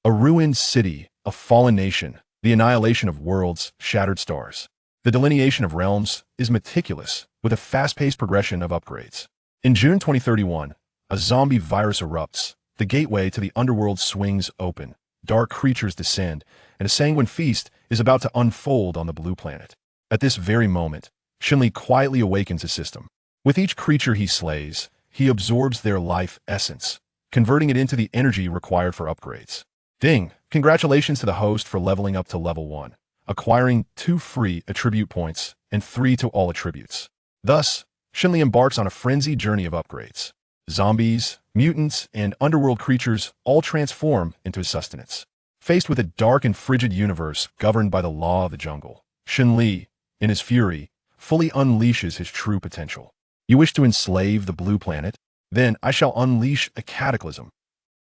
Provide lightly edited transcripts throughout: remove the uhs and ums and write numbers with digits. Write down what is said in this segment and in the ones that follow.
A ruined city, a fallen nation, the annihilation of worlds, shattered stars. The delineation of realms is meticulous, with a fast-paced progression of upgrades. In June 2031, a zombie virus erupts, the gateway to the underworld swings open, dark creatures descend, and a sanguine feast is about to unfold on the blue planet. At this very moment, Shen Li quietly awakens his system. With each creature he slays, he absorbs their life essence, converting it into the energy required for upgrades. Ding! Congratulations to the host for leveling up to level 1, acquiring 2 free attribute points and 3 to all attributes. Thus, Shen Li embarks on a frenzied journey of upgrades. Zombies, mutants, and underworld creatures all transform into his sustenance. Faced with a dark and frigid universe governed by the law of the jungle, Shen Li, in his fury, fully unleashes his true potential. You wish to enslave the blue planet? Then I shall unleash a cataclysm.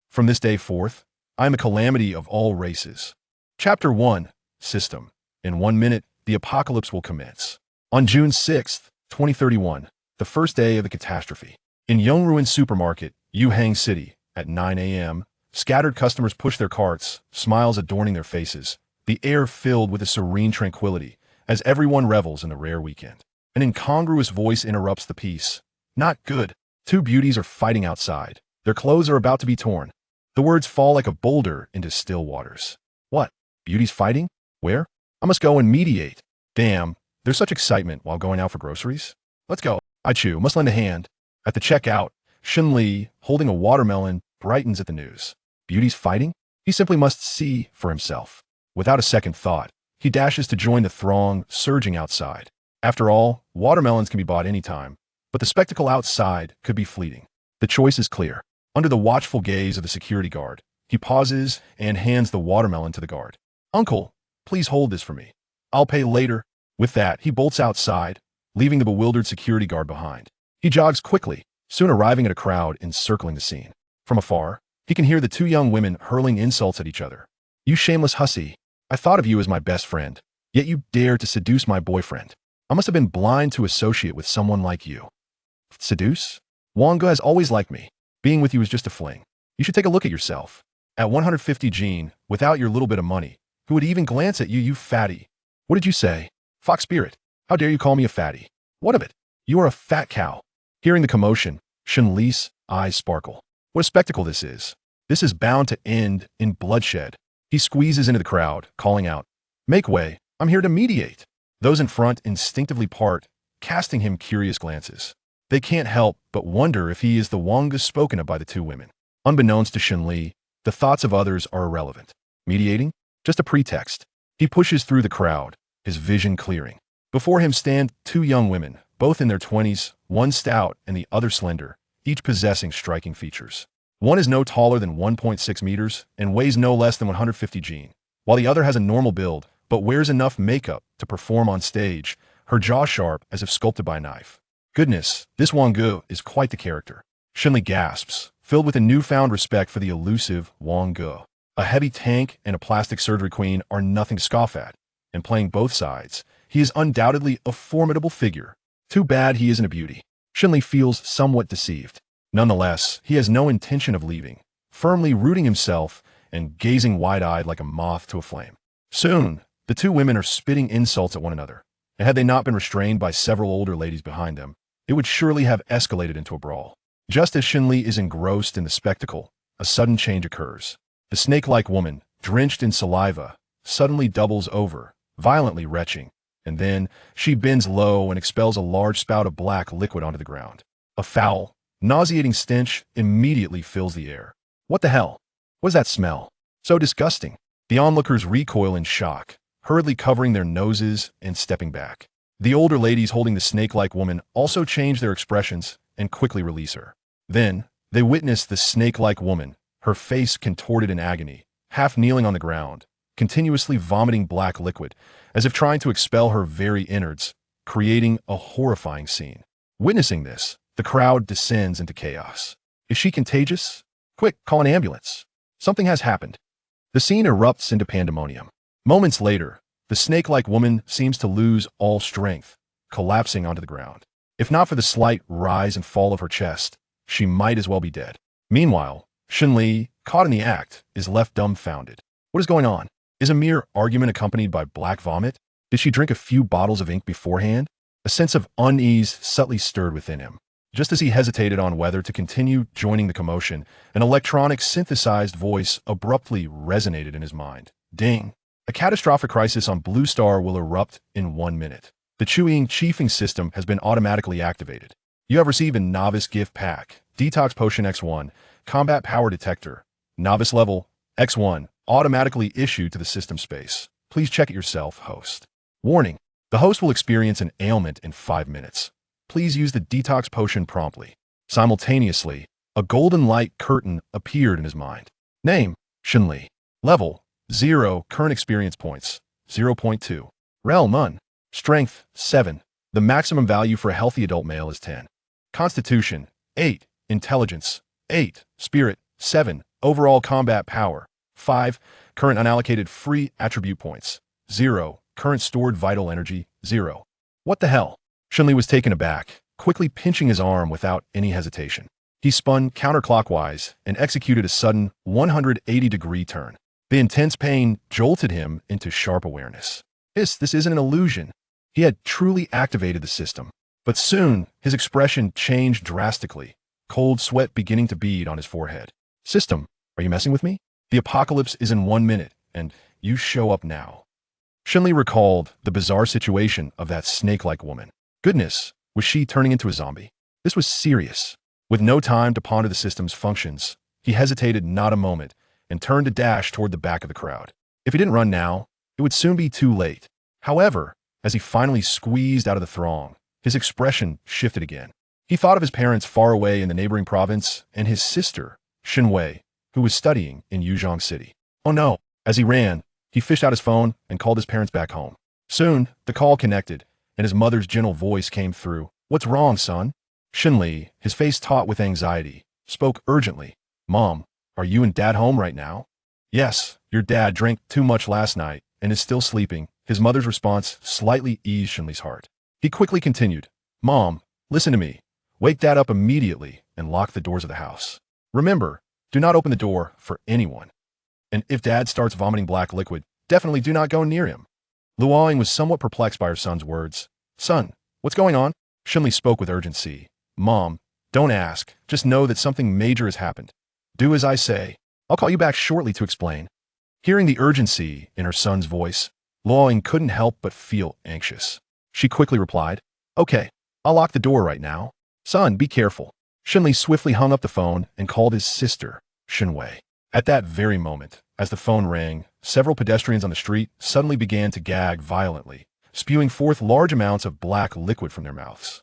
From this day forth, I am a calamity of all races. Chapter 1, System. In 1 minute, the apocalypse will commence. On June 6, 2031, the first day of the catastrophe. In Yongruin Supermarket, Yuhang City, at 9 a.m., scattered customers push their carts, smiles adorning their faces, the air filled with a serene tranquility, as everyone revels in the rare weekend. An incongruous voice interrupts the peace. Not good. 2 beauties are fighting outside. Their clothes are about to be torn. The words fall like a boulder into still waters. What? Beauties fighting? Where? I must go and mediate. Damn, there's such excitement while going out for groceries. Let's go. I chew, must lend a hand. At the checkout, Shen Li, holding a watermelon, brightens at the news. Beauties fighting? He simply must see for himself. Without a second thought, he dashes to join the throng surging outside. After all, watermelons can be bought anytime, but the spectacle outside could be fleeting. The choice is clear. Under the watchful gaze of the security guard, he pauses and hands the watermelon to the guard. Uncle, please hold this for me. I'll pay later. With that, he bolts outside, leaving the bewildered security guard behind. He jogs quickly, soon arriving at a crowd encircling the scene. From afar, he can hear the 2 young women hurling insults at each other. You shameless hussy. I thought of you as my best friend, yet you dared to seduce my boyfriend. I must have been blind to associate with someone like you. Seduce? Wang Ge has always liked me. Being with you is just a fling. You should take a look at yourself. At 150 Gene, without your little bit of money, who would even glance at you, you fatty? What did you say? Fox spirit. How dare you call me a fatty? What of it? You are a fat cow. Hearing the commotion, Shen Li's eyes sparkle. What a spectacle this is. This is bound to end in bloodshed. He squeezes into the crowd, calling out, Make way, I'm here to mediate. Those in front instinctively part, casting him curious glances. They can't help but wonder if he is the Wang Ge spoken of by the 2 women. Unbeknownst to Shen Li, the thoughts of others are irrelevant. Mediating? Just a pretext. He pushes through the crowd, his vision clearing. Before him stand 2 young women, both in their 20s, one stout and the other slender, each possessing striking features. One is no taller than 1.6 meters and weighs no less than 150 Gene, while the other has a normal build, but wears enough makeup to perform on stage, her jaw sharp as if sculpted by a knife. Goodness, this Wang Ge is quite the character. Shen Li gasps, filled with a newfound respect for the elusive Wang Ge. A heavy tank and a plastic surgery queen are nothing to scoff at, and playing both sides, he is undoubtedly a formidable figure. Too bad he isn't a beauty. Shen Li feels somewhat deceived. Nonetheless, he has no intention of leaving, firmly rooting himself and gazing wide-eyed like a moth to a flame. Soon, the 2 women are spitting insults at one another, and had they not been restrained by several older ladies behind them, it would surely have escalated into a brawl. Just as Shen Li is engrossed in the spectacle, a sudden change occurs. The snake-like woman, drenched in saliva, suddenly doubles over, violently retching, and then she bends low and expels a large spout of black liquid onto the ground. A foul, nauseating stench immediately fills the air. What the hell? What is that smell? So disgusting. The onlookers recoil in shock, hurriedly covering their noses and stepping back. The older ladies holding the snake-like woman also change their expressions and quickly release her. Then, they witness the snake-like woman, her face contorted in agony, half kneeling on the ground, continuously vomiting black liquid, as if trying to expel her very innards, creating a horrifying scene. Witnessing this, the crowd descends into chaos. Is she contagious? Quick, call an ambulance. Something has happened. The scene erupts into pandemonium. Moments later, the snake-like woman seems to lose all strength, collapsing onto the ground. If not for the slight rise and fall of her chest, she might as well be dead. Meanwhile, Shen Li, caught in the act, is left dumbfounded. What is going on? Is a mere argument accompanied by black vomit? Did she drink a few bottles of ink beforehand? A sense of unease subtly stirred within him. Just as he hesitated on whether to continue joining the commotion, an electronic synthesized voice abruptly resonated in his mind. Ding! A catastrophic crisis on Blue Star will erupt in 1 minute. The chewing chiefing system has been automatically activated. You have received a novice gift pack. Detox Potion X1, Combat Power Detector, Novice Level X1, automatically issued to the system space. Please check it yourself, host. Warning: the host will experience an ailment in 5 minutes. Please use the detox potion promptly. Simultaneously, a golden light curtain appeared in his mind. Name: Shen Li. Level: 0. Current experience points: 0.2. Realm: None. Strength: 7. The maximum value for a healthy adult male is 10. Constitution: 8. Intelligence: 8. Spirit: 7. Overall combat power: 5. Current unallocated free attribute points: 0. Current stored vital energy: 0. What the hell? Shen Li was taken aback, quickly pinching his arm without any hesitation. He spun counterclockwise and executed a sudden 180-degree turn. The intense pain jolted him into sharp awareness. This isn't an illusion. He had truly activated the system. But soon, his expression changed drastically, cold sweat beginning to bead on his forehead. System, are you messing with me? The apocalypse is in 1 minute, and you show up now. Shen Li recalled the bizarre situation of that snake-like woman. Goodness, was she turning into a zombie? This was serious. With no time to ponder the system's functions, he hesitated not a moment and turned to dash toward the back of the crowd. If he didn't run now, it would soon be too late. However, as he finally squeezed out of the throng, his expression shifted again. He thought of his parents far away in the neighboring province and his sister, Shen Wei, who was studying in Yuzhong City. Oh no! As he ran, he fished out his phone and called his parents back home. Soon, the call connected, and his mother's gentle voice came through. What's wrong, son? Shen Li, his face taut with anxiety, spoke urgently. Mom, are you and Dad home right now? Yes, your dad drank too much last night and is still sleeping. His mother's response slightly eased Shen Li's heart. He quickly continued. Mom, listen to me. Wake Dad up immediately and lock the doors of the house. Remember, do not open the door for anyone. And if Dad starts vomiting black liquid, definitely do not go near him. Luoying was somewhat perplexed by her son's words. Son, what's going on? Shen Li spoke with urgency. Mom, don't ask. Just know that something major has happened. Do as I say. I'll call you back shortly to explain. Hearing the urgency in her son's voice, Luoying couldn't help but feel anxious. She quickly replied, Okay, I'll lock the door right now. Son, be careful. Shen Li swiftly hung up the phone and called his sister, Shen Wei. At that very moment, as the phone rang, several pedestrians on the street suddenly began to gag violently, spewing forth large amounts of black liquid from their mouths.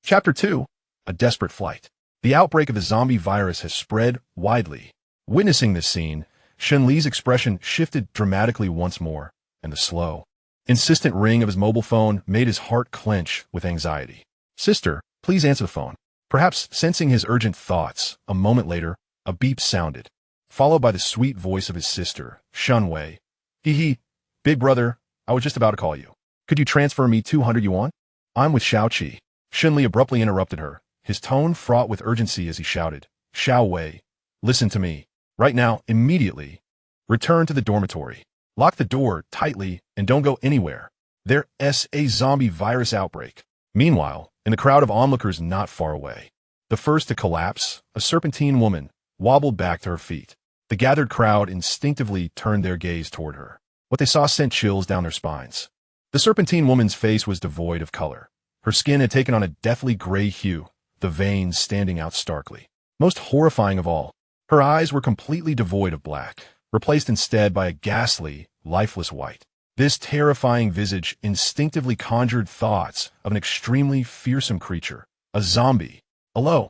Chapter 2. A Desperate Flight. The outbreak of the zombie virus has spread widely. Witnessing this scene, Shen Li's expression shifted dramatically once more, and the slow, insistent ring of his mobile phone made his heart clench with anxiety. Sister, please answer the phone. Perhaps sensing his urgent thoughts, a moment later, a beep sounded, followed by the sweet voice of his sister, Shen Wei. Hee, big brother, I was just about to call you. Could you transfer me 200 yuan? I'm with Xiaoqi. Shen Li abruptly interrupted her, his tone fraught with urgency as he shouted, Xiao Wei, listen to me. Right now, immediately. Return to the dormitory. Lock the door tightly and don't go anywhere. There's a zombie virus outbreak. Meanwhile, in the crowd of onlookers not far away, the first to collapse, a serpentine woman, wobbled back to her feet. The gathered crowd instinctively turned their gaze toward her. What they saw sent chills down their spines. The serpentine woman's face was devoid of color. Her skin had taken on a deathly gray hue, the veins standing out starkly. Most horrifying of all, her eyes were completely devoid of black, replaced instead by a ghastly, lifeless white. This terrifying visage instinctively conjured thoughts of an extremely fearsome creature, a zombie. A low,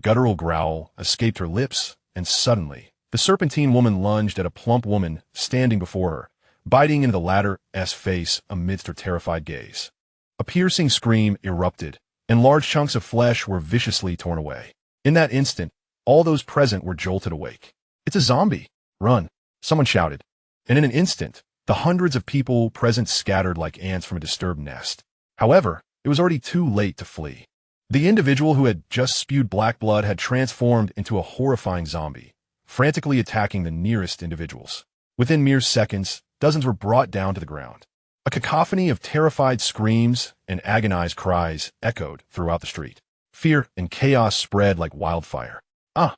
guttural growl escaped her lips, and suddenly, the serpentine woman lunged at a plump woman standing before her, biting into the latter's face amidst her terrified gaze. A piercing scream erupted, and large chunks of flesh were viciously torn away. In that instant, all those present were jolted awake. It's a zombie! Run! Someone shouted. And in an instant, the hundreds of people present scattered like ants from a disturbed nest. However, it was already too late to flee. The individual who had just spewed black blood had transformed into a horrifying zombie, frantically attacking the nearest individuals. Within mere seconds, dozens were brought down to the ground. A cacophony of terrified screams and agonized cries echoed throughout the street. Fear and chaos spread like wildfire. Ah!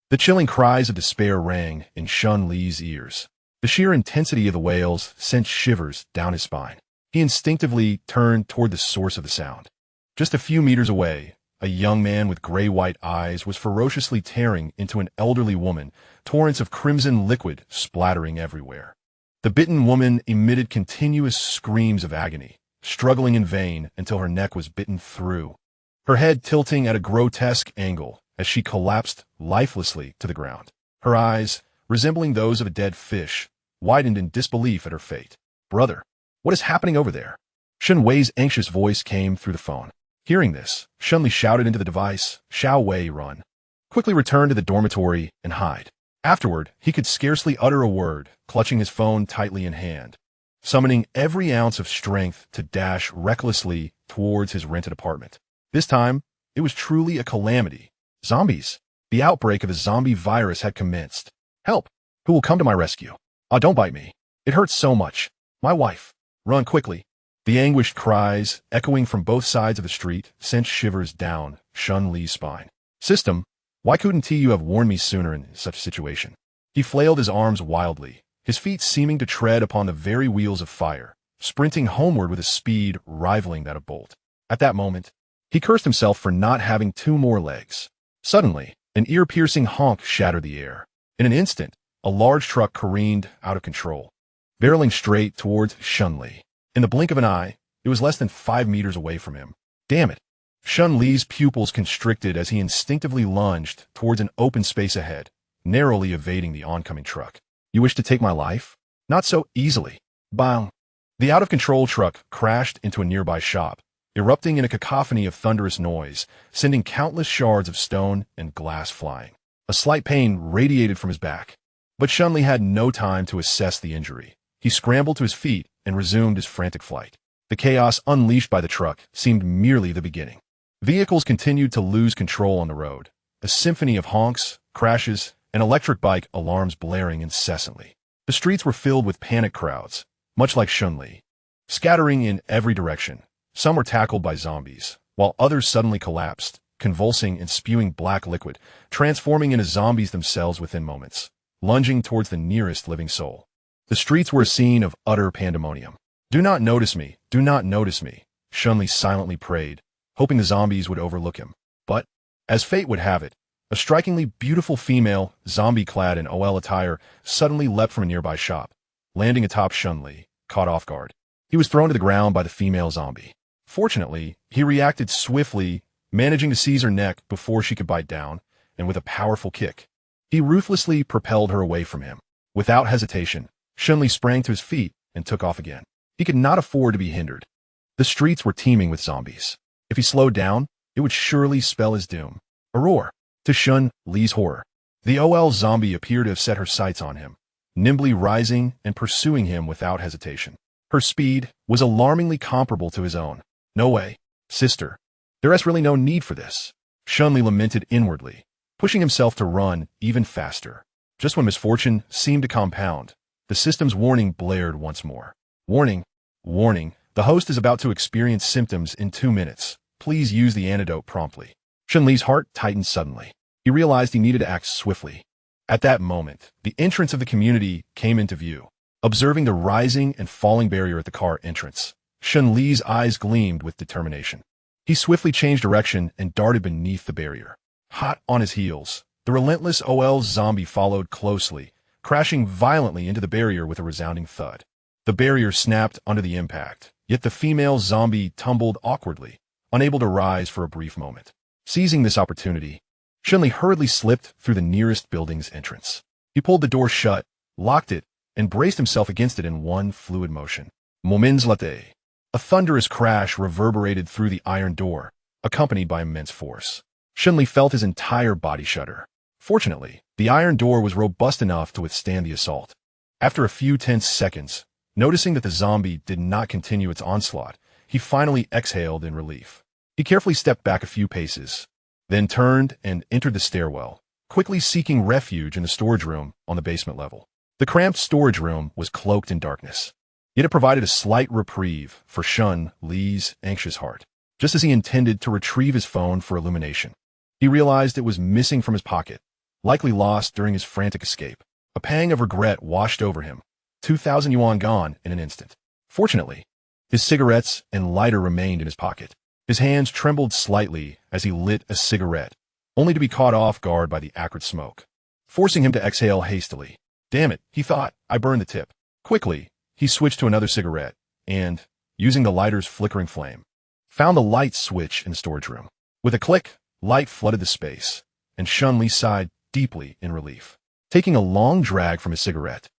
The chilling cries of despair rang in Shen Li's ears. The sheer intensity of the wails sent shivers down his spine. He instinctively turned toward the source of the sound. Just a few meters away, a young man with gray-white eyes was ferociously tearing into an elderly woman, torrents of crimson liquid splattering everywhere. The bitten woman emitted continuous screams of agony, struggling in vain until her neck was bitten through, her head tilting at a grotesque angle as she collapsed lifelessly to the ground. Her eyes, resembling those of a dead fish, widened in disbelief at her fate. "Brother, what is happening over there?" Shen Wei's anxious voice came through the phone. Hearing this, Shen Li shouted into the device, "Xiao Wei, run. Quickly return to the dormitory and hide." Afterward, he could scarcely utter a word, clutching his phone tightly in hand, summoning every ounce of strength to dash recklessly towards his rented apartment. This time, it was truly a calamity. Zombies. The outbreak of a zombie virus had commenced. "Help! Who will come to my rescue? Ah, don't bite me. It hurts so much. My wife. Run quickly." The anguished cries, echoing from both sides of the street, sent shivers down Shen Li's spine. "System, why couldn't you have warned me sooner in such a situation?" He flailed his arms wildly, his feet seeming to tread upon the very wheels of fire, sprinting homeward with a speed rivaling that of Bolt. At that moment, he cursed himself for not having 2 more legs. Suddenly, an ear-piercing honk shattered the air. In an instant, a large truck careened out of control, barreling straight towards Shen Li. In the blink of an eye, it was less than 5 meters away from him. Damn it! Shen Li's pupils constricted as he instinctively lunged towards an open space ahead, narrowly evading the oncoming truck. "You wish to take my life? Not so easily." Bang! The out-of-control truck crashed into a nearby shop, erupting in a cacophony of thunderous noise, sending countless shards of stone and glass flying. A slight pain radiated from his back, but Shen Li had no time to assess the injury. He scrambled to his feet and resumed his frantic flight. The chaos unleashed by the truck seemed merely the beginning. Vehicles continued to lose control on the road, a symphony of honks, crashes, and electric bike alarms blaring incessantly. The streets were filled with panic crowds, much like Shen Li, scattering in every direction. Some were tackled by zombies, while others suddenly collapsed, convulsing and spewing black liquid, transforming into zombies themselves within moments, lunging towards the nearest living soul. The streets were a scene of utter pandemonium. "Do not notice me, do not notice me," Shen Li silently prayed, hoping the zombies would overlook him. But, as fate would have it, a strikingly beautiful female, zombie-clad in OL attire, suddenly leapt from a nearby shop, landing atop Shen Li, caught off guard. He was thrown to the ground by the female zombie. Fortunately, he reacted swiftly, managing to seize her neck before she could bite down, and with a powerful kick, he ruthlessly propelled her away from him. Without hesitation, Shen Li sprang to his feet and took off again. He could not afford to be hindered. The streets were teeming with zombies. If he slowed down, it would surely spell his doom. A roar. To Shen Li's horror, the OL zombie appeared to have set her sights on him, nimbly rising and pursuing him without hesitation. Her speed was alarmingly comparable to his own. "No way, sister. There is really no need for this," Shen Li lamented inwardly, pushing himself to run even faster. Just when misfortune seemed to compound, the system's warning blared once more. "Warning, warning, the host is about to experience symptoms in 2 minutes. Please use the antidote promptly." Shen Li's heart tightened suddenly. He realized he needed to act swiftly. At that moment, the entrance of the community came into view. Observing the rising and falling barrier at the car entrance, Shen Li's eyes gleamed with determination. He swiftly changed direction and darted beneath the barrier. Hot on his heels, the relentless OL zombie followed closely, crashing violently into the barrier with a resounding thud. The barrier snapped under the impact, yet the female zombie tumbled awkwardly, unable to rise for a brief moment. Seizing this opportunity, Shen Li hurriedly slipped through the nearest building's entrance. He pulled the door shut, locked it, and braced himself against it in one fluid motion. Monsterrampage. A thunderous crash reverberated through the iron door, accompanied by immense force. Shen Li felt his entire body shudder. Fortunately, the iron door was robust enough to withstand the assault. After a few tense seconds, noticing that the zombie did not continue its onslaught, he finally exhaled in relief. He carefully stepped back a few paces, then turned and entered the stairwell, quickly seeking refuge in the storage room on the basement level. The cramped storage room was cloaked in darkness, yet it provided a slight reprieve for Shen Li's anxious heart. Just as he intended to retrieve his phone for illumination, he realized it was missing from his pocket, likely lost during his frantic escape. A pang of regret washed over him. 2,000 yuan gone in an instant. Fortunately, his cigarettes and lighter remained in his pocket. His hands trembled slightly as he lit a cigarette, only to be caught off guard by the acrid smoke, forcing him to exhale hastily. Damn it, he thought, I burned the tip. Quickly, he switched to another cigarette and, using the lighter's flickering flame, found the light switch in the storage room. With a click, light flooded the space, and Shen Li sighed deeply in relief. Taking a long drag from his cigarette,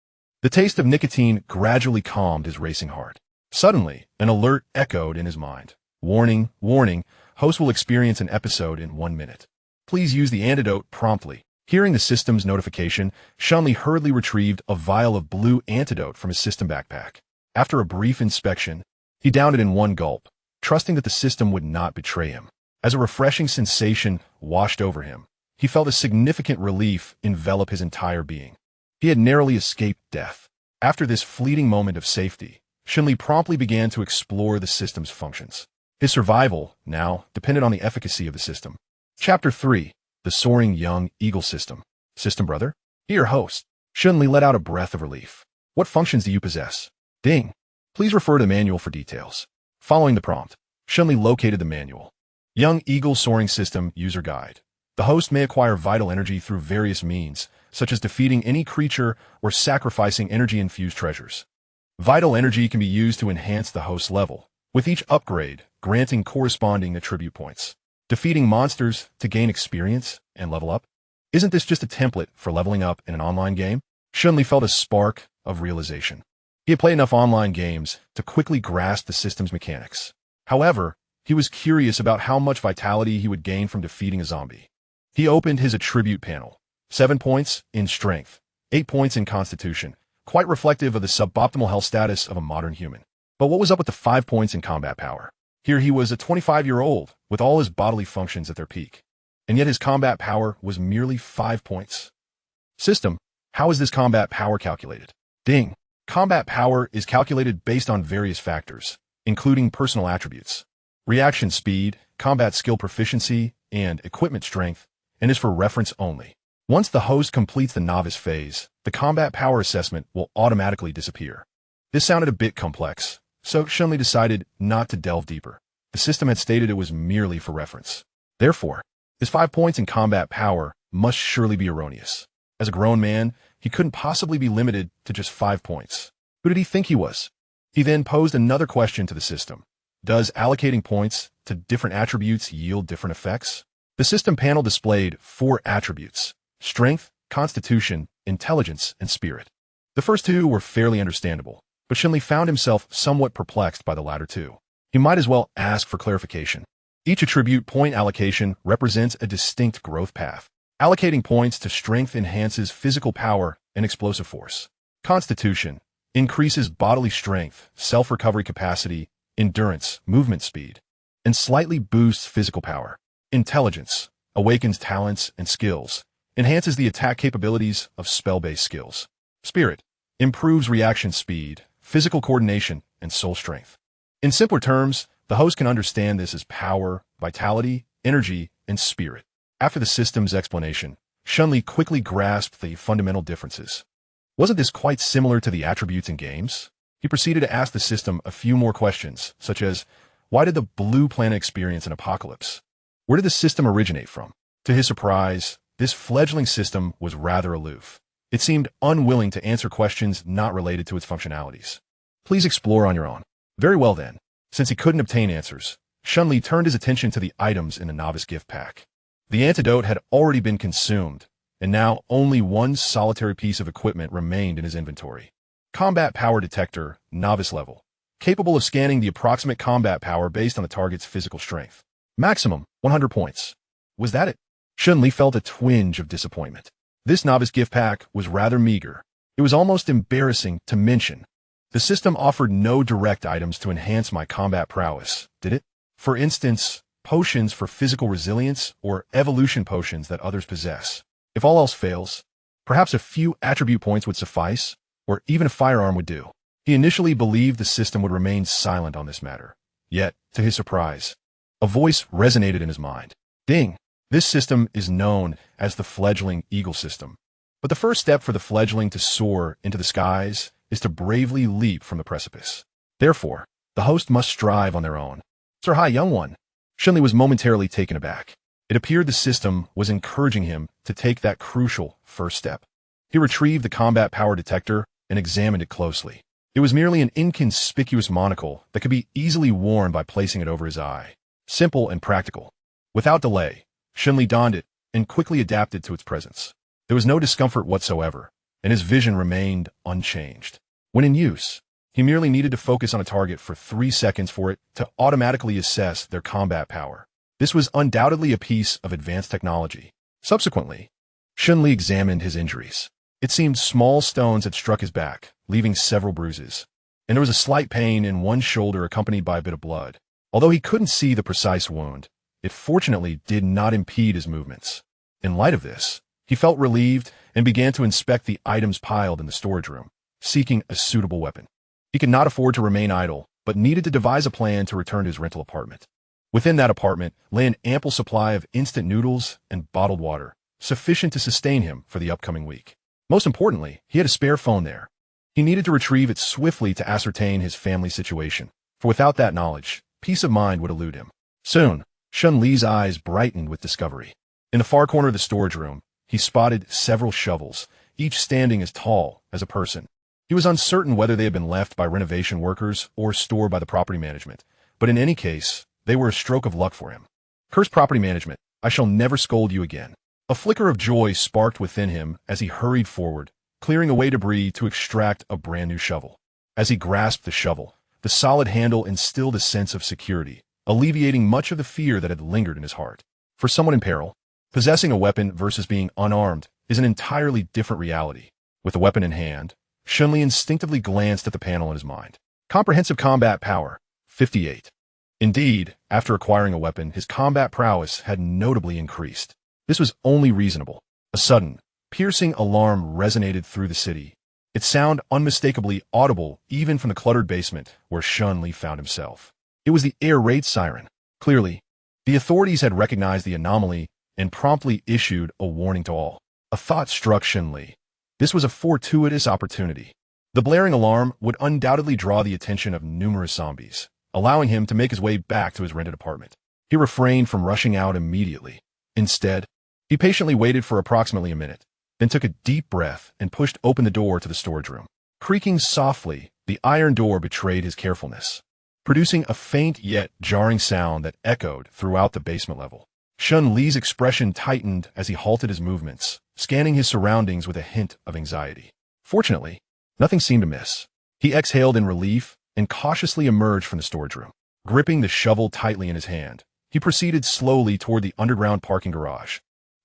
the taste of nicotine gradually calmed his racing heart. Suddenly, an alert echoed in his mind. Warning, warning, host will experience an episode in 1 minute. Please use the antidote promptly. Hearing the system's notification, Shen Li hurriedly retrieved a vial of blue antidote from his system backpack. After a brief inspection, he downed it in one gulp, trusting that the system would not betray him. As a refreshing sensation washed over him, he felt a significant relief envelop his entire being. He had narrowly escaped death. After this fleeting moment of safety, Shen Li promptly began to explore the system's functions. His survival, now, depended on the efficacy of the system. Chapter 3. The Soaring Young Eagle System. System brother? Here, host. Shen Li let out a breath of relief. What functions do you possess? Ding. Please refer to the manual for details. Following the prompt, Shen Li located the manual. Young Eagle Soaring System User Guide. The host may acquire vital energy through various means, such as defeating any creature or sacrificing energy-infused treasures. Vital energy can be used to enhance the host's level, with each upgrade granting corresponding attribute points. Defeating monsters to gain experience and level up? Isn't this just a template for leveling up in an online game? Shen Li felt a spark of realization. He had played enough online games to quickly grasp the system's mechanics. However, he was curious about how much vitality he would gain from defeating a zombie. He opened his attribute panel. 7 points in strength, 8 points in constitution, quite reflective of the suboptimal health status of a modern human. But what was up with the 5 points in combat power? Here he was a 25-year-old with all his bodily functions at their peak, and yet his combat power was merely 5 points. System, how is this combat power calculated? Ding. Combat power is calculated based on various factors, including personal attributes, reaction speed, combat skill proficiency, and equipment strength, and is for reference only. Once the host completes the novice phase, the combat power assessment will automatically disappear. This sounded a bit complex, so Shen Li decided not to delve deeper. The system had stated it was merely for reference. Therefore, his 5 points in combat power must surely be erroneous. As a grown man, he couldn't possibly be limited to just 5 points. Who did he think he was? He then posed another question to the system. Does allocating points to different attributes yield different effects? The system panel displayed 4 attributes: strength, constitution, intelligence, and spirit. The first 2 were fairly understandable, but Shen Li found himself somewhat perplexed by the latter 2. He might as well ask for clarification. Each attribute point allocation represents a distinct growth path. Allocating points to strength enhances physical power and explosive force. Constitution increases bodily strength, self-recovery capacity, endurance, movement speed, and slightly boosts physical power. Intelligence awakens talents and skills, enhances the attack capabilities of spell-based skills. Spirit improves reaction speed, physical coordination, and soul strength. In simpler terms, the host can understand this as power, vitality, energy, and spirit. After the system's explanation, Shen Li quickly grasped the fundamental differences. Wasn't this quite similar to the attributes in games? He proceeded to ask the system a few more questions, such as, why did the blue planet experience an apocalypse? Where did the system originate from? To his surprise, this fledgling system was rather aloof. It seemed unwilling to answer questions not related to its functionalities. Please explore on your own. Very well then. Since he couldn't obtain answers, Shen Li turned his attention to the items in the novice gift pack. The antidote had already been consumed, and now only one solitary piece of equipment remained in his inventory. Combat Power Detector, Novice Level. Capable of scanning the approximate combat power based on the target's physical strength. Maximum, 100 points. Was that it? Shen Li felt a twinge of disappointment. This novice gift pack was rather meager. It was almost embarrassing to mention. The system offered no direct items to enhance my combat prowess, did it? For instance, potions for physical resilience or evolution potions that others possess. If all else fails, perhaps a few attribute points would suffice, or even a firearm would do. He initially believed the system would remain silent on this matter. Yet, to his surprise, a voice resonated in his mind. Ding! This system is known as the fledgling eagle system. But the first step for the fledgling to soar into the skies is to bravely leap from the precipice. Therefore, the host must strive on their own. Sir, hi, young one. Shen Li was momentarily taken aback. It appeared the system was encouraging him to take that crucial first step. He retrieved the combat power detector and examined it closely. It was merely an inconspicuous monocle that could be easily worn by placing it over his eye. Simple and practical. Without delay, Shen Li donned it and quickly adapted to its presence. There was no discomfort whatsoever, and his vision remained unchanged. When in use, he merely needed to focus on a target for 3 seconds for it to automatically assess their combat power. This was undoubtedly a piece of advanced technology. Subsequently, Shen Li examined his injuries. It seemed small stones had struck his back, leaving several bruises, and there was a slight pain in one shoulder accompanied by a bit of blood. Although he couldn't see the precise wound, it fortunately did not impede his movements. In light of this, he felt relieved and began to inspect the items piled in the storage room, seeking a suitable weapon. He could not afford to remain idle, but needed to devise a plan to return to his rental apartment. Within that apartment lay an ample supply of instant noodles and bottled water, sufficient to sustain him for the upcoming week. Most importantly, he had a spare phone there. He needed to retrieve it swiftly to ascertain his family situation, for without that knowledge, peace of mind would elude him. Soon, Shen Li's eyes brightened with discovery. In the far corner of the storage room, he spotted several shovels, each standing as tall as a person. He was uncertain whether they had been left by renovation workers or stored by the property management, but in any case, they were a stroke of luck for him. Cursed property management, I shall never scold you again. A flicker of joy sparked within him as he hurried forward, clearing away debris to extract a brand new shovel. As he grasped the shovel, the solid handle instilled a sense of security, alleviating much of the fear that had lingered in his heart. For someone in peril, possessing a weapon versus being unarmed is an entirely different reality. With a weapon in hand, Shen Li instinctively glanced at the panel in his mind. Comprehensive combat power, 58. Indeed, after acquiring a weapon, his combat prowess had notably increased. This was only reasonable. A sudden, piercing alarm resonated through the city. Its sound unmistakably audible even from the cluttered basement where Shen Li found himself. It was the air raid siren. Clearly, the authorities had recognized the anomaly and promptly issued a warning to all. A thought struck Shen Li. This was a fortuitous opportunity. The blaring alarm would undoubtedly draw the attention of numerous zombies, allowing him to make his way back to his rented apartment. He refrained from rushing out immediately. Instead, he patiently waited for approximately a minute, then took a deep breath and pushed open the door to the storage room. Creaking softly, the iron door betrayed his carefulness, producing a faint yet jarring sound that echoed throughout the basement level. Shen Li's expression tightened as he halted his movements, scanning his surroundings with a hint of anxiety. Fortunately, nothing seemed amiss. He exhaled in relief and cautiously emerged from the storage room. Gripping the shovel tightly in his hand, he proceeded slowly toward the underground parking garage,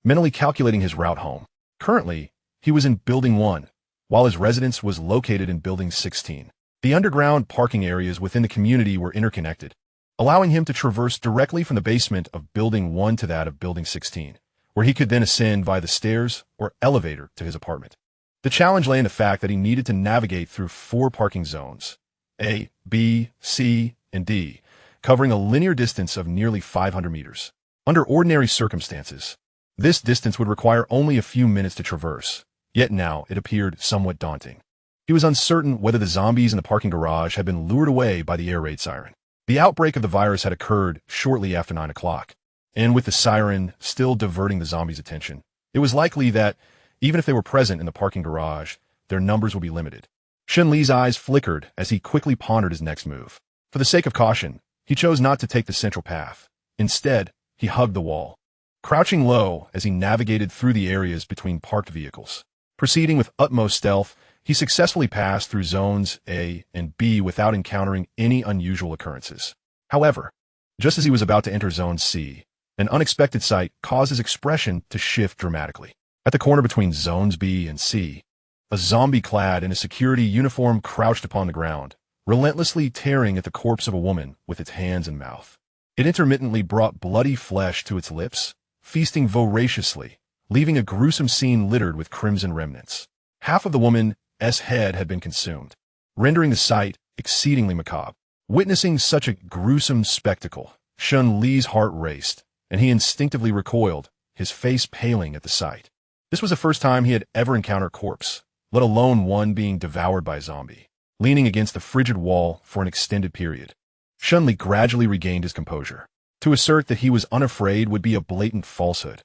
mentally calculating his route home. Currently, he was in Building 1, while his residence was located in Building 16. The underground parking areas within the community were interconnected, allowing him to traverse directly from the basement of Building 1 to that of Building 16, where he could then ascend via the stairs or elevator to his apartment. The challenge lay in the fact that he needed to navigate through 4 parking zones, A, B, C, and D, covering a linear distance of nearly 500 meters. Under ordinary circumstances, this distance would require only a few minutes to traverse, yet now it appeared somewhat daunting. He was uncertain whether the zombies in the parking garage had been lured away by the air raid siren. The outbreak of the virus had occurred shortly after 9 o'clock, and with the siren still diverting the zombies' attention, it was likely that, even if they were present in the parking garage, their numbers would be limited. Shen Li's eyes flickered as he quickly pondered his next move. For the sake of caution, he chose not to take the central path. Instead, he hugged the wall, crouching low as he navigated through the areas between parked vehicles. Proceeding with utmost stealth, he successfully passed through zones A and B without encountering any unusual occurrences. However, just as he was about to enter Zone C, an unexpected sight caused his expression to shift dramatically. At the corner between Zones B and C, a zombie clad in a security uniform crouched upon the ground, relentlessly tearing at the corpse of a woman with its hands and mouth. It intermittently brought bloody flesh to its lips, feasting voraciously, leaving a gruesome scene littered with crimson remnants. Half of the woman's head had been consumed, rendering the sight exceedingly macabre. Witnessing such a gruesome spectacle, Shen Li's heart raced, and he instinctively recoiled, his face paling at the sight. This was the first time he had ever encountered a corpse, let alone one being devoured by a zombie. Leaning against the frigid wall for an extended period, Shen Li gradually regained his composure. To assert that he was unafraid would be a blatant falsehood.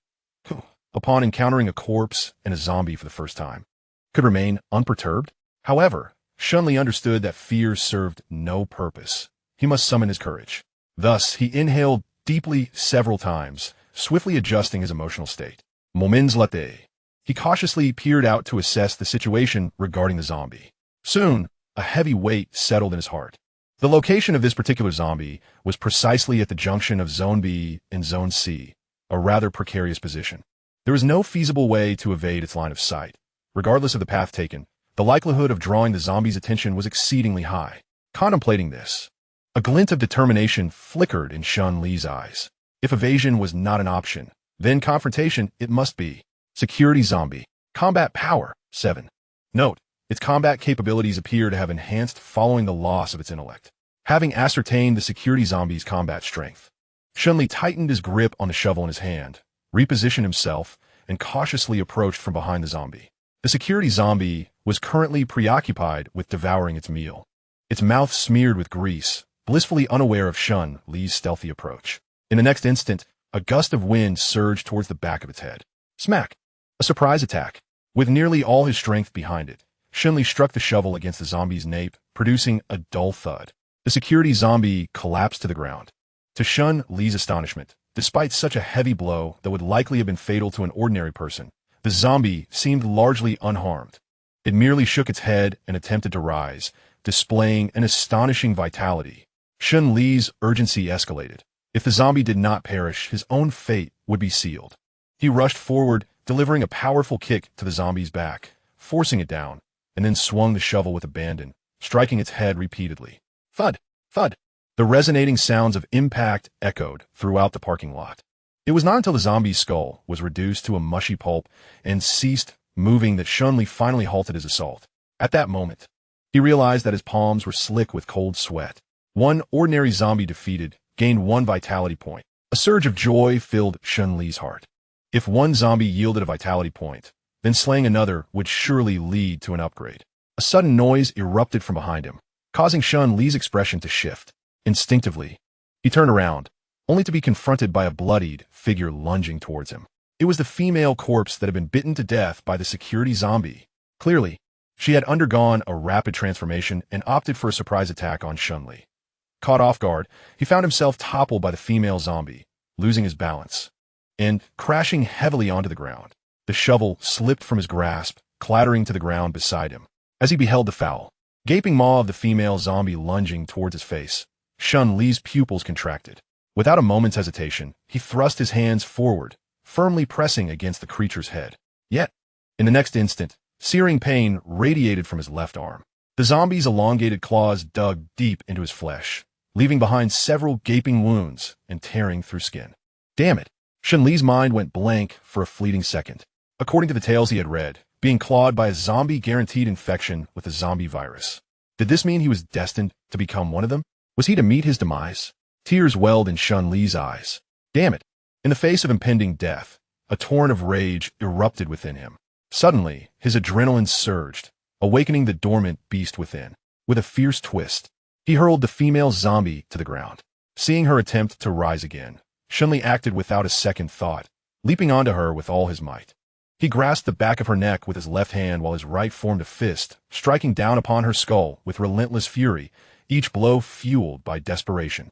Upon encountering a corpse and a zombie for the first time, could remain unperturbed. However, Shen Li understood that fear served no purpose. He must summon his courage. Thus, he inhaled deeply several times, swiftly adjusting his emotional state. Moments later, he cautiously peered out to assess the situation regarding the zombie. Soon, a heavy weight settled in his heart. The location of this particular zombie was precisely at the junction of Zone B and Zone C, a rather precarious position. There was no feasible way to evade its line of sight. Regardless of the path taken, the likelihood of drawing the zombie's attention was exceedingly high. Contemplating this, a glint of determination flickered in Shen Li's eyes. If evasion was not an option, then confrontation it must be. Security zombie. Combat power, 7. Note, its combat capabilities appear to have enhanced following the loss of its intellect. Having ascertained the security zombie's combat strength, Shen Li tightened his grip on the shovel in his hand, repositioned himself, and cautiously approached from behind the zombie. The security zombie was currently preoccupied with devouring its meal, its mouth smeared with grease, blissfully unaware of Shen Li's stealthy approach. In the next instant, a gust of wind surged towards the back of its head. Smack! A surprise attack. With nearly all his strength behind it, Shen Li struck the shovel against the zombie's nape, producing a dull thud. The security zombie collapsed to the ground. To Shen Li's astonishment, despite such a heavy blow that would likely have been fatal to an ordinary person, the zombie seemed largely unharmed. It merely shook its head and attempted to rise, displaying an astonishing vitality. Shen Li's urgency escalated. If the zombie did not perish, his own fate would be sealed. He rushed forward, delivering a powerful kick to the zombie's back, forcing it down, and then swung the shovel with abandon, striking its head repeatedly. Thud! Thud! The resonating sounds of impact echoed throughout the parking lot. It was not until the zombie's skull was reduced to a mushy pulp and ceased moving that Shen Li finally halted his assault. At that moment, he realized that his palms were slick with cold sweat. One ordinary zombie defeated gained 1 vitality point. A surge of joy filled Shen Li's heart. If one zombie yielded a vitality point, then slaying another would surely lead to an upgrade. A sudden noise erupted from behind him, causing Shen Li's expression to shift. Instinctively, he turned around, only to be confronted by a bloodied figure lunging towards him. It was the female corpse that had been bitten to death by the security zombie. Clearly, she had undergone a rapid transformation and opted for a surprise attack on Shen Li. Caught off guard, he found himself toppled by the female zombie, losing his balance, and crashing heavily onto the ground. The shovel slipped from his grasp, clattering to the ground beside him. As he beheld the foul, gaping maw of the female zombie lunging towards his face, Shen Li's pupils contracted. Without a moment's hesitation, he thrust his hands forward, firmly pressing against the creature's head. Yet, in the next instant, searing pain radiated from his left arm. The zombie's elongated claws dug deep into his flesh, leaving behind several gaping wounds and tearing through skin. Damn it! Shen Li's mind went blank for a fleeting second. According to the tales he had read, being clawed by a zombie guaranteed infection with a zombie virus. Did this mean he was destined to become one of them? Was he to meet his demise? Tears welled in Shen Li's eyes. Damn it! In the face of impending death, a torrent of rage erupted within him. Suddenly, his adrenaline surged, awakening the dormant beast within. With a fierce twist, he hurled the female zombie to the ground. Seeing her attempt to rise again, Shen Li acted without a second thought, leaping onto her with all his might. He grasped the back of her neck with his left hand while his right formed a fist, striking down upon her skull with relentless fury, each blow fueled by desperation.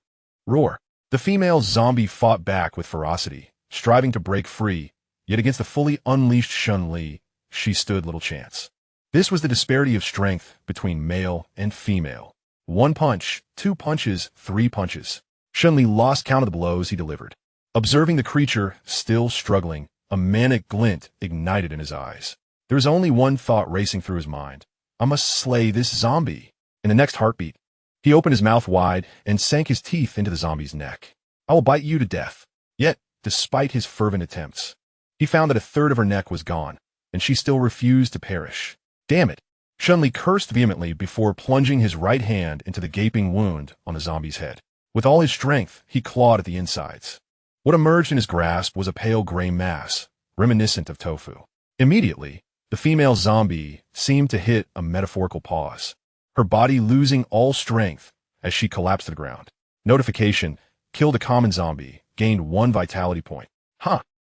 Roar! The female zombie fought back with ferocity, striving to break free, yet against the fully unleashed Shen Li, she stood little chance. This was the disparity of strength between male and female. 1 punch, 2 punches, 3 punches. Shen Li lost count of the blows he delivered. Observing the creature, still struggling, a manic glint ignited in his eyes. There was only one thought racing through his mind. I must slay this zombie. In the next heartbeat, he opened his mouth wide and sank his teeth into the zombie's neck. I will bite you to death. Yet, despite his fervent attempts, He found that a third of her neck was gone, and she still refused to perish. Damn it! Shen Li cursed vehemently before plunging his right hand into the gaping wound on the zombie's head. With all his strength, he clawed at the insides. What emerged in his grasp was a pale gray mass, reminiscent of tofu. Immediately, the female zombie seemed to hit a metaphorical pause, her body losing all strength as she collapsed to the ground. Notification: killed a common zombie, gained 1 vitality point.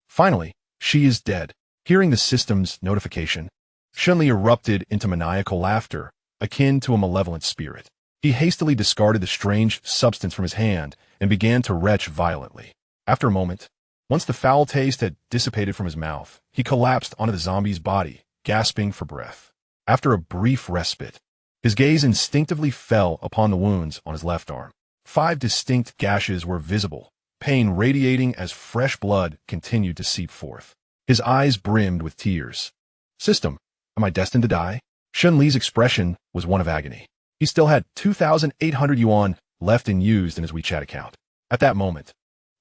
Finally, she is dead. Hearing the system's notification, Shen Li erupted into maniacal laughter, akin to a malevolent spirit. He hastily discarded the strange substance from his hand and began to retch violently. After a moment, once the foul taste had dissipated from his mouth, he collapsed onto the zombie's body, gasping for breath. After a brief respite, his gaze instinctively fell upon the wounds on his left arm. 5 distinct gashes were visible, pain radiating as fresh blood continued to seep forth. His eyes brimmed with tears. System, am I destined to die? Shen Li's expression was one of agony. He still had 2,800 yuan left unused in his WeChat account. At that moment,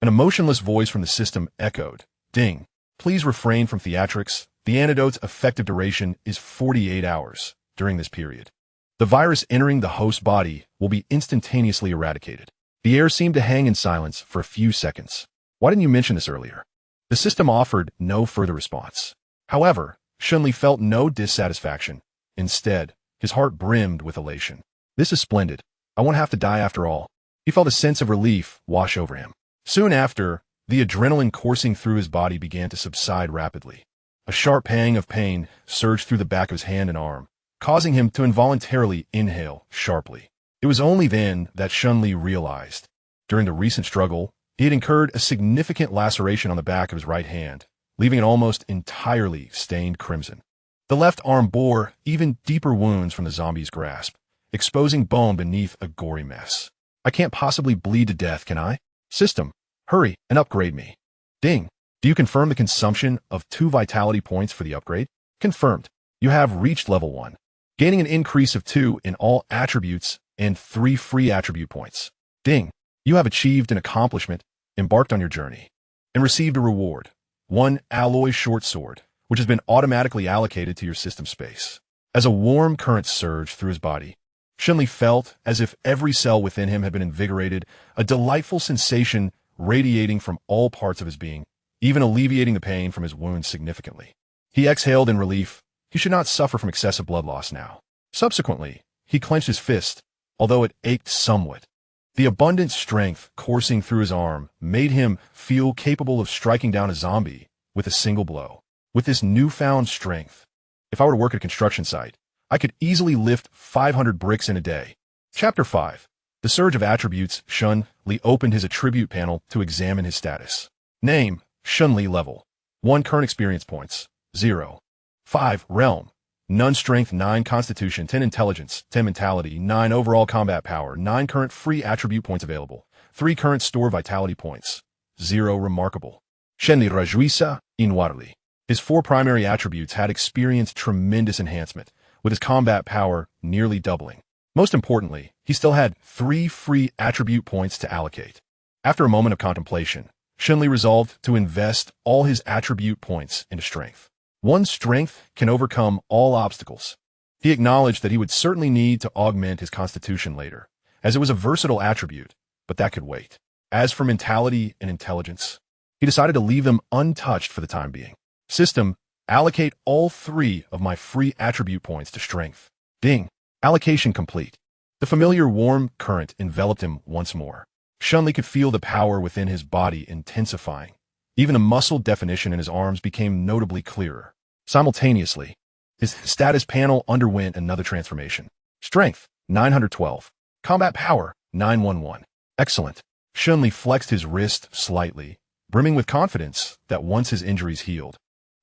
an emotionless voice from the system echoed, "Ding. Please refrain from theatrics. The antidote's effective duration is 48 hours. During this period, the virus entering the host body will be instantaneously eradicated." The air seemed to hang in silence for a few seconds. Why didn't you mention this earlier? The system offered no further response. However, Shen Li felt no dissatisfaction. Instead, his heart brimmed with elation. This is splendid. I won't have to die after all. He felt a sense of relief wash over him. Soon after, the adrenaline coursing through his body began to subside rapidly. A sharp pang of pain surged through the back of his hand and arm, causing him to involuntarily inhale sharply. It was only then that Shen Li realized. During the recent struggle, he had incurred a significant laceration on the back of his right hand, leaving it almost entirely stained crimson. The left arm bore even deeper wounds from the zombie's grasp, exposing bone beneath a gory mess. I can't possibly bleed to death, can I? System, hurry and upgrade me. Ding. Do you confirm the consumption of 2 vitality points for the upgrade? Confirmed. You have reached level 1, gaining an increase of 2 in all attributes and 3 free attribute points. Ding. You have achieved an accomplishment, embarked on your journey, and received a reward, 1 alloy short sword, which has been automatically allocated to your system space. As a warm current surged through his body, Shen Li felt as if every cell within him had been invigorated, a delightful sensation radiating from all parts of his being, even alleviating the pain from his wounds significantly. He exhaled in relief. He should not suffer from excessive blood loss now. Subsequently, he clenched his fist, although it ached somewhat. The abundant strength coursing through his arm made him feel capable of striking down a zombie with a single blow. With this newfound strength, if I were to work at a construction site, I could easily lift 500 bricks in a day. Chapter 5. The Surge of Attributes. Shen Li opened his attribute panel to examine his status. Name: Shen Li. Level 1 current experience points, 0. 5 realm, none strength, 9 constitution, 10 intelligence, 10 mentality, 9 overall combat power, 9 current free attribute points available, 3 current store vitality points, 0 remarkable. Shen Li réjouissa inwardly. His 4 primary attributes had experienced tremendous enhancement, with his combat power nearly doubling. Most importantly, he still had 3 free attribute points to allocate. After a moment of contemplation, Shen Li resolved to invest all his attribute points into strength. 1 strength can overcome all obstacles. He acknowledged that he would certainly need to augment his constitution later, as it was a versatile attribute, but that could wait. As for mentality and intelligence, he decided to leave them untouched for the time being. System, allocate all 3 of my free attribute points to strength. Ding. Allocation complete. The familiar warm current enveloped him once more. Shen Li could feel the power within his body intensifying. Even the muscle definition in his arms became notably clearer. Simultaneously, his status panel underwent another transformation. Strength, 912. Combat power, 911. Excellent. Shen Li flexed his wrist slightly, brimming with confidence that once his injuries healed,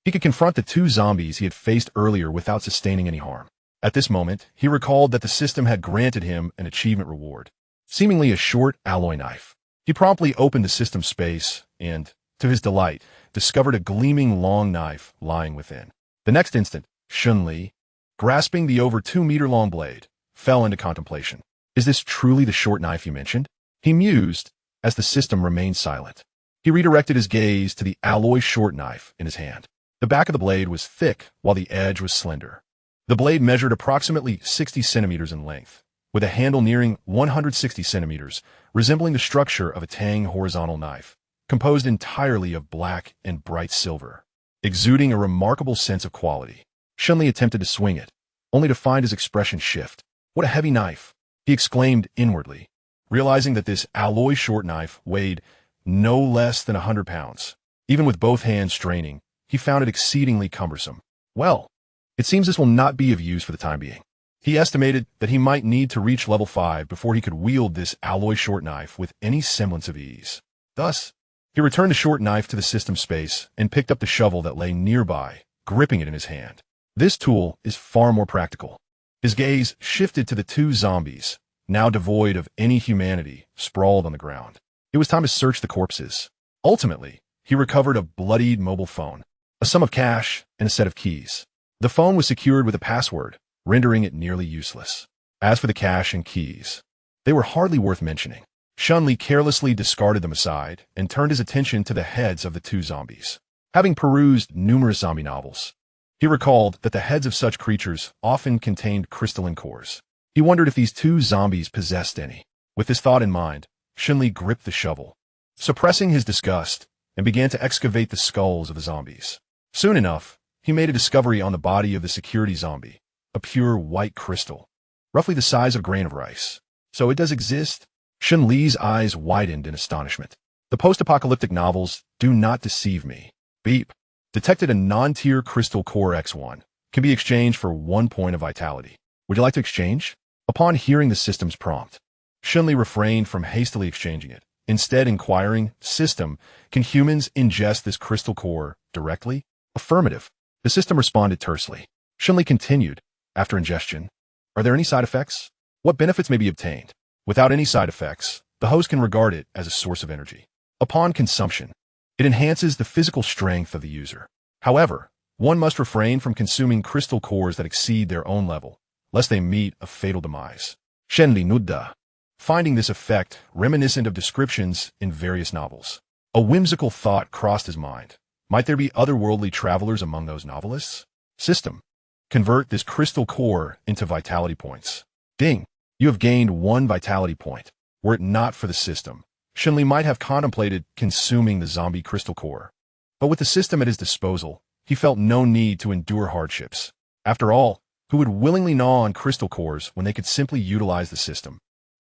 he could confront the 2 zombies he had faced earlier without sustaining any harm. At this moment, he recalled that the system had granted him an achievement reward, seemingly a short alloy knife. He promptly opened the system space and, to his delight, discovered a gleaming long knife lying within. The next instant, Shen Li, grasping the over 2-meter-long blade, fell into contemplation. Is this truly the short knife you mentioned? He mused as the system remained silent. He redirected his gaze to the alloy short knife in his hand. The back of the blade was thick, while the edge was slender. The blade measured approximately 60 centimeters in length, with a handle nearing 160 centimeters, resembling the structure of a tang horizontal knife, composed entirely of black and bright silver, exuding a remarkable sense of quality. Shen Li attempted to swing it, only to find his expression shift. "What a heavy knife!" he exclaimed inwardly, realizing that this alloy short knife weighed no less than 100 pounds. Even with both hands straining, he found it exceedingly cumbersome. Well, it seems this will not be of use for the time being. He estimated that he might need to reach level 5 before he could wield this alloy short knife with any semblance of ease. Thus, he returned the short knife to the system space and picked up the shovel that lay nearby, gripping it in his hand. This tool is far more practical. His gaze shifted to the two zombies, now devoid of any humanity, sprawled on the ground. It was time to search the corpses. Ultimately, he recovered a bloodied mobile phone, a sum of cash, and a set of keys. The phone was secured with a password, rendering it nearly useless. As for the cash and keys, they were hardly worth mentioning. Shen Li carelessly discarded them aside and turned his attention to the heads of the two zombies. Having perused numerous zombie novels, he recalled that the heads of such creatures often contained crystalline cores. He wondered if these two zombies possessed any. With this thought in mind, Shen Li gripped the shovel, suppressing his disgust, and began to excavate the skulls of the zombies. Soon enough, he made a discovery on the body of the security zombie, a pure white crystal, roughly the size of a grain of rice. So it does exist? Shen Li's eyes widened in astonishment. The post-apocalyptic novels do not deceive me. Beep. Detected a non-tier crystal core X1. Can be exchanged for 1 point of vitality. Would you like to exchange? Upon hearing the system's prompt, Shen Li refrained from hastily exchanging it, instead inquiring, "System, can humans ingest this crystal core directly?" "Affirmative." The system responded tersely. Shen Li continued, "After ingestion, are there any side effects? What benefits may be obtained?" "Without any side effects, the host can regard it as a source of energy. Upon consumption, it enhances the physical strength of the user. However, one must refrain from consuming crystal cores that exceed their own level, lest they meet a fatal demise." Shen Li nudda, finding this effect reminiscent of descriptions in various novels. A whimsical thought crossed his mind. Might there be otherworldly travelers among those novelists? "System, convert this crystal core into vitality points." Ding! You have gained 1 vitality point. Were it not for the system, Shen Li might have contemplated consuming the zombie crystal core. But with the system at his disposal, he felt no need to endure hardships. After all, who would willingly gnaw on crystal cores when they could simply utilize the system?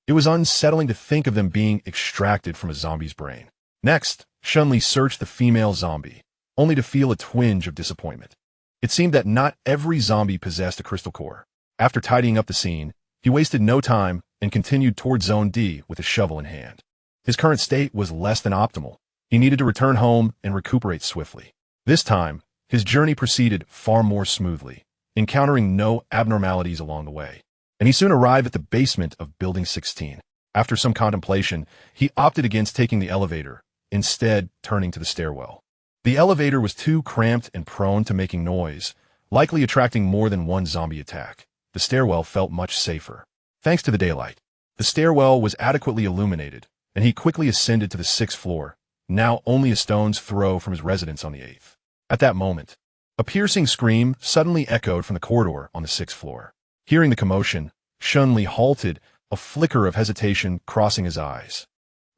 It was unsettling to think of them being extracted from a zombie's brain. Next, Shen Li searched the female zombie, only to feel a twinge of disappointment. It seemed that not every zombie possessed a crystal core. After tidying up the scene, he wasted no time and continued toward Zone D with a shovel in hand. His current state was less than optimal. He needed to return home and recuperate swiftly. This time, his journey proceeded far more smoothly, encountering no abnormalities along the way, and he soon arrived at the basement of Building 16. After some contemplation, he opted against taking the elevator, instead turning to the stairwell. The elevator was too cramped and prone to making noise, likely attracting more than one zombie attack. The stairwell felt much safer. Thanks to the daylight, the stairwell was adequately illuminated, and he quickly ascended to the 6th floor, now only a stone's throw from his residence on the 8th. At that moment, a piercing scream suddenly echoed from the corridor on the 6th floor. Hearing the commotion, Shen Li halted, a flicker of hesitation crossing his eyes.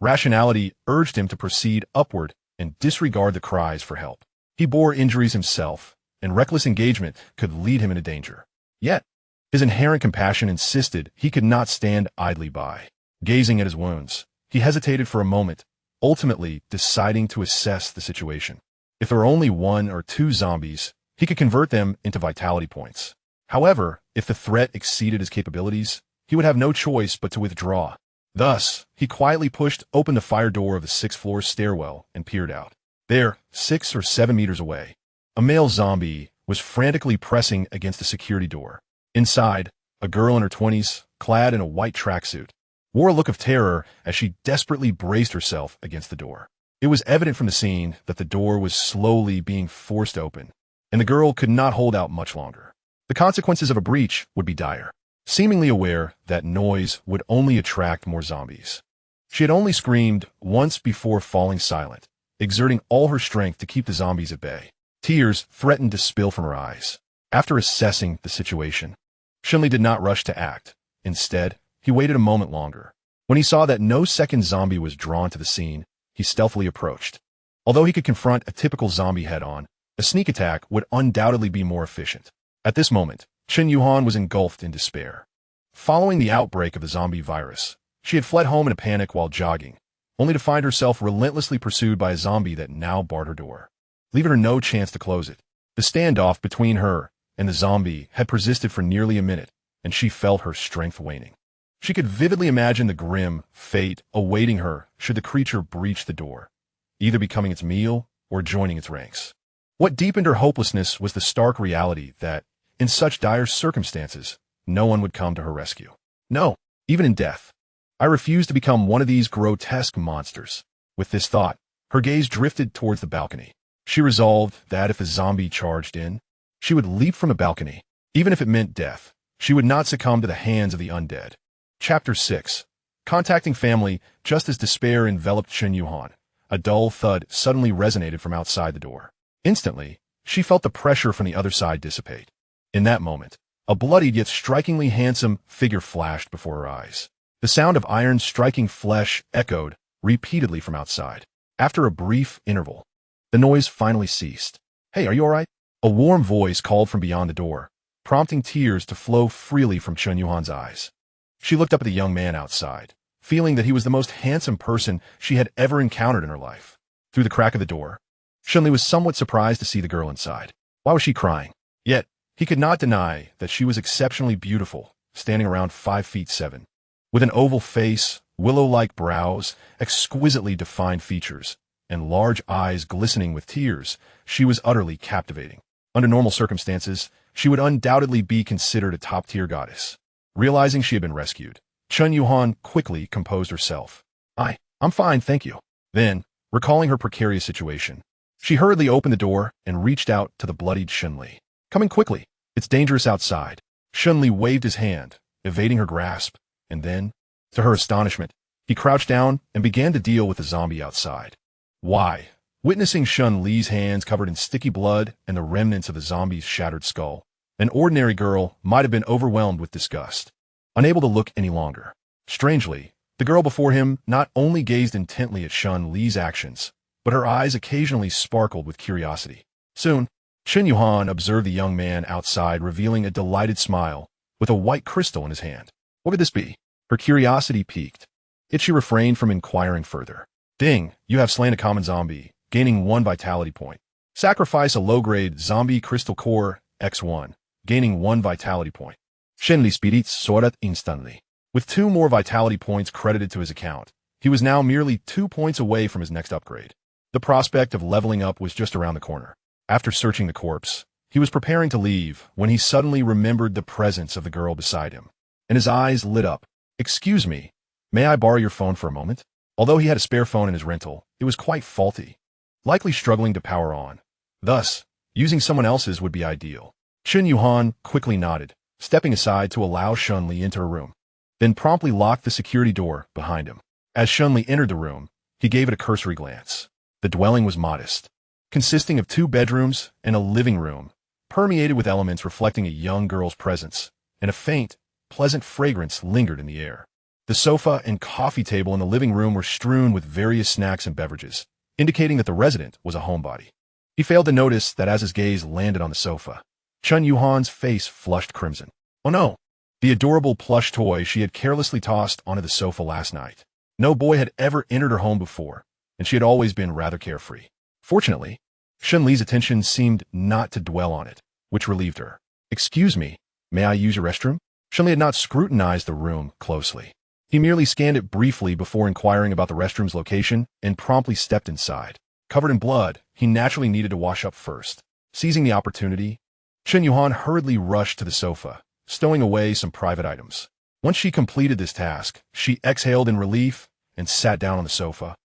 Rationality urged him to proceed upward and disregard the cries for help. He bore injuries himself, and reckless engagement could lead him into danger. Yet, his inherent compassion insisted he could not stand idly by. Gazing at his wounds, he hesitated for a moment, ultimately deciding to assess the situation. If there were only 1 or 2 zombies, he could convert them into vitality points. However, if the threat exceeded his capabilities, he would have no choice but to withdraw. Thus, he quietly pushed open the fire door of the 6th floor stairwell and peered out. There, 6 or 7 meters away, a male zombie was frantically pressing against the security door. Inside, a girl in her 20s, clad in a white tracksuit, wore a look of terror as she desperately braced herself against the door. It was evident from the scene that the door was slowly being forced open, and the girl could not hold out much longer. The consequences of a breach would be dire. Seemingly aware that noise would only attract more zombies, she had only screamed once before falling silent, exerting all her strength to keep the zombies at bay. Tears threatened to spill from her eyes. After assessing the situation, Shen Li did not rush to act. Instead, he waited a moment longer. When he saw that no second zombie was drawn to the scene, he stealthily approached. Although he could confront a typical zombie head-on, a sneak attack would undoubtedly be more efficient. At this moment, Chen Yuhan was engulfed in despair. Following the outbreak of the zombie virus, she had fled home in a panic while jogging, only to find herself relentlessly pursued by a zombie that now barred her door, leaving her no chance to close it. The standoff between her and the zombie had persisted for nearly a minute, and she felt her strength waning. She could vividly imagine the grim fate awaiting her should the creature breach the door, either becoming its meal or joining its ranks. What deepened her hopelessness was the stark reality that, in such dire circumstances, no one would come to her rescue. No, even in death. I refuse to become one of these grotesque monsters. With this thought, her gaze drifted towards the balcony. She resolved that if a zombie charged in, she would leap from the balcony. Even if it meant death, she would not succumb to the hands of the undead. Chapter 6. Contacting family. Just as despair enveloped Chen Yuhan, a dull thud suddenly resonated from outside the door. Instantly, she felt the pressure from the other side dissipate. In that moment, a bloodied yet strikingly handsome figure flashed before her eyes. The sound of iron striking flesh echoed repeatedly from outside. After a brief interval, the noise finally ceased. "Hey, are you all right?" A warm voice called from beyond the door, prompting tears to flow freely from Chen Yuhan's eyes. She looked up at the young man outside, feeling that he was the most handsome person she had ever encountered in her life. Through the crack of the door, Shen Li was somewhat surprised to see the girl inside. Why was she crying? Yet, he could not deny that she was exceptionally beautiful, standing around 5'7". With an oval face, willow-like brows, exquisitely defined features, and large eyes glistening with tears, she was utterly captivating. Under normal circumstances, she would undoubtedly be considered a top-tier goddess. Realizing she had been rescued, Chen Yuhan quickly composed herself. I'm fine, thank you." Then, recalling her precarious situation, she hurriedly opened the door and reached out to the bloodied Shen Li. "Come in quickly. It's dangerous outside." Shen Li waved his hand, evading her grasp, and then, to her astonishment, he crouched down and began to deal with the zombie outside. Why? Witnessing Shen Li's hands covered in sticky blood and the remnants of the zombie's shattered skull, an ordinary girl might have been overwhelmed with disgust, unable to look any longer. Strangely, the girl before him not only gazed intently at Shen Li's actions, but her eyes occasionally sparkled with curiosity. Soon, Chen Yuhan observed the young man outside revealing a delighted smile with a white crystal in his hand. What could this be? Her curiosity piqued, yet she refrained from inquiring further. Ding, you have slain a common zombie, gaining 1 vitality point. Sacrifice a low-grade zombie crystal core, X1, gaining 1 vitality point. Shen Li spirits soared instantly. With 2 more vitality points credited to his account, he was now merely 2 points away from his next upgrade. The prospect of leveling up was just around the corner. After searching the corpse, he was preparing to leave when he suddenly remembered the presence of the girl beside him, and his eyes lit up. "Excuse me, may I borrow your phone for a moment?" Although he had a spare phone in his rental, it was quite faulty, likely struggling to power on. Thus, using someone else's would be ideal. Chen Yuhan quickly nodded, stepping aside to allow Shen Li into her room, then promptly locked the security door behind him. As Shen Li entered the room, he gave it a cursory glance. The dwelling was modest, consisting of 2 bedrooms and a living room, permeated with elements reflecting a young girl's presence, and a faint, pleasant fragrance lingered in the air. The sofa and coffee table in the living room were strewn with various snacks and beverages, indicating that the resident was a homebody. He failed to notice that as his gaze landed on the sofa, Chen Yuhan's face flushed crimson. Oh no! The adorable plush toy she had carelessly tossed onto the sofa last night. No boy had ever entered her home before, and she had always been rather carefree. Fortunately, Shen Li's attention seemed not to dwell on it, which relieved her. "Excuse me, may I use your restroom?" Shen Li had not scrutinized the room closely. He merely scanned it briefly before inquiring about the restroom's location and promptly stepped inside. Covered in blood, he naturally needed to wash up first. Seizing the opportunity, Chen Yuhan hurriedly rushed to the sofa, stowing away some private items. Once she completed this task, she exhaled in relief and sat down on the sofa,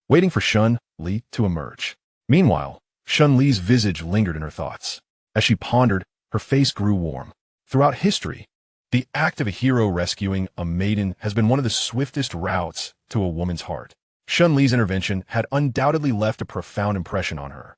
waiting for Shen Li to emerge. Meanwhile, Shen Li's visage lingered in her thoughts. As she pondered, her face grew warm. Throughout history, the act of a hero rescuing a maiden has been one of the swiftest routes to a woman's heart. Shen Li's intervention had undoubtedly left a profound impression on her.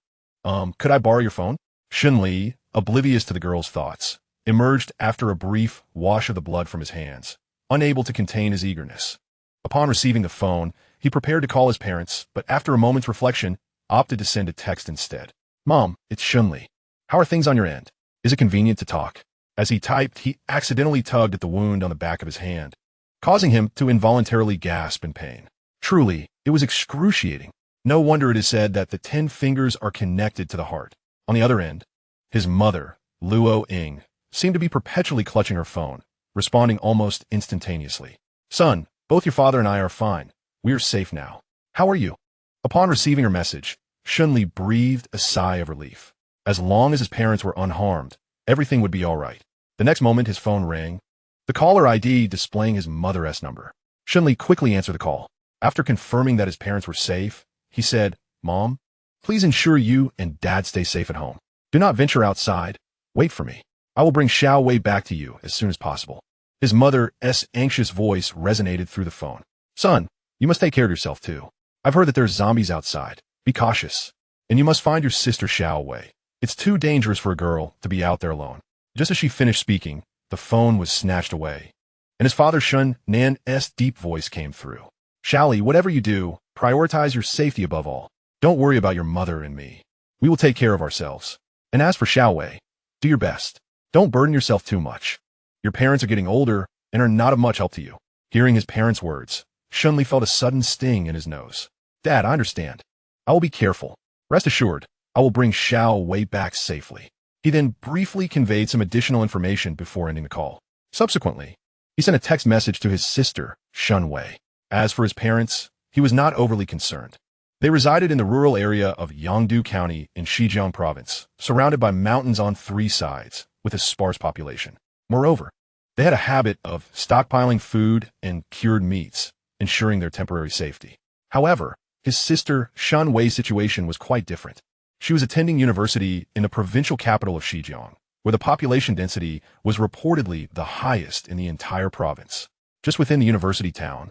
Could I borrow your phone? Shen Li, oblivious to the girl's thoughts, emerged after a brief wash of the blood from his hands, unable to contain his eagerness. Upon receiving the phone, he prepared to call his parents, but after a moment's reflection, opted to send a text instead. Mom, it's Shen Li. How are things on your end? Is it convenient to talk? As he typed, he accidentally tugged at the wound on the back of his hand, causing him to involuntarily gasp in pain. Truly, it was excruciating. No wonder it is said that the 10 fingers are connected to the heart. On the other end, his mother, Luo Ying, seemed to be perpetually clutching her phone, responding almost instantaneously. Son, both your father and I are fine. We are safe now. How are you? Upon receiving her message, Shen Li breathed a sigh of relief. As long as his parents were unharmed, everything would be all right. The next moment, his phone rang, the caller ID displaying his mother's number. Shen Li quickly answered the call. After confirming that his parents were safe, he said, Mom, please ensure you and Dad stay safe at home. Do not venture outside. Wait for me. I will bring Xiao Wei back to you as soon as possible. His mother's anxious voice resonated through the phone. Son, you must take care of yourself too. I've heard that there's zombies outside. Be cautious. And you must find your sister Xiao Wei. It's too dangerous for a girl to be out there alone. Just as she finished speaking, the phone was snatched away, and his father Shen Nan's deep voice came through. Xiao Li, whatever you do, prioritize your safety above all. Don't worry about your mother and me. We will take care of ourselves. And as for Xiao Wei, do your best. Don't burden yourself too much. Your parents are getting older and are not of much help to you. Hearing his parents' words, Shen Li felt a sudden sting in his nose. Dad, I understand. I will be careful. Rest assured, I will bring Xiao Wei back safely. He then briefly conveyed some additional information before ending the call. Subsequently, he sent a text message to his sister, Shen Wei. As for his parents, he was not overly concerned. They resided in the rural area of Yangdu County in Xizang Province, surrounded by mountains on 3 sides, with a sparse population. Moreover, they had a habit of stockpiling food and cured meats, ensuring their temporary safety. However, his sister Shen Wei's situation was quite different. She was attending university in the provincial capital of Xizang, where the population density was reportedly the highest in the entire province. Just within the university town,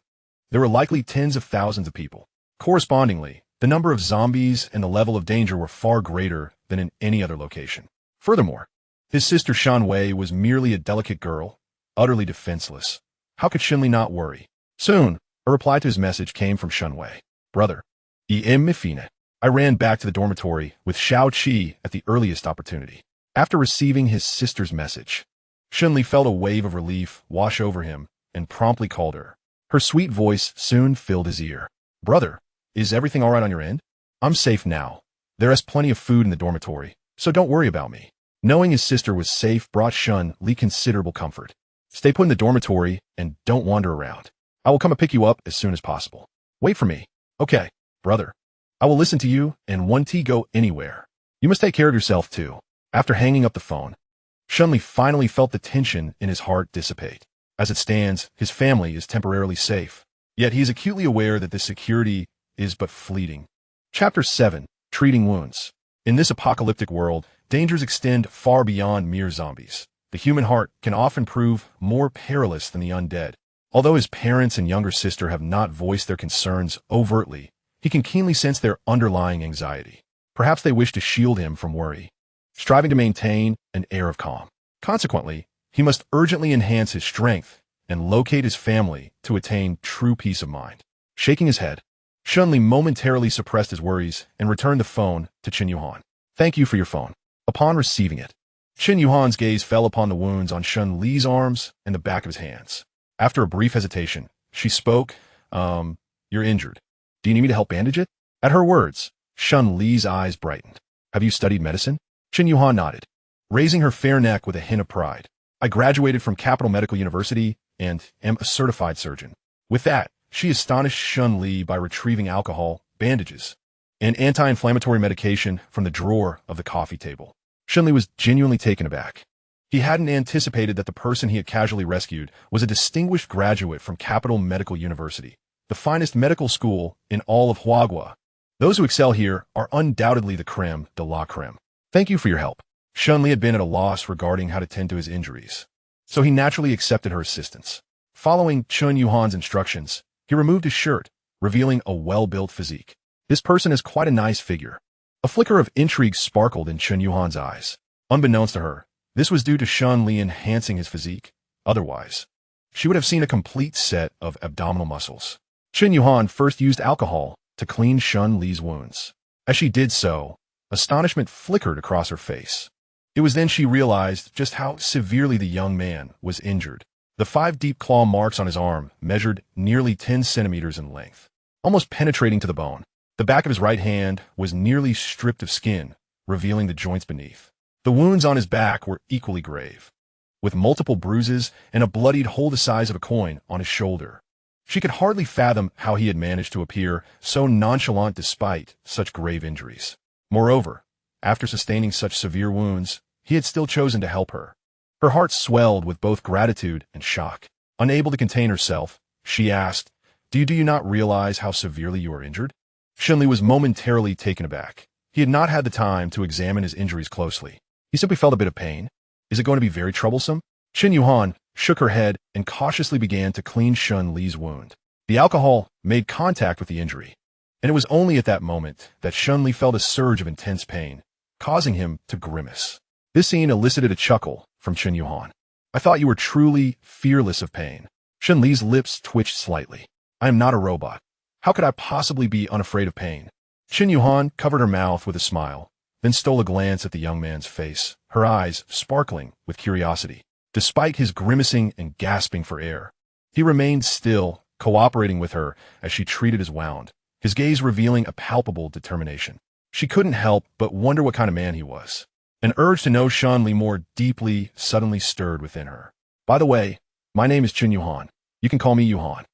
there were likely tens of thousands of people. Correspondingly, the number of zombies and the level of danger were far greater than in any other location. Furthermore, his sister Shen Wei was merely a delicate girl, utterly defenseless. How could Shen Li not worry? Soon, a reply to his message came from Shen Wei. Brother, I ran back to the dormitory with Xiao Qi at the earliest opportunity. After receiving his sister's message, Shen Li felt a wave of relief wash over him and promptly called her. Her sweet voice soon filled his ear. Brother, is everything all right on your end? I'm safe now. There is plenty of food in the dormitory, so don't worry about me. Knowing his sister was safe brought Shen Li considerable comfort. Stay put in the dormitory and don't wander around. I will come and pick you up as soon as possible. Wait for me. Okay, brother. I will listen to you and won't go anywhere. You must take care of yourself too. After hanging up the phone, Shen Li finally felt the tension in his heart dissipate. As it stands, his family is temporarily safe. Yet he is acutely aware that this security is but fleeting. Chapter 7. Treating Wounds. In this apocalyptic world, dangers extend far beyond mere zombies. The human heart can often prove more perilous than the undead. Although his parents and younger sister have not voiced their concerns overtly, he can keenly sense their underlying anxiety. Perhaps they wish to shield him from worry, striving to maintain an air of calm. Consequently, he must urgently enhance his strength and locate his family to attain true peace of mind. Shaking his head, Shen Li momentarily suppressed his worries and returned the phone to Qin Yuhan. Thank you for your phone. Upon receiving it, Qin Yuhan's gaze fell upon the wounds on Shen Li's arms and the back of his hands. After a brief hesitation, she spoke, you're injured. Do you need me to help bandage it? At her words, Shen Li's eyes brightened. Have you studied medicine? Qin Yuhan nodded, raising her fair neck with a hint of pride. I graduated from Capital Medical University and am a certified surgeon. With that, she astonished Shen Li by retrieving alcohol, bandages, and anti-inflammatory medication from the drawer of the coffee table. Shen Li was genuinely taken aback. He hadn't anticipated that the person he had casually rescued was a distinguished graduate from Capital Medical University, the finest medical school in all of Huagua. Those who excel here are undoubtedly the creme de la creme. Thank you for your help. Shen Li had been at a loss regarding how to tend to his injuries, so he naturally accepted her assistance. Following Qin Yuhan's instructions, he removed his shirt, revealing a well-built physique. This person is quite a nice figure. A flicker of intrigue sparkled in Chen Yuhan's eyes. Unbeknownst to her, this was due to Shen Li enhancing his physique. Otherwise, she would have seen a complete set of abdominal muscles. Chen Yuhan first used alcohol to clean Shen Li's wounds. As she did so, astonishment flickered across her face. It was then she realized just how severely the young man was injured. The 5 deep claw marks on his arm measured nearly 10 centimeters in length, almost penetrating to the bone. The back of his right hand was nearly stripped of skin, revealing the joints beneath. The wounds on his back were equally grave, with multiple bruises and a bloodied hole the size of a coin on his shoulder. She could hardly fathom how he had managed to appear so nonchalant despite such grave injuries. Moreover, after sustaining such severe wounds, he had still chosen to help her. Her heart swelled with both gratitude and shock. Unable to contain herself, she asked, Do you not realize how severely you are injured?" Shen Li was momentarily taken aback. He had not had the time to examine his injuries closely. He simply felt a bit of pain. Is it going to be very troublesome? Chen Yuhan shook her head and cautiously began to clean Shen Li's wound. The alcohol made contact with the injury, and it was only at that moment that Shen Li felt a surge of intense pain, causing him to grimace. This scene elicited a chuckle from Chen Yuhan. "I thought you were truly fearless of pain." Shen Li's lips twitched slightly. "I am not a robot. How could I possibly be unafraid of pain?" Chen Yuhan covered her mouth with a smile, then stole a glance at the young man's face, her eyes sparkling with curiosity. Despite his grimacing and gasping for air, he remained still, cooperating with her as she treated his wound, his gaze revealing a palpable determination. She couldn't help but wonder what kind of man he was. An urge to know Shen Li more deeply suddenly stirred within her. "By the way, my name is Chen Yuhan. You can call me Yuhan.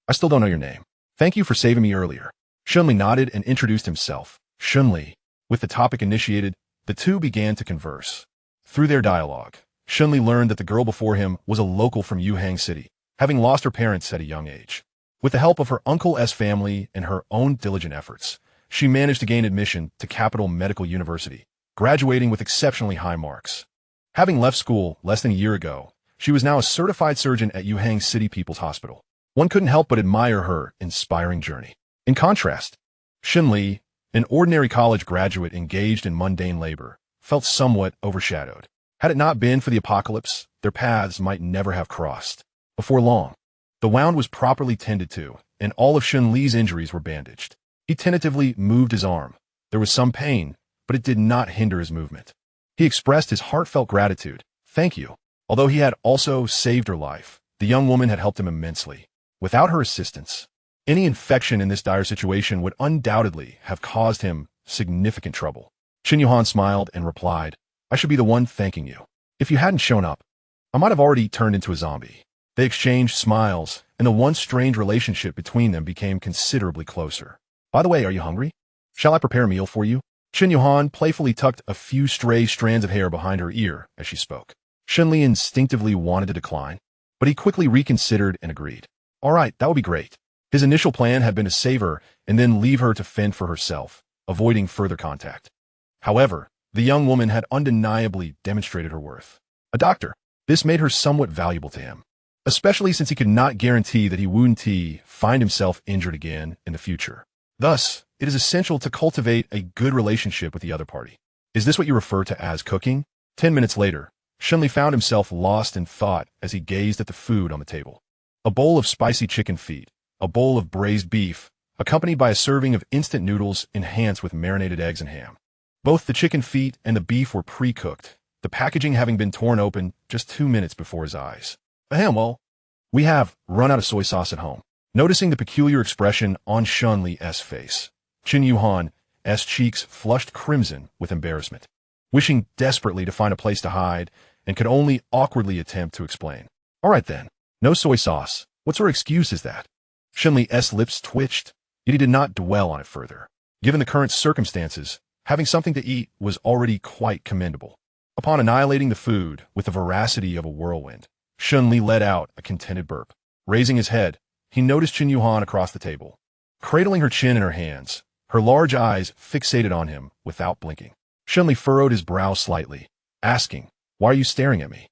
I still don't know your name. Thank you for saving me earlier." Shen Li nodded and introduced himself. Shen Li. With the topic initiated, the two began to converse. Through their dialogue, Shen Li learned that the girl before him was a local from Yuhang City, having lost her parents at a young age. With the help of her uncle's family and her own diligent efforts, she managed to gain admission to Capital Medical University, graduating with exceptionally high marks. Having left school less than a year ago, she was now a certified surgeon at Yuhang City People's Hospital. One couldn't help but admire her inspiring journey. In contrast, Shen Li, an ordinary college graduate engaged in mundane labor, felt somewhat overshadowed. Had it not been for the apocalypse, their paths might never have crossed. Before long, the wound was properly tended to, and all of Shen Li's injuries were bandaged. He tentatively moved his arm. There was some pain, but it did not hinder his movement. He expressed his heartfelt gratitude. "Thank you." Although he had also saved her life, the young woman had helped him immensely. Without her assistance, any infection in this dire situation would undoubtedly have caused him significant trouble. Chen Yuhan smiled and replied, "I should be the one thanking you. If you hadn't shown up, I might have already turned into a zombie." They exchanged smiles, and the once strained relationship between them became considerably closer. "By the way, are you hungry? Shall I prepare a meal for you?" Chen Yuhan playfully tucked a few stray strands of hair behind her ear as she spoke. Shen Li instinctively wanted to decline, but he quickly reconsidered and agreed. "All right, that would be great." His initial plan had been to save her and then leave her to fend for herself, avoiding further contact. However, the young woman had undeniably demonstrated her worth. A doctor. This made her somewhat valuable to him, especially since he could not guarantee that he wouldn't find himself injured again in the future. Thus, it is essential to cultivate a good relationship with the other party. Is this what you refer to as cooking? 10 minutes later, Shen Li found himself lost in thought as he gazed at the food on the table. A bowl of spicy chicken feet, a bowl of braised beef, accompanied by a serving of instant noodles enhanced with marinated eggs and ham. Both the chicken feet and the beef were pre-cooked, the packaging having been torn open just 2 minutes before his eyes. Well, we have run out of soy sauce at home." Noticing the peculiar expression on Shen Li's face, Chen Yuhan's cheeks flushed crimson with embarrassment, wishing desperately to find a place to hide, and could only awkwardly attempt to explain. "All right then, no soy sauce. What sort of excuse is that?" Shen Li's lips twitched, yet he did not dwell on it further. Given the current circumstances, having something to eat was already quite commendable. Upon annihilating the food with the veracity of a whirlwind, Shen Li let out a contented burp. Raising his head, he noticed Chen Yuhan across the table. Cradling her chin in her hands, her large eyes fixated on him without blinking. Shen Li furrowed his brow slightly, asking, "Why are you staring at me?"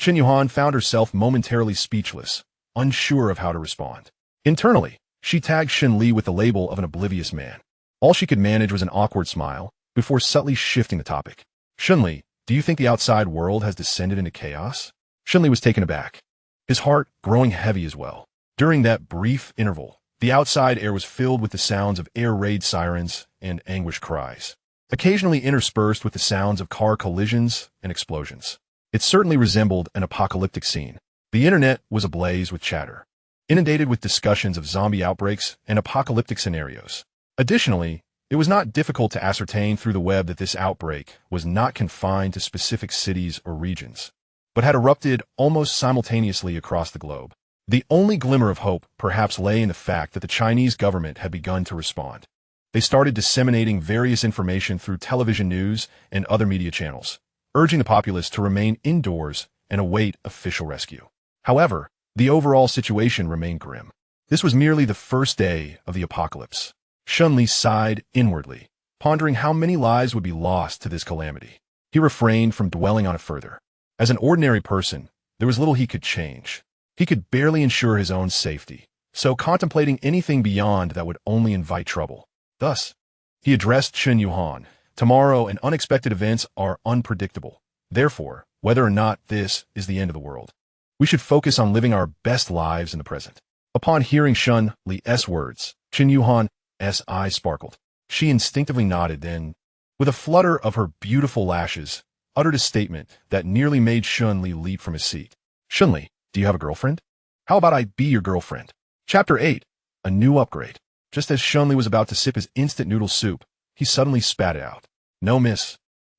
Chen Yuhan found herself momentarily speechless, unsure of how to respond. Internally, She tagged Shen Li with the label of an oblivious man. All she could manage was an awkward smile, before subtly shifting the topic. Shen Li, do you think the outside world has descended into chaos? Shen Li was taken aback, his heart growing heavy as well. During that brief interval, the outside air was filled with the sounds of air raid sirens and anguished cries, occasionally interspersed with the sounds of car collisions and explosions. It certainly resembled an apocalyptic scene. The internet was ablaze with chatter, inundated with discussions of zombie outbreaks and apocalyptic scenarios. Additionally, it was not difficult to ascertain through the web that this outbreak was not confined to specific cities or regions, but had erupted almost simultaneously across the globe. The only glimmer of hope perhaps lay in the fact that the Chinese government had begun to respond. They started disseminating various information through television news and other media channels, urging the populace to remain indoors and await official rescue. However, the overall situation remained grim. This was merely the first day of the apocalypse. Shen Li sighed inwardly, pondering how many lives would be lost to this calamity. He refrained from dwelling on it further. As an ordinary person, there was little he could change. He could barely ensure his own safety, so contemplating anything beyond that would only invite trouble. Thus, he addressed Chen Yuhan. Tomorrow and unexpected events are unpredictable. Therefore, whether or not this is the end of the world, we should focus on living our best lives in the present. Upon hearing Shen Li's words, Chen Yuhan's eyes sparkled. She instinctively nodded, then, with a flutter of her beautiful lashes, uttered a statement that nearly made Shen Li leap from his seat. Shen Li, do you have a girlfriend? How about I be your girlfriend? Chapter 8. A new upgrade. Just as Shen Li was about to sip his instant noodle soup, he suddenly spat it out. No, miss.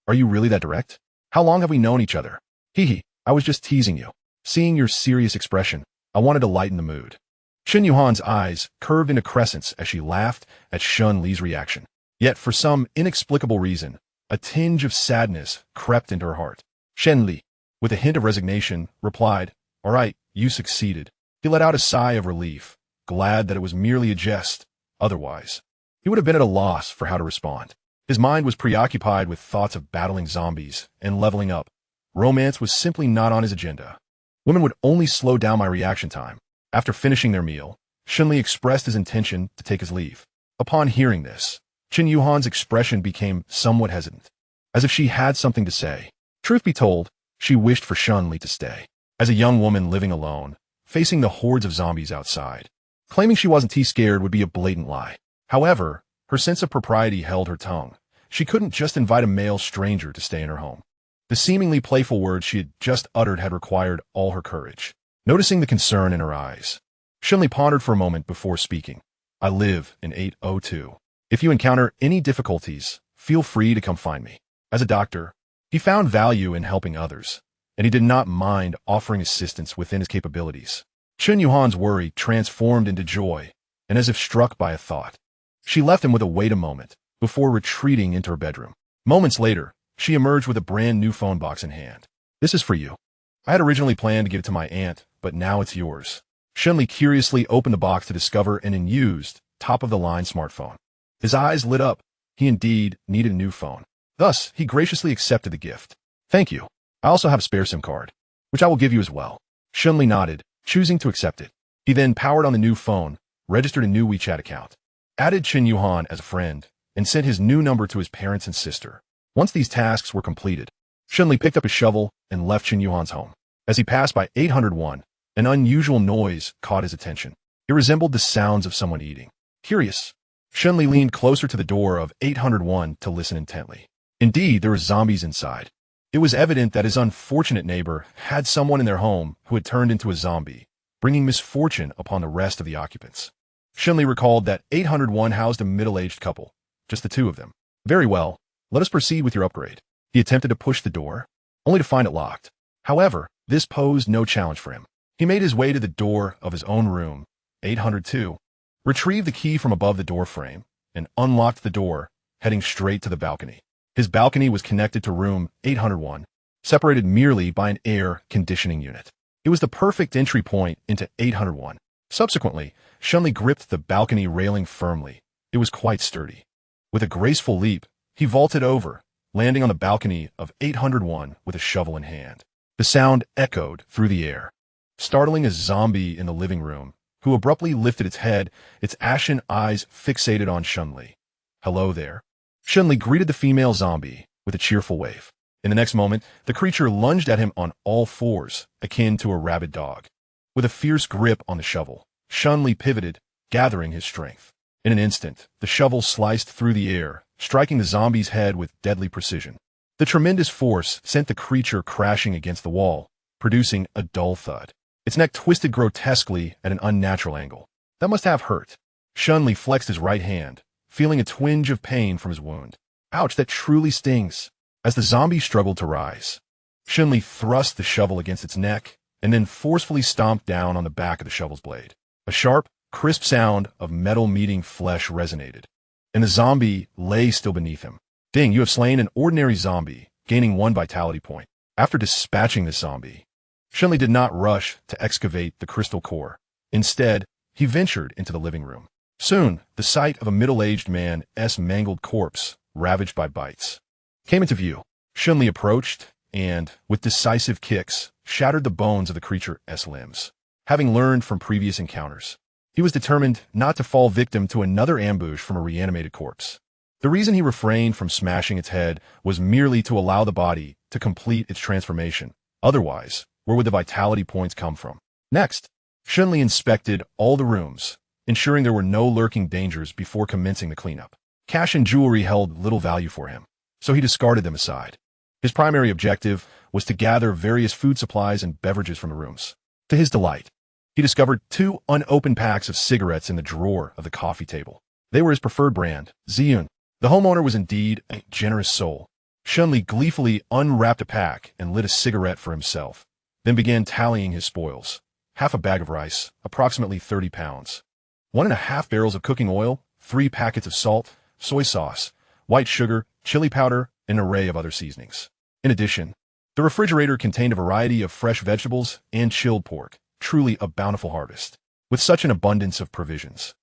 Are you really that direct? How long have we known each other? Hee, I was just teasing you. Seeing your serious expression, I wanted to lighten the mood. Chen Yuhan's eyes curved into crescents as she laughed at Shen Li's reaction. Yet, for some inexplicable reason, a tinge of sadness crept into her heart. Shen Li, with a hint of resignation, replied, All right, you succeeded. He let out a sigh of relief, glad that it was merely a jest. Otherwise, he would have been at a loss for how to respond. His mind was preoccupied with thoughts of battling zombies and leveling up. Romance was simply not on his agenda. Women would only slow down my reaction time. After finishing their meal, Shen Li expressed his intention to take his leave. Upon hearing this, Chen Yuhan's expression became somewhat hesitant, as if she had something to say. Truth be told, she wished for Shen Li to stay. As a young woman living alone, facing the hordes of zombies outside, claiming she wasn't scared would be a blatant lie. However, her sense of propriety held her tongue. She couldn't just invite a male stranger to stay in her home. The seemingly playful words she had just uttered had required all her courage. Noticing the concern in her eyes, Shen Li pondered for a moment before speaking. I live in 802. If you encounter any difficulties, feel free to come find me. As a doctor, he found value in helping others, and he did not mind offering assistance within his capabilities. Chen Yuhan's worry transformed into joy, and as if struck by a thought, she left him with a wait a moment before retreating into her bedroom. Moments later, she emerged with a brand new phone box in hand. This is for you. I had originally planned to give it to my aunt, but now it's yours. Shen Li curiously opened the box to discover an unused, top-of-the-line smartphone. His eyes lit up. He indeed needed a new phone. Thus, he graciously accepted the gift. Thank you. I also have a spare SIM card, which I will give you as well. Shen Li nodded, choosing to accept it. He then powered on the new phone, registered a new WeChat account, added Chen Yuhan as a friend, and sent his new number to his parents and sister. Once these tasks were completed, Shen Li picked up his shovel and left Chen Yuhan's home. As he passed by 801, an unusual noise caught his attention. It resembled the sounds of someone eating. Curious, Shen Li leaned closer to the door of 801 to listen intently. Indeed, there were zombies inside. It was evident that his unfortunate neighbor had someone in their home who had turned into a zombie, bringing misfortune upon the rest of the occupants. Shen Li recalled that 801 housed a middle-aged couple, just the two of them. Very well, let us proceed with your upgrade. He attempted to push the door, only to find it locked. However, this posed no challenge for him. He made his way to the door of his own room, 802, retrieved the key from above the door frame, and unlocked the door, heading straight to the balcony. His balcony was connected to room 801, separated merely by an air conditioning unit. It was the perfect entry point into 801. Subsequently, Shen Li gripped the balcony railing firmly. It was quite sturdy. With a graceful leap, he vaulted over, landing on the balcony of 801 with a shovel in hand. The sound echoed through the air, startling a zombie in the living room, who abruptly lifted its head, its ashen eyes fixated on Shen Li. "Hello there." Shen Li greeted the female zombie with a cheerful wave. In the next moment, the creature lunged at him on all fours, akin to a rabid dog. With a fierce grip on the shovel, Shen Li pivoted, gathering his strength. In an instant, the shovel sliced through the air, striking the zombie's head with deadly precision. The tremendous force sent the creature crashing against the wall, producing a dull thud. Its neck twisted grotesquely at an unnatural angle. That must have hurt. Shen Li flexed his right hand, feeling a twinge of pain from his wound. Ouch, that truly stings. As the zombie struggled to rise, Shen Li thrust the shovel against its neck and then forcefully stomped down on the back of the shovel's blade. A sharp, crisp sound of metal meeting flesh resonated, and the zombie lay still beneath him. Ding, you have slain an ordinary zombie, gaining 1 vitality point. After dispatching this zombie, Shen Li did not rush to excavate the crystal core. Instead, he ventured into the living room. Soon, the sight of a middle-aged man's mangled corpse, ravaged by bites, came into view. Shen Li approached and, with decisive kicks, shattered the bones of the creature's limbs. Having learned from previous encounters, he was determined not to fall victim to another ambush from a reanimated corpse. The reason he refrained from smashing its head was merely to allow the body to complete its transformation. Otherwise, where would the vitality points come from? Next, Shen Li inspected all the rooms, ensuring there were no lurking dangers before commencing the cleanup. Cash and jewelry held little value for him, so he discarded them aside. His primary objective was to gather various food supplies and beverages from the rooms. To his delight, he discovered 2 unopened packs of cigarettes in the drawer of the coffee table. They were his preferred brand, Ziyun. The homeowner was indeed a generous soul. Shen Li gleefully unwrapped a pack and lit a cigarette for himself, then began tallying his spoils. Half a bag of rice, approximately 30 pounds. 1.5 barrels of cooking oil, 3 packets of salt, soy sauce, white sugar, chili powder, and an array of other seasonings. In addition, the refrigerator contained a variety of fresh vegetables and chilled pork, truly a bountiful harvest. With such an abundance of provisions,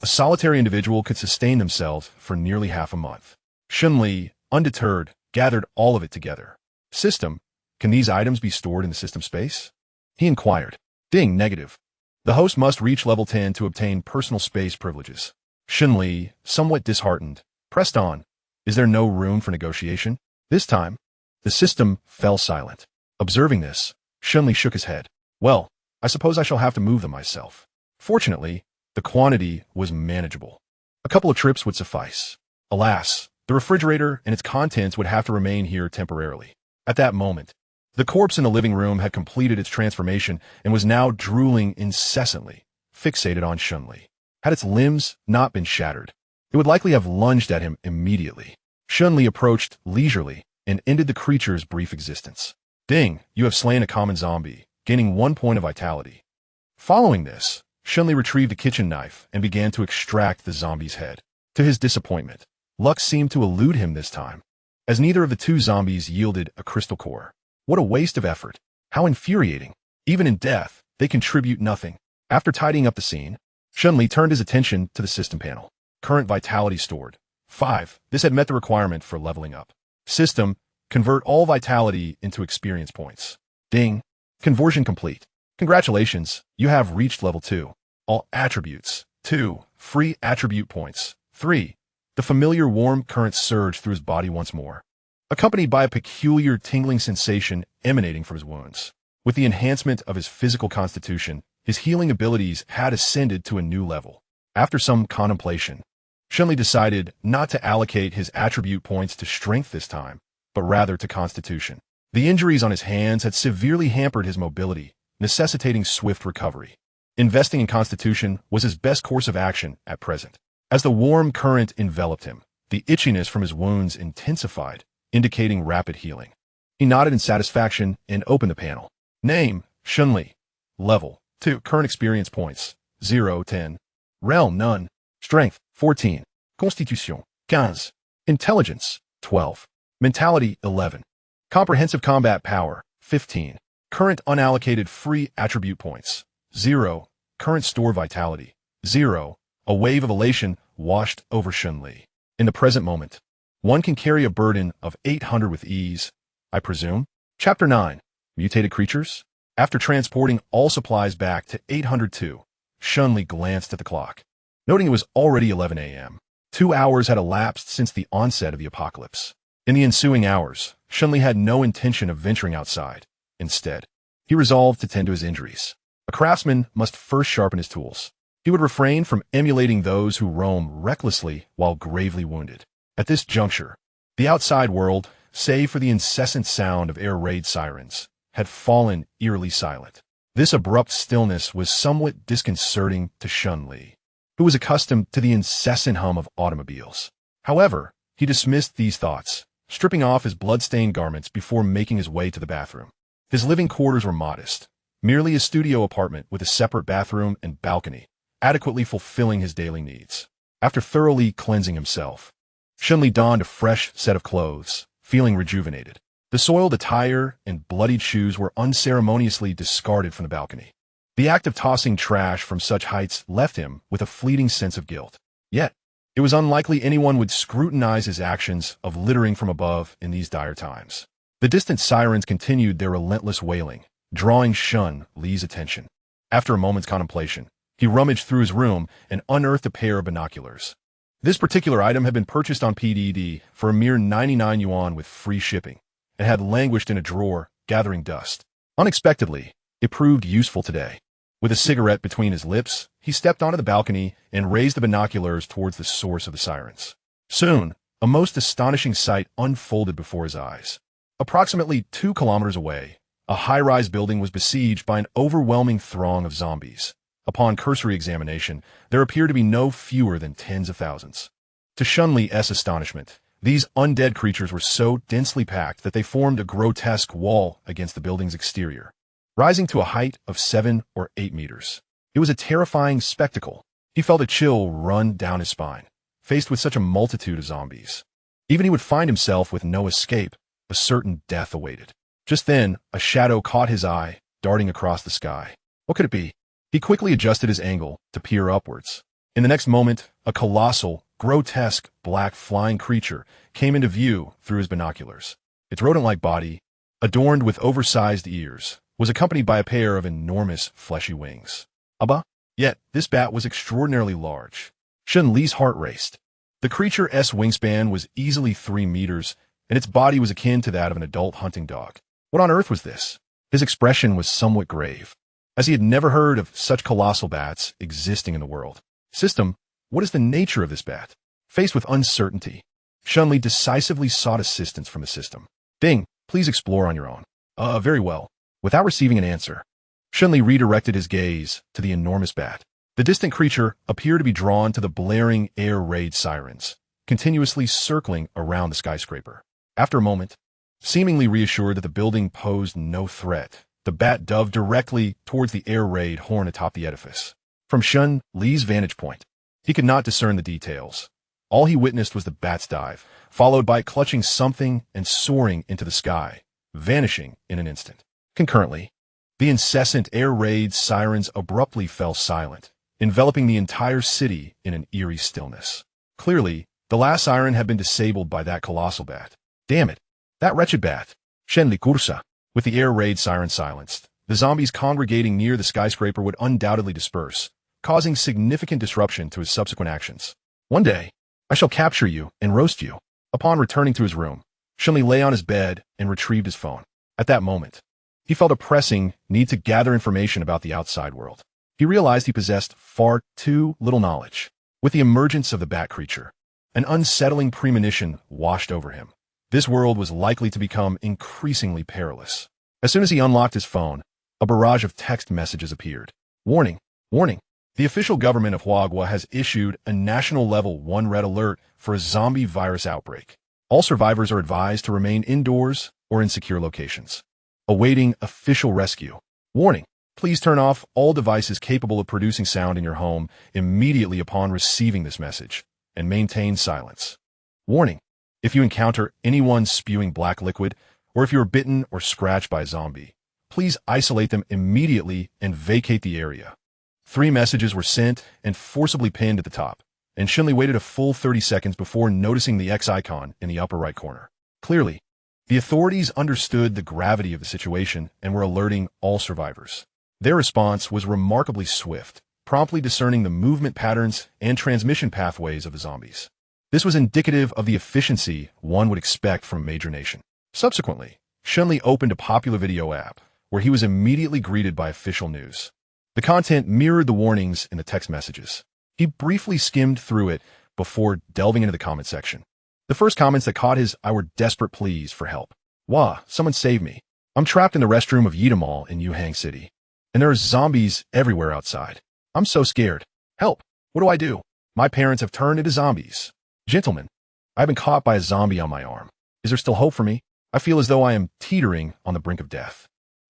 a solitary individual could sustain themselves for nearly half a month. Shen Li, undeterred, gathered all of it together. System, can these items be stored in the system space? He inquired. Ding, negative. The host must reach level 10 to obtain personal space privileges. Shen Li, somewhat disheartened, pressed on. Is there no room for negotiation? This time, the system fell silent. Observing this, Shen Li shook his head. Well, I suppose I shall have to move them myself. Fortunately, the quantity was manageable. A couple of trips would suffice. Alas, the refrigerator and its contents would have to remain here temporarily. At that moment, the corpse in the living room had completed its transformation and was now drooling incessantly, fixated on Shen Li. Had its limbs not been shattered, it would likely have lunged at him immediately. Shen Li approached leisurely and ended the creature's brief existence. Ding, you have slain a common zombie, gaining 1 point of vitality. Following this, Shen Li retrieved a kitchen knife and began to extract the zombie's head. To his disappointment, luck seemed to elude him this time, as neither of the 2 zombies yielded a crystal core. What a waste of effort. How infuriating. Even in death, they contribute nothing. After tidying up the scene, Shen Li turned his attention to the system panel. Current vitality stored, 5. This had met the requirement for leveling up. System, convert all vitality into experience points. Ding. Conversion complete. Congratulations, you have reached level 2. All attributes. 2. Free attribute points. 3. The familiar warm current surged through his body once more, accompanied by a peculiar tingling sensation emanating from his wounds. With the enhancement of his physical constitution, his healing abilities had ascended to a new level. After some contemplation, Shen Li decided not to allocate his attribute points to strength this time, but rather to constitution. The injuries on his hands had severely hampered his mobility, necessitating swift recovery. Investing in constitution was his best course of action at present. As the warm current enveloped him, the itchiness from his wounds intensified, indicating rapid healing. He nodded in satisfaction and opened the panel. Name, Shen Li. Level, 2. Current experience points, 0, 10. Realm, none. Strength, 14. Constitution, 15. Intelligence, 12. Mentality, 11. Comprehensive combat power, 15. Current unallocated free attribute points, 0. Current store vitality, 0. A wave of elation washed over Shen Li. In the present moment, one can carry a burden of 800 with ease, I presume. Chapter 9. Mutated Creatures. After transporting all supplies back to 802, Shen Li glanced at the clock, noting it was already 11 a.m. 2 hours had elapsed since the onset of the apocalypse. In the ensuing hours, Shen Li had no intention of venturing outside. Instead, he resolved to tend to his injuries. A craftsman must first sharpen his tools. He would refrain from emulating those who roam recklessly while gravely wounded. At this juncture, the outside world, save for the incessant sound of air raid sirens, had fallen eerily silent. This abrupt stillness was somewhat disconcerting to Shen Li, who was accustomed to the incessant hum of automobiles. However, he dismissed these thoughts, stripping off his blood-stained garments before making his way to the bathroom. His living quarters were modest, merely a studio apartment with a separate bathroom and balcony, adequately fulfilling his daily needs. After thoroughly cleansing himself, Shen Li donned a fresh set of clothes, feeling rejuvenated. The soiled attire and bloodied shoes were unceremoniously discarded from the balcony. The act of tossing trash from such heights left him with a fleeting sense of guilt. Yet, it was unlikely anyone would scrutinize his actions of littering from above in these dire times. The distant sirens continued their relentless wailing, drawing Shen Li's attention. After a moment's contemplation, he rummaged through his room and unearthed a pair of binoculars. This particular item had been purchased on PDD for a mere 99 yuan with free shipping, and had languished in a drawer, gathering dust. Unexpectedly, it proved useful today. With a cigarette between his lips, he stepped onto the balcony and raised the binoculars towards the source of the sirens. Soon, a most astonishing sight unfolded before his eyes. Approximately 2 kilometers away, a high-rise building was besieged by an overwhelming throng of zombies. Upon cursory examination, there appeared to be no fewer than tens of thousands. To Shen Li's astonishment, these undead creatures were so densely packed that they formed a grotesque wall against the building's exterior, rising to a height of 7 or 8 meters. It was a terrifying spectacle. He felt a chill run down his spine, faced with such a multitude of zombies. Even he would find himself with no escape, a certain death awaited. Just then, a shadow caught his eye, darting across the sky. What could it be? He quickly adjusted his angle to peer upwards. In the next moment, a colossal, grotesque, black flying creature came into view through his binoculars. Its rodent-like body, adorned with oversized ears, was accompanied by a pair of enormous, fleshy wings. Abba? Yet, this bat was extraordinarily large. Shen Li's heart raced. The creature's wingspan was easily 3 meters, and its body was akin to that of an adult hunting dog. What on earth was this? His expression was somewhat grave, as he had never heard of such colossal bats existing in the world. System, what is the nature of this bat? Faced with uncertainty, Shen Li decisively sought assistance from the system. Ding, please explore on your own. Very well. Without receiving an answer, Shen Li redirected his gaze to the enormous bat. The distant creature appeared to be drawn to the blaring air raid sirens, continuously circling around the skyscraper. After a moment, seemingly reassured that the building posed no threat, the bat dove directly towards the air raid horn atop the edifice. From Shen Li's vantage point, he could not discern the details. All he witnessed was the bat's dive, followed by clutching something and soaring into the sky, vanishing in an instant. Concurrently, the incessant air raid sirens abruptly fell silent, enveloping the entire city in an eerie stillness. Clearly, the last siren had been disabled by that colossal bat. Damn it, that wretched bat. Shen Li cursa. With the air raid siren silenced, the zombies congregating near the skyscraper would undoubtedly disperse, causing significant disruption to his subsequent actions. One day, I shall capture you and roast you. Upon returning to his room, Shen Li lay on his bed and retrieved his phone. At that moment, he felt a pressing need to gather information about the outside world. He realized he possessed far too little knowledge. With the emergence of the bat creature, an unsettling premonition washed over him. This world was likely to become increasingly perilous. As soon as he unlocked his phone, a barrage of text messages appeared. Warning, warning. The official government of Huagua has issued a national level 1 red alert for a zombie virus outbreak. All survivors are advised to remain indoors or in secure locations, awaiting official rescue. Warning, please turn off all devices capable of producing sound in your home immediately upon receiving this message, and maintain silence. Warning, if you encounter anyone spewing black liquid, or if you are bitten or scratched by a zombie, please isolate them immediately and vacate the area. 3 messages were sent and forcibly pinned at the top, and Shen Li waited a full 30 seconds before noticing the X icon in the upper right corner. Clearly, the authorities understood the gravity of the situation and were alerting all survivors. Their response was remarkably swift, promptly discerning the movement patterns and transmission pathways of the zombies. This was indicative of the efficiency one would expect from a major nation. Subsequently, Shen Li opened a popular video app, where he was immediately greeted by official news. The content mirrored the warnings in the text messages. He briefly skimmed through it before delving into the comment section. The first comments that caught his eye were desperate pleas for help. "Wah, someone save me. I'm trapped in the restroom of Yeeda Mall in Yuhang City, and there are zombies everywhere outside. I'm so scared. Help! What do I do? My parents have turned into zombies. Gentlemen, I've been caught by a zombie on my arm. Is there still hope for me? I feel as though I am teetering on the brink of death.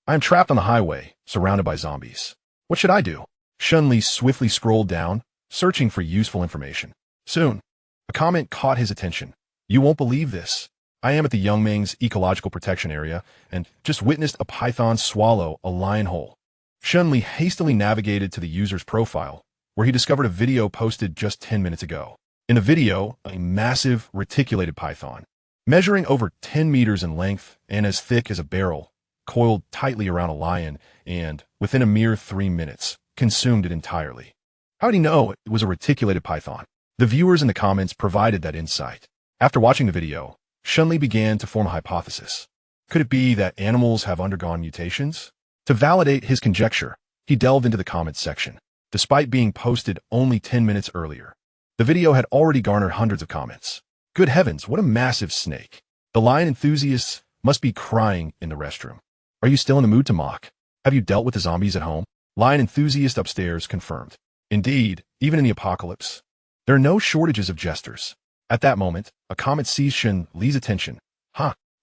I am trapped on the highway, surrounded by zombies. What should I do?" Shen Li swiftly scrolled down, searching for useful information. Soon, a comment caught his attention. "You won't believe this. I am at the Yongming's ecological protection area and just witnessed a python swallow a lion whole." Shen Li hastily navigated to the user's profile, where he discovered a video posted just 10 minutes ago. In the video, a massive reticulated python, measuring over 10 meters in length and as thick as a barrel, coiled tightly around a lion and, within a mere 3 minutes, consumed it entirely. How did he know it was a reticulated python? The viewers in the comments provided that insight. After watching the video, Shen Li began to form a hypothesis. Could it be that animals have undergone mutations? To validate his conjecture, he delved into the comments section. Despite being posted only 10 minutes earlier, the video had already garnered hundreds of comments. Good heavens, what a massive snake. The lion enthusiasts must be crying in the restroom. Are you still in the mood to mock? Have you dealt with the zombies at home? Lion enthusiast upstairs confirmed. Indeed, even in the apocalypse, there are no shortages of jesters. At that moment, a comment seized Shen Li's attention.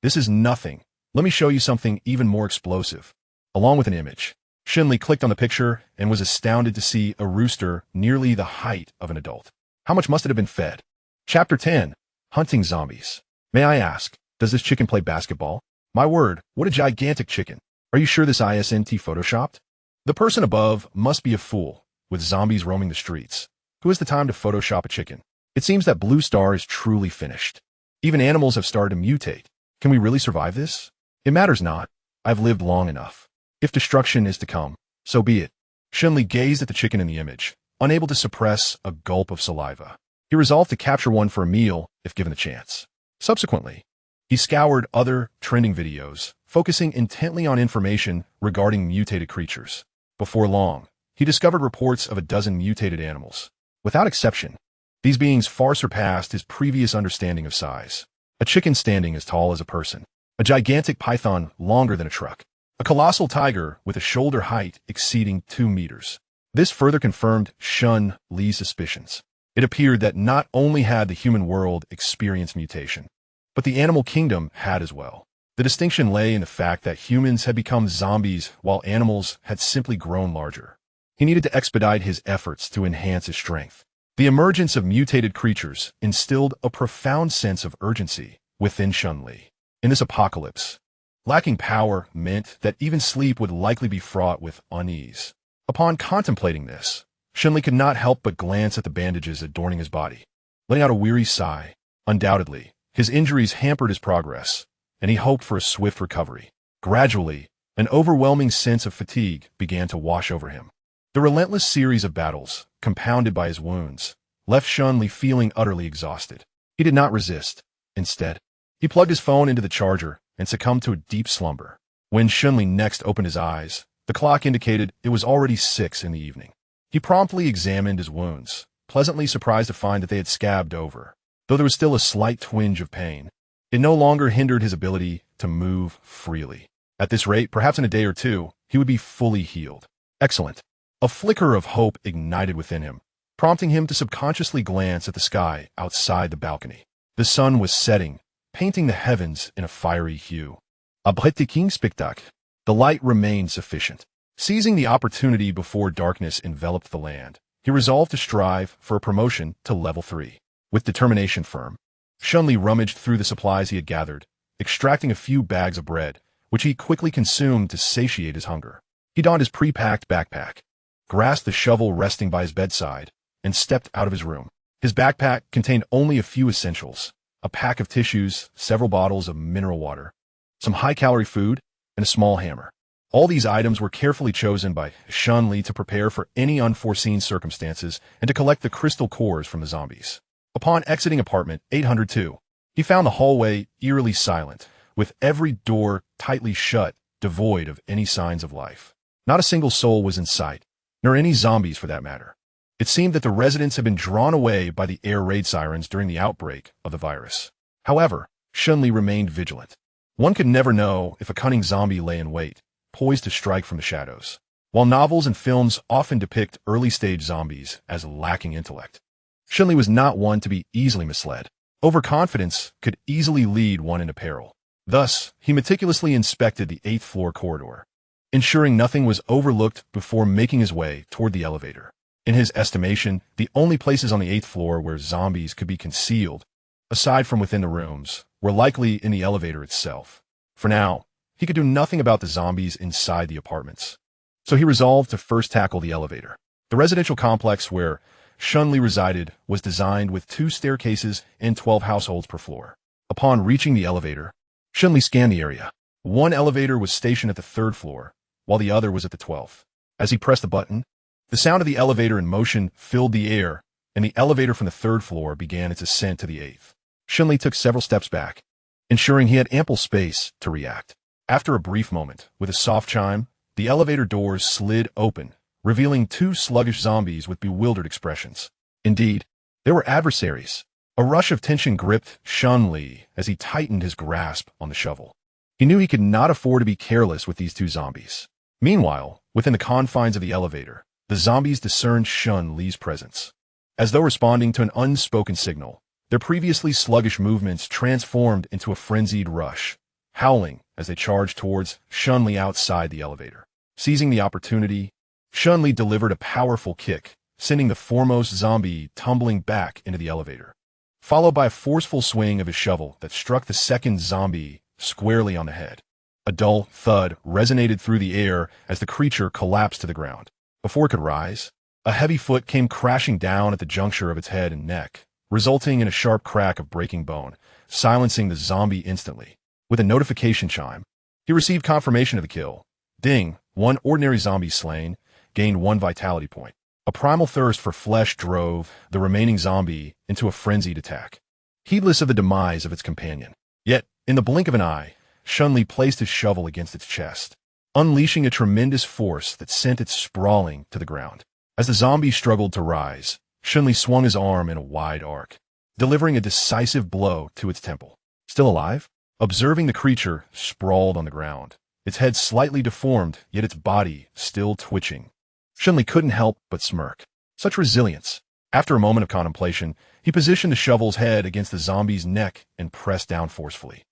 This is nothing. Let me show you something even more explosive. Along with an image, Shen Li clicked on the picture and was astounded to see a rooster nearly the height of an adult. How much must it have been fed? Chapter 10. Hunting Zombies. May I ask, does this chicken play basketball? My word, what a gigantic chicken. Are you sure this isn't photoshopped? The person above must be a fool, with zombies roaming the streets. Who has the time to photoshop a chicken? It seems that Blue Star is truly finished. Even animals have started to mutate. Can we really survive this? It matters not. I've lived long enough. If destruction is to come, so be it. Shen Li gazed at the chicken in the image, unable to suppress a gulp of saliva. He resolved to capture one for a meal if given the chance. Subsequently, he scoured other trending videos, focusing intently on information regarding mutated creatures. Before long, he discovered reports of a dozen mutated animals. Without exception, these beings far surpassed his previous understanding of size. A chicken standing as tall as a person, a gigantic python longer than a truck, a colossal tiger with a shoulder height exceeding 2 meters. This further confirmed Shen Li's suspicions. It appeared that not only had the human world experienced mutation, but the animal kingdom had as well. The distinction lay in the fact that humans had become zombies while animals had simply grown larger. He needed to expedite his efforts to enhance his strength. The emergence of mutated creatures instilled a profound sense of urgency within Shen Li. In this apocalypse, lacking power meant that even sleep would likely be fraught with unease. Upon contemplating this, Shen Li could not help but glance at the bandages adorning his body, letting out a weary sigh. Undoubtedly, his injuries hampered his progress, and he hoped for a swift recovery. Gradually, an overwhelming sense of fatigue began to wash over him. The relentless series of battles, compounded by his wounds, left Shen Li feeling utterly exhausted. He did not resist. Instead, he plugged his phone into the charger and succumbed to a deep slumber. When Shen Li next opened his eyes, the clock indicated it was already 6 in the evening. He promptly examined his wounds, pleasantly surprised to find that they had scabbed over. Though there was still a slight twinge of pain, it no longer hindered his ability to move freely. At this rate, perhaps in a day or two, he would be fully healed. Excellent. A flicker of hope ignited within him, prompting him to subconsciously glance at the sky outside the balcony. The sun was setting, painting the heavens in a fiery hue. A breathtaking spectacle. The light remained sufficient. Seizing the opportunity before darkness enveloped the land, he resolved to strive for a promotion to level 3. With determination firm, Shen Li rummaged through the supplies he had gathered, extracting a few bags of bread, which he quickly consumed to satiate his hunger. He donned his pre-packed backpack, grasped the shovel resting by his bedside, and stepped out of his room. His backpack contained only a few essentials: a pack of tissues, several bottles of mineral water, some high-calorie food, and a small hammer. All these items were carefully chosen by Shen Li to prepare for any unforeseen circumstances and to collect the crystal cores from the zombies. Upon exiting apartment 802, he found the hallway eerily silent, with every door tightly shut, devoid of any signs of life. Not a single soul was in sight, nor any zombies for that matter. It seemed that the residents had been drawn away by the air raid sirens during the outbreak of the virus. However, Shen Li remained vigilant. One could never know if a cunning zombie lay in wait, poised to strike from the shadows. While novels and films often depict early-stage zombies as lacking intellect, Shen Li was not one to be easily misled. Overconfidence could easily lead one into peril. Thus, he meticulously inspected the 8th floor corridor, ensuring nothing was overlooked before making his way toward the elevator. In his estimation, the only places on the 8th floor where zombies could be concealed, aside from within the rooms, were likely in the elevator itself. For now, he could do nothing about the zombies inside the apartments. So he resolved to first tackle the elevator. The residential complex where Shen Li resided was designed with 2 staircases and 12 households per floor. Upon reaching the elevator, Shen Li scanned the area. One elevator was stationed at the 3rd floor, while the other was at the 12th. As he pressed the button, the sound of the elevator in motion filled the air, and the elevator from the 3rd floor began its ascent to the 8th. Shen Li took several steps back, ensuring he had ample space to react. After a brief moment, with a soft chime, the elevator doors slid open, revealing 2 sluggish zombies with bewildered expressions. Indeed, they were adversaries. A rush of tension gripped Shen Li as he tightened his grasp on the shovel. He knew he could not afford to be careless with these 2 zombies. Meanwhile, within the confines of the elevator, the zombies discerned Shen Li's presence. As though responding to an unspoken signal, their previously sluggish movements transformed into a frenzied rush, howling as they charged towards Shen Li outside the elevator. Seizing the opportunity, Shen Li delivered a powerful kick, sending the foremost zombie tumbling back into the elevator, followed by a forceful swing of his shovel that struck the second zombie squarely on the head. A dull thud resonated through the air as the creature collapsed to the ground. Before it could rise, a heavy foot came crashing down at the juncture of its head and neck, resulting in a sharp crack of breaking bone, silencing the zombie instantly. With a notification chime, he received confirmation of the kill. Ding, 1 ordinary zombie slain, gained 1 vitality point. A primal thirst for flesh drove the remaining zombie into a frenzied attack, heedless of the demise of its companion. Yet, in the blink of an eye, Shen Li placed his shovel against its chest, unleashing a tremendous force that sent it sprawling to the ground. As the zombie struggled to rise, Shen Li swung his arm in a wide arc, delivering a decisive blow to its temple. Still alive? Observing the creature sprawled on the ground, its head slightly deformed, yet its body still twitching, Shen Li couldn't help but smirk. Such resilience. After a moment of contemplation, he positioned the shovel's head against the zombie's neck and pressed down forcefully.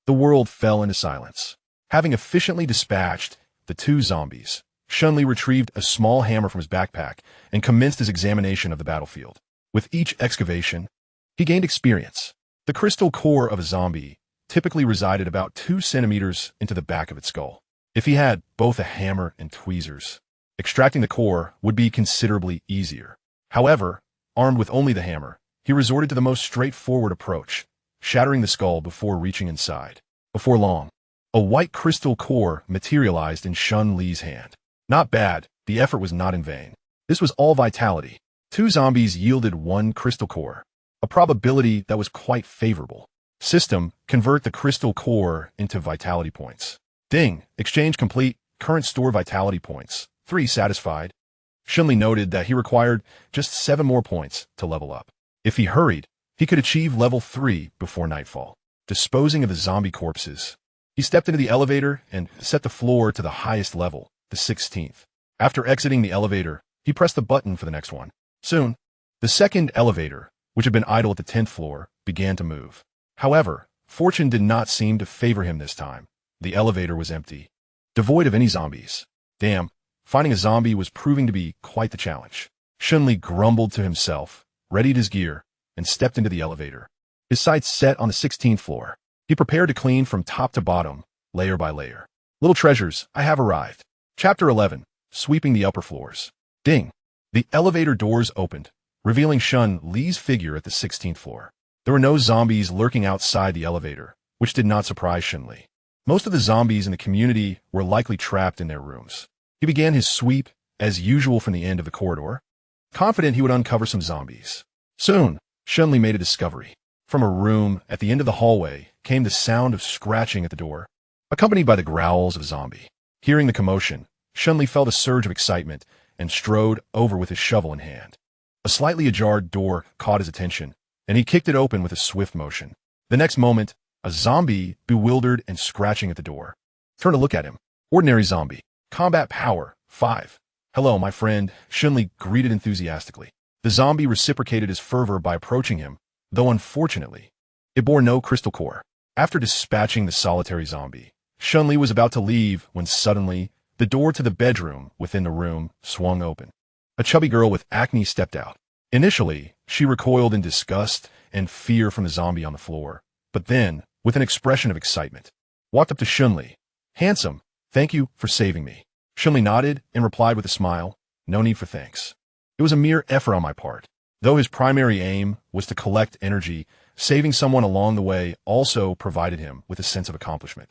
The world fell into silence. Having efficiently dispatched the 2 zombies, Shen Li retrieved a small hammer from his backpack and commenced his examination of the battlefield. With each excavation, he gained experience. The crystal core of a zombie typically resided about 2 centimeters into the back of its skull. If he had both a hammer and tweezers, extracting the core would be considerably easier. However, armed with only the hammer, he resorted to the most straightforward approach, shattering the skull before reaching inside. Before long, a white crystal core materialized in Shen Li's hand. Not bad, the effort was not in vain. This was all vitality. 2 zombies yielded 1 crystal core, a probability that was quite favorable. System, convert the crystal core into vitality points. Ding, exchange complete, current store vitality points. 3 satisfied. Shen Li noted that he required just 7 more points to level up. If he hurried, he could achieve level 3 before nightfall. Disposing of the zombie corpses, he stepped into the elevator and set the floor to the highest level, the 16th. After exiting the elevator, he pressed the button for the next one. Soon, the second elevator, which had been idle at the 10th floor, began to move. However, fortune did not seem to favor him this time. The elevator was empty, devoid of any zombies. Damn, finding a zombie was proving to be quite the challenge. Shen Li grumbled to himself, readied his gear, and stepped into the elevator. His sights set on the 16th floor. He prepared to clean from top to bottom, layer by layer. Little treasures, I have arrived. Chapter 11, Sweeping the Upper Floors. Ding. The elevator doors opened, revealing Shen Li's figure at the 16th floor. There were no zombies lurking outside the elevator, which did not surprise Shen Li. Most of the zombies in the community were likely trapped in their rooms. He began his sweep, as usual from the end of the corridor, confident he would uncover some zombies. Soon, Shen Li made a discovery. From a room at the end of the hallway came the sound of scratching at the door, accompanied by the growls of a zombie. Hearing the commotion, Shen Li felt a surge of excitement and strode over with his shovel in hand. A slightly ajar door caught his attention, and he kicked it open with a swift motion. The next moment, a zombie, bewildered and scratching at the door, turned to look at him. Ordinary zombie. Combat power, 5. Hello, my friend, Shen Li greeted enthusiastically. The zombie reciprocated his fervor by approaching him, though unfortunately, it bore no crystal core. After dispatching the solitary zombie, Shen Li was about to leave when suddenly, the door to the bedroom within the room swung open. A chubby girl with acne stepped out. Initially, she recoiled in disgust and fear from the zombie on the floor, but then, with an expression of excitement, walked up to Shen Li. Handsome, thank you for saving me. Shen Li nodded and replied with a smile, no need for thanks. It was a mere effort on my part. Though his primary aim was to collect energy, saving someone along the way also provided him with a sense of accomplishment.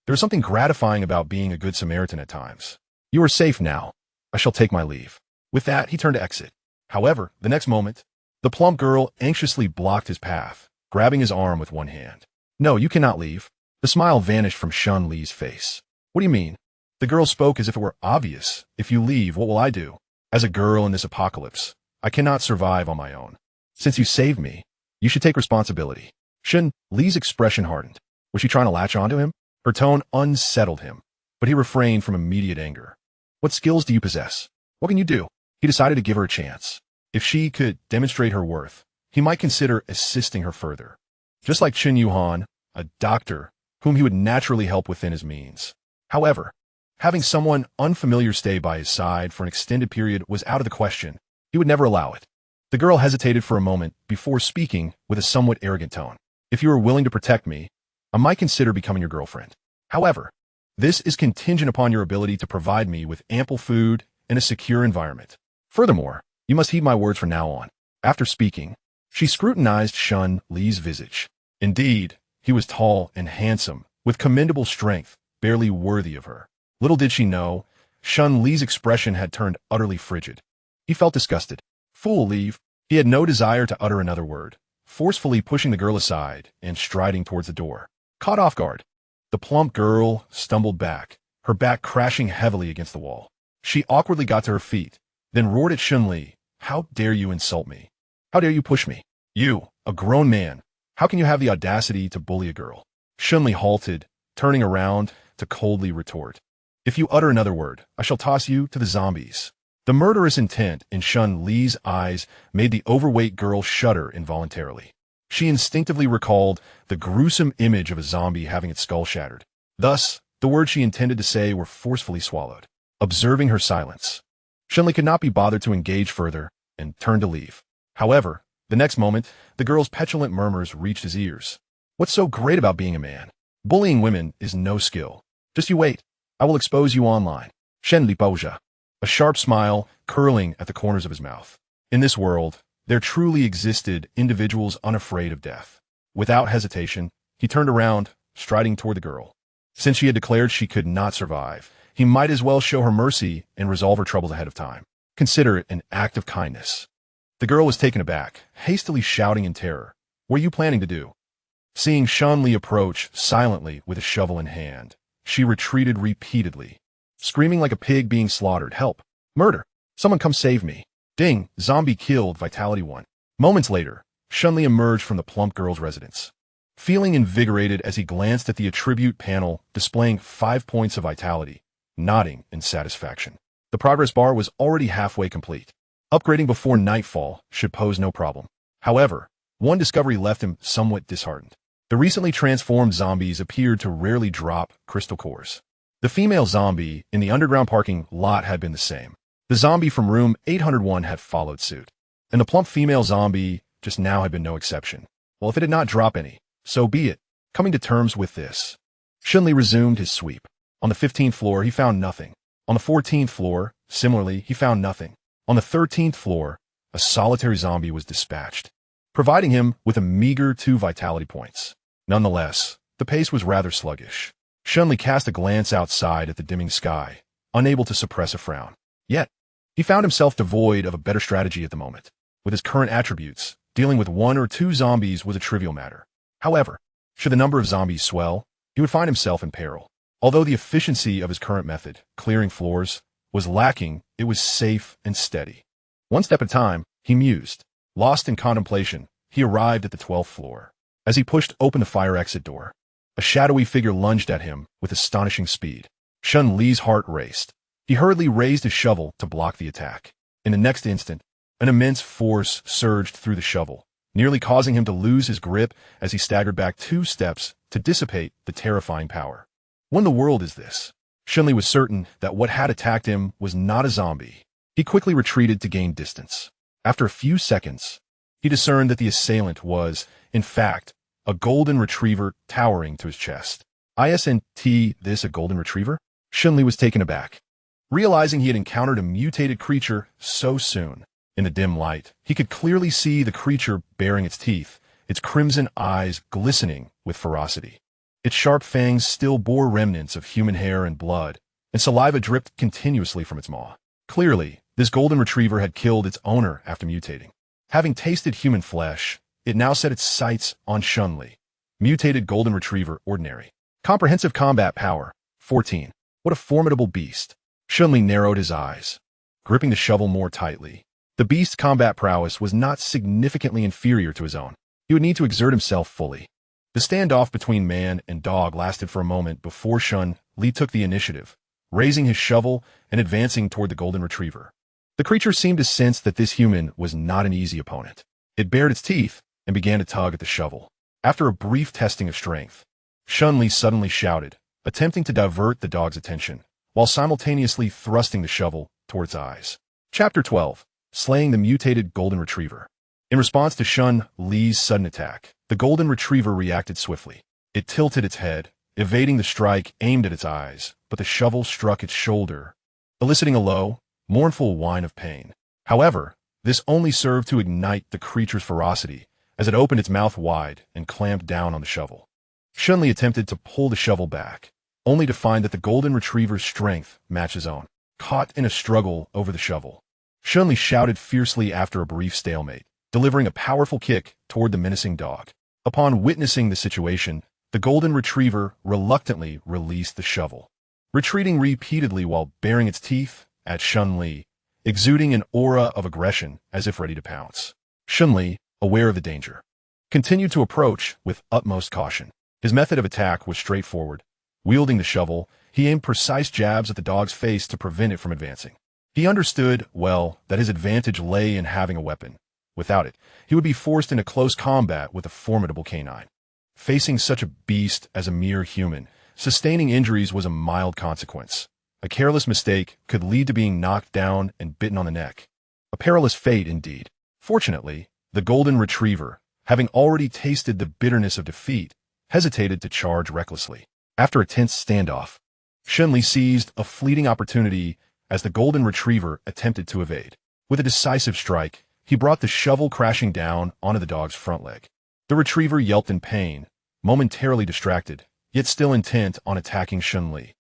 There was something gratifying about being a good Samaritan at times. You are safe now. I shall take my leave. With that, he turned to exit. However, the next moment, the plump girl anxiously blocked his path, grabbing his arm with one hand. No, you cannot leave. The smile vanished from Shen Li's face. What do you mean? The girl spoke as if it were obvious. If you leave, what will I do? As a girl in this apocalypse, I cannot survive on my own. Since you saved me, you should take responsibility. Shen Li's expression hardened. Was she trying to latch onto him? Her tone unsettled him, but he refrained from immediate anger. What skills do you possess? What can you do? He decided to give her a chance. If she could demonstrate her worth, he might consider assisting her further. Just like Qin Yuhan, a doctor, whom he would naturally help within his means. However, having someone unfamiliar stay by his side for an extended period was out of the question. He would never allow it. The girl hesitated for a moment before speaking with a somewhat arrogant tone. If you are willing to protect me, I might consider becoming your girlfriend. However, this is contingent upon your ability to provide me with ample food and a secure environment. Furthermore, you must heed my words from now on. After speaking, she scrutinized Shen Li's visage. Indeed, he was tall and handsome, with commendable strength, barely worthy of her. Little did she know, Shen Li's expression had turned utterly frigid. He felt disgusted. Fool, leave. He had no desire to utter another word, forcefully pushing the girl aside and striding towards the door. Caught off guard, the plump girl stumbled back, her back crashing heavily against the wall. She awkwardly got to her feet, then roared at Shen Li. How dare you insult me? How dare you push me? You, a grown man. How can you have the audacity to bully a girl? Shen Li halted, turning around to coldly retort. If you utter another word, I shall toss you to the zombies. The murderous intent in Shen Li's eyes made the overweight girl shudder involuntarily. She instinctively recalled the gruesome image of a zombie having its skull shattered. Thus, the words she intended to say were forcefully swallowed. Observing her silence, Shen Li could not be bothered to engage further and turned to leave. However, the next moment, the girl's petulant murmurs reached his ears. What's so great about being a man? Bullying women is no skill. Just you wait. I will expose you online. Shen Li Boja. A sharp smile curling at the corners of his mouth. In this world, there truly existed individuals unafraid of death. Without hesitation, he turned around, striding toward the girl. Since she had declared she could not survive, he might as well show her mercy and resolve her troubles ahead of time. Consider it an act of kindness. The girl was taken aback, hastily shouting in terror. What are you planning to do? Seeing Shen Li approach silently with a shovel in hand, she retreated repeatedly, screaming like a pig being slaughtered. Help! Murder! Someone come save me! Ding! Zombie killed, Vitality 1. Moments later, Shen Li emerged from the plump girl's residence. Feeling invigorated as he glanced at the attribute panel displaying 5 points of vitality, nodding in satisfaction. The progress bar was already halfway complete. Upgrading before nightfall should pose no problem. However, one discovery left him somewhat disheartened. The recently transformed zombies appeared to rarely drop crystal cores. The female zombie in the underground parking lot had been the same. The zombie from room 801 had followed suit. And the plump female zombie just now had been no exception. Well, if it did not drop any, so be it. Coming to terms with this, Shen Li resumed his sweep. On the 15th floor, he found nothing. On the 14th floor, similarly, he found nothing. On the 13th floor, a solitary zombie was dispatched, providing him with a meager 2 vitality points. Nonetheless, the pace was rather sluggish. Shen Li cast a glance outside at the dimming sky, unable to suppress a frown. Yet, he found himself devoid of a better strategy at the moment. With his current attributes, dealing with 1 or 2 zombies was a trivial matter. However, should the number of zombies swell, he would find himself in peril. Although the efficiency of his current method, clearing floors, was lacking, it was safe and steady. One step at a time, he mused. Lost in contemplation, he arrived at the 12th floor. As he pushed open the fire exit door, a shadowy figure lunged at him with astonishing speed. Shen Li's heart raced. He hurriedly raised his shovel to block the attack. In the next instant, an immense force surged through the shovel, nearly causing him to lose his grip as he staggered back 2 steps to dissipate the terrifying power. What in the world is this? Shen Li was certain that what had attacked him was not a zombie. He quickly retreated to gain distance. After a few seconds, he discerned that the assailant was, in fact, a golden retriever towering to his chest. Isn't this a golden retriever? Shen Li was taken aback, realizing he had encountered a mutated creature so soon. In the dim light, he could clearly see the creature baring its teeth, its crimson eyes glistening with ferocity. Its sharp fangs still bore remnants of human hair and blood, and saliva dripped continuously from its maw. Clearly, this golden retriever had killed its owner after mutating. Having tasted human flesh, it now set its sights on Shen Li. Mutated golden retriever ordinary. Comprehensive combat power, 14. What a formidable beast. Shen Li narrowed his eyes, gripping the shovel more tightly. The beast's combat prowess was not significantly inferior to his own. He would need to exert himself fully. The standoff between man and dog lasted for a moment before Shen Li took the initiative, raising his shovel and advancing toward the golden retriever. The creature seemed to sense that this human was not an easy opponent. It bared its teeth and began to tug at the shovel. After a brief testing of strength, Shen Li suddenly shouted, attempting to divert the dog's attention, while simultaneously thrusting the shovel toward its eyes. Chapter 12. Slaying the Mutated Golden Retriever. In response to Shen Li's sudden attack, the golden retriever reacted swiftly. It tilted its head, evading the strike aimed at its eyes, but the shovel struck its shoulder, eliciting a low, mournful whine of pain. However, this only served to ignite the creature's ferocity as it opened its mouth wide and clamped down on the shovel. Shen Li attempted to pull the shovel back, only to find that the golden retriever's strength matched his own. Caught in a struggle over the shovel, Shen Li shouted fiercely after a brief stalemate, delivering a powerful kick toward the menacing dog. Upon witnessing the situation, the golden retriever reluctantly released the shovel, retreating repeatedly while baring its teeth at Shen Li, exuding an aura of aggression as if ready to pounce. Shen Li, aware of the danger, continued to approach with utmost caution. His method of attack was straightforward. Wielding the shovel, he aimed precise jabs at the dog's face to prevent it from advancing. He understood, well, that his advantage lay in having a weapon. Without it, he would be forced into close combat with a formidable canine. Facing such a beast as a mere human, sustaining injuries was a mild consequence. A careless mistake could lead to being knocked down and bitten on the neck. A perilous fate indeed. Fortunately, the golden retriever, having already tasted the bitterness of defeat, hesitated to charge recklessly. After a tense standoff, Shen Li seized a fleeting opportunity as the golden retriever attempted to evade. With a decisive strike, he brought the shovel crashing down onto the dog's front leg. The retriever yelped in pain, momentarily distracted, yet still intent on attacking Shen Li.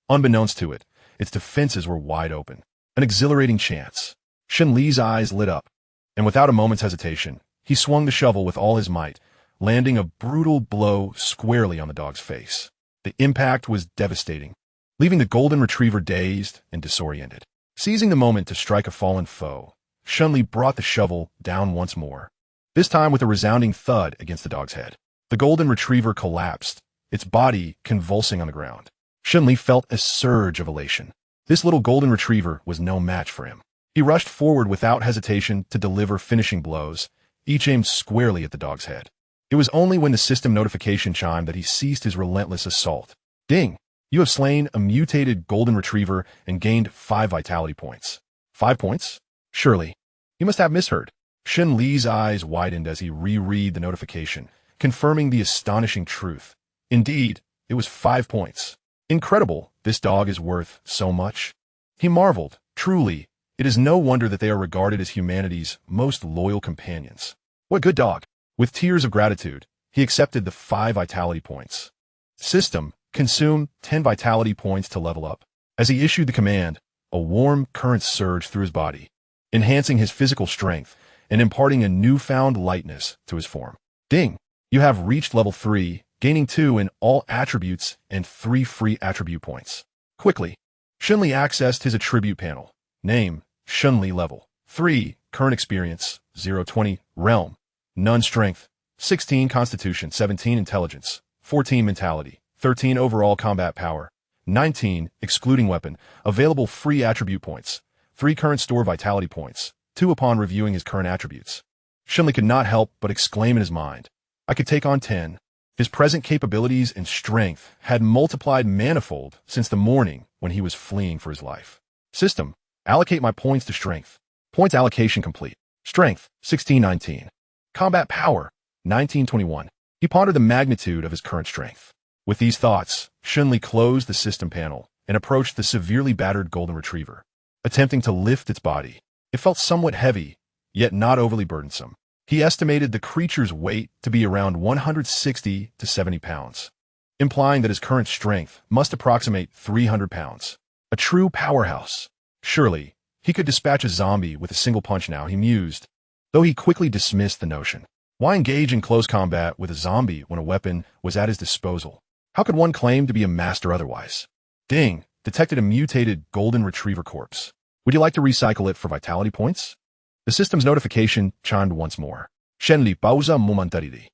Unbeknownst to it, its defenses were wide open. An exhilarating chance. Shen Li's eyes lit up, and without a moment's hesitation, he swung the shovel with all his might, landing a brutal blow squarely on the dog's face. The impact was devastating, leaving the golden retriever dazed and disoriented. Seizing the moment to strike a fallen foe, Shen Li brought the shovel down once more, this time with a resounding thud against the dog's head. The golden retriever collapsed, its body convulsing on the ground. Shen Li felt a surge of elation. This little golden retriever was no match for him. He rushed forward without hesitation to deliver finishing blows, each aimed squarely at the dog's head. It was only when the system notification chimed that he ceased his relentless assault. Ding! You have slain a mutated golden retriever and gained 5 vitality points. 5 points? Surely. You must have misheard. Shen Li's eyes widened as he reread the notification, confirming the astonishing truth. Indeed, it was 5 points. Incredible, this dog is worth so much. He marveled. Truly, it is no wonder that they are regarded as humanity's most loyal companions. What a good dog. With tears of gratitude, he accepted the 5 vitality points. System, Consume 10 vitality points to level up. As he issued the command, a warm current surged through his body, enhancing his physical strength and imparting a newfound lightness to his form. Ding! You have reached level 3, gaining 2 in all attributes and 3 free attribute points. Quickly, Shen Li accessed his attribute panel. Name, Shen Li level 3, current experience, 020, realm, none strength, 16 constitution, 17 intelligence, 14 mentality, 13 overall combat power, 19, excluding weapon, available free attribute points, 3 current store vitality points, 2 upon reviewing his current attributes. Shen Li could not help but exclaim in his mind, I could take on 10. His present capabilities and strength had multiplied manifold since the morning when he was fleeing for his life. System, allocate my points to strength. Points allocation complete. Strength, 1619. Combat power, 1921. He pondered the magnitude of his current strength. With these thoughts, Shen Li closed the system panel and approached the severely battered golden retriever. Attempting to lift its body, it felt somewhat heavy, yet not overly burdensome. He estimated the creature's weight to be around 160 to 70 pounds, implying that his current strength must approximate 300 pounds. A true powerhouse. Surely, he could dispatch a zombie with a single punch now, he mused, though he quickly dismissed the notion. Why engage in close combat with a zombie when a weapon was at his disposal? How could one claim to be a master otherwise? Ding! Detected a mutated golden retriever corpse. Would you like to recycle it for vitality points? The system's notification chimed once more. Shen Li pausa momentarily,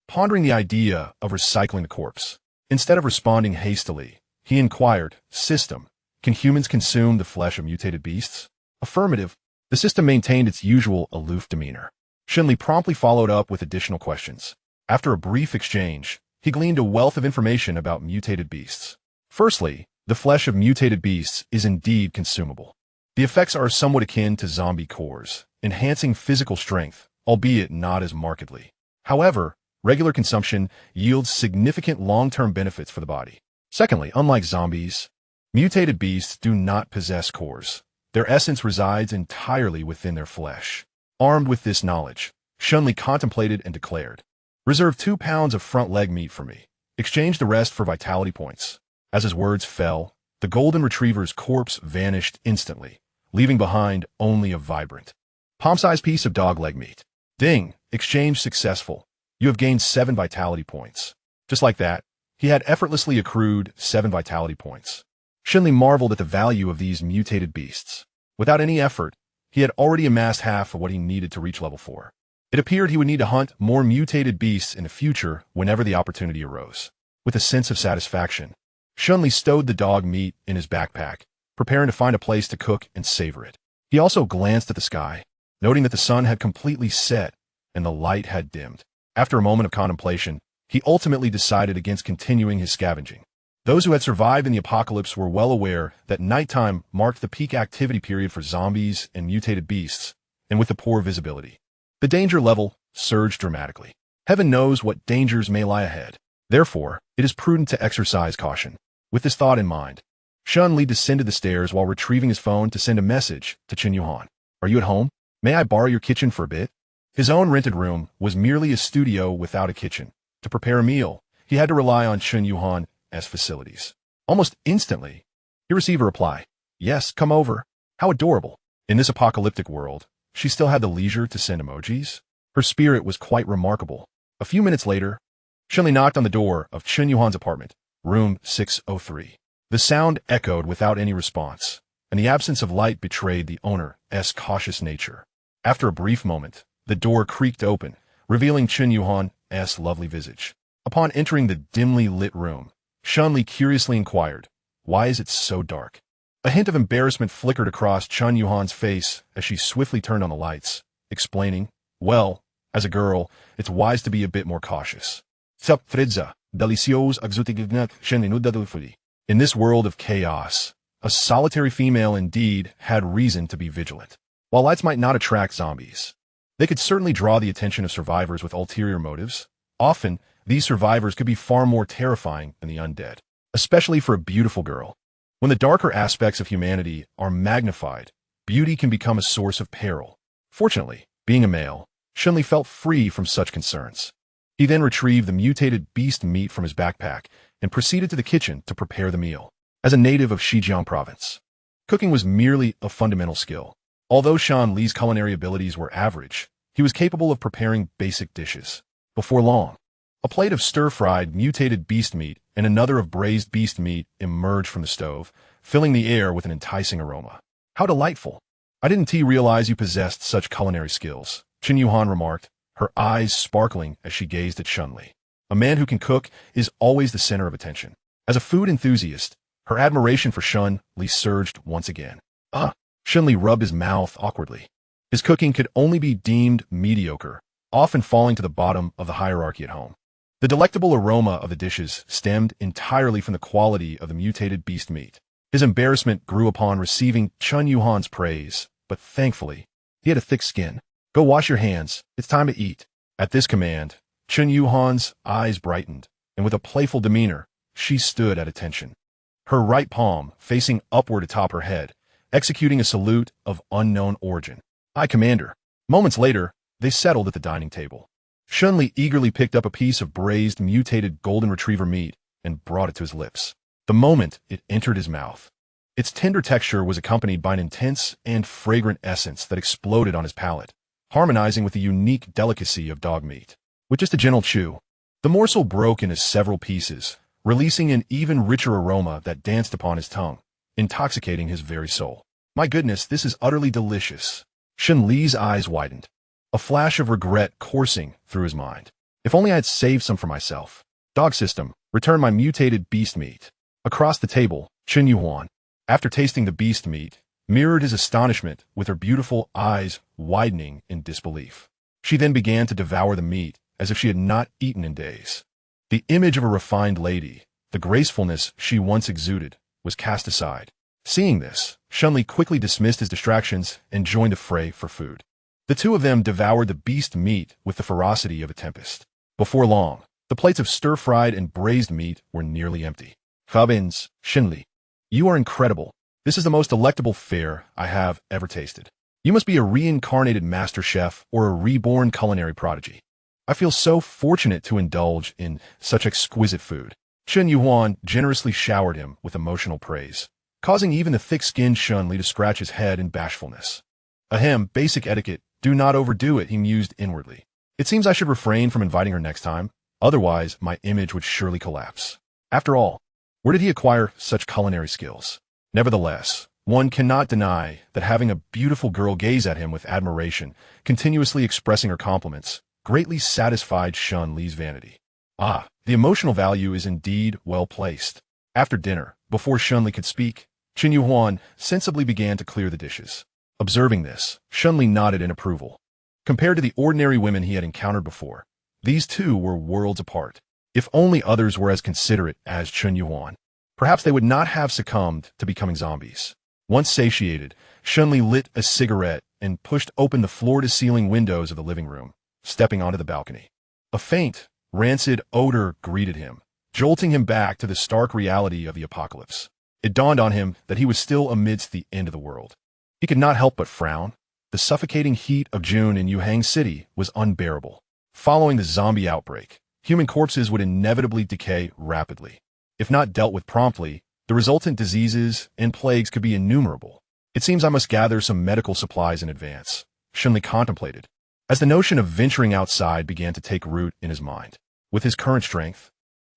pondering the idea of recycling the corpse. Instead of responding hastily, he inquired, System, can humans consume the flesh of mutated beasts? Affirmative. The system maintained its usual aloof demeanor. Shen Li promptly followed up with additional questions. After a brief exchange, he gleaned a wealth of information about mutated beasts. Firstly, the flesh of mutated beasts is indeed consumable. The effects are somewhat akin to zombie cores, enhancing physical strength, albeit not as markedly. However, regular consumption yields significant long-term benefits for the body. Secondly, unlike zombies, mutated beasts do not possess cores. Their essence resides entirely within their flesh. Armed with this knowledge, Shen Li contemplated and declared, Reserve 2 pounds of front leg meat for me. Exchange the rest for vitality points. As his words fell, the golden retriever's corpse vanished instantly, leaving behind only a vibrant, palm-sized piece of dog leg meat. Ding! Exchange successful. You have gained 7 vitality points. Just like that, he had effortlessly accrued 7 vitality points. Shen Li marveled at the value of these mutated beasts. Without any effort, he had already amassed half of what he needed to reach level 4. It appeared he would need to hunt more mutated beasts in the future whenever the opportunity arose. With a sense of satisfaction, Shen Li stowed the dog meat in his backpack, preparing to find a place to cook and savor it. He also glanced at the sky, noting that the sun had completely set and the light had dimmed. After a moment of contemplation, he ultimately decided against continuing his scavenging. Those who had survived in the apocalypse were well aware that nighttime marked the peak activity period for zombies and mutated beasts, and with the poor visibility, the danger level surged dramatically. Heaven knows what dangers may lie ahead. Therefore, it is prudent to exercise caution. With this thought in mind, Shen Li descended the stairs while retrieving his phone to send a message to Chen Yuhan. Are you at home? May I borrow your kitchen for a bit? His own rented room was merely a studio without a kitchen. To prepare a meal, he had to rely on Chen Yuhan as facilities. Almost instantly, he received a reply. Yes, come over. How adorable. In this apocalyptic world, she still had the leisure to send emojis. Her spirit was quite remarkable. A few minutes later, Shen Li knocked on the door of Chen Yuhan's apartment, room 603. The sound echoed without any response, and the absence of light betrayed the owner's cautious nature. After a brief moment, the door creaked open, revealing Chen Yuhan's lovely visage. Upon entering the dimly lit room, Shen Li curiously inquired, Why is it so dark? A hint of embarrassment flickered across Chen Yuhan's face as she swiftly turned on the lights, explaining, Well, as a girl, it's wise to be a bit more cautious. In this world of chaos, a solitary female indeed had reason to be vigilant. While lights might not attract zombies, they could certainly draw the attention of survivors with ulterior motives. Often, these survivors could be far more terrifying than the undead, especially for a beautiful girl. When the darker aspects of humanity are magnified, beauty can become a source of peril. Fortunately, being a male, Shen Li felt free from such concerns. He then retrieved the mutated beast meat from his backpack and proceeded to the kitchen to prepare the meal. As a native of Xinjiang province, cooking was merely a fundamental skill. Although Shen Li's culinary abilities were average, he was capable of preparing basic dishes. Before long, a plate of stir-fried mutated beast meat and another of braised beast meat emerged from the stove, filling the air with an enticing aroma. How delightful! I didn't realize you possessed such culinary skills, Qin Yuhan remarked, her eyes sparkling as she gazed at Shen Li. A man who can cook is always the center of attention. As a food enthusiast, her admiration for Shen Li surged once again. Shen Li rubbed his mouth awkwardly. His cooking could only be deemed mediocre, often falling to the bottom of the hierarchy at home. The delectable aroma of the dishes stemmed entirely from the quality of the mutated beast meat. His embarrassment grew upon receiving Qin Yuhan's praise, but thankfully, he had a thick skin. Go wash your hands, it's time to eat. At this command, Qin Yuhan's eyes brightened, and with a playful demeanor, she stood at attention. Her right palm facing upward atop her head, executing a salute of unknown origin. "I, Commander." Moments later, they settled at the dining table. Shen Li eagerly picked up a piece of braised, mutated golden retriever meat and brought it to his lips. The moment it entered his mouth, its tender texture was accompanied by an intense and fragrant essence that exploded on his palate, harmonizing with the unique delicacy of dog meat. With just a gentle chew, the morsel broke into several pieces, releasing an even richer aroma that danced upon his tongue, intoxicating his very soul. "My goodness, this is utterly delicious." Shen Li's eyes widened, a flash of regret coursing through his mind. If only I had saved some for myself. Dog system, return my mutated beast meat. Across the table, Qin Yuhan, after tasting the beast meat, mirrored his astonishment with her beautiful eyes widening in disbelief. She then began to devour the meat as if she had not eaten in days. The image of a refined lady, the gracefulness she once exuded, was cast aside. Seeing this, Shen Li quickly dismissed his distractions and joined the fray for food. The two of them devoured the beast meat with the ferocity of a tempest. Before long, the plates of stir-fried and braised meat were nearly empty. "Awakens, Shen Li, you are incredible. This is the most delectable fare I have ever tasted. You must be a reincarnated master chef or a reborn culinary prodigy. I feel so fortunate to indulge in such exquisite food." Qin Yuhan generously showered him with emotional praise, causing even the thick-skinned Shen Li to scratch his head in bashfulness. "Ahem, basic etiquette, do not overdo it," he mused inwardly. "It seems I should refrain from inviting her next time, otherwise my image would surely collapse." After all, where did he acquire such culinary skills? Nevertheless, one cannot deny that having a beautiful girl gaze at him with admiration, continuously expressing her compliments, greatly satisfied Shen Li's vanity. The emotional value is indeed well placed. After dinner, before Shen Li could speak, Qin Yuhan sensibly began to clear the dishes. Observing this, Shen Li nodded in approval. Compared to the ordinary women he had encountered before, these two were worlds apart. If only others were as considerate as Qin Yuhan, perhaps they would not have succumbed to becoming zombies. Once satiated, Shen Li lit a cigarette and pushed open the floor-to-ceiling windows of the living room, stepping onto the balcony. A faint, rancid odor greeted him, jolting him back to the stark reality of the apocalypse. It dawned on him that he was still amidst the end of the world. He could not help but frown. The suffocating heat of June in Yuhang City was unbearable. Following the zombie outbreak, human corpses would inevitably decay rapidly. If not dealt with promptly, the resultant diseases and plagues could be innumerable. "It seems I must gather some medical supplies in advance," Shen Li contemplated, as the notion of venturing outside began to take root in his mind. With his current strength,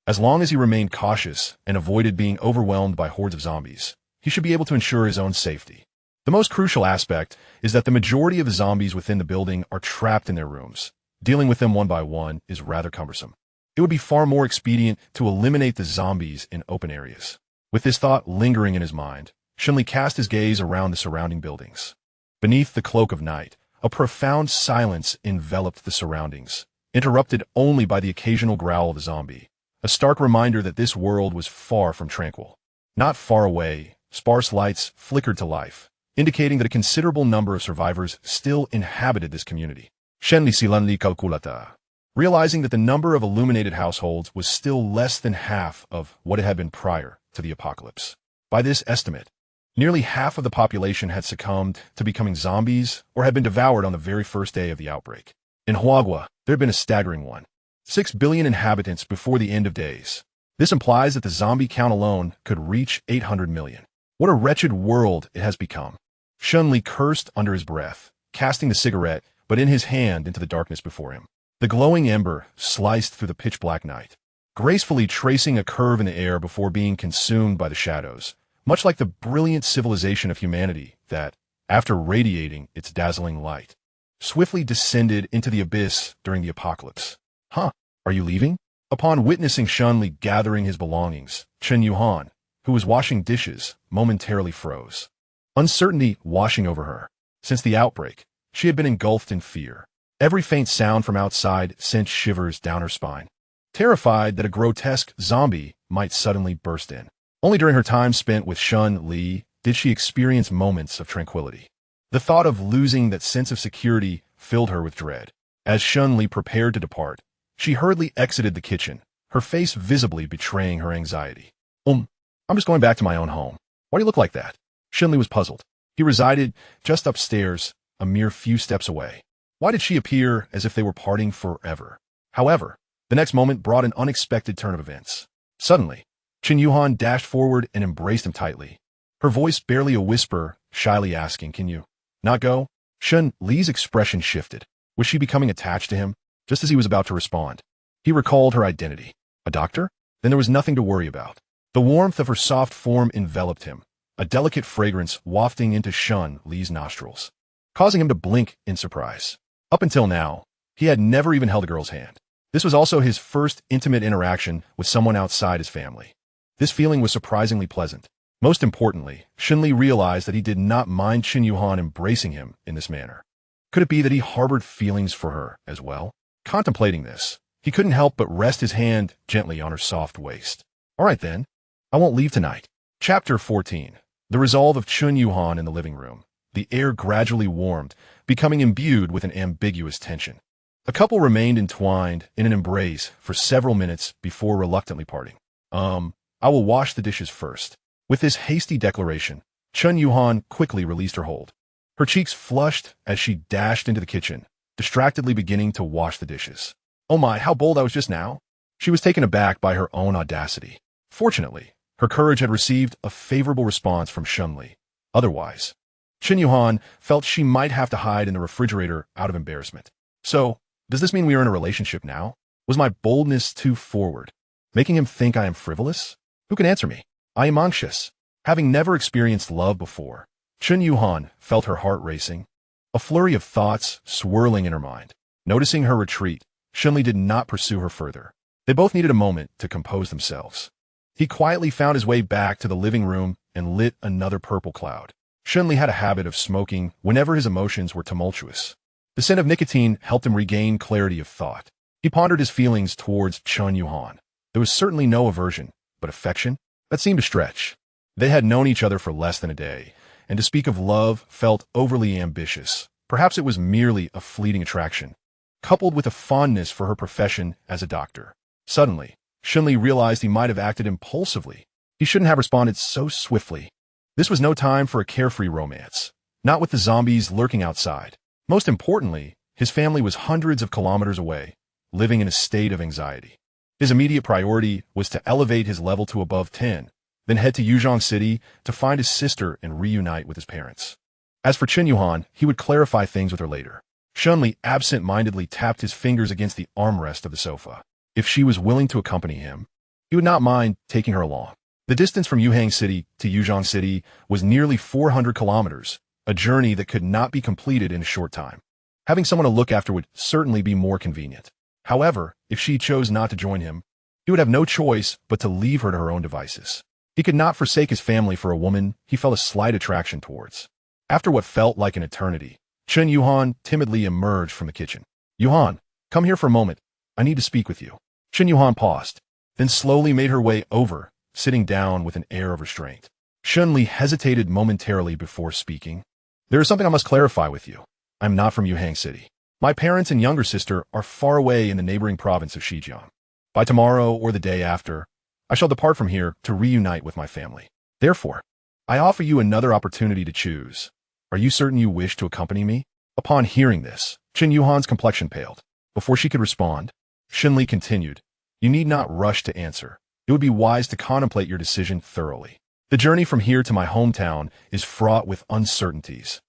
as long as he remained cautious and avoided being overwhelmed by hordes of zombies, he should be able to ensure his own safety. The most crucial aspect is that the majority of the zombies within the building are trapped in their rooms. Dealing with them one by one is rather cumbersome. It would be far more expedient to eliminate the zombies in open areas. With this thought lingering in his mind, Shen Li cast his gaze around the surrounding buildings. Beneath the cloak of night, a profound silence enveloped the surroundings, interrupted only by the occasional growl of the zombie, a stark reminder that this world was far from tranquil. Not far away, sparse lights flickered to life, indicating that a considerable number of survivors still inhabited this community. Shen Li Silan Li calculata. Realizing that the number of illuminated households was still less than half of what it had been prior to the apocalypse. By this estimate, nearly half of the population had succumbed to becoming zombies or had been devoured on the very first day of the outbreak. In Huagua, there had been a staggering one. 6 billion inhabitants before the end of days. This implies that the zombie count alone could reach 800 million. What a wretched world it has become. Shen Li cursed under his breath, casting the cigarette, but in his hand, into the darkness before him. The glowing ember sliced through the pitch-black night, gracefully tracing a curve in the air before being consumed by the shadows, much like the brilliant civilization of humanity that, after radiating its dazzling light, swiftly descended into the abyss during the apocalypse. Huh, are you leaving? Upon witnessing Shen Li gathering his belongings, Chen Yuhan, who was washing dishes, momentarily froze. Uncertainty washing over her. Since the outbreak, she had been engulfed in fear. Every faint sound from outside sent shivers down her spine, terrified that a grotesque zombie might suddenly burst in. Only during her time spent with Shen Li did she experience moments of tranquility. The thought of losing that sense of security filled her with dread. As Shen Li prepared to depart, she hurriedly exited the kitchen, her face visibly betraying her anxiety. I'm just going back to my own home. Why do you look like that? Shen Li was puzzled. He resided just upstairs, a mere few steps away. Why did she appear as if they were parting forever? However, the next moment brought an unexpected turn of events. Suddenly, Chen Yuhan dashed forward and embraced him tightly, her voice barely a whisper, shyly asking, "Can you not go?" Shen Li's expression shifted. Was she becoming attached to him? Just as he was about to respond, he recalled her identity. A doctor? Then there was nothing to worry about. The warmth of her soft form enveloped him, a delicate fragrance wafting into Shen Li's nostrils, causing him to blink in surprise. Up until now, he had never even held a girl's hand. This was also his first intimate interaction with someone outside his family. This feeling was surprisingly pleasant. Most importantly, Shen Li realized that he did not mind Chen Yuhan embracing him in this manner. Could it be that he harbored feelings for her as well? Contemplating this, he couldn't help but rest his hand gently on her soft waist. All right then, I won't leave tonight. Chapter 14. The resolve of Chen Yuhan in the living room. The air gradually warmed, becoming imbued with an ambiguous tension. The couple remained entwined in an embrace for several minutes before reluctantly parting. I will wash the dishes first. With this hasty declaration, Chen Yuhan quickly released her hold. Her cheeks flushed as she dashed into the kitchen, distractedly beginning to wash the dishes. Oh my, how bold I was just now! She was taken aback by her own audacity. Fortunately, her courage had received a favorable response from Shen Li. Otherwise, Chen Yuhan felt she might have to hide in the refrigerator out of embarrassment. So, does this mean we are in a relationship now? Was my boldness too forward, making him think I am frivolous? Who can answer me? I am anxious. Having never experienced love before, Chen Yuhan felt her heart racing, a flurry of thoughts swirling in her mind. Noticing her retreat, Shen Li did not pursue her further. They both needed a moment to compose themselves. He quietly found his way back to the living room and lit another purple cloud. Shen Li had a habit of smoking whenever his emotions were tumultuous. The scent of nicotine helped him regain clarity of thought. He pondered his feelings towards Chen Yuhan. There was certainly no aversion, but affection? That seemed a stretch. They had known each other for less than a day, and to speak of love felt overly ambitious. Perhaps it was merely a fleeting attraction, coupled with a fondness for her profession as a doctor. Suddenly, Shen Li realized he might have acted impulsively. He shouldn't have responded so swiftly. This was no time for a carefree romance, not with the zombies lurking outside. Most importantly, his family was hundreds of kilometers away, living in a state of anxiety. His immediate priority was to elevate his level to above 10, then head to Yuzhong City to find his sister and reunite with his parents. As for Chen Yuhan, he would clarify things with her later. Shen Li absent-mindedly tapped his fingers against the armrest of the sofa. If she was willing to accompany him, he would not mind taking her along. The distance from Yuhang City to Yuzhong City was nearly 400 kilometers, a journey that could not be completed in a short time. Having someone to look after would certainly be more convenient. However, if she chose not to join him, he would have no choice but to leave her to her own devices. He could not forsake his family for a woman he felt a slight attraction towards. After what felt like an eternity, Chen Yuhan timidly emerged from the kitchen. "Yuhan, come here for a moment. I need to speak with you." Chen Yuhan paused, then slowly made her way over, sitting down with an air of restraint. Shen Li hesitated momentarily before speaking. "There is something I must clarify with you. I am not from Yuhang City. My parents and younger sister are far away in the neighboring province of Xizjiang. By tomorrow or the day after, I shall depart from here to reunite with my family. Therefore, I offer you another opportunity to choose. Are you certain you wish to accompany me?" Upon hearing this, Chen Yuhan's complexion paled. Before she could respond, Shen Li continued, "You need not rush to answer. It would be wise to contemplate your decision thoroughly. The journey from here to my hometown is fraught with uncertainties,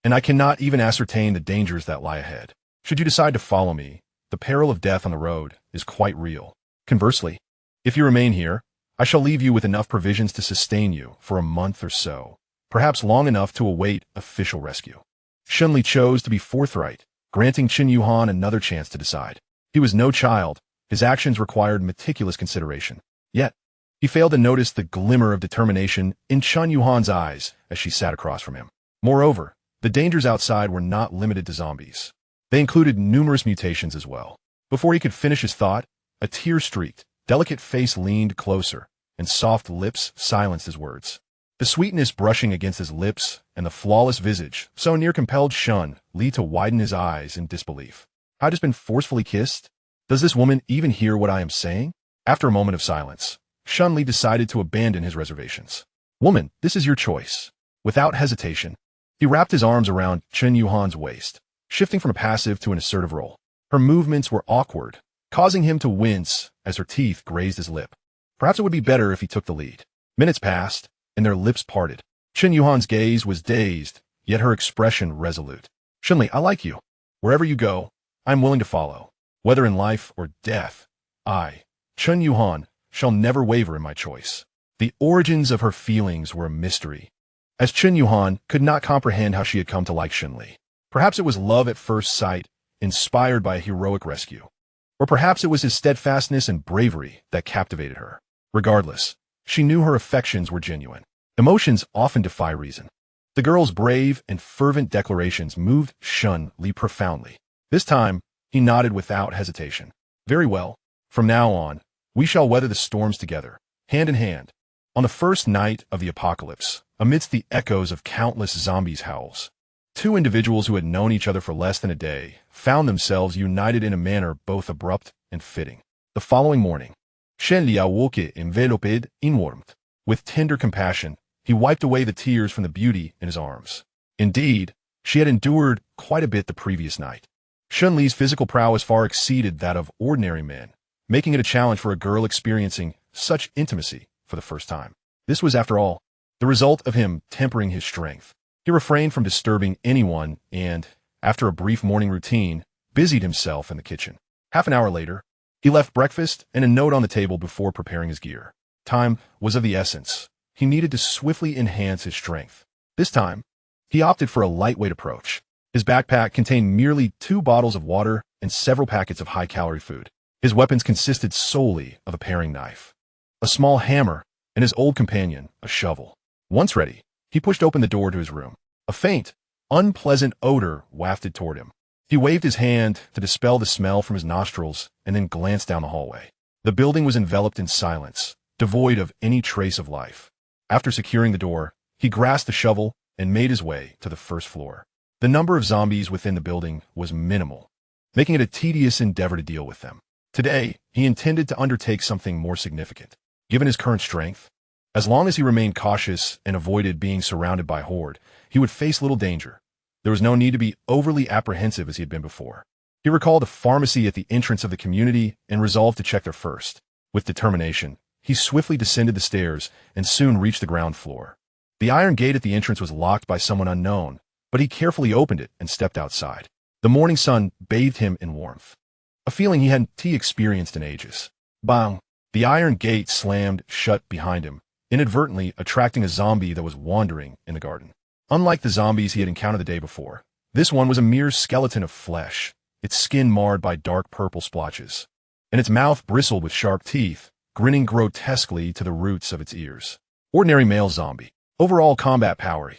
and I cannot even ascertain the dangers that lie ahead. Should you decide to follow me, the peril of death on the road is quite real. Conversely, if you remain here, I shall leave you with enough provisions to sustain you for a month or so, perhaps long enough to await official rescue." Shen Li chose to be forthright, granting Qin Yuhan another chance to decide. He was no child. His actions required meticulous consideration. Yet, he failed to notice the glimmer of determination in Qin Yuhan's eyes as she sat across from him. Moreover, the dangers outside were not limited to zombies. They included numerous mutations as well. Before he could finish his thought, a tear-streaked, delicate face leaned closer, and soft lips silenced his words. The sweetness brushing against his lips and the flawless visage so near compelled Shen Li to widen his eyes in disbelief. "I just been forcefully kissed? Does this woman even hear what I am saying?" After a moment of silence, Shen Li decided to abandon his reservations. "Woman, this is your choice." Without hesitation, he wrapped his arms around Qin Yuhan's waist, shifting from a passive to an assertive role. Her movements were awkward, causing him to wince as her teeth grazed his lip. Perhaps it would be better if he took the lead. Minutes passed, and their lips parted. Qin Yuhan's gaze was dazed, yet her expression resolute. "Shen Li, I like you. Wherever you go, I am willing to follow. Whether in life or death, I, Qin Yuhan, shall never waver in my choice." The origins of her feelings were a mystery, as Qin Yuhan could not comprehend how she had come to like Shen Li. Perhaps it was love at first sight, inspired by a heroic rescue. Or perhaps it was his steadfastness and bravery that captivated her. Regardless, she knew her affections were genuine. Emotions often defy reason. The girl's brave and fervent declarations moved Shen Li profoundly. This time, he nodded without hesitation. "Very well. From now on, we shall weather the storms together, hand in hand." On the first night of the apocalypse, amidst the echoes of countless zombies' howls, two individuals who had known each other for less than a day found themselves united in a manner both abrupt and fitting. The following morning, Shen Li awoke enveloped in warmth. With tender compassion, he wiped away the tears from the beauty in his arms. Indeed, she had endured quite a bit the previous night. Shen Li's physical prowess far exceeded that of ordinary men, making it a challenge for a girl experiencing such intimacy for the first time. This was, after all, the result of him tempering his strength. He refrained from disturbing anyone and, after a brief morning routine, busied himself in the kitchen. Half an hour later, he left breakfast and a note on the table before preparing his gear. Time was of the essence. He needed to swiftly enhance his strength. This time, he opted for a lightweight approach. His backpack contained merely 2 bottles of water and several packets of high-calorie food. His weapons consisted solely of a paring knife, a small hammer, and his old companion, a shovel. Once ready, he pushed open the door to his room. A faint, unpleasant odor wafted toward him. He waved his hand to dispel the smell from his nostrils and then glanced down the hallway. The building was enveloped in silence, devoid of any trace of life. After securing the door, he grasped the shovel and made his way to the first floor. The number of zombies within the building was minimal, making it a tedious endeavor to deal with them. Today, he intended to undertake something more significant. Given his current strength, as long as he remained cautious and avoided being surrounded by horde, he would face little danger. There was no need to be overly apprehensive as he had been before. He recalled a pharmacy at the entrance of the community and resolved to check there first. With determination, he swiftly descended the stairs and soon reached the ground floor. The iron gate at the entrance was locked by someone unknown, but he carefully opened it and stepped outside. The morning sun bathed him in warmth, a feeling he hadn't experienced in ages. Bang! The iron gate slammed shut behind him, inadvertently attracting a zombie that was wandering in the garden. Unlike the zombies he had encountered the day before, this one was a mere skeleton of flesh, its skin marred by dark purple splotches, and its mouth bristled with sharp teeth, grinning grotesquely to the roots of its ears. Ordinary male zombie. Overall combat power.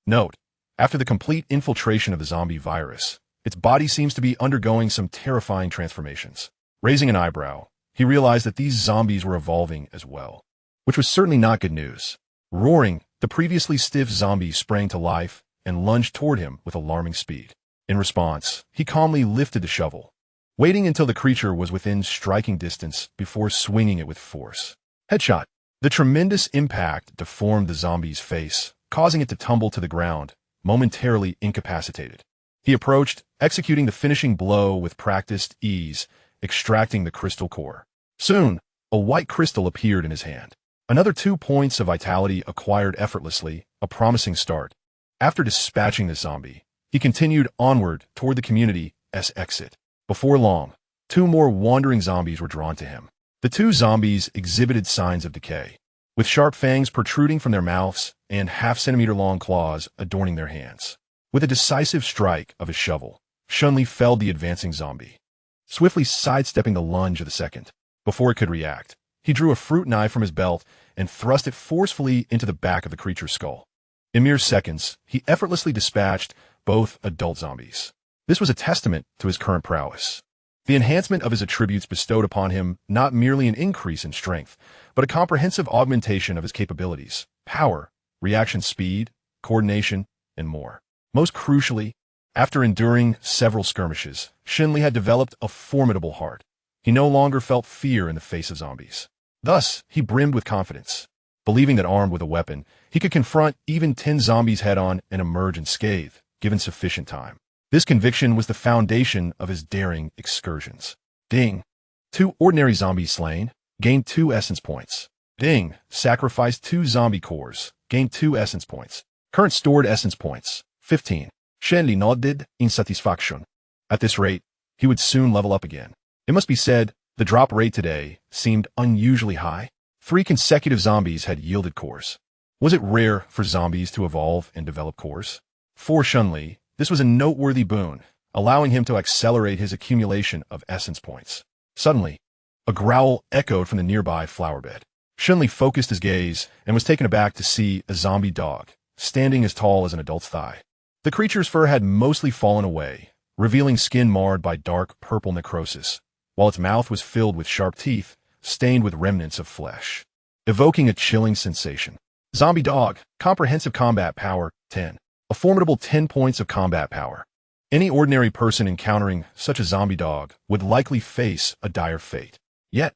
Note: after the complete infiltration of the zombie virus, its body seems to be undergoing some terrifying transformations. Raising an eyebrow, he realized that these zombies were evolving as well, which was certainly not good news. Roaring, the previously stiff zombie sprang to life and lunged toward him with alarming speed. In response, he calmly lifted the shovel, waiting until the creature was within striking distance before swinging it with force. Headshot. The tremendous impact deformed the zombie's face, causing it to tumble to the ground, momentarily incapacitated. He approached, executing the finishing blow with practiced ease, extracting the crystal core. Soon, a white crystal appeared in his hand. Another 2 points of vitality acquired effortlessly, a promising start. After dispatching the zombie, he continued onward toward the community's exit. Before long, 2 more wandering zombies were drawn to him. The 2 zombies exhibited signs of decay, with sharp fangs protruding from their mouths and half-centimeter-long claws adorning their hands. With a decisive strike of his shovel, Shen Li felled the advancing zombie, swiftly sidestepping the lunge of the second. Before it could react, he drew a fruit knife from his belt and thrust it forcefully into the back of the creature's skull. In mere seconds, he effortlessly dispatched both adult zombies. This was a testament to his current prowess. The enhancement of his attributes bestowed upon him not merely an increase in strength, but a comprehensive augmentation of his capabilities, power, reaction speed, coordination, and more. Most crucially, after enduring several skirmishes, Shen Li had developed a formidable heart. He no longer felt fear in the face of zombies. Thus, he brimmed with confidence, believing that armed with a weapon, he could confront even 10 zombies head-on and emerge unscathed, given sufficient time. This conviction was the foundation of his daring excursions. Ding. 2 ordinary zombies slain, gained 2 essence points. Ding. Sacrificed 2 zombie cores, gained 2 essence points. Current stored essence points, 15. Shen Li nodded in satisfaction. At this rate, he would soon level up again. It must be said, the drop rate today seemed unusually high. 3 consecutive zombies had yielded cores. Was it rare for zombies to evolve and develop cores? For Shen Li, this was a noteworthy boon, allowing him to accelerate his accumulation of essence points. Suddenly, a growl echoed from the nearby flower bed. Shen Li focused his gaze and was taken aback to see a zombie dog, standing as tall as an adult's thigh. The creature's fur had mostly fallen away, revealing skin marred by dark purple necrosis, while its mouth was filled with sharp teeth, stained with remnants of flesh, evoking a chilling sensation. Zombie dog, comprehensive combat power, 10. A formidable 10 points of combat power. Any ordinary person encountering such a zombie dog would likely face a dire fate. Yet,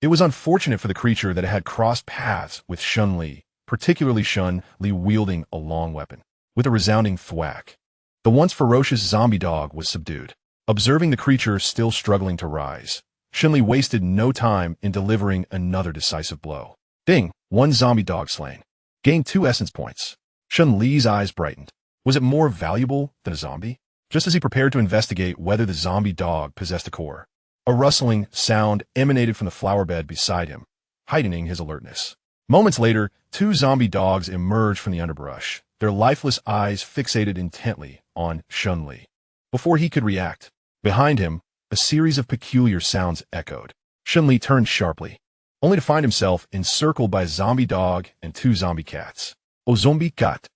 it was unfortunate for the creature that it had crossed paths with Shen Li, particularly Shen Li wielding a long weapon. With a resounding thwack, the once ferocious zombie dog was subdued. Observing the creature still struggling to rise, Shen Li wasted no time in delivering another decisive blow. Ding! 1 zombie dog slain. Gained 2 essence points. Shen Li's eyes brightened. Was it more valuable than a zombie? Just as he prepared to investigate whether the zombie dog possessed a core, a rustling sound emanated from the flower bed beside him, heightening his alertness. Moments later, 2 zombie dogs emerged from the underbrush, their lifeless eyes fixated intently on Shen Li. Before he could react, behind him, a series of peculiar sounds echoed. Shen Li turned sharply, only to find himself encircled by a zombie dog and 2 zombie cats. Oh, zombie cat.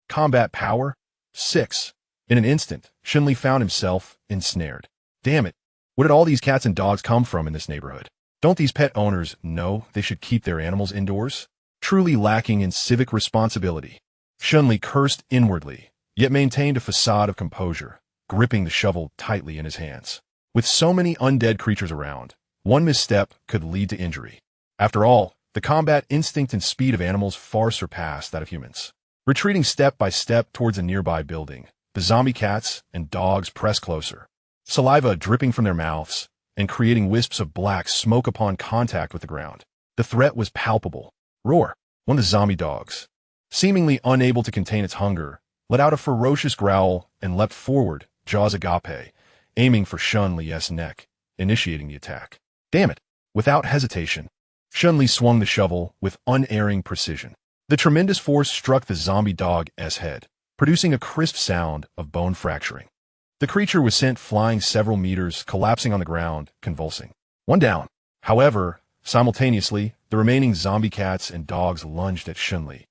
Combat power, 6. In an instant, Shen Li found himself ensnared. Damn it, where did all these cats and dogs come from in this neighborhood? Don't these pet owners know they should keep their animals indoors? Truly lacking in civic responsibility. Shen Li cursed inwardly, yet maintained a facade of composure, gripping the shovel tightly in his hands. With so many undead creatures around, one misstep could lead to injury. After all, the combat instinct and speed of animals far surpassed that of humans. Retreating step by step towards a nearby building, the zombie cats and dogs pressed closer, saliva dripping from their mouths and creating wisps of black smoke upon contact with the ground. The threat was palpable. Roar! One of the zombie dogs, seemingly unable to contain its hunger, let out a ferocious growl and leapt forward, jaws agape, aiming for Shen Li's neck, initiating the attack. Damn it! Without hesitation, Shen Li swung the shovel with unerring precision. The tremendous force struck the zombie dog's head, producing a crisp sound of bone fracturing. The creature was sent flying several meters, collapsing on the ground, convulsing. One down. However, simultaneously, the remaining zombie cats and dogs lunged at Shen Li.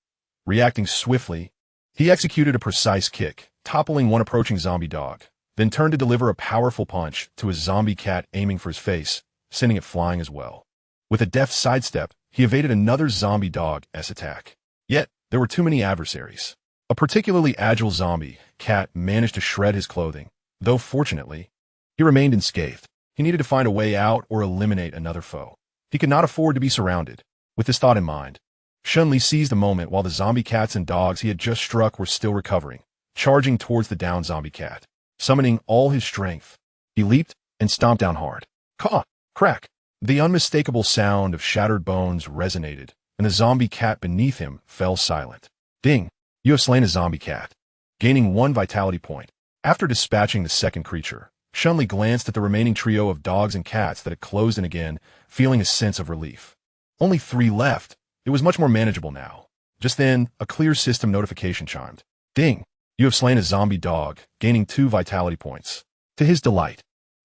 Reacting swiftly, he executed a precise kick, toppling one approaching zombie dog, then turned to deliver a powerful punch to a zombie cat aiming for his face, sending it flying as well. With a deft sidestep, he evaded another zombie dog's attack. Yet, there were too many adversaries. A particularly agile zombie cat managed to shred his clothing, though fortunately, he remained unscathed. He needed to find a way out or eliminate another foe. He could not afford to be surrounded. With this thought in mind, Shen Li seized the moment while the zombie cats and dogs he had just struck were still recovering, charging towards the downed zombie cat. Summoning all his strength, he leaped and stomped down hard. Caw, crack. The unmistakable sound of shattered bones resonated, and the zombie cat beneath him fell silent. Ding! You have slain a zombie cat, gaining 1 vitality point. After dispatching the second creature, Shen Li glanced at the remaining trio of dogs and cats that had closed in again, feeling a sense of relief. Only 3 left. It was much more manageable now. Just then, a clear system notification chimed. Ding! You have slain a zombie dog, gaining 2 vitality points. To his delight,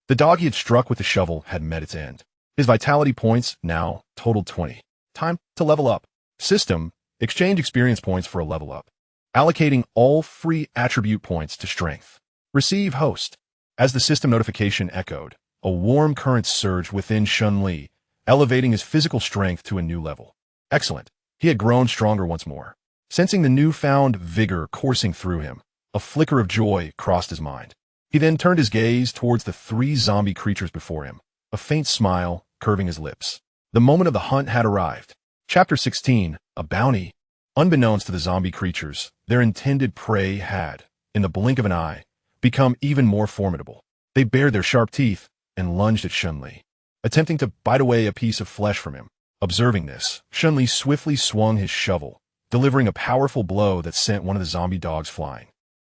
the dog he had struck with the shovel had met its end. His vitality points now totaled 20. Time to level up. System, exchange experience points for a level up. Allocating all free attribute points to strength. Receive host. As the system notification echoed, a warm current surged within Shen Li, elevating his physical strength to a new level. Excellent. He had grown stronger once more. Sensing the newfound vigor coursing through him, a flicker of joy crossed his mind. He then turned his gaze towards the 3 zombie creatures before him, a faint smile curving his lips. The moment of the hunt had arrived. Chapter 16, A Bounty. Unbeknownst to the zombie creatures, their intended prey had, in the blink of an eye, become even more formidable. They bared their sharp teeth and lunged at Shen Li, attempting to bite away a piece of flesh from him. Observing this, Shen Li swiftly swung his shovel, delivering a powerful blow that sent one of the zombie dogs flying.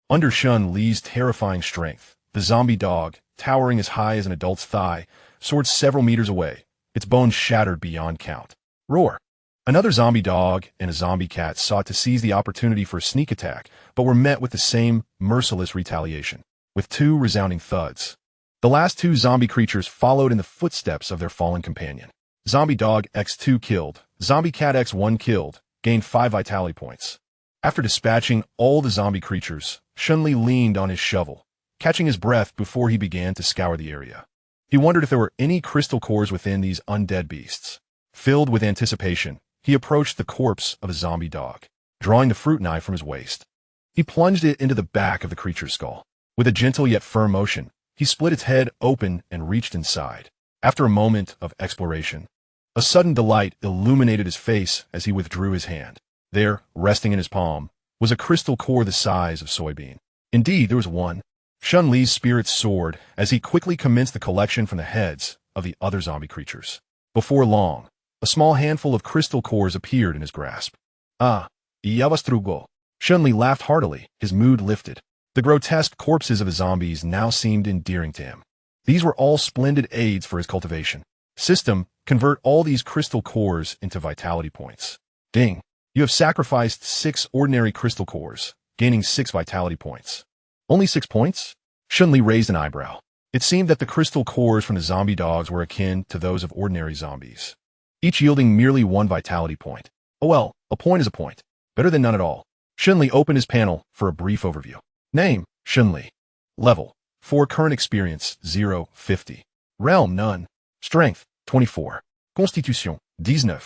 Under Shen Li's terrifying strength, the zombie dog, towering as high as an adult's thigh, soared several meters away, its bones shattered beyond count. Roar! Another zombie dog and a zombie cat sought to seize the opportunity for a sneak attack, but were met with the same merciless retaliation, with 2 resounding thuds. The last 2 zombie creatures followed in the footsteps of their fallen companion. Zombie dog X2 killed, zombie cat X1 killed, gained 5 vitality points. After dispatching all the zombie creatures, Shen Li leaned on his shovel, catching his breath before he began to scour the area. He wondered if there were any crystal cores within these undead beasts. Filled with anticipation, he approached the corpse of a zombie dog, drawing the fruit knife from his waist. He plunged it into the back of the creature's skull. With a gentle yet firm motion, he split its head open and reached inside. After a moment of exploration, a sudden delight illuminated his face as he withdrew his hand. There, resting in his palm, was a crystal core the size of soybean. Indeed, there was one. Shen Li's spirit soared as he quickly commenced the collection from the heads of the other zombie creatures. Before long, a small handful of crystal cores appeared in his grasp. Ah, Yavastrugo. Shen Li laughed heartily, his mood lifted. The grotesque corpses of his zombies now seemed endearing to him. These were all splendid aids for his cultivation. System, convert all these crystal cores into vitality points. Ding. You have sacrificed 6 ordinary crystal cores, gaining 6 vitality points. Only 6 points? Shen Li raised an eyebrow. It seemed that the crystal cores from the zombie dogs were akin to those of ordinary zombies, each yielding merely 1 vitality point. Oh well, a point is a point. Better than none at all. Shen Li opened his panel for a brief overview. Name, Shen Li. Level, 4. Current experience, 0, 50. Realm, none. Strength, 24. Constitution, 19.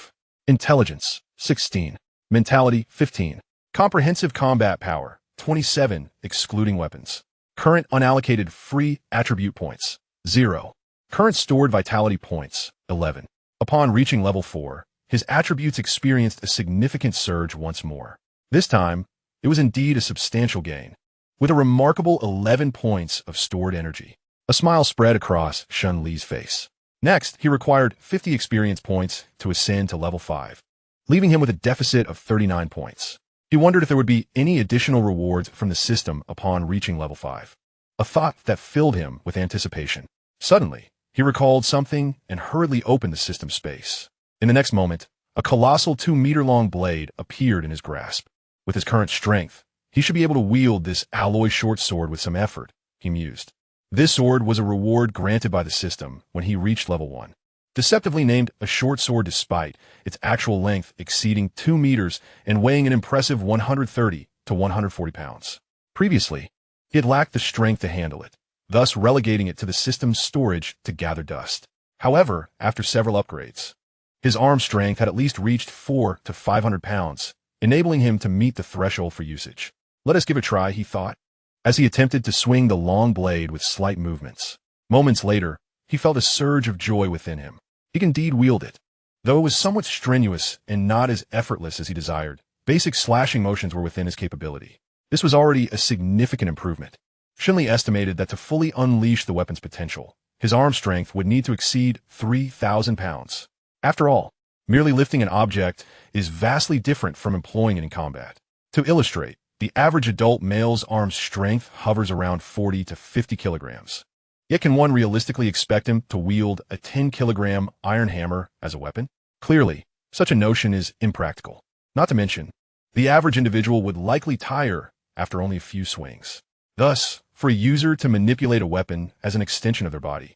Intelligence, 16. Mentality, 15. Comprehensive combat power, 27, excluding weapons. Current unallocated free attribute points, 0. Current stored vitality points, 11. Upon reaching level 4, his attributes experienced a significant surge once more. This time, it was indeed a substantial gain, with a remarkable 11 points of stored energy. A smile spread across Shen Li's face. Next, he required 50 experience points to ascend to level 5, leaving him with a deficit of 39 points. He wondered if there would be any additional rewards from the system upon reaching level 5, a thought that filled him with anticipation. Suddenly, he recalled something and hurriedly opened the system space. In the next moment, a colossal 2-meter-long blade appeared in his grasp. With his current strength, he should be able to wield this alloy short sword with some effort, he mused. This sword was a reward granted by the system when he reached level 1. Deceptively named a short sword despite its actual length exceeding 2 meters and weighing an impressive 130 to 140 pounds. Previously, he had lacked the strength to handle it, thus relegating it to the system's storage to gather dust. However, after several upgrades, his arm strength had at least reached 400 to 500 pounds, enabling him to meet the threshold for usage. Let us give it a try, he thought, as he attempted to swing the long blade with slight movements. Moments later, he felt a surge of joy within him. He could indeed wield it. Though it was somewhat strenuous and not as effortless as he desired, basic slashing motions were within his capability. This was already a significant improvement. Shen Li estimated that to fully unleash the weapon's potential, his arm strength would need to exceed 3,000 pounds. After all, merely lifting an object is vastly different from employing it in combat. To illustrate, the average adult male's arm strength hovers around 40 to 50 kilograms. Yet can one realistically expect him to wield a 10-kilogram iron hammer as a weapon? Clearly, such a notion is impractical. Not to mention, the average individual would likely tire after only a few swings. Thus, for a user to manipulate a weapon as an extension of their body,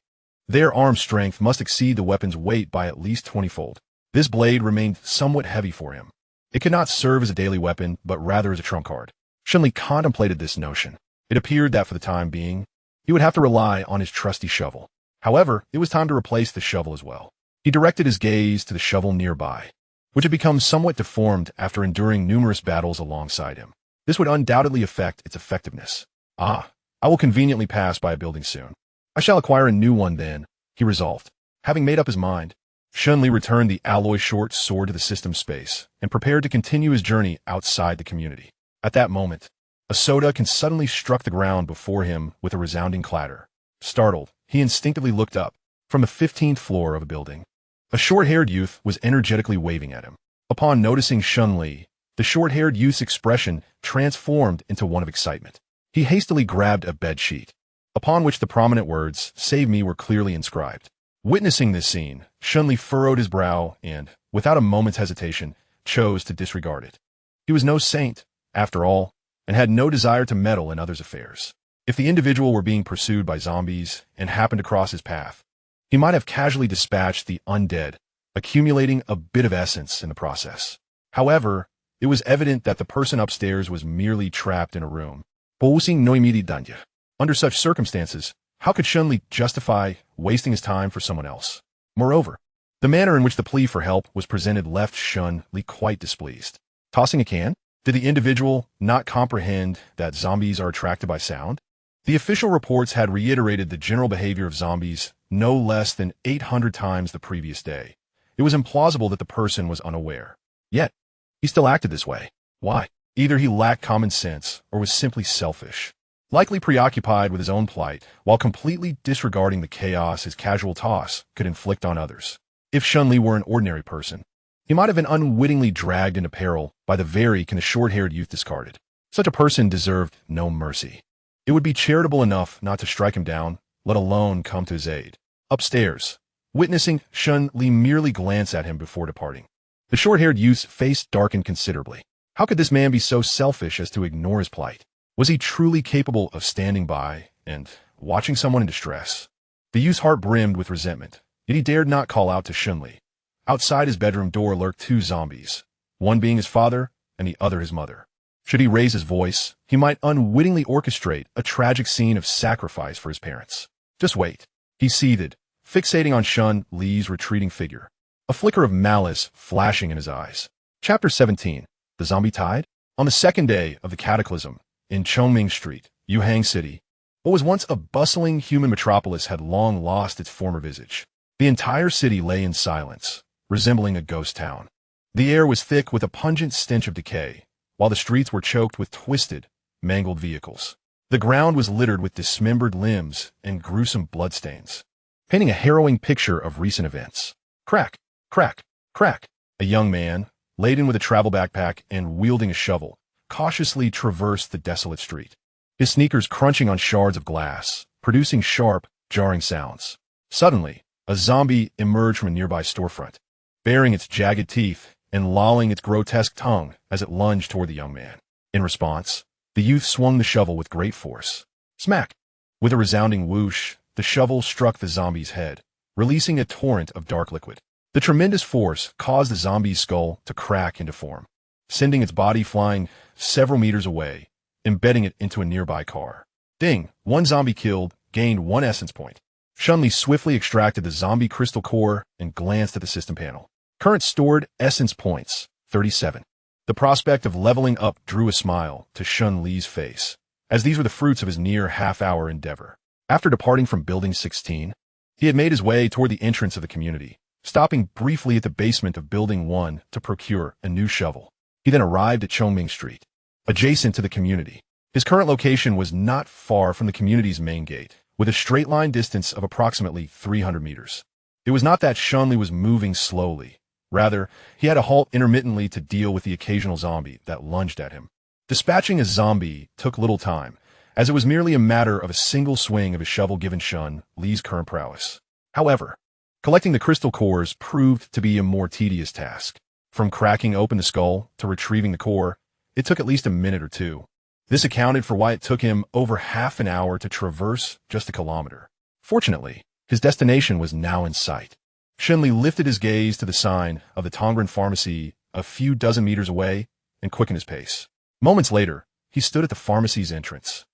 their arm strength must exceed the weapon's weight by at least 20-fold. This blade remained somewhat heavy for him. It could not serve as a daily weapon, but rather as a trump card. Shen Li contemplated this notion. It appeared that for the time being, he would have to rely on his trusty shovel. However, it was time to replace the shovel as well. He directed his gaze to the shovel nearby, which had become somewhat deformed after enduring numerous battles alongside him. This would undoubtedly affect its effectiveness. I will conveniently pass by a building soon. I shall acquire a new one then, he resolved. Having made up his mind, Shen Li returned the alloy short sword to the system space and prepared to continue his journey outside the community. At that moment, a soda can suddenly struck the ground before him with a resounding clatter. Startled, he instinctively looked up. From the 15th floor of a building, a short-haired youth was energetically waving at him. Upon noticing Shen Li, the short-haired youth's expression transformed into one of excitement. He hastily grabbed a bedsheet, upon which the prominent words, "Save me," were clearly inscribed. Witnessing this scene, Shen Li furrowed his brow and, without a moment's hesitation, chose to disregard it. He was no saint, after all, and had no desire to meddle in others' affairs. If the individual were being pursued by zombies and happened to cross his path, he might have casually dispatched the undead, accumulating a bit of essence in the process. However, it was evident that the person upstairs was merely trapped in a room. Under such circumstances, how could Shen Li justify wasting his time for someone else? Moreover, the manner in which the plea for help was presented left Shen Li quite displeased. Tossing a can? Did the individual not comprehend that zombies are attracted by sound? The official reports had reiterated the general behavior of zombies no less than 800 times the previous day. It was implausible that the person was unaware. Yet, he still acted this way. Why? Either he lacked common sense or was simply selfish, likely preoccupied with his own plight while completely disregarding the chaos his casual toss could inflict on others. If Shen Li were an ordinary person, he might have been unwittingly dragged into peril by the very can the short-haired youth discarded. Such a person deserved no mercy. It would be charitable enough not to strike him down, let alone come to his aid. Upstairs, witnessing Shen Li merely glance at him before departing, the short-haired youth's face darkened considerably. How could this man be so selfish as to ignore his plight? Was he truly capable of standing by and watching someone in distress? The youth's heart brimmed with resentment, yet he dared not call out to Shen Li. Outside his bedroom door lurked two zombies, one being his father and the other his mother. Should he raise his voice, he might unwittingly orchestrate a tragic scene of sacrifice for his parents. Just wait, he seethed, fixating on Shen Li's retreating figure, a flicker of malice flashing in his eyes. Chapter 17. The Zombie Tide? On the second day of the cataclysm, in Chongming Street, Yuhang City, what was once a bustling human metropolis had long lost its former visage. The entire city lay in silence, resembling a ghost town. The air was thick with a pungent stench of decay, while the streets were choked with twisted, mangled vehicles. The ground was littered with dismembered limbs and gruesome bloodstains, painting a harrowing picture of recent events. Crack, crack, crack. A young man, laden with a travel backpack and wielding a shovel, cautiously traversed the desolate street, his sneakers crunching on shards of glass, producing sharp, jarring sounds. Suddenly, a zombie emerged from a nearby storefront, baring its jagged teeth and lolling its grotesque tongue as it lunged toward the young man. In response, the youth swung the shovel with great force. Smack! With a resounding whoosh, the shovel struck the zombie's head, releasing a torrent of dark liquid. The tremendous force caused the zombie's skull to crack into form, sending its body flying several meters away, embedding it into a nearby car. Ding! One zombie killed gained 1 essence point. Shen Li swiftly extracted the zombie crystal core and glanced at the system panel. Current stored essence points, 37. The prospect of leveling up drew a smile to Shen Li's face, as these were the fruits of his near half-hour endeavor. After departing from Building 16, he had made his way toward the entrance of the community, stopping briefly at the basement of Building 1 to procure a new shovel. He then arrived at Chongming Street, adjacent to the community. His current location was not far from the community's main gate, with a straight-line distance of approximately 300 meters. It was not that Shen Li was moving slowly. Rather, he had to halt intermittently to deal with the occasional zombie that lunged at him. Dispatching a zombie took little time, as it was merely a matter of a single swing of his shovel given Shen Li's current prowess. However, collecting the crystal cores proved to be a more tedious task. From cracking open the skull to retrieving the core, it took at least a minute or two. This accounted for why it took him over half an hour to traverse just a kilometer. Fortunately, his destination was now in sight. Shen Li lifted his gaze to the sign of the Tongren pharmacy a few dozen meters away and quickened his pace. Moments later, he stood at the pharmacy's entrance,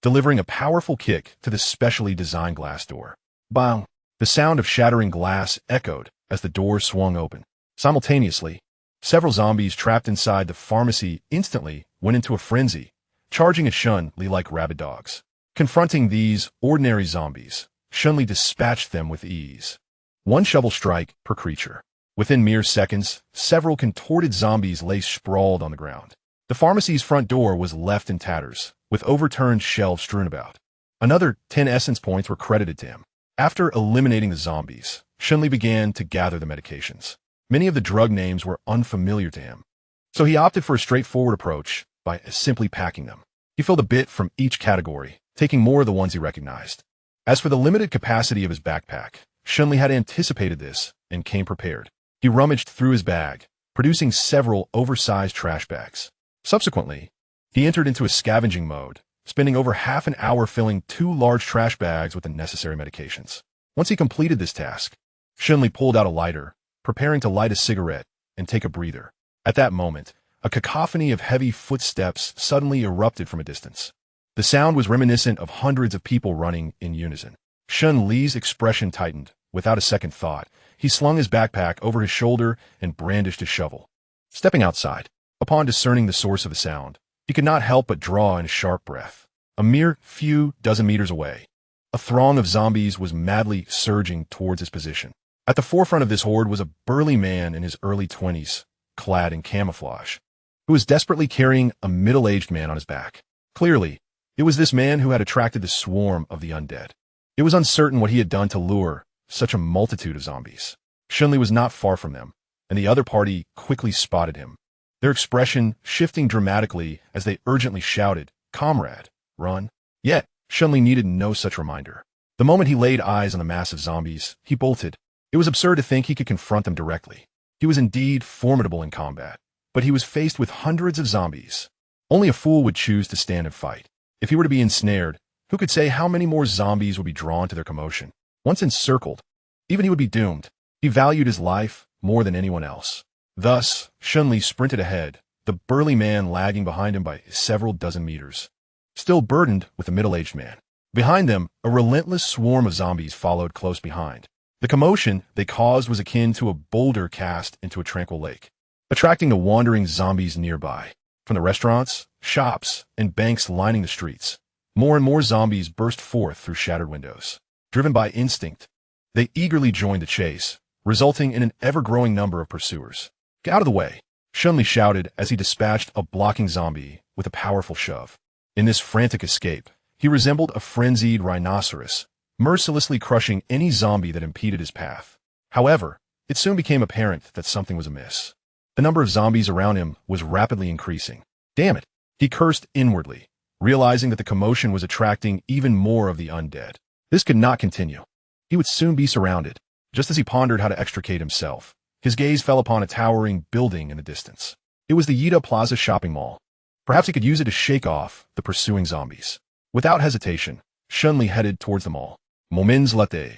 delivering a powerful kick to the specially designed glass door. Bang! The sound of shattering glass echoed as the door swung open. Simultaneously, several zombies trapped inside the pharmacy instantly went into a frenzy, charging at Shen Li like rabid dogs. Confronting these ordinary zombies, Shen Li dispatched them with ease. One shovel strike per creature. Within mere seconds, several contorted zombies lay sprawled on the ground. The pharmacy's front door was left in tatters, with overturned shelves strewn about. Another 10 essence points were credited to him. After eliminating the zombies, Shen Li began to gather the medications. Many of the drug names were unfamiliar to him, so he opted for a straightforward approach by simply packing them. He filled a bit from each category, taking more of the ones he recognized. As for the limited capacity of his backpack, Shen Li had anticipated this and came prepared. He rummaged through his bag, producing several oversized trash bags. Subsequently, he entered into a scavenging mode, spending over half an hour filling 2 large trash bags with the necessary medications. Once he completed this task, Shen Li pulled out a lighter, preparing to light a cigarette and take a breather. At that moment, a cacophony of heavy footsteps suddenly erupted from a distance. The sound was reminiscent of hundreds of people running in unison. Shen Li's expression tightened. Without a second thought, he slung his backpack over his shoulder and brandished his shovel. Stepping outside, upon discerning the source of the sound, he could not help but draw in a sharp breath. A mere few dozen meters away, a throng of zombies was madly surging towards his position. At the forefront of this horde was a burly man in his early 20s, clad in camouflage, who was desperately carrying a middle-aged man on his back. Clearly, it was this man who had attracted the swarm of the undead. It was uncertain what he had done to lure such a multitude of zombies. Shen Li was not far from them, and the other party quickly spotted him, their expression shifting dramatically as they urgently shouted, "Comrade, run!" Yet, Shen Li needed no such reminder. The moment he laid eyes on the mass of zombies, he bolted. It was absurd to think he could confront them directly. He was indeed formidable in combat, but he was faced with hundreds of zombies. Only a fool would choose to stand and fight. If he were to be ensnared, who could say how many more zombies would be drawn to their commotion? Once encircled, even he would be doomed. He valued his life more than anyone else. Thus, Shen Li sprinted ahead, the burly man lagging behind him by several dozen meters, still burdened with the middle-aged man. Behind them, a relentless swarm of zombies followed close behind. The commotion they caused was akin to a boulder cast into a tranquil lake, attracting the wandering zombies nearby. From the restaurants, shops, and banks lining the streets, more and more zombies burst forth through shattered windows. Driven by instinct, they eagerly joined the chase, resulting in an ever-growing number of pursuers. "Get out of the way," Shen Li shouted as he dispatched a blocking zombie with a powerful shove. In this frantic escape, he resembled a frenzied rhinoceros, mercilessly crushing any zombie that impeded his path. However, it soon became apparent that something was amiss. The number of zombies around him was rapidly increasing. Damn it, he cursed inwardly, realizing that the commotion was attracting even more of the undead. This could not continue. He would soon be surrounded. Just as he pondered how to extricate himself, his gaze fell upon a towering building in the distance. It was the Yida Plaza shopping mall. Perhaps he could use it to shake off the pursuing zombies. Without hesitation, Shen Li headed towards the mall. Moments later,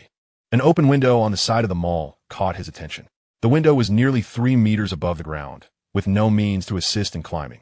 an open window on the side of the mall caught his attention. The window was nearly 3 meters above the ground, with no means to assist in climbing.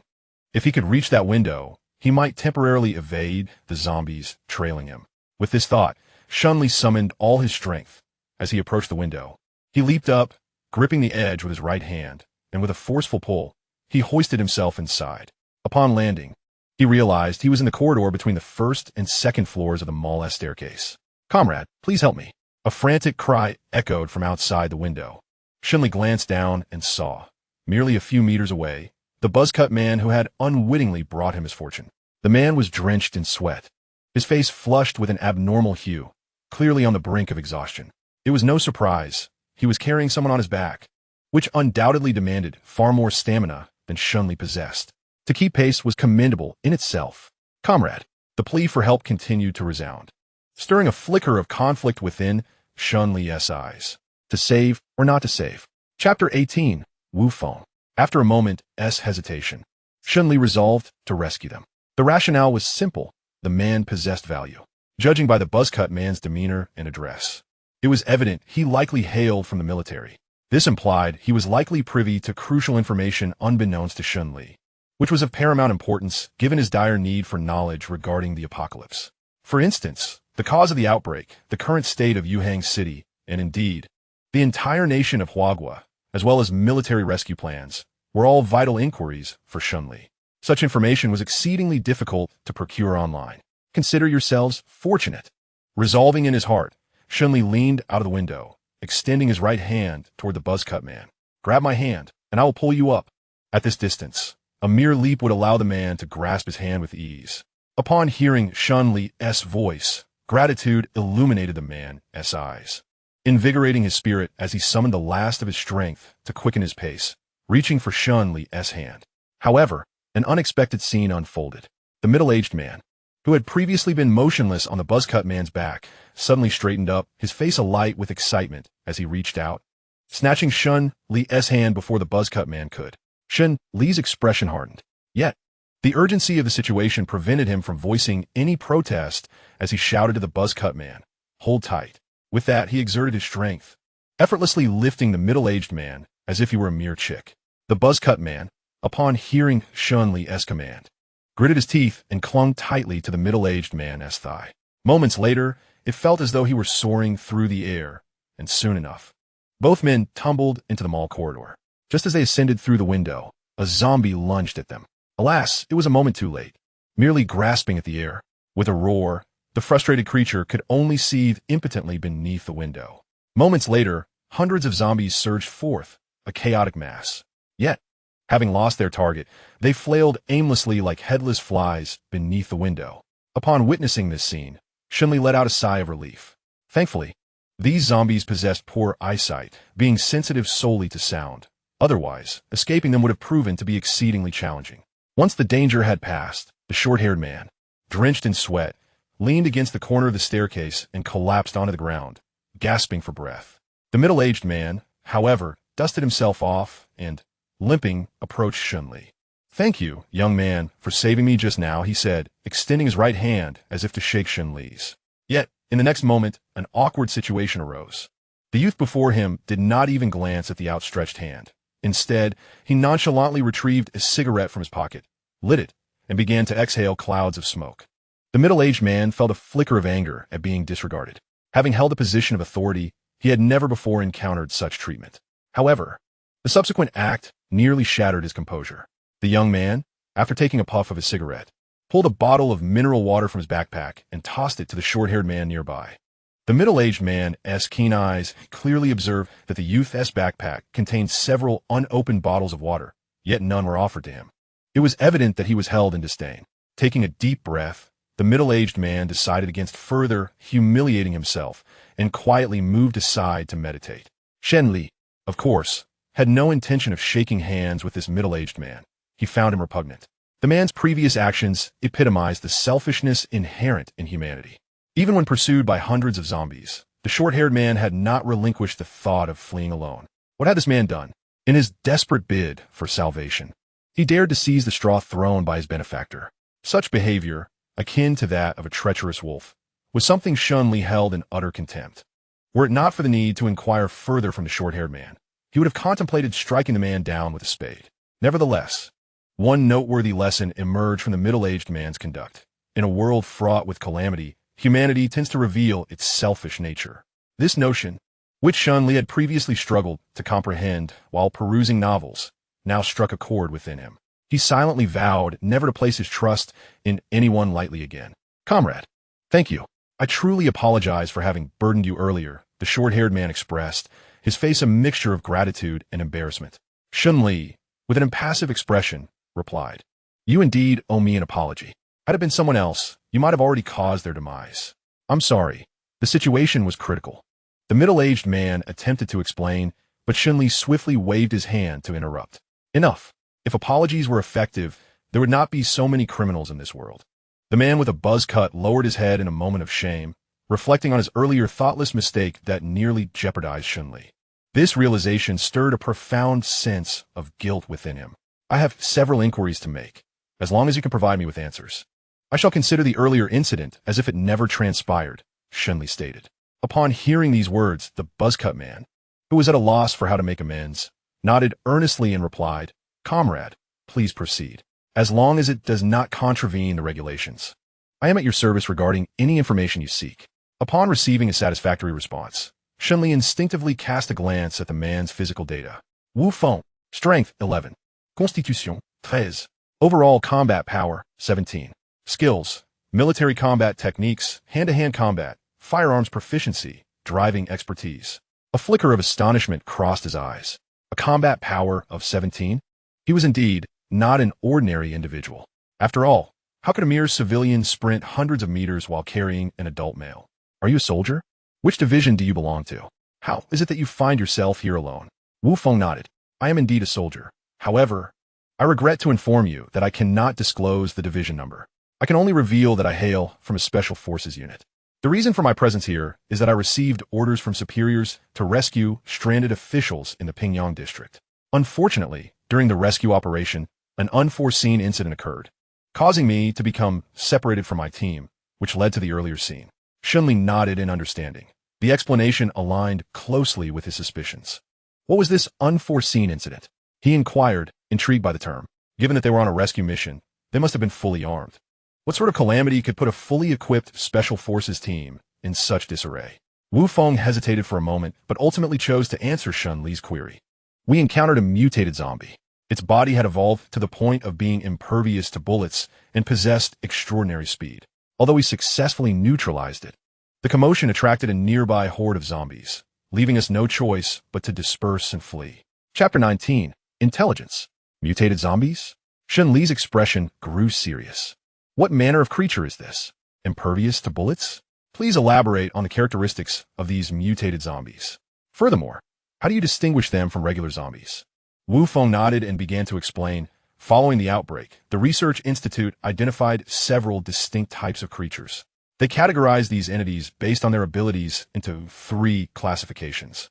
If he could reach that window, he might temporarily evade the zombies trailing him. With this thought, Shen Li summoned all his strength. As he approached the window, he leaped up, gripping the edge with his right hand, and with a forceful pull, he hoisted himself inside. Upon landing, he realized he was in the corridor between the first and second floors of the mall staircase. "Comrade, please help me." A frantic cry echoed from outside the window. Shen Li glanced down and saw, merely a few meters away, the buzz-cut man who had unwittingly brought him his fortune. The man was drenched in sweat, his face flushed with an abnormal hue, clearly on the brink of exhaustion. It was no surprise. He was carrying someone on his back, which undoubtedly demanded far more stamina than Shen Li possessed. To keep pace was commendable in itself. Comrade, the plea for help continued to resound, stirring a flicker of conflict within Shen Li's eyes. To save or not to save? Chapter 18, Wu Feng. After a moment's hesitation, Shen Li resolved to rescue them. The rationale was simple. The man possessed value. Judging by the buzzcut man's demeanor and address, it was evident he likely hailed from the military. This implied he was likely privy to crucial information unbeknownst to Shen Li, which was of paramount importance given his dire need for knowledge regarding the apocalypse. For instance, the cause of the outbreak, the current state of Yuhang City, and indeed, the entire nation of Huagua, as well as military rescue plans, were all vital inquiries for Shen Li. Such information was exceedingly difficult to procure online. Consider yourselves fortunate. Resolving in his heart, Shen Li leaned out of the window, extending his right hand toward the buzzcut man. Grab my hand, and I will pull you up. At this distance, a mere leap would allow the man to grasp his hand with ease. Upon hearing Shen Li's voice, gratitude illuminated the man's eyes, invigorating his spirit as he summoned the last of his strength to quicken his pace, reaching for Shen Li's hand. However, an unexpected scene unfolded. The middle-aged man, who had previously been motionless on the buzzcut man's back, suddenly straightened up, his face alight with excitement as he reached out, snatching Shen Li's hand before the buzzcut man could. Shen Li's expression hardened. Yet, the urgency of the situation prevented him from voicing any protest as he shouted to the buzzcut man, "Hold tight." With that, he exerted his strength, effortlessly lifting the middle-aged man as if he were a mere chick. The buzzcut man, upon hearing Shen Li's command, gritted his teeth and clung tightly to the middle-aged man's thigh. Moments later, it felt as though he were soaring through the air, and soon enough, both men tumbled into the mall corridor. Just as they ascended through the window, a zombie lunged at them. Alas, it was a moment too late. Merely grasping at the air, with a roar, the frustrated creature could only seethe impotently beneath the window. Moments later, hundreds of zombies surged forth, a chaotic mass. Yet, having lost their target, they flailed aimlessly like headless flies beneath the window. Upon witnessing this scene, Shen Li let out a sigh of relief. Thankfully, these zombies possessed poor eyesight, being sensitive solely to sound. Otherwise, escaping them would have proven to be exceedingly challenging. Once the danger had passed, the short-haired man, drenched in sweat, leaned against the corner of the staircase and collapsed onto the ground, gasping for breath. The middle-aged man, however, dusted himself off and, limping, approached Shen Li. "Thank you, young man, for saving me just now," he said, extending his right hand as if to shake Shen Li's. Yet, in the next moment, an awkward situation arose. The youth before him did not even glance at the outstretched hand. Instead, he nonchalantly retrieved a cigarette from his pocket, lit it, and began to exhale clouds of smoke. The middle-aged man felt a flicker of anger at being disregarded. Having held a position of authority, he had never before encountered such treatment. However, the subsequent act nearly shattered his composure. The young man, after taking a puff of his cigarette, pulled a bottle of mineral water from his backpack and tossed it to the short-haired man nearby. The middle-aged man's keen eyes clearly observed that the youth's backpack contained several unopened bottles of water, yet none were offered to him. It was evident that he was held in disdain. Taking a deep breath, the middle-aged man decided against further humiliating himself and quietly moved aside to meditate. Shen Li, of course, had no intention of shaking hands with this middle-aged man. He found him repugnant. The man's previous actions epitomized the selfishness inherent in humanity. Even when pursued by hundreds of zombies, the short-haired man had not relinquished the thought of fleeing alone. What had this man done? In his desperate bid for salvation, he dared to seize the straw thrown by his benefactor. Such behavior, akin to that of a treacherous wolf, was something Shen Li held in utter contempt. Were it not for the need to inquire further from the short-haired man, he would have contemplated striking the man down with a spade. Nevertheless, one noteworthy lesson emerged from the middle-aged man's conduct. In a world fraught with calamity, humanity tends to reveal its selfish nature. This notion, which Shen Li had previously struggled to comprehend while perusing novels, now struck a chord within him. He silently vowed never to place his trust in anyone lightly again. "Comrade, thank you. I truly apologize for having burdened you earlier," the short-haired man expressed, his face a mixture of gratitude and embarrassment. Shen Li, with an impassive expression, replied, "You indeed owe me an apology. Had it been someone else, you might have already caused their demise. I'm sorry. The situation was critical. The middle-aged man attempted to explain, but Shen Li swiftly waved his hand to interrupt. Enough. If apologies were effective, there would not be so many criminals in this world. The man with a buzz cut lowered his head in a moment of shame, reflecting on his earlier thoughtless mistake that nearly jeopardized Shen Li. This realization stirred a profound sense of guilt within him. I have several inquiries to make, as long as you can provide me with answers. I shall consider the earlier incident as if it never transpired, Shen Li stated. Upon hearing these words, the buzzcut man, who was at a loss for how to make amends, nodded earnestly and replied, "Comrade, please proceed, as long as it does not contravene the regulations. I am at your service regarding any information you seek." Upon receiving a satisfactory response, Shen Li instinctively cast a glance at the man's physical data. Wu Feng, Strength 11, Constitution 13, Overall Combat Power 17, Skills, Military Combat Techniques, Hand-to-Hand Combat, Firearms Proficiency, Driving Expertise. A flicker of astonishment crossed his eyes. A combat power of 17? He was indeed not an ordinary individual. After all, how could a mere civilian sprint hundreds of meters while carrying an adult male? Are you a soldier? Which division do you belong to? How is it that you find yourself here alone? Wu Feng nodded. I am indeed a soldier. However, I regret to inform you that I cannot disclose the division number. I can only reveal that I hail from a special forces unit. The reason for my presence here is that I received orders from superiors to rescue stranded officials in the Pingyang district. Unfortunately, during the rescue operation, an unforeseen incident occurred, causing me to become separated from my team, which led to the earlier scene. Shen Li nodded in understanding. The explanation aligned closely with his suspicions. What was this unforeseen incident? He inquired, intrigued by the term. Given that they were on a rescue mission, they must have been fully armed. What sort of calamity could put a fully equipped special forces team in such disarray? Wu Feng hesitated for a moment, but ultimately chose to answer Shen Li's query. We encountered a mutated zombie. Its body had evolved to the point of being impervious to bullets and possessed extraordinary speed. Although we successfully neutralized it, the commotion attracted a nearby horde of zombies, leaving us no choice but to disperse and flee. Chapter 19. Intelligence. Mutated zombies? Shen Li's expression grew serious. What manner of creature is this? Impervious to bullets? Please elaborate on the characteristics of these mutated zombies. Furthermore, how do you distinguish them from regular zombies? Wu Feng nodded and began to explain. Following the outbreak, the Research Institute identified several distinct types of creatures. They categorized these entities based on their abilities into 3 classifications.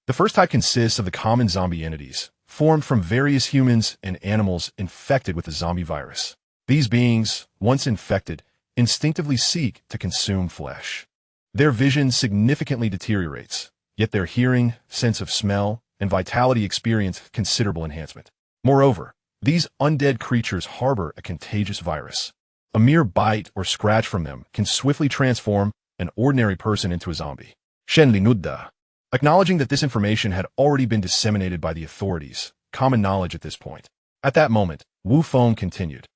The first type consists of the common zombie entities, formed from various humans and animals infected with the zombie virus. These beings, once infected, instinctively seek to consume flesh. Their vision significantly deteriorates, yet their hearing, sense of smell, and vitality experience considerable enhancement. Moreover, these undead creatures harbor a contagious virus. A mere bite or scratch from them can swiftly transform an ordinary person into a zombie. Shen Li Nudda. Acknowledging that this information had already been disseminated by the authorities, common knowledge at this point. At that moment, Wu Feng continued.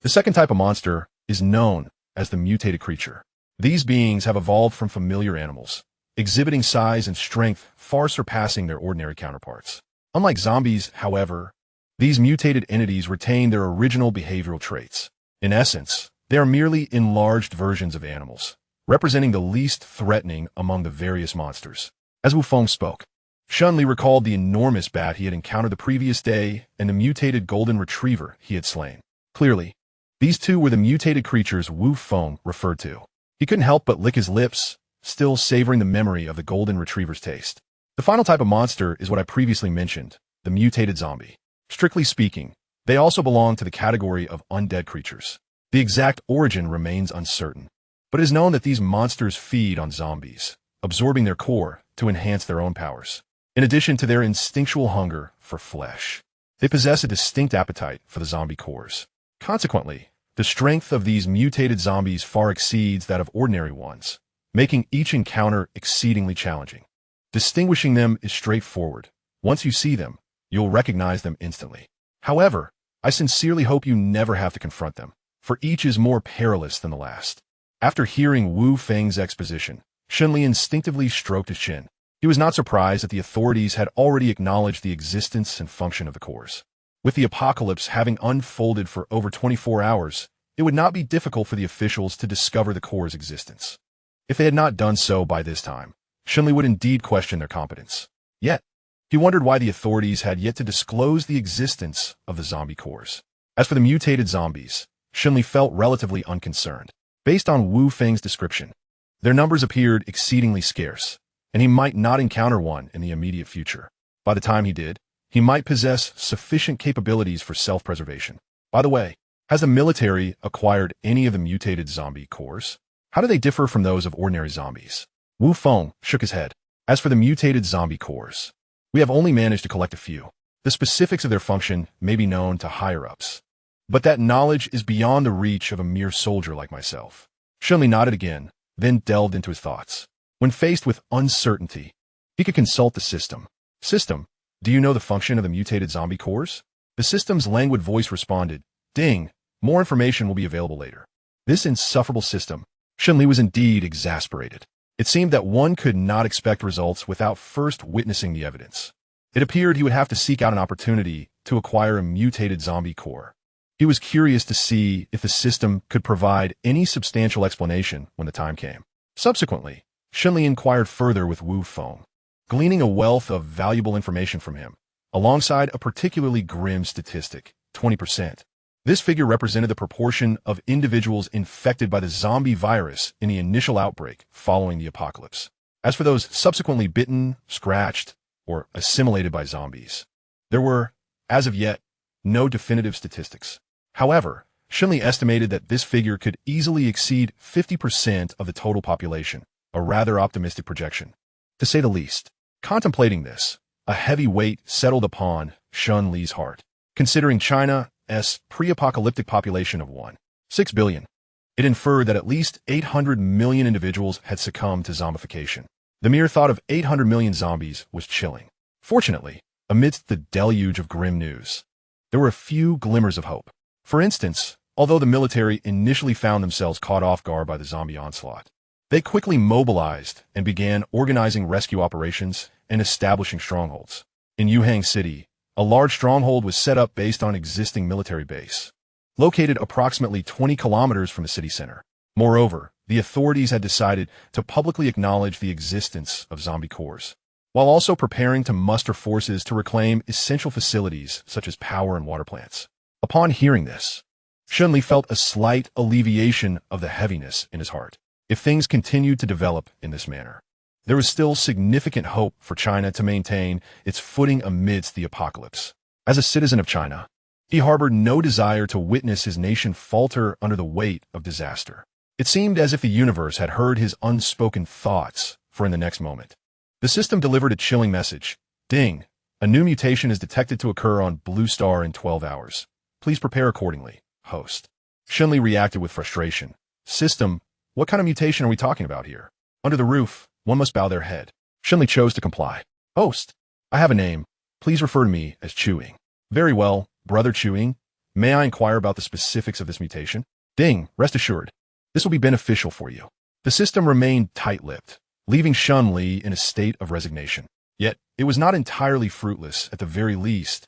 The second type of monster is known as the mutated creature. These beings have evolved from familiar animals, exhibiting size and strength far surpassing their ordinary counterparts. Unlike zombies, however, these mutated entities retain their original behavioral traits. In essence, they are merely enlarged versions of animals, representing the least threatening among the various monsters. As Wu Feng spoke, Shen Li recalled the enormous bat he had encountered the previous day and the mutated golden retriever he had slain. Clearly, these two were the mutated creatures Wu Feng referred to. He couldn't help but lick his lips, still savoring the memory of the golden retriever's taste. The final type of monster is what I previously mentioned, the mutated zombie. Strictly speaking, they also belong to the category of undead creatures. The exact origin remains uncertain, but it is known that these monsters feed on zombies, absorbing their core to enhance their own powers. In addition to their instinctual hunger for flesh, they possess a distinct appetite for the zombie cores. Consequently, the strength of these mutated zombies far exceeds that of ordinary ones, making each encounter exceedingly challenging. Distinguishing them is straightforward. Once you see them, you'll recognize them instantly. However, I sincerely hope you never have to confront them, for each is more perilous than the last. After hearing Wu Feng's exposition, Shen Li instinctively stroked his chin. He was not surprised that the authorities had already acknowledged the existence and function of the cores. With the apocalypse having unfolded for over 24 hours, it would not be difficult for the officials to discover the core's existence. If they had not done so by this time, Shen Li would indeed question their competence. Yet, he wondered why the authorities had yet to disclose the existence of the zombie cores. As for the mutated zombies, Shen Li felt relatively unconcerned. Based on Wu Feng's description, their numbers appeared exceedingly scarce, and he might not encounter one in the immediate future. By the time he did, he might possess sufficient capabilities for self-preservation. By the way, has the military acquired any of the mutated zombie cores? How do they differ from those of ordinary zombies? Wu Feng shook his head. As for the mutated zombie cores, we have only managed to collect a few. The specifics of their function may be known to higher-ups, but that knowledge is beyond the reach of a mere soldier like myself. Shen Li nodded again, then delved into his thoughts. When faced with uncertainty, he could consult the system. System, do you know the function of the mutated zombie cores? The system's languid voice responded, Ding, more information will be available later. This insufferable system. Shen Li was indeed exasperated. It seemed that one could not expect results without first witnessing the evidence. It appeared he would have to seek out an opportunity to acquire a mutated zombie core. He was curious to see if the system could provide any substantial explanation when the time came. Subsequently, Shen Li inquired further with Wu Feng, gleaning a wealth of valuable information from him, alongside a particularly grim statistic, 20%. This figure represented the proportion of individuals infected by the zombie virus in the initial outbreak following the apocalypse. As for those subsequently bitten, scratched, or assimilated by zombies, there were, as of yet, no definitive statistics. However, Shen Li estimated that this figure could easily exceed 50% of the total population, a rather optimistic projection, to say the least. Contemplating this, a heavy weight settled upon Shen Li's heart. Considering China's pre-apocalyptic population of 1.6 billion, it inferred that at least 800 million individuals had succumbed to zombification. The mere thought of 800 million zombies was chilling. Fortunately, amidst the deluge of grim news, there were a few glimmers of hope. For instance, although the military initially found themselves caught off guard by the zombie onslaught, they quickly mobilized and began organizing rescue operations and establishing strongholds. In Yuhang City, a large stronghold was set up based on existing military base, located approximately 20 kilometers from the city center. Moreover, the authorities had decided to publicly acknowledge the existence of zombie cores, while also preparing to muster forces to reclaim essential facilities such as power and water plants. Upon hearing this, Shen Li felt a slight alleviation of the heaviness in his heart. If things continued to develop in this manner, there was still significant hope for China to maintain its footing amidst the apocalypse. As a citizen of China, he harbored no desire to witness his nation falter under the weight of disaster. It seemed as if the universe had heard his unspoken thoughts, for in the next moment, the system delivered a chilling message. Ding! A new mutation is detected to occur on Blue Star in 12 hours. Please prepare accordingly, host. Shen Li reacted with frustration. System, what kind of mutation are we talking about here? Under the roof, one must bow their head. Shen Li chose to comply. Host, I have a name. Please refer to me as Chuing. Very well, Brother Chuing. May I inquire about the specifics of this mutation? Ding, rest assured. This will be beneficial for you. The system remained tight-lipped, leaving Shen Li in a state of resignation. Yet, it was not entirely fruitless, at the very least.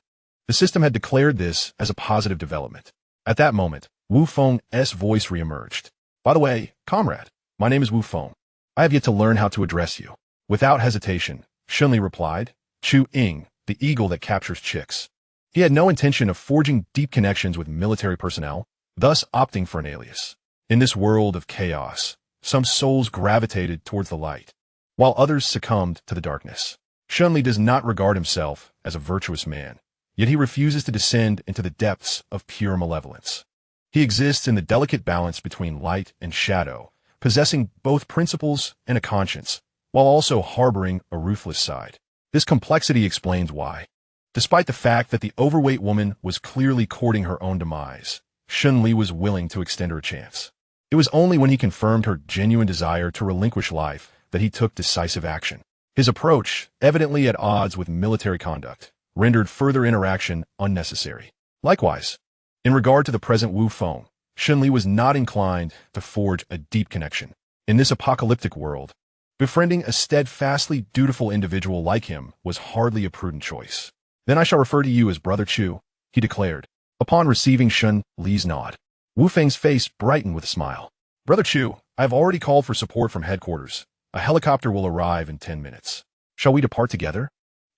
The system had declared this as a positive development. At that moment, Wu Feng's voice reemerged. By the way, comrade, my name is Wu Feng. I have yet to learn how to address you. Without hesitation, Shen Li replied, Chu Ying, the eagle that captures chicks. He had no intention of forging deep connections with military personnel, thus opting for an alias. In this world of chaos, some souls gravitated towards the light, while others succumbed to the darkness. Shen Li does not regard himself as a virtuous man, yet he refuses to descend into the depths of pure malevolence. He exists in the delicate balance between light and shadow, possessing both principles and a conscience, while also harboring a ruthless side. This complexity explains why, despite the fact that the overweight woman was clearly courting her own demise, Shen Li was willing to extend her a chance. It was only when he confirmed her genuine desire to relinquish life that he took decisive action. His approach, evidently at odds with military conduct, rendered further interaction unnecessary. Likewise, in regard to the present Wu Feng, Shen Li was not inclined to forge a deep connection. In this apocalyptic world, befriending a steadfastly dutiful individual like him was hardly a prudent choice. Then I shall refer to you as Brother Chu, he declared, upon receiving Shen Li's nod. Wu Feng's face brightened with a smile. Brother Chu, I have already called for support from headquarters. A helicopter will arrive in 10 minutes. Shall we depart together?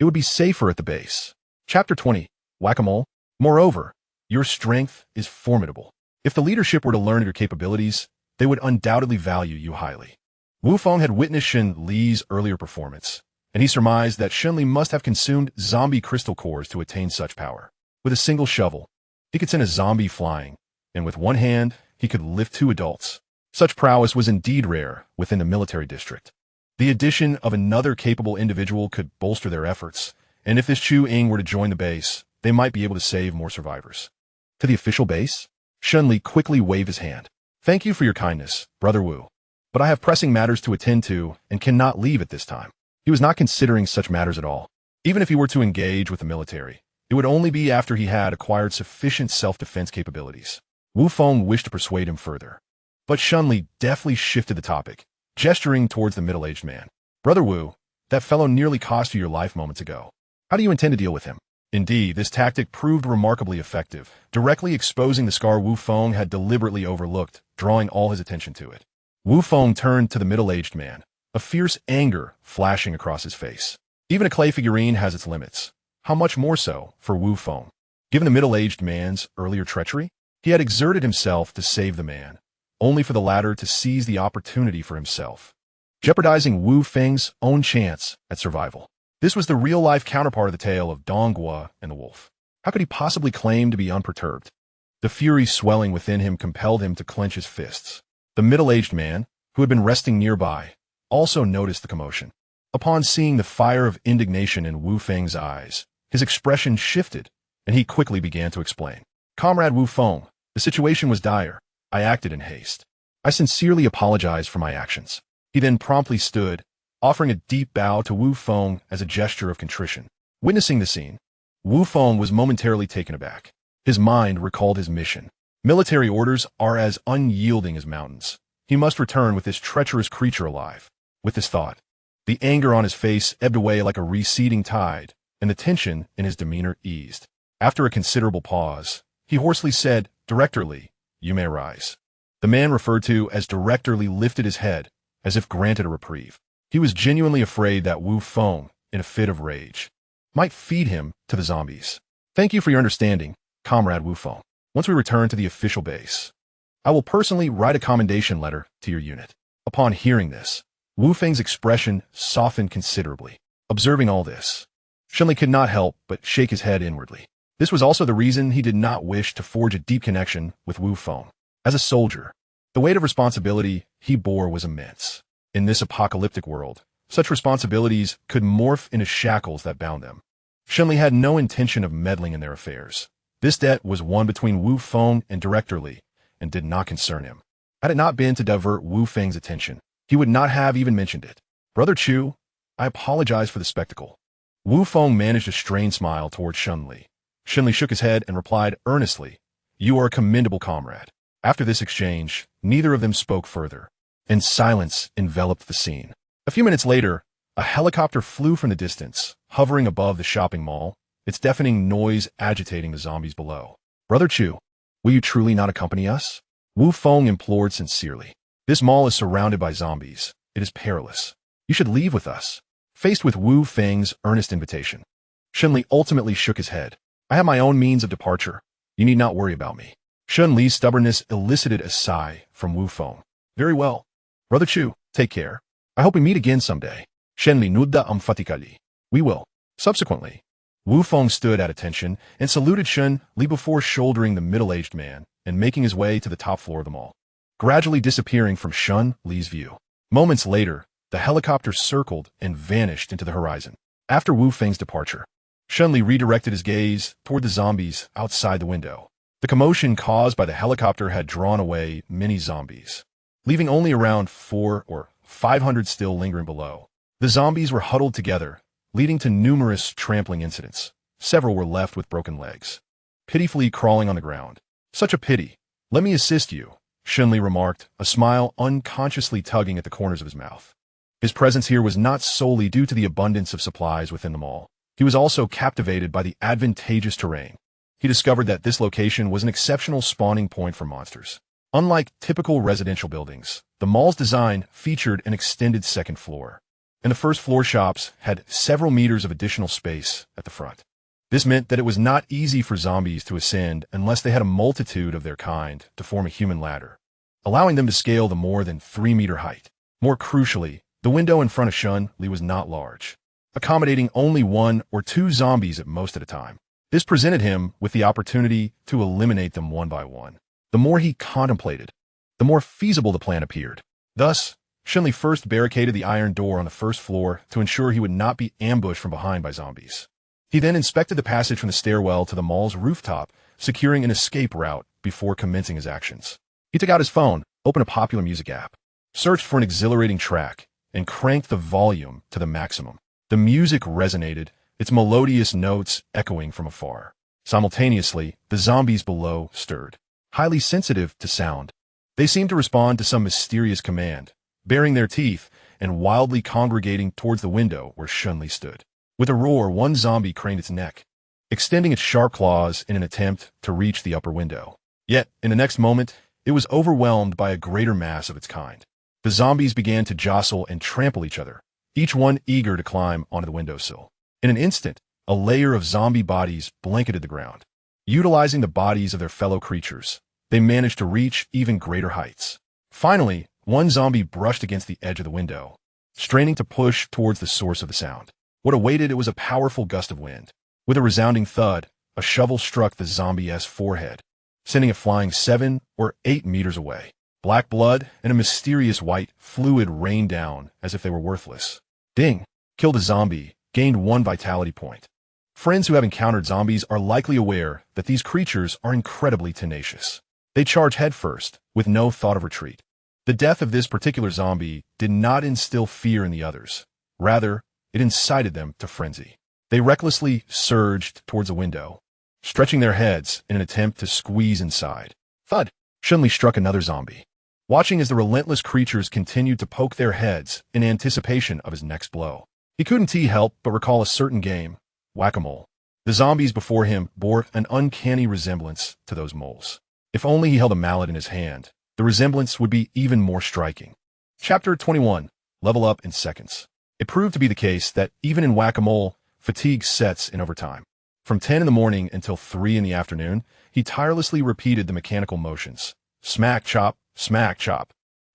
It would be safer at the base. Chapter 20. Whack-a-mole. Moreover, your strength is formidable. If the leadership were to learn of your capabilities, they would undoubtedly value you highly. Wu Feng had witnessed Shen Li's earlier performance, and he surmised that Shen Li must have consumed zombie crystal cores to attain such power. With a single shovel, he could send a zombie flying, and with one hand, he could lift 2 adults. Such prowess was indeed rare within the military district. The addition of another capable individual could bolster their efforts, and if this Chu Ying were to join the base, they might be able to save more survivors. To the official base? Shen Li quickly waved his hand. Thank you for your kindness, Brother Wu. But I have pressing matters to attend to and cannot leave at this time. He was not considering such matters at all. Even if he were to engage with the military, it would only be after he had acquired sufficient self-defense capabilities. Wu Feng wished to persuade him further. But Shen Li deftly shifted the topic, gesturing towards the middle-aged man. Brother Wu, that fellow nearly cost you your life moments ago. How do you intend to deal with him? Indeed, this tactic proved remarkably effective, directly exposing the scar Wu Feng had deliberately overlooked, drawing all his attention to it. Wu Feng turned to the middle-aged man, a fierce anger flashing across his face. Even a clay figurine has its limits. How much more so for Wu Feng? Given the middle-aged man's earlier treachery, he had exerted himself to save the man, only for the latter to seize the opportunity for himself, jeopardizing Wu Feng's own chance at survival. This was the real-life counterpart of the tale of Dongguo and the wolf. How could he possibly claim to be unperturbed? The fury swelling within him compelled him to clench his fists. The middle-aged man, who had been resting nearby, also noticed the commotion. Upon seeing the fire of indignation in Wu Feng's eyes, his expression shifted, and he quickly began to explain. Comrade Wu Feng, the situation was dire. I acted in haste. I sincerely apologize for my actions. He then promptly stood, offering a deep bow to Wu Feng as a gesture of contrition. Witnessing the scene, Wu Feng was momentarily taken aback. His mind recalled his mission. Military orders are as unyielding as mountains. He must return with this treacherous creature alive. With this thought, the anger on his face ebbed away like a receding tide, and the tension in his demeanor eased. After a considerable pause, he hoarsely said, Director Li, you may rise. The man referred to as Director Li lifted his head, as if granted a reprieve. He was genuinely afraid that Wu Feng, in a fit of rage, might feed him to the zombies. Thank you for your understanding, Comrade Wu Feng. Once we return to the official base, I will personally write a commendation letter to your unit. Upon hearing this, Wu Feng's expression softened considerably. Observing all this, Shen Li could not help but shake his head inwardly. This was also the reason he did not wish to forge a deep connection with Wu Feng. As a soldier, the weight of responsibility he bore was immense. In this apocalyptic world, such responsibilities could morph into shackles that bound them. Shen Li had no intention of meddling in their affairs. This debt was one between Wu Feng and Director Li, and did not concern him. Had it not been to divert Wu Feng's attention, he would not have even mentioned it. Brother Chu, I apologize for the spectacle. Wu Feng managed a strained smile towards Shen Li. Shen Li shook his head and replied earnestly, You are a commendable comrade. After this exchange, neither of them spoke further, and silence enveloped the scene. A few minutes later, a helicopter flew from the distance, hovering above the shopping mall, its deafening noise agitating the zombies below. Brother Chu, will you truly not accompany us? Wu Feng implored sincerely. This mall is surrounded by zombies. It is perilous. You should leave with us. Faced with Wu Feng's earnest invitation, Shen Li ultimately shook his head. I have my own means of departure. You need not worry about me. Shen Li's stubbornness elicited a sigh from Wu Feng. Very well. Brother Chu, take care. I hope we meet again someday. Shen Li nudda fatikali. We will. Subsequently, Wu Feng stood at attention and saluted Shen Li before shouldering the middle-aged man and making his way to the top floor of the mall, gradually disappearing from Shen Li's view. Moments later, the helicopter circled and vanished into the horizon. After Wu Feng's departure, Shen Li redirected his gaze toward the zombies outside the window. The commotion caused by the helicopter had drawn away many zombies, leaving only around 400 or 500 still lingering below. The zombies were huddled together, leading to numerous trampling incidents. Several were left with broken legs, pitifully crawling on the ground. Such a pity. Let me assist you, Shen Li remarked, a smile unconsciously tugging at the corners of his mouth. His presence here was not solely due to the abundance of supplies within the mall. He was also captivated by the advantageous terrain. he discovered that this location was an exceptional spawning point for monsters. Unlike typical residential buildings, the mall's design featured an extended second floor, and the first floor shops had several meters of additional space at the front. This meant that it was not easy for zombies to ascend unless they had a multitude of their kind to form a human ladder, allowing them to scale the more than 3-meter height. More crucially, the window in front of Shen Li was not large, accommodating only 1 or 2 zombies at most at a time. This presented him with the opportunity to eliminate them one by one. The more he contemplated, the more feasible the plan appeared. Thus, Shen Li first barricaded the iron door on the first floor to ensure he would not be ambushed from behind by zombies. He then inspected the passage from the stairwell to the mall's rooftop, securing an escape route before commencing his actions. He took out his phone, opened a popular music app, searched for an exhilarating track, and cranked the volume to the maximum. The music resonated, its melodious notes echoing from afar. Simultaneously, the zombies below stirred, highly sensitive to sound. They seemed to respond to some mysterious command, baring their teeth and wildly congregating towards the window where Shen Li stood. With a roar, one zombie craned its neck, extending its sharp claws in an attempt to reach the upper window. Yet, in the next moment, it was overwhelmed by a greater mass of its kind. The zombies began to jostle and trample each other, each one eager to climb onto the windowsill. In an instant, a layer of zombie bodies blanketed the ground. Utilizing the bodies of their fellow creatures, they managed to reach even greater heights. Finally, one zombie brushed against the edge of the window, straining to push towards the source of the sound. What awaited it was a powerful gust of wind. With a resounding thud, a shovel struck the zombie's forehead, sending it flying 7 or 8 meters away. Black blood and a mysterious white fluid rained down as if they were worthless. Ding! Killed a zombie, gained 1 vitality point. Friends who have encountered zombies are likely aware that these creatures are incredibly tenacious. They charge headfirst, with no thought of retreat. The death of this particular zombie did not instill fear in the others. Rather, it incited them to frenzy. They recklessly surged towards a window, stretching their heads in an attempt to squeeze inside. Thud! Shen Li struck another zombie, watching as the relentless creatures continued to poke their heads in anticipation of his next blow. He couldn't help but recall a certain game, whack-a-mole. The zombies before him bore an uncanny resemblance to those moles. If only he held a mallet in his hand, the resemblance would be even more striking. Chapter 21. Level up in seconds. It proved to be the case that even in whack-a-mole, fatigue sets in over time. From 10 in the morning until 3 in the afternoon, he tirelessly repeated the mechanical motions. Smack, chop, smack, chop.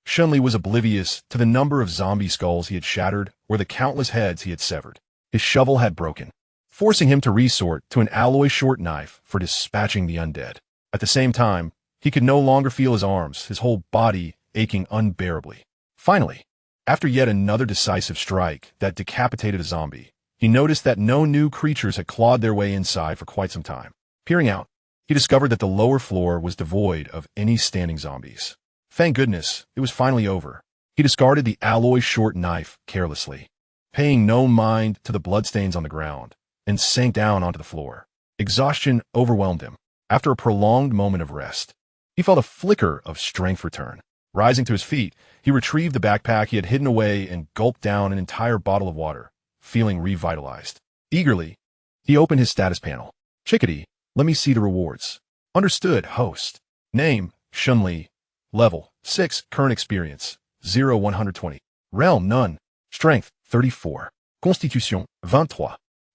Shen Li was oblivious to the number of zombie skulls he had shattered or the countless heads he had severed. His shovel had broken, forcing him to resort to an alloy short knife for dispatching the undead. At the same time, he could no longer feel his arms, his whole body aching unbearably. Finally, after yet another decisive strike that decapitated a zombie, he noticed that no new creatures had clawed their way inside for quite some time. Peering out, he discovered that the lower floor was devoid of any standing zombies. Thank goodness, it was finally over. He discarded the alloy short knife carelessly, paying no mind to the bloodstains on the ground, and sank down onto the floor. Exhaustion overwhelmed him. After a prolonged moment of rest, he felt a flicker of strength return. Rising to his feet, he retrieved the backpack he had hidden away and gulped down an entire bottle of water, feeling revitalized. Eagerly, he opened his status panel. Chickadee, let me see the rewards. Understood, host. Name, Shen Li. Level, 6. Current experience, 0-120. Realm, none. Strength, 34. Constitution, 23.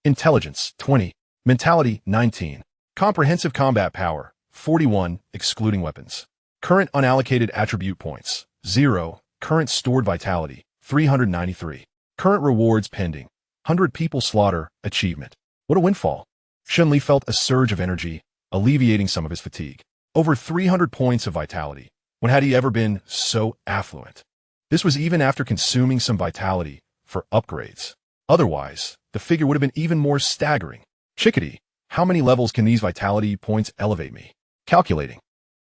Intelligence, 20. Mentality, 19. Comprehensive combat power, 41, excluding weapons. Current unallocated attribute points, 0. Current stored vitality, 393. Current rewards pending. 100 people slaughter, achievement. What a windfall. Shen Li felt a surge of energy, alleviating some of his fatigue. Over 300 points of vitality. When had he ever been so affluent? This was even after consuming some vitality for upgrades. Otherwise, the figure would have been even more staggering. Chickadee, how many levels can these vitality points elevate me? Calculating.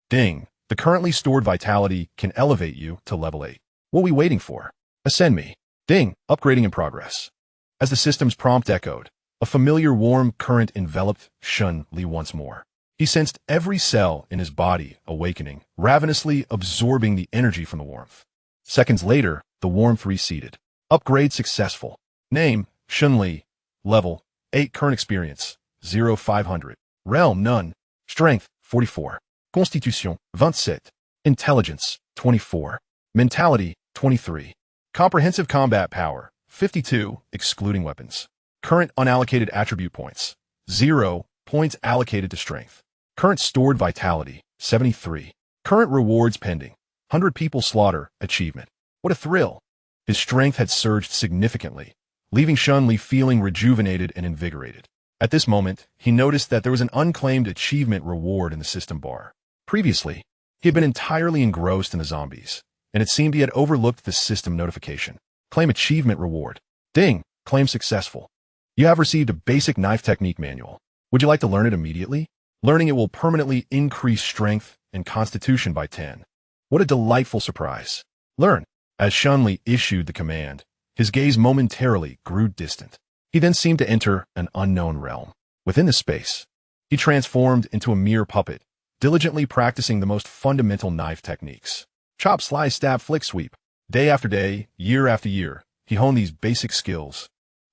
Ding. The currently stored vitality can elevate you to level 8. What are we waiting for? Ascend me. Ding. Upgrading in progress. As the system's prompt echoed, a familiar warm current enveloped Shen Li once more. He sensed every cell in his body awakening, ravenously absorbing the energy from the warmth. Seconds later, the warmth receded. Upgrade successful. Name, Shen Li. Level, 8. Current experience, 0-500. Realm, none. Strength, 44. Constitution, 27. Intelligence, 24. Mentality, 23. Comprehensive combat power, 52, excluding weapons. Current unallocated attribute points, 0 points allocated to strength. Current stored vitality, 73. Current rewards pending, 100 people slaughter, achievement. What a thrill! His strength had surged significantly, leaving Shen Li feeling rejuvenated and invigorated. At this moment, he noticed that there was an unclaimed achievement reward in the system bar. Previously, he had been entirely engrossed in the zombies, and it seemed he had overlooked the system notification. Claim achievement reward. Ding! Claim successful. You have received a basic knife technique manual. Would you like to learn it immediately? Learning it will permanently increase strength and constitution by 10. What a delightful surprise. Learn. As Shen Li issued the command, his gaze momentarily grew distant. He then seemed to enter an unknown realm. Within this space, he transformed into a mere puppet, diligently practicing the most fundamental knife techniques. Chop, slice, stab, flick, sweep. Day after day, year after year, he honed these basic skills,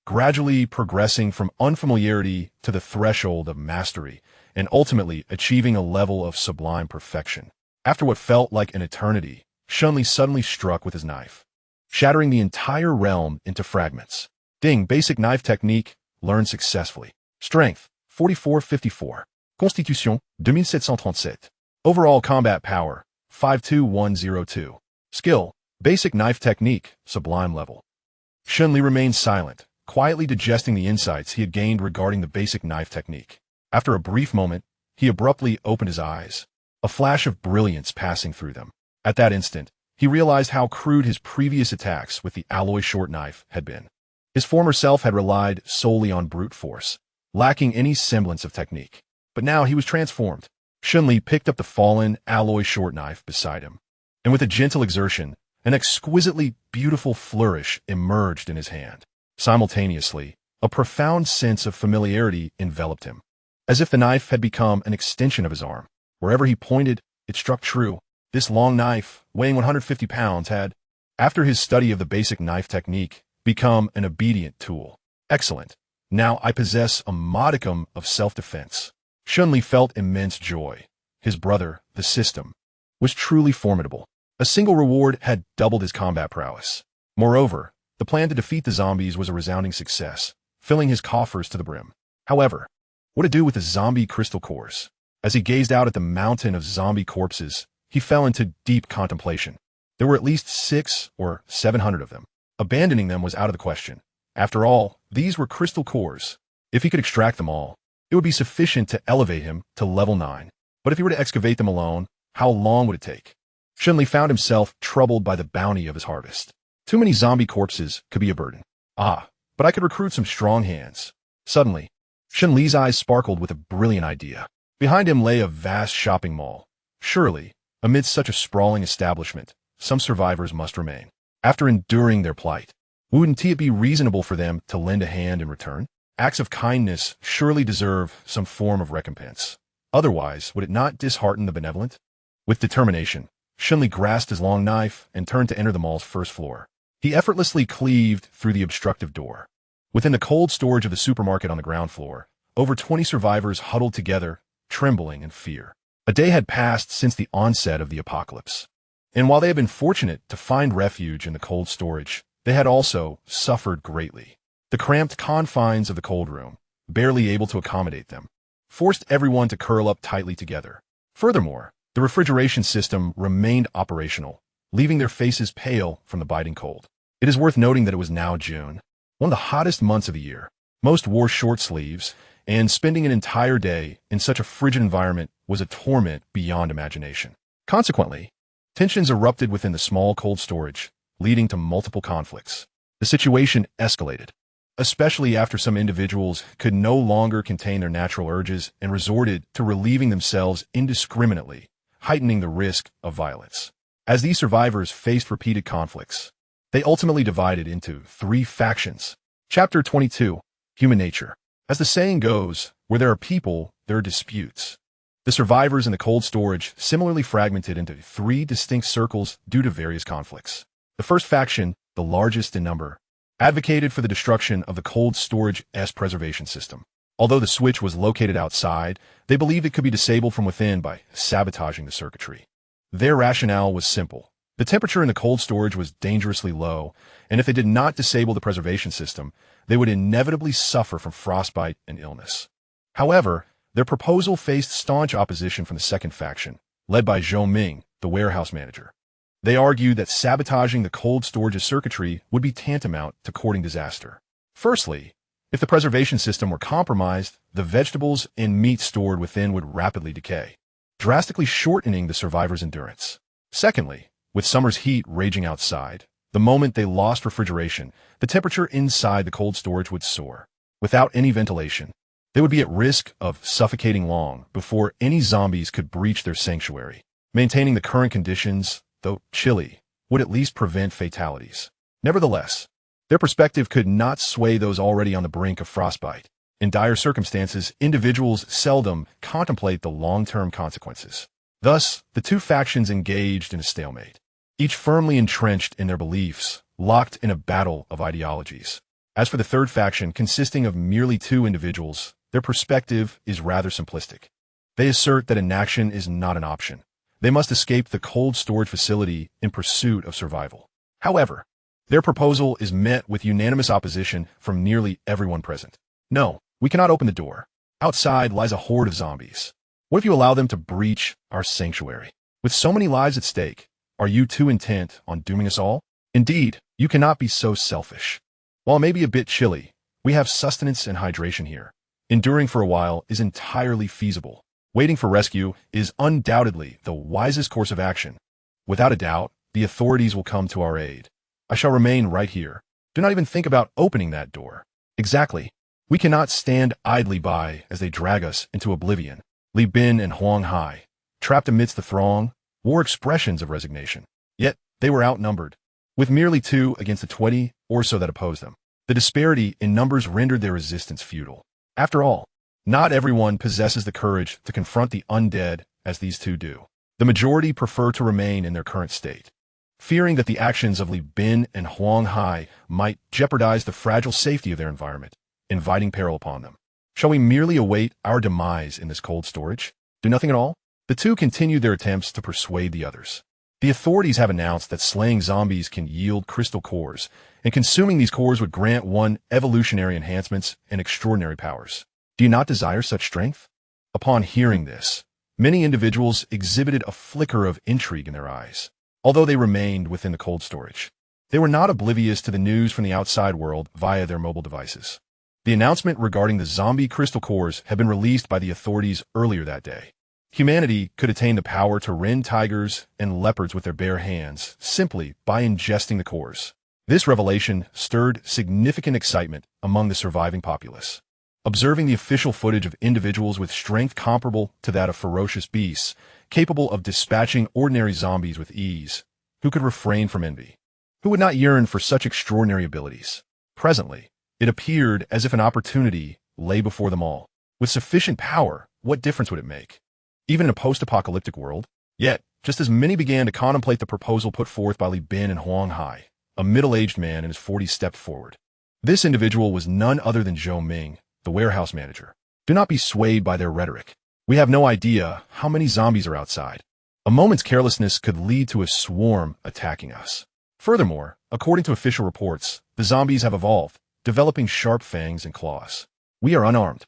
gradually progressing from unfamiliarity to the threshold of mastery, and ultimately achieving a level of sublime perfection. After what felt like an eternity, Shen Li suddenly struck with his knife, shattering the entire realm into fragments. Ding! Basic knife technique, learned successfully. Strength, 4454. Constitution, 2737. Overall combat power, 52102. Skill, basic knife technique, sublime level. Shen Li remained silent, quietly digesting the insights he had gained regarding the basic knife technique. After a brief moment, he abruptly opened his eyes, a flash of brilliance passing through them. At that instant, he realized how crude his previous attacks with the alloy short knife had been. His former self had relied solely on brute force, lacking any semblance of technique. But now he was transformed. Shen Li picked up the fallen alloy short knife beside him, and with a gentle exertion, an exquisitely beautiful flourish emerged in his hand. Simultaneously, a profound sense of familiarity enveloped him, as if the knife had become an extension of his arm. Wherever he pointed, it struck true. This long knife, weighing 150 pounds, had, after his study of the basic knife technique, become an obedient tool. Excellent. Now I possess a modicum of self-defense. Shen Li felt immense joy. His brother, the system, was truly formidable. A single reward had doubled his combat prowess. Moreover, the plan to defeat the zombies was a resounding success, filling his coffers to the brim. However, what to do with the zombie crystal cores? As he gazed out at the mountain of zombie corpses, he fell into deep contemplation. There were at least 600 or 700 of them. Abandoning them was out of the question. After all, these were crystal cores. If he could extract them all, it would be sufficient to elevate him to level 9. But if he were to excavate them alone, how long would it take? Shen Li found himself troubled by the bounty of his harvest. Too many zombie corpses could be a burden. But I could recruit some strong hands. Suddenly, Shen Li's eyes sparkled with a brilliant idea. Behind him lay a vast shopping mall. Surely, amidst such a sprawling establishment, some survivors must remain. After enduring their plight, wouldn't it be reasonable for them to lend a hand in return? Acts of kindness surely deserve some form of recompense. Otherwise, would it not dishearten the benevolent? With determination, Shen Li grasped his long knife and turned to enter the mall's first floor. He effortlessly cleaved through the obstructive door. Within the cold storage of the supermarket on the ground floor, over 20 survivors huddled together, trembling in fear. A day had passed since the onset of the apocalypse. And while they had been fortunate to find refuge in the cold storage, they had also suffered greatly. The cramped confines of the cold room, barely able to accommodate them, forced everyone to curl up tightly together. Furthermore, the refrigeration system remained operational, leaving their faces pale from the biting cold. It is worth noting that it was now June, one of the hottest months of the year. Most wore short sleeves, and spending an entire day in such a frigid environment was a torment beyond imagination. Consequently, tensions erupted within the small cold storage, leading to multiple conflicts. The situation escalated, especially after some individuals could no longer contain their natural urges and resorted to relieving themselves indiscriminately, heightening the risk of violence. As these survivors faced repeated conflicts, they ultimately divided into 3 factions. Chapter 22, Human Nature. As the saying goes, where there are people, there are disputes. The survivors in the cold storage similarly fragmented into 3 distinct circles due to various conflicts. The first faction, the largest in number, advocated for the destruction of the cold storage's preservation system. Although the switch was located outside, they believed it could be disabled from within by sabotaging the circuitry. Their rationale was simple. The temperature in the cold storage was dangerously low, and if they did not disable the preservation system, they would inevitably suffer from frostbite and illness. However, their proposal faced staunch opposition from the second faction, led by Zhou Ming, the warehouse manager. They argued that sabotaging the cold storage circuitry would be tantamount to courting disaster. Firstly, if the preservation system were compromised, the vegetables and meat stored within would rapidly decay, drastically shortening the survivors' endurance. Secondly, with summer's heat raging outside, the moment they lost refrigeration, the temperature inside the cold storage would soar. Without any ventilation, they would be at risk of suffocating long before any zombies could breach their sanctuary. Maintaining the current conditions, though chilly, would at least prevent fatalities. Nevertheless, their perspective could not sway those already on the brink of frostbite. In dire circumstances, individuals seldom contemplate the long-term consequences. Thus, the two factions engaged in a stalemate, each firmly entrenched in their beliefs, locked in a battle of ideologies. As for the third faction, consisting of merely two individuals, their perspective is rather simplistic. They assert that inaction is not an option. They must escape the cold storage facility in pursuit of survival. However, their proposal is met with unanimous opposition from nearly everyone present. No, we cannot open the door. Outside lies a horde of zombies. What if you allow them to breach our sanctuary? With so many lives at stake, are you too intent on dooming us all? Indeed, you cannot be so selfish. While it may be a bit chilly, we have sustenance and hydration here. Enduring for a while is entirely feasible. Waiting for rescue is undoubtedly the wisest course of action. Without a doubt, the authorities will come to our aid. I shall remain right here. Do not even think about opening that door. Exactly. We cannot stand idly by as they drag us into oblivion. Li Bin and Huang Hai, trapped amidst the throng, wore expressions of resignation. Yet, they were outnumbered, with merely 2 against the 20 or so that opposed them. The disparity in numbers rendered their resistance futile. After all, not everyone possesses the courage to confront the undead as these two do. The majority prefer to remain in their current state, fearing that the actions of Li Bin and Huang Hai might jeopardize the fragile safety of their environment, inviting peril upon them. Shall we merely await our demise in this cold storage? Do nothing at all? The two continued their attempts to persuade the others. The authorities have announced that slaying zombies can yield crystal cores, and consuming these cores would grant one evolutionary enhancements and extraordinary powers. Do you not desire such strength? Upon hearing this, many individuals exhibited a flicker of intrigue in their eyes, although they remained within the cold storage. They were not oblivious to the news from the outside world via their mobile devices. The announcement regarding the zombie crystal cores had been released by the authorities earlier that day. Humanity could attain the power to rend tigers and leopards with their bare hands simply by ingesting the cores. This revelation stirred significant excitement among the surviving populace. Observing the official footage of individuals with strength comparable to that of ferocious beasts, capable of dispatching ordinary zombies with ease, who could refrain from envy? Who would not yearn for such extraordinary abilities? Presently, it appeared as if an opportunity lay before them all. With sufficient power, what difference would it make? Even in a post-apocalyptic world? Yet, just as many began to contemplate the proposal put forth by Li Bin and Huang Hai, a middle-aged man in his 40s stepped forward. This individual was none other than Zhou Ming, the warehouse manager. Do not be swayed by their rhetoric. We have no idea how many zombies are outside. A moment's carelessness could lead to a swarm attacking us. Furthermore, according to official reports, the zombies have evolved, developing sharp fangs and claws. We are unarmed.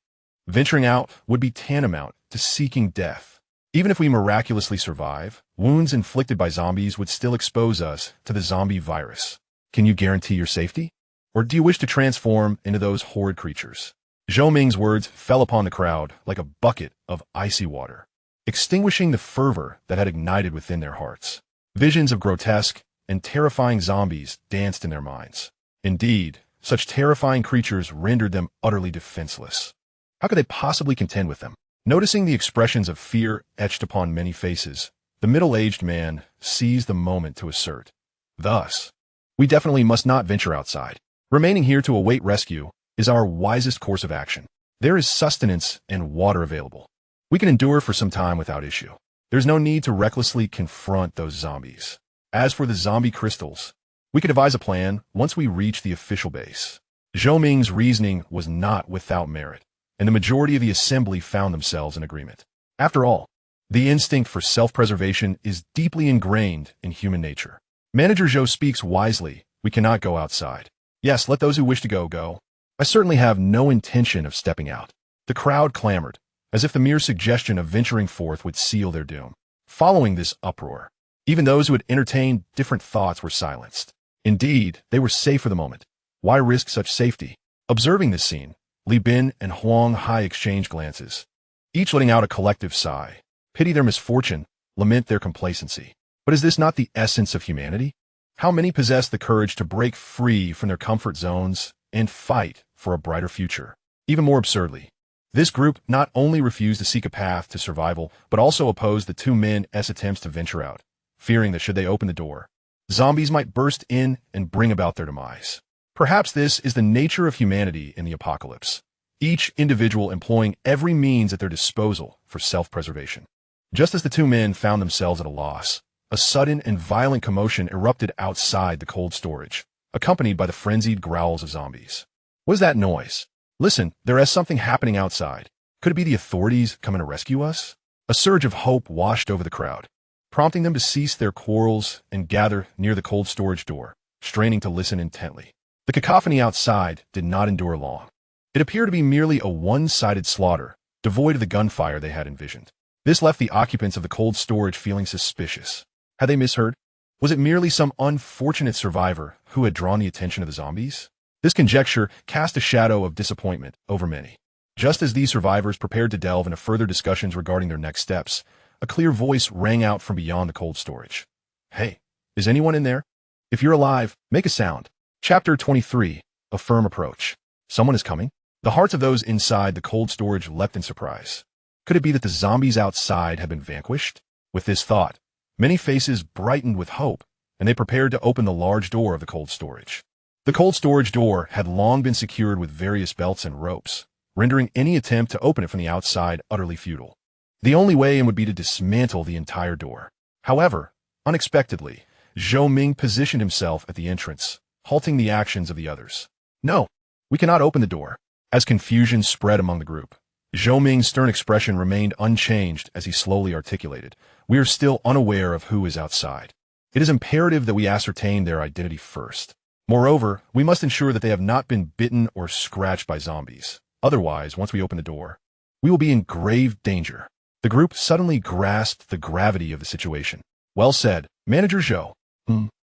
Venturing out would be tantamount to seeking death. Even if we miraculously survive, wounds inflicted by zombies would still expose us to the zombie virus. Can you guarantee your safety? Or do you wish to transform into those horrid creatures? Zhou Ming's words fell upon the crowd like a bucket of icy water, extinguishing the fervor that had ignited within their hearts. Visions of grotesque and terrifying zombies danced in their minds. Indeed, such terrifying creatures rendered them utterly defenseless. How could they possibly contend with them? Noticing the expressions of fear etched upon many faces, the middle-aged man seized the moment to assert, "Thus, we definitely must not venture outside. Remaining here to await rescue is our wisest course of action. There is sustenance and water available. We can endure for some time without issue. There's no need to recklessly confront those zombies. As for the zombie crystals, we could devise a plan once we reach the official base." Zhou Ming's reasoning was not without merit, and the majority of the assembly found themselves in agreement. After all, the instinct for self-preservation is deeply ingrained in human nature. Manager Zhou speaks wisely. We cannot go outside. Yes, let those who wish to go, go. I certainly have no intention of stepping out. The crowd clamored, as if the mere suggestion of venturing forth would seal their doom. Following this uproar, even those who had entertained different thoughts were silenced. Indeed, they were safe for the moment. Why risk such safety? Observing this scene, Li Bin and Huang Hai exchanged glances, each letting out a collective sigh. Pity their misfortune, lament their complacency. But is this not the essence of humanity? How many possess the courage to break free from their comfort zones and fight for a brighter future? Even more absurdly, this group not only refused to seek a path to survival, but also opposed the two men's attempts to venture out, fearing that should they open the door, zombies might burst in and bring about their demise. Perhaps this is the nature of humanity in the apocalypse, each individual employing every means at their disposal for self-preservation. Just as the two men found themselves at a loss, a sudden and violent commotion erupted outside the cold storage, accompanied by the frenzied growls of zombies. What is that noise? Listen, there is something happening outside. Could it be the authorities coming to rescue us? A surge of hope washed over the crowd, prompting them to cease their quarrels and gather near the cold storage door, straining to listen intently. The cacophony outside did not endure long. It appeared to be merely a one-sided slaughter, devoid of the gunfire they had envisioned. This left the occupants of the cold storage feeling suspicious. Had they misheard? Was it merely some unfortunate survivor who had drawn the attention of the zombies? This conjecture cast a shadow of disappointment over many. Just as these survivors prepared to delve into further discussions regarding their next steps, a clear voice rang out from beyond the cold storage. Hey, is anyone in there? If you're alive, make a sound. Chapter 23, A Firm Approach. Someone is coming? The hearts of those inside the cold storage leapt in surprise. Could it be that the zombies outside had been vanquished? With this thought, many faces brightened with hope, and they prepared to open the large door of the cold storage. The cold storage door had long been secured with various belts and ropes, rendering any attempt to open it from the outside utterly futile. The only way in would be to dismantle the entire door. However, unexpectedly, Zhou Ming positioned himself at the entrance, halting the actions of the others. No, we cannot open the door. As confusion spread among the group, Zhou Ming's stern expression remained unchanged as he slowly articulated, "We are still unaware of who is outside. It is imperative that we ascertain their identity first. Moreover, we must ensure that they have not been bitten or scratched by zombies. Otherwise, once we open the door, we will be in grave danger." The group suddenly grasped the gravity of the situation. Well said, Manager Zhou.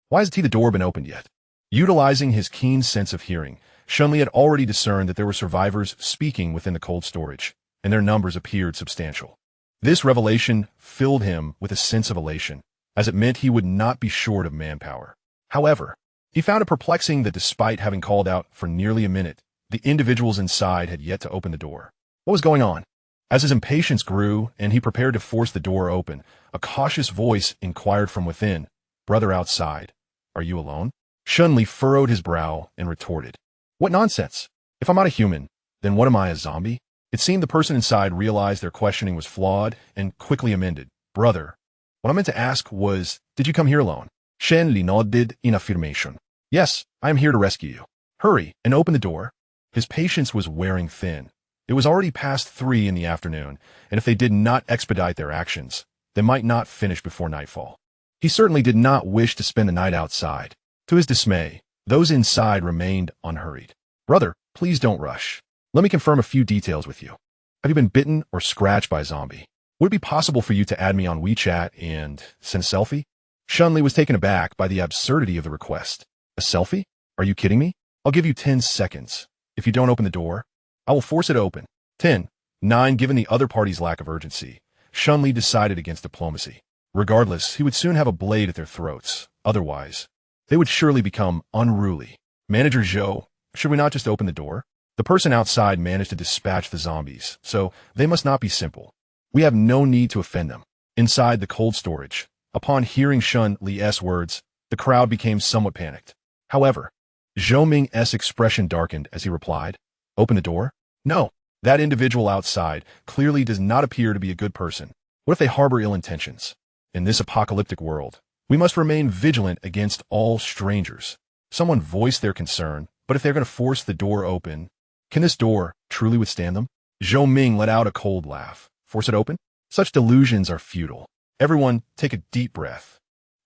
Why hasn't the door been opened yet? Utilizing his keen sense of hearing, Shen Li had already discerned that there were survivors speaking within the cold storage, and their numbers appeared substantial. This revelation filled him with a sense of elation, as it meant he would not be short of manpower. However, he found it perplexing that despite having called out for nearly a minute, the individuals inside had yet to open the door. What was going on? As his impatience grew and he prepared to force the door open, a cautious voice inquired from within, "Brother outside, are you alone?" Shen Li furrowed his brow and retorted, "What nonsense! If I'm not a human, then what am I, a zombie?" It seemed the person inside realized their questioning was flawed and quickly amended, "Brother, what I meant to ask was, did you come here alone?" Shen Li nodded in affirmation. "Yes, I am here to rescue you. Hurry and open the door." His patience was wearing thin. It was already past 3 in the afternoon, and if they did not expedite their actions, they might not finish before nightfall. He certainly did not wish to spend the night outside. To his dismay, those inside remained unhurried. "Brother, please don't rush. Let me confirm a few details with you. Have you been bitten or scratched by a zombie? Would it be possible for you to add me on WeChat and send a selfie?" Shen Li was taken aback by the absurdity of the request. "A selfie? Are you kidding me? I'll give you 10 seconds. If you don't open the door, I will force it open." 10, 9. Given the other party's lack of urgency, Shen Li decided against diplomacy. Regardless, he would soon have a blade at their throats. Otherwise, they would surely become unruly. "Manager Zhou, should we not just open the door? The person outside managed to dispatch the zombies, so they must not be simple. We have no need to offend them." Inside the cold storage, upon hearing Shen Li's words, the crowd became somewhat panicked. However, Zhou Ming's expression darkened as he replied, "Open the door? No, that individual outside clearly does not appear to be a good person. What if they harbor ill intentions? In this apocalyptic world, we must remain vigilant against all strangers." Someone voiced their concern, but if they're going to force the door open, can this door truly withstand them? Zhou Ming let out a cold laugh. Force it open? Such delusions are futile. Everyone, take a deep breath.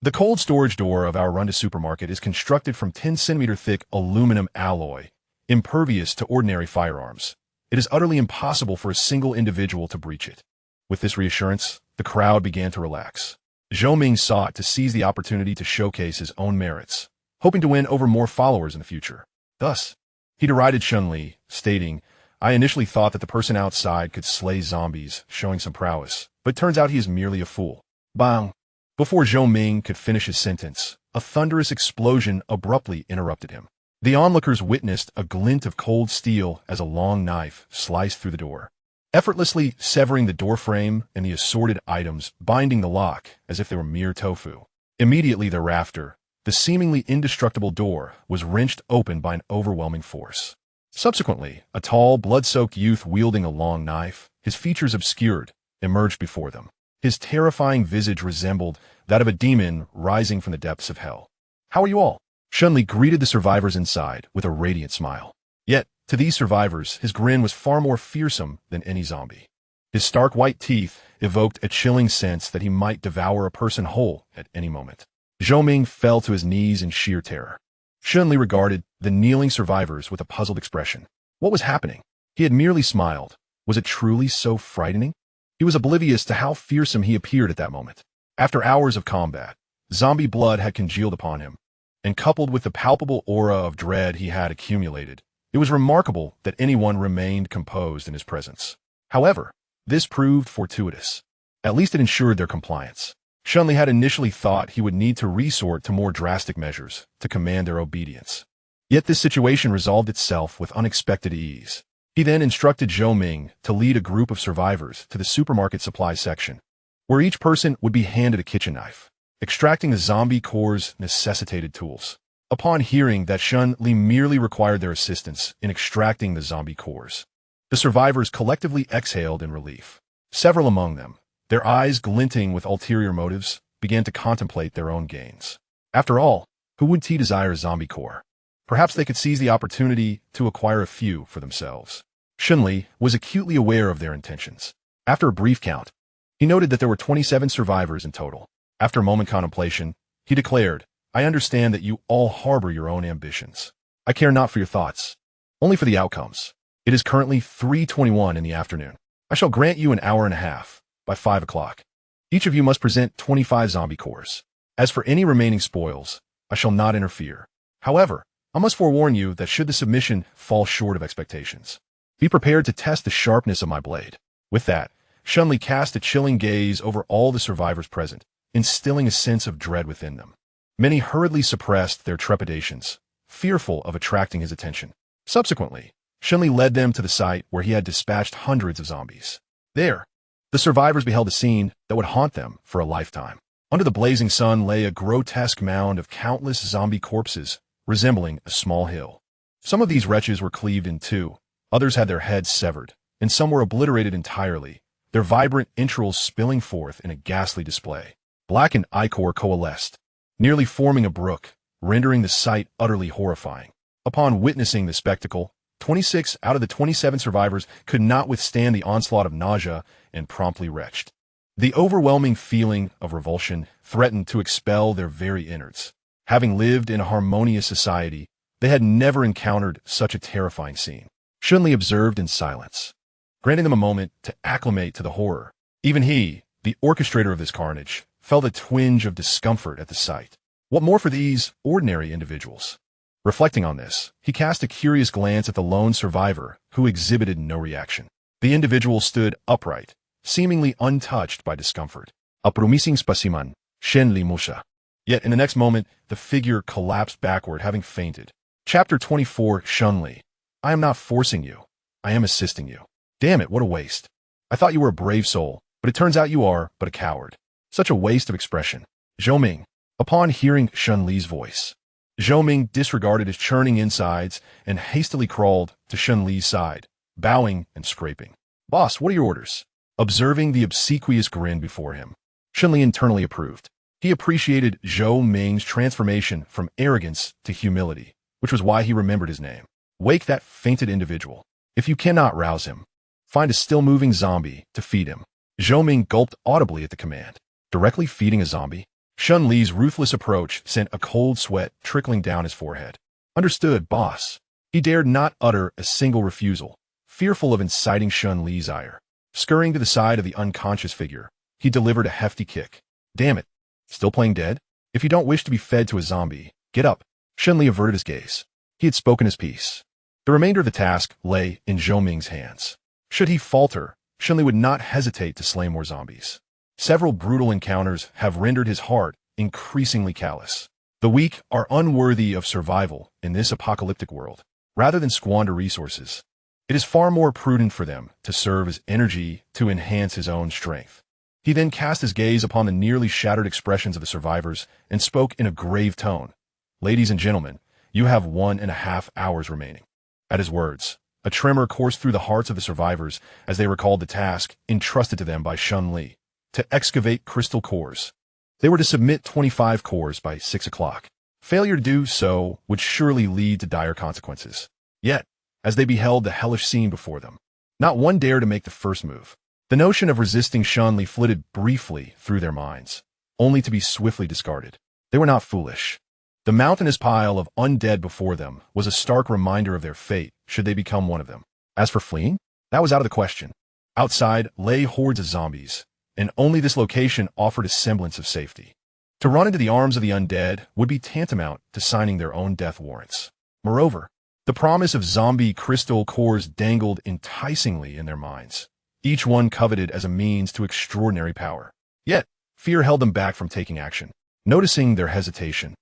The cold storage door of our Runda supermarket is constructed from 10-centimeter thick aluminum alloy, impervious to ordinary firearms. It is utterly impossible for a single individual to breach it. With this reassurance, the crowd began to relax. Zhou Ming sought to seize the opportunity to showcase his own merits, hoping to win over more followers in the future. Thus, he derided Shen Li, stating, "I initially thought that the person outside could slay zombies, showing some prowess, but turns out he is merely a fool." Bang! Before Zhou Ming could finish his sentence, a thunderous explosion abruptly interrupted him. The onlookers witnessed a glint of cold steel as a long knife sliced through the door, effortlessly severing the door frame and the assorted items binding the lock as if they were mere tofu. Immediately thereafter, the seemingly indestructible door was wrenched open by an overwhelming force. Subsequently, a tall, blood-soaked youth wielding a long knife, his features obscured, emerged before them. His terrifying visage resembled that of a demon rising from the depths of hell. "How are you all?" Shen Li greeted the survivors inside with a radiant smile. Yet, to these survivors, his grin was far more fearsome than any zombie. His stark white teeth evoked a chilling sense that he might devour a person whole at any moment. Zhou Ming fell to his knees in sheer terror. Shen Li regarded the kneeling survivors with a puzzled expression. What was happening? He had merely smiled. Was it truly so frightening? He was oblivious to how fearsome he appeared at that moment. After hours of combat, zombie blood had congealed upon him, and coupled with the palpable aura of dread he had accumulated, it was remarkable that anyone remained composed in his presence. However, this proved fortuitous. At least it ensured their compliance. Shen Li had initially thought he would need to resort to more drastic measures to command their obedience. Yet this situation resolved itself with unexpected ease. He then instructed Zhou Ming to lead a group of survivors to the supermarket supply section, where each person would be handed a kitchen knife, extracting the zombie core's necessitated tools. Upon hearing that Shen Li merely required their assistance in extracting the zombie cores, the survivors collectively exhaled in relief. Several among them, their eyes glinting with ulterior motives, began to contemplate their own gains. After all, who would desire a zombie core? Perhaps they could seize the opportunity to acquire a few for themselves. Shen Li was acutely aware of their intentions. After a brief count, he noted that there were 27 survivors in total. After a moment contemplation, he declared, "I understand that you all harbor your own ambitions. I care not for your thoughts, only for the outcomes. It is currently 3:21 in the afternoon. I shall grant you an hour and a half. By 5 o'clock, each of you must present 25 zombie cores. As for any remaining spoils, I shall not interfere. However, I must forewarn you that should the submission fall short of expectations, be prepared to test the sharpness of my blade." With that, Shen Li cast a chilling gaze over all the survivors present, instilling a sense of dread within them. Many hurriedly suppressed their trepidations, fearful of attracting his attention. Subsequently, Shen Li led them to the site where he had dispatched hundreds of zombies. There, the survivors beheld a scene that would haunt them for a lifetime. Under the blazing sun lay a grotesque mound of countless zombie corpses, resembling a small hill. Some of these wretches were cleaved in two, others had their heads severed, and some were obliterated entirely, their vibrant entrails spilling forth in a ghastly display. Blackened ichor coalesced, nearly forming a brook, rendering the sight utterly horrifying. Upon witnessing the spectacle, 26 out of the 27 survivors could not withstand the onslaught of nausea and promptly retched. The overwhelming feeling of revulsion threatened to expel their very innards. Having lived in a harmonious society, they had never encountered such a terrifying scene. Shen Li observed in silence, granting them a moment to acclimate to the horror. Even he, the orchestrator of this carnage, felt a twinge of discomfort at the sight. What more for these ordinary individuals? Reflecting on this, he cast a curious glance at the lone survivor, who exhibited no reaction. The individual stood upright, seemingly untouched by discomfort. A promising specimen, Shen Li Musha. Yet in the next moment, the figure collapsed backward, having fainted. Chapter 24, Shen Li. I am not forcing you. I am assisting you. Damn it, what a waste. I thought you were a brave soul, but it turns out you are but a coward. Such a waste of expression. Zhou Ming. Upon hearing Shen Li's voice, Zhou Ming disregarded his churning insides and hastily crawled to Shen Li's side, bowing and scraping. Boss, what are your orders? Observing the obsequious grin before him, Shen Li internally approved. He appreciated Zhou Ming's transformation from arrogance to humility, which was why he remembered his name. Wake that fainted individual. If you cannot rouse him, Find a still-moving zombie to feed him. Zhou Ming gulped audibly at the command. Directly feeding a zombie? Shen Li's ruthless approach sent a cold sweat trickling down his forehead. Understood, boss. He dared not utter a single refusal, fearful of inciting Shen Li's ire. Scurrying to the side of the unconscious figure, he delivered a hefty kick. Damn it. Still playing dead? If you don't wish to be fed to a zombie, get up. Shen Li averted his gaze. He had spoken his piece. The remainder of the task lay in Zhou Ming's hands. Should he falter, Shen Li would not hesitate to slay more zombies. Several brutal encounters have rendered his heart increasingly callous. The weak are unworthy of survival in this apocalyptic world. Rather than squander resources, it is far more prudent for them to serve as energy to enhance his own strength. He then cast his gaze upon the nearly shattered expressions of the survivors and spoke in a grave tone. Ladies and gentlemen, you have 1.5 hours remaining. At his words, a tremor coursed through the hearts of the survivors as they recalled the task entrusted to them by Shen Li, to excavate crystal cores. They were to submit 25 cores by 6 o'clock. Failure to do so would surely lead to dire consequences. Yet, as they beheld the hellish scene before them, not one dared to make the first move. The notion of resisting Shen Li flitted briefly through their minds, only to be swiftly discarded. They were not foolish. The mountainous pile of undead before them was a stark reminder of their fate should they become one of them. As for fleeing, that was out of the question. Outside lay hordes of zombies, and only this location offered a semblance of safety. To run into the arms of the undead would be tantamount to signing their own death warrants. Moreover, the promise of zombie crystal cores dangled enticingly in their minds, each one coveted as a means to extraordinary power. Yet, fear held them back from taking action. Noticing their hesitation,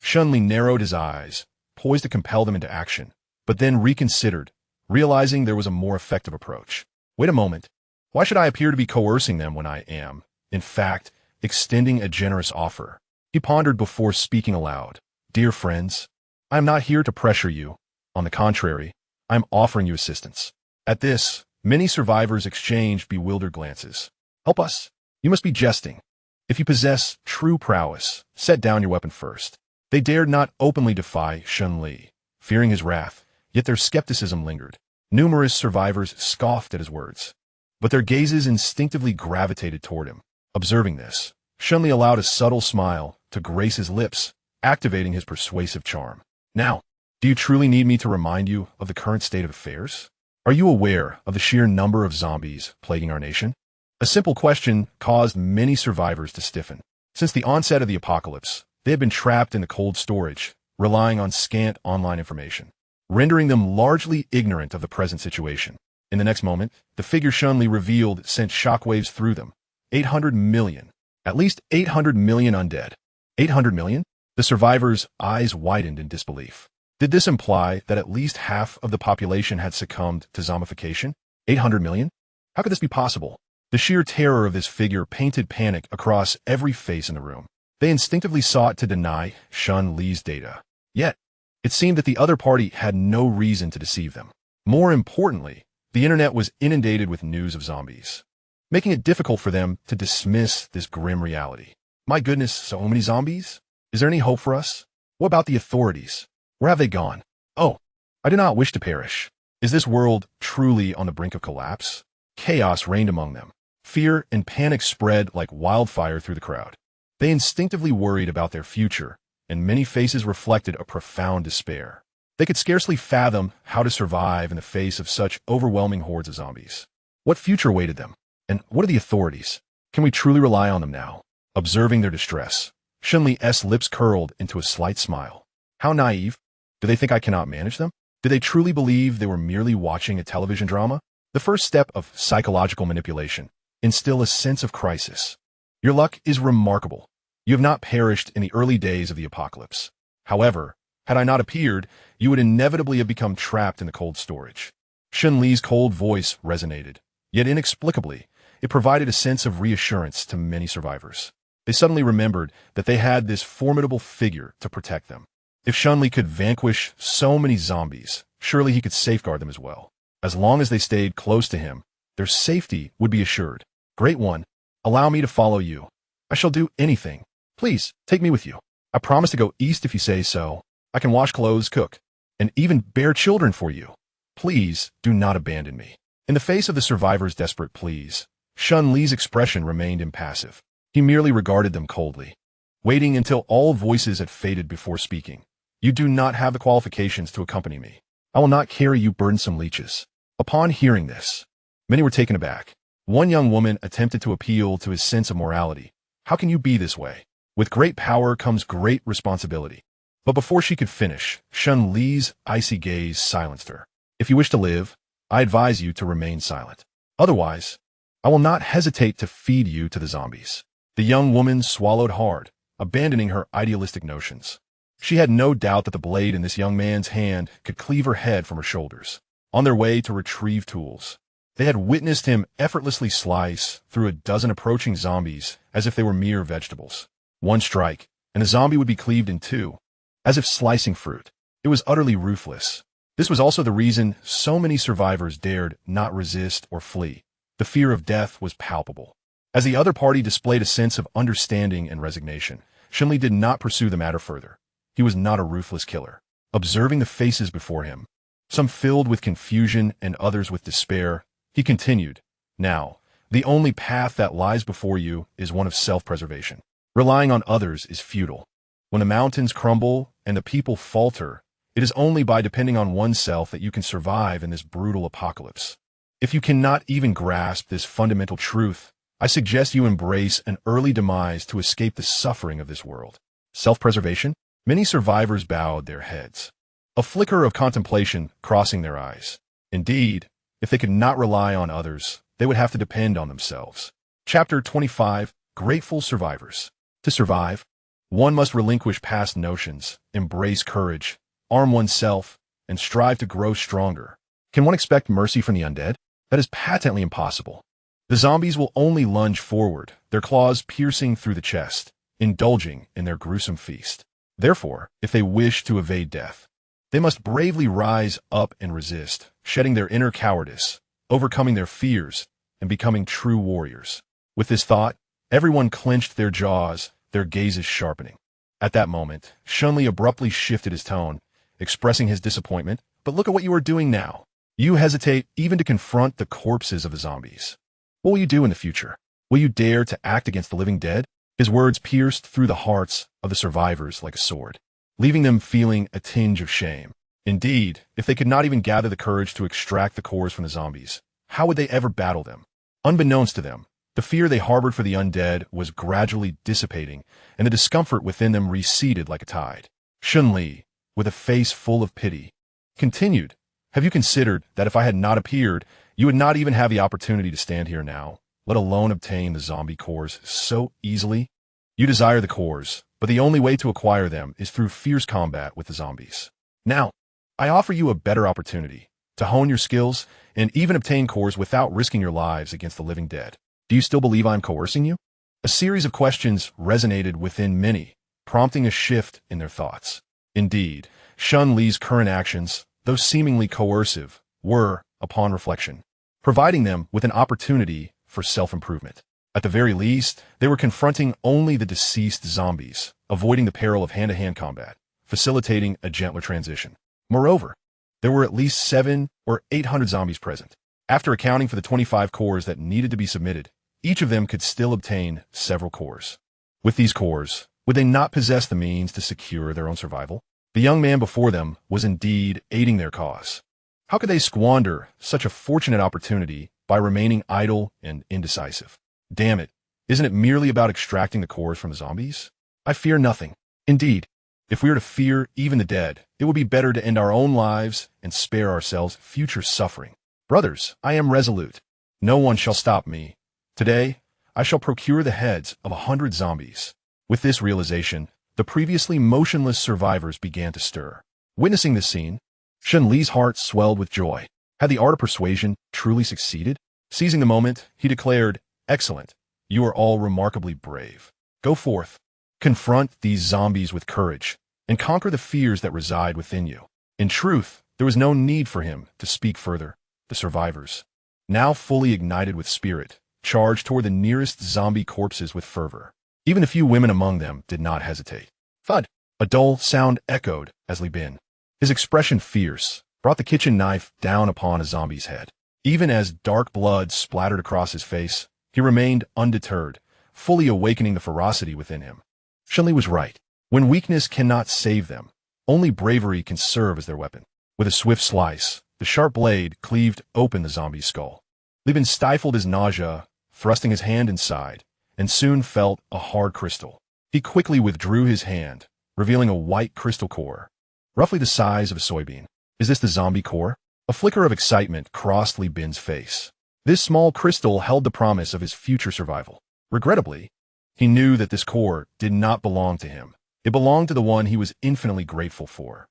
Shen Li narrowed his eyes, poised to compel them into action, but then reconsidered, realizing there was a more effective approach. Wait a moment. Why should I appear to be coercing them when I am, in fact, extending a generous offer? He pondered before speaking aloud. Dear friends, I am not here to pressure you. On the contrary, I am offering you assistance. At this, many survivors exchanged bewildered glances. Help us. You must be jesting. If you possess true prowess, set down your weapon first. They dared not openly defy Shen Li, fearing his wrath, yet their skepticism lingered. Numerous survivors scoffed at his words, but their gazes instinctively gravitated toward him. Observing this, Shen Li allowed a subtle smile to grace his lips, activating his persuasive charm. Now, do you truly need me to remind you of the current state of affairs? Are you aware of the sheer number of zombies plaguing our nation? A simple question caused many survivors to stiffen. Since the onset of the apocalypse, they had been trapped in the cold storage, relying on scant online information, rendering them largely ignorant of the present situation. In the next moment, the figure Shen Li revealed sent shockwaves through them. 800 million. At least 800 million undead. 800 million? The survivors' eyes widened in disbelief. Did this imply that at least half of the population had succumbed to zombification? 800 million? How could this be possible? The sheer terror of this figure painted panic across every face in the room. They instinctively sought to deny Shen Li's data. Yet, it seemed that the other party had no reason to deceive them. More importantly, the internet was inundated with news of zombies, making it difficult for them to dismiss this grim reality. My goodness, so many zombies? Is there any hope for us? What about the authorities? Where have they gone? Oh, I do not wish to perish. Is this world truly on the brink of collapse? Chaos reigned among them. Fear and panic spread like wildfire through the crowd. They instinctively worried about their future, and many faces reflected a profound despair. They could scarcely fathom how to survive in the face of such overwhelming hordes of zombies. What future awaited them? And what are the authorities? Can we truly rely on them now? Observing their distress, Shen Li's lips curled into a slight smile. How naive. Do they think I cannot manage them? Do they truly believe they were merely watching a television drama? The first step of psychological manipulation. Instill a sense of crisis. Your luck is remarkable. You have not perished in the early days of the apocalypse. However, had I not appeared, you would inevitably have become trapped in the cold storage. Shen Li's cold voice resonated, yet inexplicably, it provided a sense of reassurance to many survivors. They suddenly remembered that they had this formidable figure to protect them. If Shen Li could vanquish so many zombies, surely he could safeguard them as well. As long as they stayed close to him, their safety would be assured. Great One, allow me to follow you. I shall do anything. Please, take me with you. I promise to go east if you say so. I can wash clothes, cook, and even bear children for you. Please do not abandon me. In the face of the survivors' desperate pleas, Shen Li's expression remained impassive. He merely regarded them coldly, waiting until all voices had faded before speaking. You do not have the qualifications to accompany me. I will not carry you burdensome leeches. Upon hearing this, many were taken aback. One young woman attempted to appeal to his sense of morality. How can you be this way? With great power comes great responsibility. But before she could finish, Shen Li's icy gaze silenced her. If you wish to live, I advise you to remain silent. Otherwise, I will not hesitate to feed you to the zombies. The young woman swallowed hard, abandoning her idealistic notions. She had no doubt that the blade in this young man's hand could cleave her head from her shoulders. On their way to retrieve tools, they had witnessed him effortlessly slice through a dozen approaching zombies as if they were mere vegetables. One strike, and the zombie would be cleaved in two, as if slicing fruit. It was utterly ruthless. This was also the reason so many survivors dared not resist or flee. The fear of death was palpable. As the other party displayed a sense of understanding and resignation, Shen Li did not pursue the matter further. He was not a ruthless killer. Observing the faces before him, some filled with confusion and others with despair, he continued, Now, the only path that lies before you is one of self-preservation. Relying on others is futile. When the mountains crumble and the people falter, it is only by depending on oneself that you can survive in this brutal apocalypse. If you cannot even grasp this fundamental truth, I suggest you embrace an early demise to escape the suffering of this world. Self-preservation? Many survivors bowed their heads, a flicker of contemplation crossing their eyes. Indeed, if they could not rely on others, they would have to depend on themselves. Chapter 25, Grateful Survivors. To survive, one must relinquish past notions, embrace courage, arm oneself, and strive to grow stronger. Can one expect mercy from the undead? That is patently impossible. The zombies will only lunge forward, their claws piercing through the chest, indulging in their gruesome feast. Therefore, if they wish to evade death, they must bravely rise up and resist, shedding their inner cowardice, overcoming their fears, and becoming true warriors. With this thought, everyone clenched their jaws, their gazes sharpening. At that moment, Shen Li abruptly shifted his tone, expressing his disappointment. But look at what you are doing now. You hesitate even to confront the corpses of the zombies. What will you do in the future? Will you dare to act against the living dead? His words pierced through the hearts of the survivors like a sword, leaving them feeling a tinge of shame. Indeed, if they could not even gather the courage to extract the cores from the zombies, how would they ever battle them? Unbeknownst to them, the fear they harbored for the undead was gradually dissipating, and the discomfort within them receded like a tide. Shen Li, with a face full of pity, continued, Have you considered that if I had not appeared, you would not even have the opportunity to stand here now, let alone obtain the zombie cores so easily? You desire the cores, but the only way to acquire them is through fierce combat with the zombies. Now, I offer you a better opportunity to hone your skills and even obtain cores without risking your lives against the living dead. Do you still believe I'm coercing you? A series of questions resonated within many, prompting a shift in their thoughts. Indeed, Shen Li's current actions, though seemingly coercive, were, upon reflection, providing them with an opportunity for self-improvement. At the very least, they were confronting only the deceased zombies, avoiding the peril of hand-to-hand combat, facilitating a gentler transition. Moreover, there were at least 700 or 800 zombies present. After accounting for the 25 cores that needed to be submitted, each of them could still obtain several cores. With these cores, would they not possess the means to secure their own survival? The young man before them was indeed aiding their cause. How could they squander such a fortunate opportunity by remaining idle and indecisive? Damn it, isn't it merely about extracting the cores from the zombies? I fear nothing. Indeed, if we are to fear even the dead, it would be better to end our own lives and spare ourselves future suffering. Brothers, I am resolute. No one shall stop me. Today, I shall procure the heads of 100 zombies. With this realization, the previously motionless survivors began to stir. Witnessing this scene, Shen Li's heart swelled with joy. Had the art of persuasion truly succeeded? Seizing the moment, he declared, Excellent. You are all remarkably brave. Go forth. Confront these zombies with courage, and conquer the fears that reside within you. In truth, there was no need for him to speak further. The survivors, now fully ignited with spirit, charged toward the nearest zombie corpses with fervor. Even a few women among them did not hesitate. Thud! A dull sound echoed as Li Bin, his expression fierce, brought the kitchen knife down upon a zombie's head. Even as dark blood splattered across his face, he remained undeterred, fully awakening the ferocity within him. Shen Li was right. When weakness cannot save them, only bravery can serve as their weapon. With a swift slice, the sharp blade cleaved open the zombie's skull. Li Bin stifled his nausea, thrusting his hand inside, and soon felt a hard crystal. He quickly withdrew his hand, revealing a white crystal core, roughly the size of a soybean. Is this the zombie core? A flicker of excitement crossed Li Bin's face. This small crystal held the promise of his future survival. Regrettably, he knew that this core did not belong to him. It belonged to the one he was infinitely grateful for.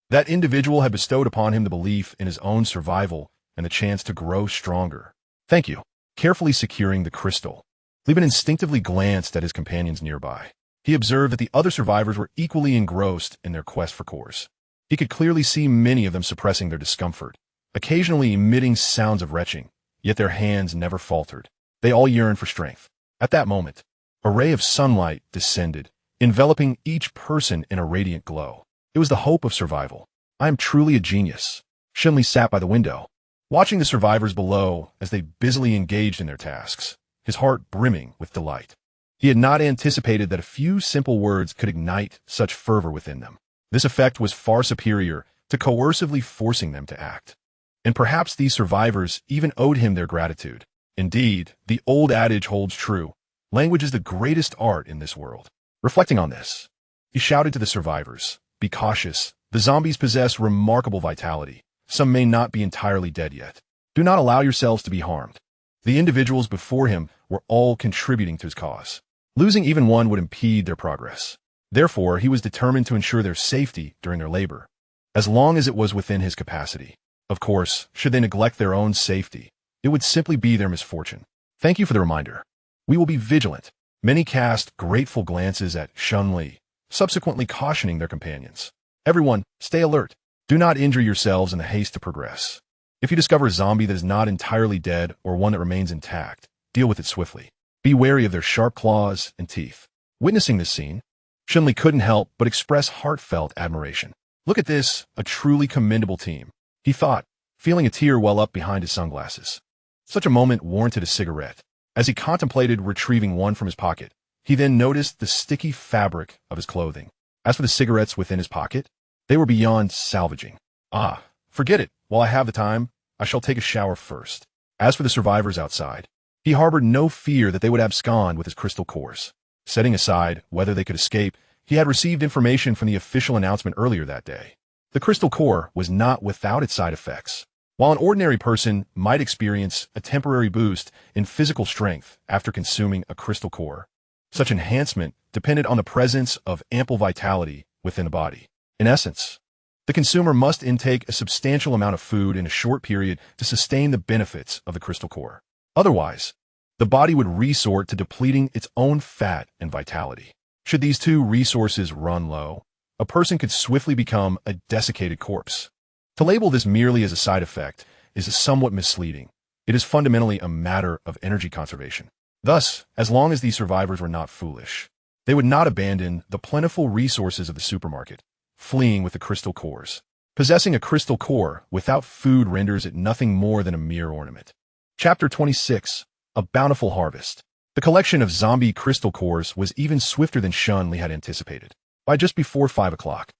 That individual had bestowed upon him the belief in his own survival and the chance to grow stronger. Thank you. Carefully securing the crystal, Li Bin instinctively glanced at his companions nearby. He observed that the other survivors were equally engrossed in their quest for cores. He could clearly see many of them suppressing their discomfort, occasionally emitting sounds of retching, yet their hands never faltered. They all yearned for strength. At that moment, a ray of sunlight descended, enveloping each person in a radiant glow. It was the hope of survival. I am truly a genius. Shen Li sat by the window, watching the survivors below as they busily engaged in their tasks, his heart brimming with delight. He had not anticipated that a few simple words could ignite such fervor within them. This effect was far superior to coercively forcing them to act. And perhaps these survivors even owed him their gratitude. Indeed, the old adage holds true. Language is the greatest art in this world. Reflecting on this, he shouted to the survivors, "Be cautious. The zombies possess remarkable vitality. Some may not be entirely dead yet. Do not allow yourselves to be harmed." The individuals before him were all contributing to his cause. Losing even one would impede their progress. Therefore, he was determined to ensure their safety during their labor, as long as it was within his capacity. Of course, should they neglect their own safety, it would simply be their misfortune. Thank you for the reminder. We will be vigilant. Many cast grateful glances at Shen Li, subsequently cautioning their companions. Everyone, stay alert. Do not injure yourselves in the haste to progress. If you discover a zombie that is not entirely dead or one that remains intact, deal with it swiftly. Be wary of their sharp claws and teeth. Witnessing this scene, Shen Li couldn't help but express heartfelt admiration. Look at this, a truly commendable team, he thought, feeling a tear well up behind his sunglasses. Such a moment warranted a cigarette. As he contemplated retrieving one from his pocket, he then noticed the sticky fabric of his clothing. As for the cigarettes within his pocket, they were beyond salvaging. Ah, forget it. While I have the time, I shall take a shower first. As for the survivors outside, he harbored no fear that they would abscond with his crystal cores. Setting aside whether they could escape, he had received information from the official announcement earlier that day. The crystal core was not without its side effects. While an ordinary person might experience a temporary boost in physical strength after consuming a crystal core, such enhancement depended on the presence of ample vitality within the body. In essence, the consumer must intake a substantial amount of food in a short period to sustain the benefits of the crystal core. Otherwise, the body would resort to depleting its own fat and vitality. Should these two resources run low, a person could swiftly become a desiccated corpse. To label this merely as a side effect is somewhat misleading. It is fundamentally a matter of energy conservation. Thus, as long as these survivors were not foolish, they would not abandon the plentiful resources of the supermarket, fleeing with the crystal cores. Possessing a crystal core without food renders it nothing more than a mere ornament. Chapter 26. A Bountiful Harvest. The collection of zombie crystal cores was even swifter than Shen Li had anticipated. By just before 5 o'clock,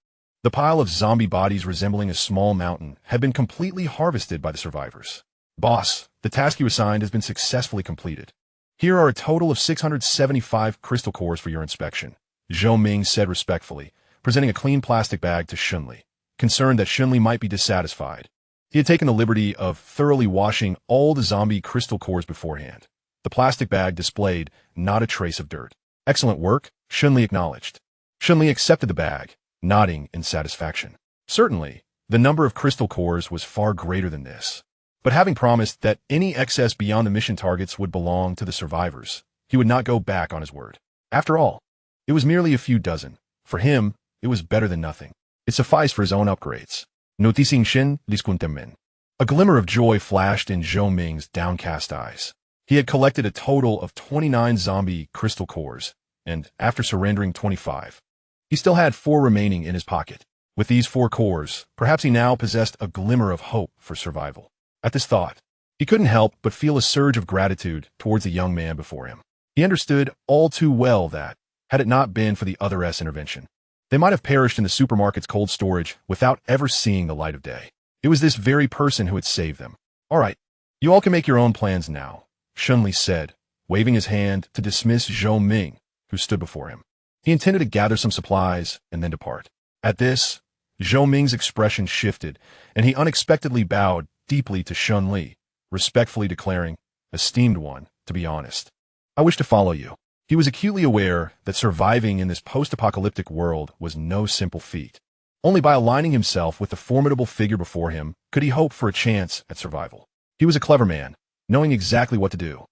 the pile of zombie bodies resembling a small mountain had been completely harvested by the survivors. Boss, the task you assigned has been successfully completed. Here are a total of 675 crystal cores for your inspection, Zhou Ming said respectfully, presenting a clean plastic bag to Shen Li, concerned that Shen Li might be dissatisfied. He had taken the liberty of thoroughly washing all the zombie crystal cores beforehand. The plastic bag displayed not a trace of dirt. Excellent work, Shen Li acknowledged. Shen Li accepted the bag, nodding in satisfaction. Certainly, the number of crystal cores was far greater than this. But having promised that any excess beyond the mission targets would belong to the survivors, he would not go back on his word. After all, it was merely a few dozen. For him, it was better than nothing. It sufficed for his own upgrades. Noticing Shen Li's contemmen. A glimmer of joy flashed in Zhou Ming's downcast eyes. He had collected a total of 29 zombie crystal cores, and after surrendering 25, he still had 4 remaining in his pocket. With these 4 cores, perhaps he now possessed a glimmer of hope for survival. At this thought, He couldn't help but feel a surge of gratitude towards the young man before him. He understood all too well that, had it not been for the other's intervention, they might have perished in the supermarket's cold storage without ever seeing the light of day. It was this very person who had saved them. All right, you all can make your own plans now, Shen Li said, waving his hand to dismiss Zhou Ming, who stood before him. He intended to gather some supplies and then depart. At this, Zhou Ming's expression shifted, and he unexpectedly bowed deeply to Shen Li, respectfully declaring, "Esteemed one, to be honest, I wish to follow you." He was acutely aware that surviving in this post-apocalyptic world was no simple feat. Only by aligning himself with the formidable figure before him could he hope for a chance at survival. He was a clever man, knowing exactly what to do.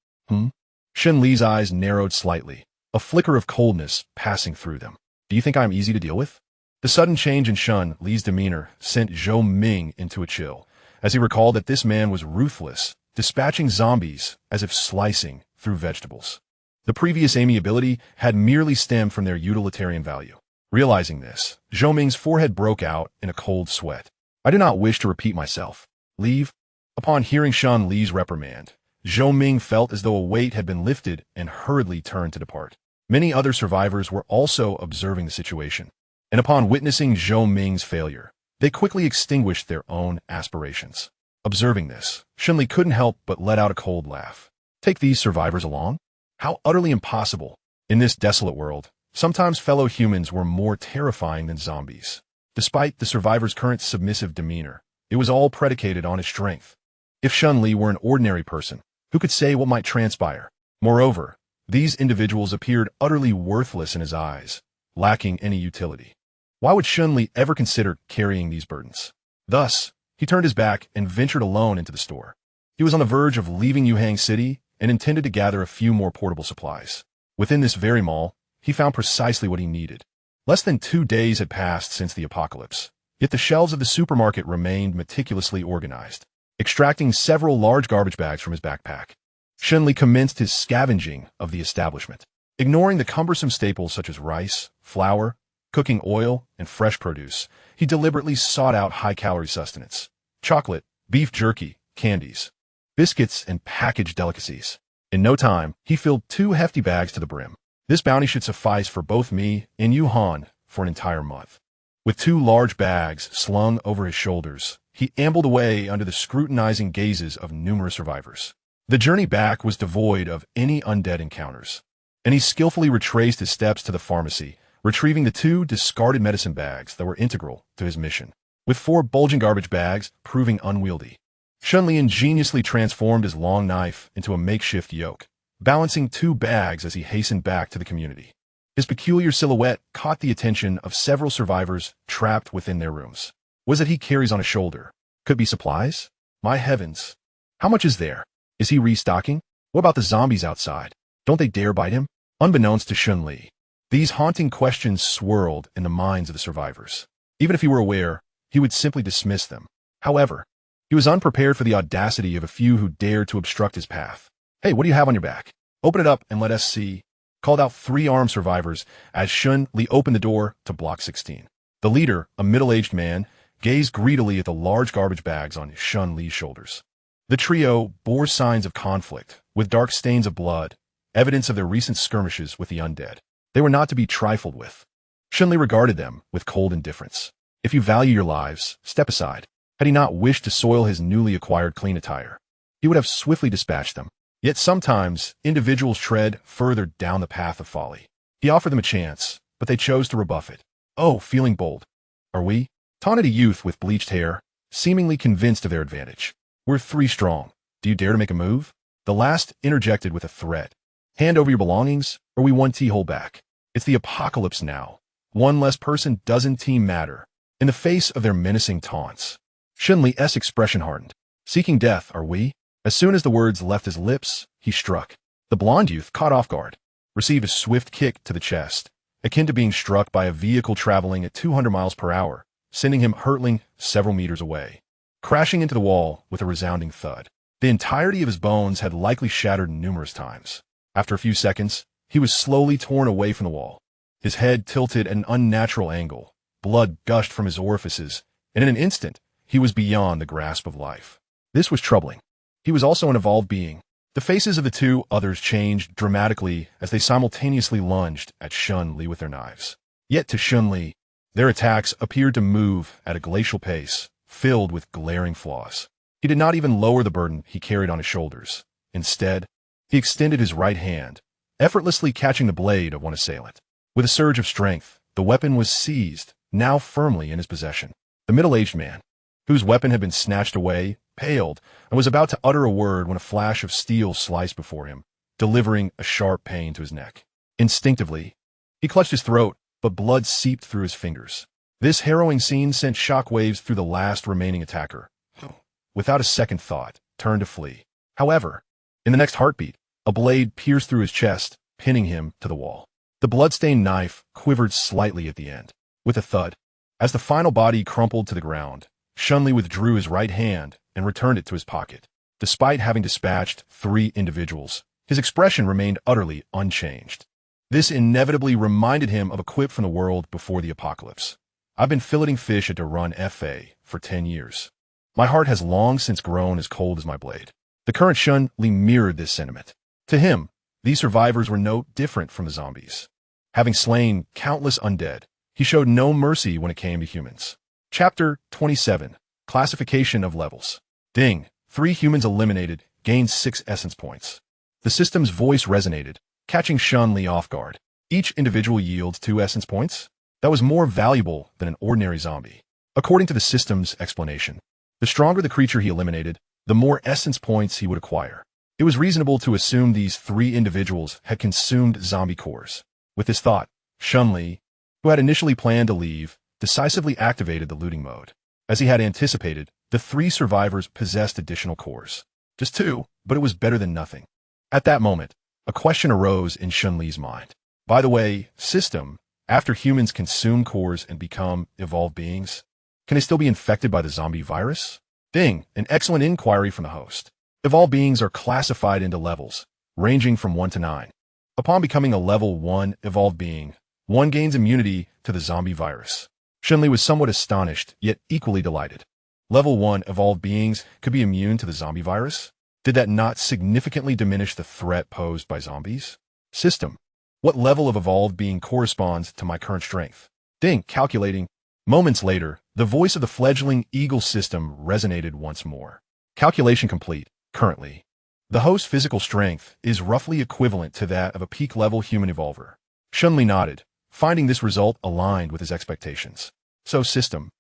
Shen Li's eyes narrowed slightly, a flicker of coldness passing through them. "Do you think I am easy to deal with?" The sudden change in Shen Li's demeanor sent Zhou Ming into a chill, as he recalled that this man was ruthless, dispatching zombies as if slicing through vegetables. The previous amiability had merely stemmed from their utilitarian value. Realizing this, Zhou Ming's forehead broke out in a cold sweat. "I do not wish to repeat myself. Leave." Upon hearing Shen Li's reprimand, Zhou Ming felt as though a weight had been lifted and hurriedly turned to depart. Many other survivors were also observing the situation, and upon witnessing Zhou Ming's failure, they quickly extinguished their own aspirations. Observing this, Shen Li couldn't help but let out a cold laugh. Take these survivors along? How utterly impossible. In this desolate world, sometimes fellow humans were more terrifying than zombies. Despite the survivor's current submissive demeanor, it was all predicated on his strength. If Shen Li were an ordinary person, who could say what might transpire? Moreover, these individuals appeared utterly worthless in his eyes, lacking any utility. Why would Shen Li ever consider carrying these burdens? Thus, he turned his back and ventured alone into the store. He was on the verge of leaving Yuhang City and intended to gather a few more portable supplies. Within this very mall, he found precisely what he needed. Less than 2 days had passed since the apocalypse, yet the shelves of the supermarket remained meticulously organized. Extracting several large garbage bags from his backpack, Shen Li commenced his scavenging of the establishment. Ignoring the cumbersome staples such as rice, flour, cooking oil, and fresh produce, he deliberately sought out high-calorie sustenance: chocolate, beef jerky, candies, biscuits, and packaged delicacies. In no time, he filled 2 hefty bags to the brim. This bounty should suffice for both me and Yuhan for an entire month. With 2 large bags slung over his shoulders, he ambled away under the scrutinizing gazes of numerous survivors. The journey back was devoid of any undead encounters, and he skillfully retraced his steps to the pharmacy, retrieving the 2 discarded medicine bags that were integral to his mission, with 4 bulging garbage bags proving unwieldy. Shen Li ingeniously transformed his long knife into a makeshift yoke, balancing 2 bags as he hastened back to the community. His peculiar silhouette caught the attention of several survivors trapped within their rooms. Was it he carries on his shoulder? Could be supplies? My heavens. How much is there? Is he restocking? What about the zombies outside? Don't they dare bite him? Unbeknownst to Shen Li, these haunting questions swirled in the minds of the survivors. Even if he were aware, he would simply dismiss them. However, he was unprepared for the audacity of a few who dared to obstruct his path. "Hey, what do you have on your back? Open it up and let us see," called out 3 armed survivors as Shen Li opened the door to Block 16. The leader, a middle-aged man, gazed greedily at the large garbage bags on Shen Li's shoulders. The trio bore signs of conflict, with dark stains of blood, evidence of their recent skirmishes with the undead. They were not to be trifled with. Shen Li regarded them with cold indifference. If you value your lives, step aside. Had he not wished to soil his newly acquired clean attire, he would have swiftly dispatched them. Yet sometimes, individuals tread further down the path of folly. He offered them a chance, but they chose to rebuff it. "Oh, feeling bold, are we?" taunted a youth with bleached hair, seemingly convinced of their advantage. "We're 3 strong. Do you dare to make a move?" The last interjected with a threat. "Hand over your belongings, or we 1 T-hole back. It's the apocalypse now. 1 less person doesn't team matter." In the face of their menacing taunts, Shen Li's expression hardened. "Seeking death, are we?" As soon as the words left his lips, he struck. The blond youth, caught off guard, received a swift kick to the chest, akin to being struck by a vehicle traveling at 200 miles per hour, sending him hurtling several meters away, crashing into the wall with a resounding thud. The entirety of his bones had likely shattered numerous times. After a few seconds, he was slowly torn away from the wall. His head tilted at an unnatural angle, blood gushed from his orifices, and in an instant, he was beyond the grasp of life. This was troubling. He was also an evolved being. The faces of the two others changed dramatically as they simultaneously lunged at Shen Li with their knives. Yet to Shen Li, their attacks appeared to move at a glacial pace, filled with glaring flaws. He did not even lower the burden he carried on his shoulders. Instead, he extended his right hand, effortlessly catching the blade of one assailant. With a surge of strength, the weapon was seized, now firmly in his possession. The middle-aged man, whose weapon had been snatched away, paled, and was about to utter a word when a flash of steel sliced before him, delivering a sharp pain to his neck. Instinctively, he clutched his throat, but blood seeped through his fingers. This harrowing scene sent shockwaves through the last remaining attacker, who, without a second thought, turned to flee. However, in the next heartbeat, a blade pierced through his chest, pinning him to the wall. The blood-stained knife quivered slightly at the end. With a thud, as the final body crumpled to the ground, Shen Li withdrew his right hand and returned it to his pocket. Despite having dispatched 3 individuals, his expression remained utterly unchanged. This inevitably reminded him of a quip from the world before the apocalypse. I've been filleting fish at Darun FA for 10 years. My heart has long since grown as cold as my blade. The current Shen Li mirrored this sentiment. To him, these survivors were no different from the zombies. Having slain countless undead, he showed no mercy when it came to humans. Chapter 27. Classification of Levels. Ding. 3 humans eliminated, gained 6 essence points. The system's voice resonated, catching Shen Li off guard. Each individual yields 2 essence points? That was more valuable than an ordinary zombie. According to the system's explanation, the stronger the creature he eliminated, the more essence points he would acquire. It was reasonable to assume these 3 individuals had consumed zombie cores. With this thought, Shen Li, who had initially planned to leave, decisively activated the looting mode. As he had anticipated, the 3 survivors possessed additional cores. Just 2, but it was better than nothing. At that moment, a question arose in Shen Li's mind. By the way, system, after humans consume cores and become evolved beings, can they still be infected by the zombie virus? Ding, an excellent inquiry from the host. Evolved beings are classified into levels, ranging from 1 to 9. Upon becoming a level 1 evolved being, one gains immunity to the zombie virus. Shen Li was somewhat astonished, yet equally delighted. Level 1 evolved beings could be immune to the zombie virus? Did that not significantly diminish the threat posed by zombies? System. What level of evolved being corresponds to my current strength? Ding, calculating. Moments later, the voice of the fledgling Eagle system resonated once more. Calculation complete. Currently, the host's physical strength is roughly equivalent to that of a peak-level human evolver. Shen Li nodded, finding this result aligned with his expectations. So, system,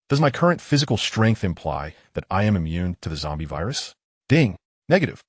does my current physical strength imply that I am immune to the zombie virus? Ding. Negative.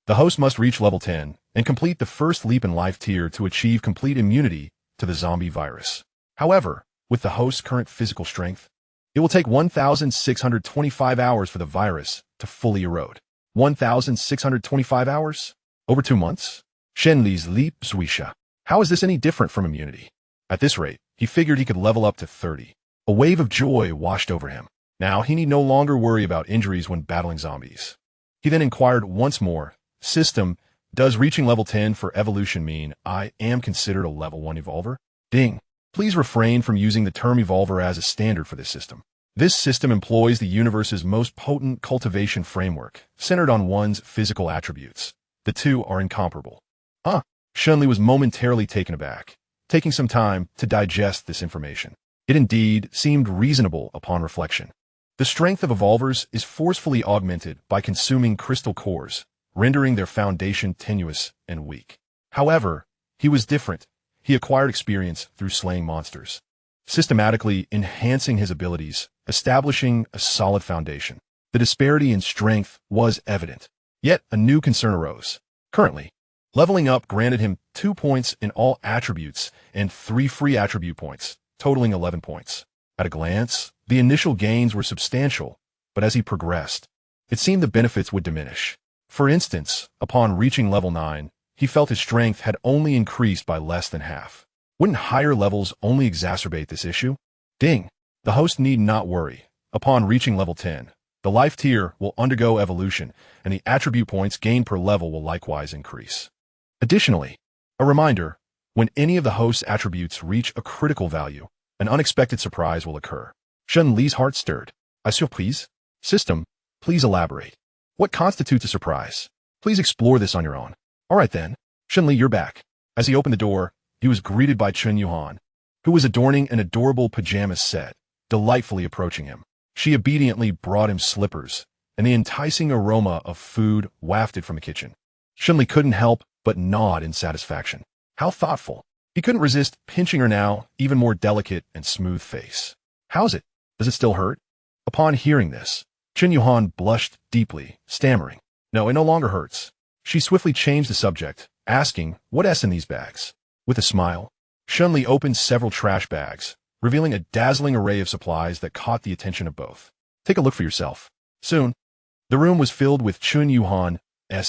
The host must reach level 10 and complete the first leap in life tier to achieve complete immunity to the zombie virus. However, with the host's current physical strength, it will take 1,625 hours for the virus to fully erode. 1,625 hours? Over 2 months? Shen Li's leap swisha. How is this any different from immunity? At this rate, he figured he could level up to 30. A wave of joy washed over him. Now he need no longer worry about injuries when battling zombies. He then inquired once more, System, does reaching level 10 for evolution mean I am considered a level 1 evolver? Ding. Please refrain from using the term evolver as a standard for this system. This system employs the universe's most potent cultivation framework, centered on one's physical attributes. The two are incomparable. Huh? Shen Li was momentarily taken aback, taking some time to digest this information. It indeed seemed reasonable upon reflection. The strength of evolvers is forcefully augmented by consuming crystal cores, rendering their foundation tenuous and weak. However, he was different. He acquired experience through slaying monsters, systematically enhancing his abilities, establishing a solid foundation. The disparity in strength was evident. Yet a new concern arose. Currently, leveling up granted him 2 points in all attributes and 3 free attribute points, totaling 11 points. At a glance, the initial gains were substantial, but as he progressed, it seemed the benefits would diminish. For instance, upon reaching level 9, he felt his strength had only increased by less than half. Wouldn't higher levels only exacerbate this issue? Ding. The host need not worry. Upon reaching level 10, the life tier will undergo evolution, and the attribute points gained per level will likewise increase. Additionally, a reminder, when any of the host's attributes reach a critical value, an unexpected surprise will occur. Shen Li's heart stirred. A surprise? System, please elaborate. What constitutes a surprise? Please explore this on your own. All right then. Shen Li, you're back. As he opened the door, he was greeted by Chen Yuhan, who was adorning an adorable pajama set, delightfully approaching him. She obediently brought him slippers, and the enticing aroma of food wafted from the kitchen. Shen Li couldn't help but nod in satisfaction. How thoughtful. He couldn't resist pinching her now even more delicate and smooth face. How's it? Does it still hurt? Upon hearing this, Chen Yuhan blushed deeply, stammering. No, it no longer hurts. She swiftly changed the subject, asking, what's in these bags? With a smile, Shen Li opened several trash bags, revealing a dazzling array of supplies that caught the attention of both. Take a look for yourself. Soon, the room was filled with Chen Yuhan's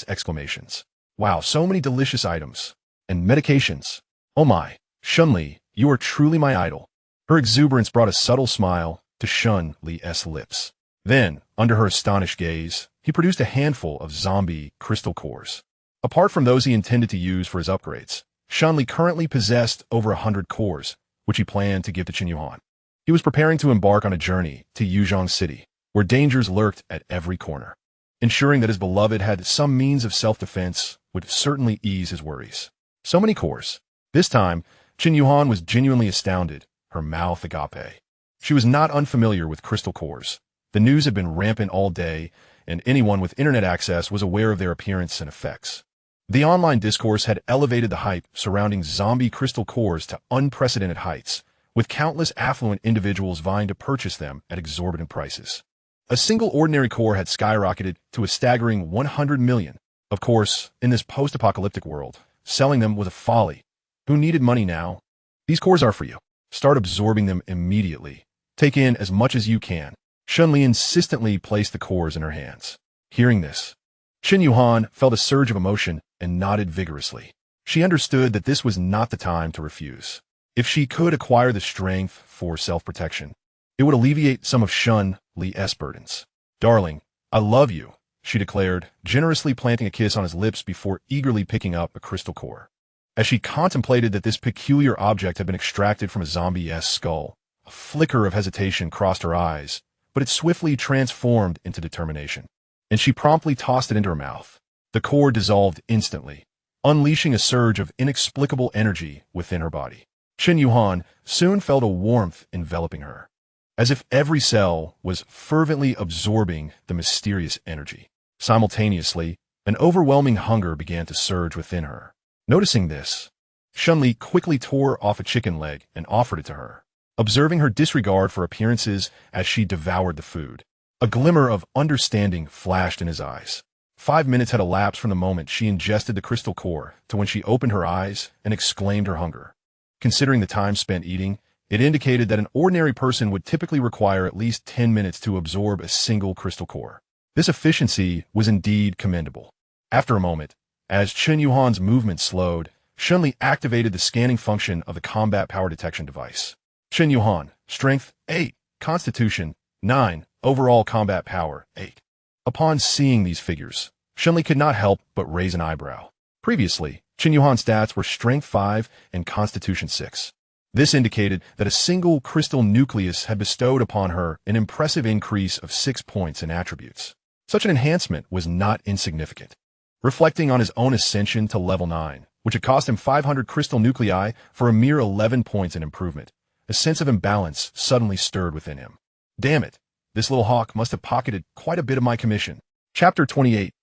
exclamations. Wow, so many delicious items. And medications. Oh my, Shen Li, you are truly my idol. Her exuberance brought a subtle smile to Shen Li's lips. Then, under her astonished gaze, he produced a handful of zombie crystal cores. Apart from those he intended to use for his upgrades, Shen Li currently possessed over 100 cores, which he planned to give to Chen Yuhan. He was preparing to embark on a journey to Yuzhong City, where dangers lurked at every corner. Ensuring that his beloved had some means of self-defense would certainly ease his worries. So many cores. This time, Chen Yuhan was genuinely astounded, her mouth agape. She was not unfamiliar with crystal cores. The news had been rampant all day, and anyone with internet access was aware of their appearance and effects. The online discourse had elevated the hype surrounding zombie crystal cores to unprecedented heights, with countless affluent individuals vying to purchase them at exorbitant prices. A single ordinary core had skyrocketed to a staggering 100 million. Of course, in this post-apocalyptic world, selling them was a folly. Who needed money now? These cores are for you. Start absorbing them immediately. Take in as much as you can. Shen Li insistently placed the cores in her hands. Hearing this, Chen Yuhan felt a surge of emotion and nodded vigorously. She understood that this was not the time to refuse. If she could acquire the strength for self-protection, it would alleviate some of Shen Li's burdens. Darling, I love you, she declared, generously planting a kiss on his lips before eagerly picking up a crystal core. As she contemplated that this peculiar object had been extracted from a zombie's skull, a flicker of hesitation crossed her eyes, but it swiftly transformed into determination, and she promptly tossed it into her mouth. The core dissolved instantly, unleashing a surge of inexplicable energy within her body. Chen Yuhan soon felt a warmth enveloping her, as if every cell was fervently absorbing the mysterious energy. Simultaneously, an overwhelming hunger began to surge within her. Noticing this, Shen Li quickly tore off a chicken leg and offered it to her, observing her disregard for appearances as she devoured the food. A glimmer of understanding flashed in his eyes. 5 minutes had elapsed from the moment she ingested the crystal core to when she opened her eyes and exclaimed her hunger. Considering the time spent eating, it indicated that an ordinary person would typically require at least 10 minutes to absorb a single crystal core. This efficiency was indeed commendable. After a moment, as Chen Yuhan's movement slowed, Shen Li activated the scanning function of the combat power detection device. Chen Yuhan, Strength 8, Constitution 9, Overall Combat Power 8. Upon seeing these figures, Shen Li could not help but raise an eyebrow. Previously, Chen Yuhan's stats were Strength 5 and Constitution 6. This indicated that a single crystal nucleus had bestowed upon her an impressive increase of 6 points in attributes. Such an enhancement was not insignificant. Reflecting on his own ascension to level 9, which had cost him 500 crystal nuclei for a mere 11 points in improvement, a sense of imbalance suddenly stirred within him. Damn it, this little hawk must have pocketed quite a bit of my commission. Chapter 28.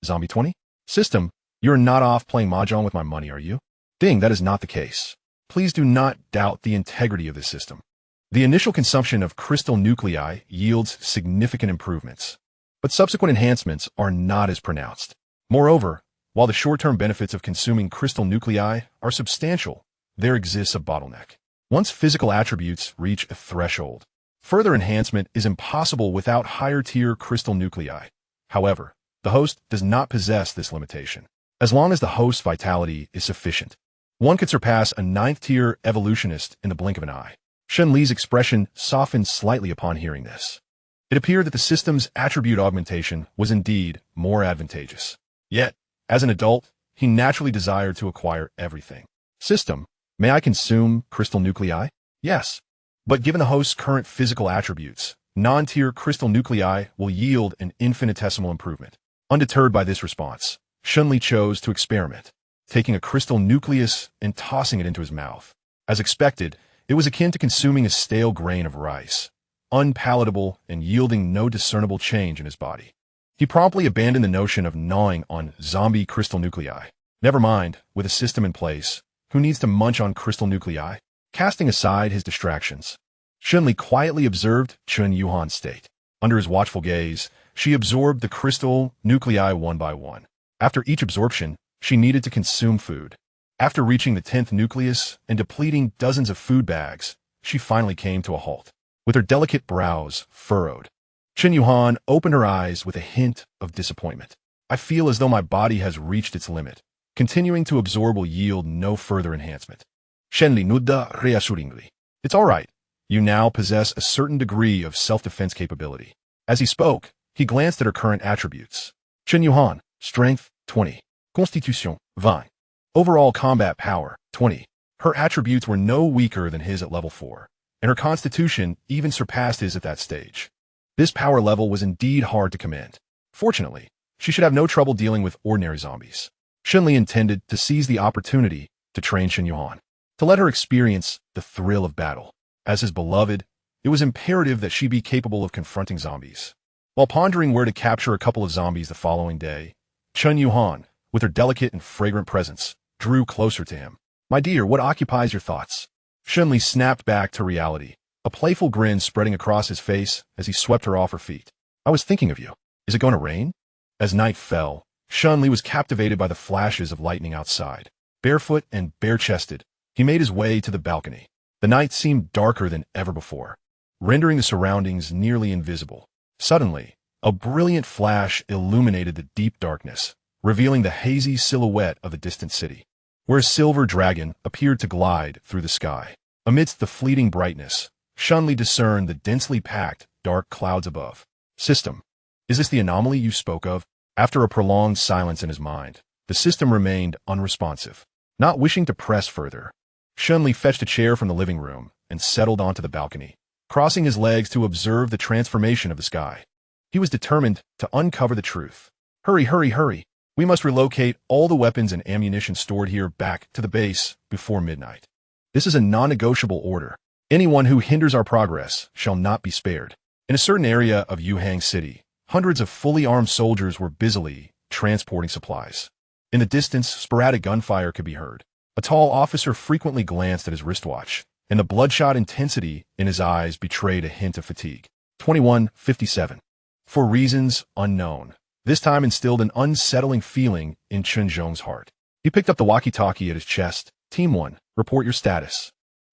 Zombie 20? System, you're not off playing mahjong with my money, are you? Ding, that is not the case. Please do not doubt the integrity of this system. The initial consumption of crystal nuclei yields significant improvements, but subsequent enhancements are not as pronounced. Moreover, while the short-term benefits of consuming crystal nuclei are substantial, there exists a bottleneck. Once physical attributes reach a threshold, further enhancement is impossible without higher-tier crystal nuclei. However, the host does not possess this limitation. As long as the host's vitality is sufficient, one could surpass a 9th-tier evolutionist in the blink of an eye. Shen Li's expression softened slightly upon hearing this. It appeared that the system's attribute augmentation was indeed more advantageous. Yet, as an adult, he naturally desired to acquire everything. System, may I consume crystal nuclei? Yes. But given the host's current physical attributes, non-tier crystal nuclei will yield an infinitesimal improvement. Undeterred by this response, Shen Li chose to experiment, taking a crystal nucleus and tossing it into his mouth. As expected, it was akin to consuming a stale grain of rice, unpalatable and yielding no discernible change in his body. He promptly abandoned the notion of gnawing on zombie crystal nuclei. Never mind, with a system in place, who needs to munch on crystal nuclei? Casting aside his distractions, Shen Li quietly observed Chun Yuhan's state. Under his watchful gaze, she absorbed the crystal nuclei one by one. After each absorption, she needed to consume food. After reaching the 10th nucleus and depleting dozens of food bags, she finally came to a halt. With her delicate brows furrowed, Chen Yuhan opened her eyes with a hint of disappointment. I feel as though my body has reached its limit. Continuing to absorb will yield no further enhancement. Shen Li nudda reassuringly. It's all right. You now possess a certain degree of self-defense capability. As he spoke, he glanced at her current attributes. Chen Yuhan, strength, 20. Constitution, 20. Overall combat power, 20. Her attributes were no weaker than his at level 4, and her constitution even surpassed his at that stage. This power level was indeed hard to command. Fortunately, she should have no trouble dealing with ordinary zombies. Shen Li intended to seize the opportunity to train Chen Yuhan, to let her experience the thrill of battle. As his beloved, it was imperative that she be capable of confronting zombies. While pondering where to capture a couple of zombies the following day, Chen Yuhan, with her delicate and fragrant presence, drew closer to him. My dear, what occupies your thoughts? Shen Li snapped back to reality, a playful grin spreading across his face as he swept her off her feet. I was thinking of you. Is it going to rain? As night fell, Shen Li was captivated by the flashes of lightning outside. Barefoot and bare-chested, he made his way to the balcony. The night seemed darker than ever before, rendering the surroundings nearly invisible. Suddenly, a brilliant flash illuminated the deep darkness, revealing the hazy silhouette of a distant city, where a silver dragon appeared to glide through the sky. Amidst the fleeting brightness, Shen Li discerned the densely packed, dark clouds above. System. Is this the anomaly you spoke of? After a prolonged silence in his mind, the system remained unresponsive. Not wishing to press further, Shen Li fetched a chair from the living room and settled onto the balcony, crossing his legs to observe the transformation of the sky. He was determined to uncover the truth. Hurry, hurry, hurry. We must relocate all the weapons and ammunition stored here back to the base before midnight. This is a non-negotiable order. Anyone who hinders our progress shall not be spared. In a certain area of Yuhang City, hundreds of fully armed soldiers were busily transporting supplies. In the distance, sporadic gunfire could be heard. A tall officer frequently glanced at his wristwatch, and the bloodshot intensity in his eyes betrayed a hint of fatigue. 21:57. For reasons unknown, this time instilled an unsettling feeling in Chen Zhong's heart. He picked up the walkie-talkie at his chest. Team 1, report your status.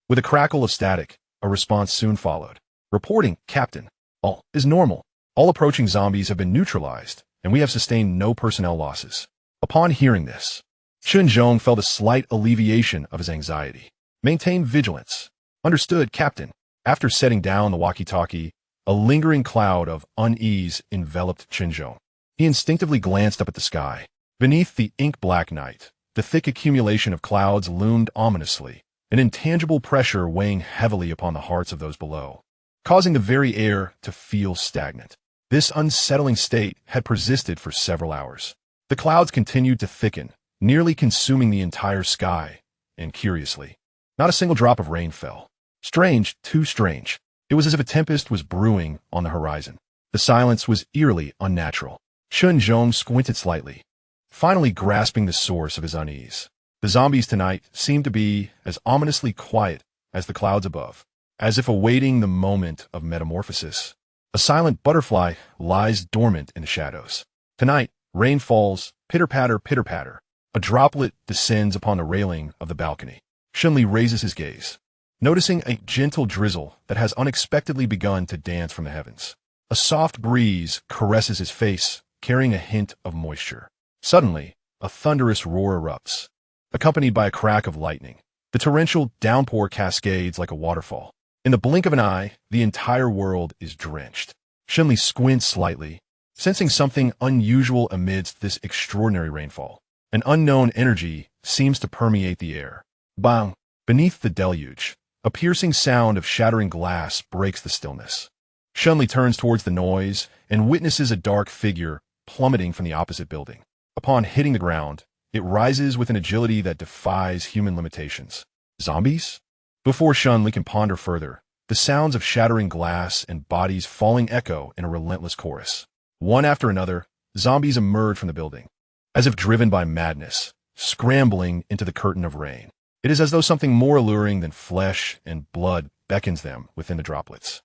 With a crackle of static, a response soon followed. Reporting, Captain. All is normal. All approaching zombies have been neutralized, and we have sustained no personnel losses. Upon hearing this, Chen Zhong felt a slight alleviation of his anxiety. Maintain vigilance. Understood, Captain. After setting down the walkie-talkie, a lingering cloud of unease enveloped Chen Zhong. He instinctively glanced up at the sky. Beneath the ink-black night, the thick accumulation of clouds loomed ominously, an intangible pressure weighing heavily upon the hearts of those below, causing the very air to feel stagnant. This unsettling state had persisted for several hours. The clouds continued to thicken, nearly consuming the entire sky, and curiously, not a single drop of rain fell. Strange, too strange. It was as if a tempest was brewing on the horizon. The silence was eerily unnatural. Chen Zhong squinted slightly, finally grasping the source of his unease. The zombies tonight seemed to be as ominously quiet as the clouds above, as if awaiting the moment of metamorphosis. A silent butterfly lies dormant in the shadows. Tonight, rain falls, pitter-patter, pitter-patter. A droplet descends upon the railing of the balcony. Shen Li raises his gaze, noticing a gentle drizzle that has unexpectedly begun to dance from the heavens. A soft breeze caresses his face, carrying a hint of moisture. Suddenly, a thunderous roar erupts, accompanied by a crack of lightning. The torrential downpour cascades like a waterfall. In the blink of an eye, the entire world is drenched. Shen Li squints slightly, sensing something unusual amidst this extraordinary rainfall. An unknown energy seems to permeate the air. Bang! Beneath the deluge, a piercing sound of shattering glass breaks the stillness. Shen Li turns towards the noise and witnesses a dark figure plummeting from the opposite building. Upon hitting the ground, it rises with an agility that defies human limitations. Zombies? Before Shen Li can ponder further, the sounds of shattering glass and bodies falling echo in a relentless chorus. One after another, zombies emerge from the building, as if driven by madness, scrambling into the curtain of rain. It is as though something more alluring than flesh and blood beckons them within the droplets.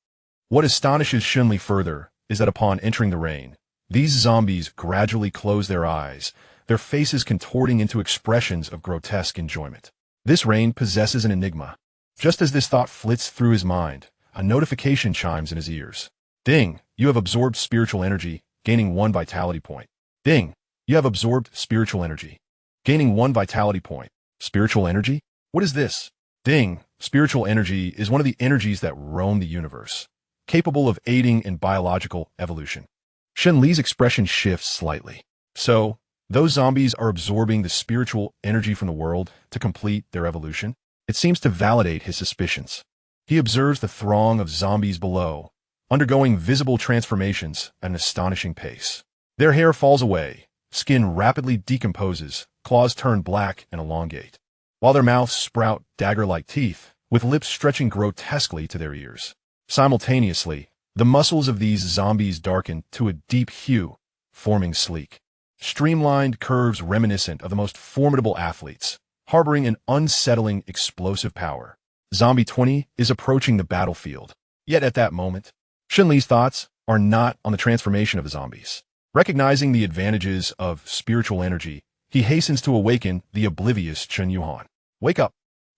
What astonishes Shen Li further is that upon entering the rain, these zombies gradually close their eyes, their faces contorting into expressions of grotesque enjoyment. This rain possesses an enigma. Just as this thought flits through his mind, a notification chimes in his ears. Ding! You have absorbed spiritual energy, gaining 1 vitality point. Ding! You have absorbed spiritual energy, gaining 1 vitality point. Spiritual energy? What is this? Ding! Spiritual energy is one of the energies that roam the universe, capable of aiding in biological evolution. Shen Li's expression shifts slightly. So, those zombies are absorbing the spiritual energy from the world to complete their evolution? It seems to validate his suspicions. He observes the throng of zombies below, undergoing visible transformations at an astonishing pace. Their hair falls away, skin rapidly decomposes, claws turn black and elongate, while their mouths sprout dagger-like teeth, with lips stretching grotesquely to their ears. Simultaneously, the muscles of these zombies darken to a deep hue, forming sleek, streamlined curves reminiscent of the most formidable athletes, harboring an unsettling explosive power. Zombie 20 is approaching the battlefield. Yet at that moment, Shen Li's thoughts are not on the transformation of the zombies. Recognizing the advantages of spiritual energy, he hastens to awaken the oblivious Chen Yuhan. Wake up.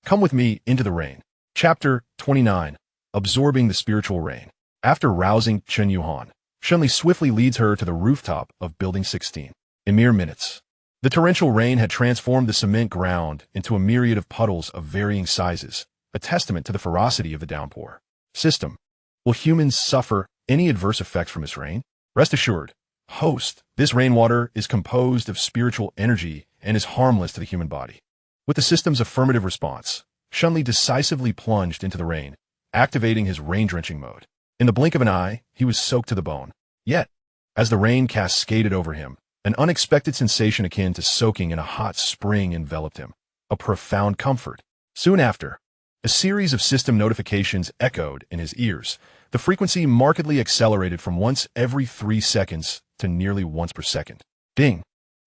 Come with me into the rain. Chapter 29. Absorbing the spiritual rain. After rousing Chen Yuhan, Shen Li swiftly leads her to the rooftop of Building 16. In mere minutes, the torrential rain had transformed the cement ground into a myriad of puddles of varying sizes, a testament to the ferocity of the downpour. System. Will humans suffer any adverse effects from this rain? Rest assured, host, this rainwater is composed of spiritual energy and is harmless to the human body. With the system's affirmative response, Shen Li decisively plunged into the rain, activating his rain-drenching mode. In the blink of an eye, he was soaked to the bone. Yet, as the rain cascaded over him, an unexpected sensation akin to soaking in a hot spring enveloped him, a profound comfort. Soon after, a series of system notifications echoed in his ears. The frequency markedly accelerated from once every 3 seconds to nearly once per second. Ding!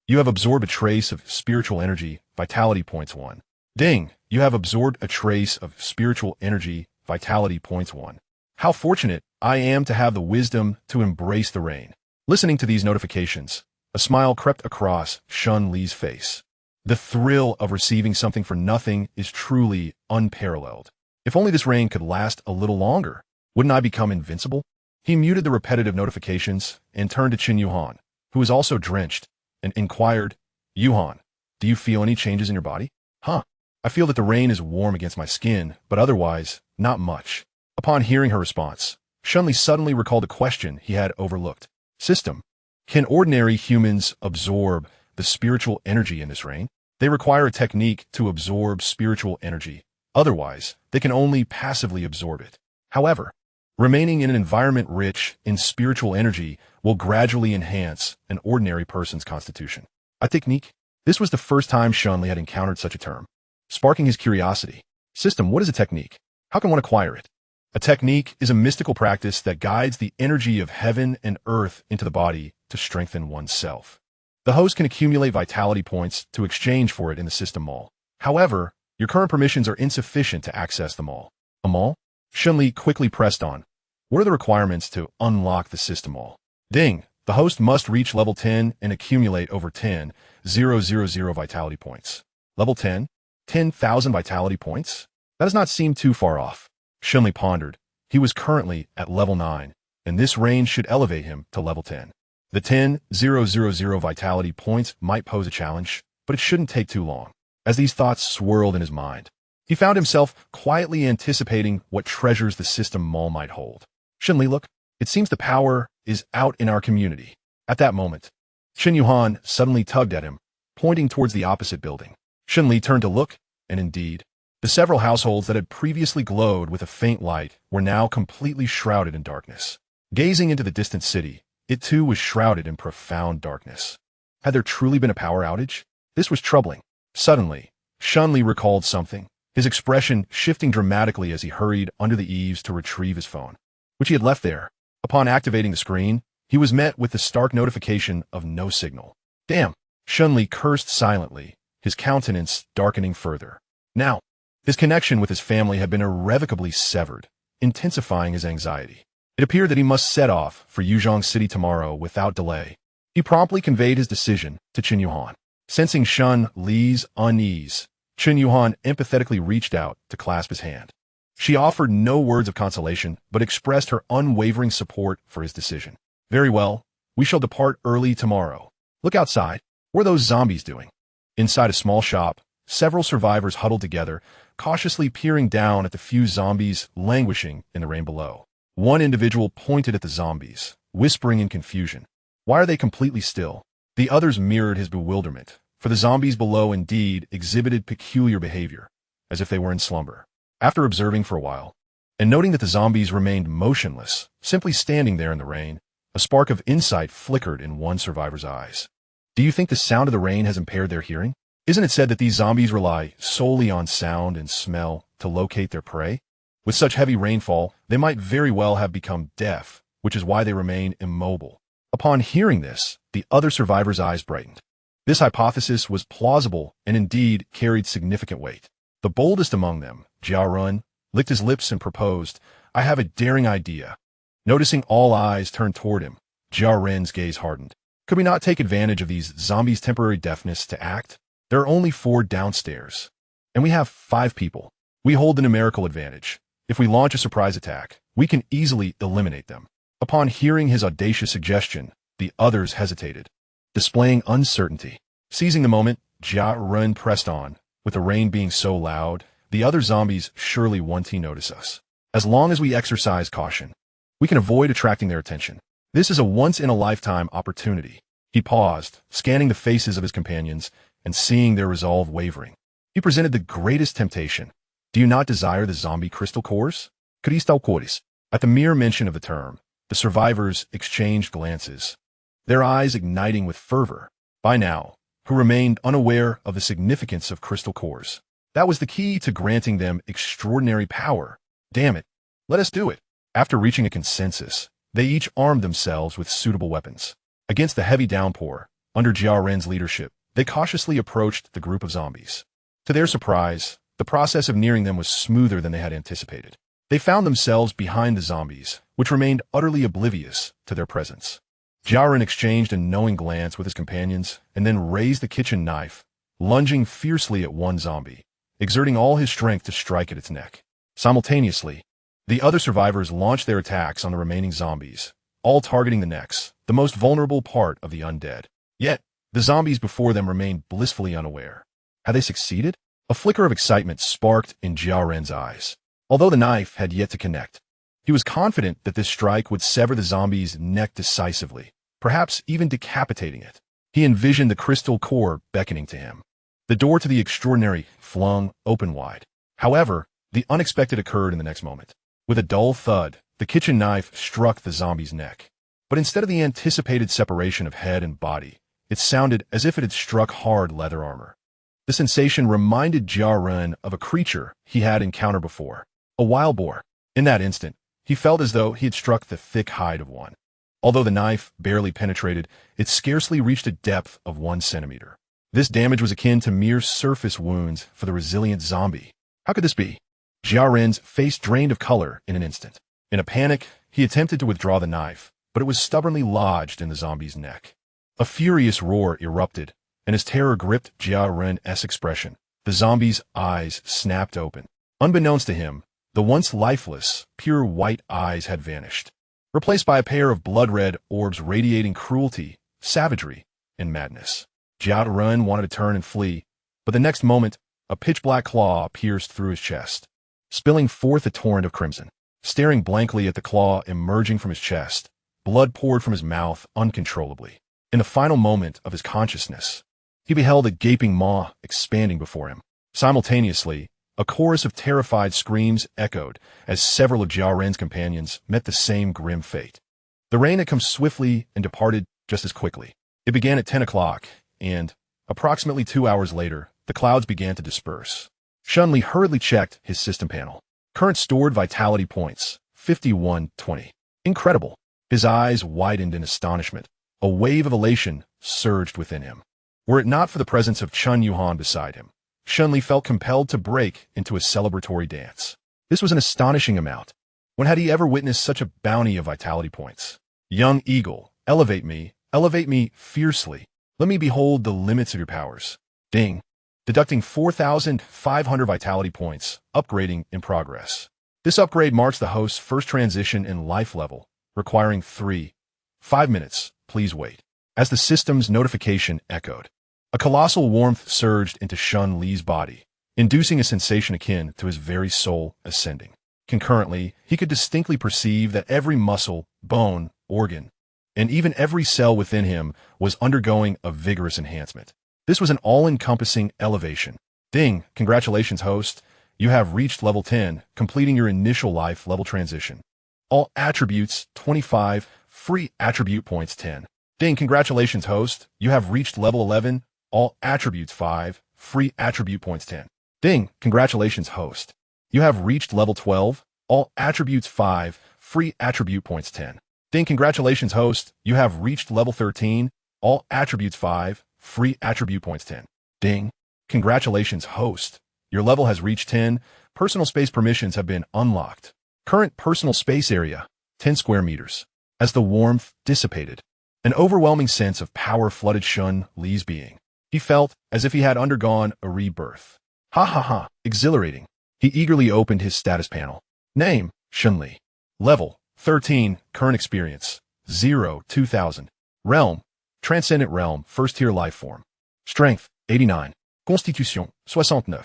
You have absorbed a trace of spiritual energy, vitality points 1. Ding! You have absorbed a trace of spiritual energy, vitality points 1. How fortunate I am to have the wisdom to embrace the rain. Listening to these notifications, a smile crept across Shen Li's face. The thrill of receiving something for nothing is truly unparalleled. If only this rain could last a little longer. Wouldn't I become invincible? He muted the repetitive notifications and turned to Chen Yuhan, who was also drenched, and inquired, Yuhan, do you feel any changes in your body? Huh. I feel that the rain is warm against my skin, but otherwise, not much. Upon hearing her response, Shen Li suddenly recalled a question he had overlooked. System. Can ordinary humans absorb the spiritual energy in this rain? They require a technique to absorb spiritual energy. Otherwise, they can only passively absorb it. However, remaining in an environment rich in spiritual energy will gradually enhance an ordinary person's constitution. A technique? This was the first time Shen Li had encountered such a term, sparking his curiosity. System, what is a technique? How can one acquire it? A technique is a mystical practice that guides the energy of heaven and earth into the body to strengthen oneself. The host can accumulate vitality points to exchange for it in the system mall. However, your current permissions are insufficient to access the mall. A mall? Shen Li quickly pressed on. What are the requirements to unlock the system mall? Ding! The host must reach level 10 and accumulate over 10,000 vitality points. Level 10? 10,000 vitality points? That does not seem too far off. Shen Li pondered. He was currently at level 9, and this range should elevate him to level 10. The 10,000 vitality points might pose a challenge, but it shouldn't take too long. As these thoughts swirled in his mind, he found himself quietly anticipating what treasures the system mall might hold. Shen Li, look, it seems the power is out in our community. At that moment, Chen Yuhan suddenly tugged at him, pointing towards the opposite building. Shen Li turned to look, and indeed, the several households that had previously glowed with a faint light were now completely shrouded in darkness. Gazing into the distant city, it too was shrouded in profound darkness. Had there truly been a power outage? This was troubling. Suddenly, Shen Li recalled something, his expression shifting dramatically as he hurried under the eaves to retrieve his phone, which he had left there. Upon activating the screen, he was met with the stark notification of no signal. Damn! Shen Li cursed silently, his countenance darkening further. Now, his connection with his family had been irrevocably severed, intensifying his anxiety. It appeared that he must set off for Yuzhong City tomorrow without delay. He promptly conveyed his decision to Qin Yuhan. Sensing Shen Li's unease, Qin Yuhan empathetically reached out to clasp his hand. She offered no words of consolation, but expressed her unwavering support for his decision. Very well, we shall depart early tomorrow. Look outside. What are those zombies doing? Inside a small shop, several survivors huddled together, cautiously peering down at the few zombies languishing in the rain below. One individual pointed at the zombies, whispering in confusion. Why are they completely still? The others mirrored his bewilderment, for the zombies below indeed exhibited peculiar behavior, as if they were in slumber. After observing for a while, and noting that the zombies remained motionless, simply standing there in the rain, a spark of insight flickered in one survivor's eyes. Do you think the sound of the rain has impaired their hearing? Isn't it said that these zombies rely solely on sound and smell to locate their prey? With such heavy rainfall, they might very well have become deaf, which is why they remain immobile. Upon hearing this, the other survivor's eyes brightened. This hypothesis was plausible and indeed carried significant weight. The boldest among them, Jiao Run, licked his lips and proposed, I have a daring idea. Noticing all eyes turned toward him, Jiao Ren's gaze hardened. Could we not take advantage of these zombies' temporary deafness to act? There are only 4 downstairs, and we have 5 people. We hold the numerical advantage. If we launch a surprise attack, we can easily eliminate them. Upon hearing his audacious suggestion, the others hesitated, displaying uncertainty. Seizing the moment, Jiao Ren pressed on. With the rain being so loud, the other zombies surely won't notice us. As long as we exercise caution, we can avoid attracting their attention. This is a once-in-a-lifetime opportunity. He paused, scanning the faces of his companions and seeing their resolve wavering. He presented the greatest temptation. Do you not desire the zombie crystal cores? At the mere mention of the term, the survivors exchanged glances, their eyes igniting with fervor. By now, who remained unaware of the significance of crystal cores. That was the key to granting them extraordinary power. Damn it, let us do it. After reaching a consensus, they each armed themselves with suitable weapons. Against the heavy downpour, under Jiao Ren's leadership, they cautiously approached the group of zombies. To their surprise, the process of nearing them was smoother than they had anticipated. They found themselves behind the zombies, which remained utterly oblivious to their presence. Jiao Ren exchanged a knowing glance with his companions and then raised the kitchen knife, lunging fiercely at one zombie, exerting all his strength to strike at its neck. Simultaneously, the other survivors launched their attacks on the remaining zombies, all targeting the necks, the most vulnerable part of the undead. Yet, the zombies before them remained blissfully unaware. Had they succeeded? A flicker of excitement sparked in Jiao Ren's eyes. Although the knife had yet to connect, he was confident that this strike would sever the zombie's neck decisively, perhaps even decapitating it. He envisioned the crystal core beckoning to him. The door to the extraordinary flung open wide. However, the unexpected occurred in the next moment. With a dull thud, the kitchen knife struck the zombie's neck. But instead of the anticipated separation of head and body, it sounded as if it had struck hard leather armor. The sensation reminded Jiao Ren of a creature he had encountered before, a wild boar. In that instant, he felt as though he had struck the thick hide of one. Although the knife barely penetrated, it scarcely reached a depth of 1 centimeter. This damage was akin to mere surface wounds for the resilient zombie. How could this be? Jiao Ren's face drained of color in an instant. In a panic, he attempted to withdraw the knife, but it was stubbornly lodged in the zombie's neck. A furious roar erupted, and as terror gripped Jiao Ren's expression, the zombie's eyes snapped open. Unbeknownst to him, the once lifeless, pure white eyes had vanished, replaced by a pair of blood-red orbs radiating cruelty, savagery, and madness. Jiao Ren wanted to turn and flee, but the next moment, a pitch-black claw pierced through his chest, spilling forth a torrent of crimson. Staring blankly at the claw emerging from his chest, blood poured from his mouth uncontrollably. In the final moment of his consciousness, he beheld a gaping maw expanding before him. Simultaneously, a chorus of terrified screams echoed as several of Jiao Ren's companions met the same grim fate. The rain had come swiftly and departed just as quickly. It began at 10 o'clock, and, approximately 2 hours later, the clouds began to disperse. Shen Li hurriedly checked his system panel. Current stored vitality points, 5120. Incredible. His eyes widened in astonishment. A wave of elation surged within him. Were it not for the presence of Chun Yuhan beside him, Shen Li felt compelled to break into a celebratory dance. This was an astonishing amount. When had he ever witnessed such a bounty of vitality points? Young eagle, elevate me fiercely. Let me behold the limits of your powers. Ding. Deducting 4,500 vitality points, upgrading in progress. This upgrade marks the host's first transition in life level, requiring 5 minutes. Please wait. As the system's notification echoed, a colossal warmth surged into Shen Li's body, inducing a sensation akin to his very soul ascending. Concurrently, he could distinctly perceive that every muscle, bone, organ, and even every cell within him was undergoing a vigorous enhancement. This was an all-encompassing elevation. Ding! Congratulations, host. You have reached level 10, completing your initial life level transition. All attributes, 25, free attribute points 10. Ding! Congratulations, host. You have reached level 11, all attributes 5, free attribute points 10. Ding! Congratulations, host. You have reached level 12, all attributes 5, free attribute points 10. Ding! Congratulations, host. You have reached level 13, all attributes 5, free attribute points 10. Ding! Congratulations, host. Your level has reached 10, personal space permissions have been unlocked. Current personal space area, 10 square meters. As the warmth dissipated, an overwhelming sense of power flooded Shen Li's being. He felt as if he had undergone a rebirth. Ha ha ha, exhilarating. He eagerly opened his status panel. Name, Shen Li. Level, 13, current experience, 0-2000. Realm, transcendent realm, first tier life form. Strength, 89. Constitution, 69.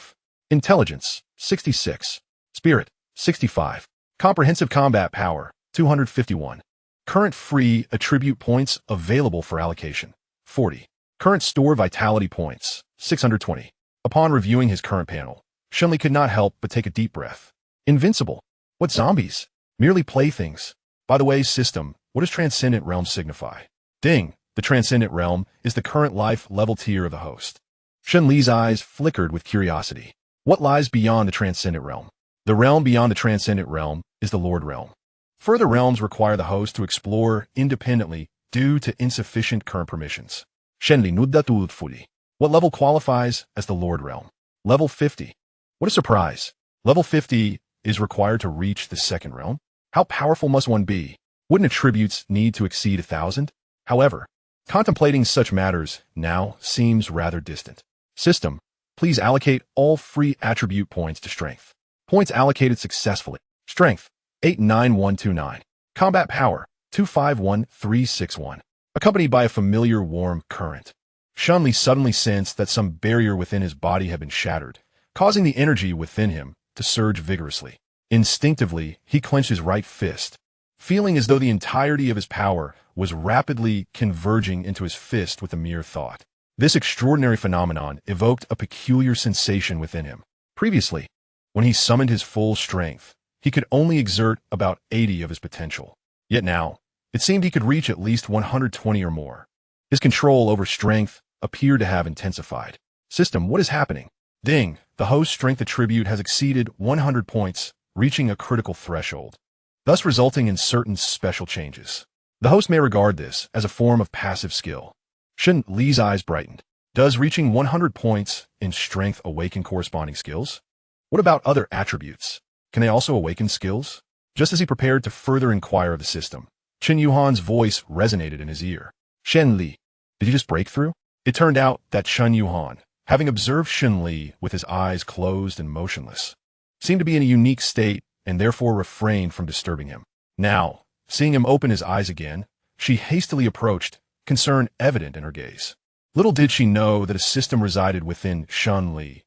Intelligence, 66. Spirit, 65. Comprehensive combat power, 251. Current free attribute points available for allocation, 40. Current store vitality points, 620. Upon reviewing his current panel, Shen Li could not help but take a deep breath. Invincible. What zombies? Merely playthings. By the way, system, what does Transcendent Realm signify? Ding! The Transcendent Realm is the current life level tier of the host. Shen Li's eyes flickered with curiosity. What lies beyond the Transcendent Realm? The realm beyond the Transcendent Realm is the Lord Realm. Further realms require the host to explore independently due to insufficient current permissions. Shen Li nudda fully. What level qualifies as the Lord Realm? Level 50. What a surprise. Level 50 is required to reach the second realm? How powerful must one be? Wouldn't attributes need to exceed 1,000? However, contemplating such matters now seems rather distant. System, please allocate all free attribute points to strength. Points allocated successfully. Strength, 89129. Combat power, 251361. Accompanied by a familiar warm current. Shen Li suddenly sensed that some barrier within his body had been shattered, causing the energy within him to surge vigorously. Instinctively, he clenched his right fist, feeling as though the entirety of his power was rapidly converging into his fist with a mere thought. This extraordinary phenomenon evoked a peculiar sensation within him. Previously, when he summoned his full strength, he could only exert about 80 of his potential. Yet now, it seemed he could reach at least 120 or more. His control over strength appeared to have intensified. System, what is happening? Ding! The host's strength attribute has exceeded 100 points, reaching a critical threshold, thus resulting in certain special changes. The host may regard this as a form of passive skill. Shen Li's eyes brightened. Does reaching 100 points in strength awaken corresponding skills? What about other attributes? Can they also awaken skills? Just as he prepared to further inquire of the system, Chen Yuhan's voice resonated in his ear. Shen Li, did you just break through? It turned out that Chen Yuhan, having observed Shen Li with his eyes closed and motionless, seemed to be in a unique state and therefore refrained from disturbing him. Now, seeing him open his eyes again, she hastily approached, concern evident in her gaze. Little did she know that a system resided within Shen Li.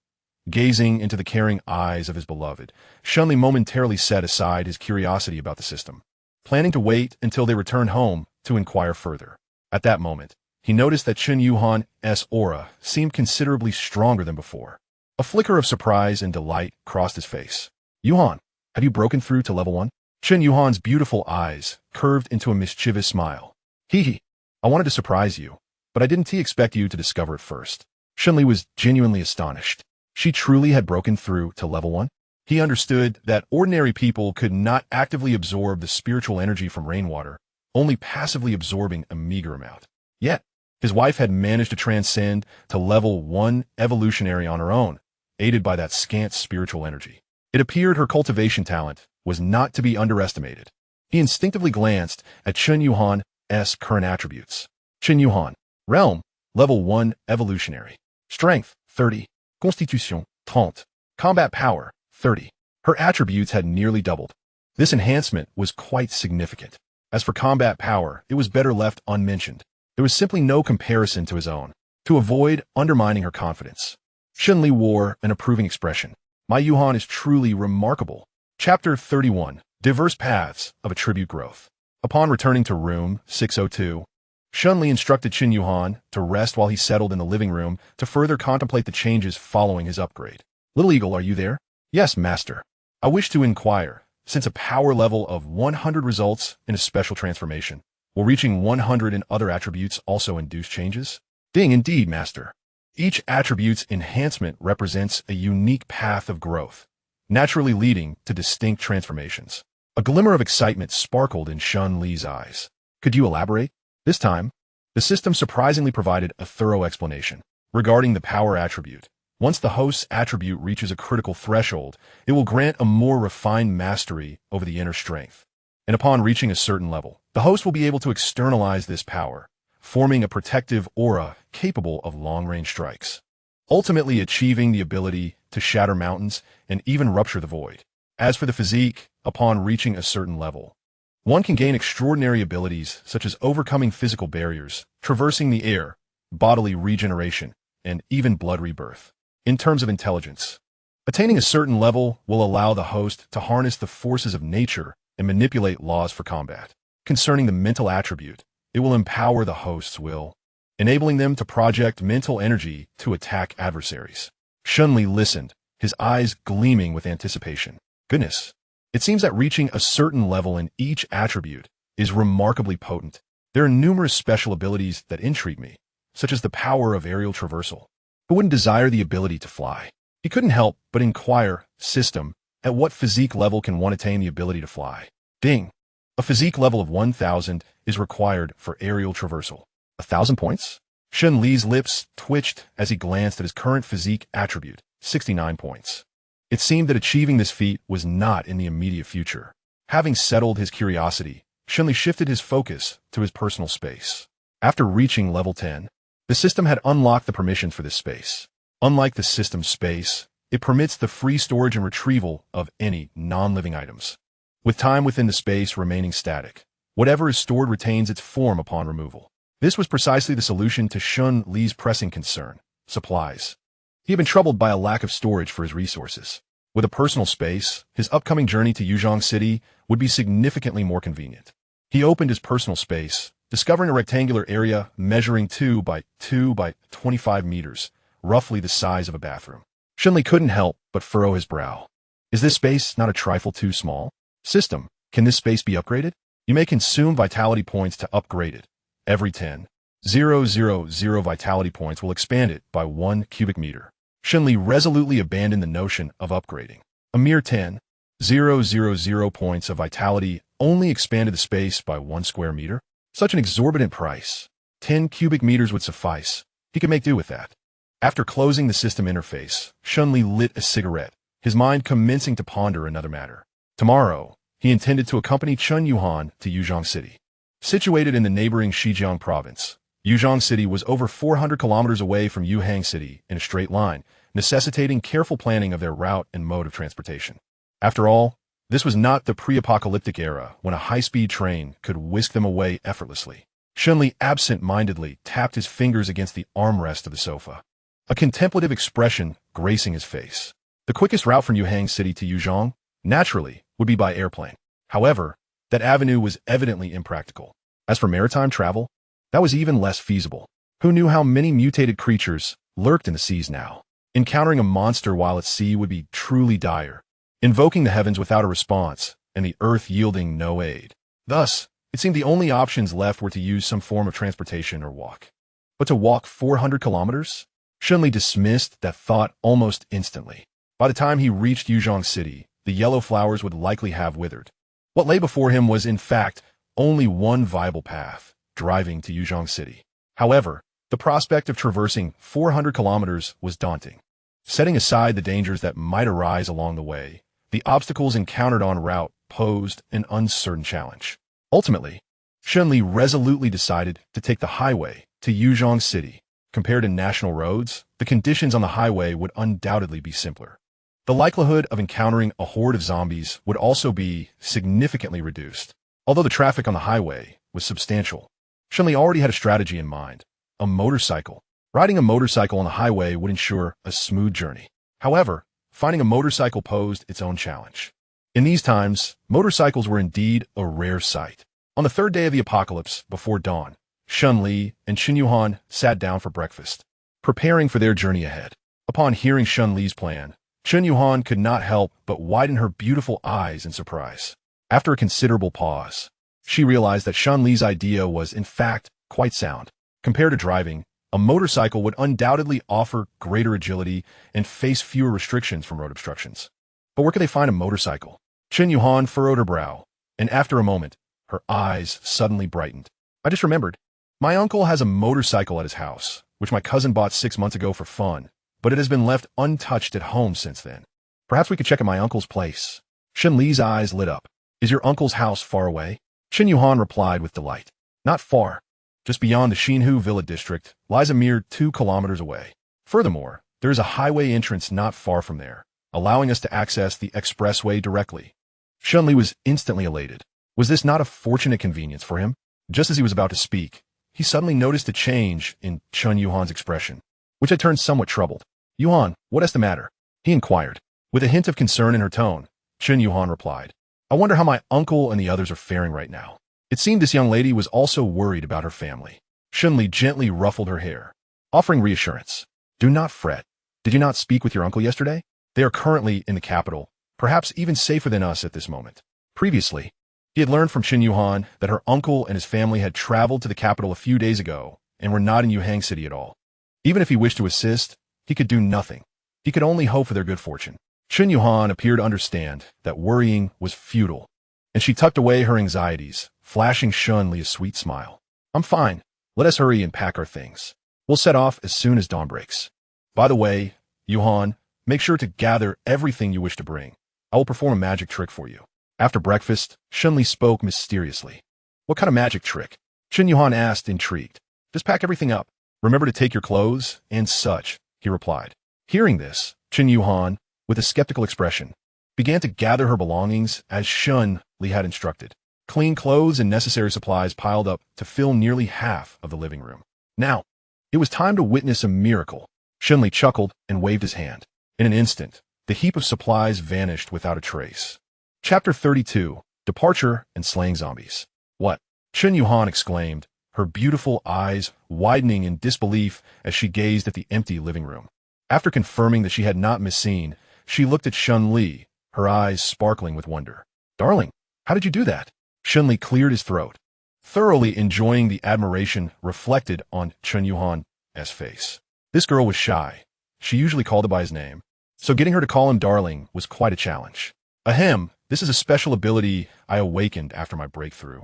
Gazing into the caring eyes of his beloved, Shen Li momentarily set aside his curiosity about the system, planning to wait until they returned home to inquire further. At that moment, he noticed that Chen Yuhan's aura seemed considerably stronger than before. A flicker of surprise and delight crossed his face. Yuhan, have you broken through to level 1? Shen Yuhan's beautiful eyes curved into a mischievous smile. Hee. I wanted to surprise you, but I didn't expect you to discover it first. Shen Li was genuinely astonished. She truly had broken through to level 1? He understood that ordinary people could not actively absorb the spiritual energy from rainwater, only passively absorbing a meager amount. Yet, his wife had managed to transcend to level 1 evolutionary on her own, aided by that scant spiritual energy. It appeared her cultivation talent was not to be underestimated. He instinctively glanced at Shen Yuhan's current attributes. Shen Yuhan, Realm, level 1 evolutionary. Strength, 30. Constitution, 30. Combat power, 30. Her attributes had nearly doubled. This enhancement was quite significant. As for combat power, it was better left unmentioned. There was simply no comparison to his own. To avoid undermining her confidence, Shen Li wore an approving expression. My Yuhan is truly remarkable. Chapter 31, Diverse Paths of Attribute Growth. Upon returning to room 602, Shen Li instructed Shen Yuhan to rest while he settled in the living room to further contemplate the changes following his upgrade. Little Eagle, are you there? Yes, Master. I wish to inquire, since a power level of 100 results in a special transformation, will reaching 100 in other attributes also induce changes? Ding, indeed, Master. Each attribute's enhancement represents a unique path of growth, naturally leading to distinct transformations. A glimmer of excitement sparkled in Shen Li's eyes. Could you elaborate? This time, the system surprisingly provided a thorough explanation. Regarding the power attribute, once the host's attribute reaches a critical threshold, it will grant a more refined mastery over the inner strength. And upon reaching a certain level, the host will be able to externalize this power, forming a protective aura capable of long-range strikes, ultimately achieving the ability to shatter mountains and even rupture the void. As for the physique, upon reaching a certain level, one can gain extraordinary abilities such as overcoming physical barriers, traversing the air, bodily regeneration, and even blood rebirth. In terms of intelligence, attaining a certain level will allow the host to harness the forces of nature and manipulate laws for combat. Concerning the mental attribute, it will empower the host's will, enabling them to project mental energy to attack adversaries. Shen Li listened, his eyes gleaming with anticipation. Goodness, it seems that reaching a certain level in each attribute is remarkably potent. There are numerous special abilities that intrigue me, such as the power of aerial traversal. Who wouldn't desire the ability to fly? He couldn't help but inquire, System, at what physique level can one attain the ability to fly? Ding. A physique level of 1,000 is required for aerial traversal. 1,000 points? Shen Li's lips twitched as he glanced at his current physique attribute, 69 points. It seemed that achieving this feat was not in the immediate future. Having settled his curiosity, Shen Li shifted his focus to his personal space. After reaching level 10, the system had unlocked the permissions for this space. Unlike the system's space, it permits the free storage and retrieval of any non-living items, with time within the space remaining static. Whatever is stored retains its form upon removal. This was precisely the solution to Shen Li's pressing concern, supplies. He had been troubled by a lack of storage for his resources. With a personal space, his upcoming journey to Yuzhong City would be significantly more convenient. He opened his personal space, discovering a rectangular area measuring 2 by 2 by 25 meters, roughly the size of a bathroom. Shen Li couldn't help but furrow his brow. Is this space not a trifle too small? System, can this space be upgraded? You may consume vitality points to upgrade it. Every 10,000 vitality points will expand it by 1 cubic meter. Shen Li resolutely abandoned the notion of upgrading. A mere 10,000 points of vitality only expanded the space by 1 square meter. Such an exorbitant price. 10 cubic meters would suffice. He could make do with that. After closing the system interface, Shen Li lit a cigarette, his mind commencing to ponder another matter. Tomorrow, he intended to accompany Chen Yuhan to Yuzhong City. Situated in the neighboring Xizjiang province, Yuzhong City was over 400 kilometers away from Yuhang City in a straight line, necessitating careful planning of their route and mode of transportation. After all, this was not the pre-apocalyptic era when a high-speed train could whisk them away effortlessly. Shen Li absent-mindedly tapped his fingers against the armrest of the sofa, a contemplative expression gracing his face. The quickest route from Yuhang City to Yuzhong, naturally, would be by airplane. However, that avenue was evidently impractical. As for maritime travel, that was even less feasible. Who knew how many mutated creatures lurked in the seas now? Encountering a monster while at sea would be truly dire. Invoking the heavens without a response, and the earth yielding no aid. Thus, it seemed the only options left were to use some form of transportation or walk. But to walk 400 kilometers? Shen Li dismissed that thought almost instantly. By the time he reached Yuzhong City, the yellow flowers would likely have withered. What lay before him was, in fact, only one viable path, driving to Yuzhong City. However, the prospect of traversing 400 kilometers was daunting. Setting aside the dangers that might arise along the way, the obstacles encountered en route posed an uncertain challenge. Ultimately, Shen Li resolutely decided to take the highway to Yuzhong City. Compared to national roads, the conditions on the highway would undoubtedly be simpler. The likelihood of encountering a horde of zombies would also be significantly reduced. Although the traffic on the highway was substantial, Shen Li already had a strategy in mind: a motorcycle. Riding a motorcycle on the highway would ensure a smooth journey. However, finding a motorcycle posed its own challenge. In these times, motorcycles were indeed a rare sight. On the third day of the apocalypse, before dawn, Shen Li and Qin Yuhan sat down for breakfast, preparing for their journey ahead. Upon hearing Shen Li's plan, Qin Yuhan could not help but widen her beautiful eyes in surprise. After a considerable pause, she realized that Shen Li's idea was, in fact, quite sound. Compared to driving, a motorcycle would undoubtedly offer greater agility and face fewer restrictions from road obstructions. But where could they find a motorcycle? Qin Yuhan furrowed her brow, and after a moment, her eyes suddenly brightened. I just remembered. My uncle has a motorcycle at his house, which my cousin bought 6 months ago for fun, but it has been left untouched at home since then. Perhaps we could check at my uncle's place. Shen Li's eyes lit up. Is your uncle's house far away? Qin Yuhan replied with delight. Not far. Just beyond the Xinhu Villa district lies a mere 2 kilometers away. Furthermore, there is a highway entrance not far from there, allowing us to access the expressway directly. Shen Li was instantly elated. Was this not a fortunate convenience for him? Just as he was about to speak, he suddenly noticed a change in Qin Yuhan's expression, which had turned somewhat troubled. Yuhan, what is the matter? He inquired. With a hint of concern in her tone, Qin Yuhan replied, I wonder how my uncle and the others are faring right now. It seemed this young lady was also worried about her family. Shen Li gently ruffled her hair, offering reassurance. Do not fret. Did you not speak with your uncle yesterday? They are currently in the capital, perhaps even safer than us at this moment. Previously, he had learned from Qin Yuhan that her uncle and his family had traveled to the capital a few days ago and were not in Yuhang City at all. Even if he wished to assist, he could do nothing. He could only hope for their good fortune. Qin Yuhan appeared to understand that worrying was futile, and she tucked away her anxieties, flashing Shen Li a sweet smile. I'm fine. Let us hurry and pack our things. We'll set off as soon as dawn breaks. By the way, Yuhan, make sure to gather everything you wish to bring. I will perform a magic trick for you. After breakfast, Shen Li spoke mysteriously. What kind of magic trick? Qin Yuhan asked, intrigued. Just pack everything up. Remember to take your clothes and such, he replied. Hearing this, Qin Yuhan, with a skeptical expression, began to gather her belongings as Shen Li had instructed. Clean clothes and necessary supplies piled up to fill nearly half of the living room. Now, it was time to witness a miracle. Shen Li chuckled and waved his hand. In an instant, the heap of supplies vanished without a trace. Chapter 32, Departure and Slaying Zombies. What? Qin Yuhan exclaimed, her beautiful eyes widening in disbelief as she gazed at the empty living room. After confirming that she had not misseen, she looked at Shen Li, her eyes sparkling with wonder. Darling, how did you do that? Shen Li cleared his throat, thoroughly enjoying the admiration reflected on Qin Yuhan's face. This girl was shy. She usually called him by his name, so getting her to call him darling was quite a challenge. Ahem, this is a special ability I awakened after my breakthrough,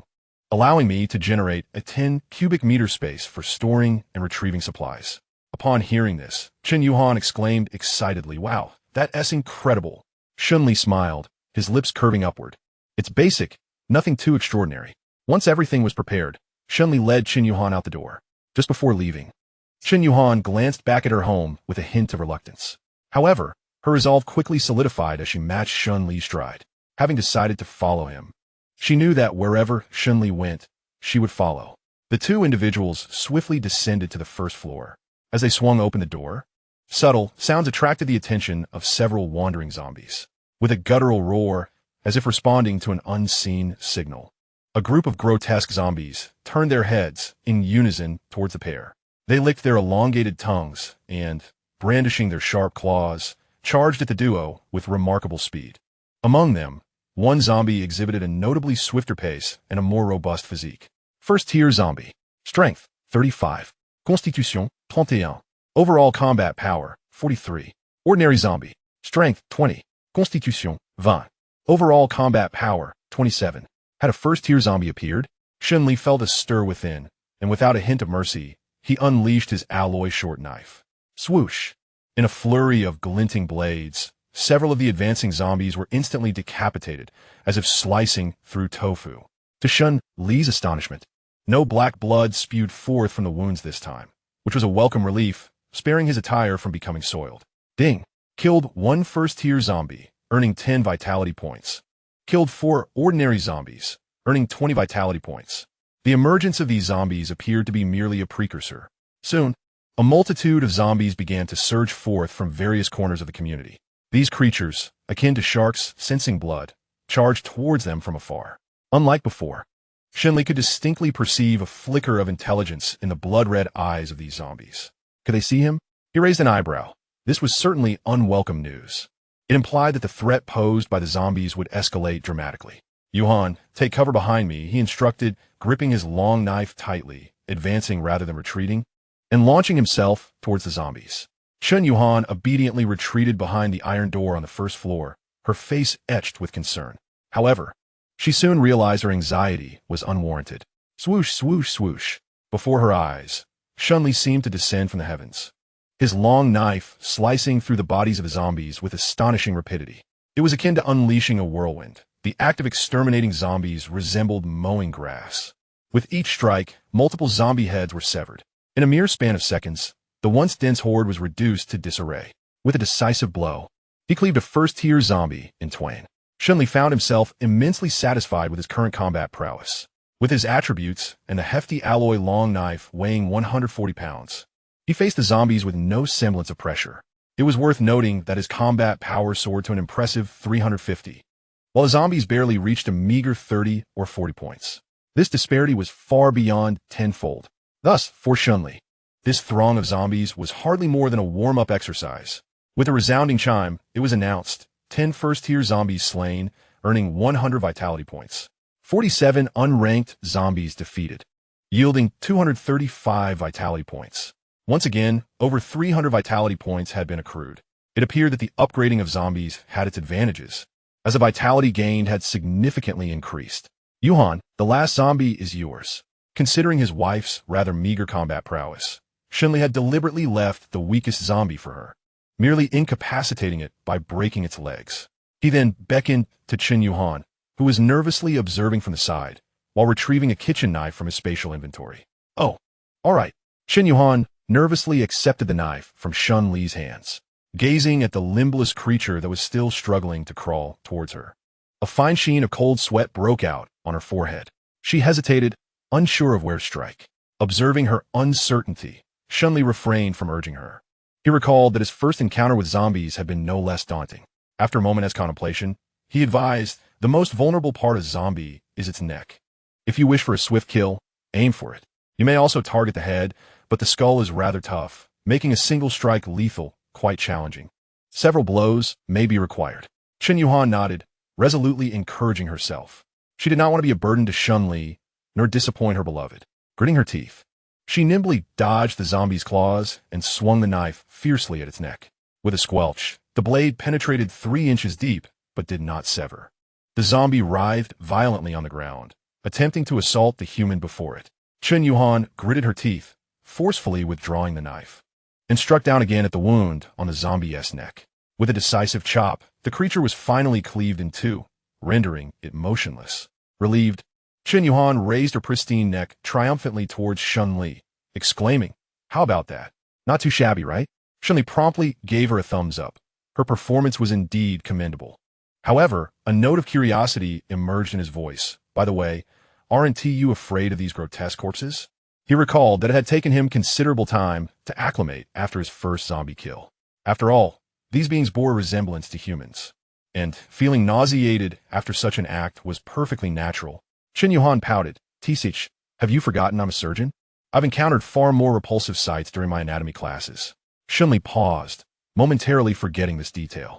allowing me to generate a 10 cubic meter space for storing and retrieving supplies. Upon hearing this, Qin Yuhan exclaimed excitedly, Wow, that's incredible. Shen Li smiled, his lips curving upward. It's basic, nothing too extraordinary. Once everything was prepared, Shen Li led Qin Yuhan out the door. Just before leaving, Qin Yuhan glanced back at her home with a hint of reluctance. However, her resolve quickly solidified as she matched Shen Li's stride. Having decided to follow him, she knew that wherever Shen Li went, she would follow. The two individuals swiftly descended to the first floor. As they swung open the door, subtle sounds attracted the attention of several wandering zombies. With a guttural roar, as if responding to an unseen signal, a group of grotesque zombies turned their heads in unison towards the pair. They licked their elongated tongues and, brandishing their sharp claws, charged at the duo with remarkable speed. Among them One zombie exhibited a notably swifter pace and a more robust physique. First-tier zombie. Strength, 35. Constitution, 31. Overall combat power, 43. Ordinary zombie. Strength, 20. Constitution, 20. Overall combat power, 27. Had a first-tier zombie appeared, Shen Li felt a stir within, and without a hint of mercy, he unleashed his alloy short knife. Swoosh! In a flurry of glinting blades, several of the advancing zombies were instantly decapitated, as if slicing through tofu. To Shen Li's astonishment, no black blood spewed forth from the wounds this time, which was a welcome relief, sparing his attire from becoming soiled. Ding! Killed one first-tier zombie, earning 10 vitality points. Killed 4 ordinary zombies, earning 20 vitality points. The emergence of these zombies appeared to be merely a precursor. Soon, a multitude of zombies began to surge forth from various corners of the community. These creatures, akin to sharks sensing blood, charged towards them from afar. Unlike before, Shen Li could distinctly perceive a flicker of intelligence in the blood-red eyes of these zombies. Could they see him? He raised an eyebrow. This was certainly unwelcome news. It implied that the threat posed by the zombies would escalate dramatically. Yuhan, take cover behind me, he instructed, gripping his long knife tightly, advancing rather than retreating, and launching himself towards the zombies. Chen Yuhan obediently retreated behind the iron door on the first floor, her face etched with concern. However, she soon realized her anxiety was unwarranted. Swoosh, swoosh, swoosh. Before her eyes, Shen Li seemed to descend from the heavens, his long knife slicing through the bodies of the zombies with astonishing rapidity. It was akin to unleashing a whirlwind. The act of exterminating zombies resembled mowing grass. With each strike, multiple zombie heads were severed. In a mere span of seconds, the once dense horde was reduced to disarray. With a decisive blow, he cleaved a first-tier zombie in twain. Shen Li found himself immensely satisfied with his current combat prowess. With his attributes and the hefty alloy long knife weighing 140 pounds, he faced the zombies with no semblance of pressure. It was worth noting that his combat power soared to an impressive 350, while the zombies barely reached a meager 30 or 40 points. This disparity was far beyond tenfold. Thus, for Shen Li, this throng of zombies was hardly more than a warm-up exercise. With a resounding chime, it was announced, 10 first-tier zombies slain, earning 100 vitality points. 47 unranked zombies defeated, yielding 235 vitality points. Once again, over 300 vitality points had been accrued. It appeared that the upgrading of zombies had its advantages, as the vitality gained had significantly increased. Yuhan, the last zombie is yours. Considering his wife's rather meager combat prowess, Shen Li had deliberately left the weakest zombie for her, merely incapacitating it by breaking its legs. He then beckoned to Chen Yuhan, who was nervously observing from the side, while retrieving a kitchen knife from his spatial inventory. Oh, all right. Chen Yuhan nervously accepted the knife from Shen Li's hands, gazing at the limbless creature that was still struggling to crawl towards her. A fine sheen of cold sweat broke out on her forehead. She hesitated, unsure of where to strike. Observing her uncertainty, Shen Li refrained from urging her. He recalled that his first encounter with zombies had been no less daunting. After a moment's contemplation, he advised, the most vulnerable part of zombie is its neck. If you wish for a swift kill, aim for it. You may also target the head, but the skull is rather tough, making a single strike lethal quite challenging. Several blows may be required. Chen Yuhan nodded, resolutely encouraging herself. She did not want to be a burden to Shen Li, nor disappoint her beloved. Gritting her teeth, she nimbly dodged the zombie's claws and swung the knife fiercely at its neck. With a squelch, the blade penetrated 3 inches deep, but did not sever. The zombie writhed violently on the ground, attempting to assault the human before it. Chen Yuhan gritted her teeth, forcefully withdrawing the knife, and struck down again at the wound on the zombie's neck. With a decisive chop, the creature was finally cleaved in two, rendering it motionless. Relieved, Chen Yuhan raised her pristine neck triumphantly towards Shen Li, exclaiming, "How about that? Not too shabby, right?" Shen Li promptly gave her a thumbs up. Her performance was indeed commendable. However, a note of curiosity emerged in his voice. "By the way, aren't you afraid of these grotesque corpses?" He recalled that it had taken him considerable time to acclimate after his first zombie kill. After all, these beings bore a resemblance to humans, and feeling nauseated after such an act was perfectly natural. Chen Yuhan pouted. "Tisich, have you forgotten I'm a surgeon? I've encountered far more repulsive sights during my anatomy classes." Shen Li paused, momentarily forgetting this detail.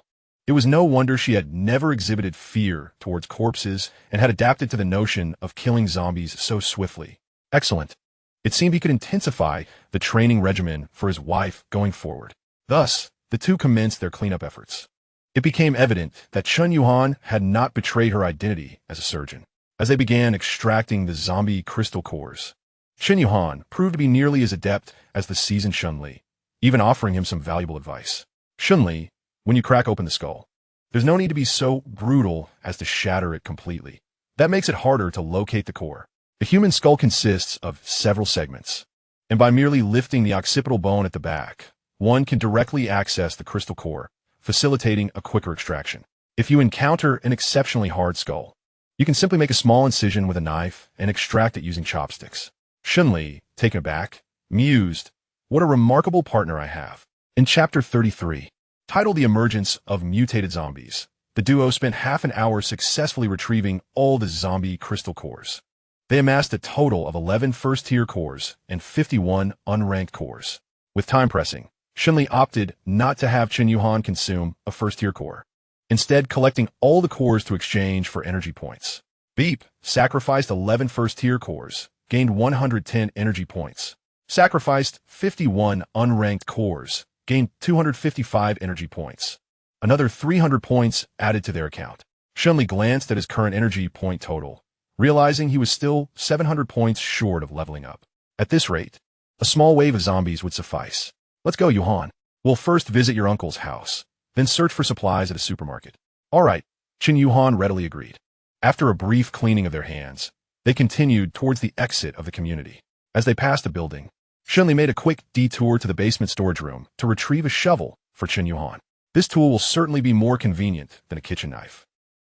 It was no wonder she had never exhibited fear towards corpses and had adapted to the notion of killing zombies so swiftly. Excellent. It seemed he could intensify the training regimen for his wife going forward. Thus, the two commenced their cleanup efforts. It became evident that Chen Yuhan had not betrayed her identity as a surgeon. As they began extracting the zombie crystal cores, Chen Yuhan proved to be nearly as adept as the seasoned Shen Li, even offering him some valuable advice. Shen Li, when you crack open the skull, there's no need to be so brutal as to shatter it completely. That makes it harder to locate the core. The human skull consists of several segments, and by merely lifting the occipital bone at the back, one can directly access the crystal core, facilitating a quicker extraction. If you encounter an exceptionally hard skull, you can simply make a small incision with a knife and extract it using chopsticks. Shen Li, taken aback, mused, "What a remarkable partner I have." In Chapter 33, titled The Emergence of Mutated Zombies, the duo spent half an hour successfully retrieving all the zombie crystal cores. They amassed a total of 11 first-tier cores and 51 unranked cores. With time pressing, Shen Li opted not to have Chen Yuhan consume a first-tier core, instead collecting all the cores to exchange for energy points. Beep sacrificed 11 first-tier cores, gained 110 energy points. Sacrificed 51 unranked cores, gained 255 energy points. Another 300 points added to their account. Shen Li glanced at his current energy point total, realizing he was still 700 points short of leveling up. At this rate, a small wave of zombies would suffice. Let's go, Yuhan. We'll first visit your uncle's house, then search for supplies at a supermarket. All right, Chen Yuhan readily agreed. After a brief cleaning of their hands, they continued towards the exit of the community. As they passed a building, Shen Li made a quick detour to the basement storage room to retrieve a shovel for Chen Yuhan. This tool will certainly be more convenient than a kitchen knife.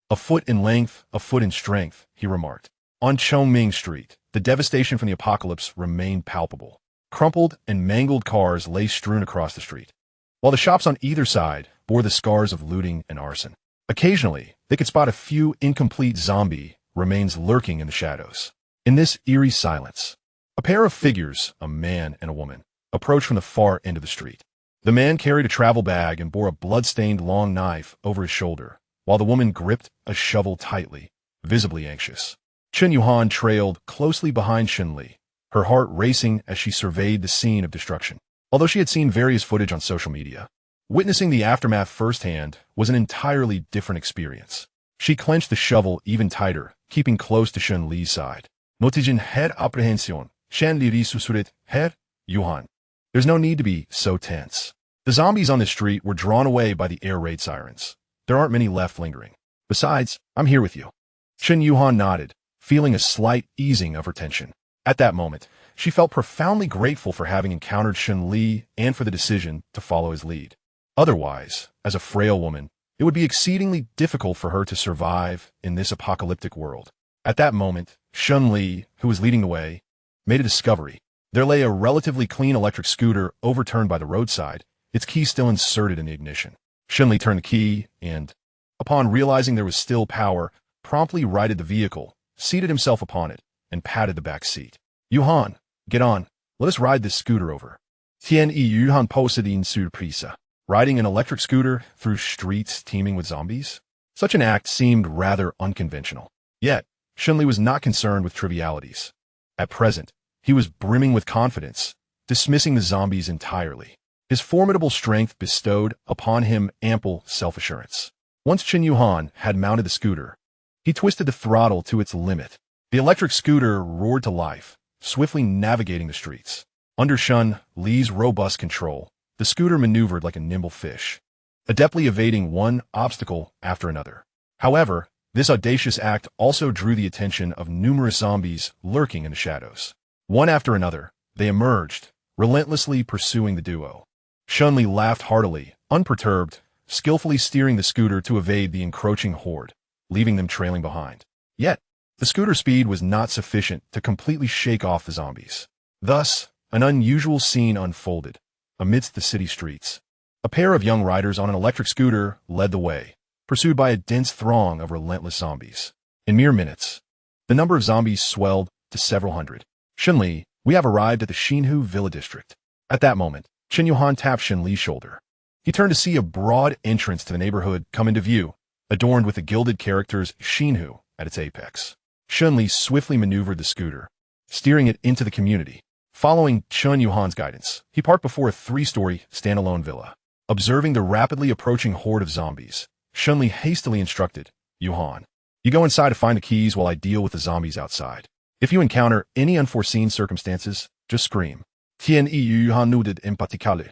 A foot in length, a foot in strength, he remarked. On Chongming Street, the devastation from the apocalypse remained palpable. Crumpled and mangled cars lay strewn across the street, while the shops on either side bore the scars of looting and arson. Occasionally, they could spot a few incomplete zombie remains lurking in the shadows. In this eerie silence, a pair of figures, a man and a woman, approached from the far end of the street. The man carried a travel bag and bore a blood-stained long knife over his shoulder, while the woman gripped a shovel tightly, visibly anxious. Chen Yuhan trailed closely behind Shen Li, her heart racing as she surveyed the scene of destruction. Although she had seen various footage on social media, witnessing the aftermath firsthand was an entirely different experience. She clenched the shovel even tighter, keeping close to Shen Li's side. Motigen her apprehension, Shen Li susurret, her, Yuhan. There's no need to be so tense. The zombies on the street were drawn away by the air raid sirens. There aren't many left lingering. Besides, I'm here with you. Chen Yuhan nodded, feeling a slight easing of her tension. At that moment, she felt profoundly grateful for having encountered Shen Li and for the decision to follow his lead. Otherwise, as a frail woman, it would be exceedingly difficult for her to survive in this apocalyptic world. At that moment, Shen Li, who was leading the way, made a discovery. There lay a relatively clean electric scooter overturned by the roadside, its key still inserted in the ignition. Shen Li turned the key and, upon realizing there was still power, promptly righted the vehicle, seated himself upon it, and patted the back seat. Yuhan, get on. Let us ride this scooter over. Tian yi Yuhan posted in surprise. Riding an electric scooter through streets teeming with zombies? Such an act seemed rather unconventional. Yet, Shen Li was not concerned with trivialities. At present, he was brimming with confidence, dismissing the zombies entirely. His formidable strength bestowed upon him ample self-assurance. Once Chen Yuhan had mounted the scooter, he twisted the throttle to its limit. The electric scooter roared to life, swiftly navigating the streets. Under Shen Li's robust control, the scooter maneuvered like a nimble fish, adeptly evading one obstacle after another. However, this audacious act also drew the attention of numerous zombies lurking in the shadows. One after another, they emerged, relentlessly pursuing the duo. Shen Li laughed heartily, unperturbed, skillfully steering the scooter to evade the encroaching horde, leaving them trailing behind. Yet, the scooter's speed was not sufficient to completely shake off the zombies. Thus, an unusual scene unfolded. Amidst the city streets, a pair of young riders on an electric scooter led the way, pursued by a dense throng of relentless zombies. In mere minutes, the number of zombies swelled to several hundred. Shen Li, we have arrived at the Xinhu Villa District. At that moment, Chen Yuhan tapped Shen Li's shoulder. He turned to see a broad entrance to the neighborhood come into view, adorned with the gilded characters Xinhu at its apex. Shen Li swiftly maneuvered the scooter, steering it into the community. Following Chun Yuhan's guidance, he parked before a 3-story standalone villa. Observing the rapidly approaching horde of zombies, Shen Li hastily instructed, Yuhan, you go inside to find the keys while I deal with the zombies outside. If you encounter any unforeseen circumstances, just scream. Tien Yuhan nodded emphatically,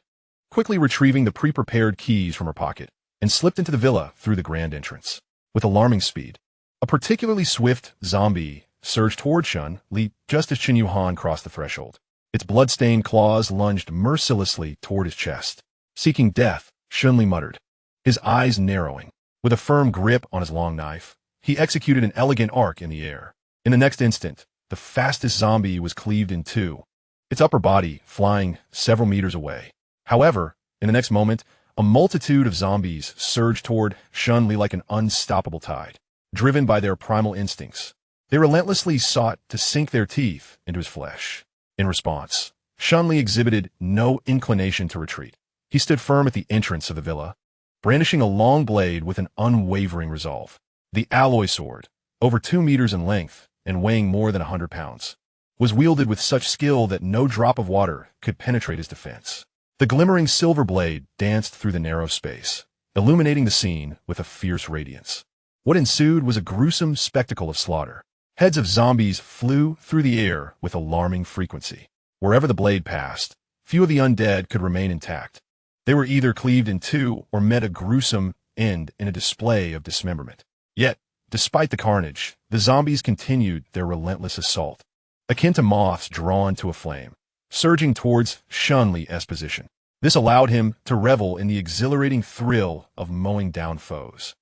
quickly retrieving the pre-prepared keys from her pocket, and slipped into the villa through the grand entrance. With alarming speed, a particularly swift zombie surged toward Shen Li just as Qin Yuhan crossed the threshold. Its blood-stained claws lunged mercilessly toward his chest. Seeking death, Shen Li muttered, his eyes narrowing. With a firm grip on his long knife, he executed an elegant arc in the air. In the next instant, the fastest zombie was cleaved in two, its upper body flying several meters away. However, in the next moment, a multitude of zombies surged toward Shen Li like an unstoppable tide. Driven by their primal instincts, they relentlessly sought to sink their teeth into his flesh. In response, Shen Li exhibited no inclination to retreat. He stood firm at the entrance of the villa, brandishing a long blade with an unwavering resolve. The alloy sword, over 2 meters in length and weighing more than 100 pounds, was wielded with such skill that no drop of water could penetrate his defense. The glimmering silver blade danced through the narrow space, illuminating the scene with a fierce radiance. What ensued was a gruesome spectacle of slaughter. Heads of zombies flew through the air with alarming frequency. Wherever the blade passed, few of the undead could remain intact. They were either cleaved in two or met a gruesome end in a display of dismemberment. Yet, despite the carnage, the zombies continued their relentless assault, akin to moths drawn to a flame, surging towards Shen Li's position. This allowed him to revel in the exhilarating thrill of mowing down foes.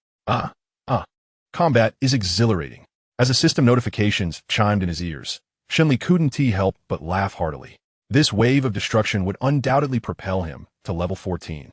Combat is exhilarating. As the system notifications chimed in his ears, Shen Li couldn't help but laugh heartily. This wave of destruction would undoubtedly propel him to level 14,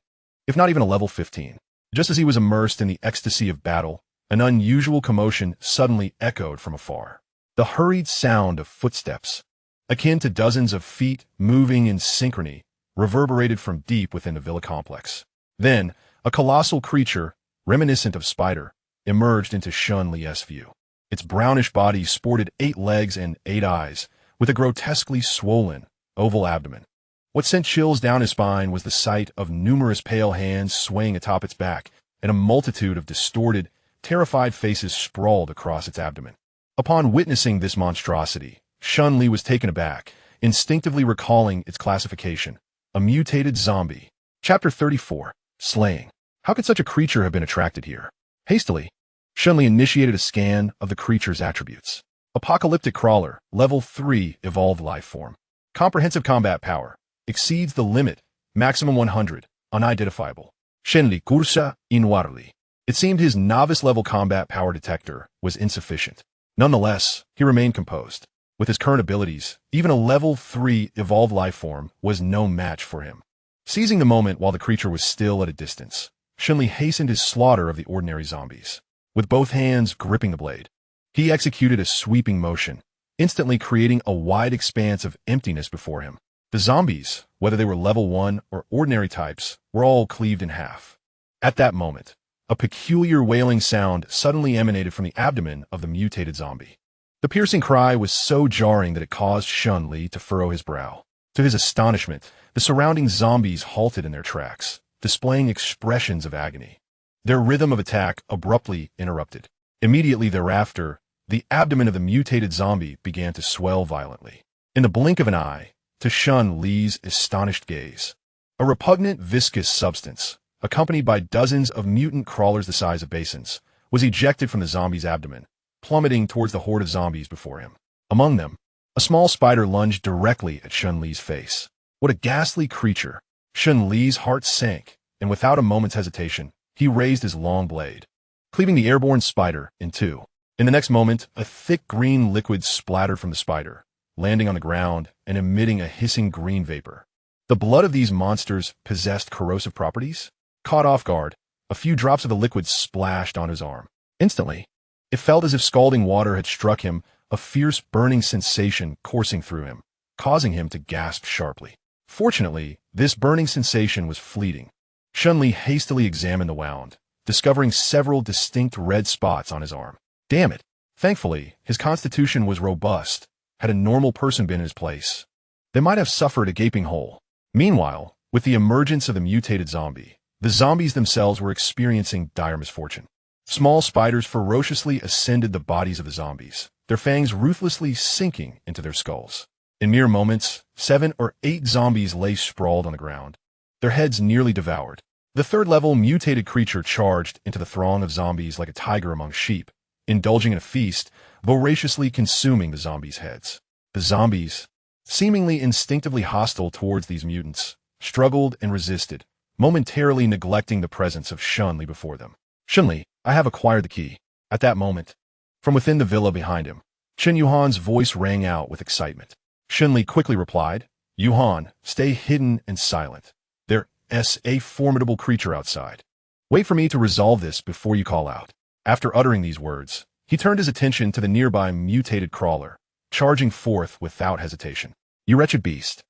if not even a level 15. Just as he was immersed in the ecstasy of battle, an unusual commotion suddenly echoed from afar. The hurried sound of footsteps, akin to dozens of feet moving in synchrony, reverberated from deep within the villa complex. Then, a colossal creature, reminiscent of Spider, emerged into Shen Li's view. Its brownish body sported 8 legs and 8 eyes, with a grotesquely swollen, oval abdomen. What sent chills down his spine was the sight of numerous pale hands swaying atop its back, and a multitude of distorted, terrified faces sprawled across its abdomen. Upon witnessing this monstrosity, Shen Li was taken aback, instinctively recalling its classification, a mutated zombie. Chapter 34, Slaying. How could such a creature have been attracted here? Hastily, Shen Li initiated a scan of the creature's attributes. Apocalyptic Crawler, Level 3 Evolved Life Form. Comprehensive Combat Power. Exceeds the limit. Maximum 100. Unidentifiable. Shen Li cursa inwarli. It seemed his novice-level combat power detector was insufficient. Nonetheless, he remained composed. With his current abilities, even a Level 3 Evolved Life Form was no match for him. Seizing the moment while the creature was still at a distance, Shen Li hastened his slaughter of the ordinary zombies. With both hands gripping the blade, he executed a sweeping motion, instantly creating a wide expanse of emptiness before him. The zombies, whether they were level 1 or ordinary types, were all cleaved in half. At that moment, a peculiar wailing sound suddenly emanated from the abdomen of the mutated zombie. The piercing cry was so jarring that it caused Shen Li to furrow his brow. To his astonishment, the surrounding zombies halted in their tracks, displaying expressions of agony. Their rhythm of attack abruptly interrupted. Immediately thereafter, the abdomen of the mutated zombie began to swell violently. In the blink of an eye, to Shen Li's astonished gaze, a repugnant viscous substance, accompanied by dozens of mutant crawlers the size of basins, was ejected from the zombie's abdomen, plummeting towards the horde of zombies before him. Among them, a small spider lunged directly at Shen Li's face. What a ghastly creature! Shen Li's heart sank, and without a moment's hesitation, he raised his long blade, cleaving the airborne spider in two. In the next moment, a thick green liquid splattered from the spider, landing on the ground and emitting a hissing green vapor. The blood of these monsters possessed corrosive properties? Caught off guard, a few drops of the liquid splashed on his arm. Instantly, it felt as if scalding water had struck him, a fierce burning sensation coursing through him, causing him to gasp sharply. Fortunately, this burning sensation was fleeting. Shen Li hastily examined the wound, discovering several distinct red spots on his arm. Damn it! Thankfully, his constitution was robust. Had a normal person been in his place, they might have suffered a gaping hole. Meanwhile, with the emergence of the mutated zombie, the zombies themselves were experiencing dire misfortune. Small spiders ferociously ascended the bodies of the zombies, their fangs ruthlessly sinking into their skulls. In mere moments, 7 or 8 zombies lay sprawled on the ground, their heads nearly devoured. The third-level mutated creature charged into the throng of zombies like a tiger among sheep, indulging in a feast, voraciously consuming the zombies' heads. The zombies, seemingly instinctively hostile towards these mutants, struggled and resisted, momentarily neglecting the presence of Shen Li before them. Shen Li, I have acquired the key. At that moment, from within the villa behind him, Chen Yuhan's voice rang out with excitement. Shen Li quickly replied, Yuhan, stay hidden and silent. There's a formidable creature outside. Wait for me to resolve this before you call out. After uttering these words, he turned his attention to the nearby mutated crawler, charging forth without hesitation. You wretched beast.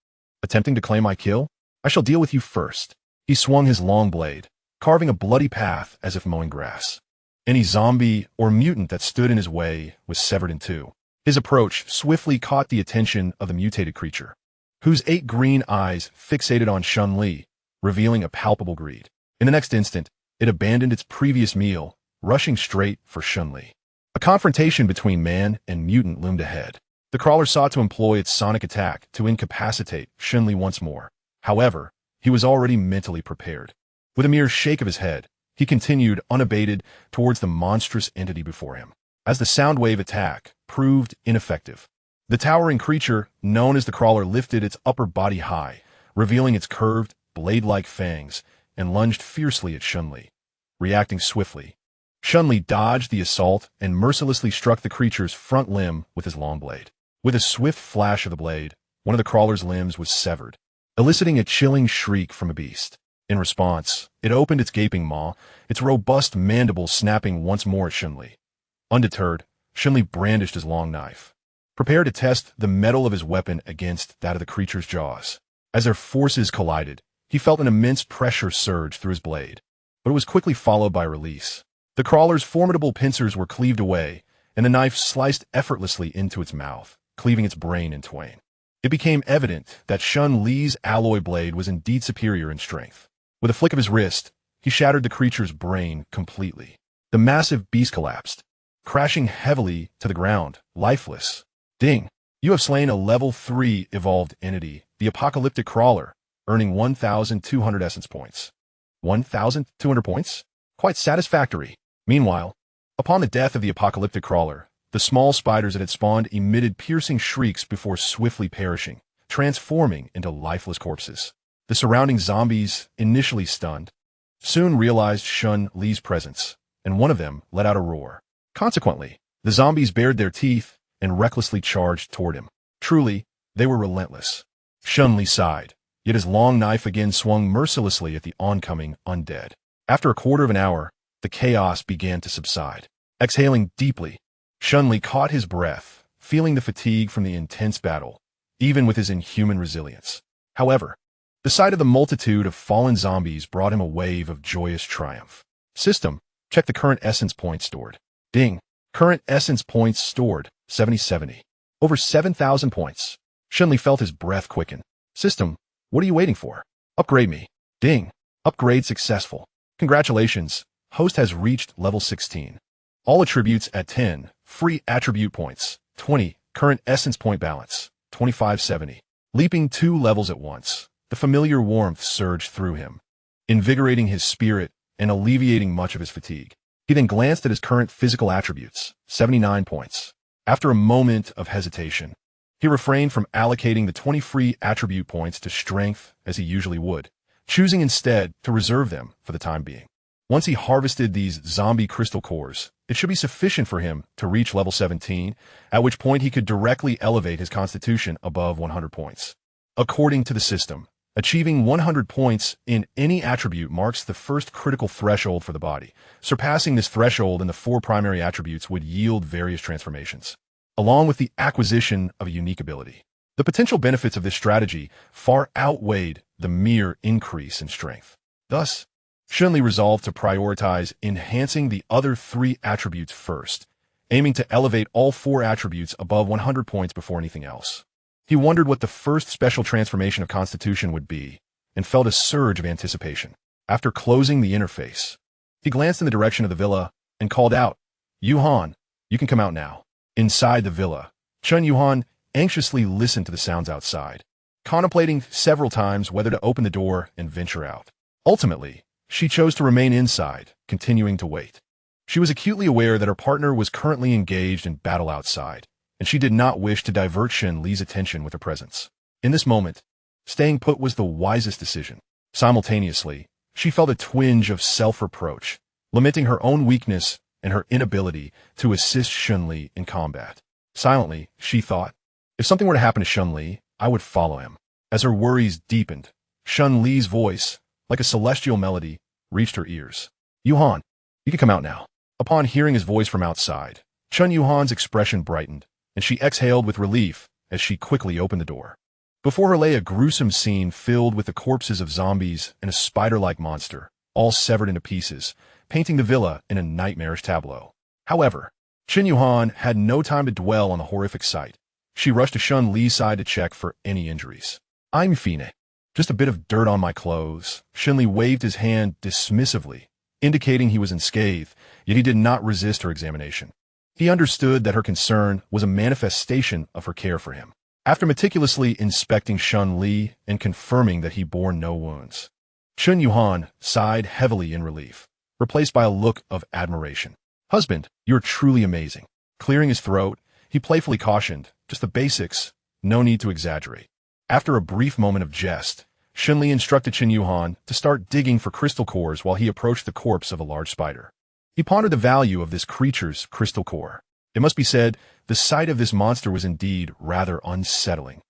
Attempting to claim my kill? I shall deal with you first. He swung his long blade, carving a bloody path as if mowing grass. Any zombie or mutant that stood in his way was severed in two. His approach swiftly caught the attention of the mutated creature, whose 8 green eyes fixated on Shen Li, revealing a palpable greed. In the next instant, it abandoned its previous meal, rushing straight for Shen Li. A confrontation between man and mutant loomed ahead. The crawler sought to employ its sonic attack to incapacitate Shen Li once more. However, he was already mentally prepared. With a mere shake of his head, he continued unabated towards the monstrous entity before him. As the sound wave attack proved ineffective, the towering creature, known as the crawler, lifted its upper body high, revealing its curved, blade-like fangs, and lunged fiercely at Shen Li. Reacting swiftly, Shen Li dodged the assault and mercilessly struck the creature's front limb with his long blade. With a swift flash of the blade, one of the crawler's limbs was severed, eliciting a chilling shriek from a beast. In response, it opened its gaping maw, its robust mandibles snapping once more at Shen Li. Undeterred, Shen Li brandished his long knife, prepared to test the metal of his weapon against that of the creature's jaws. As their forces collided, he felt an immense pressure surge through his blade, but it was quickly followed by release. The crawler's formidable pincers were cleaved away, and the knife sliced effortlessly into its mouth, cleaving its brain in twain. It became evident that Shen Li's alloy blade was indeed superior in strength. With a flick of his wrist, he shattered the creature's brain completely. The massive beast collapsed, crashing heavily to the ground, lifeless. Ding! You have slain a level 3 evolved entity, the apocalyptic crawler, earning 1,200 essence points. 1,200 points? Quite satisfactory. Meanwhile, upon the death of the apocalyptic crawler, the small spiders it had spawned emitted piercing shrieks before swiftly perishing, transforming into lifeless corpses. The surrounding zombies, initially stunned, soon realized Shen Li's presence, and one of them let out a roar. Consequently, the zombies bared their teeth and recklessly charged toward him. Truly, they were relentless. Shen Li sighed, yet his long knife again swung mercilessly at the oncoming undead. After a quarter of an hour, the chaos began to subside. Exhaling deeply, Shen Li caught his breath, feeling the fatigue from the intense battle, even with his inhuman resilience. However, the sight of the multitude of fallen zombies brought him a wave of joyous triumph. System, check the current essence points stored. Ding. Current essence points stored, 7070. Over 7,000 points. Shen Li felt his breath quicken. System, what are you waiting for? Upgrade me. Ding. Upgrade successful. Congratulations, host has reached level 16. All attributes at 10, free attribute points, 20, current essence point balance, 2570. Leaping 2 levels at once, the familiar warmth surged through him, invigorating his spirit and alleviating much of his fatigue. He then glanced at his current physical attributes, 79 points. After a moment of hesitation, he refrained from allocating the 20 free attribute points to strength as he usually would, choosing instead to reserve them for the time being. Once he harvested these zombie crystal cores, it should be sufficient for him to reach level 17, at which point he could directly elevate his constitution above 100 points. According to the system, achieving 100 points in any attribute marks the first critical threshold for the body. Surpassing this threshold in the 4 primary attributes would yield various transformations, along with the acquisition of a unique ability. The potential benefits of this strategy far outweighed the mere increase in strength. Thus, Shen Li resolved to prioritize enhancing the other 3 attributes first, aiming to elevate all 4 attributes above 100 points before anything else. He wondered what the first special transformation of Constitution would be, and felt a surge of anticipation. After closing the interface, he glanced in the direction of the villa and called out, "Yuhan, you can come out now." Inside the villa, Chun Yuhan anxiously listened to the sounds outside, contemplating several times whether to open the door and venture out. Ultimately, she chose to remain inside, continuing to wait. She was acutely aware that her partner was currently engaged in battle outside, and she did not wish to divert Shen Li's attention with her presence. In this moment, staying put was the wisest decision. Simultaneously, she felt a twinge of self-reproach, lamenting her own weakness and her inability to assist Shen Li in combat. Silently, she thought, if something were to happen to Shen Li, I would follow him. As her worries deepened, Shen Li's voice, like a celestial melody, reached her ears. "Yuhan, you can come out now." Upon hearing his voice from outside, Chun Yuhan's expression brightened, and she exhaled with relief as she quickly opened the door. Before her lay a gruesome scene filled with the corpses of zombies and a spider-like monster, all severed into pieces, painting the villa in a nightmarish tableau. However, Chun Yuhan had no time to dwell on the horrific sight. She rushed to Shen Li's side to check for any injuries. "I'm fine. Just a bit of dirt on my clothes." Shen Li waved his hand dismissively, indicating he was unscathed, yet he did not resist her examination. He understood that her concern was a manifestation of her care for him. After meticulously inspecting Shen Li and confirming that he bore no wounds, Chun Yuhan sighed heavily in relief, replaced by a look of admiration. "Husband, you're truly amazing." Clearing his throat, he playfully cautioned, "Just the basics, no need to exaggerate." After a brief moment of jest, Shen Li instructed Chun Yuhan to start digging for crystal cores while he approached the corpse of a large spider. He pondered the value of this creature's crystal core. It must be said, the sight of this monster was indeed rather unsettling,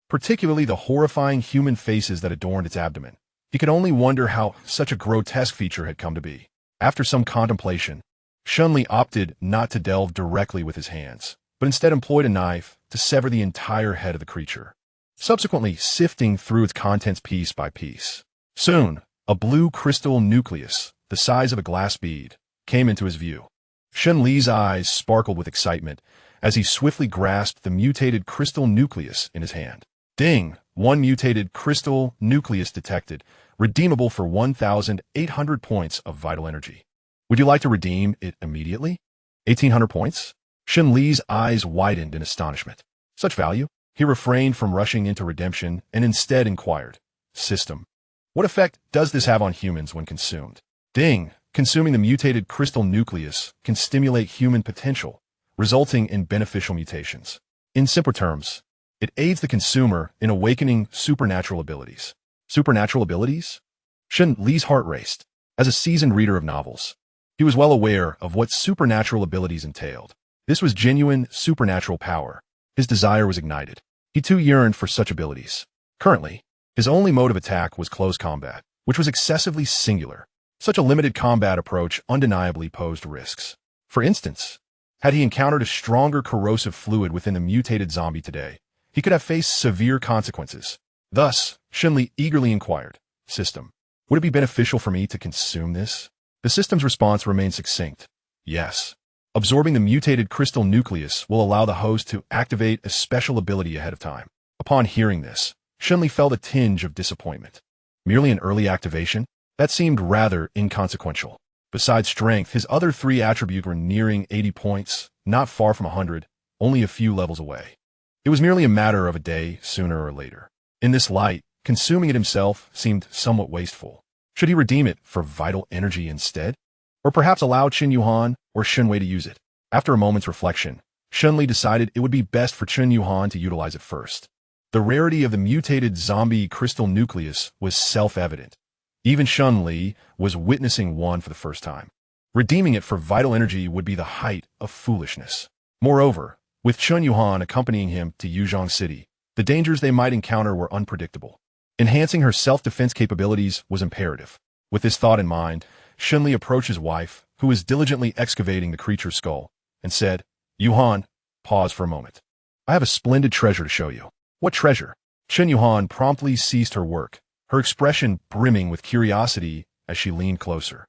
particularly the horrifying human faces that adorned its abdomen. He could only wonder how such a grotesque feature had come to be. After some contemplation, Shen Li opted not to delve directly with his hands, but instead employed a knife to sever the entire head of the creature, subsequently sifting through its contents piece by piece. Soon, a blue crystal nucleus, the size of a glass bead, came into his view. Shen Li's eyes sparkled with excitement as he swiftly grasped the mutated crystal nucleus in his hand. Ding! 1 mutated crystal nucleus detected, redeemable for 1,800 points of vital energy. Would you like to redeem it immediately? 1,800 points? Shen Li's eyes widened in astonishment. Such value? He refrained from rushing into redemption and instead inquired, "System, what effect does this have on humans when consumed?" Ding! Consuming the mutated crystal nucleus can stimulate human potential, resulting in beneficial mutations. In simple terms, it aids the consumer in awakening supernatural abilities. Supernatural abilities? Shen Li's heart raced. As a seasoned reader of novels, he was well aware of what supernatural abilities entailed. This was genuine supernatural power. His desire was ignited. He too yearned for such abilities. Currently, his only mode of attack was close combat, which was excessively singular. Such a limited combat approach undeniably posed risks. For instance, had he encountered a stronger corrosive fluid within the mutated zombie today, he could have faced severe consequences. Thus, Shen Li eagerly inquired, "System, would it be beneficial for me to consume this?" The system's response remained succinct. "Yes. Absorbing the mutated crystal nucleus will allow the host to activate a special ability ahead of time." Upon hearing this, Shen Li felt a tinge of disappointment. Merely an early activation? That seemed rather inconsequential. Besides strength, his other 3 attributes were nearing 80 points, not far from 100, only a few levels away. It was merely a matter of a day, sooner or later. In this light, consuming it himself seemed somewhat wasteful. Should he redeem it for vital energy instead? Or perhaps allow Chun Yuhan or Shen Wei to use it? After a moment's reflection, Shen Li decided it would be best for Chun Yuhan to utilize it first. The rarity of the mutated zombie crystal nucleus was self-evident. Even Shen Li was witnessing one for the first time. Redeeming it for vital energy would be the height of foolishness. Moreover, with Chun Yuhan accompanying him to Yuzhong City, the dangers they might encounter were unpredictable. Enhancing her self-defense capabilities was imperative. With this thought in mind, Shen Li approached his wife, who was diligently excavating the creature's skull, and said, "Yuhan, pause for a moment. I have a splendid treasure to show you." "What treasure?" Shen Yuhan promptly ceased her work, her expression brimming with curiosity as she leaned closer,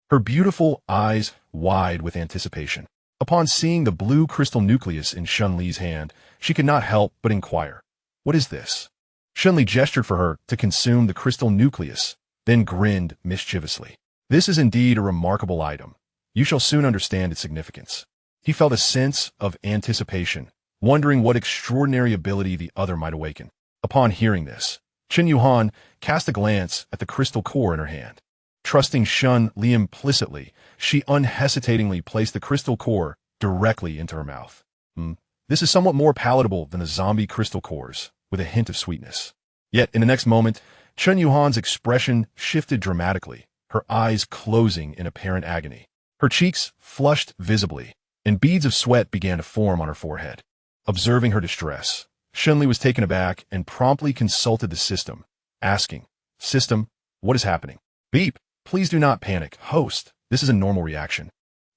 her beautiful eyes wide with anticipation. Upon seeing the blue crystal nucleus in Shen Li's hand, she could not help but inquire, "What is this?" Shen Li gestured for her to consume the crystal nucleus, then grinned mischievously. "This is indeed a remarkable item. You shall soon understand its significance." He felt a sense of anticipation, wondering what extraordinary ability the other might awaken. Upon hearing this, Qin Yuhan cast a glance at the crystal core in her hand. Trusting Shen Li implicitly, she unhesitatingly placed the crystal core directly into her mouth. This is somewhat more palatable than the zombie crystal cores, with a hint of sweetness. Yet, in the next moment, Chen Yuhan's expression shifted dramatically, her eyes closing in apparent agony. Her cheeks flushed visibly, and beads of sweat began to form on her forehead. Observing her distress, Shen Li was taken aback and promptly consulted the system, asking, "System, what is happening?" "Beep, please do not panic, host. This is a normal reaction."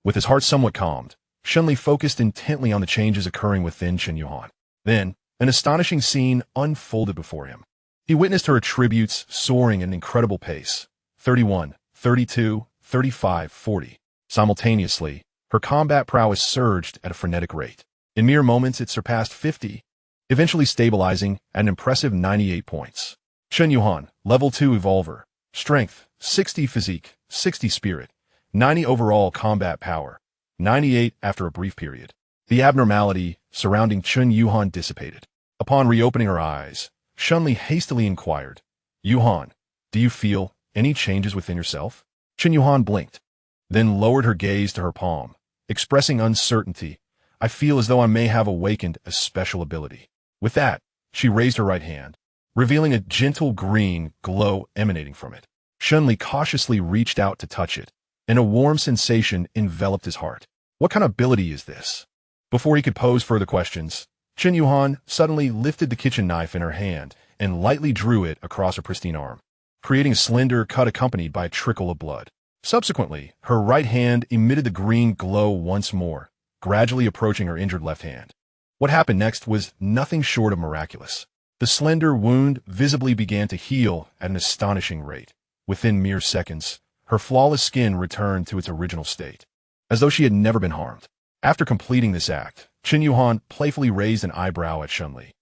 With his heart somewhat calmed, Shen Li focused intently on the changes occurring within Qin Yuhan. Then, an astonishing scene unfolded before him. He witnessed her attributes soaring at an incredible pace, 31, 32, 35, 40. Simultaneously, her combat prowess surged at a frenetic rate. In mere moments, it surpassed 50, eventually stabilizing at an impressive 98 points. Qin Yuhan, Level 2 Evolver, Strength, 60 Physique, 60 Spirit, 90 overall combat power, 98 after a brief period. The abnormality surrounding Qin Yuhan dissipated. Upon reopening her eyes, Shen Li hastily inquired, "Yuhan, do you feel any changes within yourself?" Qin Yuhan blinked, then lowered her gaze to her palm, expressing uncertainty. "I feel as though I may have awakened a special ability." With that, she raised her right hand, revealing a gentle green glow emanating from it. Shen Li cautiously reached out to touch it, and a warm sensation enveloped his heart. What kind of ability is this? Before he could pose further questions, Qin Yuhan suddenly lifted the kitchen knife in her hand and lightly drew it across her pristine arm, creating a slender cut accompanied by a trickle of blood. Subsequently, her right hand emitted the green glow once more, gradually approaching her injured left hand. What happened next was nothing short of miraculous. The slender wound visibly began to heal at an astonishing rate. Within mere seconds, her flawless skin returned to its original state, as though she had never been harmed. After completing this act, Qin Yuhan playfully raised an eyebrow at Shen Li.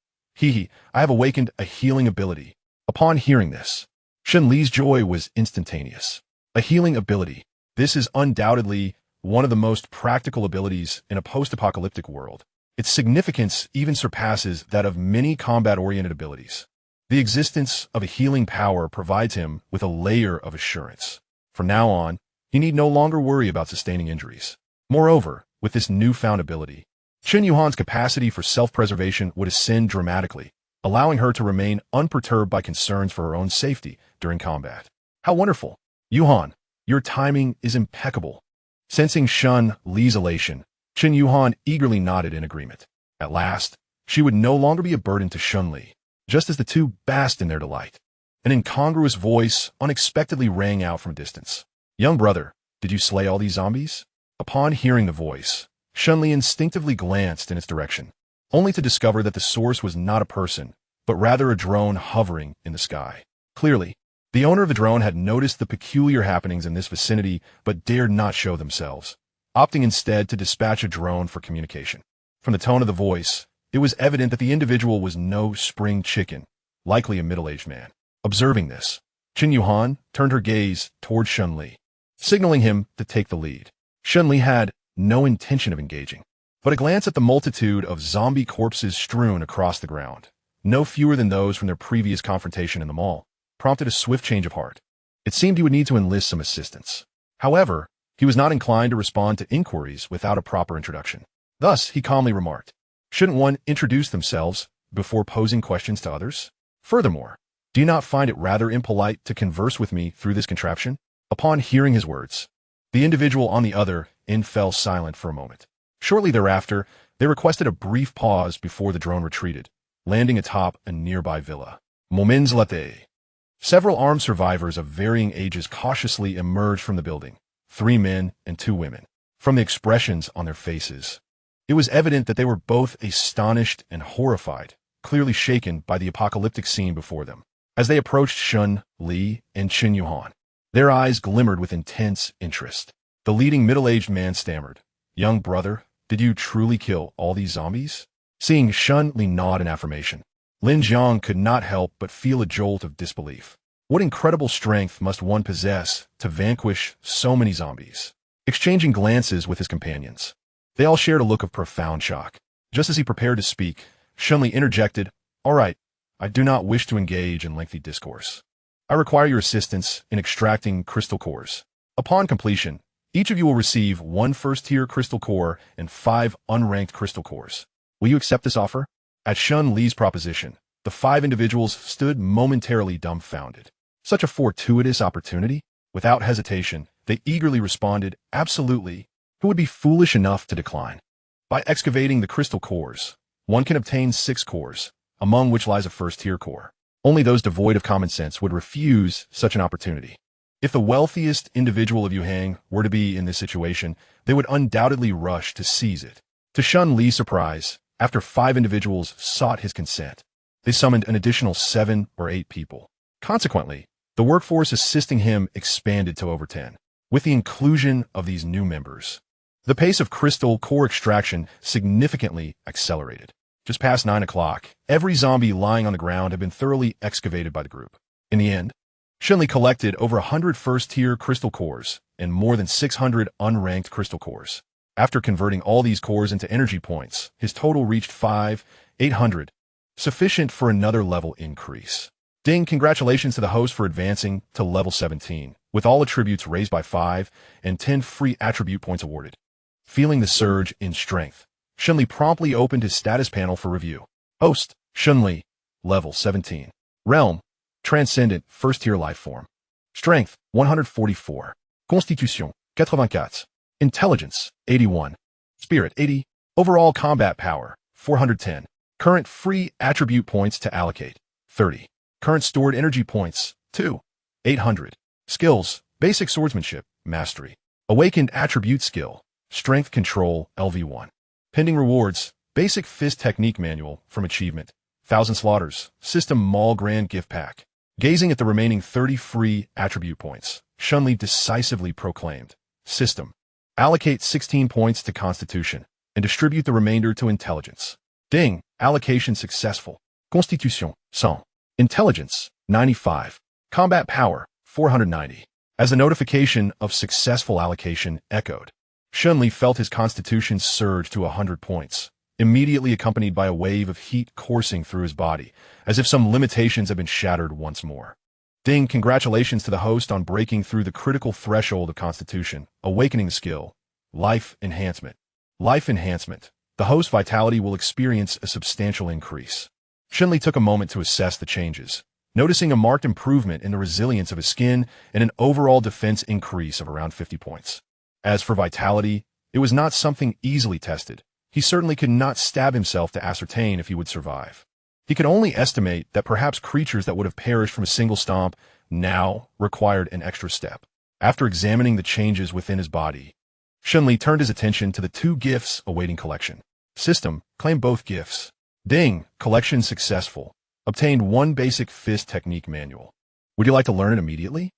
I have awakened a healing ability." Upon hearing this, Shen Li's joy was instantaneous. A healing ability. This is undoubtedly one of the most practical abilities in a post-apocalyptic world. Its significance even surpasses that of many combat-oriented abilities. The existence of a healing power provides him with a layer of assurance. From now on, he need no longer worry about sustaining injuries. Moreover, with this newfound ability, Qin Yuhan's capacity for self-preservation would ascend dramatically, allowing her to remain unperturbed by concerns for her own safety during combat. How wonderful! Yuhan, your timing is impeccable. Sensing Shen Li's elation, Qin Yuhan eagerly nodded in agreement. At last, she would no longer be a burden to Shen Li, just as the two basked in their delight. An incongruous voice unexpectedly rang out from a distance. "Young brother, did you slay all these zombies?" Upon hearing the voice, Shen Li instinctively glanced in its direction, only to discover that the source was not a person, but rather a drone hovering in the sky. Clearly, the owner of the drone had noticed the peculiar happenings in this vicinity but dared not show themselves, opting instead to dispatch a drone for communication. From the tone of the voice, it was evident that the individual was no spring chicken, likely a middle-aged man. Observing this, Qin Yuhan turned her gaze toward Shen Li, signaling him to take the lead. Shen Li had no intention of engaging, but a glance at the multitude of zombie corpses strewn across the ground, no fewer than those from their previous confrontation in the mall, prompted a swift change of heart. It seemed he would need to enlist some assistance. However, he was not inclined to respond to inquiries without a proper introduction. Thus, he calmly remarked, "Shouldn't one introduce themselves before posing questions to others? Furthermore, do you not find it rather impolite to converse with me through this contraption?" Upon hearing his words, the individual on the other end fell silent for a moment. Shortly thereafter, they requested a brief pause before the drone retreated, landing atop a nearby villa. Monsterrampage. Several armed survivors of varying ages cautiously emerged from the building, 3 men and 2 women. From the expressions on their faces, it was evident that they were both astonished and horrified, clearly shaken by the apocalyptic scene before them. As they approached Shen Li and Qin Yuhan, Their eyes glimmered with intense interest. The leading middle-aged man stammered, "Young brother, did you truly kill all these zombies?" Seeing Shen Li nod in affirmation, Lin Jiang could not help but feel a jolt of disbelief. What incredible strength must one possess to vanquish so many zombies? Exchanging glances with his companions, they all shared a look of profound shock. Just as he prepared to speak, Shen Li interjected, "All right, I do not wish to engage in lengthy discourse. I require your assistance in extracting crystal cores. Upon completion, each of you will receive 1 first-tier crystal core and 5 unranked crystal cores. Will you accept this offer?" At Shen Li's proposition, the 5 individuals stood momentarily dumbfounded. Such a fortuitous opportunity? Without hesitation, they eagerly responded, "Absolutely. Who would be foolish enough to decline?" By excavating the crystal cores, one can obtain 6 cores, among which lies a first-tier core. Only those devoid of common sense would refuse such an opportunity. If the wealthiest individual of Yuhang were to be in this situation, they would undoubtedly rush to seize it. To Shen Li's surprise, after 5 individuals sought his consent, they summoned an additional 7 or 8 people. Consequently, the workforce assisting him expanded to over 10. With the inclusion of these new members, the pace of crystal core extraction significantly accelerated. Just past 9 o'clock, every zombie lying on the ground had been thoroughly excavated by the group. In the end, Shen Li collected over 100 first-tier crystal cores and more than 600 unranked crystal cores. After converting all these cores into energy points, his total reached 5,800, sufficient for another level increase. Ding! Congratulations to the host for advancing to level 17, with all attributes raised by 5 and 10 free attribute points awarded. Feeling the surge in strength, Shen Li promptly opened his status panel for review. Host, Shen Li, level 17. Realm, transcendent first-tier life form. Strength, 144. Constitution, 84. Intelligence, 81. Spirit, 80. Overall combat power, 410. Current free attribute points to allocate, 30. Current stored energy points, 2. 800. Skills, basic swordsmanship, mastery. Awakened attribute skill, strength control, LV1. Pending rewards, basic fist technique manual from achievement, 1,000 slaughters, system mall grand gift pack. Gazing at the remaining 30 free attribute points, Shen Li decisively proclaimed, System. Allocate 16 points to Constitution and distribute the remainder to Intelligence. Ding! Allocation successful. Constitution, 100. Intelligence, 95. Combat power, 490. As the notification of successful allocation echoed, Shen Li felt his constitution surge to 100 points, immediately accompanied by a wave of heat coursing through his body, as if some limitations had been shattered once more. Ding! Congratulations to the host on breaking through the critical threshold of constitution, awakening skill, life enhancement. Life enhancement. The host's vitality will experience a substantial increase. Shen Li took a moment to assess the changes, noticing a marked improvement in the resilience of his skin and an overall defense increase of around 50 points. As for vitality, it was not something easily tested. He certainly could not stab himself to ascertain if he would survive. He could only estimate that perhaps creatures that would have perished from a single stomp now required an extra step. After examining the changes within his body, Shen Li turned his attention to the 2 gifts awaiting collection. System, claim both gifts. Ding! Collection successful. Obtained 1 basic fist technique manual. Would you like to learn it immediately?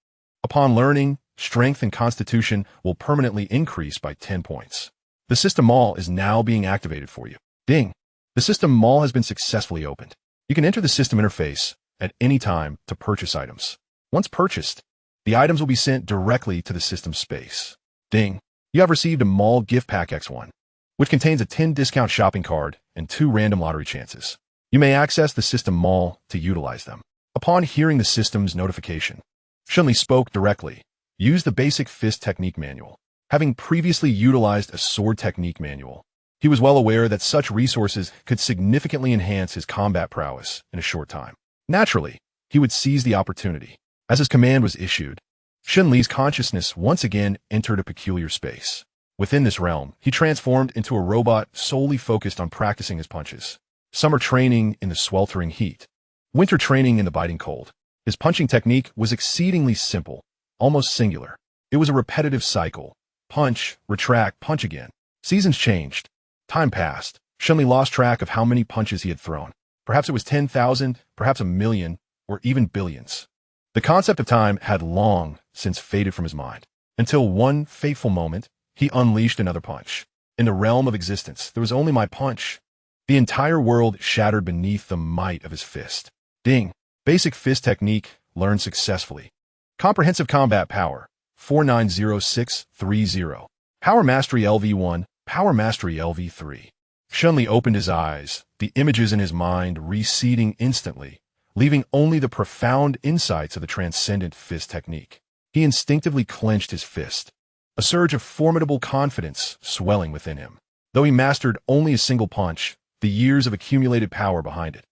Upon learning, strength and constitution will permanently increase by 10 points. The system mall is now being activated for you. Ding! The system mall has been successfully opened. You can enter the system interface at any time to purchase items. Once purchased, the items will be sent directly to the system space. Ding! You have received a mall gift pack X1, which contains a 10 discount shopping card and 2 random lottery chances. You may access the system mall to utilize them. Upon hearing the system's notification, Shen Li spoke directly. Use the basic fist technique manual. Having previously utilized a sword technique manual, he was well aware that such resources could significantly enhance his combat prowess in a short time. Naturally, he would seize the opportunity. As his command was issued, Shen Li's consciousness once again entered a peculiar space. Within this realm, he transformed into a robot solely focused on practicing his punches. Summer training in the sweltering heat, winter training in the biting cold. His punching technique was exceedingly simple, almost singular. It was a repetitive cycle. Punch, retract, punch again. Seasons changed. Time passed. Shen Li lost track of how many punches he had thrown. Perhaps it was 10,000, perhaps 1,000,000, or even billions. The concept of time had long since faded from his mind, until one fateful moment, he unleashed another punch. In the realm of existence, there was only my punch. The entire world shattered beneath the might of his fist. Ding. Basic fist technique, learned successfully. Comprehensive combat power, 490630. Power mastery LV1, power mastery LV3. Shen Li opened his eyes, the images in his mind receding instantly, leaving only the profound insights of the transcendent fist technique. He instinctively clenched his fist, a surge of formidable confidence swelling within him. Though he mastered only a single punch, the years of accumulated power behind it,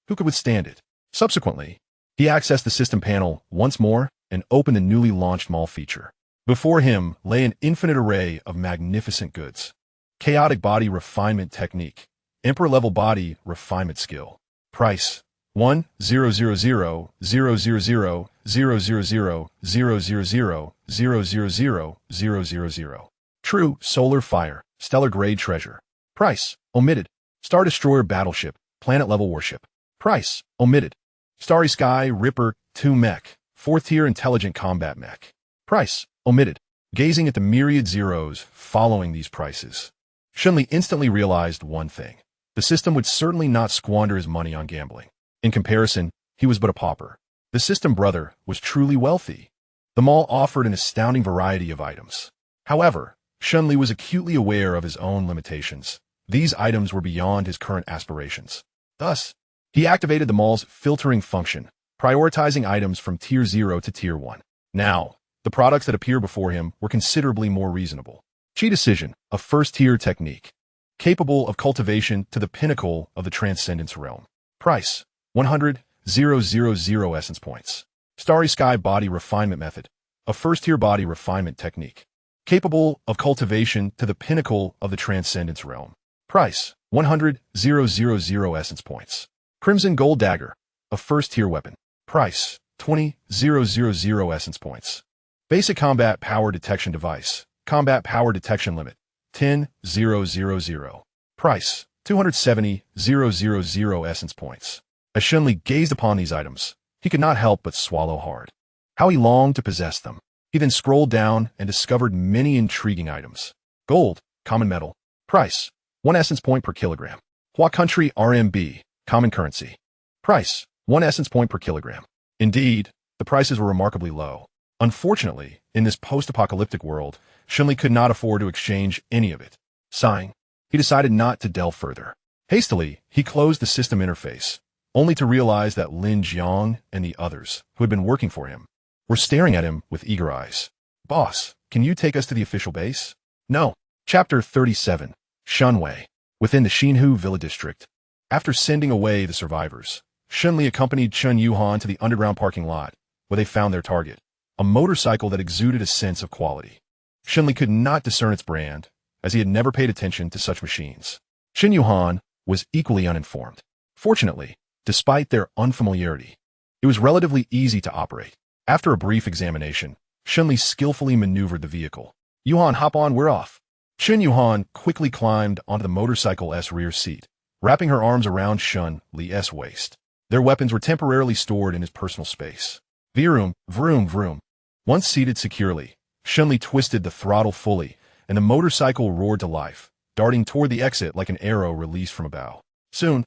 who could withstand it? Subsequently, he accessed the system panel once more and opened the newly launched mall feature. Before him lay an infinite array of magnificent goods. Chaotic body refinement technique, emperor-level body refinement skill. Price, 1,000,000,000,000,000,000,000,000. True solar fire, stellar grade treasure. Price, omitted. Star Destroyer battleship, planet-level warship. Price, omitted. Starry Sky Ripper 2 mech, 4th tier intelligent combat mech. Price, omitted. Gazing at the myriad zeros following these prices, Shen Li instantly realized one thing. The system would certainly not squander his money on gambling. In comparison, he was but a pauper. The system brother was truly wealthy. The mall offered an astounding variety of items. However, Shen Li was acutely aware of his own limitations. These items were beyond his current aspirations. Thus, he activated the mall's filtering function, prioritizing items from Tier 0 to Tier 1. Now, the products that appear before him were considerably more reasonable. Chi Decision, a first-tier technique, capable of cultivation to the pinnacle of the transcendence realm. Price, 100,000 essence points. Starry Sky Body Refinement Method, a first-tier body refinement technique, capable of cultivation to the pinnacle of the transcendence realm. Price, 100,000 essence points. Crimson Gold Dagger, a first-tier weapon. Price, 20,000 essence points. Basic Combat Power Detection Device, Combat Power Detection Limit, 10,000. Price, 270,000 essence points. As Shen Li gazed upon these items, he could not help but swallow hard. How he longed to possess them. He then scrolled down and discovered many intriguing items. Gold, common metal. Price, 1 essence point per kilogram. Hua Country RMB, common currency. Price, 1 essence point per kilogram. Indeed, the prices were remarkably low. Unfortunately, in this post-apocalyptic world, Shen Li could not afford to exchange any of it. Sighing, he decided not to delve further. Hastily, he closed the system interface, only to realize that Lin Jiang and the others, who had been working for him, were staring at him with eager eyes. Boss, can you take us to the official base? No. Chapter 37, Shunwei, within the Xinhu Villa District. After sending away the survivors, Shen Li accompanied Chen Yuhan to the underground parking lot, where they found their target, a motorcycle that exuded a sense of quality. Shen Li could not discern its brand, as he had never paid attention to such machines. Chen Yuhan was equally uninformed. Fortunately, despite their unfamiliarity, it was relatively easy to operate. After a brief examination, Shen Li skillfully maneuvered the vehicle. Yuhan, hop on, we're off. Chen Yuhan quickly climbed onto the motorcycle's rear seat, wrapping her arms around Shen Li's waist. Their weapons were temporarily stored in his personal space. Vroom, vroom, vroom. Once seated securely, Shen Li twisted the throttle fully, and the motorcycle roared to life, darting toward the exit like an arrow released from a bow. Soon,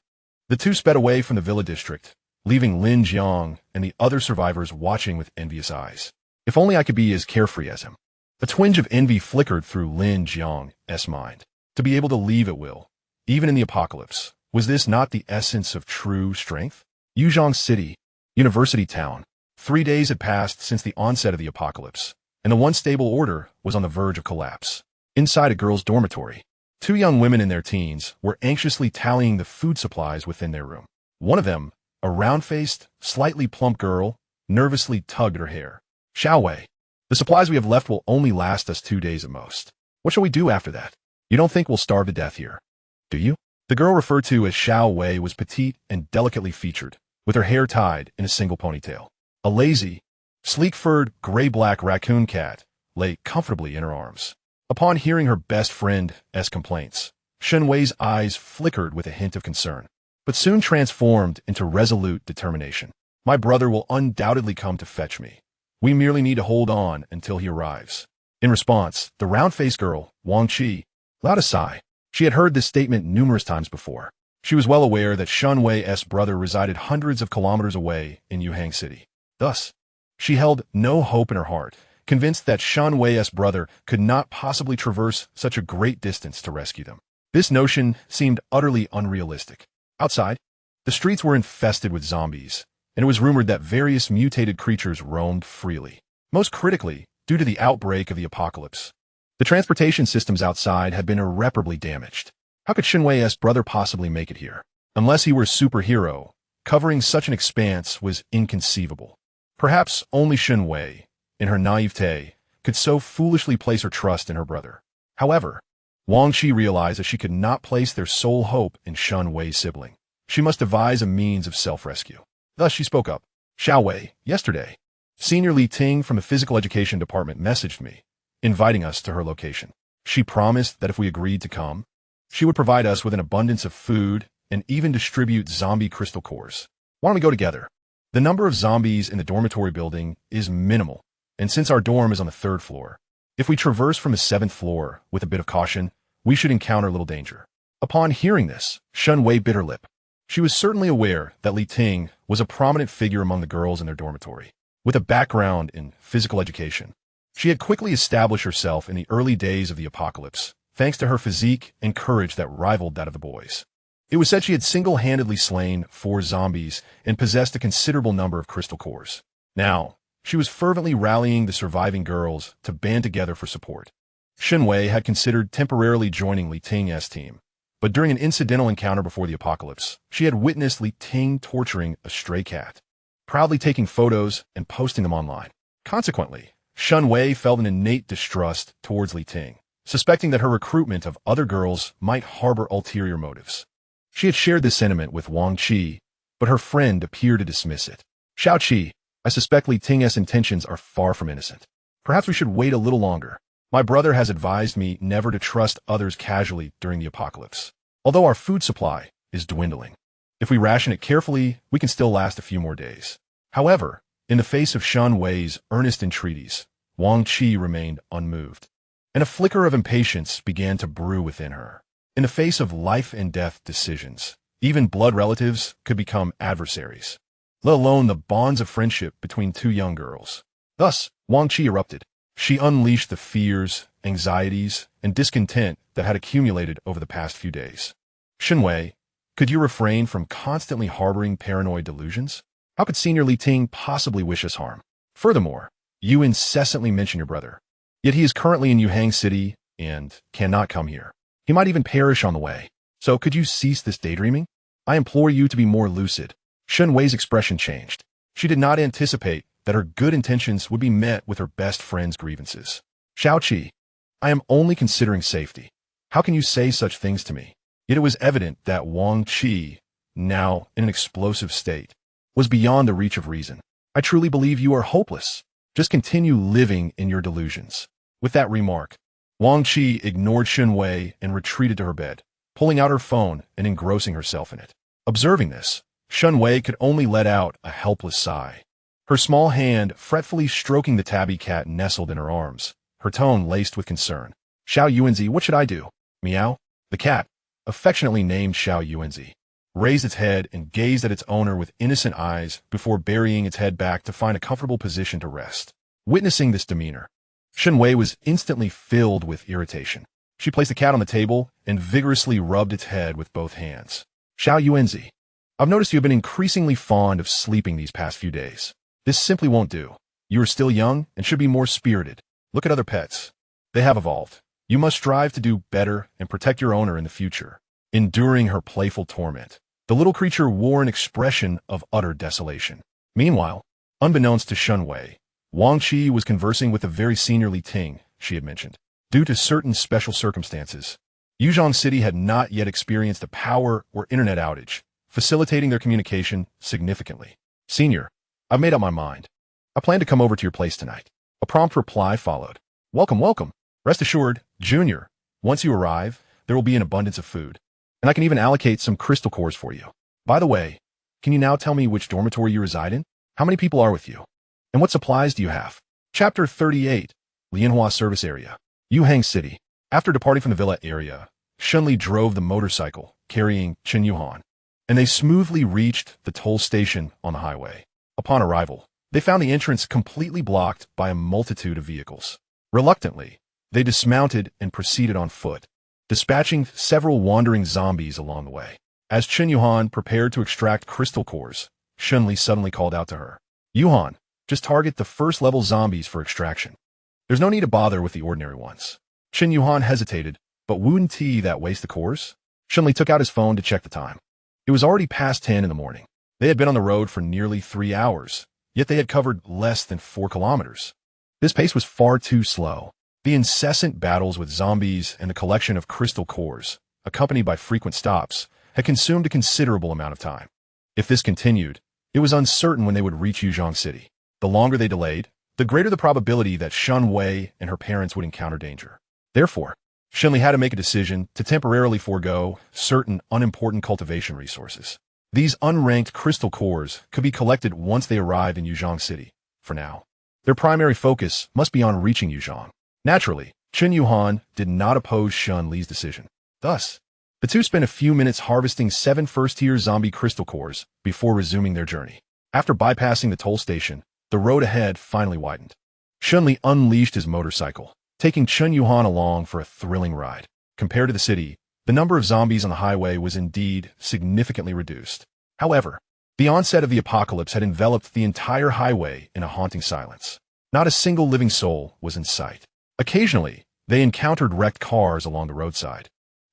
the two sped away from the Villa District, leaving Lin Jiang and the other survivors watching with envious eyes. If only I could be as carefree as him. A twinge of envy flickered through Lin Jiang's mind. To be able to leave at will, even in the apocalypse, was this not the essence of true strength? Yuzhong City, University Town. 3 days had passed since the onset of the apocalypse, and the once stable order was on the verge of collapse. Inside a girls' dormitory, 2 young women in their teens were anxiously tallying the food supplies within their room. One of them, a round-faced, slightly plump girl, nervously tugged her hair. Xiaowei, the supplies we have left will only last us 2 days at most. What shall we do after that? You don't think we'll starve to death here, do you? The girl referred to as Xiaowei was petite and delicately featured, with her hair tied in a single ponytail. A lazy, sleek-furred, gray-black raccoon cat lay comfortably in her arms. Upon hearing her best friend's complaints, Shen Wei's eyes flickered with a hint of concern, but soon transformed into resolute determination. My brother will undoubtedly come to fetch me. We merely need to hold on until he arrives." In response, the round-faced girl, Wang Qi, let out a sigh. She had heard this statement numerous times before. She was well aware that Shen Wei's brother resided hundreds of kilometers away in Yuhang City. Thus, she held no hope in her heart, convinced that Shen Wei's brother could not possibly traverse such a great distance to rescue them. This notion seemed utterly unrealistic. Outside, the streets were infested with zombies, and it was rumored that various mutated creatures roamed freely. Most critically, due to the outbreak of the apocalypse, the transportation systems outside had been irreparably damaged. How could Shen Wei's brother possibly make it here? Unless he were a superhero, covering such an expanse was inconceivable. Perhaps only Shen Wei, in her naivete, could so foolishly place her trust in her brother. However, Wang Qi realized that she could not place their sole hope in Shen Wei's sibling. She must devise a means of self-rescue. Thus she spoke up. "Xiao Wei, yesterday, Senior Li Ting from the Physical Education Department messaged me, inviting us to her location. She promised that if we agreed to come, she would provide us with an abundance of food and even distribute zombie crystal cores. Why don't we go together? The number of zombies in the dormitory building is minimal, and since our dorm is on the 3rd floor, if we traverse from the 7th floor with a bit of caution, we should encounter little danger." Upon hearing this, Shen Wei bit her lip. She was certainly aware that Li Ting was a prominent figure among the girls in their dormitory. With a background in physical education, she had quickly established herself in the early days of the apocalypse, thanks to her physique and courage that rivaled that of the boys. It was said she had single-handedly slain 4 zombies and possessed a considerable number of crystal cores. Now, she was fervently rallying the surviving girls to band together for support. Shen Wei had considered temporarily joining Li Ting's team, but during an incidental encounter before the apocalypse, she had witnessed Li Ting torturing a stray cat, proudly taking photos and posting them online. Consequently, Shen Wei felt an innate distrust towards Li Ting, suspecting that her recruitment of other girls might harbor ulterior motives. She had shared this sentiment with Wang Qi, but her friend appeared to dismiss it. "Xiao Qi, I suspect Li Ting's intentions are far from innocent. Perhaps we should wait a little longer. My brother has advised me never to trust others casually during the apocalypse, although our food supply is dwindling. If we ration it carefully, we can still last a few more days." However, in the face of Shen Wei's earnest entreaties, Wang Qi remained unmoved, and a flicker of impatience began to brew within her. In the face of life-and-death decisions, even blood relatives could become adversaries, let alone the bonds of friendship between 2 young girls. Thus, Wang Qi erupted. She unleashed the fears, anxieties, and discontent that had accumulated over the past few days. "Shen Wei, could you refrain from constantly harboring paranoid delusions? How could Senior Li Ting possibly wish us harm? Furthermore, you incessantly mention your brother, yet he is currently in Yuhang City and cannot come here. He might even perish on the way. So could you cease this daydreaming? I implore you to be more lucid." Shen Wei's expression changed. She did not anticipate that her good intentions would be met with her best friend's grievances. "Xiao Qi, I am only considering safety. How can you say such things to me?" Yet it was evident that Wang Qi, now in an explosive state, was beyond the reach of reason. "I truly believe you are hopeless. Just continue living in your delusions." With that remark, Wang Qi ignored Shen Wei and retreated to her bed, pulling out her phone and engrossing herself in it. Observing this, Shen Wei could only let out a helpless sigh. Her small hand fretfully stroking the tabby cat nestled in her arms, her tone laced with concern. "Xiao Yuanzi, what should I do?" "Meow." The cat, affectionately named Xiao Yuanzi, raised its head and gazed at its owner with innocent eyes before burying its head back to find a comfortable position to rest. Witnessing this demeanor, Shen Wei was instantly filled with irritation. She placed the cat on the table and vigorously rubbed its head with both hands. "Xiao Yuanzi, I've noticed you have been increasingly fond of sleeping these past few days. This simply won't do. You are still young and should be more spirited. Look at other pets. They have evolved. You must strive to do better and protect your owner in the future." Enduring her playful torment, the little creature wore an expression of utter desolation. Meanwhile, unbeknownst to Shen Wei, Wang Qi was conversing with the very senior Li Ting she had mentioned. Due to certain special circumstances, Yuzhong City had not yet experienced a power or internet outage, facilitating their communication significantly. "Senior, I've made up my mind. I plan to come over to your place tonight." A prompt reply followed. "Welcome, welcome. Rest assured, Junior, once you arrive, there will be an abundance of food, and I can even allocate some crystal cores for you. By the way, can you now tell me which dormitory you reside in?" How many people are with you? And what supplies do you have? Chapter 38, Lianhua Service Area, Yuhang City. After departing from the villa area, Shen Li drove the motorcycle, carrying Chen Yuhan, and they smoothly reached the toll station on the highway. Upon arrival, they found the entrance completely blocked by a multitude of vehicles. Reluctantly, they dismounted and proceeded on foot, dispatching several wandering zombies along the way. As Chen Yuhan prepared to extract crystal cores, Shen Li suddenly called out to her, "Yuhan, just target the first-level zombies for extraction. There's no need to bother with the ordinary ones." Chen Yuhan hesitated, but wouldn't he that waste the cores? Shen Li took out his phone to check the time. It was already past 10 in the morning. They had been on the road for nearly 3 hours, yet they had covered less than 4 kilometers. This pace was far too slow. The incessant battles with zombies and the collection of crystal cores, accompanied by frequent stops, had consumed a considerable amount of time. If this continued, it was uncertain when they would reach Yuzhong City. The longer they delayed, the greater the probability that Shen Wei and her parents would encounter danger. Therefore, Shen Li had to make a decision to temporarily forego certain unimportant cultivation resources. These unranked crystal cores could be collected once they arrived in Yuzhong City. For now, their primary focus must be on reaching Yuzhong. Naturally, Chen Yuhan did not oppose Shen Li's decision. Thus, the two spent a few minutes harvesting 7 first-tier zombie crystal cores before resuming their journey. After bypassing the toll station, the road ahead finally widened. Shen Li unleashed his motorcycle, taking Chen Yuhan along for a thrilling ride. Compared to the city, the number of zombies on the highway was indeed significantly reduced. However, the onset of the apocalypse had enveloped the entire highway in a haunting silence. Not a single living soul was in sight. Occasionally, they encountered wrecked cars along the roadside,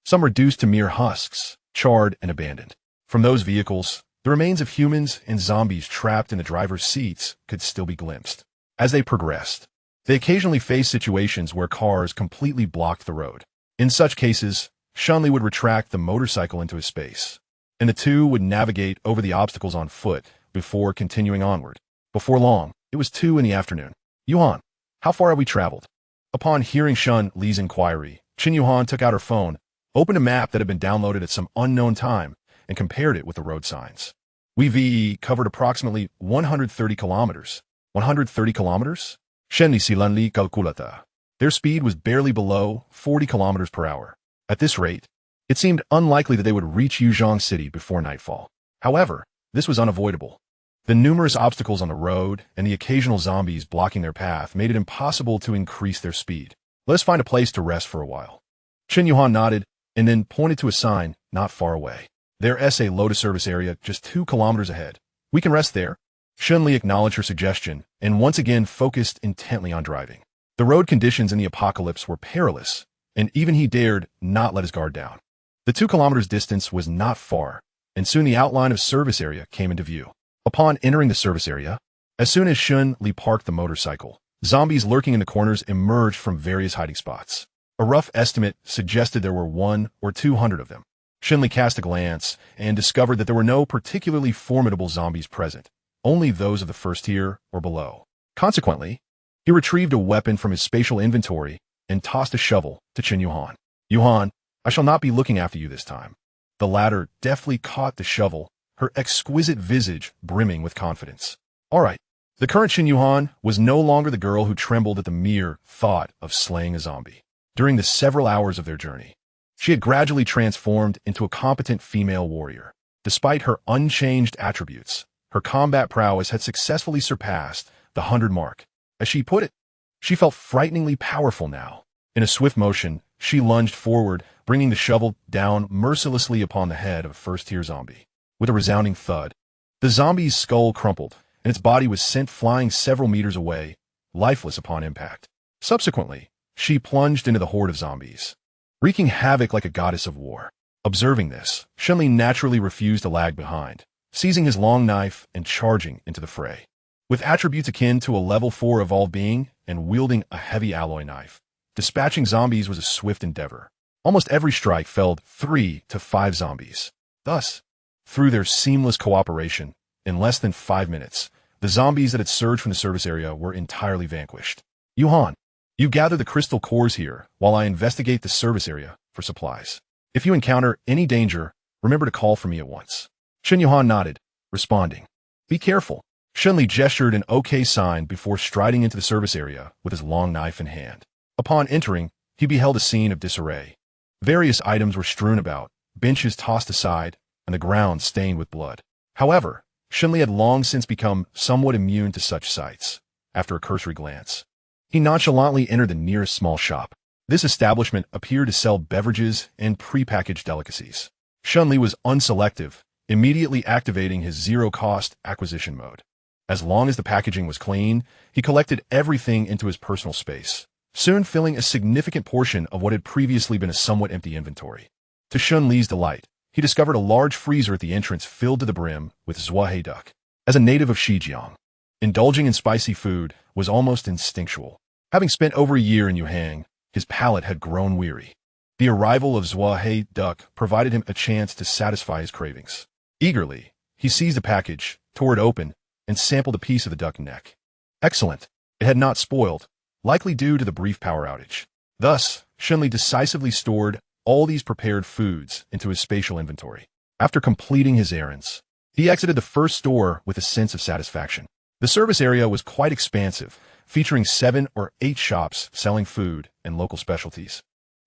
some reduced to mere husks, charred and abandoned. From those vehicles, the remains of humans and zombies trapped in the driver's seats could still be glimpsed. As they progressed, they occasionally faced situations where cars completely blocked the road. In such cases, Shen Li would retract the motorcycle into his space, and the two would navigate over the obstacles on foot before continuing onward. Before long, it was 2 in the afternoon. "Yuhan, how far have we traveled?" Upon hearing Shen Li's inquiry, Chen Yuhan took out her phone, opened a map that had been downloaded at some unknown time, and compared it with the road signs. "We covered approximately 130 kilometers. 130 kilometers? Shen Li calculata." Their speed was barely below 40 kilometers per hour. At this rate, it seemed unlikely that they would reach Yuzhong City before nightfall. However, this was unavoidable. The numerous obstacles on the road and the occasional zombies blocking their path made it impossible to increase their speed. "Let us find a place to rest for a while." Chen Yuhan nodded and then pointed to a sign not far away. "There is a lotus service area just 2 kilometers ahead. We can rest there." Shen Li acknowledged her suggestion and once again focused intently on driving. The road conditions in the apocalypse were perilous, and even he dared not let his guard down. The 2 kilometers distance was not far, and soon the outline of service area came into view. Upon entering the service area, as soon as Shen Li parked the motorcycle, zombies lurking in the corners emerged from various hiding spots. A rough estimate suggested there were 100 or 200 of them. Shen Li cast a glance and discovered that there were no particularly formidable zombies present, only those of the first tier or below. Consequently, he retrieved a weapon from his spatial inventory and tossed a shovel to Chen Yuhan. "Yuhan, I shall not be looking after you this time." The latter deftly caught the shovel, her exquisite visage brimming with confidence. All right. The current Chen Yuhan was no longer the girl who trembled at the mere thought of slaying a zombie. During the several hours of their journey, she had gradually transformed into a competent female warrior. Despite her unchanged attributes, her combat prowess had successfully surpassed the 100 mark. As she put it, she felt frighteningly powerful now. In a swift motion, she lunged forward, bringing the shovel down mercilessly upon the head of a first-tier zombie. With a resounding thud, the zombie's skull crumpled, and its body was sent flying several meters away, lifeless upon impact. Subsequently, she plunged into the horde of zombies, wreaking havoc like a goddess of war. Observing this, Shen Li naturally refused to lag behind, seizing his long knife and charging into the fray. With attributes akin to a level 4 evolved being and wielding a heavy alloy knife, dispatching zombies was a swift endeavor. Almost every strike felled 3 to 5 zombies. Thus, through their seamless cooperation, in less than 5 minutes, the zombies that had surged from the service area were entirely vanquished. "Yuhan, you gather the crystal cores here while I investigate the service area for supplies. If you encounter any danger, remember to call for me at once." Chen Yuhan nodded, responding, "Be careful. Shen Li gestured an OK sign before striding into the service area with his long knife in hand. Upon entering, he beheld a scene of disarray. Various items were strewn about, benches tossed aside, and the ground stained with blood. However, Shen Li had long since become somewhat immune to such sights. After a cursory glance, he nonchalantly entered the nearest small shop. This establishment appeared to sell beverages and prepackaged delicacies. Shen Li was unselective, immediately activating his zero-cost acquisition mode. As long as the packaging was clean, he collected everything into his personal space, soon filling a significant portion of what had previously been a somewhat empty inventory. To Shen Li's delight, he discovered a large freezer at the entrance filled to the brim with zhuahe duck. As a native of Shijiang, indulging in spicy food was almost instinctual. Having spent over a year in Yuhang, his palate had grown weary. The arrival of zhuahe duck provided him a chance to satisfy his cravings. Eagerly, he seized a package, tore it open, and sampled a piece of the duck neck. Excellent. It had not spoiled, likely due to the brief power outage. Thus, Shen Li decisively stored all these prepared foods into his spatial inventory. After completing his errands, he exited the first store with a sense of satisfaction. The service area was quite expansive, featuring 7 or 8 shops selling food and local specialties,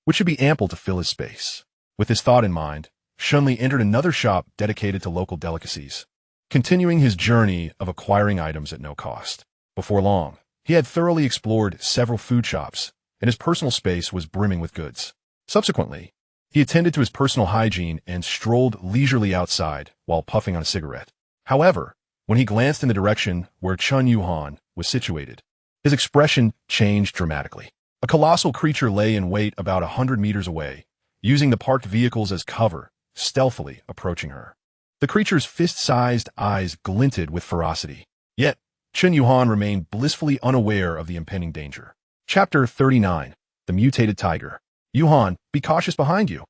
which should be ample to fill his space. With this thought in mind, Shen Li entered another shop dedicated to local delicacies, continuing his journey of acquiring items at no cost. Before long, he had thoroughly explored several food shops, and his personal space was brimming with goods. Subsequently, he attended to his personal hygiene and strolled leisurely outside while puffing on a cigarette. However, when he glanced in the direction where Chun Yuhan was situated, his expression changed dramatically. A colossal creature lay in wait about 100 meters away, using the parked vehicles as cover, stealthily approaching her. The creature's fist-sized eyes glinted with ferocity. Yet, Chen Yuhan remained blissfully unaware of the impending danger. Chapter 39. The Mutated Tiger. Yuhan, be cautious behind you.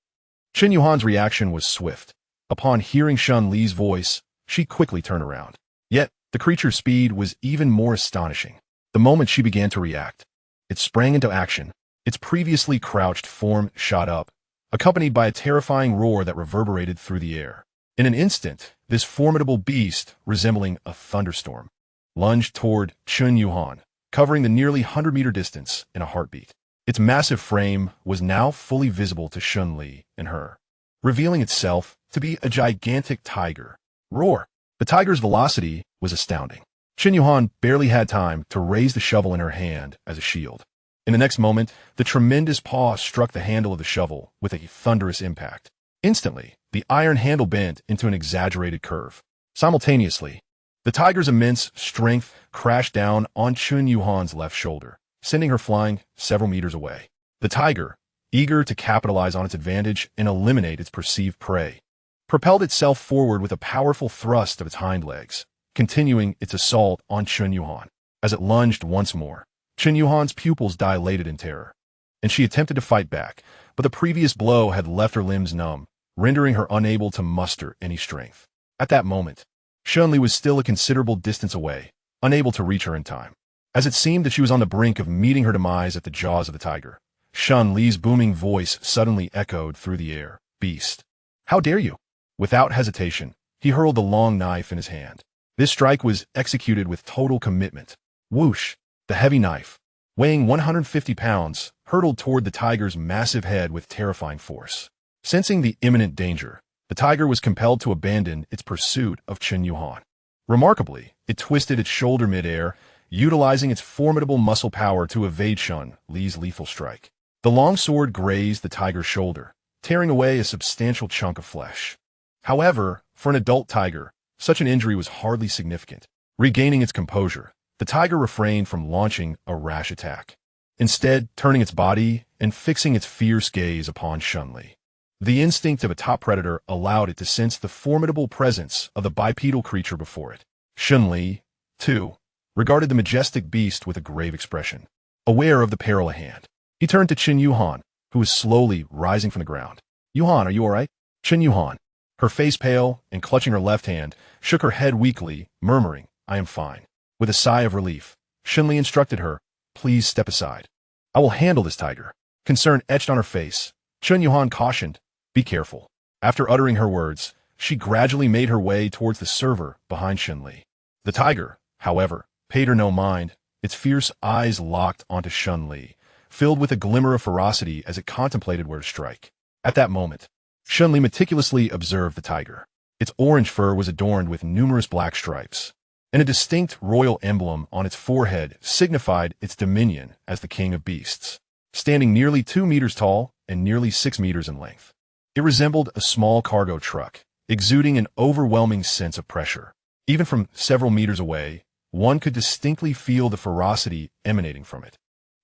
Chen Yuhan's reaction was swift. Upon hearing Shen Li's voice, she quickly turned around. Yet, the creature's speed was even more astonishing. The moment she began to react, it sprang into action. Its previously crouched form shot up, accompanied by a terrifying roar that reverberated through the air. In an instant, this formidable beast, resembling a thunderstorm, lunged toward Chen Yuhan, covering the nearly 100-meter distance in a heartbeat. Its massive frame was now fully visible to Shen Li and her, revealing itself to be a gigantic tiger. Roar! The tiger's velocity was astounding. Chen Yuhan barely had time to raise the shovel in her hand as a shield. In the next moment, the tremendous paw struck the handle of the shovel with a thunderous impact. Instantly, the iron handle bent into an exaggerated curve. Simultaneously, the tiger's immense strength crashed down on Chen Yuhan's left shoulder, sending her flying several meters away. The tiger, eager to capitalize on its advantage and eliminate its perceived prey, propelled itself forward with a powerful thrust of its hind legs, continuing its assault on Chen Yuhan. As it lunged once more, Chen Yuhan's pupils dilated in terror, and she attempted to fight back, but the previous blow had left her limbs numb, rendering her unable to muster any strength. At that moment, Shen Li was still a considerable distance away, unable to reach her in time. As it seemed that she was on the brink of meeting her demise at the jaws of the tiger, Shen Li's booming voice suddenly echoed through the air. Beast! How dare you? Without hesitation, he hurled the long knife in his hand. This strike was executed with total commitment. Whoosh! The heavy knife, weighing 150 pounds, hurtled toward the tiger's massive head with terrifying force. Sensing the imminent danger, the tiger was compelled to abandon its pursuit of Chen Yuhan. Remarkably, it twisted its shoulder mid-air, utilizing its formidable muscle power to evade Shen Li's lethal strike. The long sword grazed the tiger's shoulder, tearing away a substantial chunk of flesh. However, for an adult tiger, such an injury was hardly significant. Regaining its composure, the tiger refrained from launching a rash attack, instead turning its body and fixing its fierce gaze upon Shen Li. The instinct of a top predator allowed it to sense the formidable presence of the bipedal creature before it. Shen Li, too, regarded the majestic beast with a grave expression. Aware of the peril at hand, he turned to Chen Yuhan, who was slowly rising from the ground. Yuhan, are you all right? Chen Yuhan, her face pale and clutching her left hand, shook her head weakly, murmuring, I am fine. With a sigh of relief, Shen Li instructed her, please step aside. I will handle this tiger. Concern etched on her face, Chen Yuhan cautioned, be careful. After uttering her words, she gradually made her way towards the server behind Shen Li. The tiger, however, paid her no mind. Its fierce eyes locked onto Shen Li, filled with a glimmer of ferocity as it contemplated where to strike. At that moment, Shen Li meticulously observed the tiger. Its orange fur was adorned with numerous black stripes, and a distinct royal emblem on its forehead signified its dominion as the king of beasts. Standing nearly 2 meters tall and nearly 6 meters in length, it resembled a small cargo truck, exuding an overwhelming sense of pressure. Even from several meters away, one could distinctly feel the ferocity emanating from it.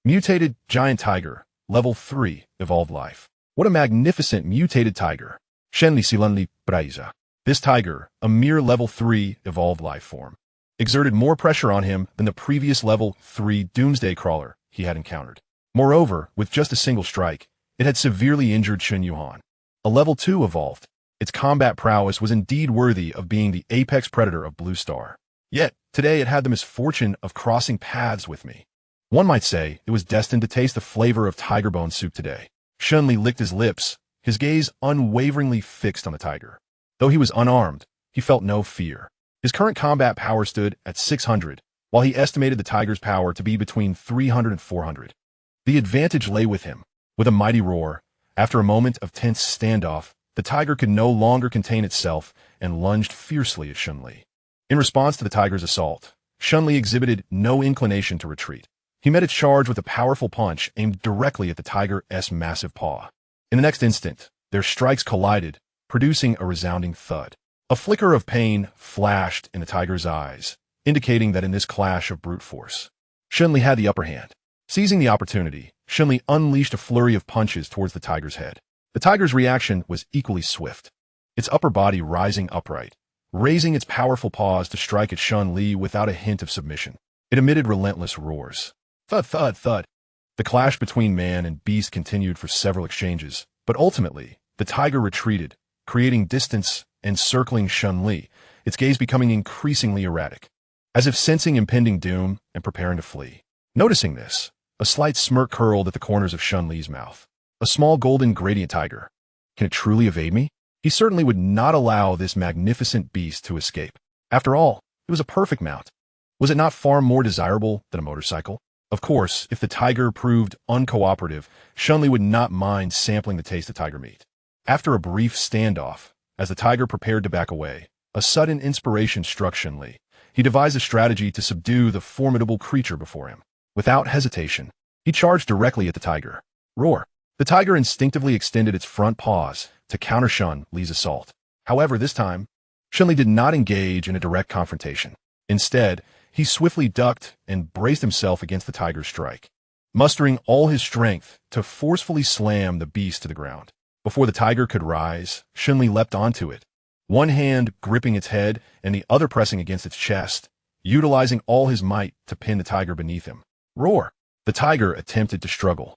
Mutated giant tiger, level 3, evolved life. What a magnificent mutated tiger! Shen Li Braiza. This tiger, a mere level 3 evolved life form, exerted more pressure on him than the previous level 3 doomsday crawler he had encountered. Moreover, with just a single strike, it had severely injured Shen Yuhan. A level 2 evolved. Its combat prowess was indeed worthy of being the apex predator of Blue Star. Yet, today it had the misfortune of crossing paths with me. One might say it was destined to taste the flavor of tiger bone soup today. Shen Li licked his lips, his gaze unwaveringly fixed on the tiger. Though he was unarmed, he felt no fear. His current combat power stood at 600, while he estimated the tiger's power to be between 300 and 400. The advantage lay with him. With a mighty roar, after a moment of tense standoff, the tiger could no longer contain itself and lunged fiercely at Shen Li. In response to the tiger's assault, Shen Li exhibited no inclination to retreat. He met its charge with a powerful punch aimed directly at the tiger's massive paw. In the next instant, their strikes collided, producing a resounding thud. A flicker of pain flashed in the tiger's eyes, indicating that in this clash of brute force, Shen Li had the upper hand. Seizing the opportunity, Shen Li unleashed a flurry of punches towards the tiger's head. The tiger's reaction was equally swift, its upper body rising upright, raising its powerful paws to strike at Shen Li without a hint of submission. It emitted relentless roars. Thud, thud, thud. The clash between man and beast continued for several exchanges, but ultimately, the tiger retreated, creating distance and circling Shen Li, its gaze becoming increasingly erratic, as if sensing impending doom and preparing to flee. Noticing this, a slight smirk curled at the corners of Shen Li's mouth. A small golden gradient tiger. Can it truly evade me? He certainly would not allow this magnificent beast to escape. After all, it was a perfect mount. Was it not far more desirable than a motorcycle? Of course, if the tiger proved uncooperative, Shen Li would not mind sampling the taste of tiger meat. After a brief standoff, as the tiger prepared to back away, a sudden inspiration struck Shen Li. He devised a strategy to subdue the formidable creature before him. Without hesitation, he charged directly at the tiger. Roar! The tiger instinctively extended its front paws to counter Shen Li's assault. However, this time, Shen Li did not engage in a direct confrontation. Instead, he swiftly ducked and braced himself against the tiger's strike, mustering all his strength to forcefully slam the beast to the ground. Before the tiger could rise, Shen Li leapt onto it, one hand gripping its head and the other pressing against its chest, utilizing all his might to pin the tiger beneath him. Roar! The tiger attempted to struggle,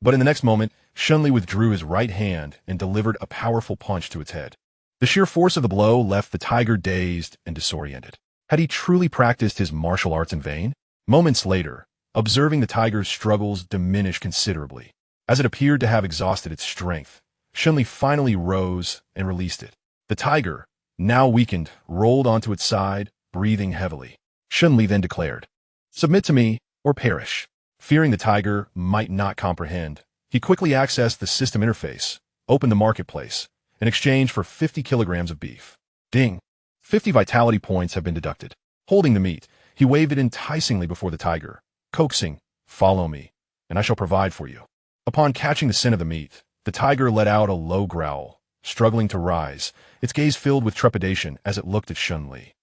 but in the next moment, Shen Li withdrew his right hand and delivered a powerful punch to its head. The sheer force of the blow left the tiger dazed and disoriented. Had he truly practiced his martial arts in vain? Moments later, observing the tiger's struggles diminish considerably, as it appeared to have exhausted its strength, Shen Li finally rose and released it. The tiger, now weakened, rolled onto its side, breathing heavily. Shen Li then declared, "Submit to me, or perish." Fearing the tiger might not comprehend, he quickly accessed the system interface, opened the marketplace, in exchange for 50 kilograms of beef. Ding! 50 vitality points have been deducted. Holding the meat, he waved it enticingly before the tiger, coaxing, "Follow me, and I shall provide for you." Upon catching the scent of the meat, the tiger let out a low growl, struggling to rise, its gaze filled with trepidation as it looked at Shen Li.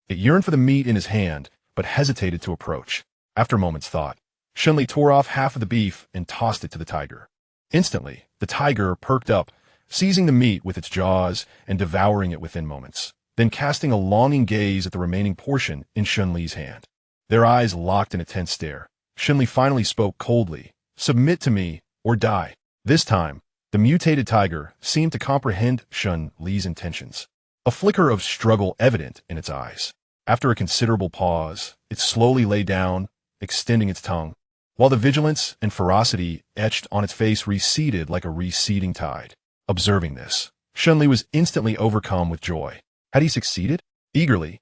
It yearned for the meat in his hand, but hesitated to approach. After a moment's thought, Shen Li tore off half of the beef and tossed it to the tiger. Instantly, the tiger perked up, seizing the meat with its jaws and devouring it within moments, then casting a longing gaze at the remaining portion in Shen Li's hand. Their eyes locked in a tense stare. Shen Li finally spoke coldly, "Submit to me, or die." This time, the mutated tiger seemed to comprehend Shen Li's intentions, a flicker of struggle evident in its eyes. After a considerable pause, it slowly lay down, extending its tongue, while the vigilance and ferocity etched on its face receded like a receding tide. Observing this, Shen Li was instantly overcome with joy. Had he succeeded? Eagerly,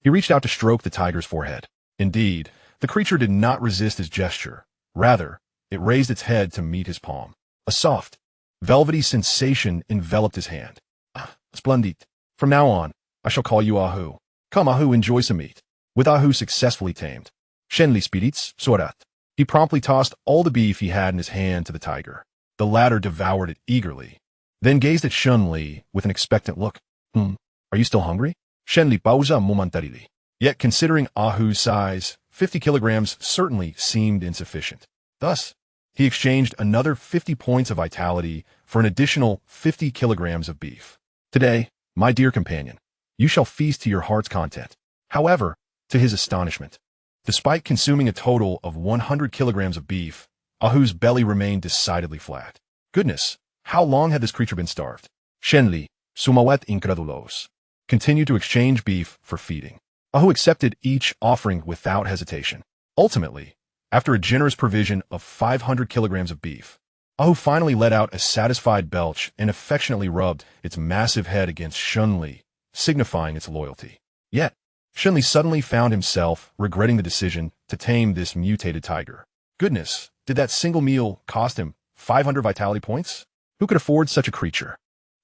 He reached out to stroke the tiger's forehead. Indeed, the creature did not resist his gesture. Rather, it raised its head to meet his palm. A soft, velvety sensation enveloped his hand. Ah, splendid. From now on, I shall call you Ahu. Come, Ahu, enjoy some meat. With Ahu successfully tamed, Shen Li spirits sorat. He promptly tossed all the beef he had in his hand to the tiger. The latter devoured it eagerly, then gazed at Shen Li with an expectant look. Are you still hungry? Shen Li pausa momentarily. Yet considering Ahu's size, 50 kilograms certainly seemed insufficient. Thus, he exchanged another 50 points of vitality for an additional 50 kilograms of beef. Today, my dear companion, you shall feast to your heart's content. However, to his astonishment, despite consuming a total of 100 kilograms of beef, Ahu's belly remained decidedly flat. Goodness, how long had this creature been starved? Shen Li, sumawet incredulos, continued to exchange beef for feeding. Ahu accepted each offering without hesitation. Ultimately, after a generous provision of 500 kilograms of beef, Ahu finally let out a satisfied belch and affectionately rubbed its massive head against Shen Li, signifying its loyalty. Yet, Shen Li suddenly found himself regretting the decision to tame this mutated tiger. Goodness, did that single meal cost him 500 vitality points? Who could afford such a creature?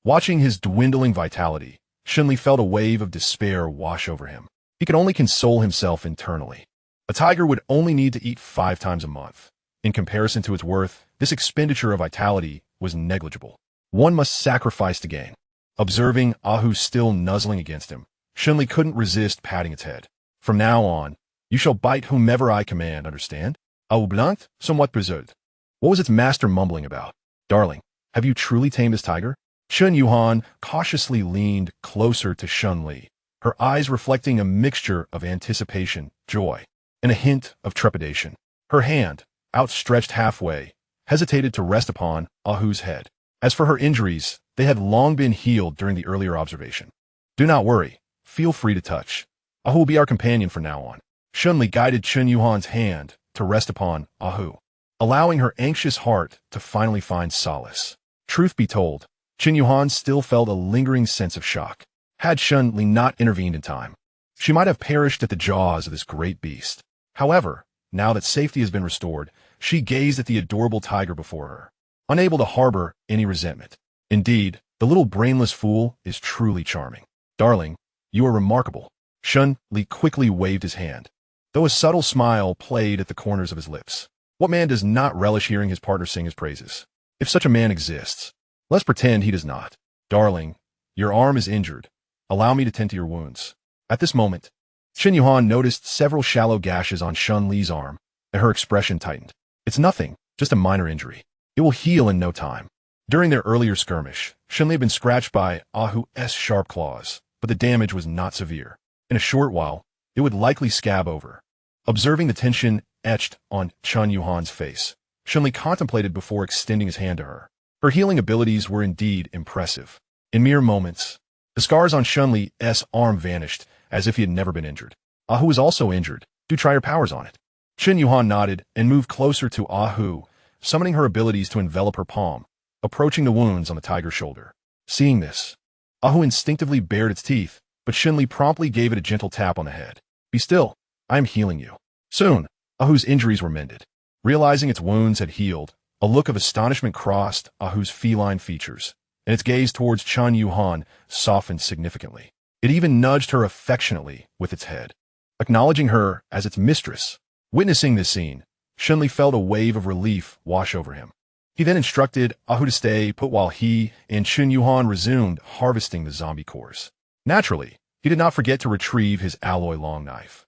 Watching his dwindling vitality, Shen Li felt a wave of despair wash over him. He could only console himself internally. A tiger would only need to eat 5 times a month. In comparison to its worth, this expenditure of vitality was negligible. One must sacrifice to gain. Observing Ahu still nuzzling against him, Shen Li couldn't resist patting its head. From now on, you shall bite whomever I command, understand? Ahu blanc, somewhat preserved. What was its master mumbling about? Darling, have you truly tamed this tiger? Chen Yuhan cautiously leaned closer to Shen Li, her eyes reflecting a mixture of anticipation, joy, and a hint of trepidation. Her hand, outstretched halfway, hesitated to rest upon Ahu's head. As for her injuries, they had long been healed during the earlier observation. Do not worry. Feel free to touch. Ahu will be our companion from now on. Shen Li guided Chen Yuhan's hand to rest upon Ahu, allowing her anxious heart to finally find solace. Truth be told, Chen Yuhan still felt a lingering sense of shock. Had Shen Li not intervened in time, she might have perished at the jaws of this great beast. However, now that safety has been restored, she gazed at the adorable tiger before her, unable to harbor any resentment. Indeed, the little brainless fool is truly charming. Darling, you are remarkable. Shen Li quickly waved his hand, though a subtle smile played at the corners of his lips. What man does not relish hearing his partner sing his praises? If such a man exists, let's pretend he does not. Darling, your arm is injured. Allow me to tend to your wounds. At this moment, Chen Yuhan noticed several shallow gashes on Shen Li's arm, and her expression tightened. It's nothing, just a minor injury. It will heal in no time. During their earlier skirmish, Shen Li had been scratched by Ahu's sharp claws, but the damage was not severe. In a short while, it would likely scab over. Observing the tension etched on Chen Yuhan's face, Shen Li contemplated before extending his hand to her. Her healing abilities were indeed impressive. In mere moments, the scars on Shen Li's arm vanished, as if he had never been injured. Ahu was also injured. Do try your powers on it. Chen Yuhan nodded and moved closer to Ahu, summoning her abilities to envelop her palm, approaching the wounds on the tiger's shoulder. Seeing this, Ahu instinctively bared its teeth, but Shen Li promptly gave it a gentle tap on the head. Be still. I am healing you. Soon, Ahu's injuries were mended. Realizing its wounds had healed, a look of astonishment crossed Ahu's feline features, and its gaze towards Chen Yuhan softened significantly. It even nudged her affectionately with its head, acknowledging her as its mistress. Witnessing this scene, Shen Li felt a wave of relief wash over him. He then instructed Ahu to stay put while he and Chen Yuhan resumed harvesting the zombie cores. Naturally, he did not forget to retrieve his alloy long knife.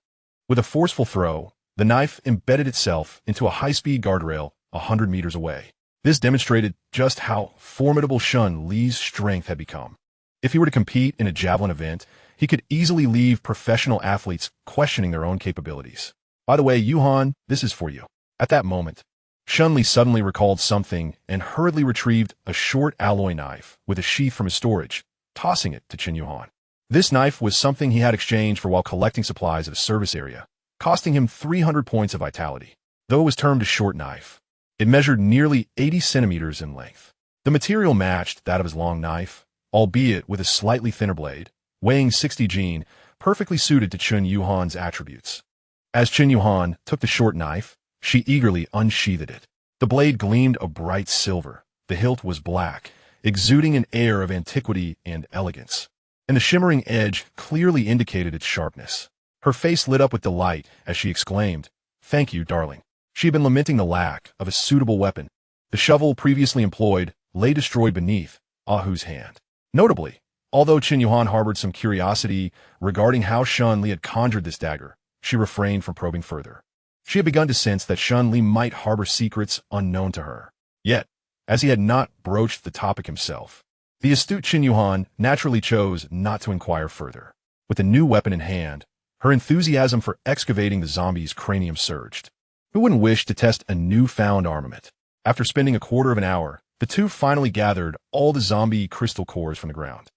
With a forceful throw, the knife embedded itself into a high-speed guardrail 100 meters away. This demonstrated just how formidable Shen Li's strength had become. If he were to compete in a javelin event, he could easily leave professional athletes questioning their own capabilities. By the way, Yuhan, this is for you. At that moment, Shen Li suddenly recalled something and hurriedly retrieved a short alloy knife with a sheath from his storage, tossing it to Chen Yuhan. This knife was something he had exchanged for while collecting supplies at a service area, costing him 300 points of vitality. Though it was termed a short knife, it measured nearly 80 centimeters in length. The material matched that of his long knife, albeit with a slightly thinner blade, weighing 60 gene, perfectly suited to Chen Yuhan's attributes. As Chen Yuhan took the short knife, she eagerly unsheathed it. The blade gleamed a bright silver. The hilt was black, exuding an air of antiquity and elegance, and the shimmering edge clearly indicated its sharpness. Her face lit up with delight as she exclaimed, "Thank you, darling." She had been lamenting the lack of a suitable weapon. The shovel previously employed lay destroyed beneath Ahu's hand. Notably, although Chen Yuhan harbored some curiosity regarding how Shen Li had conjured this dagger, she refrained from probing further. She had begun to sense that Shen Li might harbor secrets unknown to her. Yet, as he had not broached the topic himself, the astute Chen Yuhan naturally chose not to inquire further. With a new weapon in hand, her enthusiasm for excavating the zombie's cranium surged. Who wouldn't wish to test a newfound armament? After spending a quarter of an hour, the two finally gathered all the zombie crystal cores from the ground.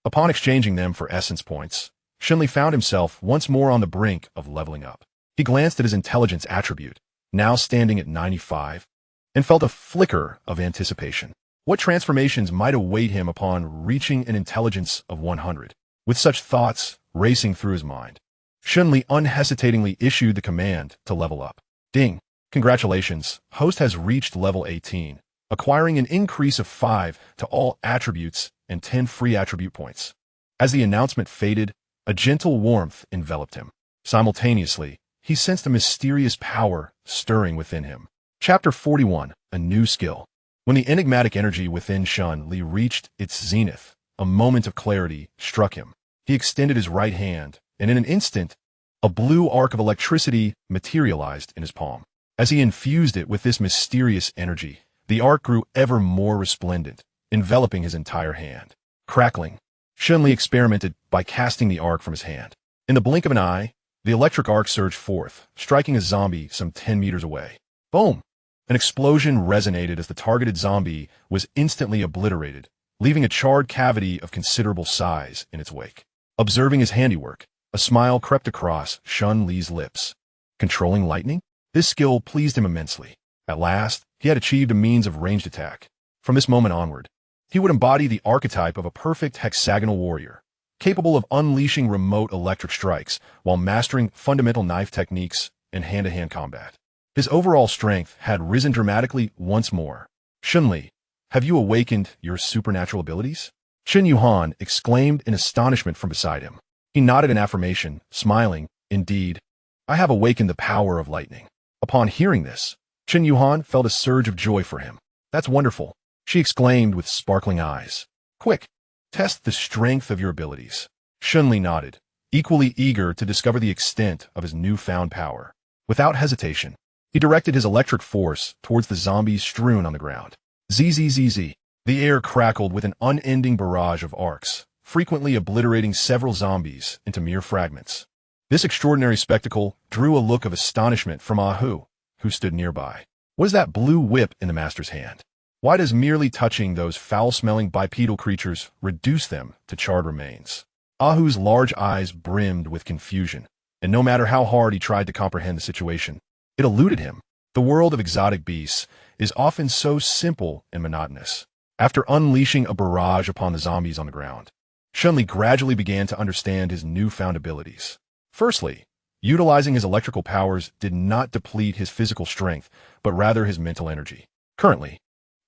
Upon exchanging them for essence points, Shen Li found himself once more on the brink of leveling up. He glanced at his intelligence attribute, now standing at 95, and felt a flicker of anticipation. What transformations might await him upon reaching an intelligence of 100? With such thoughts racing through his mind, Shen Li unhesitatingly issued the command to level up. Ding! Congratulations, host has reached level 18, acquiring an increase of 5 to all attributes and 10 free attribute points. As the announcement faded, a gentle warmth enveloped him. Simultaneously, he sensed a mysterious power stirring within him. Chapter 41, A New Skill. When the enigmatic energy within Shen Li reached its zenith, a moment of clarity struck him. He extended his right hand, and in an instant, a blue arc of electricity materialized in his palm. As he infused it with this mysterious energy, the arc grew ever more resplendent, enveloping his entire hand. Crackling, Shen Li experimented by casting the arc from his hand. In the blink of an eye, the electric arc surged forth, striking a zombie some 10 meters away. Boom! An explosion resonated as the targeted zombie was instantly obliterated, leaving a charred cavity of considerable size in its wake. Observing his handiwork, a smile crept across Shen Li's lips. Controlling lightning? This skill pleased him immensely. At last, he had achieved a means of ranged attack. From this moment onward, he would embody the archetype of a perfect hexagonal warrior, capable of unleashing remote electric strikes while mastering fundamental knife techniques and hand-to-hand combat. His overall strength had risen dramatically once more. Shen Li, have you awakened your supernatural abilities? Chen Yuhan exclaimed in astonishment from beside him. He nodded in affirmation, smiling. Indeed, I have awakened the power of lightning. Upon hearing this, Chen Yuhan felt a surge of joy for him. That's wonderful, she exclaimed with sparkling eyes. Quick, test the strength of your abilities. Shen Li nodded, equally eager to discover the extent of his newfound power. Without hesitation, he directed his electric force towards the zombies strewn on the ground. Zzz. The air crackled with an unending barrage of arcs, frequently obliterating several zombies into mere fragments. This extraordinary spectacle drew a look of astonishment from Ahu, who stood nearby. What is that blue whip in the master's hand? Why does merely touching those foul-smelling bipedal creatures reduce them to charred remains? Ahu's large eyes brimmed with confusion, and no matter how hard he tried to comprehend the situation, it eluded him. The world of exotic beasts is often so simple and monotonous. After unleashing a barrage upon the zombies on the ground, Shen Li gradually began to understand his newfound abilities. Firstly, utilizing his electrical powers did not deplete his physical strength, but rather his mental energy. Currently,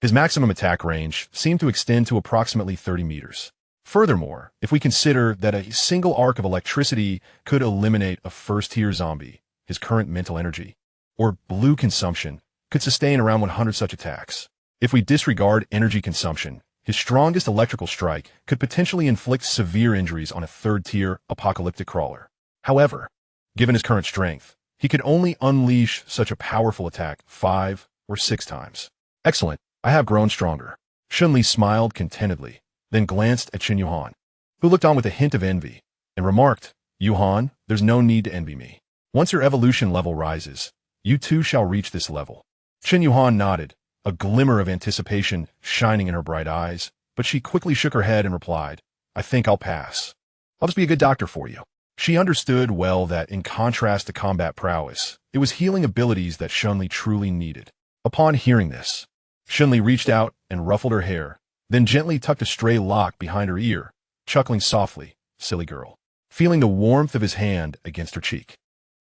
his maximum attack range seemed to extend to approximately 30 meters. Furthermore, if we consider that a single arc of electricity could eliminate a first-tier zombie, his current mental energy, or blue consumption, could sustain around 100 such attacks. If we disregard energy consumption, his strongest electrical strike could potentially inflict severe injuries on a third-tier apocalyptic crawler. However, given his current strength, he could only unleash such a powerful attack 5 or 6 times. Excellent, I have grown stronger. Shen Li smiled contentedly, then glanced at Chen Yuhan, who looked on with a hint of envy, and remarked, Yuhan, there's no need to envy me. Once your evolution level rises, you too shall reach this level. Chen Yuhan nodded, a glimmer of anticipation shining in her bright eyes, but she quickly shook her head and replied, I think I'll pass. I'll just be a good doctor for you. She understood well that, in contrast to combat prowess, it was healing abilities that Shen Li truly needed. Upon hearing this, Shen Li reached out and ruffled her hair, then gently tucked a stray lock behind her ear, chuckling softly, silly girl, feeling the warmth of his hand against her cheek.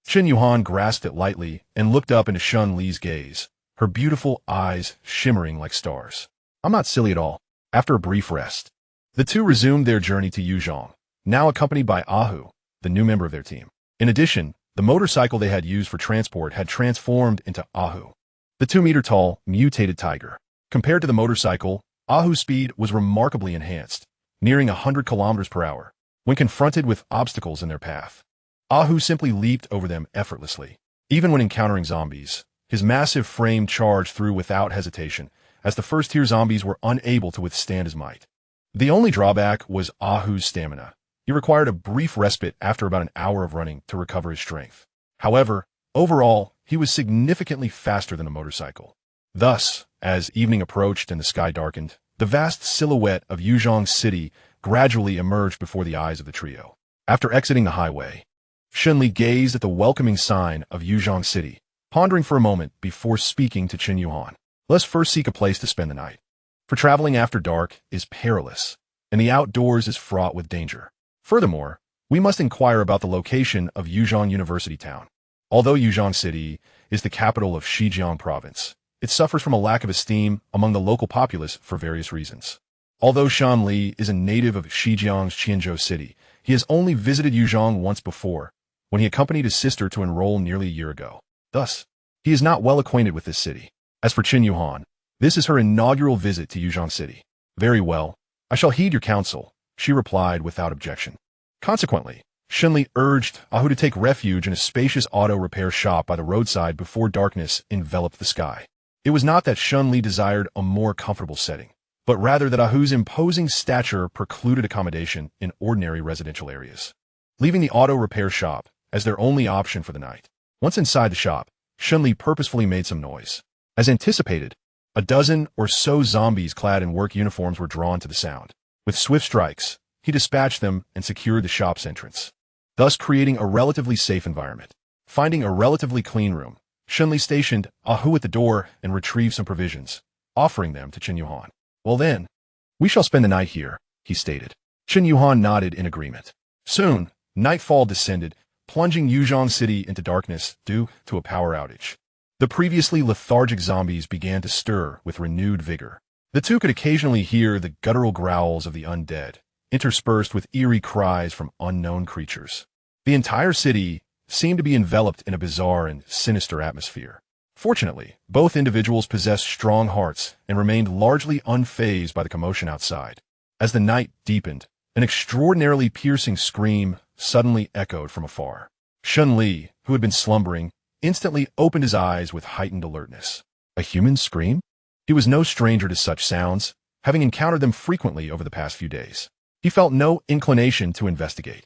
Chen Yuhan grasped it lightly and looked up into Shen Li's gaze, her beautiful eyes shimmering like stars. I'm not silly at all. After a brief rest, the two resumed their journey to Yuzhong, now accompanied by Ahu, the new member of their team. In addition, the motorcycle they had used for transport had transformed into Ahu, the 2-meter-tall, mutated tiger. Compared to the motorcycle, Ahu's speed was remarkably enhanced, nearing 100 kilometers per hour. When confronted with obstacles in their path, Ahu simply leaped over them effortlessly. Even when encountering zombies, his massive frame charged through without hesitation, as the first-tier zombies were unable to withstand his might. The only drawback was Ahu's stamina. He required a brief respite after about an hour of running to recover his strength. However, overall, he was significantly faster than a motorcycle. Thus, as evening approached and the sky darkened, the vast silhouette of Yuzhong City gradually emerged before the eyes of the trio. After exiting the highway, Shen Li gazed at the welcoming sign of Yuzhong City, pondering for a moment before speaking to Chen Yuhan. Let's first seek a place to spend the night. For traveling after dark is perilous, and the outdoors is fraught with danger. Furthermore, we must inquire about the location of Yuzhong University Town. Although Yuzhong City is the capital of Zhejiang Province, it suffers from a lack of esteem among the local populace for various reasons. Although Shen Li is a native of Zhejiang's Qianzhou City, he has only visited Yuzhong once before, when he accompanied his sister to enroll nearly a year ago. Thus, he is not well acquainted with this city. As for Chen Yuhan, this is her inaugural visit to Yuzhong City. Very well, I shall heed your counsel, she replied without objection. Consequently, Shen Li urged Ahu to take refuge in a spacious auto repair shop by the roadside before darkness enveloped the sky. It was not that Shen Li desired a more comfortable setting, but rather that Ahu's imposing stature precluded accommodation in ordinary residential areas. Leaving the auto repair shop as their only option for the night. Once inside the shop, Shen Li purposefully made some noise. As anticipated, a dozen or so zombies clad in work uniforms were drawn to the sound. With swift strikes, he dispatched them and secured the shop's entrance, thus creating a relatively safe environment. Finding a relatively clean room, Shen Li stationed Ahu at the door and retrieved some provisions, offering them to Chen Yuhan. Well then, we shall spend the night here, he stated. Chen Yuhan nodded in agreement. Soon, nightfall descended, plunging Yuzhong City into darkness due to a power outage. The previously lethargic zombies began to stir with renewed vigor. The two could occasionally hear the guttural growls of the undead, interspersed with eerie cries from unknown creatures. The entire city seemed to be enveloped in a bizarre and sinister atmosphere. Fortunately, both individuals possessed strong hearts and remained largely unfazed by the commotion outside. As the night deepened, an extraordinarily piercing scream suddenly echoed from afar. Shen Li, who had been slumbering, instantly opened his eyes with heightened alertness. A human scream? He was no stranger to such sounds, having encountered them frequently over the past few days. He felt no inclination to investigate.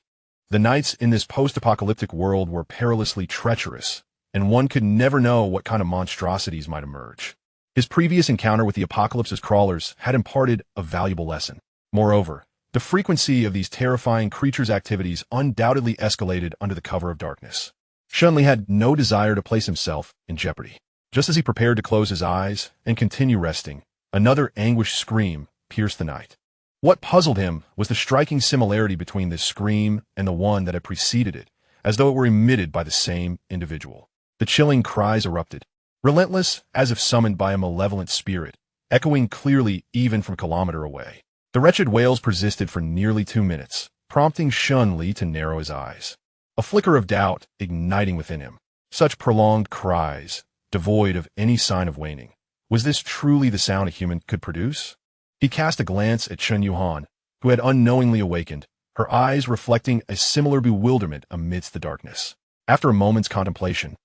The nights in this post-apocalyptic world were perilously treacherous, and one could never know what kind of monstrosities might emerge. His previous encounter with the apocalypse's crawlers had imparted a valuable lesson. Moreover, the frequency of these terrifying creatures' activities undoubtedly escalated under the cover of darkness. Shen Li had no desire to place himself in jeopardy. Just as he prepared to close his eyes and continue resting, another anguished scream pierced the night. What puzzled him was the striking similarity between this scream and the one that had preceded it, as though it were emitted by the same individual. The chilling cries erupted, relentless as if summoned by a malevolent spirit, echoing clearly even from a kilometer away. The wretched wails persisted for nearly 2 minutes, prompting Shen Li to narrow his eyes, a flicker of doubt igniting within him. Such prolonged cries, devoid of any sign of waning. Was this truly the sound a human could produce? He cast a glance at Chen Yuhan, who had unknowingly awakened, her eyes reflecting a similar bewilderment amidst the darkness. After a moment's contemplation,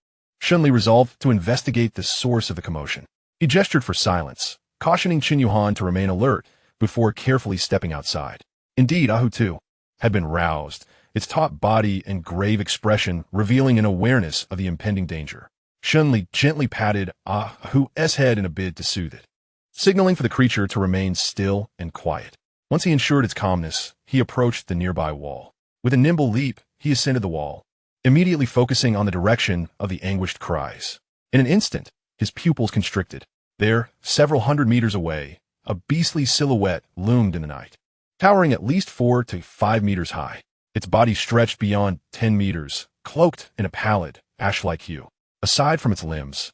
Shen Li resolved to investigate the source of the commotion. He gestured for silence, cautioning Chen Yuhan to remain alert before carefully stepping outside. Indeed, Ahu too had been roused, its taut body and grave expression revealing an awareness of the impending danger. Shen Li gently patted Ahu's head in a bid to soothe it, signaling for the creature to remain still and quiet. Once he ensured its calmness, he approached the nearby wall. With a nimble leap, he ascended the wall, immediately focusing on the direction of the anguished cries. In an instant, his pupils constricted. There, several hundred meters away, a beastly silhouette loomed in the night, towering at least 4 to 5 meters high. its body stretched beyond 10 meters, cloaked in a pallid, ash-like hue. Aside from its limbs,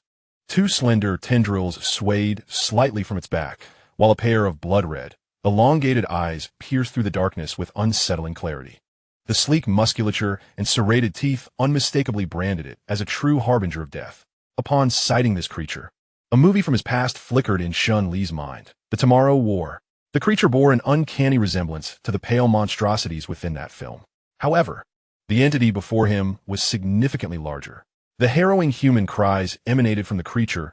two slender tendrils swayed slightly from its back, while a pair of blood-red, elongated eyes pierced through the darkness with unsettling clarity. The sleek musculature and serrated teeth unmistakably branded it as a true harbinger of death. Upon sighting this creature, a movie from his past flickered in Shen Li's mind. The Tomorrow War. The creature bore an uncanny resemblance to the pale monstrosities within that film. However, the entity before him was significantly larger. The harrowing human cries emanated from the creature's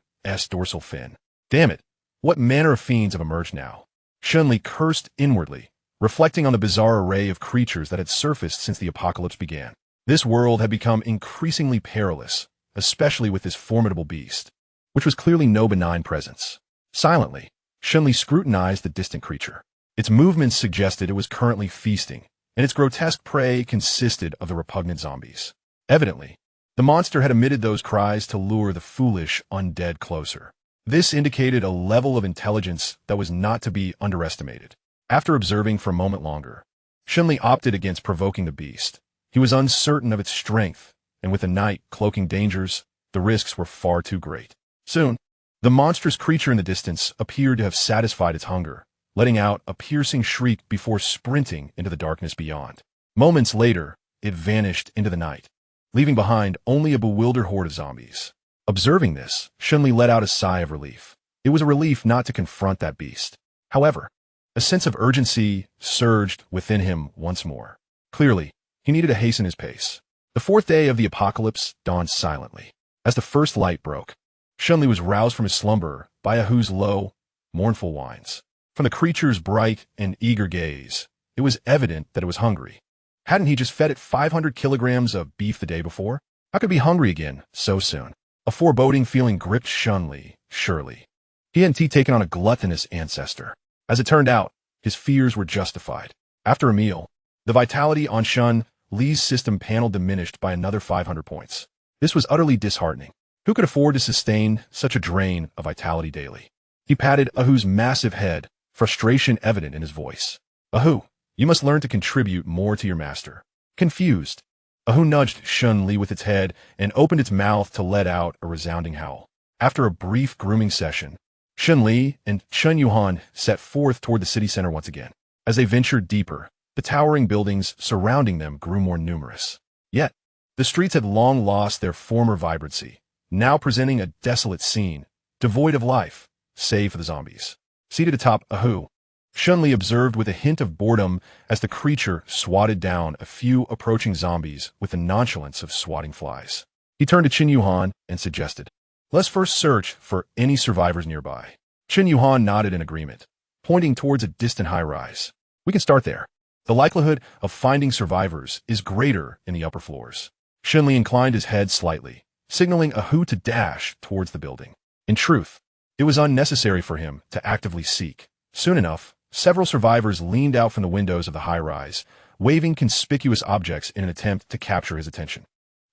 dorsal fin. Damn it, what manner of fiends have emerged now? Shen Li cursed inwardly, reflecting on the bizarre array of creatures that had surfaced since the apocalypse began. This world had become increasingly perilous, especially with this formidable beast, which was clearly no benign presence. Silently, Shen Li scrutinized the distant creature. Its movements suggested it was currently feasting, and its grotesque prey consisted of the repugnant zombies. Evidently, the monster had emitted those cries to lure the foolish undead closer. This indicated a level of intelligence that was not to be underestimated. After observing for a moment longer, Shen Li opted against provoking the beast. He was uncertain of its strength, and with the night cloaking dangers, the risks were far too great. Soon, the monstrous creature in the distance appeared to have satisfied its hunger, letting out a piercing shriek before sprinting into the darkness beyond. Moments later, it vanished into the night, leaving behind only a bewildered horde of zombies. Observing this, Shen Li let out a sigh of relief. It was a relief not to confront that beast. However, a sense of urgency surged within him once more. Clearly, he needed to hasten his pace. The fourth day of the apocalypse dawned silently. As the first light broke, Shen Li was roused from his slumber by Ahu's low, mournful whines. From the creature's bright and eager gaze, it was evident that it was hungry. Hadn't he just fed it 500 kilograms of beef the day before? How could it be hungry again so soon? A foreboding feeling gripped Shen Li, surely. He hadn't taken on a gluttonous ancestor. As it turned out, his fears were justified. After a meal, the vitality on Shen Li's system panel diminished by another 500 points. This was utterly disheartening. Who could afford to sustain such a drain of vitality daily? He patted Ahu's massive head, frustration evident in his voice. Ahu, you must learn to contribute more to your master. Confused, Ahu nudged Shen Li with its head and opened its mouth to let out a resounding howl. After a brief grooming session, Shen Li and Chen Yuhan set forth toward the city center once again. As they ventured deeper, the towering buildings surrounding them grew more numerous. Yet, the streets had long lost their former vibrancy, now presenting a desolate scene, devoid of life, save for the zombies. Seated atop Ahu, Shen Li observed with a hint of boredom as the creature swatted down a few approaching zombies with the nonchalance of swatting flies. He turned to Chen Yuhan and suggested, "Let's first search for any survivors nearby." Chen Yuhan nodded in agreement, pointing towards a distant high-rise. "We can start there. The likelihood of finding survivors is greater in the upper floors." Shen Li inclined his head slightly, signaling Ahu to dash towards the building. In truth, it was unnecessary for him to actively seek. Soon enough, several survivors leaned out from the windows of the high-rise, waving conspicuous objects in an attempt to capture his attention.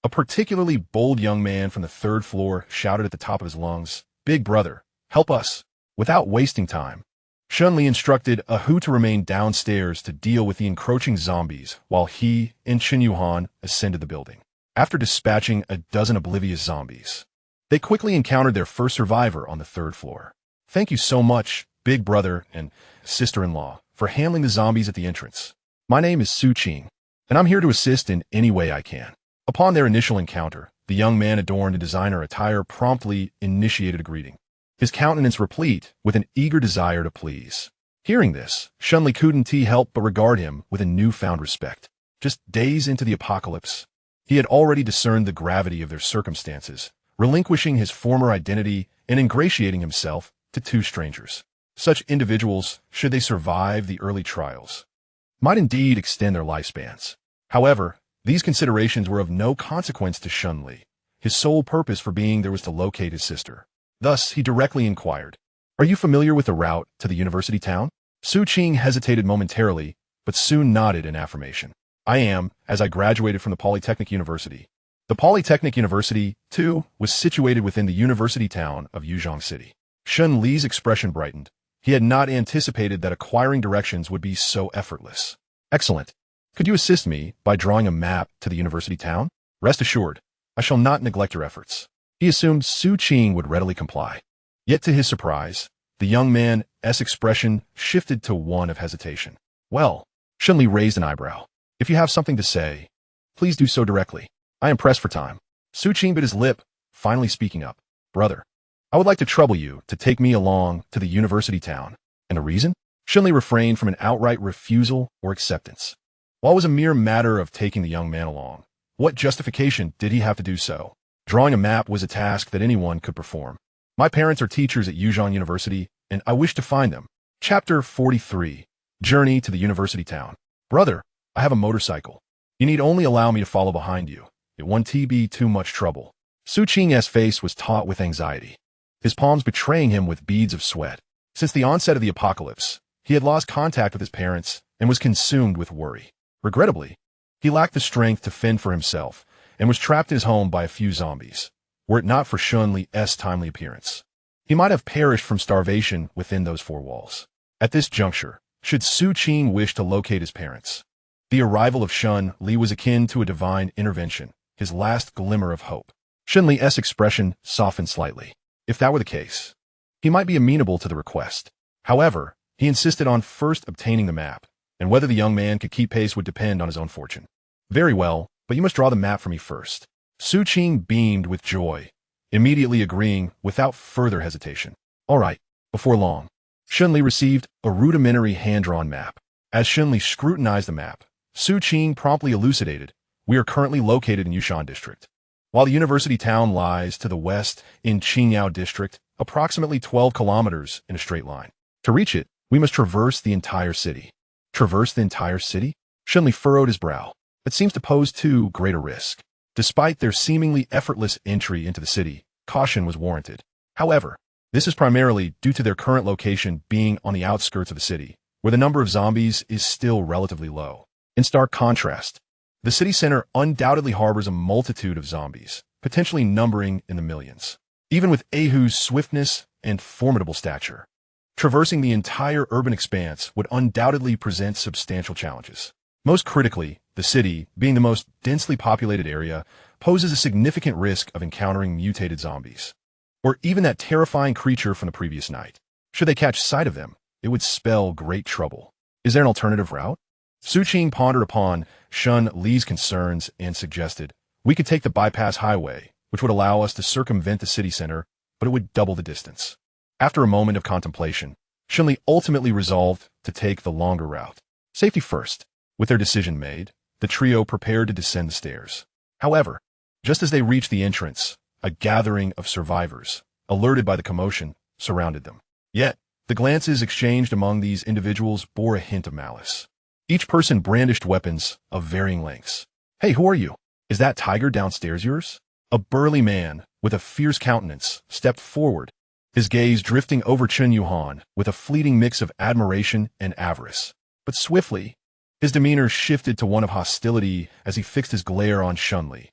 A particularly bold young man from the third floor shouted at the top of his lungs, "Big brother, help us!" Without wasting time, Shen Li instructed Ahu to remain downstairs to deal with the encroaching zombies while he and Chen Yuhan ascended the building. After dispatching a dozen oblivious zombies, they quickly encountered their first survivor on the third floor. "Thank you so much, big brother and sister-in-law, for handling the zombies at the entrance. My name is Su Qing, and I'm here to assist in any way I can." Upon their initial encounter, the young man adorned in designer attire promptly initiated a greeting, his countenance replete with an eager desire to please. Hearing this, Shen Li couldn't help but regard him with a newfound respect. Just days into the apocalypse, he had already discerned the gravity of their circumstances, relinquishing his former identity and ingratiating himself to two strangers. Such individuals, should they survive the early trials, might indeed extend their lifespans. However, these considerations were of no consequence to Shen Li. His sole purpose for being there was to locate his sister. Thus, he directly inquired, "Are you familiar with the route to the university town?" Su Qing hesitated momentarily, but soon nodded in affirmation. "I am, as I graduated from the Polytechnic University." The Polytechnic University, too, was situated within the university town of Yuzhong City. Shen Li's expression brightened. He had not anticipated that acquiring directions would be so effortless. "Excellent. Could you assist me by drawing a map to the university town? Rest assured, I shall not neglect your efforts. He assumed Su Qing would readily comply. Yet to his surprise, the young man's expression shifted to one of hesitation. Well, Shen Li raised an eyebrow. If you have something to say, please do so directly. I am pressed for time. Su Qing bit his lip, finally speaking up. Brother, I would like to trouble you to take me along to the university town. And the reason? Shen Li refrained from an outright refusal or acceptance. While it was a mere matter of taking the young man along, what justification did he have to do so? Drawing a map was a task that anyone could perform. My parents are teachers at Yuzhong University, and I wish to find them. Chapter 43. Journey to the University Town. Brother, I have a motorcycle. You need only allow me to follow behind you. It won't be too much trouble. Su Qing's face was taut with anxiety, his palms betraying him with beads of sweat. Since the onset of the apocalypse, he had lost contact with his parents and was consumed with worry. Regrettably, he lacked the strength to fend for himself and was trapped in his home by a few zombies. Were it not for Shen Li's timely appearance, he might have perished from starvation within those four walls. At this juncture, should Su Qing wish to locate his parents, the arrival of Shen Li was akin to a divine intervention, his last glimmer of hope. Shen Li's expression softened slightly. If that were the case, he might be amenable to the request. However, he insisted on first obtaining the map, and whether the young man could keep pace would depend on his own fortune. Very well, but you must draw the map for me first. Su Qing beamed with joy, immediately agreeing without further hesitation. All right, before long, Shen Li received a rudimentary hand-drawn map. As Shen Li scrutinized the map, Su Qing promptly elucidated, we are currently located in Yushan District. While the university town lies to the west in Qingyao District, approximately 12 kilometers in a straight line. To reach it, we must traverse the entire city. Traverse the entire city? Shen Li furrowed his brow. It seems to pose too great a risk. Despite their seemingly effortless entry into the city, caution was warranted. However, this is primarily due to their current location being on the outskirts of the city, where the number of zombies is still relatively low. In stark contrast, the city center undoubtedly harbors a multitude of zombies, potentially numbering in the millions. Even with Ahu's swiftness and formidable stature, traversing the entire urban expanse would undoubtedly present substantial challenges. Most critically, the city, being the most densely populated area, poses a significant risk of encountering mutated zombies, or even that terrifying creature from the previous night. Should they catch sight of them, it would spell great trouble. Is there an alternative route? Su Qing pondered upon Shen Li's concerns and suggested, we could take the bypass highway, which would allow us to circumvent the city center, but it would double the distance. After a moment of contemplation, Shen Li ultimately resolved to take the longer route. Safety first. With their decision made, the trio prepared to descend the stairs. However, just as they reached the entrance, a gathering of survivors, alerted by the commotion, surrounded them. Yet, the glances exchanged among these individuals bore a hint of malice. Each person brandished weapons of varying lengths. Hey, who are you? Is that tiger downstairs yours? A burly man, with a fierce countenance, stepped forward, his gaze drifting over Chen Yuhan with a fleeting mix of admiration and avarice. But swiftly, his demeanor shifted to one of hostility as he fixed his glare on Shen Li.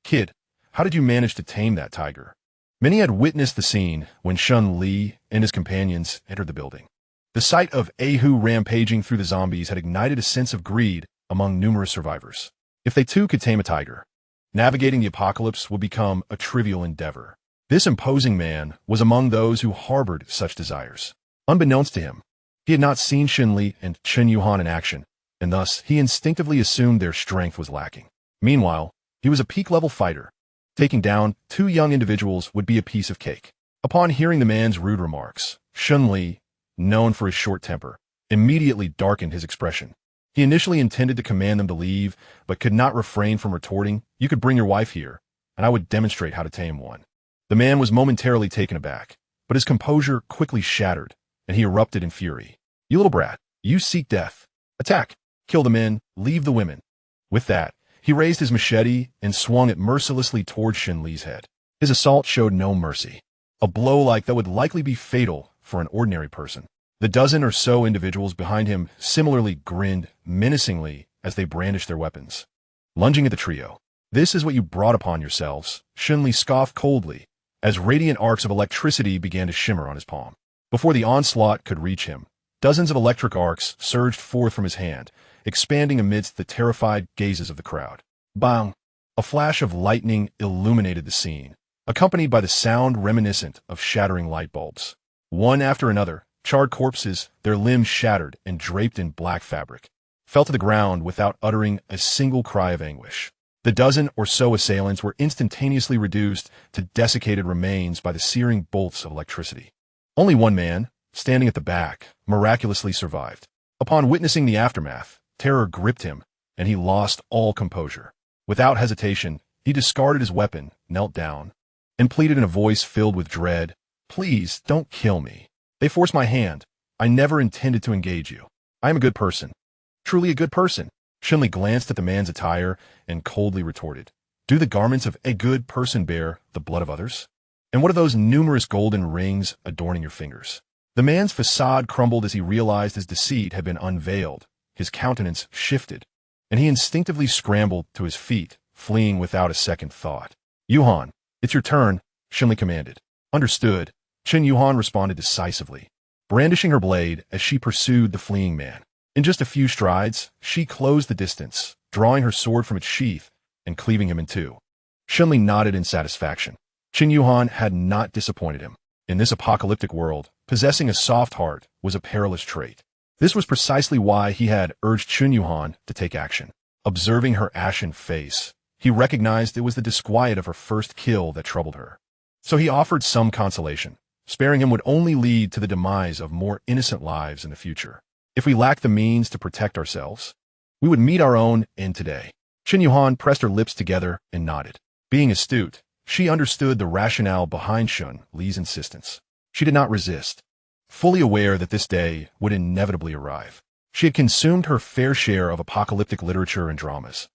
Kid, how did you manage to tame that tiger? Many had witnessed the scene when Shen Li and his companions entered the building. The sight of Ahu rampaging through the zombies had ignited a sense of greed among numerous survivors. If they too could tame a tiger, navigating the apocalypse would become a trivial endeavor. This imposing man was among those who harbored such desires. Unbeknownst to him, he had not seen Shen Li and Chen Yuhan in action, and thus he instinctively assumed their strength was lacking. Meanwhile, he was a peak-level fighter. Taking down two young individuals would be a piece of cake. Upon hearing the man's rude remarks, Shen Li, known for his short temper, immediately darkened his expression. He initially intended to command them to leave, but could not refrain from retorting, you could bring your wife here, and I would demonstrate how to tame one. The man was momentarily taken aback, but his composure quickly shattered, and he erupted in fury. You little brat, you seek death. Attack, kill the men, leave the women. With that, he raised his machete and swung it mercilessly toward Shen Li's head. His assault showed no mercy. A blow like that would likely be fatal for an ordinary person. The dozen or so individuals behind him similarly grinned menacingly as they brandished their weapons. Lunging at the trio, this is what you brought upon yourselves, Shen Li scoffed coldly, as radiant arcs of electricity began to shimmer on his palm. Before the onslaught could reach him, dozens of electric arcs surged forth from his hand, expanding amidst the terrified gazes of the crowd. Bang! A flash of lightning illuminated the scene, accompanied by the sound reminiscent of shattering light bulbs. One after another, charred corpses, their limbs shattered and draped in black fabric, fell to the ground without uttering a single cry of anguish. The dozen or so assailants were instantaneously reduced to desiccated remains by the searing bolts of electricity. Only one man, standing at the back, miraculously survived. Upon witnessing the aftermath, terror gripped him, and he lost all composure. Without hesitation, he discarded his weapon, knelt down, and pleaded in a voice filled with dread, "Please, don't kill me. They forced my hand. I never intended to engage you. I am a good person. Truly a good person." Shen Li glanced at the man's attire and coldly retorted, "Do the garments of a good person bear the blood of others? And what are those numerous golden rings adorning your fingers?" The man's facade crumbled as he realized his deceit had been unveiled. His countenance shifted, and he instinctively scrambled to his feet, fleeing without a second thought. "Yuhan, it's your turn," Shen Li commanded. "Understood," Chen Yuhan responded decisively, brandishing her blade as she pursued the fleeing man. In just a few strides, she closed the distance, drawing her sword from its sheath and cleaving him in two. Shen Li nodded in satisfaction. Chen Yuhan had not disappointed him. In this apocalyptic world, possessing a soft heart was a perilous trait. This was precisely why he had urged Chen Yuhan to take action. Observing her ashen face, he recognized it was the disquiet of her first kill that troubled her. So he offered some consolation. Sparing him would only lead to the demise of more innocent lives in the future. If we lack the means to protect ourselves, we would meet our own end today. Chen Yuhan pressed her lips together and nodded. Being astute, she understood the rationale behind Shen Li's insistence. She did not resist, fully aware that this day would inevitably arrive. She had consumed her fair share of apocalyptic literature and dramas,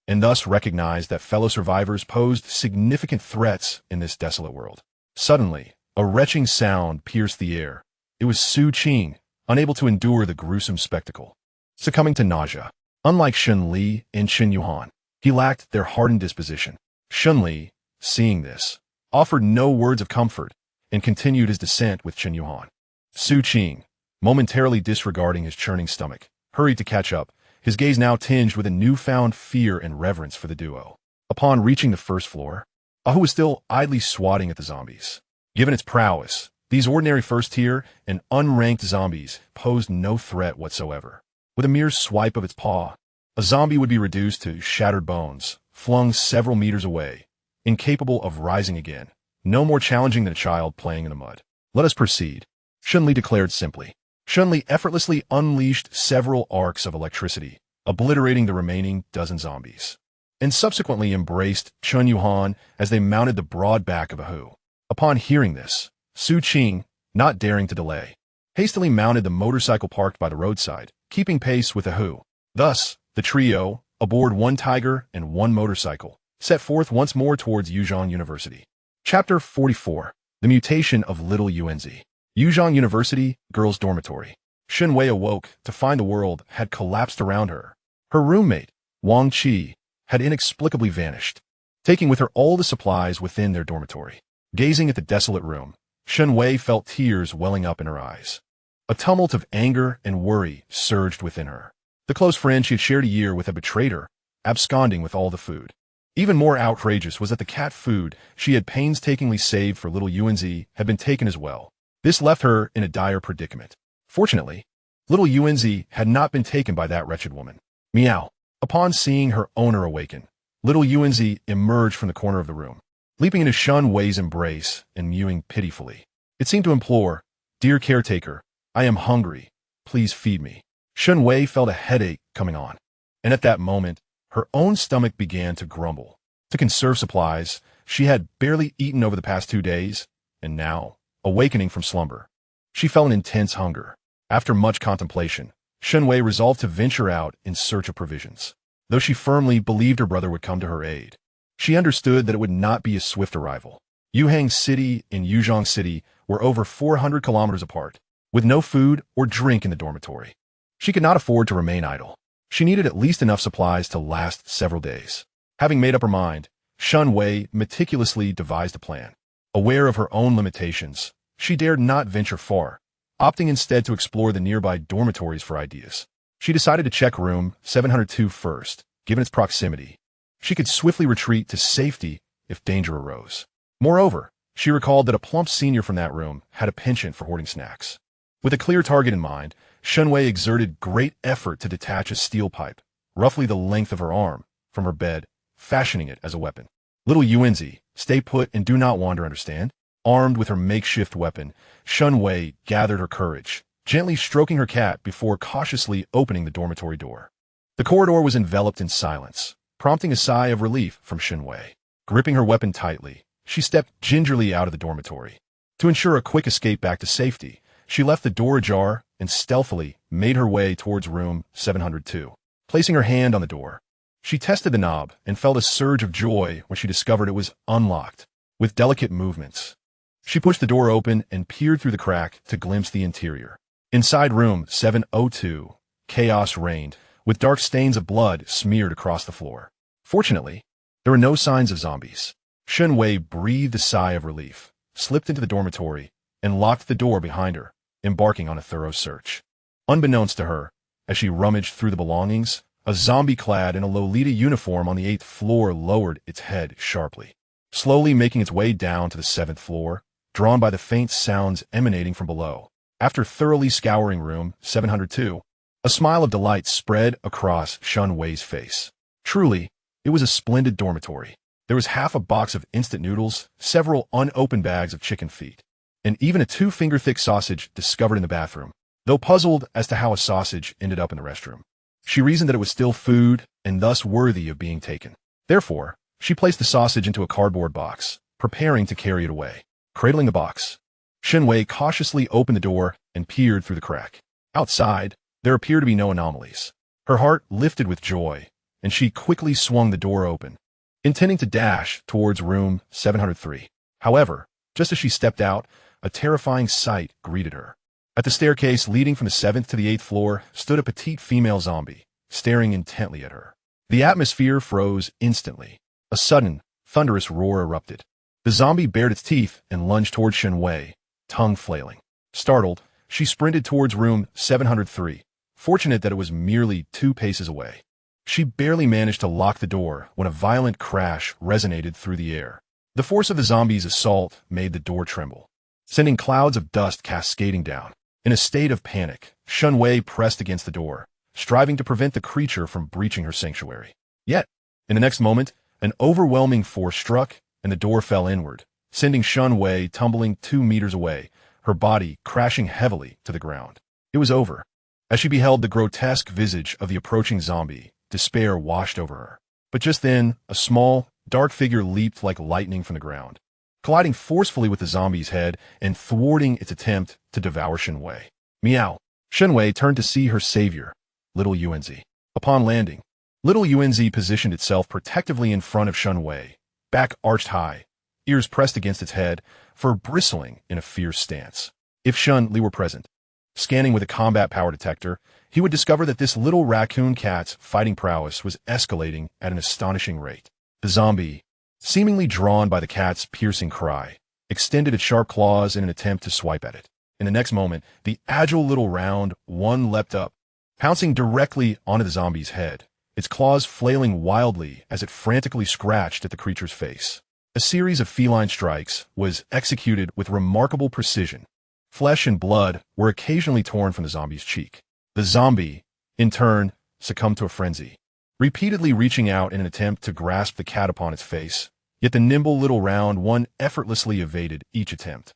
and thus recognized that fellow survivors posed significant threats in this desolate world. Suddenly, a retching sound pierced the air. It was Su Qing, unable to endure the gruesome spectacle, succumbing to nausea. Unlike Shen Li and Chen Yuhan, he lacked their hardened disposition. Shen Li, seeing this, offered no words of comfort and continued his descent with Chen Yuhan. Su Qing, momentarily disregarding his churning stomach, hurried to catch up, his gaze now tinged with a newfound fear and reverence for the duo. Upon reaching the first floor, Ahu was still idly swatting at the zombies. Given its prowess, these ordinary first-tier and unranked zombies posed no threat whatsoever. With a mere swipe of its paw, a zombie would be reduced to shattered bones, flung several meters away, incapable of rising again, no more challenging than a child playing in the mud. "Let us proceed," Shen Li declared simply. Shen Li effortlessly unleashed several arcs of electricity, obliterating the remaining dozen zombies, and subsequently embraced Chen Yuhan as they mounted the broad back of Ahu. Upon hearing this, Su Qing, not daring to delay, hastily mounted the motorcycle parked by the roadside, keeping pace with Ahu. Thus, the trio, aboard one tiger and one motorcycle, set forth once more towards Yuzhong University. Chapter 44. The Mutation of Little Yuanzi. Yuzhong University, Girls' Dormitory. Shen Wei awoke to find the world had collapsed around her. Her roommate, Wang Qi, had inexplicably vanished, taking with her all the supplies within their dormitory. Gazing at the desolate room, Shen Wei felt tears welling up in her eyes. A tumult of anger and worry surged within her. The close friend she had shared a year with had betrayed her, absconding with all the food. Even more outrageous was that the cat food she had painstakingly saved for little Yuanzi had been taken as well. This left her in a dire predicament. Fortunately, little Yuanzi had not been taken by that wretched woman. Meow. Upon seeing her owner awaken, little Yuanzi emerged from the corner of the room, leaping into Shen Wei's embrace and mewing pitifully. It seemed to implore, "Dear caretaker, I am hungry. Please feed me." Shen Wei felt a headache coming on, and at that moment, her own stomach began to grumble. To conserve supplies, she had barely eaten over the past 2 days, and now, awakening from slumber, she felt an intense hunger. After much contemplation, Shen Wei resolved to venture out in search of provisions. Though she firmly believed her brother would come to her aid, she understood that it would not be a swift arrival. Yuhang City and Yuzhong City were over 400 kilometers apart, with no food or drink in the dormitory. She could not afford to remain idle. She needed at least enough supplies to last several days. Having made up her mind, Shen Wei meticulously devised a plan. Aware of her own limitations, she dared not venture far, opting instead to explore the nearby dormitories for ideas. She decided to check room 702 first, given its proximity. She could swiftly retreat to safety if danger arose. Moreover, she recalled that a plump senior from that room had a penchant for hoarding snacks. With a clear target in mind, Shen Li exerted great effort to detach a steel pipe, roughly the length of her arm, from her bed, fashioning it as a weapon. Little Yuanzi, stay put and do not wander, understand? Armed with her makeshift weapon, Shen Li gathered her courage, gently stroking her cat before cautiously opening the dormitory door. The corridor was enveloped in silence, prompting a sigh of relief from Shen Li. Gripping her weapon tightly, she stepped gingerly out of the dormitory. To ensure a quick escape back to safety, she left the door ajar and stealthily made her way towards room 702. Placing her hand on the door, she tested the knob and felt a surge of joy when she discovered it was unlocked. With delicate movements, she pushed the door open and peered through the crack to glimpse the interior. Inside room 702, chaos reigned, with dark stains of blood smeared across the floor. Fortunately, there were no signs of zombies. Shen Li breathed a sigh of relief, slipped into the dormitory, and locked the door behind her, embarking on a thorough search. Unbeknownst to her, as she rummaged through the belongings, a zombie clad in a Lolita uniform on the 8th floor lowered its head sharply, slowly making its way down to the 7th floor, drawn by the faint sounds emanating from below. After thoroughly scouring room 702, a smile of delight spread across Shen Li's face. Truly, it was a splendid dormitory. There was half a box of instant noodles, several unopened bags of chicken feet, and even a 2-finger-thick sausage discovered in the bathroom. Though puzzled as to how a sausage ended up in the restroom, she reasoned that it was still food and thus worthy of being taken. Therefore, she placed the sausage into a cardboard box, preparing to carry it away. Cradling the box, Shen Li cautiously opened the door and peered through the crack. Outside, there appeared to be no anomalies. Her heart lifted with joy, and she quickly swung the door open, intending to dash towards room 703. However, just as she stepped out, a terrifying sight greeted her. At the staircase leading from the 7th to the 8th floor stood a petite female zombie, staring intently at her. The atmosphere froze instantly. A sudden, thunderous roar erupted. The zombie bared its teeth and lunged towards Shen Li, tongue flailing. Startled, she sprinted towards room 703, fortunate that it was merely 2 paces away. She barely managed to lock the door when a violent crash resonated through the air. The force of the zombie's assault made the door tremble, sending clouds of dust cascading down. In a state of panic, Shen Li pressed against the door, striving to prevent the creature from breaching her sanctuary. Yet, in the next moment, an overwhelming force struck, and the door fell inward, sending Shen Li tumbling 2 meters away, her body crashing heavily to the ground. It was over. As she beheld the grotesque visage of the approaching zombie, despair washed over her. But just then, a small, dark figure leaped like lightning from the ground, colliding forcefully with the zombie's head and thwarting its attempt to devour Shen Li. Meow. Shen Li turned to see her savior, Little Yuanzi. Upon landing, Little Yuanzi positioned itself protectively in front of Shen Li, back arched high, ears pressed against its head, fur bristling in a fierce stance. If Shen Li were present, scanning with a combat power detector, he would discover that this little raccoon cat's fighting prowess was escalating at an astonishing rate. The zombie, seemingly drawn by the cat's piercing cry, extended its sharp claws in an attempt to swipe at it. In the next moment, the agile little round one leapt up, pouncing directly onto the zombie's head, its claws flailing wildly as it frantically scratched at the creature's face. A series of feline strikes was executed with remarkable precision. Flesh and blood were occasionally torn from the zombie's cheek. The zombie, in turn, succumbed to a frenzy, repeatedly reaching out in an attempt to grasp the cat upon its face, yet the nimble little round one effortlessly evaded each attempt.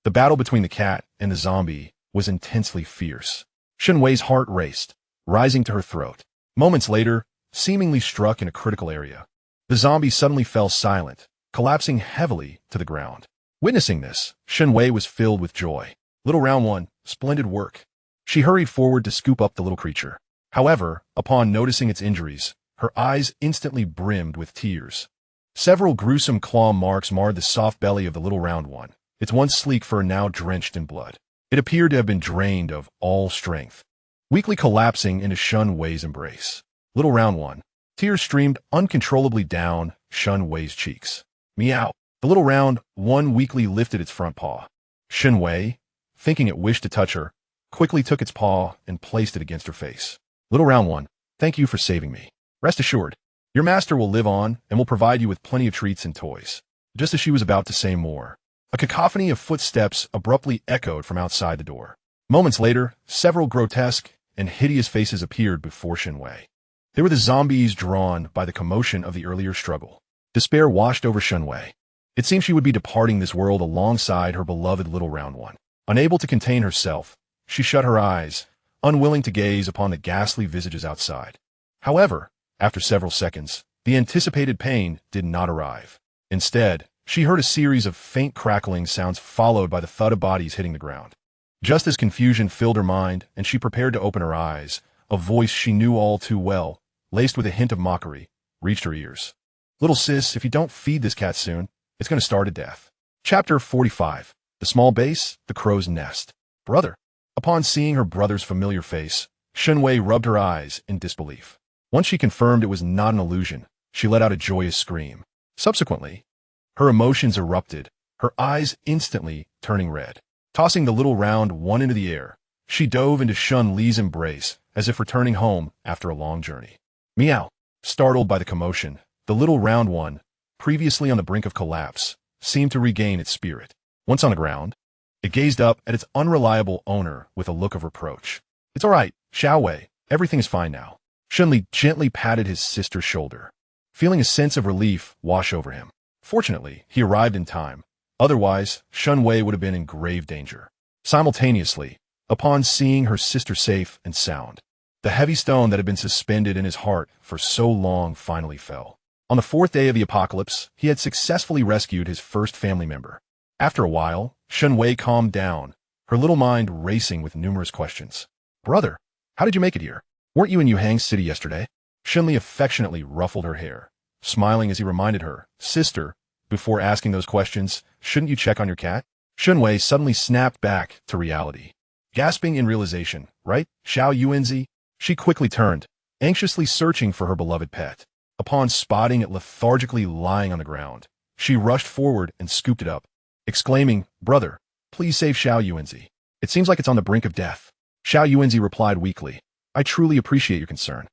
The battle between the cat and the zombie was intensely fierce. Shen Li's heart raced, rising to her throat. Moments later, seemingly struck in a critical area, the zombie suddenly fell silent, collapsing heavily to the ground. Witnessing this, Shen Li was filled with joy. Little round one, splendid work. She hurried forward to scoop up the little creature. However, upon noticing its injuries, her eyes instantly brimmed with tears. Several gruesome claw marks marred the soft belly of the little round one, its once sleek fur now drenched in blood. It appeared to have been drained of all strength, weakly collapsing into Shen Li's embrace. Little round one, tears streamed uncontrollably down Shen Li's cheeks. Meow. The little round one weakly lifted its front paw. Shen Li, thinking it wished to touch her, quickly took its paw and placed it against her face. Little round one, thank you for saving me. Rest assured, your master will live on and will provide you with plenty of treats and toys. Just as she was about to say more, a cacophony of footsteps abruptly echoed from outside the door. Moments later, several grotesque and hideous faces appeared before Shen Li. They were the zombies drawn by the commotion of the earlier struggle. Despair washed over Shen Li. It seemed she would be departing this world alongside her beloved little round one. Unable to contain herself, she shut her eyes, unwilling to gaze upon the ghastly visages outside. However, after several seconds, the anticipated pain did not arrive. Instead, she heard a series of faint crackling sounds followed by the thud of bodies hitting the ground. Just as confusion filled her mind and she prepared to open her eyes, a voice she knew all too well, laced with a hint of mockery, reached her ears. Little sis, if you don't feed this cat soon, it's going to starve to death. Chapter 45. The Small Base, the Crow's Nest. Brother. Upon seeing her brother's familiar face, Shen Li rubbed her eyes in disbelief. Once she confirmed it was not an illusion, she let out a joyous scream. Subsequently, her emotions erupted, her eyes instantly turning red. Tossing the little round one into the air, she dove into Shen Li's embrace as if returning home after a long journey. Meow. Startled by the commotion, the little round one, previously on the brink of collapse, seemed to regain its spirit. Once on the ground, it gazed up at its unreliable owner with a look of reproach. It's all right, Xiao Wei. Everything is fine now. Shen Li gently patted his sister's shoulder, feeling a sense of relief wash over him. Fortunately, he arrived in time. Otherwise, Shen Li would have been in grave danger. Simultaneously, upon seeing her sister safe and sound, the heavy stone that had been suspended in his heart for so long finally fell. On the fourth day of the apocalypse, he had successfully rescued his first family member. After a while, Shen Li calmed down, her little mind racing with numerous questions. Brother, how did you make it here? Weren't you in Yuhang City yesterday? Shen Li affectionately ruffled her hair, smiling as he reminded her, Sister, before asking those questions, shouldn't you check on your cat? Shen Li suddenly snapped back to reality. Gasping in realization, right, Xiao Yuanzi? She quickly turned, anxiously searching for her beloved pet. Upon spotting it lethargically lying on the ground, she rushed forward and scooped it up, exclaiming, Brother, please save Xiao Yuanzi. It seems like it's on the brink of death. Xiao Yuanzi replied weakly, I truly appreciate your concern.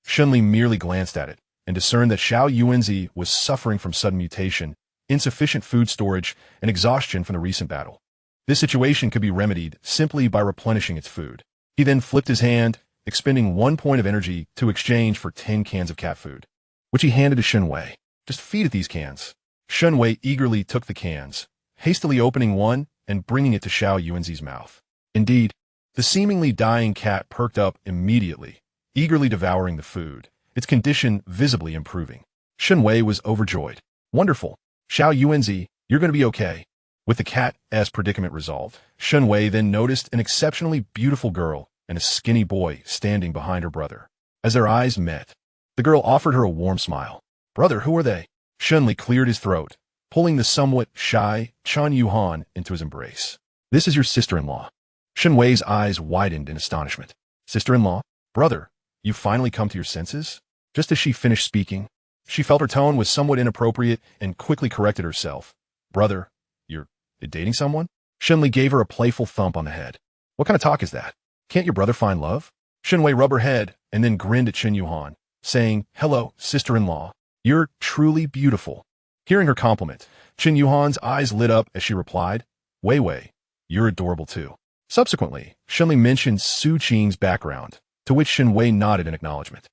Shen Li merely glanced at it and discerned that Xiao Yuanzi was suffering from sudden mutation, insufficient food storage, and exhaustion from the recent battle. This situation could be remedied simply by replenishing its food. He then flipped his hand, expending 1 point of energy to exchange for 10 cans of cat food, which he handed to Shen Li. Just feed it these cans. Shen Li eagerly took the cans, hastily opening one and bringing it to Xiao Yuanzi's mouth. Indeed, the seemingly dying cat perked up immediately, eagerly devouring the food, its condition visibly improving. Shen Li was overjoyed. Wonderful. Xiao Yuanzi, you're going to be okay. With the cat's predicament resolved, Shen Li then noticed an exceptionally beautiful girl and a skinny boy standing behind her brother. As their eyes met, the girl offered her a warm smile. Brother, who are they? Shen Li cleared his throat, pulling the somewhat shy Chen Yuhan into his embrace. This is your sister-in-law. Shen Wei's eyes widened in astonishment. Sister-in-law? Brother, you've finally come to your senses? Just as she finished speaking, she felt her tone was somewhat inappropriate and quickly corrected herself. Brother, you're dating someone? Shen Li gave her a playful thump on the head. What kind of talk is that? Can't your brother find love? Shen Li rubbed her head and then grinned at Chen Yuhan, saying, Hello, sister-in-law. You're truly beautiful. Hearing her compliment, Chen Yuhan's eyes lit up as she replied, Wei, you're adorable too. Subsequently, Shen Li mentioned Su Qing's background, to which Shen Li nodded in acknowledgement.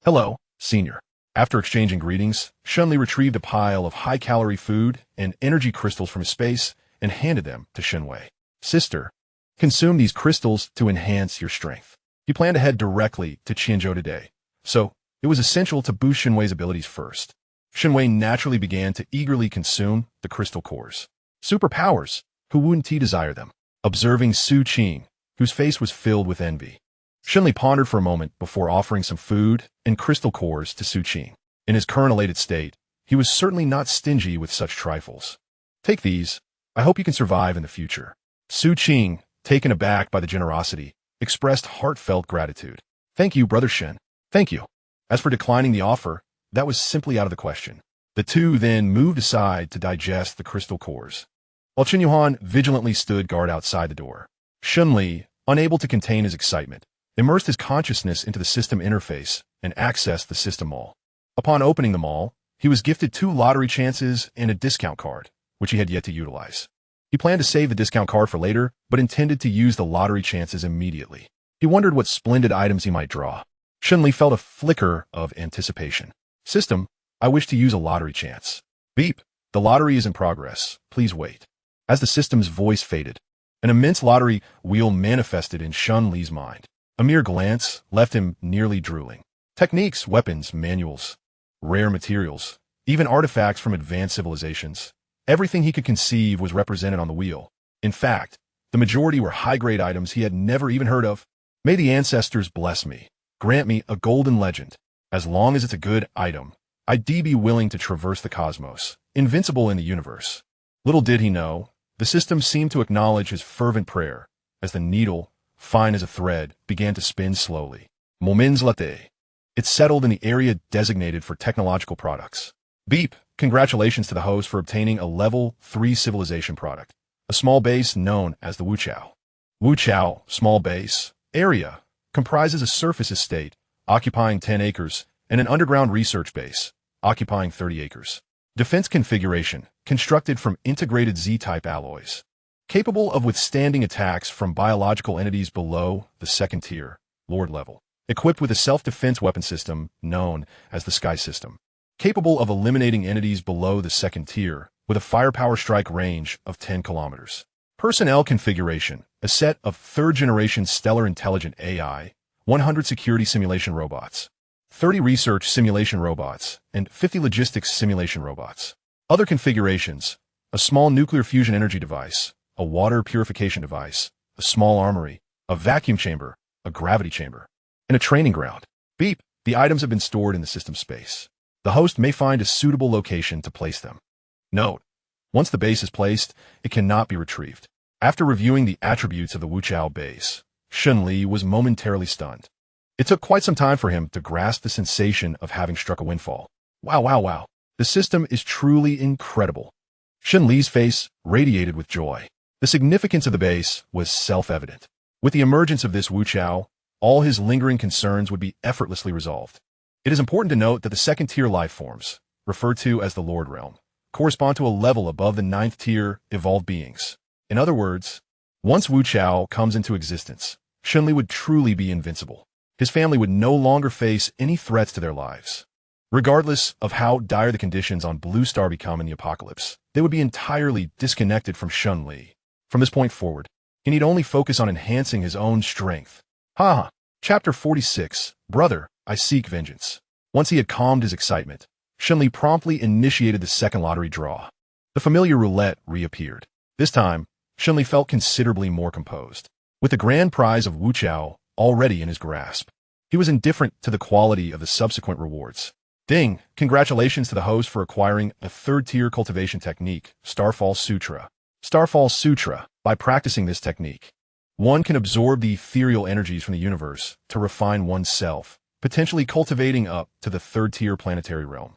Hello, senior. After exchanging greetings, Shen Li retrieved a pile of high-calorie food and energy crystals from his space and handed them to Shen Li. Sister, consume these crystals to enhance your strength. He planned to head directly to Qianzhou today, so it was essential to boost Shen Wei's abilities first. Shen Li naturally began to eagerly consume the crystal cores. Superpowers, who wouldn't he desire them? Observing Su Qing, whose face was filled with envy. Shen Li pondered for a moment before offering some food and crystal cores to Su Qing. In his current elated state, he was certainly not stingy with such trifles. Take these. I hope you can survive in the future. Su Qing, taken aback by the generosity, expressed heartfelt gratitude. Thank you, Brother Shen. Thank you. As for declining the offer, that was simply out of the question. The two then moved aside to digest the crystal cores, while Chen Yuhan vigilantly stood guard outside the door. Shen Li, unable to contain his excitement, immersed his consciousness into the system interface, and accessed the system mall. Upon opening the mall, he was gifted 2 lottery chances and a discount card, which he had yet to utilize. He planned to save the discount card for later, but intended to use the lottery chances immediately. He wondered what splendid items he might draw. Shen Li felt a flicker of anticipation. System, I wish to use a lottery chance. Beep. The lottery is in progress. Please wait. As the system's voice faded, an immense lottery wheel manifested in Shen Li's mind. A mere glance left him nearly drooling. Techniques, weapons, manuals, rare materials, even artifacts from advanced civilizations. Everything he could conceive was represented on the wheel. In fact, the majority were high-grade items he had never even heard of. May the ancestors bless me. Grant me a golden legend. As long as it's a good item, I'd be willing to traverse the cosmos, invincible in the universe. Little did he know, the system seemed to acknowledge his fervent prayer, as the needle, fine as a thread, began to spin slowly. Moments later, it settled in the area designated for technological products. Beep, congratulations to the host for obtaining a level 3 civilization product, a small base known as the Wuchao. Wuchao, small base, area, comprises a surface estate, occupying 10 acres, and an underground research base, occupying 30 acres. Defense configuration, constructed from integrated Z-type alloys, capable of withstanding attacks from biological entities below the second tier, Lord level. Equipped with a self-defense weapon system known as the Sky System, capable of eliminating entities below the second tier with a firepower strike range of 10 kilometers. Personnel configuration, a set of third-generation stellar intelligent AI, 100 security simulation robots, 30 research simulation robots, and 50 logistics simulation robots. Other configurations, a small nuclear fusion energy device, a water purification device, a small armory, a vacuum chamber, a gravity chamber, and a training ground. Beep, the items have been stored in the system space. The host may find a suitable location to place them. Note, once the base is placed, it cannot be retrieved. After reviewing the attributes of the Wuchao base, Shen Li was momentarily stunned. It took quite some time for him to grasp the sensation of having struck a windfall. Wow. The system is truly incredible. Shen Li's face radiated with joy. The significance of the base was self-evident. With the emergence of this Wuchao, all his lingering concerns would be effortlessly resolved. It is important to note that the second-tier life forms, referred to as the Lord Realm, correspond to a level above the 9th-tier evolved beings. In other words, once Wuchao comes into existence, Shen Li would truly be invincible. His family would no longer face any threats to their lives. Regardless of how dire the conditions on Blue Star become in the apocalypse, they would be entirely disconnected from Shen Li. From this point forward, he need only focus on enhancing his own strength. Chapter 46, Brother, I Seek Vengeance. Once he had calmed his excitement, Shen Li promptly initiated the second lottery draw. The familiar roulette reappeared. This time, Shen Li felt considerably more composed. With the grand prize of Wuchao already in his grasp, he was indifferent to the quality of the subsequent rewards. Ding! Congratulations to the host for acquiring a third-tier cultivation technique, Starfall Sutra. Starfall Sutra. By practicing this technique, one can absorb the ethereal energies from the universe to refine oneself, potentially cultivating up to the third-tier planetary realm.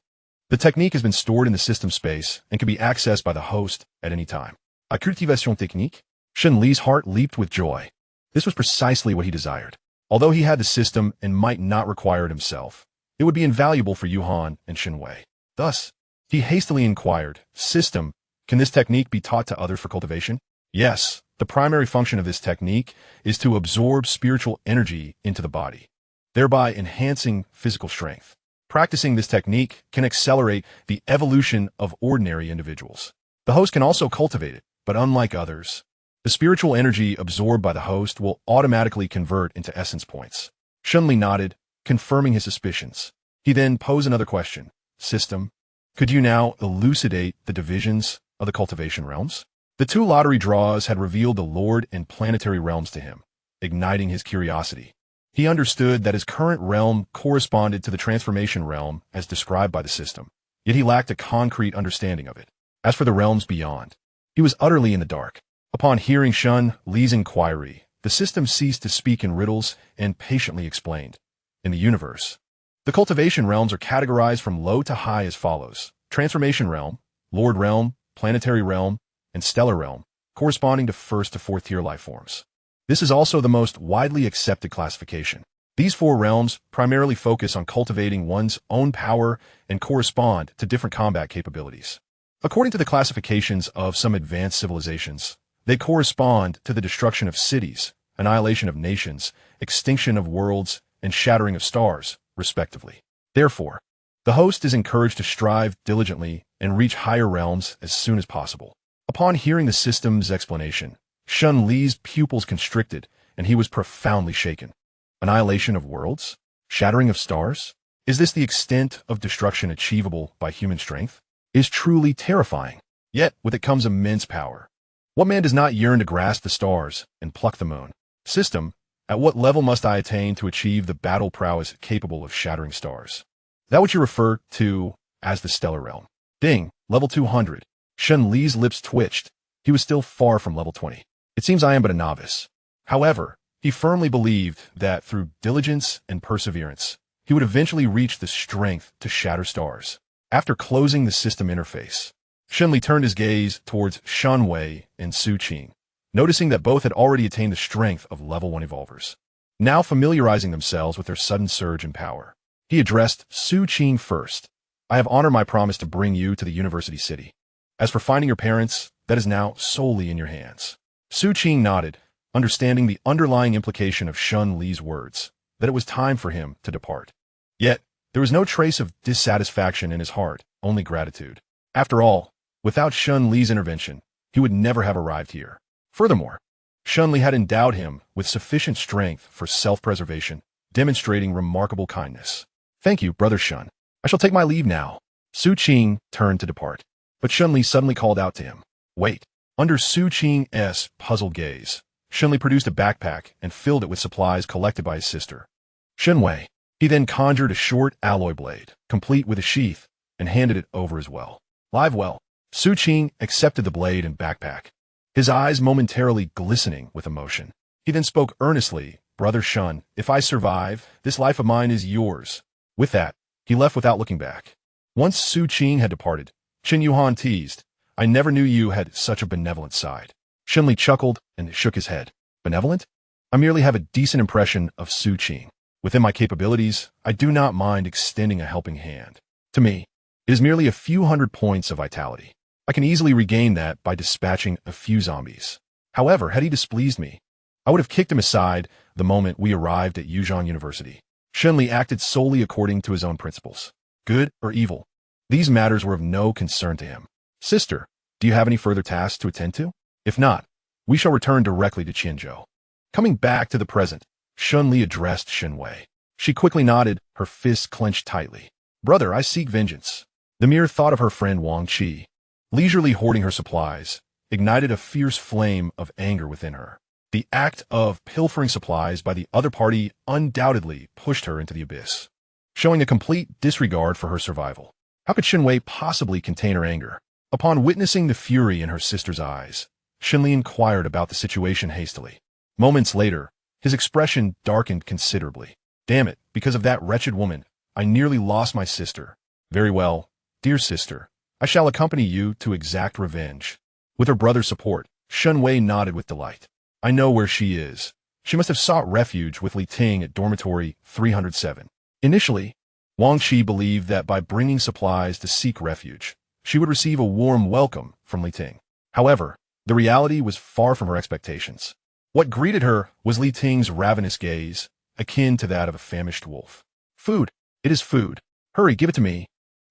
The technique has been stored in the system space and can be accessed by the host at any time. A cultivation technique? Shen Li's heart leaped with joy. This was precisely what he desired. Although he had the system and might not require it himself, it would be invaluable for Yuhan and Shenwei. Thus, he hastily inquired, System, can this technique be taught to others for cultivation? Yes, the primary function of this technique is to absorb spiritual energy into the body, thereby enhancing physical strength. Practicing this technique can accelerate the evolution of ordinary individuals. The host can also cultivate it, but unlike others, the spiritual energy absorbed by the host will automatically convert into essence points. Shen Li nodded, confirming his suspicions. He then posed another question. System, could you now elucidate the divisions of the cultivation realms? The 2 lottery draws had revealed the Lord and planetary realms to him, igniting his curiosity. He understood that his current realm corresponded to the transformation realm as described by the system, yet he lacked a concrete understanding of it. As for the realms beyond, he was utterly in the dark. Upon hearing Shen Li's inquiry, the system ceased to speak in riddles and patiently explained. In the universe, the cultivation realms are categorized from low to high as follows. Transformation realm, Lord realm, planetary realm, and stellar realm, corresponding to 1st to 4th tier life forms. This is also the most widely accepted classification. These four realms primarily focus on cultivating one's own power and correspond to different combat capabilities. According to the classifications of some advanced civilizations, they correspond to the destruction of cities, annihilation of nations, extinction of worlds, and shattering of stars, respectively. Therefore, the host is encouraged to strive diligently and reach higher realms as soon as possible. Upon hearing the system's explanation, Shen Li's pupils constricted, and he was profoundly shaken. Annihilation of worlds? Shattering of stars? Is this the extent of destruction achievable by human strength? It is truly terrifying. Yet, with it comes immense power. What man does not yearn to grasp the stars and pluck the moon? System, at what level must I attain to achieve the battle prowess capable of shattering stars? That which you refer to as the stellar realm. Ding, level 200. Shen Li's lips twitched. He was still far from level 20. It seems I am but a novice. However, he firmly believed that through diligence and perseverance, he would eventually reach the strength to shatter stars. After closing the system interface, Shen Li turned his gaze towards Shen Wei and Su Qing, noticing that both had already attained the strength of level 1 evolvers. Now familiarizing themselves with their sudden surge in power, he addressed Su Qing first. I have honored my promise to bring you to the university city. As for finding your parents, that is now solely in your hands. Su Qing nodded, understanding the underlying implication of Shen Li's words, that it was time for him to depart. Yet, there was no trace of dissatisfaction in his heart, only gratitude. After all, without Shen Li's intervention, he would never have arrived here. Furthermore, Shen Li had endowed him with sufficient strength for self-preservation, demonstrating remarkable kindness. Thank you, Brother Shen. I shall take my leave now. Su Qing turned to depart, but Shen Li suddenly called out to him. Wait. Under Su Qing's puzzled gaze, Shen Li produced a backpack and filled it with supplies collected by his sister, Shen Wei. He then conjured a short alloy blade, complete with a sheath, and handed it over as well. Live well. Su Qing accepted the blade and backpack, his eyes momentarily glistening with emotion. He then spoke earnestly, Brother Shen, if I survive, this life of mine is yours. With that, he left without looking back. Once Su Qing had departed, Qin Yuhan teased, I never knew you had such a benevolent side. Shen Li chuckled and shook his head. Benevolent? I merely have a decent impression of Su Qing. Within my capabilities, I do not mind extending a helping hand. To me, it is merely a few hundred points of vitality. I can easily regain that by dispatching a few zombies. However, had he displeased me, I would have kicked him aside the moment we arrived at Yuzhong University. Shen Li acted solely according to his own principles. Good or evil, these matters were of no concern to him. Sister, do you have any further tasks to attend to? If not, we shall return directly to Qianzhou. Coming back to the present, Shen Li addressed Shen Wei. She quickly nodded, her fists clenched tightly. Brother, I seek vengeance. The mere thought of her friend Wang Qi, leisurely hoarding her supplies, ignited a fierce flame of anger within her. The act of pilfering supplies by the other party undoubtedly pushed her into the abyss, showing a complete disregard for her survival. How could Shen Wei possibly contain her anger? Upon witnessing the fury in her sister's eyes, Shen Li inquired about the situation hastily. Moments later, his expression darkened considerably. Damn it, because of that wretched woman, I nearly lost my sister. Very well, dear sister, I shall accompany you to exact revenge. With her brother's support, Shen Wei nodded with delight. I know where she is. She must have sought refuge with Li Ting at dormitory 307. Initially, Wang Qi believed that by bringing supplies to seek refuge, she would receive a warm welcome from Li Ting. However, the reality was far from her expectations. What greeted her was Li Ting's ravenous gaze, akin to that of a famished wolf. Food. It is food. Hurry, give it to me.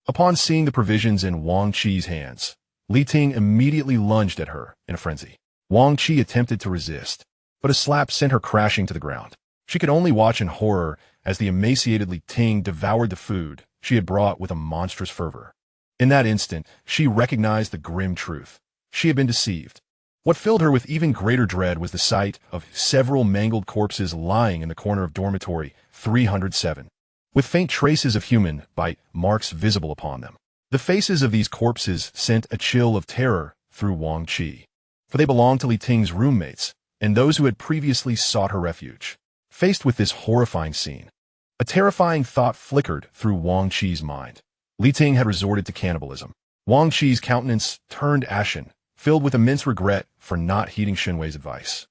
Upon seeing the provisions in Wang Qi's hands, Li Ting immediately lunged at her in a frenzy. Wang Qi attempted to resist, but a slap sent her crashing to the ground. She could only watch in horror as the emaciated Li Ting devoured the food she had brought with a monstrous fervor. In that instant, she recognized the grim truth. She had been deceived. What filled her with even greater dread was the sight of several mangled corpses lying in the corner of dormitory 307, with faint traces of human bite marks visible upon them. The faces of these corpses sent a chill of terror through Wang Qi, for they belonged to Li Ting's roommates and those who had previously sought her refuge. Faced with this horrifying scene, a terrifying thought flickered through Wang Qi's mind. Li Ting had resorted to cannibalism. Wang Qi's countenance turned ashen, filled with immense regret for not heeding Shen Wei's advice.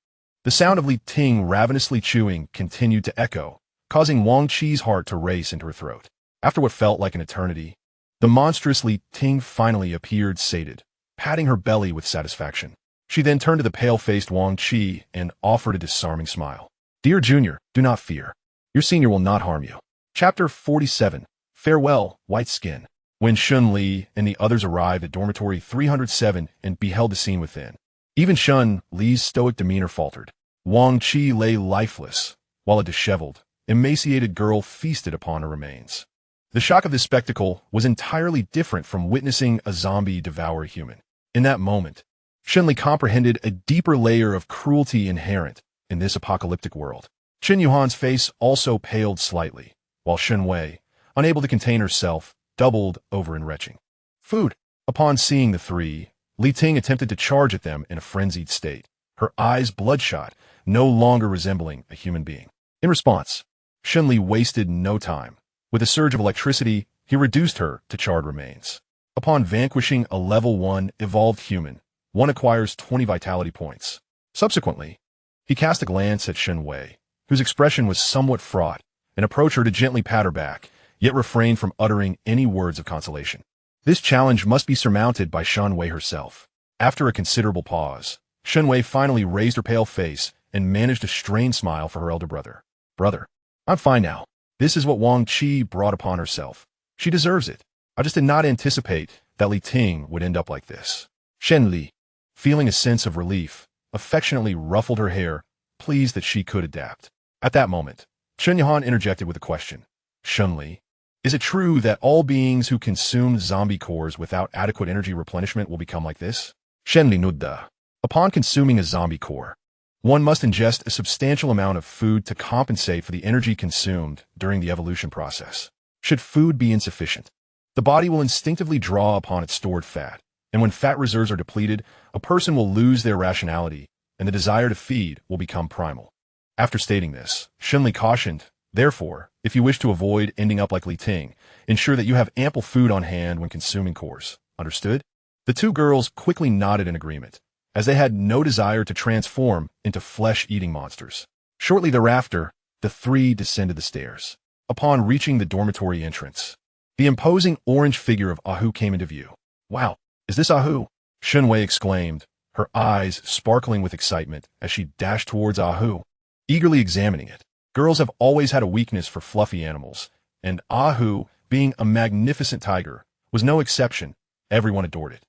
The sound of Li Ting ravenously chewing continued to echo, causing Wang Qi's heart to race into her throat. After what felt like an eternity, the monstrous Li Ting finally appeared sated, patting her belly with satisfaction. She then turned to the pale-faced Wang Qi and offered a disarming smile. "Dear Junior, do not fear. Your senior will not harm you." Chapter 47. Farewell, White Skin. When Shen Li and the others arrived at dormitory 307 and beheld the scene within, even Shen Li's stoic demeanor faltered. Wang Qi lay lifeless, while a disheveled, emaciated girl feasted upon her remains. The shock of this spectacle was entirely different from witnessing a zombie devour a human. In that moment, Shen Li comprehended a deeper layer of cruelty inherent in this apocalyptic world. Qin Yuhan's face also paled slightly, while Shen Wei, unable to contain herself, doubled over in retching. Food. Upon seeing the three, Li Ting attempted to charge at them in a frenzied state, her eyes bloodshot, no longer resembling a human being. In response, Shen Li wasted no time. With a surge of electricity, he reduced her to charred remains. Upon vanquishing a level 1 evolved human, one acquires 20 vitality points. Subsequently, he cast a glance at Shen Wei, whose expression was somewhat fraught, and approached her to gently pat her back, yet refrained from uttering any words of consolation. This challenge must be surmounted by Shen Wei herself. After a considerable pause, Shen Wei finally raised her pale face and managed a strained smile for her elder brother. "Brother, I'm fine now. This is what Wang Qi brought upon herself. She deserves it. I just did not anticipate that Li Ting would end up like this." Shen Li, feeling a sense of relief, affectionately ruffled her hair, pleased that she could adapt. At that moment, Chen Yuhan interjected with a question. "Shen Li, is it true that all beings who consume zombie cores without adequate energy replenishment will become like this?" Shen Li nodded. Upon consuming a zombie core, one must ingest a substantial amount of food to compensate for the energy consumed during the evolution process. Should food be insufficient, the body will instinctively draw upon its stored fat, and when fat reserves are depleted, a person will lose their rationality, and the desire to feed will become primal. After stating this, Shen Li cautioned, "Therefore, if you wish to avoid ending up like Li Ting, ensure that you have ample food on hand when consuming cores. Understood?" The two girls quickly nodded in agreement, as they had no desire to transform into flesh-eating monsters. Shortly thereafter, the three descended the stairs. Upon reaching the dormitory entrance, the imposing orange figure of Ahu came into view. "Wow, is this Ahu?" Shen Wei exclaimed, her eyes sparkling with excitement as she dashed towards Ahu, eagerly examining it. Girls have always had a weakness for fluffy animals, and Ahu, being a magnificent tiger, was no exception. Everyone adored it.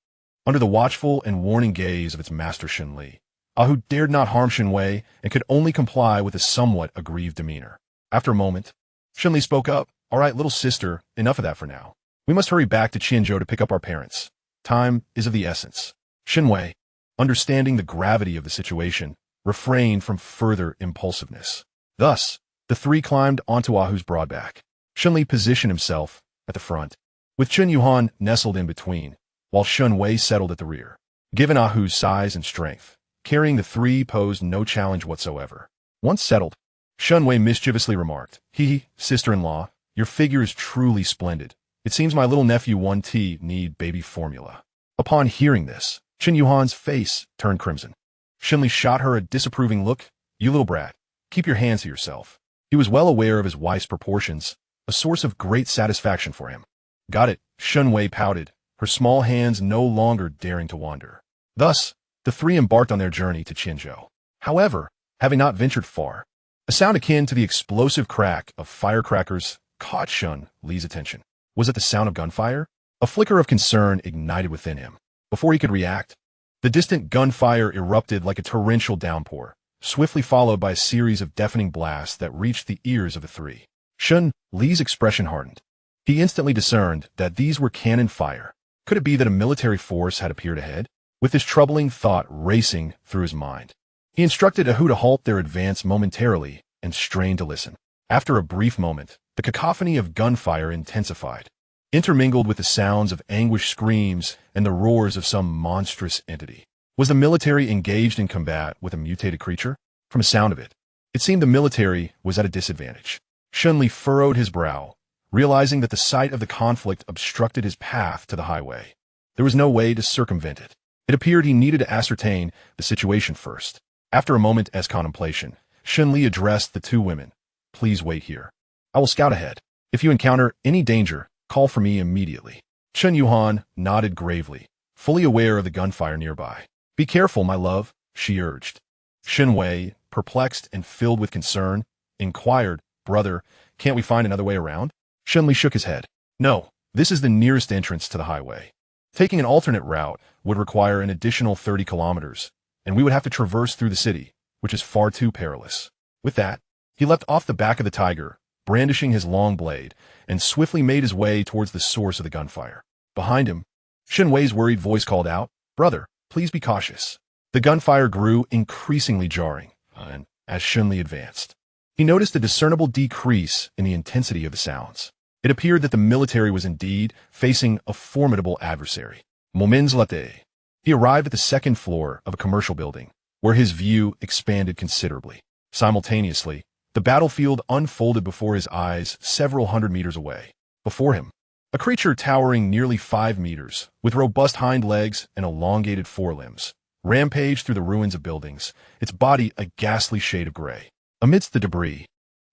Under the watchful and warning gaze of its master Shen Li, Ahu dared not harm Shen Wei and could only comply with a somewhat aggrieved demeanor. After a moment, Shen Li spoke up. "All right, little sister, enough of that for now. We must hurry back to Qianzhou to pick up our parents. Time is of the essence." Shen Wei, understanding the gravity of the situation, refrained from further impulsiveness. Thus, the three climbed onto Ahu's broad back. Shen Li positioned himself at the front, with Qin Yuhan nestled in between, while Shen Wei settled at the rear. Given Ahu's size and strength, carrying the three posed no challenge whatsoever. Once settled, Shen Wei mischievously remarked, "Hee, sister-in-law, your figure is truly splendid. It seems my little nephew 1T need baby formula." Upon hearing this, Qin Yuhan's face turned crimson. Shen Li shot her a disapproving look. "You little brat, keep your hands to yourself." He was well aware of his wife's proportions, a source of great satisfaction for him. "Got it," Shen Wei pouted, her small hands no longer daring to wander. Thus, the three embarked on their journey to Qianzhou. However, having not ventured far, a sound akin to the explosive crack of firecrackers caught Shen Li's attention. Was it the sound of gunfire? A flicker of concern ignited within him. Before he could react, the distant gunfire erupted like a torrential downpour, swiftly followed by a series of deafening blasts that reached the ears of the three. Shen Li's expression hardened. He instantly discerned that these were cannon fire. Could it be that a military force had appeared ahead? With this troubling thought racing through his mind, he instructed Ahu to halt their advance momentarily and strained to listen. After a brief moment, the cacophony of gunfire intensified, intermingled with the sounds of anguished screams and the roars of some monstrous entity. Was the military engaged in combat with a mutated creature? From the sound of it, it seemed the military was at a disadvantage. Shen Li furrowed his brow, realizing that the sight of the conflict obstructed his path to the highway. There was no way to circumvent it. It appeared he needed to ascertain the situation first. After a moment as contemplation, Shen Li addressed the two women. Please wait here. I will scout ahead. If you encounter any danger, call for me immediately. Chen Yuhan nodded gravely, fully aware of the gunfire nearby. Be careful, my love, she urged. Shen Wei, perplexed and filled with concern, inquired, Brother, can't we find another way around? Shen Li shook his head. No, this is the nearest entrance to the highway. Taking an alternate route would require an additional 30 kilometers, and we would have to traverse through the city, which is far too perilous. With that, he leapt off the back of the tiger, brandishing his long blade, and swiftly made his way towards the source of the gunfire. Behind him, Shen Wei's worried voice called out, Brother, please be cautious. The gunfire grew increasingly jarring, and as Shen Li advanced, he noticed a discernible decrease in the intensity of the sounds. It appeared that the military was indeed facing a formidable adversary. Monsterrampage. He arrived at the second floor of a commercial building, where his view expanded considerably. Simultaneously, the battlefield unfolded before his eyes several hundred meters away. Before him, a creature towering nearly 5 meters, with robust hind legs and elongated forelimbs, rampaged through the ruins of buildings, its body a ghastly shade of gray. Amidst the debris,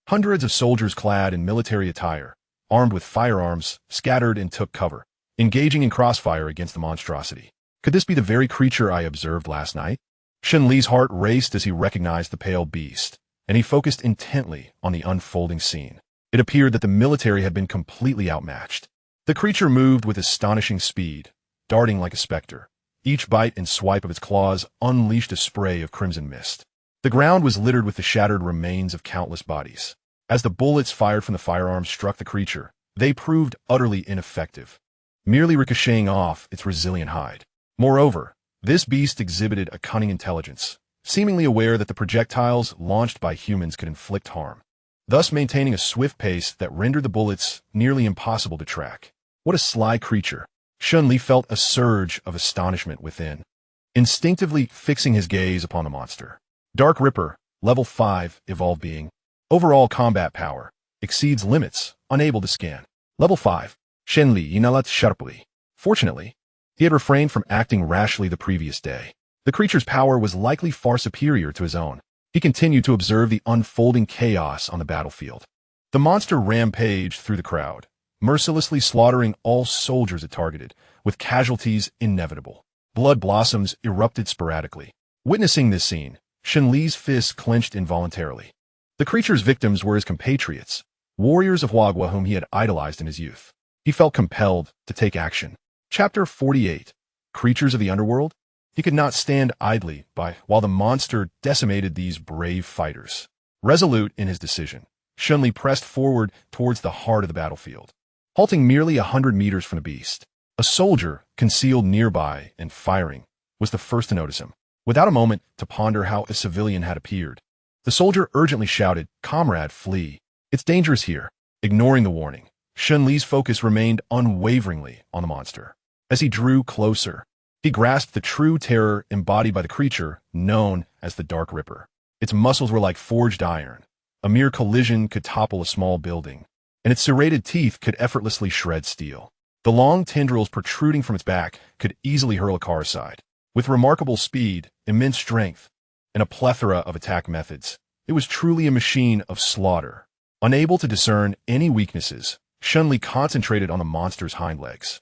hundreds of soldiers clad in military attire, armed with firearms, scattered and took cover, engaging in crossfire against the monstrosity. Could this be the very creature I observed last night? Shen Li's heart raced as he recognized the pale beast, and he focused intently on the unfolding scene. It appeared that the military had been completely outmatched. The creature moved with astonishing speed, darting like a specter. Each bite and swipe of its claws unleashed a spray of crimson mist. The ground was littered with the shattered remains of countless bodies. As the bullets fired from the firearms struck the creature, they proved utterly ineffective, merely ricocheting off its resilient hide. Moreover, this beast exhibited a cunning intelligence, seemingly aware that the projectiles launched by humans could inflict harm, thus maintaining a swift pace that rendered the bullets nearly impossible to track. What a sly creature! Shen Li felt a surge of astonishment within, instinctively fixing his gaze upon the monster. Dark Ripper, level 5, evolved being. Overall combat power exceeds limits, unable to scan. Level 5, Shen Li inalat sharply. Fortunately, he had refrained from acting rashly the previous day. The creature's power was likely far superior to his own. He continued to observe the unfolding chaos on the battlefield. The monster rampaged through the crowd, mercilessly slaughtering all soldiers it targeted, with casualties inevitable. Blood blossoms erupted sporadically. Witnessing this scene, Shen Li's fists clenched involuntarily. The creature's victims were his compatriots, warriors of Wagwa whom he had idolized in his youth. He felt compelled to take action. Chapter 48. Creatures of the Underworld? He could not stand idly by while the monster decimated these brave fighters. Resolute in his decision, Shen Li pressed forward towards the heart of the battlefield. Halting merely 100 meters from the beast, a soldier, concealed nearby and firing, was the first to notice him. Without a moment to ponder how a civilian had appeared, the soldier urgently shouted, Comrade, flee. It's dangerous here. Ignoring the warning, Shen Li's focus remained unwaveringly on the monster. As he drew closer, he grasped the true terror embodied by the creature known as the Dark Ripper. Its muscles were like forged iron. A mere collision could topple a small building, and its serrated teeth could effortlessly shred steel. The long tendrils protruding from its back could easily hurl a car aside. With remarkable speed, immense strength, and a plethora of attack methods, it was truly a machine of slaughter. Unable to discern any weaknesses, Shen Li concentrated on the monster's hind legs,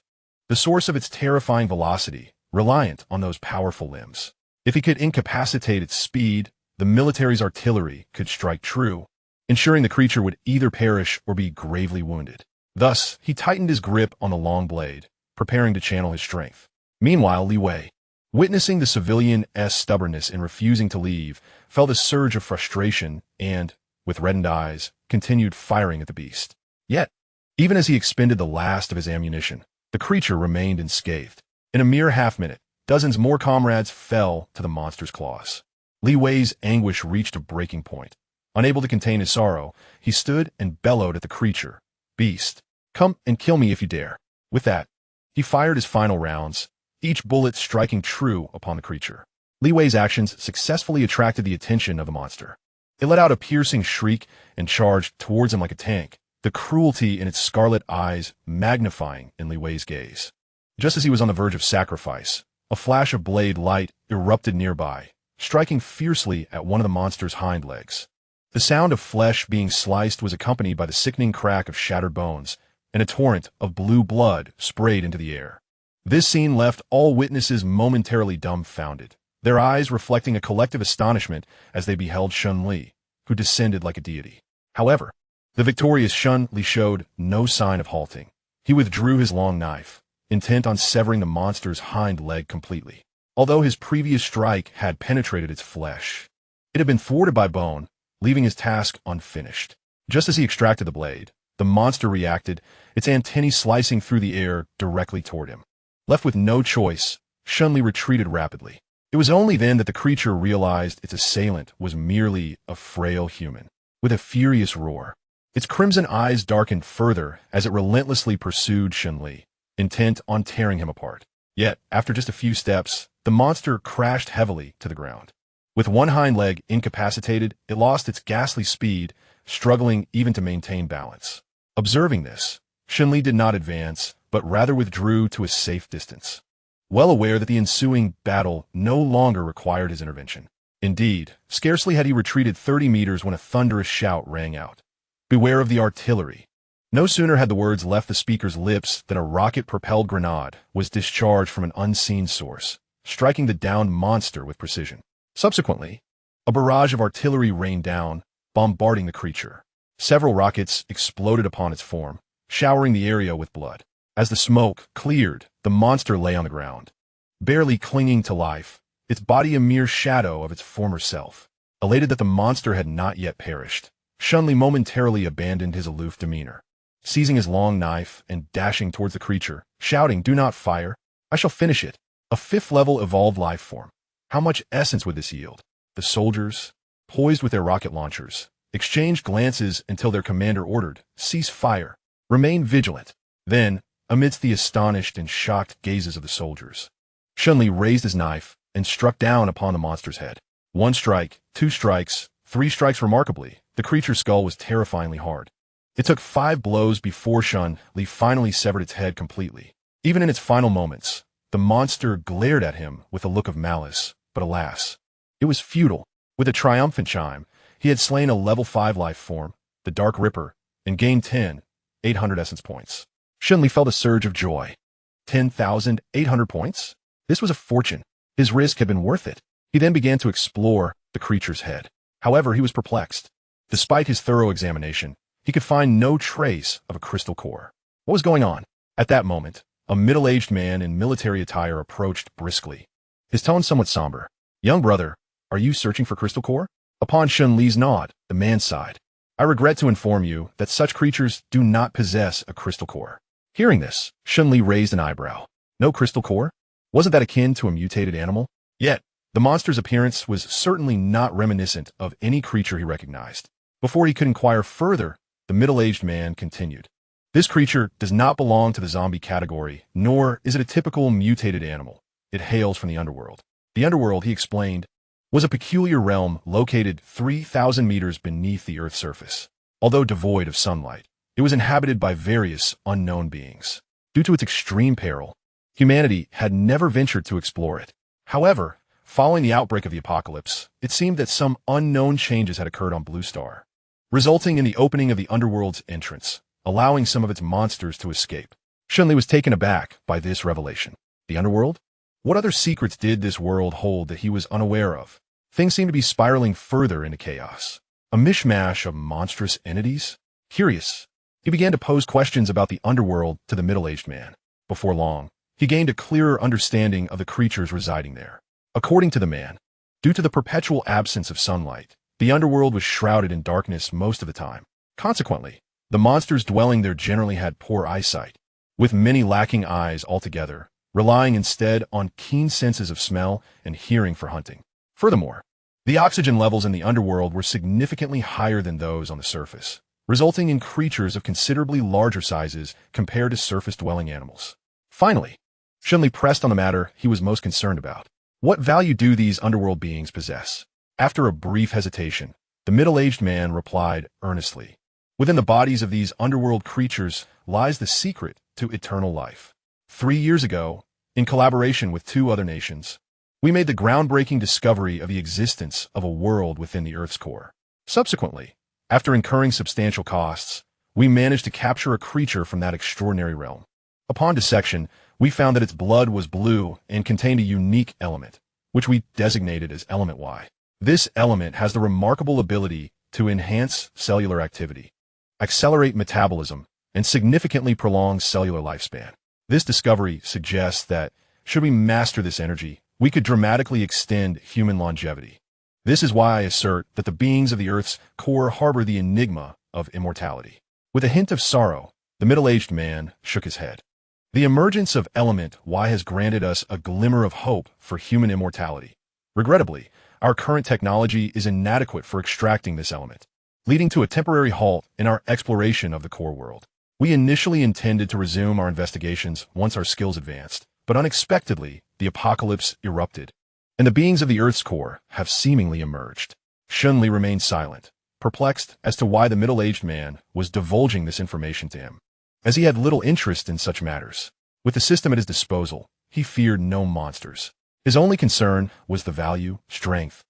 the source of its terrifying velocity, reliant on those powerful limbs. If he could incapacitate its speed, the military's artillery could strike true, ensuring the creature would either perish or be gravely wounded. Thus, he tightened his grip on the long blade, preparing to channel his strength. Meanwhile, Li Wei, witnessing the civilian's stubbornness in refusing to leave, felt a surge of frustration and, with reddened eyes, continued firing at the beast. Yet, even as he expended the last of his ammunition, the creature remained unscathed. In a mere half-minute, dozens more comrades fell to the monster's claws. Li Wei's anguish reached a breaking point. Unable to contain his sorrow, he stood and bellowed at the creature. Beast, come and kill me if you dare. With that, he fired his final rounds, each bullet striking true upon the creature. Li Wei's actions successfully attracted the attention of the monster. It let out a piercing shriek and charged towards him like a tank, the cruelty in its scarlet eyes magnifying in Li Wei's gaze. Just as he was on the verge of sacrifice, a flash of blade light erupted nearby, striking fiercely at one of the monster's hind legs. The sound of flesh being sliced was accompanied by the sickening crack of shattered bones, and a torrent of blue blood sprayed into the air. This scene left all witnesses momentarily dumbfounded, their eyes reflecting a collective astonishment as they beheld Shen Li, who descended like a deity. However, the victorious Shen Li showed no sign of halting. He withdrew his long knife, intent on severing the monster's hind leg completely. Although his previous strike had penetrated its flesh, it had been thwarted by bone, leaving his task unfinished. Just as he extracted the blade, the monster reacted, its antennae slicing through the air directly toward him. Left with no choice, Shen Li retreated rapidly. It was only then that the creature realized its assailant was merely a frail human. With a furious roar, its crimson eyes darkened further as it relentlessly pursued Shen Li, intent on tearing him apart. Yet, after just a few steps, the monster crashed heavily to the ground. With one hind leg incapacitated, it lost its ghastly speed, struggling even to maintain balance. Observing this, Shen Li did not advance, but rather withdrew to a safe distance, well aware that the ensuing battle no longer required his intervention. Indeed, scarcely had he retreated 30 meters when a thunderous shout rang out. "Beware of the artillery." No sooner had the words left the speaker's lips than a rocket-propelled grenade was discharged from an unseen source, striking the downed monster with precision. Subsequently, a barrage of artillery rained down, bombarding the creature. Several rockets exploded upon its form, showering the area with blood. As the smoke cleared, the monster lay on the ground, barely clinging to life, its body a mere shadow of its former self. Elated that the monster had not yet perished, Shen Li momentarily abandoned his aloof demeanor, seizing his long knife and dashing towards the creature, shouting, "Do not fire! I shall finish it!" A fifth-level evolved life form. How much essence would this yield? The soldiers, poised with their rocket launchers, exchanged glances until their commander ordered, "Cease fire. Remain vigilant." Then, amidst the astonished and shocked gazes of the soldiers, Shen Li raised his knife and struck down upon the monster's head. One strike, two strikes, three strikes. Remarkably, the creature's skull was terrifyingly hard. It took 5 blows before Shen Li finally severed its head completely. Even in its final moments, the monster glared at him with a look of malice, but alas, it was futile. With a triumphant chime, he had slain a level 5 life form, the Dark Ripper, and gained 10,800 essence points. Shen Li felt a surge of joy. 10,800 points? This was a fortune. His risk had been worth it. He then began to explore the creature's head. However, he was perplexed. Despite his thorough examination, he could find no trace of a crystal core. What was going on? At that moment, a middle-aged man in military attire approached briskly, his tone somewhat somber. "Young brother, are you searching for crystal core?" Upon Shen Li's nod, the man sighed. "I regret to inform you that such creatures do not possess a crystal core." Hearing this, Shen Li raised an eyebrow. No crystal core? Wasn't that akin to a mutated animal? Yet, the monster's appearance was certainly not reminiscent of any creature he recognized. Before he could inquire further, the middle-aged man continued. "This creature does not belong to the zombie category, nor is it a typical mutated animal. It hails from the underworld." The underworld, he explained, was a peculiar realm located 3,000 meters beneath the Earth's surface. Although devoid of sunlight, it was inhabited by various unknown beings. Due to its extreme peril, humanity had never ventured to explore it. However, following the outbreak of the apocalypse, it seemed that some unknown changes had occurred on Blue Star, resulting in the opening of the underworld's entrance, allowing some of its monsters to escape. Shen Li was taken aback by this revelation. The underworld? What other secrets did this world hold that he was unaware of? Things seemed to be spiraling further into chaos. A mishmash of monstrous entities? Curious, he began to pose questions about the underworld to the middle-aged man. Before long, he gained a clearer understanding of the creatures residing there. According to the man, due to the perpetual absence of sunlight, the underworld was shrouded in darkness most of the time. Consequently, the monsters dwelling there generally had poor eyesight, with many lacking eyes altogether, relying instead on keen senses of smell and hearing for hunting. Furthermore, the oxygen levels in the underworld were significantly higher than those on the surface, resulting in creatures of considerably larger sizes compared to surface-dwelling animals. Finally, Shen Li pressed on the matter he was most concerned about. What value do these underworld beings possess? After a brief hesitation, the middle-aged man replied earnestly, "Within the bodies of these underworld creatures lies the secret to eternal life. 3 years ago, in collaboration with 2 other nations, we made the groundbreaking discovery of the existence of a world within the Earth's core. Subsequently, after incurring substantial costs, we managed to capture a creature from that extraordinary realm. Upon dissection, we found that its blood was blue and contained a unique element, which we designated as Element Y. This element has the remarkable ability to enhance cellular activity, accelerate metabolism, and significantly prolong cellular lifespan. This discovery suggests that, should we master this energy, we could dramatically extend human longevity. This is why I assert that the beings of the Earth's core harbor the enigma of immortality. With a hint of sorrow, the middle-aged man shook his head. The emergence of Element Y has granted us a glimmer of hope for human immortality. Regrettably, our current technology is inadequate for extracting this element, leading to a temporary halt in our exploration of the core world. We initially intended to resume our investigations once our skills advanced, but unexpectedly, the apocalypse erupted, and the beings of the Earth's core have seemingly emerged. Shen Li remained silent, perplexed as to why the middle-aged man was divulging this information to him, as he had little interest in such matters. With the system at his disposal, he feared no monsters. His only concern was the value, strength,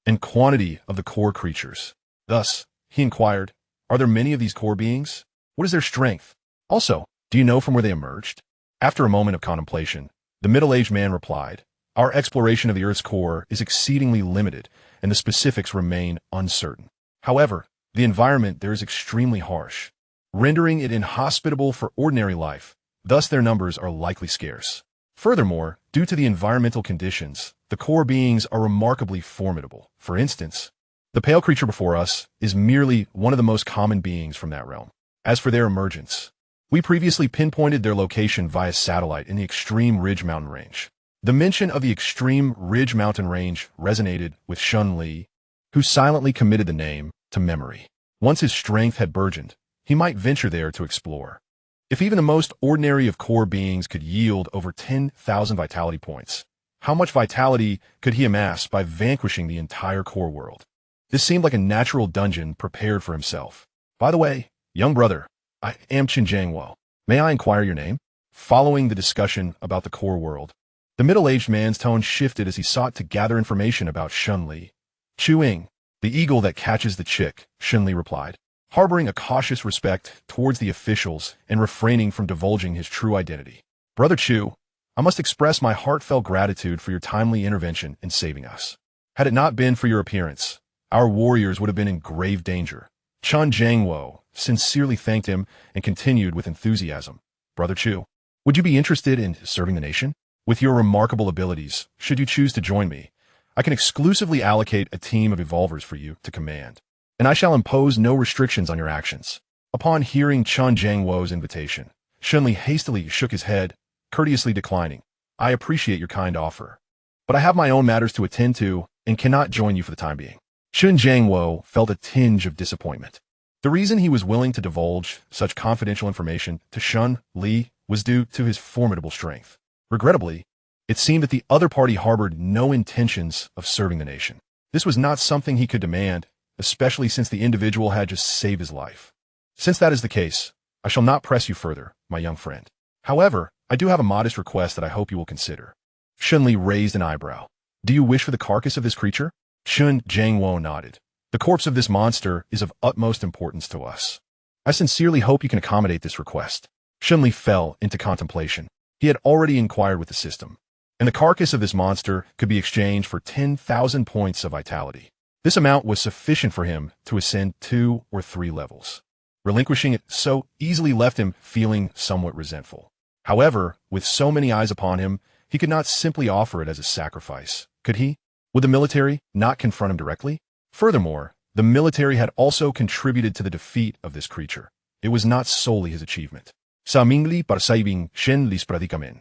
and quantity of the core creatures. Thus, he inquired, are there many of these core beings? What is their strength? Also, do you know from where they emerged? After a moment of contemplation, the middle-aged man replied, our exploration of the Earth's core is exceedingly limited, and the specifics remain uncertain. However, the environment there is extremely harsh, rendering it inhospitable for ordinary life. Thus, their numbers are likely scarce. Furthermore, due to the environmental conditions, the core beings are remarkably formidable. For instance, the pale creature before us is merely one of the most common beings from that realm. As for their emergence, we previously pinpointed their location via satellite in the Extreme Ridge Mountain Range. The mention of the Extreme Ridge Mountain Range resonated with Shen Li, who silently committed the name to memory. Once his strength had burgeoned, he might venture there to explore. If even the most ordinary of core beings could yield over 10,000 vitality points, how much vitality could he amass by vanquishing the entire core world? This seemed like a natural dungeon prepared for himself. By the way, young brother, I am Chen Jiangwo. May I inquire your name? Following the discussion about the core world, the middle-aged man's tone shifted as he sought to gather information about Shen Li. Chu-ing, the eagle that catches the chick, Shen Li replied, harboring a cautious respect towards the officials and refraining from divulging his true identity. Brother Chu, I must express my heartfelt gratitude for your timely intervention in saving us. Had it not been for your appearance, our warriors would have been in grave danger. Chen Jiangwo sincerely thanked him and continued with enthusiasm. Brother Chu, would you be interested in serving the nation? With your remarkable abilities, should you choose to join me, I can exclusively allocate a team of evolvers for you to command, and I shall impose no restrictions on your actions. Upon hearing Chen Jiangwo's invitation, Shen Li hastily shook his head, courteously declining. I appreciate your kind offer, but I have my own matters to attend to and cannot join you for the time being. Shen Jiangwo felt a tinge of disappointment. The reason he was willing to divulge such confidential information to Shen Li was due to his formidable strength. Regrettably, it seemed that the other party harbored no intentions of serving the nation. This was not something he could demand, especially since the individual had just saved his life. Since that is the case, I shall not press you further, my young friend. However, I do have a modest request that I hope you will consider. Shen Li raised an eyebrow. Do you wish for the carcass of this creature? Chen Jiangwo nodded. The corpse of this monster is of utmost importance to us. I sincerely hope you can accommodate this request. Shen Li fell into contemplation. He had already inquired with the system, and the carcass of this monster could be exchanged for 10,000 points of vitality. This amount was sufficient for him to ascend 2 or 3 levels. Relinquishing it so easily left him feeling somewhat resentful. However, with so many eyes upon him, he could not simply offer it as a sacrifice, could he? Would the military not confront him directly? Furthermore, the military had also contributed to the defeat of this creature. It was not solely his achievement. Sa mingli para saibing Shen Li's predicamen.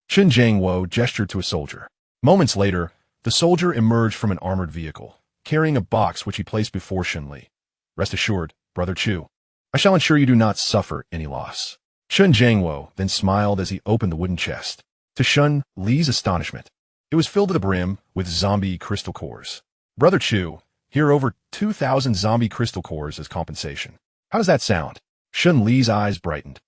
Chen Jiangwo gestured to a soldier. Moments later, the soldier emerged from an armored vehicle, carrying a box which he placed before Shen Li. Rest assured, Brother Chu, I shall ensure you do not suffer any loss. Chen Jiangwo then smiled as he opened the wooden chest. To Shen Li's astonishment, it was filled to the brim with zombie crystal cores. Brother Chu, here are over 2,000 zombie crystal cores as compensation. How does that sound? Shen Li's eyes brightened,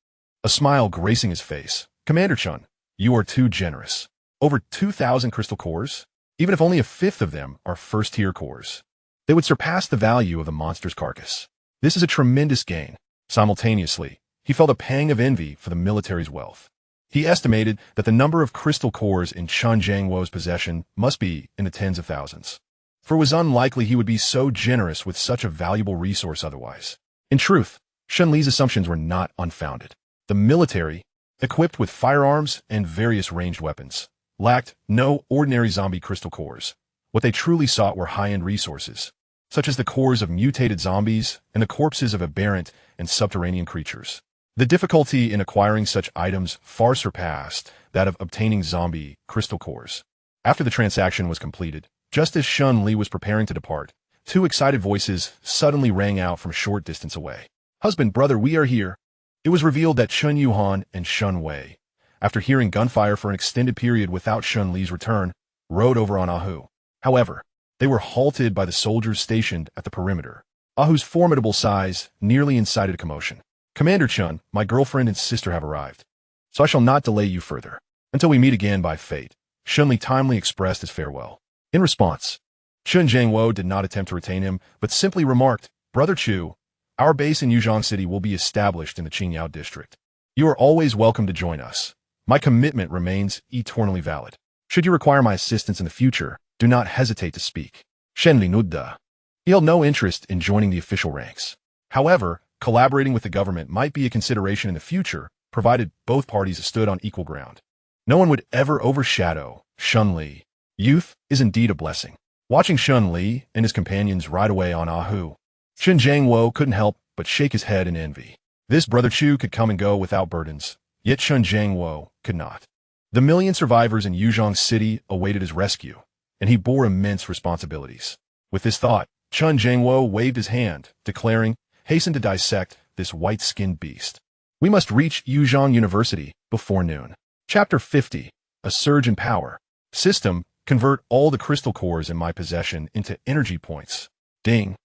a smile gracing his face. Commander Chen, you are too generous. Over 2,000 crystal cores? even if only a fifth of them are first-tier cores. They would surpass the value of the monster's carcass. This is a tremendous gain. Simultaneously, he felt a pang of envy for the military's wealth. He estimated that the number of crystal cores in Chen Jiangwo's possession must be in the tens of thousands. For it was unlikely he would be so generous with such a valuable resource otherwise. In truth, Shen Li's assumptions were not unfounded. The military, equipped with firearms and various ranged weapons, lacked no ordinary zombie crystal cores. What they truly sought were high-end resources, such as the cores of mutated zombies and the corpses of aberrant and subterranean creatures. The difficulty in acquiring such items far surpassed that of obtaining zombie crystal cores. After the transaction was completed, just as Shen Li was preparing to depart, two excited voices suddenly rang out from a short distance away. "Husband, brother, we are here." It was revealed that Chen Yuhan and Shen Wei, after hearing gunfire for an extended period without Shen Li's return, rode over on Ahu. However, they were halted by the soldiers stationed at the perimeter. Ahu's formidable size nearly incited a commotion. "Commander Chen, my girlfriend and sister have arrived, so I shall not delay you further. Until we meet again by fate," Shen Li timely expressed his farewell. In response, Chen Jiangwo did not attempt to retain him, but simply remarked, "Brother Chu, our base in Yuzhong City will be established in the Qingyao district. You are always welcome to join us. My commitment remains eternally valid. Should you require my assistance in the future, do not hesitate to speak." Shen Li Nudda. He held no interest in joining the official ranks. However, collaborating with the government might be a consideration in the future, provided both parties stood on equal ground. No one would ever overshadow Shen Li. Youth is indeed a blessing. Watching Shen Li and his companions ride away on Ahu, Chen Jiangwo couldn't help but shake his head in envy. This brother Chu could come and go without burdens, yet Chen Jiangwo could not. The million survivors in Yuzhong City awaited his rescue, and he bore immense responsibilities. With this thought, Chen Jiangwo waved his hand, declaring, "Hasten to dissect this white-skinned beast. We must reach Yuzhong University before noon." Chapter 50. A Surge in Power. System, convert all the crystal cores in my possession into energy points. Ding.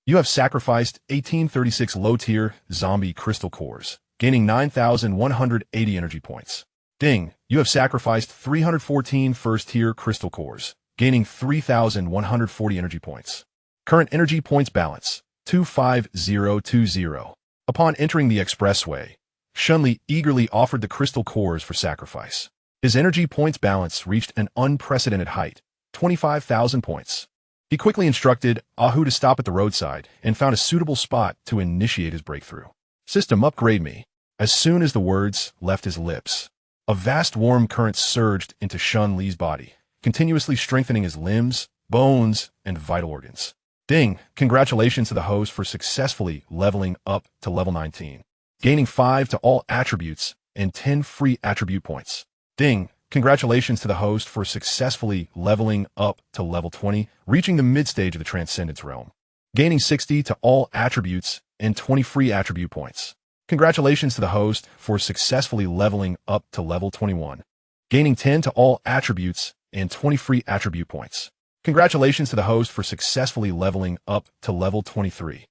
You have sacrificed 1836 low-tier zombie crystal cores, gaining 9,180 energy points. Ding. You have sacrificed 314 first-tier crystal cores, gaining 3,140 energy points. Current energy points balance, 25020. Upon entering the expressway, Shen Li eagerly offered the crystal cores for sacrifice. His energy points balance reached an unprecedented height, 25,000 points. He quickly instructed Ahu to stop at the roadside and found a suitable spot to initiate his breakthrough. "System, upgrade me." As soon as the words left his lips, a vast warm current surged into Shen Li's body, continuously strengthening his limbs, bones, and vital organs. Ding! Congratulations to the host for successfully leveling up to level 19, gaining 5 to all attributes and 10 free attribute points. Ding! Congratulations to the host for successfully leveling up to level 20, reaching the mid-stage of the Transcendence realm, gaining 60 to all attributes and 20 free attribute points. Congratulations to the host for successfully leveling up to level 21, gaining 10 to all attributes and 20 free attribute points. Congratulations to the host for successfully leveling up to level 23,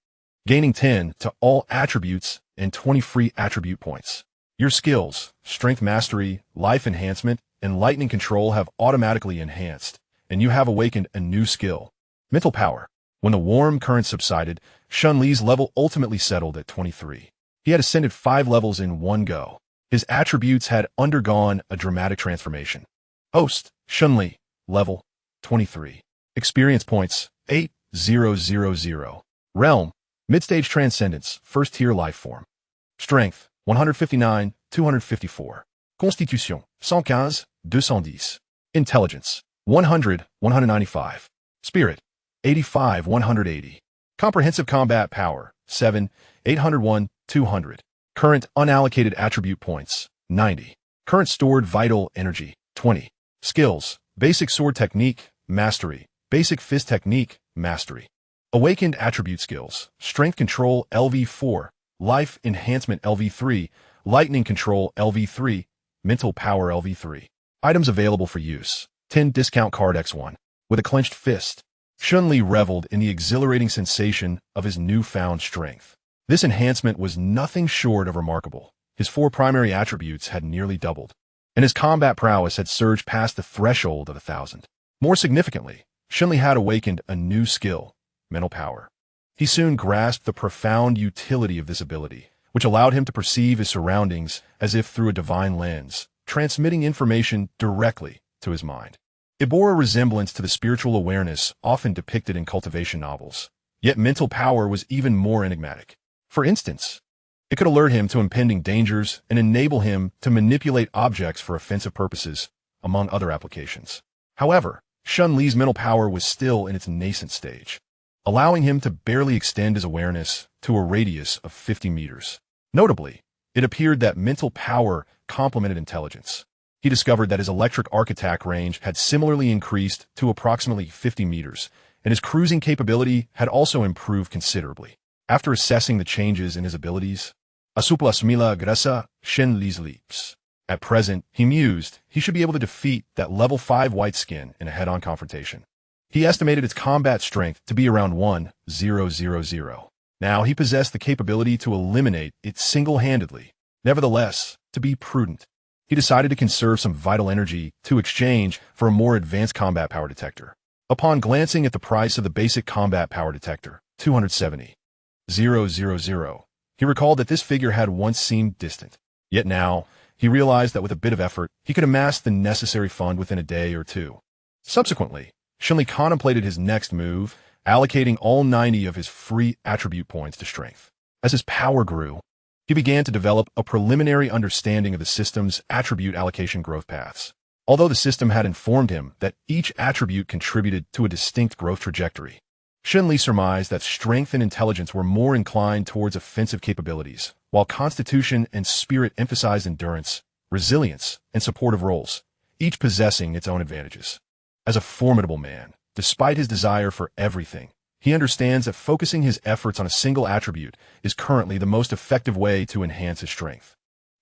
gaining 10 to all attributes and 20 free attribute points. Your skills, Strength Mastery, Life Enhancement, and Lightning Control have automatically enhanced, and you have awakened a new skill, Mental Power. When the warm current subsided, Shen Li's level ultimately settled at 23. He had ascended 5 levels in one go. His attributes had undergone a dramatic transformation. Host, Shen Li, level 23. Experience points, 8,000. Realm, Midstage Transcendence, First Tier Life Form. Strength, 159, 254. Constitution, 115, 210. Intelligence, 100, 195. Spirit, 85, 180. Comprehensive Combat Power, 7, 801, 200. Current unallocated attribute points, 90. Current stored vital energy, 20. Skills, Basic Sword Technique, Mastery. Basic Fist Technique, Mastery. Awakened Attribute Skills, Strength Control LV4, Life Enhancement LV3, Lightning Control LV3, Mental Power LV3. Items available for use. 10 discount card X1. With a clenched fist, Shen Li reveled in the exhilarating sensation of his newfound strength. This enhancement was nothing short of remarkable. His 4 primary attributes had nearly doubled, and his combat prowess had surged past the threshold of 1,000. More significantly, Shen Li had awakened a new skill, mental power. He soon grasped the profound utility of this ability, which allowed him to perceive his surroundings as if through a divine lens, transmitting information directly to his mind. It bore a resemblance to the spiritual awareness often depicted in cultivation novels, yet mental power was even more enigmatic. For instance, it could alert him to impending dangers and enable him to manipulate objects for offensive purposes, among other applications. However, Shen Li's mental power was still in its nascent stage, allowing him to barely extend his awareness to a radius of 50 meters. Notably, it appeared that mental power complemented intelligence. He discovered that his electric arc attack range had similarly increased to approximately 50 meters, and his cruising capability had also improved considerably. After assessing the changes in his abilities, asupla smila grasa Shen Li's leaps. At present, he mused, he should be able to defeat that level 5 white skin in a head-on confrontation. He estimated its combat strength to be around 1,000. Now he possessed the capability to eliminate it single-handedly. Nevertheless, to be prudent, he decided to conserve some vital energy to exchange for a more advanced combat power detector. Upon glancing at the price of the basic combat power detector, 270,000, he recalled that this figure had once seemed distant. Yet now, he realized that with a bit of effort, he could amass the necessary fund within a day or two. Subsequently, Shen Li contemplated his next move, allocating all 90 of his free attribute points to strength. As his power grew, he began to develop a preliminary understanding of the system's attribute allocation growth paths. Although the system had informed him that each attribute contributed to a distinct growth trajectory, Shen Li surmised that strength and intelligence were more inclined towards offensive capabilities, while constitution and spirit emphasized endurance, resilience, and supportive roles, each possessing its own advantages. As a formidable man, despite his desire for everything, he understands that focusing his efforts on a single attribute is currently the most effective way to enhance his strength.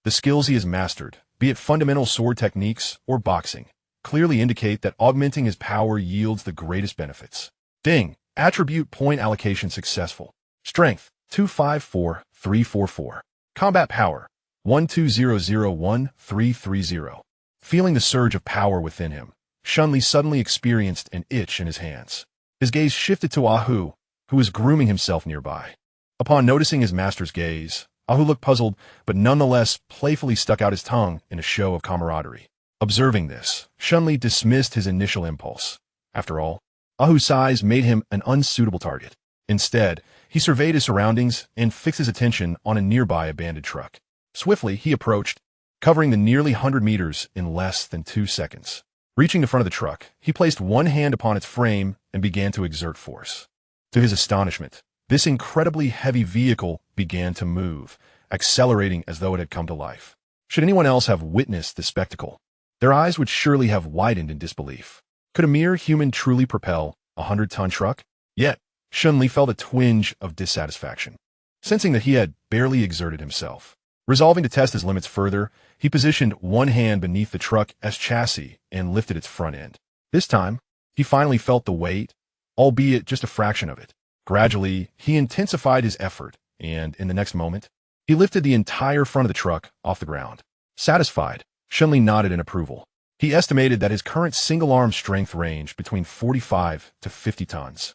The skills he has mastered, be it fundamental sword techniques or boxing, clearly indicate that augmenting his power yields the greatest benefits. Ding! Attribute point allocation successful. Strength, 254,344. Combat power, 12001330. Feeling the surge of power within him, Shen Li suddenly experienced an itch in his hands. His gaze shifted to Ahu, who was grooming himself nearby. Upon noticing his master's gaze, Ahu looked puzzled, but nonetheless playfully stuck out his tongue in a show of camaraderie. Observing this, Shen Li dismissed his initial impulse. After all, Ahu's size made him an unsuitable target. Instead, he surveyed his surroundings and fixed his attention on a nearby abandoned truck. Swiftly, he approached, covering the nearly 100 meters in less than 2 seconds. Reaching the front of the truck, he placed one hand upon its frame and began to exert force. To his astonishment, this incredibly heavy vehicle began to move, accelerating as though it had come to life. Should anyone else have witnessed this spectacle, their eyes would surely have widened in disbelief. Could a mere human truly propel a 100-ton truck? Yet, Shen Li felt a twinge of dissatisfaction, sensing that he had barely exerted himself. Resolving to test his limits further, he positioned one hand beneath the truck as chassis and lifted its front end. This time, he finally felt the weight, albeit just a fraction of it. Gradually, he intensified his effort, and in the next moment, he lifted the entire front of the truck off the ground. Satisfied, Shen Li nodded in approval. He estimated that his current single-arm strength ranged between 45 to 50 tons.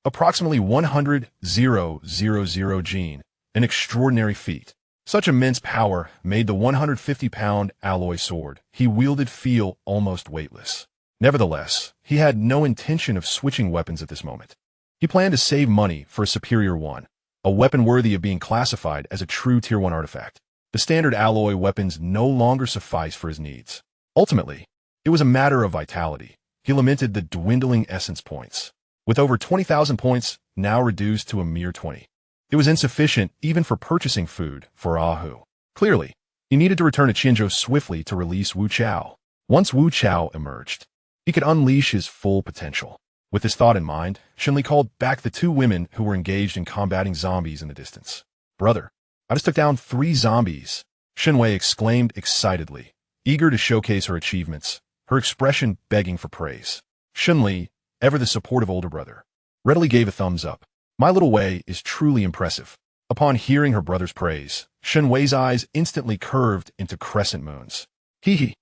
Approximately 100,000 gene, an extraordinary feat. Such immense power made the 150-pound alloy sword he wielded feel almost weightless. Nevertheless, he had no intention of switching weapons at this moment. He planned to save money for a superior one, a weapon worthy of being classified as a true Tier 1 artifact. The standard alloy weapons no longer sufficed for his needs. Ultimately, it was a matter of vitality. He lamented the dwindling essence points. With over 20,000 points now reduced to a mere 20. It was insufficient even for purchasing food for Ahu. Clearly, he needed to return to Qinzhou swiftly to release Wu Chao. Once Wu Chao emerged, he could unleash his full potential. With this thought in mind, Shen Li called back the 2 women who were engaged in combating zombies in the distance. "Brother, I just took down 3 zombies," Shen Wei exclaimed excitedly, eager to showcase her achievements, her expression begging for praise. Shen Li, ever the supportive older brother, readily gave a thumbs up. "My little Wei is truly impressive." Upon hearing her brother's praise, Shen Wei's eyes instantly curved into crescent moons. "Hee hee.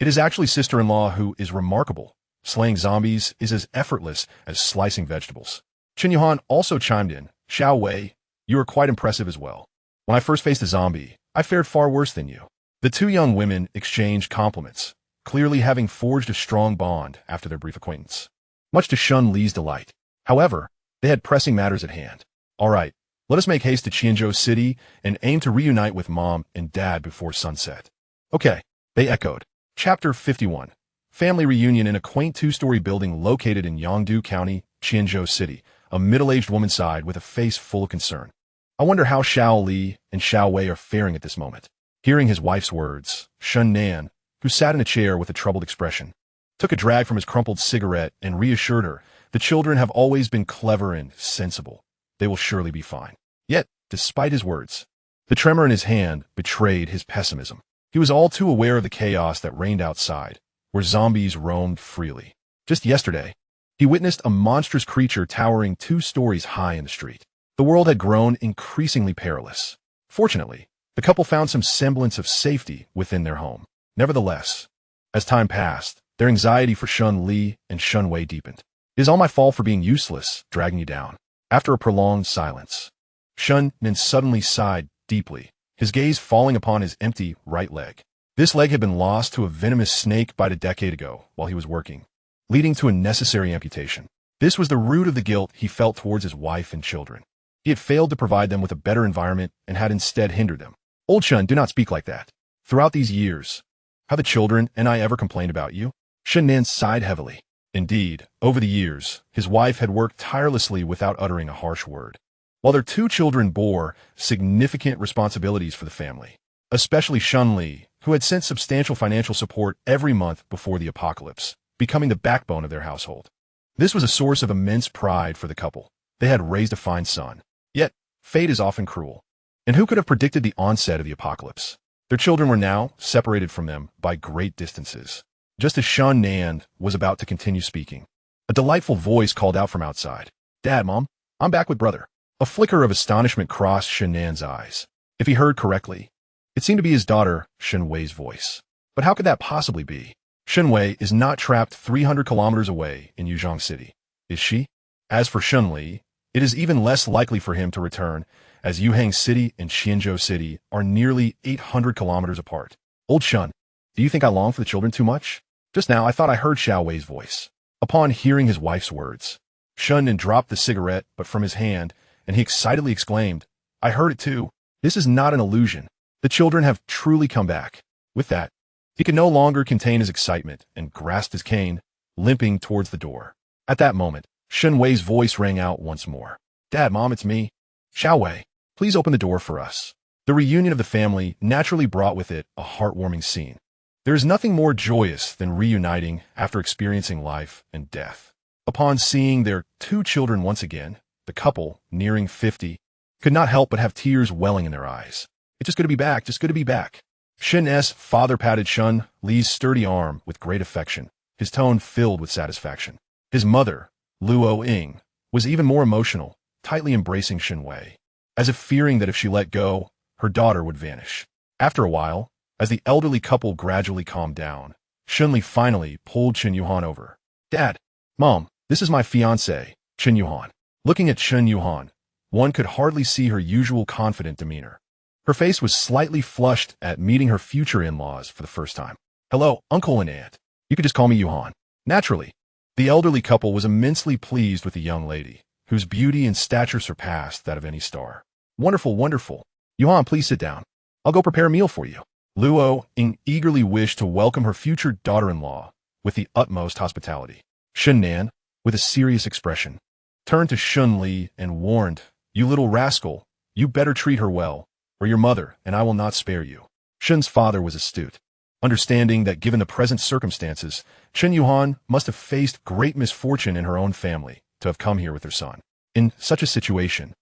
It is actually sister-in-law who is remarkable," Slaying zombies is as effortless as slicing vegetables. Chen Yuhan also chimed in, Xiao Wei, you are quite impressive as well. When I first faced a zombie, I fared far worse than you. The two young women exchanged compliments, clearly having forged a strong bond after their brief acquaintance. Much to Shen Li's delight. However, they had pressing matters at hand. All right, let us make haste to Qianzhou City and aim to reunite with Mom and Dad before sunset. Okay, they echoed. Chapter 51. Family reunion in a quaint two-story building located in Yangdu County, Qianzhou City. A middle-aged woman sighed with a face full of concern. I wonder how Xiao Li and Xiao Wei are faring at this moment. Hearing his wife's words, Shen Nan, who sat in a chair with a troubled expression, took a drag from his crumpled cigarette and reassured her, the children have always been clever and sensible. They will surely be fine. Yet, despite his words, the tremor in his hand betrayed his pessimism. He was all too aware of the chaos that reigned outside, where zombies roamed freely. Just yesterday, he witnessed a monstrous creature towering 2 stories high in the street. The world had grown increasingly perilous. Fortunately, the couple found some semblance of safety within their home. Nevertheless, as time passed, their anxiety for Shen Li and Shen Wei deepened. It is all my fault for being useless, dragging you down. After a prolonged silence, Shen Nan suddenly sighed deeply, his gaze falling upon his empty right leg. This leg had been lost to a venomous snake bite a decade ago while he was working, leading to a necessary amputation. This was the root of the guilt he felt towards his wife and children. He had failed to provide them with a better environment and had instead hindered them. Old Shen, do not speak like that. Throughout these years, have the children and I ever complained about you? Shen Nan sighed heavily. Indeed, over the years, his wife had worked tirelessly without uttering a harsh word, while their 2 children bore significant responsibilities for the family, especially Shen Li, who had sent substantial financial support every month before the apocalypse, becoming the backbone of their household. This was a source of immense pride for the couple. They had raised a fine son. Yet, fate is often cruel. And who could have predicted the onset of the apocalypse? Their children were now separated from them by great distances. Just as Shen Nan was about to continue speaking, a delightful voice called out from outside. Dad, Mom, I'm back with brother. A flicker of astonishment crossed Shen Nan's eyes. If he heard correctly, it seemed to be his daughter, Shen Wei's voice. But how could that possibly be? Shen Wei is not trapped 300 kilometers away in Yuzhong City, is she? As for Shen Li, it is even less likely for him to return, as Yuhang City and Qianzhou City are nearly 800 kilometers apart. Old Shen, do you think I long for the children too much? Just now I thought I heard Xiao Wei's voice. Upon hearing his wife's words, Shen Nan dropped the cigarette but from his hand, and he excitedly exclaimed, I heard it too. This is not an illusion. The children have truly come back. With that, he could no longer contain his excitement and grasped his cane, limping towards the door. At that moment, Shen Wei's voice rang out once more. Dad, Mom, it's me. Xiao Wei, please open the door for us. The reunion of the family naturally brought with it a heartwarming scene. There is nothing more joyous than reuniting after experiencing life and death. Upon seeing their 2 children once again, the couple, nearing 50, could not help but have tears welling in their eyes. It's just good to be back, just good to be back. Shen's father patted Shen Li's sturdy arm with great affection, his tone filled with satisfaction. His mother, Luo Ying, was even more emotional, tightly embracing Shen Wei, as if fearing that if she let go, her daughter would vanish. After a while, as the elderly couple gradually calmed down, Shen Li finally pulled Chen Yuhan over. Dad, Mom, this is my fiancée, Chen Yuhan. Looking at Chen Yuhan, one could hardly see her usual confident demeanor. Her face was slightly flushed at meeting her future in-laws for the first time. Hello, uncle and aunt. You could just call me Yuhan. Naturally, the elderly couple was immensely pleased with the young lady, whose beauty and stature surpassed that of any star. Wonderful, wonderful. Yuhan, please sit down. I'll go prepare a meal for you. Luo Ying eagerly wished to welcome her future daughter-in-law with the utmost hospitality. Shen Nan, with a serious expression, turned to Shen Li and warned, You little rascal, you better treat her well, or your mother and I will not spare you. Shen's father was astute, understanding that given the present circumstances, Chen Yuhan must have faced great misfortune in her own family to have come here with her son. In such a situation,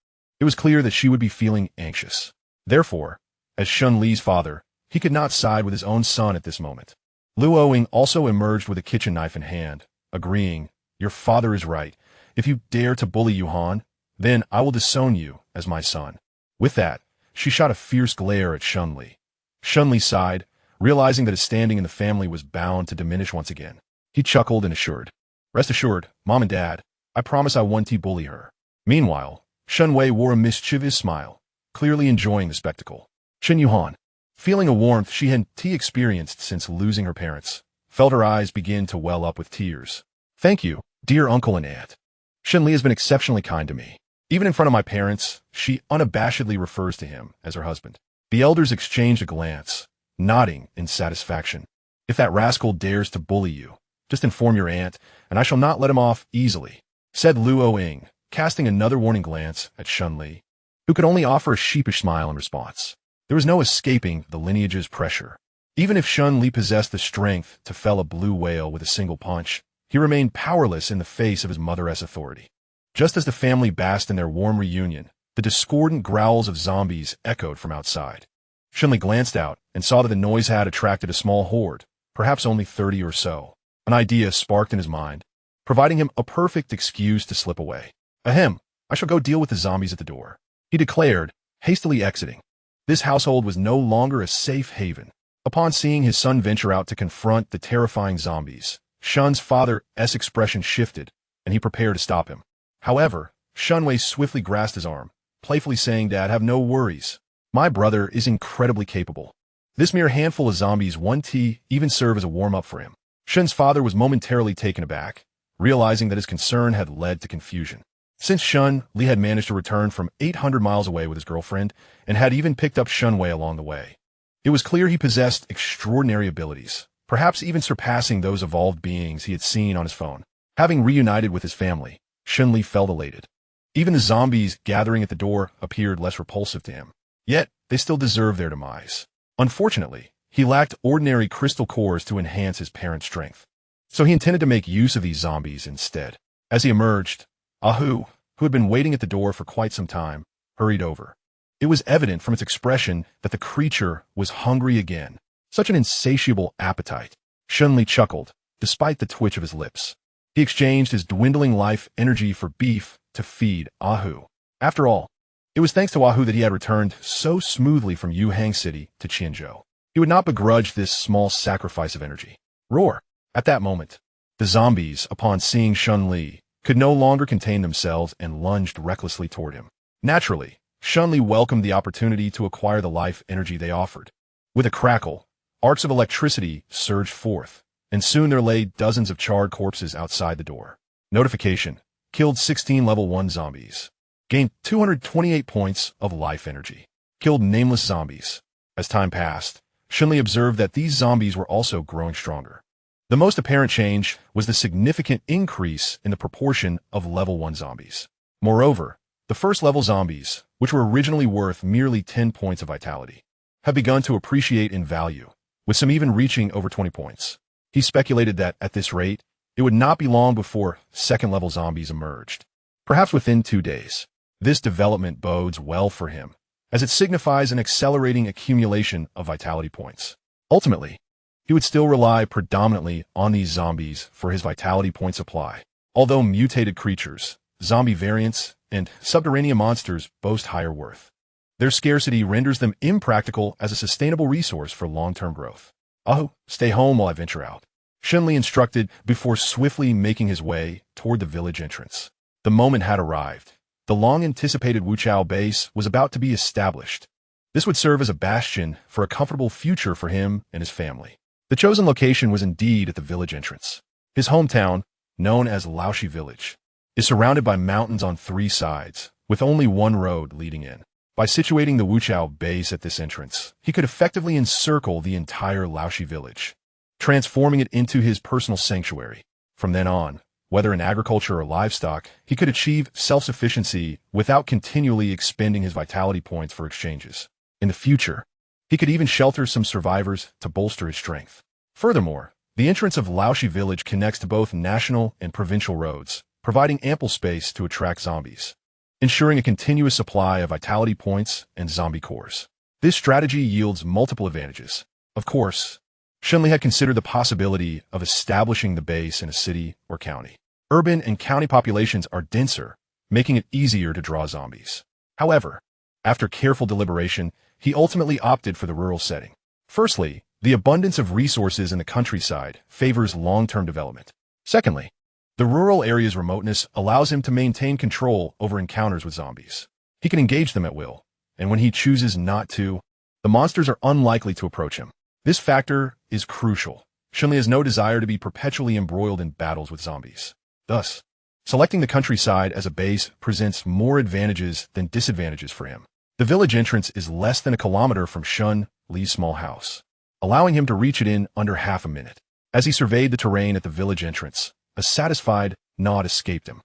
it was clear that she would be feeling anxious. Therefore, as Shen Li's father, he could not side with his own son at this moment. Luo Ying also emerged with a kitchen knife in hand, agreeing, Your father is right. If you dare to bully Yuhan, then I will disown you as my son. With that, she shot a fierce glare at Shen Li. Shen Li sighed, realizing that his standing in the family was bound to diminish once again. He chuckled and assured, "Rest assured, Mom and Dad, I promise I won't bully her." Meanwhile, Shen Wei wore a mischievous smile, clearly enjoying the spectacle. Shen Yuhan, feeling a warmth she hadn't experienced since losing her parents, felt her eyes begin to well up with tears. "Thank you, dear uncle and aunt. Shen Li has been exceptionally kind to me. Even in front of my parents, she unabashedly refers to him as her husband." The elders exchanged a glance, nodding in satisfaction. "If that rascal dares to bully you, just inform your aunt, and I shall not let him off easily," said Luo Ying, casting another warning glance at Shen Li, who could only offer a sheepish smile in response. There was no escaping the lineage's pressure. Even if Shen Li possessed the strength to fell a blue whale with a single punch, he remained powerless in the face of his mother's authority. Just as the family basked in their warm reunion, the discordant growls of zombies echoed from outside. Shen Li glanced out and saw that the noise had attracted a small horde, perhaps only 30 or so. An idea sparked in his mind, providing him a perfect excuse to slip away. "Ahem, I shall go deal with the zombies at the door," he declared, hastily exiting. This household was no longer a safe haven. Upon seeing his son venture out to confront the terrifying zombies, Shen's father's expression shifted, and he prepared to stop him. However, Shen Wei swiftly grasped his arm, playfully saying, "Dad, have no worries. My brother is incredibly capable. This mere handful of zombies won't even serve as a warm-up for him." Shen's father was momentarily taken aback, realizing that his concern had led to confusion. Since Shen Li had managed to return from 800 miles away with his girlfriend and had even picked up Shen Wei along the way, it was clear he possessed extraordinary abilities, perhaps even surpassing those evolved beings he had seen on his phone. Having reunited with his family, Shen Li felt elated. Even the zombies gathering at the door appeared less repulsive to him. Yet, they still deserved their demise. Unfortunately, he lacked ordinary crystal cores to enhance his parent's strength. So he intended to make use of these zombies instead. As he emerged, Ahu, who had been waiting at the door for quite some time, hurried over. It was evident from its expression that the creature was hungry again. Such an insatiable appetite. Shen Li chuckled, despite the twitch of his lips. He exchanged his dwindling life energy for beef to feed Ahu. After all, it was thanks to Ahu that he had returned so smoothly from Yuhang City to Qianzhou. He would not begrudge this small sacrifice of energy. Roar! At that moment, the zombies, upon seeing Shen Li, could no longer contain themselves and lunged recklessly toward him. Naturally, Shen Li welcomed the opportunity to acquire the life energy they offered. With a crackle, arcs of electricity surged forth, and soon there lay dozens of charred corpses outside the door. Notification: killed 16 level 1 zombies. Gained 228 points of life energy. Killed nameless zombies. As time passed, Shen Li observed that these zombies were also growing stronger. The most apparent change was the significant increase in the proportion of level 1 zombies. Moreover, the first level zombies, which were originally worth merely 10 points of vitality, have begun to appreciate in value, with some even reaching over 20 points. He speculated that, at this rate, it would not be long before second-level zombies emerged, perhaps within 2 days. This development bodes well for him, as it signifies an accelerating accumulation of vitality points. Ultimately, he would still rely predominantly on these zombies for his vitality point supply. Although mutated creatures, zombie variants, and subterranean monsters boast higher worth, their scarcity renders them impractical as a sustainable resource for long-term growth. "Oh, stay home while I venture out," Shen Li instructed before swiftly making his way toward the village entrance. The moment had arrived. The long-anticipated Wuchao base was about to be established. This would serve as a bastion for a comfortable future for him and his family. The chosen location was indeed at the village entrance. His hometown, known as Laoshi Village, is surrounded by mountains on 3 sides, with only one road leading in. By situating the Wuchao base at this entrance, he could effectively encircle the entire Laoshi village, transforming it into his personal sanctuary. From then on, whether in agriculture or livestock, he could achieve self-sufficiency without continually expending his vitality points for exchanges. In the future, he could even shelter some survivors to bolster his strength. Furthermore, the entrance of Laoshi village connects to both national and provincial roads, providing ample space to attract zombies, ensuring a continuous supply of vitality points and zombie cores. This strategy yields multiple advantages. Of course, Shen Li had considered the possibility of establishing the base in a city or county. Urban and county populations are denser, making it easier to draw zombies. However, after careful deliberation, he ultimately opted for the rural setting. Firstly, the abundance of resources in the countryside favors long-term development. Secondly, the rural area's remoteness allows him to maintain control over encounters with zombies. He can engage them at will, and when he chooses not to, the monsters are unlikely to approach him. This factor is crucial. Shen Li has no desire to be perpetually embroiled in battles with zombies. Thus, selecting the countryside as a base presents more advantages than disadvantages for him. The village entrance is less than a kilometer from Shen Li's small house, allowing him to reach it in under half a minute. As he surveyed the terrain at the village entrance, a satisfied nod escaped him.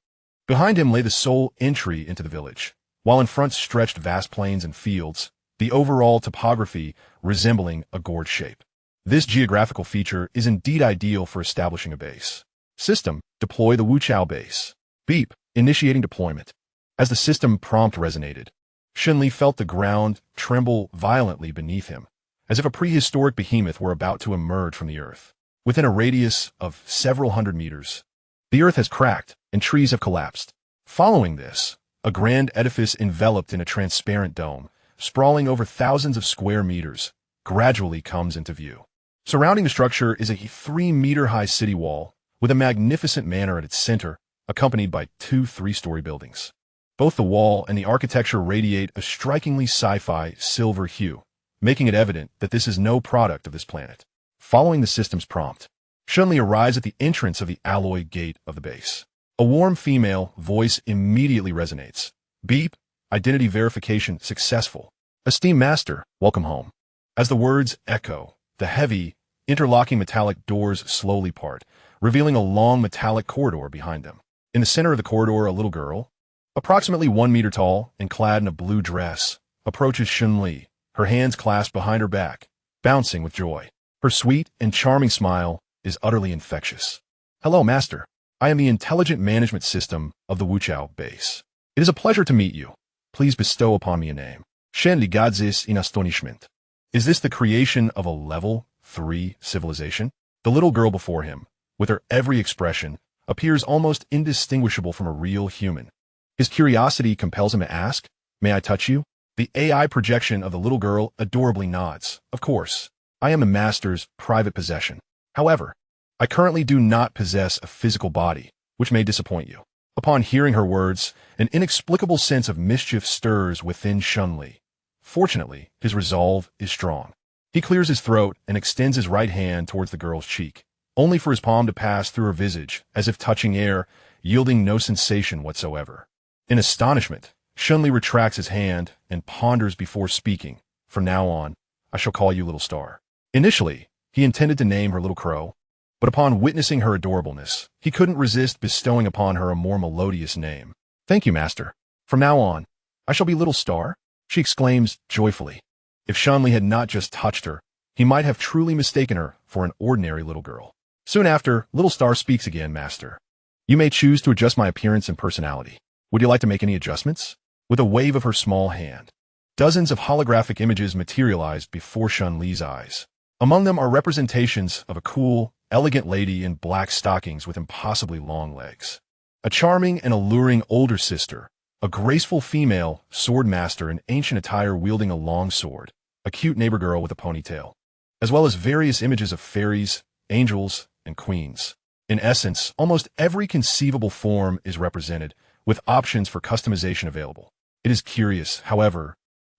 Behind him lay the sole entry into the village, while in front stretched vast plains and fields, the overall topography resembling a gourd shape. This geographical feature is indeed ideal for establishing a base. System, deploy the Wuchao base. Beep, initiating deployment. As the system prompt resonated, Shen Li felt the ground tremble violently beneath him, as if a prehistoric behemoth were about to emerge from the earth. Within a radius of several hundred meters, the earth has cracked and trees have collapsed. Following this, a grand edifice enveloped in a transparent dome, sprawling over thousands of square meters, gradually comes into view. Surrounding the structure is a 3-meter-high city wall with a magnificent manor at its center, accompanied by 2 3-story buildings. Both the wall and the architecture radiate a strikingly sci-fi silver hue, making it evident that this is no product of this planet. Following the system's prompt, Shen Li arrives at the entrance of the alloy gate of the base. A warm female voice immediately resonates. Beep, identity verification successful. Esteemed master, welcome home. As the words echo, the heavy, interlocking metallic doors slowly part, revealing a long metallic corridor behind them. In the center of the corridor, a little girl, approximately 1 meter tall and clad in a blue dress, approaches Shen Li, her hands clasped behind her back, bouncing with joy. Her sweet and charming smile is utterly infectious. Hello, master. I am the intelligent management system of the Wuchao base. It is a pleasure to meet you. Please bestow upon me a name. Shen Li gazes in astonishment. Is this the creation of a level 3 civilization? The little girl before him, with her every expression, appears almost indistinguishable from a real human. His curiosity compels him to ask, "May I touch you?" The AI projection of the little girl adorably nods. Of course, I am the master's private possession. However, I currently do not possess a physical body, which may disappoint you. Upon hearing her words, an inexplicable sense of mischief stirs within Shen Li. Fortunately, his resolve is strong. He clears his throat and extends his right hand towards the girl's cheek, only for his palm to pass through her visage as if touching air, yielding no sensation whatsoever. In astonishment, Shen Li retracts his hand and ponders before speaking. From now on, I shall call you Little Star. Initially, he intended to name her Little Crow, but upon witnessing her adorableness, he couldn't resist bestowing upon her a more melodious name. Thank you, master. From now on, I shall be Little Star, she exclaims joyfully. If Shen Li had not just touched her, he might have truly mistaken her for an ordinary little girl. Soon after, Little Star speaks again, master. You may choose to adjust my appearance and personality. Would you like to make any adjustments? With a wave of her small hand, dozens of holographic images materialized before Shen Li's eyes. Among them are representations of a cool, elegant lady in black stockings with impossibly long legs, a charming and alluring older sister, a graceful female sword master in ancient attire wielding a long sword, a cute neighbor girl with a ponytail, as well as various images of fairies, angels, and queens. In essence, almost every conceivable form is represented, with options for customization available. It is curious, however,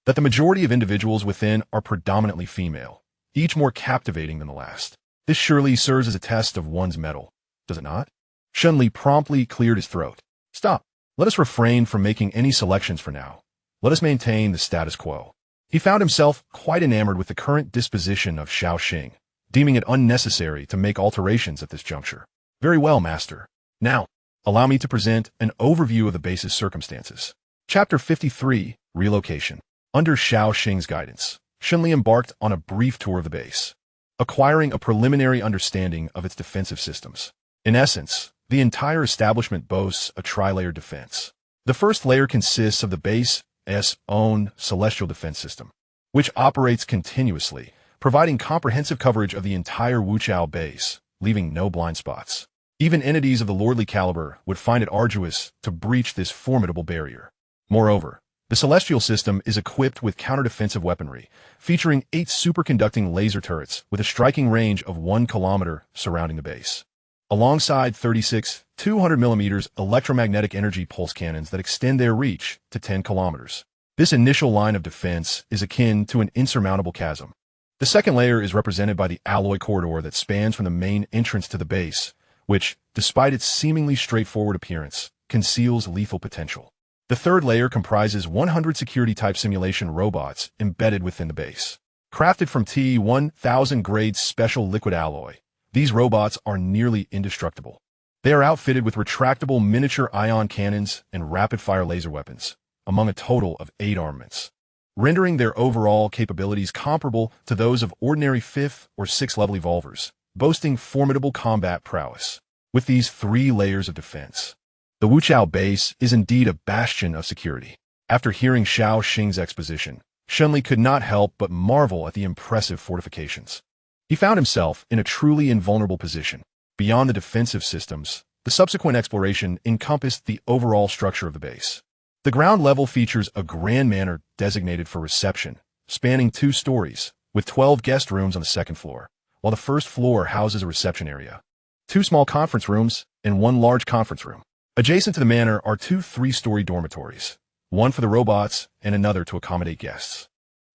that the majority of individuals within are predominantly female, each more captivating than the last. This surely serves as a test of one's mettle, does it not? Shen Li promptly cleared his throat. Stop. Let us refrain from making any selections for now. Let us maintain the status quo. He found himself quite enamored with the current disposition of Shaoxing, deeming it unnecessary to make alterations at this juncture. Very well, master. Now, allow me to present an overview of the base's circumstances. Chapter 53, Relocation. Under Shaoxing's guidance, Shen Li embarked on a brief tour of the base, acquiring a preliminary understanding of its defensive systems. In essence, the entire establishment boasts a tri-layer defense. The first layer consists of the base's own celestial defense system, which operates continuously, providing comprehensive coverage of the entire Wuchao base, leaving no blind spots. Even entities of the lordly caliber would find it arduous to breach this formidable barrier. Moreover, The celestial system is equipped with counter-defensive weaponry, featuring 8 superconducting laser turrets with a striking range of 1 kilometer surrounding the base, alongside 36 200mm electromagnetic energy pulse cannons that extend their reach to 10 kilometers. This initial line of defense is akin to an insurmountable chasm. The second layer is represented by the alloy corridor that spans from the main entrance to the base, which, despite its seemingly straightforward appearance, conceals lethal potential. The third layer comprises 100 security-type simulation robots embedded within the base. Crafted from T-1000 grade special liquid alloy, these robots are nearly indestructible. They are outfitted with retractable miniature ion cannons and rapid-fire laser weapons, among a total of 8 armaments, rendering their overall capabilities comparable to those of ordinary 5th or 6th level evolvers, boasting formidable combat prowess. With these 3 layers of defense, the Wuchao base is indeed a bastion of security. After hearing Xiao Xing's exposition, Shen Li could not help but marvel at the impressive fortifications. He found himself in a truly invulnerable position. Beyond the defensive systems, the subsequent exploration encompassed the overall structure of the base. The ground level features a grand manor designated for reception, spanning 2 stories, with 12 guest rooms on the second floor, while the first floor houses a reception area, 2 small conference rooms, and 1 large conference room. Adjacent to the manor are 2 3-story dormitories, one for the robots and another to accommodate guests.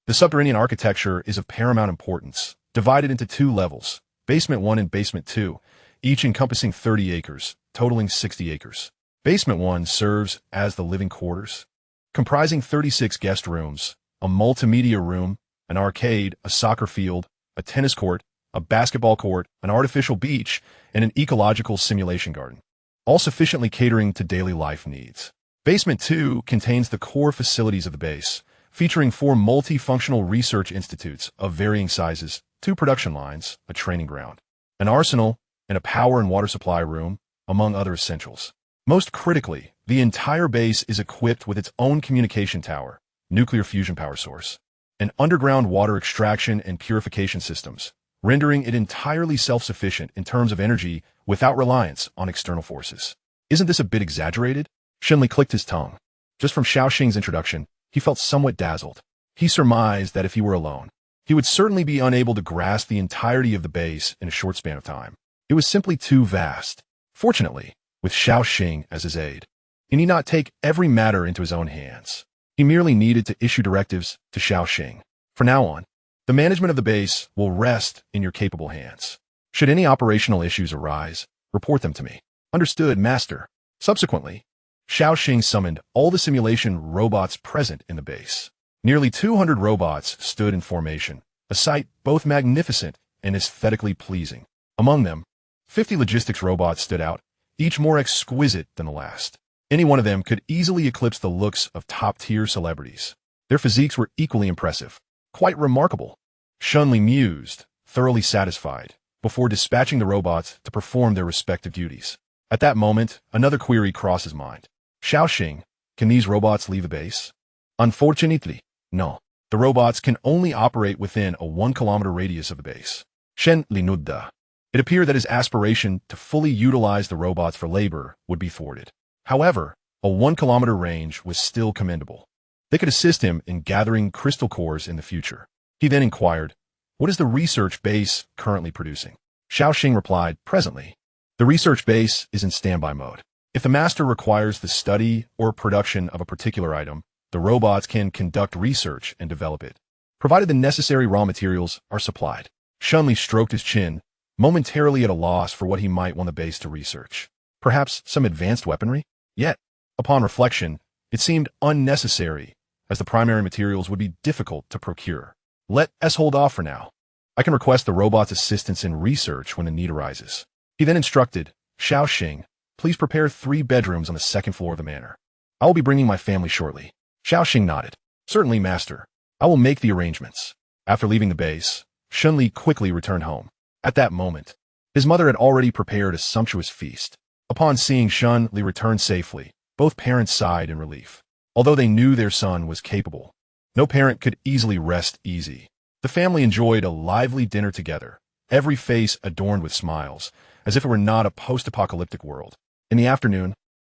The subterranean architecture is of paramount importance, divided into 2 levels, Basement 1 and Basement 2, each encompassing 30 acres, totaling 60 acres. Basement 1 serves as the living quarters, comprising 36 guest rooms, a multimedia room, an arcade, a soccer field, a tennis court, a basketball court, an artificial beach, and an ecological simulation garden, all sufficiently catering to daily life needs. Basement 2 contains the core facilities of the base, featuring 4 multifunctional research institutes of varying sizes, 2 production lines, a training ground, an arsenal, and a power and water supply room, among other essentials. Most critically, the entire base is equipped with its own communication tower, nuclear fusion power source, and underground water extraction and purification systems, rendering it entirely self-sufficient in terms of energy without reliance on external forces. Isn't this a bit exaggerated? Shen Li clicked his tongue. Just from Xiao Xing's introduction, he felt somewhat dazzled. He surmised that if he were alone, he would certainly be unable to grasp the entirety of the base in a short span of time. It was simply too vast. Fortunately, with Xiao Xing as his aide, he need not take every matter into his own hands. He merely needed to issue directives to Xiao Xing. From now on, the management of the base will rest in your capable hands. Should any operational issues arise, report them to me. Understood, Master. Subsequently, Xiao Xing summoned all the simulation robots present in the base. Nearly 200 robots stood in formation, a sight both magnificent and aesthetically pleasing. Among them, 50 logistics robots stood out, each more exquisite than the last. Any one of them could easily eclipse the looks of top-tier celebrities. Their physiques were equally impressive. Quite remarkable. Shen Li mused, thoroughly satisfied, before dispatching the robots to perform their respective duties. At that moment, another query crossed his mind. Xiao Xing, can these robots leave the base? Unfortunately, no. The robots can only operate within a 1-kilometer radius of the base. Shen Li nodded. It appeared that his aspiration to fully utilize the robots for labor would be thwarted. However, a 1-kilometer range was still commendable. They could assist him in gathering crystal cores in the future. He then inquired, what is the research base currently producing? Xiao Xing replied, presently, the research base is in standby mode. If the master requires the study or production of a particular item, the robots can conduct research and develop it, provided the necessary raw materials are supplied. Shen Li stroked his chin, momentarily at a loss for what he might want the base to research. Perhaps some advanced weaponry? Yet, upon reflection, it seemed unnecessary, as the primary materials would be difficult to procure. Let us hold off for now. I can request the robot's assistance in research when the need arises. He then instructed, Xiao Xing, please prepare 3 bedrooms on the second floor of the manor. I will be bringing my family shortly. Xiao Xing nodded. Certainly, Master. I will make the arrangements. After leaving the base, Shen Li quickly returned home. At that moment, his mother had already prepared a sumptuous feast. Upon seeing Shen Li return safely, both parents sighed in relief. Although they knew their son was capable, no parent could easily rest easy. The family enjoyed a lively dinner together, every face adorned with smiles, as if it were not a post-apocalyptic world. In the afternoon,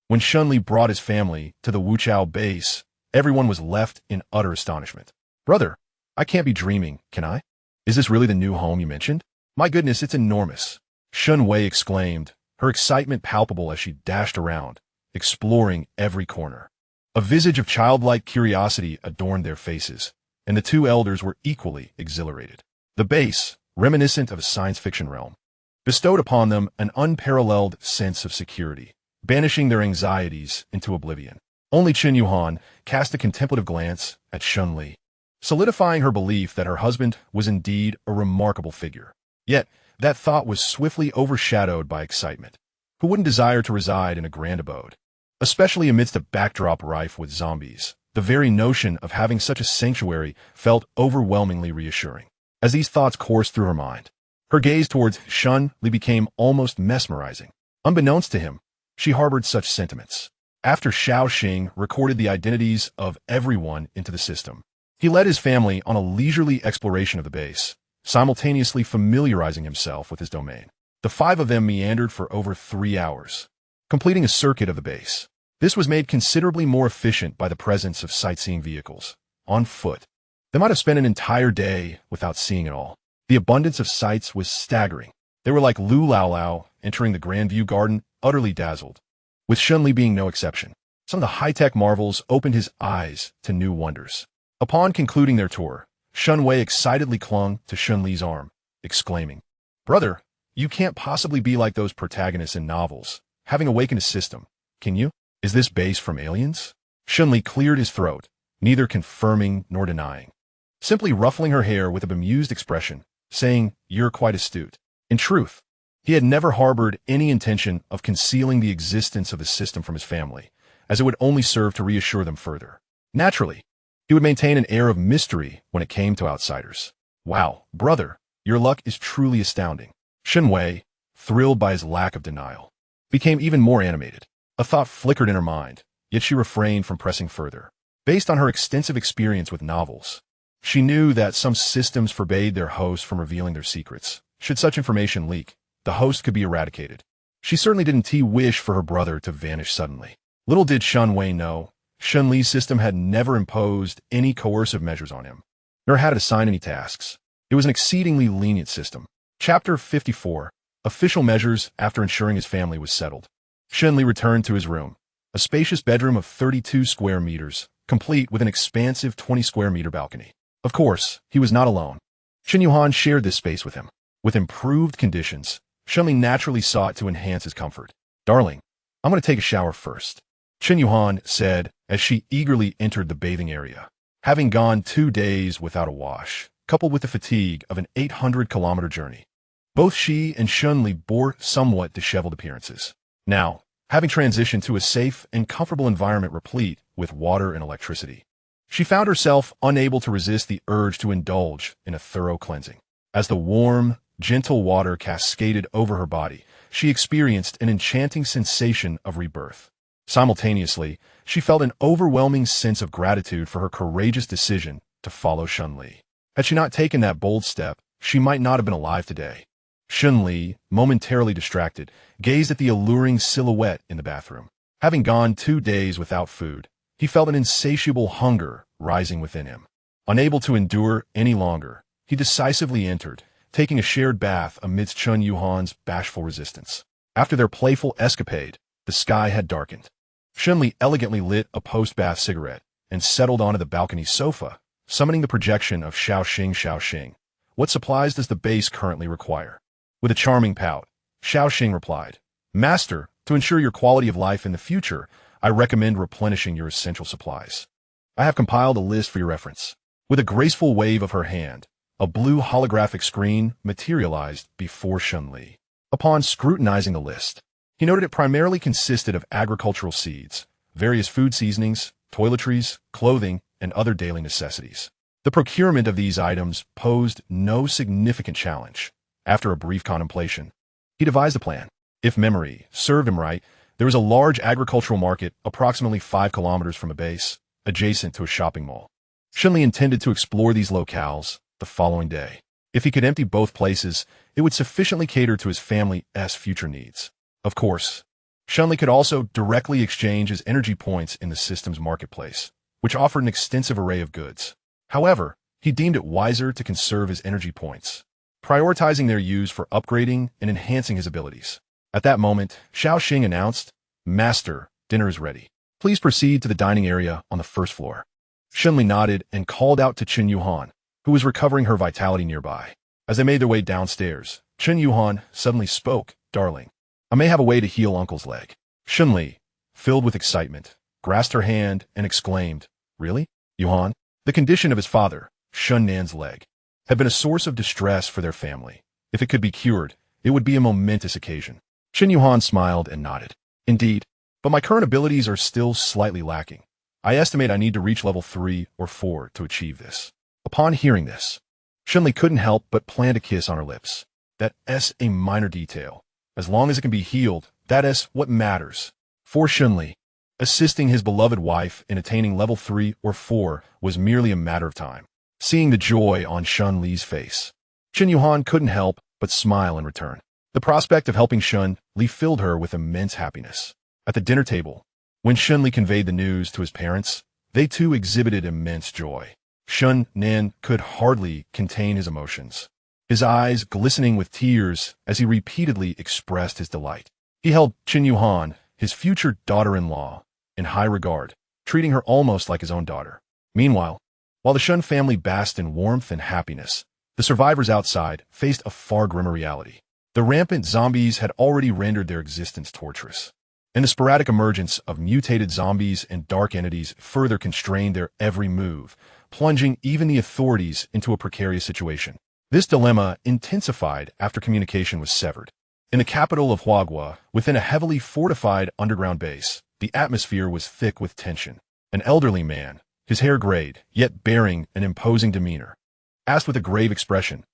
when Shen Li brought his family to the Wuchao base, Everyone was left in utter astonishment. Brother, I can't be dreaming, can I? Is this really the new home you mentioned? My goodness, it's enormous. Shen Li exclaimed, her excitement palpable as she dashed around, exploring every corner. A visage of childlike curiosity adorned their faces, and the two elders were equally exhilarated. The base, reminiscent of a science fiction realm, bestowed upon them an unparalleled sense of security, banishing their anxieties into oblivion. Only Chen Yuhan cast a contemplative glance at Shen Li, solidifying her belief that her husband was indeed a remarkable figure. Yet, that thought was swiftly overshadowed by excitement. Who wouldn't desire to reside in a grand abode? Especially amidst a backdrop rife with zombies, the very notion of having such a sanctuary felt overwhelmingly reassuring. As these thoughts coursed through her mind, her gaze towards Shen Li became almost mesmerizing. Unbeknownst to him, she harbored such sentiments. After Shaoxing recorded the identities of everyone into the system, he led his family on a leisurely exploration of the base, simultaneously familiarizing himself with his domain. The five of them meandered for over 3 hours, completing a circuit of the base. This was made considerably more efficient by the presence of sightseeing vehicles. On foot, they might have spent an entire day without seeing it all. The abundance of sights was staggering. They were like Lu Lao Lao entering the Grand View Garden, utterly dazzled, with Shen Li being no exception. Some of the high-tech marvels opened his eyes to new wonders. Upon concluding their tour, Shen Li excitedly clung to Shen Li's arm, exclaiming, "Brother, you can't possibly be like those protagonists in novels, having awakened a system, can you? Is this base from aliens?" Shen Li cleared his throat, neither confirming nor denying, simply ruffling her hair with a bemused expression, saying, "You're quite astute." In truth, he had never harbored any intention of concealing the existence of the system from his family, as it would only serve to reassure them further. Naturally, he would maintain an air of mystery when it came to outsiders. "Wow, brother, your luck is truly astounding." Shen Li, thrilled by his lack of denial, became even more animated. A thought flickered in her mind, yet she refrained from pressing further. Based on her extensive experience with novels, she knew that some systems forbade their hosts from revealing their secrets. Should such information leak, the host could be eradicated. She certainly didn't wish for her brother to vanish suddenly. Little did Shen Li know, Shen Li's system had never imposed any coercive measures on him, nor had it assigned any tasks. It was an exceedingly lenient system. Chapter 54. Official measures after ensuring his family was settled. Shen Li returned to his room, a spacious bedroom of 32 square meters, complete with an expansive 20 square meter balcony. Of course, he was not alone. Chen Yuhan shared this space with him. With improved conditions, Shen Li naturally sought to enhance his comfort. "Darling, I'm going to take a shower first," Chen Yuhan said as she eagerly entered the bathing area. Having gone 2 days without a wash, coupled with the fatigue of an 800-kilometer journey, both she and Shen Li bore somewhat disheveled appearances. Now, having transitioned to a safe and comfortable environment replete with water and electricity, she found herself unable to resist the urge to indulge in a thorough cleansing. As the warm, gentle water cascaded over her body, she experienced an enchanting sensation of rebirth. Simultaneously, she felt an overwhelming sense of gratitude for her courageous decision to follow Shen Li. Had she not taken that bold step, she might not have been alive today. Shen Li, momentarily distracted, gazed at the alluring silhouette in the bathroom. Having gone 2 days without food, he felt an insatiable hunger rising within him. Unable to endure any longer, he decisively entered, taking a shared bath amidst Chen Yuhan's bashful resistance. After their playful escapade, the sky had darkened. Shen Li elegantly lit a post-bath cigarette and settled onto the balcony sofa, summoning the projection of Shaoxing. "What supplies does the base currently require?" With a charming pout, Shaoxing replied, "Master, to ensure your quality of life in the future, I recommend replenishing your essential supplies. I have compiled a list for your reference." With a graceful wave of her hand, a blue holographic screen materialized before Shen Li. Upon scrutinizing the list, he noted it primarily consisted of agricultural seeds, various food seasonings, toiletries, clothing, and other daily necessities. The procurement of these items posed no significant challenge. After a brief contemplation, he devised a plan. If memory served him right, there was a large agricultural market approximately 5 kilometers from a base, adjacent to a shopping mall. Shen Li intended to explore these locales the following day. If he could empty both places, it would sufficiently cater to his family's future needs. Of course, Shen Li could also directly exchange his energy points in the system's marketplace, which offered an extensive array of goods. However, he deemed it wiser to conserve his energy points, prioritizing their use for upgrading and enhancing his abilities. At that moment, Xiao Xing announced, "Master, dinner is ready. Please proceed to the dining area on the first floor." Shen Li nodded and called out to Chen Yuhan, who was recovering her vitality nearby. As they made their way downstairs, Chen Yuhan suddenly spoke, "Darling, I may have a way to heal Uncle's leg." Shen Li, filled with excitement, grasped her hand and exclaimed, "Really, Yuhan?" The condition of his father, Shun Nan's leg, had been a source of distress for their family. If it could be cured, it would be a momentous occasion. Chen Yuhan smiled and nodded. "Indeed, but my current abilities are still slightly lacking. I estimate I need to reach level 3 or 4 to achieve this." Upon hearing this, Shen Li couldn't help but plant a kiss on her lips. That's a minor detail. As long as it can be healed, that is what matters. For Shen Li, assisting his beloved wife in attaining level 3 or 4 was merely a matter of time. Seeing the joy on Shen Li's face, Chen Yuhan couldn't help but smile in return. The prospect of helping Shen Li filled her with immense happiness. At the dinner table, when Shen Li conveyed the news to his parents, they too exhibited immense joy. Shun Nan could hardly contain his emotions, his eyes glistening with tears as he repeatedly expressed his delight. He held Chen Yuhan, his future daughter-in-law, in high regard, treating her almost like his own daughter. Meanwhile, while the Shun family basked in warmth and happiness, the survivors outside faced a far grimmer reality. The rampant zombies had already rendered their existence torturous, and the sporadic emergence of mutated zombies and dark entities further constrained their every move, plunging even the authorities into a precarious situation. This dilemma intensified after communication was severed. In the capital of Huagua, within a heavily fortified underground base, the atmosphere was thick with tension. An elderly man, his hair grayed, yet bearing an imposing demeanor, asked with a grave expression,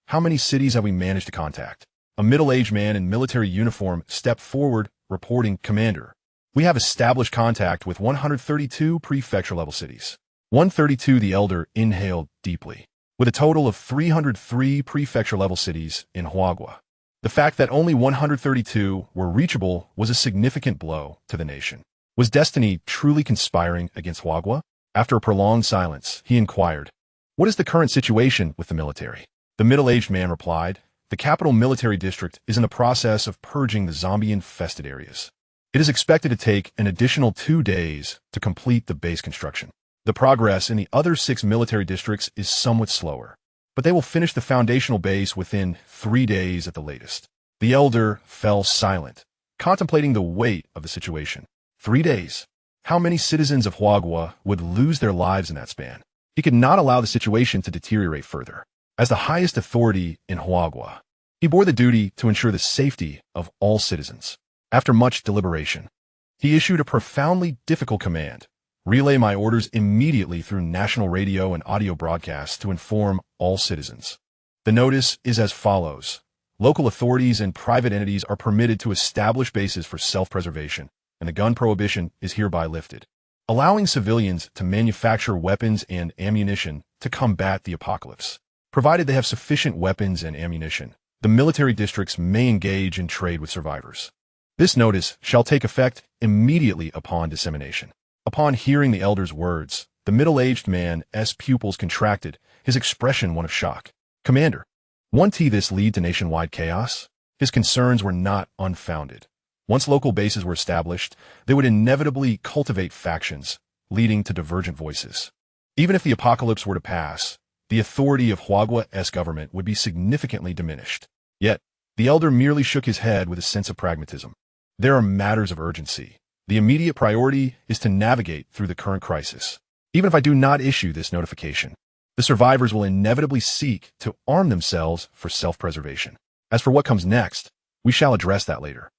"How many cities have we managed to contact?" A middle-aged man in military uniform stepped forward, reporting, "Commander, we have established contact with 132 prefecture-level cities." 132. The elder inhaled deeply. With a total of 303 prefecture-level cities in Huagua, the fact that only 132 were reachable was a significant blow to the nation. Was destiny truly conspiring against Huagua? After a prolonged silence, he inquired, "What is the current situation with the military?" The middle-aged man replied, "The capital military district is in the process of purging the zombie-infested areas. It is expected to take an additional 2 days to complete the base construction. The progress in the other 6 military districts is somewhat slower, but they will finish the foundational base within 3 days at the latest." The elder fell silent, contemplating the weight of the situation. 3 days. How many citizens of Huagua would lose their lives in that span? He could not allow the situation to deteriorate further. As the highest authority in Huagua, he bore the duty to ensure the safety of all citizens. After much deliberation, he issued a profoundly difficult command: relay my orders immediately through national radio and audio broadcasts to inform all citizens. The notice is as follows. Local authorities and private entities are permitted to establish bases for self-preservation, and the gun prohibition is hereby lifted, allowing civilians to manufacture weapons and ammunition to combat the apocalypse. Provided they have sufficient weapons and ammunition, the military districts may engage in trade with survivors. This notice shall take effect immediately upon dissemination. Upon hearing the elder's words, the middle-aged man's pupils contracted, his expression one of shock. "Commander, won't this lead to nationwide chaos?" His concerns were not unfounded. Once local bases were established, they would inevitably cultivate factions, leading to divergent voices. Even if the apocalypse were to pass, the authority of Huagua's government would be significantly diminished. Yet, the elder merely shook his head with a sense of pragmatism. There are matters of urgency. The immediate priority is to navigate through the current crisis. Even if I do not issue this notification, the survivors will inevitably seek to arm themselves for self-preservation. As for what comes next, we shall address that later.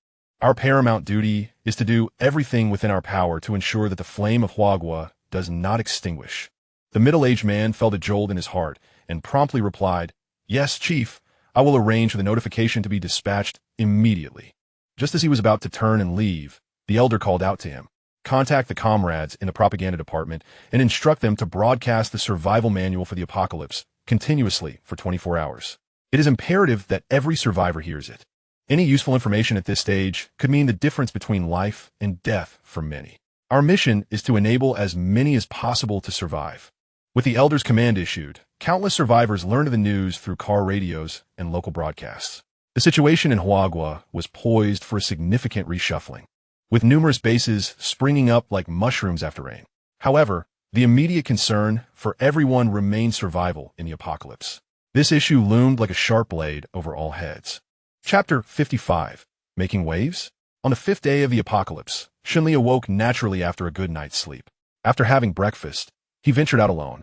Our paramount duty is to do everything within our power to ensure that the flame of Huagua does not extinguish. The middle-aged man felt a jolt in his heart and promptly replied, "Yes, Chief, I will arrange for the notification to be dispatched immediately." Just as he was about to turn and leave, the elder called out to him, "Contact the comrades in the propaganda department and instruct them to broadcast the survival manual for the apocalypse continuously for 24 hours. It is imperative that every survivor hears it. Any useful information at this stage could mean the difference between life and death for many." Our mission is to enable as many as possible to survive. With the Elder's command issued, countless survivors learned of the news through car radios and local broadcasts. The situation in Huagua was poised for a significant reshuffling, with numerous bases springing up like mushrooms after rain. However, the immediate concern for everyone remained survival in the apocalypse. This issue loomed like a sharp blade over all heads. Chapter 55. Making Waves? On the fifth day of the apocalypse, Shen Li awoke naturally after a good night's sleep. After having breakfast, he ventured out alone,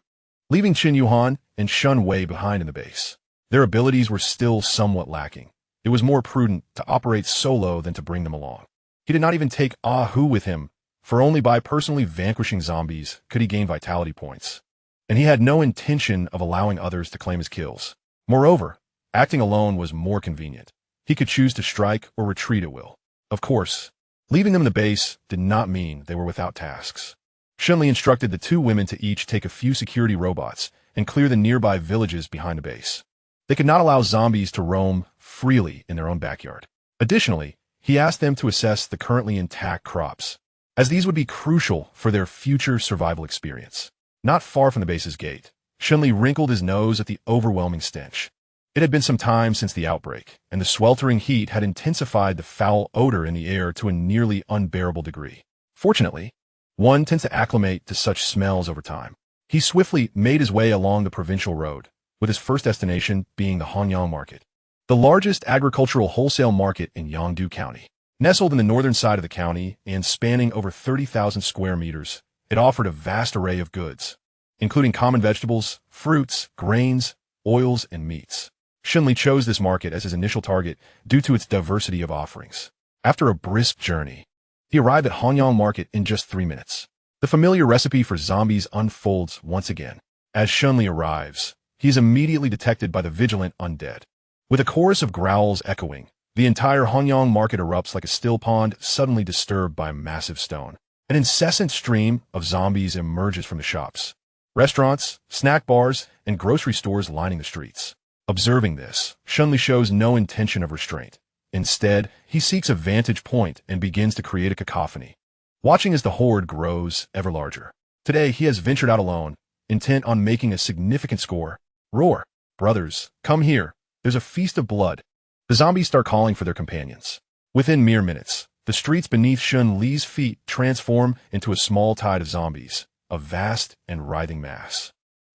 leaving Qin Yuhan and Shun Wei behind in the base. Their abilities were still somewhat lacking. It was more prudent to operate solo than to bring them along. He did not even take Ah Hu with him, for only by personally vanquishing zombies could he gain vitality points. And he had no intention of allowing others to claim his kills. Moreover, acting alone was more convenient. He could choose to strike or retreat at will. Of course, leaving them in the base did not mean they were without tasks. Shen Li instructed the two women to each take a few security robots and clear the nearby villages behind the base. They could not allow zombies to roam freely in their own backyard. Additionally, he asked them to assess the currently intact crops, as these would be crucial for their future survival experience. Not far from the base's gate, Shen Li wrinkled his nose at the overwhelming stench. It had been some time since the outbreak, and the sweltering heat had intensified the foul odor in the air to a nearly unbearable degree. Fortunately, one tends to acclimate to such smells over time. He swiftly made his way along the provincial road, with his first destination being the Hanyang Market, the largest agricultural wholesale market in Yangdu County. Nestled in the northern side of the county and spanning over 30,000 square meters, it offered a vast array of goods, including common vegetables, fruits, grains, oils, and meats. Shen Li chose this market as his initial target due to its diversity of offerings. After a brisk journey, he arrived at Hanyang Market in just 3 minutes. The familiar recipe for zombies unfolds once again. As Shen Li arrives, he is immediately detected by the vigilant undead. With a chorus of growls echoing, the entire Hanyang Market erupts like a still pond suddenly disturbed by a massive stone. An incessant stream of zombies emerges from the shops, restaurants, snack bars, and grocery stores lining the streets. Observing this, Shen Li shows no intention of restraint. Instead, he seeks a vantage point and begins to create a cacophony, watching as the horde grows ever larger. Today, he has ventured out alone, intent on making a significant score. Roar! Brothers, come here. There's a feast of blood. The zombies start calling for their companions. Within mere minutes, the streets beneath Shen Li's feet transform into a small tide of zombies, a vast and writhing mass.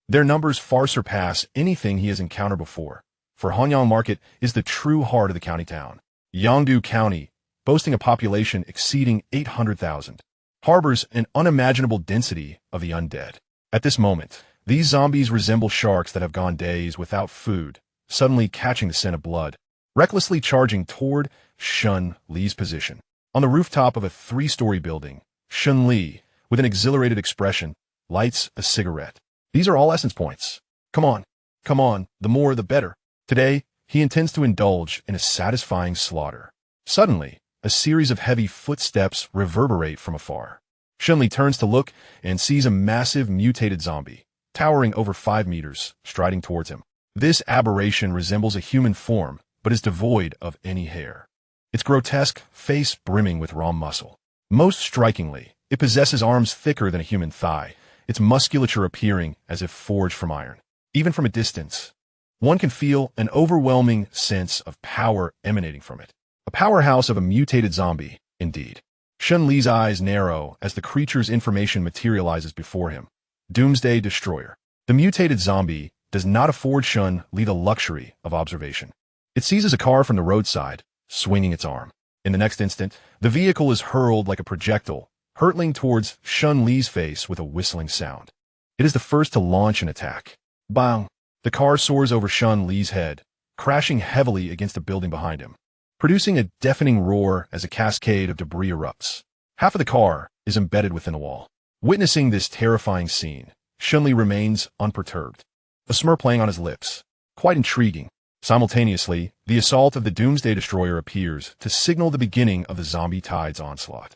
Their numbers far surpass anything he has encountered before, for Hanyang Market is the true heart of the county town. Yangdu County, boasting a population exceeding 800,000, harbors an unimaginable density of the undead. At this moment, these zombies resemble sharks that have gone days without food, suddenly catching the scent of blood, recklessly charging toward Shen Li's position. On the rooftop of a 3-story building, Shen Li, with an exhilarated expression, lights a cigarette. These are all essence points. Come on, the more the better. Today, he intends to indulge in a satisfying slaughter. Suddenly, a series of heavy footsteps reverberate from afar. Shen Li turns to look and sees a massive mutated zombie, towering over 5 meters, striding towards him. This aberration resembles a human form, but is devoid of any hair. Its grotesque face brimming with raw muscle. Most strikingly, it possesses arms thicker than a human thigh, its musculature appearing as if forged from iron. Even from a distance, one can feel an overwhelming sense of power emanating from it. A powerhouse of a mutated zombie, indeed. Shen Li's eyes narrow as the creature's information materializes before him. Doomsday Destroyer. The mutated zombie does not afford Shen Li the luxury of observation. It seizes a car from the roadside, swinging its arm. In the next instant, the vehicle is hurled like a projectile, hurtling towards Shen Li's face with a whistling sound. It is the first to launch an attack. Bang! The car soars over Shen Li's head, crashing heavily against a building behind him, producing a deafening roar as a cascade of debris erupts. Half of the car is embedded within a wall. Witnessing this terrifying scene, Shen Li remains unperturbed, a smirk playing on his lips. Quite intriguing. Simultaneously, the assault of the Doomsday Destroyer appears to signal the beginning of the zombie tide's onslaught.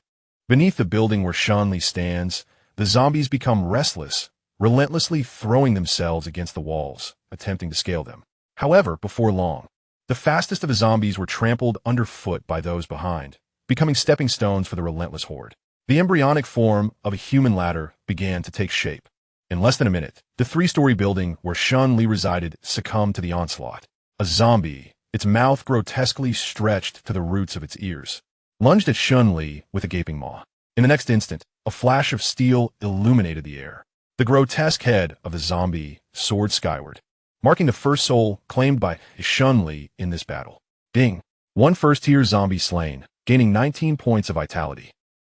Beneath the building where Shen Li stands, the zombies become restless, relentlessly throwing themselves against the walls, attempting to scale them. However, before long, the fastest of the zombies were trampled underfoot by those behind, becoming stepping stones for the relentless horde. The embryonic form of a human ladder began to take shape. In less than a minute, the three-story building where Shen Li resided succumbed to the onslaught. A zombie, its mouth grotesquely stretched to the roots of its ears, lunged at Shen Li with a gaping maw. In the next instant, a flash of steel illuminated the air. The grotesque head of the zombie soared skyward, marking the first soul claimed by Shen Li in this battle. Ding! One first-tier zombie slain, gaining 19 points of vitality.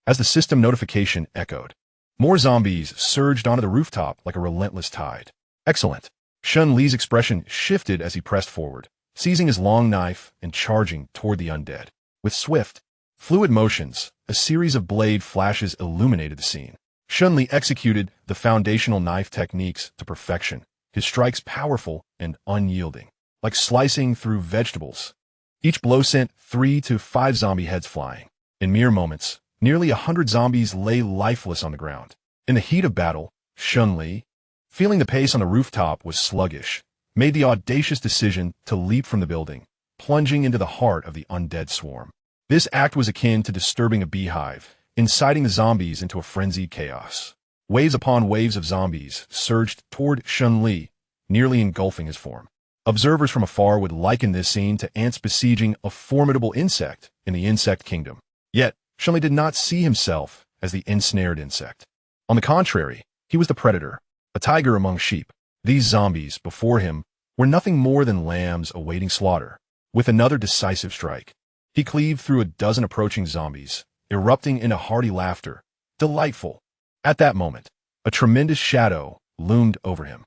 As the system notification echoed, more zombies surged onto the rooftop like a relentless tide. Excellent! Shen Li's expression shifted as he pressed forward, seizing his long knife and charging toward the undead. With swift, fluid motions, a series of blade flashes illuminated the scene. Shen Li executed the foundational knife techniques to perfection, his strikes powerful and unyielding, like slicing through vegetables. Each blow sent 3 to 5 zombie heads flying. In mere moments, nearly 100 zombies lay lifeless on the ground. In the heat of battle, Shen Li, feeling the pace on the rooftop was sluggish, made the audacious decision to leap from the building, plunging into the heart of the undead swarm. This act was akin to disturbing a beehive, inciting the zombies into a frenzied chaos. Waves upon waves of zombies surged toward Shen Li, nearly engulfing his form. Observers from afar would liken this scene to ants besieging a formidable insect in the insect kingdom. Yet, Shen Li did not see himself as the ensnared insect. On the contrary, he was the predator, a tiger among sheep. These zombies, before him, were nothing more than lambs awaiting slaughter. With another decisive strike, he cleaved through a dozen approaching zombies, erupting into hearty laughter. Delightful! At that moment, a tremendous shadow loomed over him.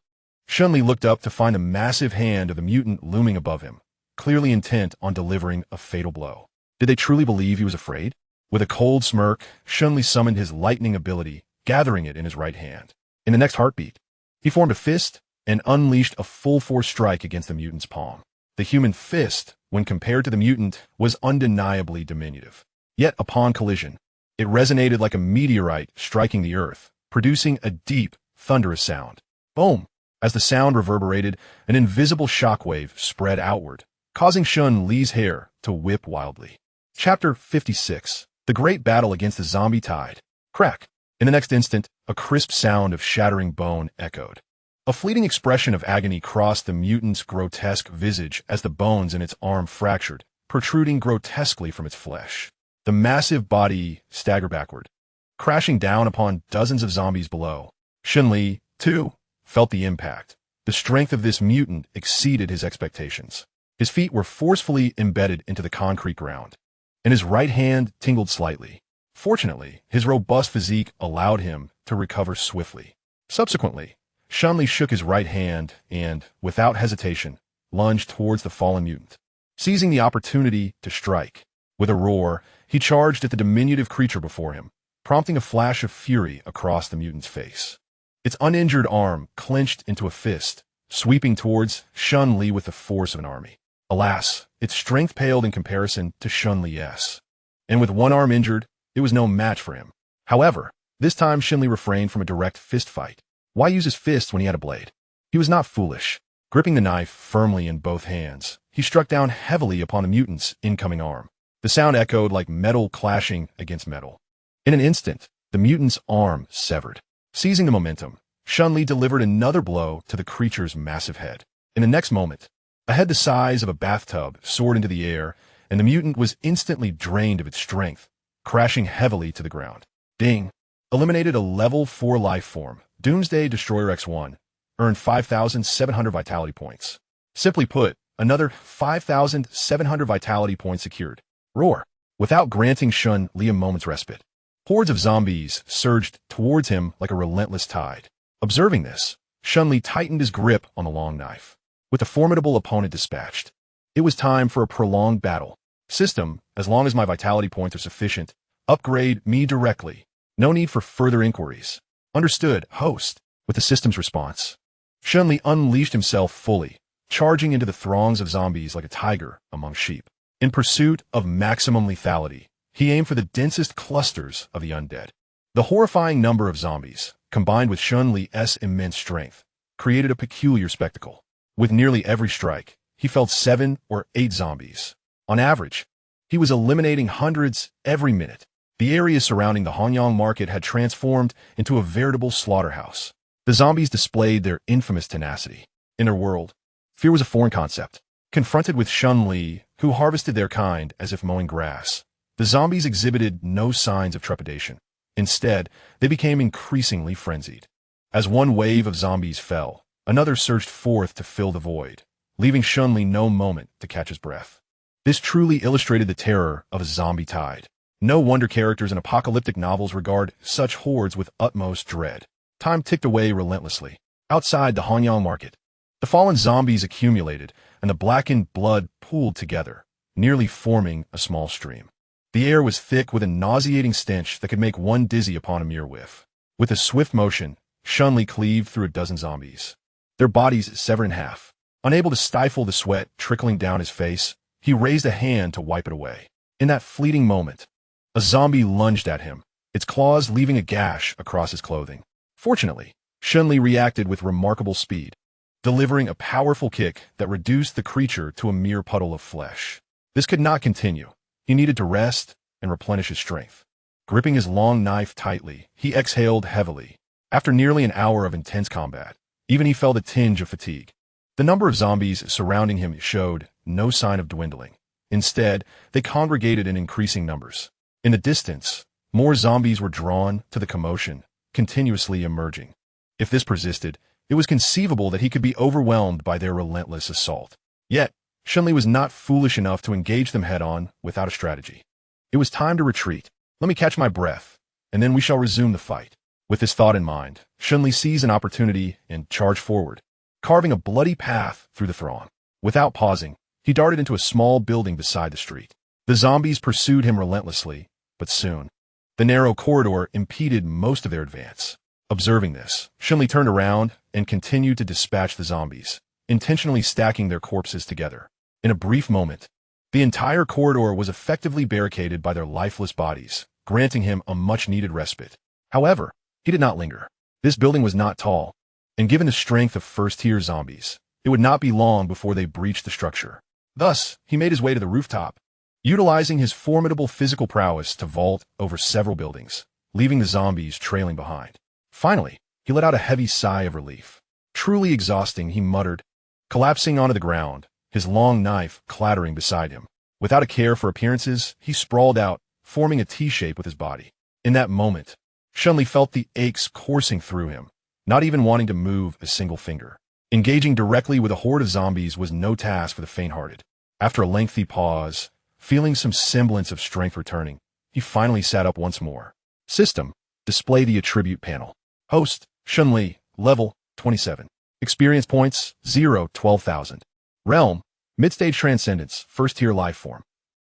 Shen Li looked up to find the massive hand of the mutant looming above him, clearly intent on delivering a fatal blow. Did they truly believe he was afraid? With a cold smirk, Shen Li summoned his lightning ability, gathering it in his right hand. In the next heartbeat, he formed a fist and unleashed a full-force strike against the mutant's palm. The human fist, when compared to the mutant, was undeniably diminutive. Yet upon collision, it resonated like a meteorite striking the earth, producing a deep, thunderous sound. Boom! As the sound reverberated, an invisible shockwave spread outward, causing Shen Li's hair to whip wildly. Chapter 56. The Great Battle Against the Zombie Tide. Crack! In the next instant, a crisp sound of shattering bone echoed. A fleeting expression of agony crossed the mutant's grotesque visage as the bones in its arm fractured, protruding grotesquely from its flesh. The massive body staggered backward, crashing down upon dozens of zombies below. Shen Li, too, felt the impact. The strength of this mutant exceeded his expectations. His feet were forcefully embedded into the concrete ground, and his right hand tingled slightly. Fortunately, his robust physique allowed him to recover swiftly. Subsequently, Shen Li shook his right hand and, without hesitation, lunged towards the fallen mutant, seizing the opportunity to strike. With a roar, he charged at the diminutive creature before him, prompting a flash of fury across the mutant's face. Its uninjured arm clenched into a fist, sweeping towards Shen Li with the force of an army. Alas, its strength paled in comparison to Shen Li's. And with one arm injured, it was no match for him. However, this time Shen Li refrained from a direct fist fight. Why use his fists when he had a blade? He was not foolish. Gripping the knife firmly in both hands, he struck down heavily upon the mutant's incoming arm. The sound echoed like metal clashing against metal. In an instant, the mutant's arm severed. Seizing the momentum, Shen Li delivered another blow to the creature's massive head. In the next moment, a head the size of a bathtub soared into the air, and the mutant was instantly drained of its strength, crashing heavily to the ground. Ding! Eliminated a level 4 life form. Doomsday Destroyer X1 earned 5,700 vitality points. Simply put, another 5,700 vitality points secured. Roar! Without granting Shen Li a moment's respite, hordes of zombies surged towards him like a relentless tide. Observing this, Shen Li tightened his grip on the long knife. With the formidable opponent dispatched, it was time for a prolonged battle. System, as long as my vitality points are sufficient, upgrade me directly. No need for further inquiries. Understood, host. With the system's response, Shen Li unleashed himself fully, charging into the throngs of zombies like a tiger among sheep. In pursuit of maximum lethality, he aimed for the densest clusters of the undead. The horrifying number of zombies, combined with Shen Li's immense strength, created a peculiar spectacle. With nearly every strike, he felled 7 or 8 zombies. On average, he was eliminating hundreds every minute. The area surrounding the Hanyang market had transformed into a veritable slaughterhouse. The zombies displayed their infamous tenacity. In their world, fear was a foreign concept. Confronted with Shen Li, who harvested their kind as if mowing grass, the zombies exhibited no signs of trepidation. Instead, they became increasingly frenzied. As one wave of zombies fell, another surged forth to fill the void, leaving Shen Li no moment to catch his breath. This truly illustrated the terror of a zombie tide. No wonder characters in apocalyptic novels regard such hordes with utmost dread. Time ticked away relentlessly. Outside the Hanyang market, the fallen zombies accumulated, and the blackened blood pooled together, nearly forming a small stream. The air was thick with a nauseating stench that could make one dizzy upon a mere whiff. With a swift motion, Shen Li cleaved through a dozen zombies, their bodies severed in half. Unable to stifle the sweat trickling down his face, he raised a hand to wipe it away. In that fleeting moment, a zombie lunged at him, its claws leaving a gash across his clothing. Fortunately, Shen Li reacted with remarkable speed, delivering a powerful kick that reduced the creature to a mere puddle of flesh. This could not continue. He needed to rest and replenish his strength. Gripping his long knife tightly, he exhaled heavily. After nearly an hour of intense combat, even he felt a tinge of fatigue. The number of zombies surrounding him showed no sign of dwindling. Instead, they congregated in increasing numbers. In the distance, more zombies were drawn to the commotion, continuously emerging. If this persisted, it was conceivable that he could be overwhelmed by their relentless assault. Yet, Shen Li was not foolish enough to engage them head-on without a strategy. It was time to retreat. Let me catch my breath, and then we shall resume the fight. With this thought in mind, Shen Li seized an opportunity and charged forward, carving a bloody path through the throng. Without pausing, he darted into a small building beside the street. The zombies pursued him relentlessly, but soon, the narrow corridor impeded most of their advance. Observing this, Shen Li turned around and continued to dispatch the zombies, intentionally stacking their corpses together. In a brief moment, the entire corridor was effectively barricaded by their lifeless bodies, granting him a much-needed respite. However, he did not linger. This building was not tall, and given the strength of first-tier zombies, it would not be long before they breached the structure. Thus, he made his way to the rooftop, utilizing his formidable physical prowess to vault over several buildings, leaving the zombies trailing behind. Finally, he let out a heavy sigh of relief. Truly exhausting, he muttered, collapsing onto the ground, his long knife clattering beside him. Without a care for appearances, he sprawled out, forming a T-shape with his body. In that moment, Shen Li felt the aches coursing through him, not even wanting to move a single finger. Engaging directly with a horde of zombies was no task for the faint-hearted. After a lengthy pause, feeling some semblance of strength returning, he finally sat up once more. System. Display the attribute panel. Host. Shen Li. Level. 27. Experience points. 0. 12,000. Realm. Mid-stage transcendence. First-tier life form.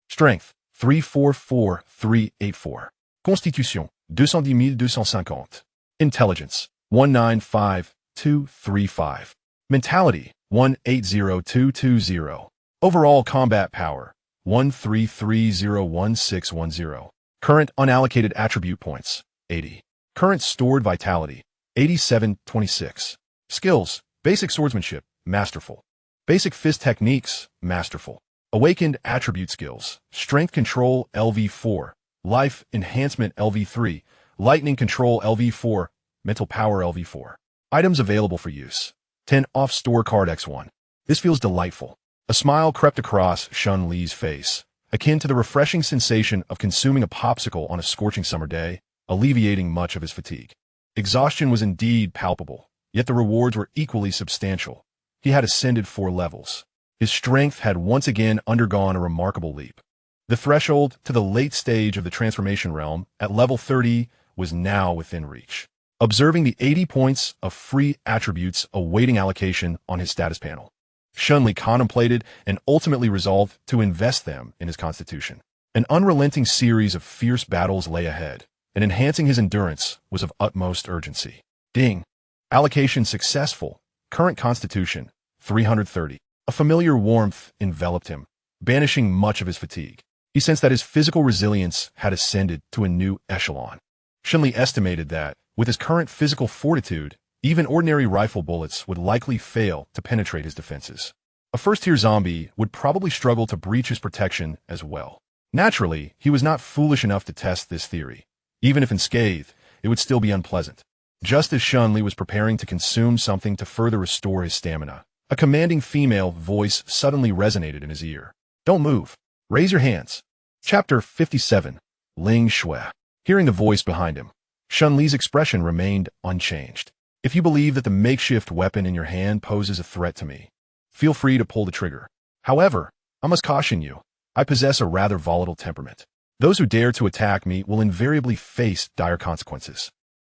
Strength. 344,384. Constitution. 210,250. Intelligence. 195,235. Mentality. 180,220. Overall combat power. 133,01610. Current unallocated attribute points. 80. Current stored vitality. 8726. Skills. Basic swordsmanship. Masterful. Basic fist techniques. Masterful. Awakened attribute skills. Strength control LV4. Life enhancement LV3. Lightning control LV4. Mental power LV4. Items available for use. 10 off store card X1. This feels delightful. A smile crept across Shen Li's face, akin to the refreshing sensation of consuming a popsicle on a scorching summer day, alleviating much of his fatigue. Exhaustion was indeed palpable, yet the rewards were equally substantial. He had ascended 4 levels. His strength had once again undergone a remarkable leap. The threshold to the late stage of the transformation realm, at level 30, was now within reach. Observing the 80 points of free attributes awaiting allocation on his status panel, Shen Li contemplated and ultimately resolved to invest them in his constitution. An unrelenting series of fierce battles lay ahead, and enhancing his endurance was of utmost urgency. Ding. Allocation successful. Current constitution, 330. A familiar warmth enveloped him, banishing much of his fatigue. He sensed that his physical resilience had ascended to a new echelon. Shen Li estimated that, with his current physical fortitude, even ordinary rifle bullets would likely fail to penetrate his defenses. A first-tier zombie would probably struggle to breach his protection as well. Naturally, he was not foolish enough to test this theory. Even if unscathed, it would still be unpleasant. Just as Shen Li was preparing to consume something to further restore his stamina, a commanding female voice suddenly resonated in his ear. Don't move. Raise your hands. Chapter 57. Ling Shui. Hearing the voice behind him, Shen Li's expression remained unchanged. If you believe that the makeshift weapon in your hand poses a threat to me, feel free to pull the trigger. However, I must caution you, I possess a rather volatile temperament. Those who dare to attack me will invariably face dire consequences.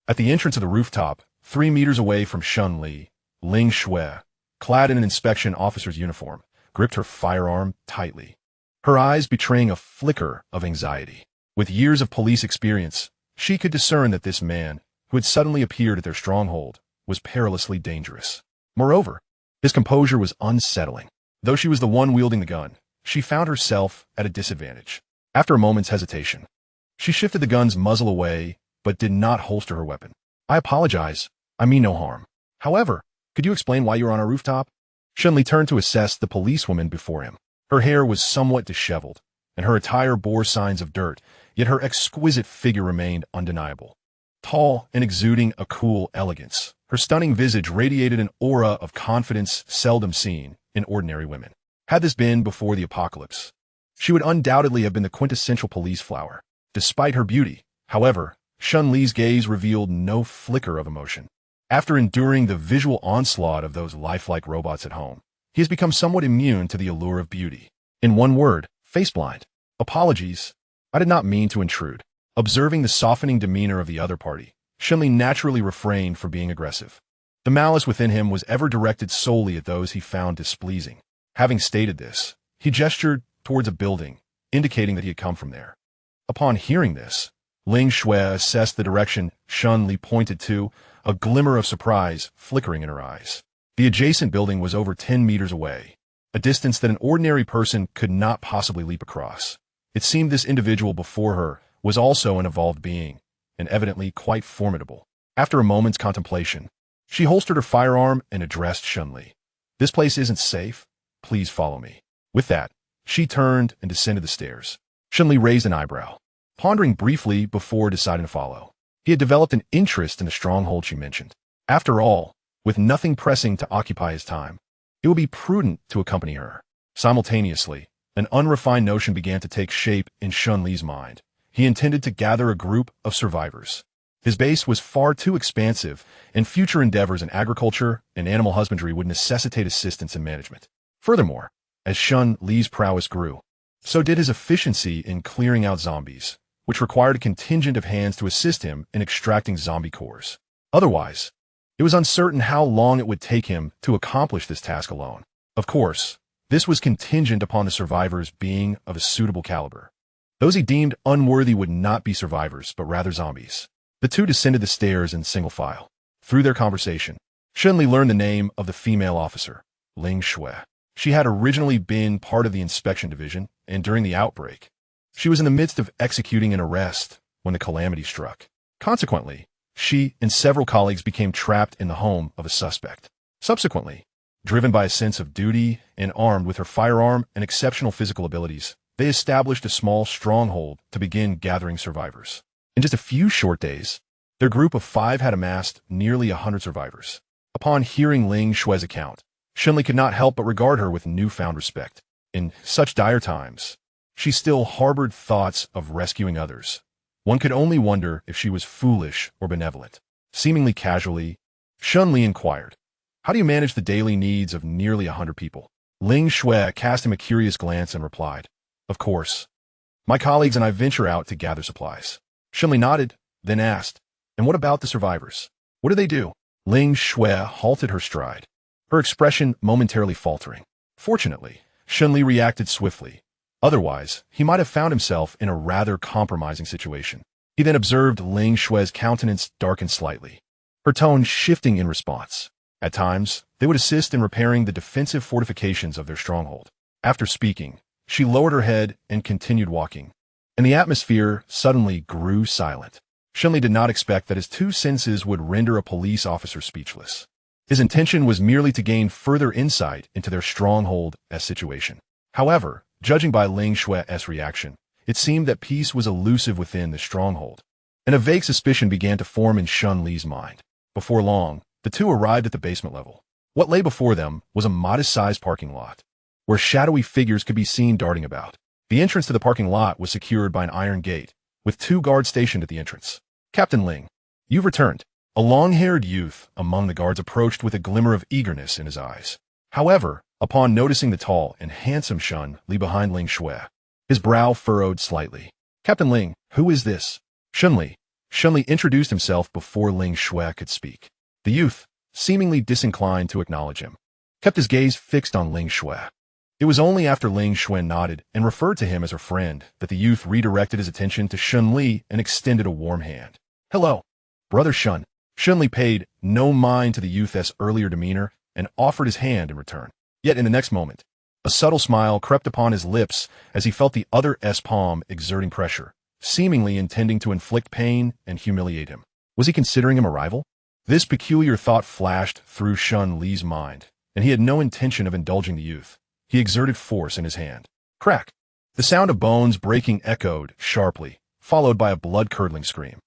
At the entrance of the rooftop, 3 meters away from Shen Li, Ling Shui, clad in an inspection officer's uniform, gripped her firearm tightly, her eyes betraying a flicker of anxiety. With years of police experience, she could discern that this man, who had suddenly appeared at their stronghold, was perilously dangerous. Moreover, his composure was unsettling. Though she was the one wielding the gun, she found herself at a disadvantage. After a moment's hesitation, she shifted the gun's muzzle away, but did not holster her weapon. I apologize. I mean no harm. However, could you explain why you were on a rooftop? Shen Li turned to assess the policewoman before him. Her hair was somewhat disheveled, and her attire bore signs of dirt, yet her exquisite figure remained undeniable. Tall and exuding a cool elegance, her stunning visage radiated an aura of confidence seldom seen in ordinary women. Had this been before the apocalypse, she would undoubtedly have been the quintessential police flower. Despite her beauty, however, Shen Li's gaze revealed no flicker of emotion. After enduring the visual onslaught of those lifelike robots at home, he has become somewhat immune to the allure of beauty. In one word, face-blind. Apologies. I did not mean to intrude. Observing the softening demeanor of the other party, Shen Li naturally refrained from being aggressive. The malice within him was ever directed solely at those he found displeasing. Having stated this, he gestured towards a building, indicating that he had come from there. Upon hearing this, Ling Shui assessed the direction Shen Li pointed to, a glimmer of surprise flickering in her eyes. The adjacent building was over 10 meters away, a distance that an ordinary person could not possibly leap across. It seemed this individual before her was also an evolved being, and evidently quite formidable. After a moment's contemplation, she holstered her firearm and addressed Shen Li. This place isn't safe. Please follow me. With that, she turned and descended the stairs. Shen Li raised an eyebrow, pondering briefly before deciding to follow. He had developed an interest in the stronghold she mentioned. After all, with nothing pressing to occupy his time, it would be prudent to accompany her. Simultaneously, an unrefined notion began to take shape in Shen Li's mind. He intended to gather a group of survivors. His base was far too expansive, and future endeavors in agriculture and animal husbandry would necessitate assistance and management. Furthermore, as Shen Li's prowess grew, so did his efficiency in clearing out zombies, which required a contingent of hands to assist him in extracting zombie cores. Otherwise, it was uncertain how long it would take him to accomplish this task alone. Of course, this was contingent upon the survivors being of a suitable caliber. Those he deemed unworthy would not be survivors, but rather zombies. The two descended the stairs in single file. Through their conversation, Shen Li learned the name of the female officer, Ling Shui. She had originally been part of the inspection division, and during the outbreak, she was in the midst of executing an arrest when the calamity struck. Consequently, she and several colleagues became trapped in the home of a suspect. Subsequently, driven by a sense of duty and armed with her firearm and exceptional physical abilities, they established a small stronghold to begin gathering survivors. In just a few short days, their group of 5 had amassed nearly 100 survivors. Upon hearing Ling Shui's account, Shen Li could not help but regard her with newfound respect. In such dire times, she still harbored thoughts of rescuing others. One could only wonder if she was foolish or benevolent. Seemingly casually, Shen Li inquired, "How do you manage the daily needs of nearly 100 people?" Ling Shui cast him a curious glance and replied, "Of course. My colleagues and I venture out to gather supplies." Shen Li nodded, then asked, "And what about the survivors? What do they do?" Ling Shui halted her stride, her expression momentarily faltering. Fortunately, Shen Li reacted swiftly. Otherwise, he might have found himself in a rather compromising situation. He then observed Ling Shui's countenance darken slightly, her tone shifting in response. At times, they would assist in repairing the defensive fortifications of their stronghold. After speaking, she lowered her head and continued walking, and the atmosphere suddenly grew silent. Shen Li did not expect that his 2 senses would render a police officer speechless. His intention was merely to gain further insight into their stronghold-esque situation. However, judging by Ling Shui's reaction, It seemed that peace was elusive within the stronghold, and a vague suspicion began to form in Shen Li's mind. Before long, the two arrived at the basement level. What lay before them was a modest-sized parking lot, where shadowy figures could be seen darting about. The entrance to the parking lot was secured by an iron gate, with 2 guards stationed at the entrance. "Captain Ling, you've returned." A long-haired youth among the guards approached with a glimmer of eagerness in his eyes. However, upon noticing the tall and handsome Shen Li behind Ling Shui, his brow furrowed slightly. "Captain Ling, who is this?" Shen Li. Shen Li introduced himself before Ling Shui could speak. The youth, seemingly disinclined to acknowledge him, kept his gaze fixed on Ling Shui. It was only after Ling Shui nodded and referred to him as her friend that the youth redirected his attention to Shen Li and extended a warm hand. "Hello, Brother Shen." Shen Li paid no mind to the youth's earlier demeanor and offered his hand in return. Yet in the next moment, a subtle smile crept upon his lips as he felt the other's palm exerting pressure, seemingly intending to inflict pain and humiliate him. Was he considering him a rival? This peculiar thought flashed through Shen Li's mind, and he had no intention of indulging the youth. He exerted force in his hand. Crack! The sound of bones breaking echoed sharply, followed by a blood-curdling scream.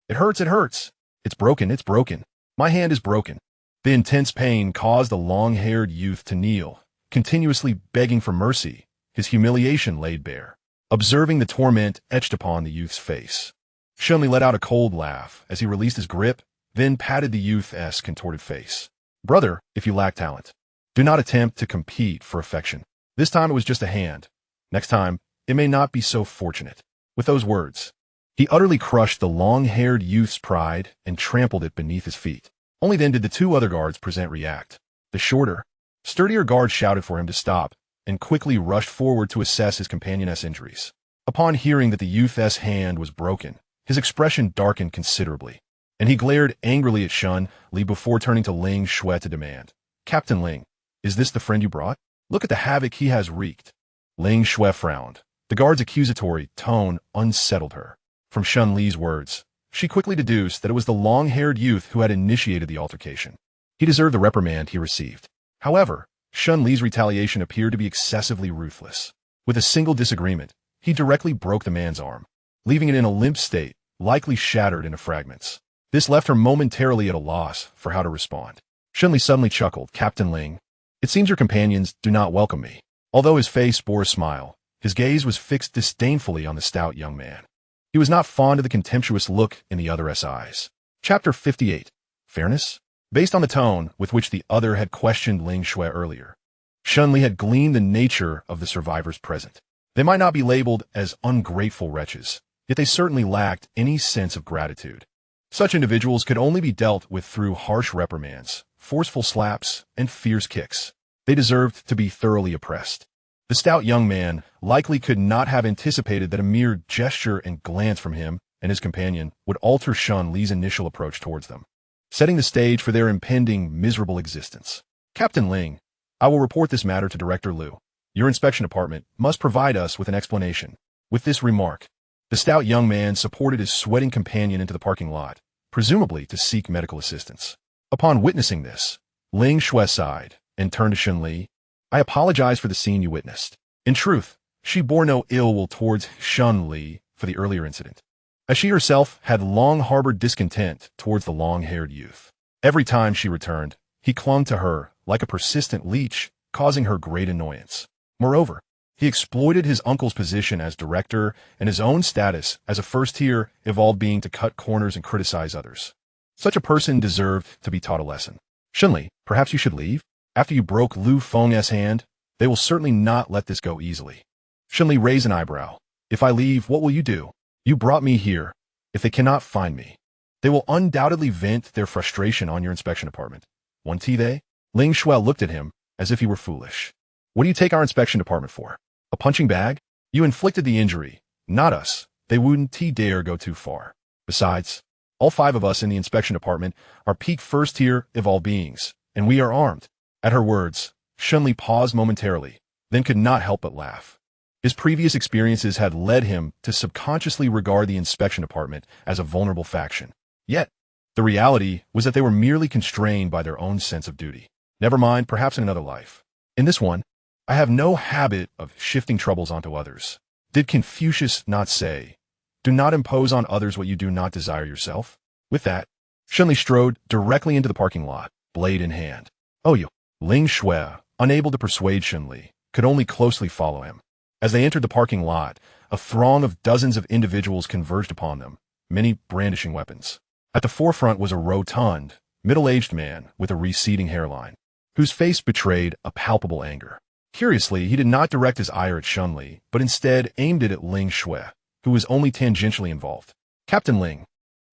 It hurts, it hurts! It's broken, it's broken. My hand is broken." The intense pain caused the long-haired youth to kneel, continuously begging for mercy, his humiliation laid bare. Observing the torment etched upon the youth's face, Shen Li let out a cold laugh as he released his grip, then patted the youth's contorted face. "Brother, if you lack talent, do not attempt to compete for affection. This time it was just a hand. Next time, it may not be so fortunate." With those words, he utterly crushed the long-haired youth's pride and trampled it beneath his feet. Only then did the 2 other guards react. The shorter, sturdier guard shouted for him to stop and quickly rushed forward to assess his companion's injuries. Upon hearing that the youth's hand was broken, his expression darkened considerably, and he glared angrily at Shen Li before turning to Ling Shui to demand, "Captain Ling, is this the friend you brought? Look at the havoc he has wreaked." Ling Shui frowned. The guard's accusatory tone unsettled her. From Shen Li's words, she quickly deduced that it was the long-haired youth who had initiated the altercation. He deserved the reprimand he received. However, Shen Li's retaliation appeared to be excessively ruthless. With a single disagreement, he directly broke the man's arm, leaving it in a limp state, likely shattered into fragments. This left her momentarily at a loss for how to respond. Shen Li suddenly chuckled. "Captain Ling, it seems your companions do not welcome me." Although his face bore a smile, his gaze was fixed disdainfully on the stout young man. He was not fond of the contemptuous look in the other's eyes. Chapter 58. Fairness? Based on the tone with which the other had questioned Ling Shui earlier, Shen Li had gleaned the nature of the survivors present. They might not be labeled as ungrateful wretches, yet they certainly lacked any sense of gratitude. Such individuals could only be dealt with through harsh reprimands, forceful slaps, and fierce kicks. They deserved to be thoroughly oppressed. The stout young man likely could not have anticipated that a mere gesture and glance from him and his companion would alter Shen Li's initial approach towards them, setting the stage for their impending miserable existence. "Captain Ling, I will report this matter to Director Liu. Your inspection department must provide us with an explanation." With this remark, the stout young man supported his sweating companion into the parking lot, presumably to seek medical assistance. Upon witnessing this, Ling Shui sighed and turned to Shen Li. "I apologize for the scene you witnessed." In truth, she bore no ill will towards Shen Li for the earlier incident, as she herself had long harbored discontent towards the long-haired youth. Every time she returned, he clung to her like a persistent leech, causing her great annoyance. Moreover, he exploited his uncle's position as director and his own status as a first-tier evolved being to cut corners and criticize others. Such a person deserved to be taught a lesson. "Shen Li, perhaps you should leave? After you broke Lu Feng's hand, they will certainly not let this go easily." Shen Li raised an eyebrow. "If I leave, what will you do? You brought me here. If they cannot find me, they will undoubtedly vent their frustration on your inspection department. Won't they?" Ling Shui looked at him as if he were foolish. "What do you take our inspection department for? A punching bag? You inflicted the injury, not us. They wouldn't dare go too far. Besides, all 5 of us in the inspection department are peak first-tier evolved beings, and we are armed." At her words, Shen Li paused momentarily, then could not help but laugh. His previous experiences had led him to subconsciously regard the inspection department as a vulnerable faction. Yet, the reality was that they were merely constrained by their own sense of duty. Never mind, perhaps in another life. In this one, I have no habit of shifting troubles onto others. Did Confucius not say, "Do not impose on others what you do not desire yourself"? With that, Shen Li strode directly into the parking lot, blade in hand. "Oh, you." Ling Shui, unable to persuade Shen Li, could only closely follow him. As they entered the parking lot, a throng of dozens of individuals converged upon them, many brandishing weapons. At the forefront was a rotund, middle-aged man with a receding hairline, whose face betrayed a palpable anger. Curiously, he did not direct his ire at Shen Li, but instead aimed it at Ling Shui, who was only tangentially involved. "Captain Ling,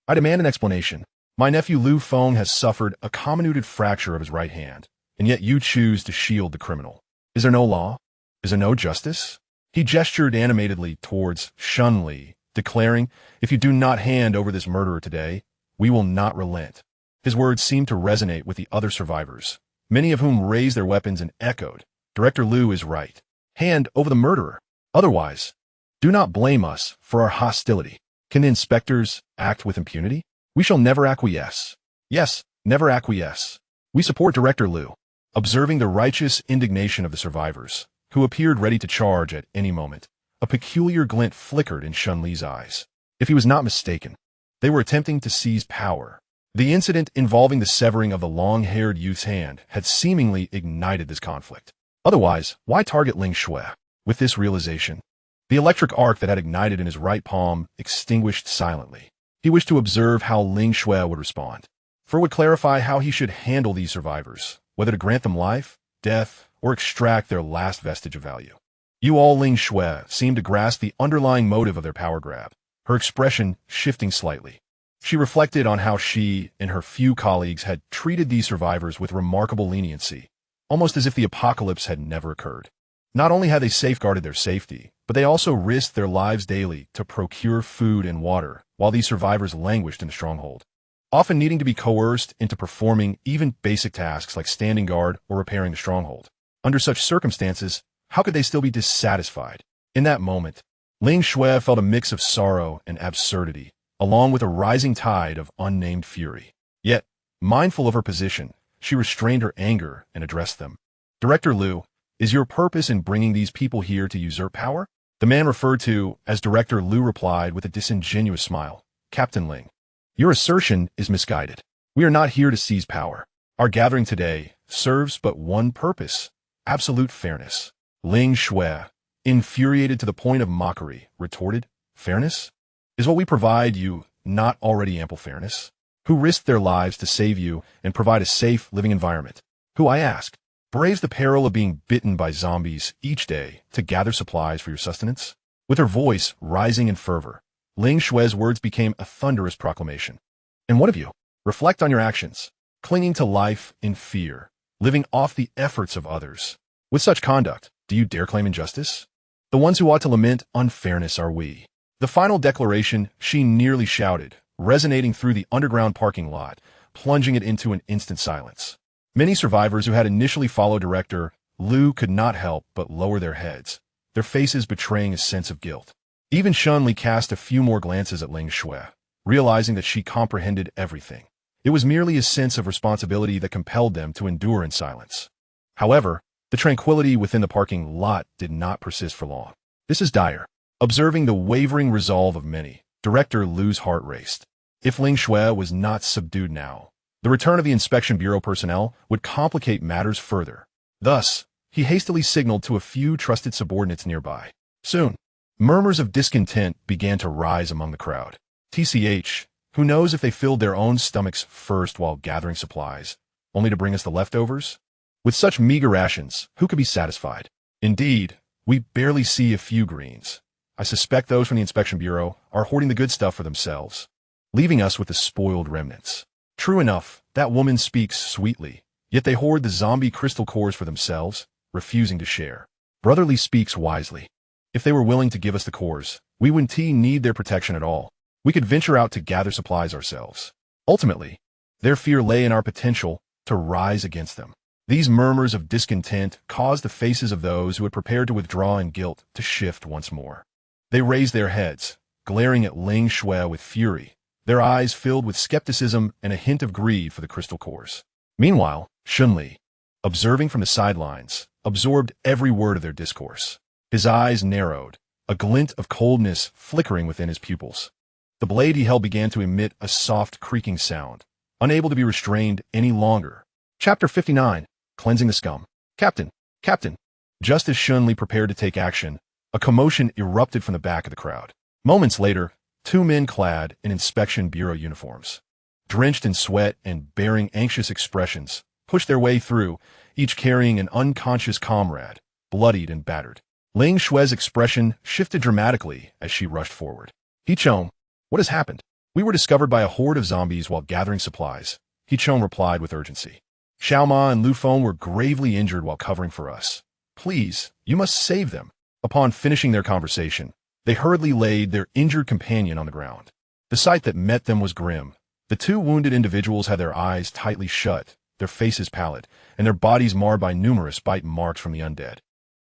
I demand an explanation. My nephew Lu Feng has suffered a comminuted fracture of his right hand, and yet you choose to shield the criminal. Is there no law? Is there no justice?" He gestured animatedly towards Shen Li, declaring, "If you do not hand over this murderer today, we will not relent." His words seemed to resonate with the other survivors, many of whom raised their weapons and echoed, "Director Liu is right. Hand over the murderer. Otherwise, do not blame us for our hostility. Can the inspectors act with impunity? We shall never acquiesce. Yes, never acquiesce. We support Director Liu." Observing the righteous indignation of the survivors, who appeared ready to charge at any moment, a peculiar glint flickered in Shen Li's eyes. If he was not mistaken, they were attempting to seize power. The incident involving the severing of the long-haired youth's hand had seemingly ignited this conflict. Otherwise, why target Ling Shui? With this realization, the electric arc that had ignited in his right palm extinguished silently. He wished to observe how Ling Shui would respond, for it would clarify how he should handle these survivors, whether to grant them life, death, or extract their last vestige of value. You all Ling Shui seemed to grasp the underlying motive of their power grab, her expression shifting slightly. She reflected on how she and her few colleagues had treated these survivors with remarkable leniency, almost as if the apocalypse had never occurred. Not only had they safeguarded their safety, but they also risked their lives daily to procure food and water while these survivors languished in the stronghold, often needing to be coerced into performing even basic tasks like standing guard or repairing the stronghold. Under such circumstances, how could they still be dissatisfied? In that moment, Ling Shui felt a mix of sorrow and absurdity, along with a rising tide of unnamed fury. Yet, mindful of her position, she restrained her anger and addressed them. "Director Liu, is your purpose in bringing these people here to usurp power?" The man referred to as Director Liu replied with a disingenuous smile. "Captain Ling, your assertion is misguided. We are not here to seize power. Our gathering today serves but one purpose: absolute fairness." Ling Shui, infuriated to the point of mockery, retorted, "Fairness? Is what we provide you not already ample fairness? Who risked their lives to save you and provide a safe living environment? Who, I ask, braves the peril of being bitten by zombies each day to gather supplies for your sustenance?" With her voice rising in fervor, Ling Shui's words became a thunderous proclamation. "And what of you? Reflect on your actions, clinging to life in fear, living off the efforts of others. With such conduct, do you dare claim injustice? The ones who ought to lament unfairness are we." The final declaration she nearly shouted, resonating through the underground parking lot, plunging it into an instant silence. Many survivors who had initially followed Director Liu could not help but lower their heads, their faces betraying a sense of guilt. Even Shen Li cast a few more glances at Ling Shui, realizing that she comprehended everything. It was merely a sense of responsibility that compelled them to endure in silence. However, the tranquility within the parking lot did not persist for long. "This is dire." Observing the wavering resolve of many, Director Liu's heart raced. If Ling Shui was not subdued now, the return of the Inspection Bureau personnel would complicate matters further. Thus, he hastily signaled to a few trusted subordinates nearby. Soon, murmurs of discontent began to rise among the crowd. TCH, who knows if they filled their own stomachs first while gathering supplies, only to bring us the leftovers? With such meager rations, who could be satisfied? Indeed, we barely see a few greens. I suspect those from the Inspection Bureau are hoarding the good stuff for themselves, leaving us with the spoiled remnants. True enough, that woman speaks sweetly, yet they hoard the zombie crystal cores for themselves, refusing to share. Brotherly speaks wisely. If they were willing to give us the cores, we wouldn't need their protection at all. We could venture out to gather supplies ourselves. Ultimately, their fear lay in our potential to rise against them. These murmurs of discontent caused the faces of those who had prepared to withdraw in guilt to shift once more. They raised their heads, glaring at Ling Shui with fury, their eyes filled with skepticism and a hint of greed for the crystal cores. Meanwhile, Shen Li, observing from the sidelines, absorbed every word of their discourse. His eyes narrowed, a glint of coldness flickering within his pupils. The blade he held began to emit a soft creaking sound, unable to be restrained any longer. Chapter 59. Cleansing the Scum. Captain! Captain! Just as Shen Li prepared to take action, a commotion erupted from the back of the crowd. Moments later, two men clad in inspection bureau uniforms, drenched in sweat and bearing anxious expressions, pushed their way through, each carrying an unconscious comrade, bloodied and battered. Ling Xue's expression shifted dramatically as she rushed forward. He-chong, what has happened? We were discovered by a horde of zombies while gathering supplies, He-chong replied with urgency. Xiaoma and Lu Feng were gravely injured while covering for us. Please, you must save them. Upon finishing their conversation, they hurriedly laid their injured companion on the ground. The sight that met them was grim. The two wounded individuals had their eyes tightly shut, their faces pallid, and their bodies marred by numerous bite marks from the undead,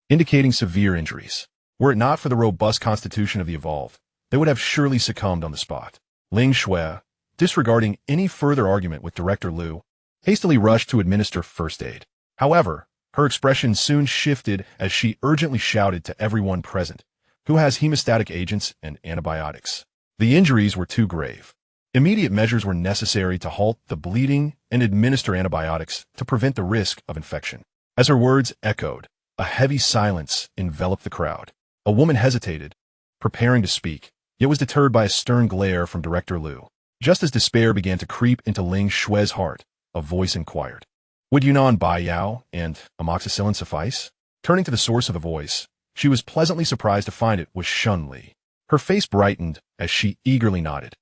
indicating severe injuries. Were it not for the robust constitution of the evolved, they would have surely succumbed on the spot. Ling Xue, disregarding any further argument with Director Lu, hastily rushed to administer first aid. However, her expression soon shifted as she urgently shouted to everyone present, who has hemostatic agents and antibiotics. The injuries were too grave. Immediate measures were necessary to halt the bleeding and administer antibiotics to prevent the risk of infection. As her words echoed, a heavy silence enveloped the crowd. A woman hesitated, preparing to speak, yet was deterred by a stern glare from Director Lu. Just as despair began to creep into Ling Xue's heart, a voice inquired, "Would Yunnan Bai Yao and amoxicillin suffice?" Turning to the source of the voice, she was pleasantly surprised to find it was Shen Li. Her face brightened as she eagerly nodded.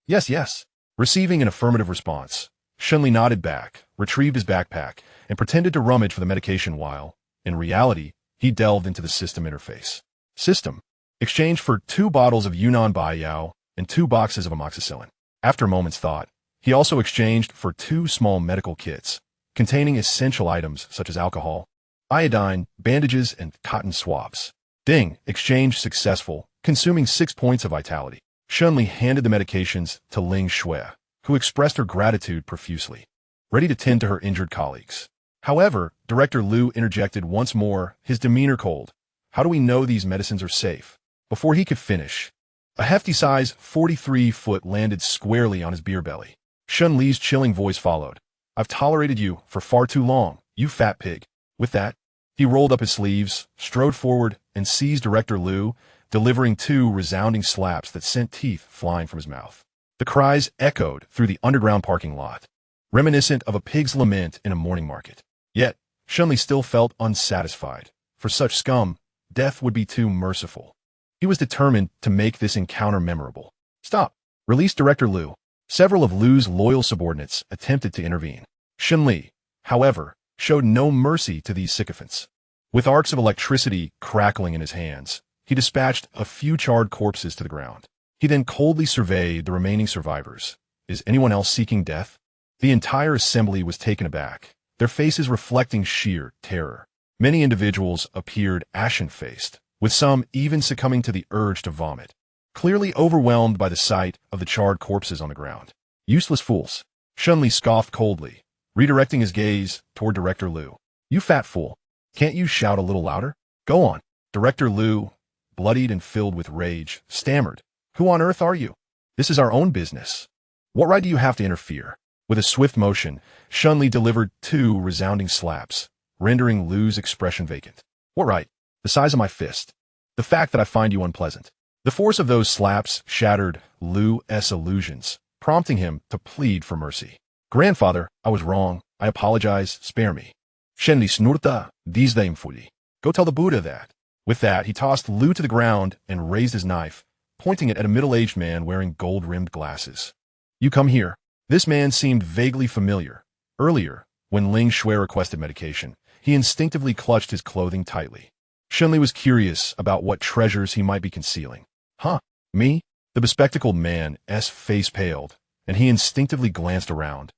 Yes, yes. Receiving an affirmative response, Shen Li nodded back, retrieved his backpack, and pretended to rummage for the medication while, in reality, he delved into the system interface. System. Exchange for 2 bottles of Yunnan Bai Yao and 2 boxes of amoxicillin. After a moment's thought, he also exchanged for 2 small medical kits, containing essential items such as alcohol, iodine, bandages, and cotton swabs. Ding. Exchange successful, consuming 6 points of vitality. Shen Li handed the medications to Ling Xue, who expressed her gratitude profusely, ready to tend to her injured colleagues. However, Director Lu interjected once more, his demeanor cold. How do we know these medicines are safe? Before he could finish, a hefty size 43-foot landed squarely on his beer belly. Shen Li's chilling voice followed. I've tolerated you for far too long, you fat pig. With that, he rolled up his sleeves, strode forward, and seized Director Lu, delivering 2 resounding slaps that sent teeth flying from his mouth. The cries echoed through the underground parking lot, reminiscent of a pig's lament in a morning market. Yet, Shen Li still felt unsatisfied. For such scum, death would be too merciful. He was determined to make this encounter memorable. Stop! Release Director Lu. Several of Lu's loyal subordinates attempted to intervene. Shen Li, however, showed no mercy to these sycophants. With arcs of electricity crackling in his hands, he dispatched a few charred corpses to the ground. He then coldly surveyed the remaining survivors. Is anyone else seeking death? The entire assembly was taken aback, their faces reflecting sheer terror. Many individuals appeared ashen-faced, with some even succumbing to the urge to vomit, clearly overwhelmed by the sight of the charred corpses on the ground. Useless fools. Shen Li scoffed coldly, redirecting his gaze toward Director Lu. You fat fool. Can't you shout a little louder? Go on. Director Lu, bloodied and filled with rage, stammered. Who on earth are you? This is our own business. What right do you have to interfere? With a swift motion, Shen Li delivered 2 resounding slaps, rendering Lu's expression vacant. What right? The size of my fist. The fact that I find you unpleasant. The force of those slaps shattered Lu's illusions, prompting him to plead for mercy. Grandfather, I was wrong. I apologize. Spare me. Shen Li snurta, dizdem fuli. Go tell the Buddha that. With that, he tossed Lu to the ground and raised his knife, pointing it at a middle-aged man wearing gold-rimmed glasses. You come here. This man seemed vaguely familiar. Earlier, when Ling Xue requested medication, he instinctively clutched his clothing tightly. Shen Li was curious about what treasures he might be concealing. Huh? Me? The bespectacled man's face paled, and he instinctively glanced around,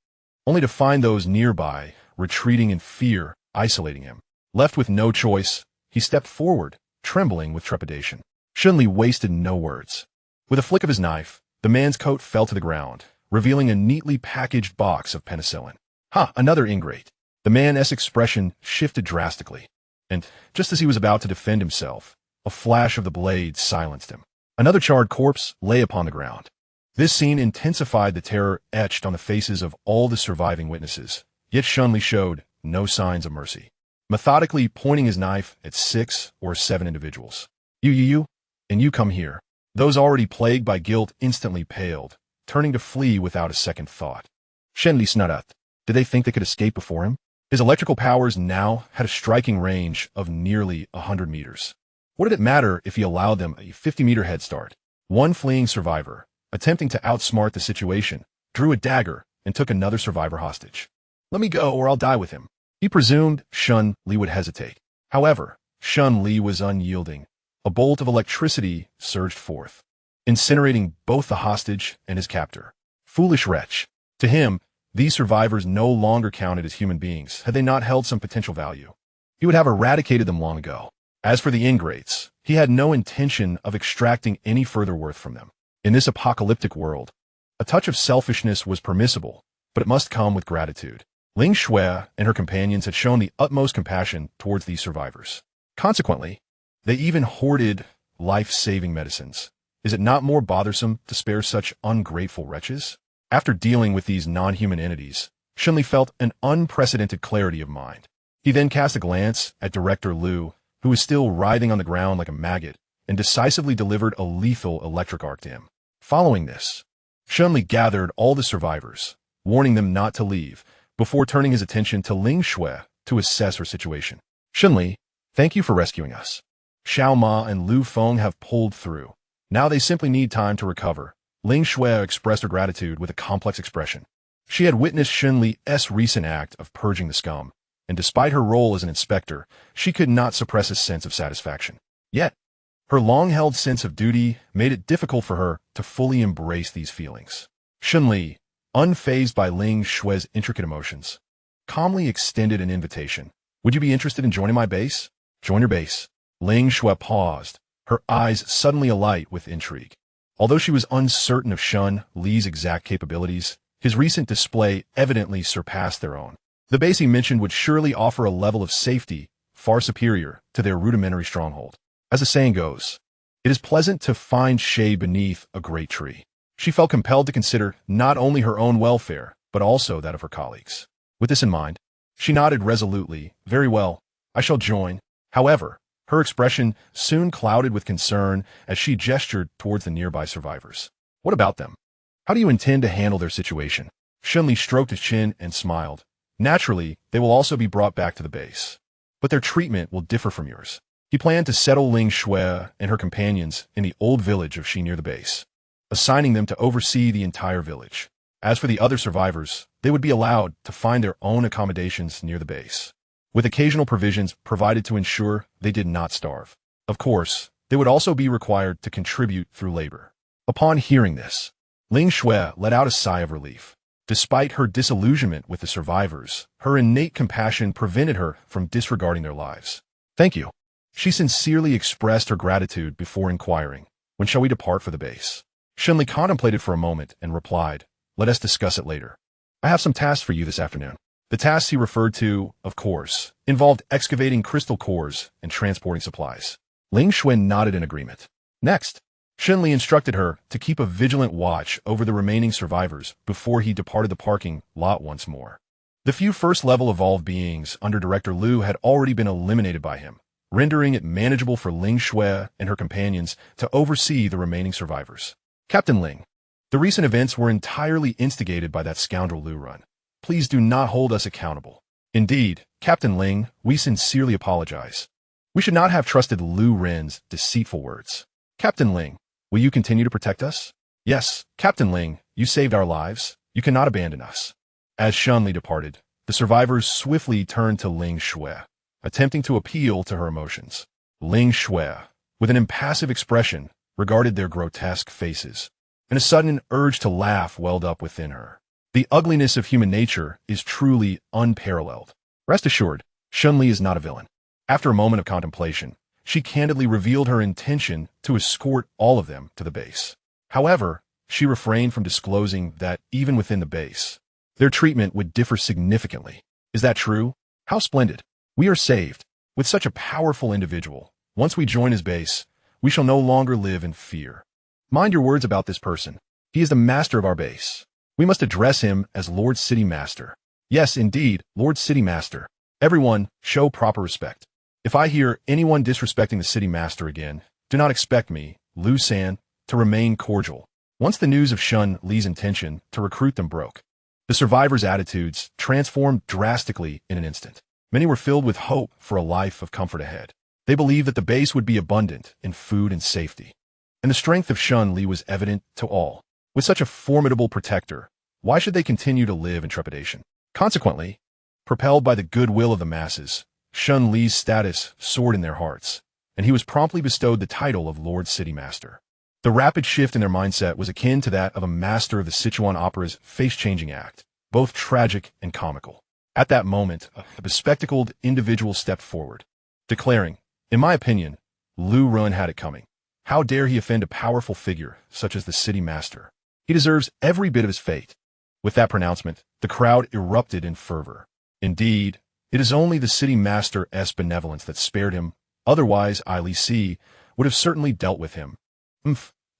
only to find those nearby retreating in fear, isolating him. Left with no choice, he stepped forward, trembling with trepidation. Shen Li wasted no words. With a flick of his knife, the man's coat fell to the ground, revealing a neatly packaged box of penicillin. Ha! Another ingrate. The man's expression shifted drastically, and just as he was about to defend himself, A flash of the blade silenced him. Another charred corpse lay upon the ground. This scene intensified the terror etched on the faces of all the surviving witnesses, yet Shen Li showed no signs of mercy, methodically pointing his knife at 6 or 7 individuals. You, and you come here. Those already plagued by guilt instantly paled, turning to flee without a second thought. Shen Li snarled. Did they think they could escape before him? His electrical powers now had a striking range of nearly 100 meters. What did it matter if he allowed them a 50-meter head start? One fleeing survivor, attempting to outsmart the situation, drew a dagger and took another survivor hostage. Let me go or I'll die with him. He presumed Shen Li would hesitate. However, Shen Li was unyielding. A bolt of electricity surged forth, incinerating both the hostage and his captor. Foolish wretch. To him, these survivors no longer counted as human beings had they not held some potential value. He would have eradicated them long ago. As for the ingrates, he had no intention of extracting any further worth from them. In this apocalyptic world, a touch of selfishness was permissible, but it must come with gratitude. Ling Shui and her companions had shown the utmost compassion towards these survivors. Consequently, they even hoarded life-saving medicines. Is it not more bothersome to spare such ungrateful wretches? After dealing with these non-human entities, Shen Li felt an unprecedented clarity of mind. He then cast a glance at Director Liu, who was still writhing on the ground like a maggot, and decisively delivered a lethal electric arc to him. Following this, Shen Li gathered all the survivors, warning them not to leave, before turning his attention to Ling Shui to assess her situation. Shen Li, thank you for rescuing us. Xiao Ma and Lu Feng have pulled through. Now they simply need time to recover. Ling Shui expressed her gratitude with a complex expression. She had witnessed Shen Li's recent act of purging the scum, and despite her role as an inspector, she could not suppress a sense of satisfaction. Yet, her long-held sense of duty made it difficult for her to fully embrace these feelings. Shen Li, unfazed by Ling Shui's intricate emotions, calmly extended an invitation. Would you be interested in joining my base? Join your base. Ling Shui paused, her eyes suddenly alight with intrigue. Although she was uncertain of Shen Li's exact capabilities, his recent display evidently surpassed their own. The base he mentioned would surely offer a level of safety far superior to their rudimentary stronghold. As the saying goes, it is pleasant to find shade beneath a great tree. She felt compelled to consider not only her own welfare, but also that of her colleagues. With this in mind, she nodded resolutely. Very well, I shall join. However, her expression soon clouded with concern as she gestured towards the nearby survivors. What about them? How do you intend to handle their situation? Shen Li stroked his chin and smiled. Naturally, they will also be brought back to the base, but their treatment will differ from yours. He planned to settle Ling Shui and her companions in the old village of Shi near the base, assigning them to oversee the entire village. As for the other survivors, they would be allowed to find their own accommodations near the base, with occasional provisions provided to ensure they did not starve. Of course, they would also be required to contribute through labor. Upon hearing this, Ling Shui let out a sigh of relief. Despite her disillusionment with the survivors, her innate compassion prevented her from disregarding their lives. Thank you. She sincerely expressed her gratitude before inquiring, when shall we depart for the base? Shen Li contemplated for a moment and replied, let us discuss it later. I have some tasks for you this afternoon. The tasks he referred to, of course, involved excavating crystal cores and transporting supplies. Ling Shui nodded in agreement. Next, Shen Li instructed her to keep a vigilant watch over the remaining survivors before he departed the parking lot once more. The few first-level evolved beings under Director Liu had already been eliminated by him, rendering it manageable for Ling Shui and her companions to oversee the remaining survivors. Captain Ling, the recent events were entirely instigated by that scoundrel Liu Run. Please do not hold us accountable. Indeed, Captain Ling, we sincerely apologize. We should not have trusted Liu Ren's deceitful words. Captain Ling, will you continue to protect us? Yes, Captain Ling, you saved our lives. You cannot abandon us. As Shen Li departed, the survivors swiftly turned to Ling Shui, attempting to appeal to her emotions. Ling Shui, with an impassive expression, regarded their grotesque faces, and a sudden urge to laugh welled up within her. The ugliness of human nature is truly unparalleled. Rest assured, Shen Li is not a villain. After a moment of contemplation, she candidly revealed her intention to escort all of them to the base. However, she refrained from disclosing that even within the base, their treatment would differ significantly. Is that true? How splendid. We are saved. With such a powerful individual, Once we join his base, we shall no longer live in fear. Mind your words about this person. He is the master of our base. We must address him as Lord City Master. Yes, indeed, Lord City Master. Everyone, show proper respect. If I hear anyone disrespecting the City Master again, do not expect me, Liu San, to remain cordial. Once the news of Shen Li's intention to recruit them broke, the survivors' attitudes transformed drastically in an instant. Many were filled with hope for a life of comfort ahead. They believed that the base would be abundant in food and safety. And the strength of Shen Li was evident to all. With such a formidable protector, why should they continue to live in trepidation? Consequently, propelled by the goodwill of the masses, Shen Li's status soared in their hearts, and he was promptly bestowed the title of Lord City Master. The rapid shift in their mindset was akin to that of a master of the Sichuan opera's face-changing act, both tragic and comical. At that moment, a bespectacled individual stepped forward, declaring, "In my opinion, Liu Run had it coming. How dare he offend a powerful figure such as the City Master? He deserves every bit of his fate." With that pronouncement, the crowd erupted in fervor. Indeed, it is only the City Master's benevolence that spared him, otherwise Li Si would have certainly dealt with him.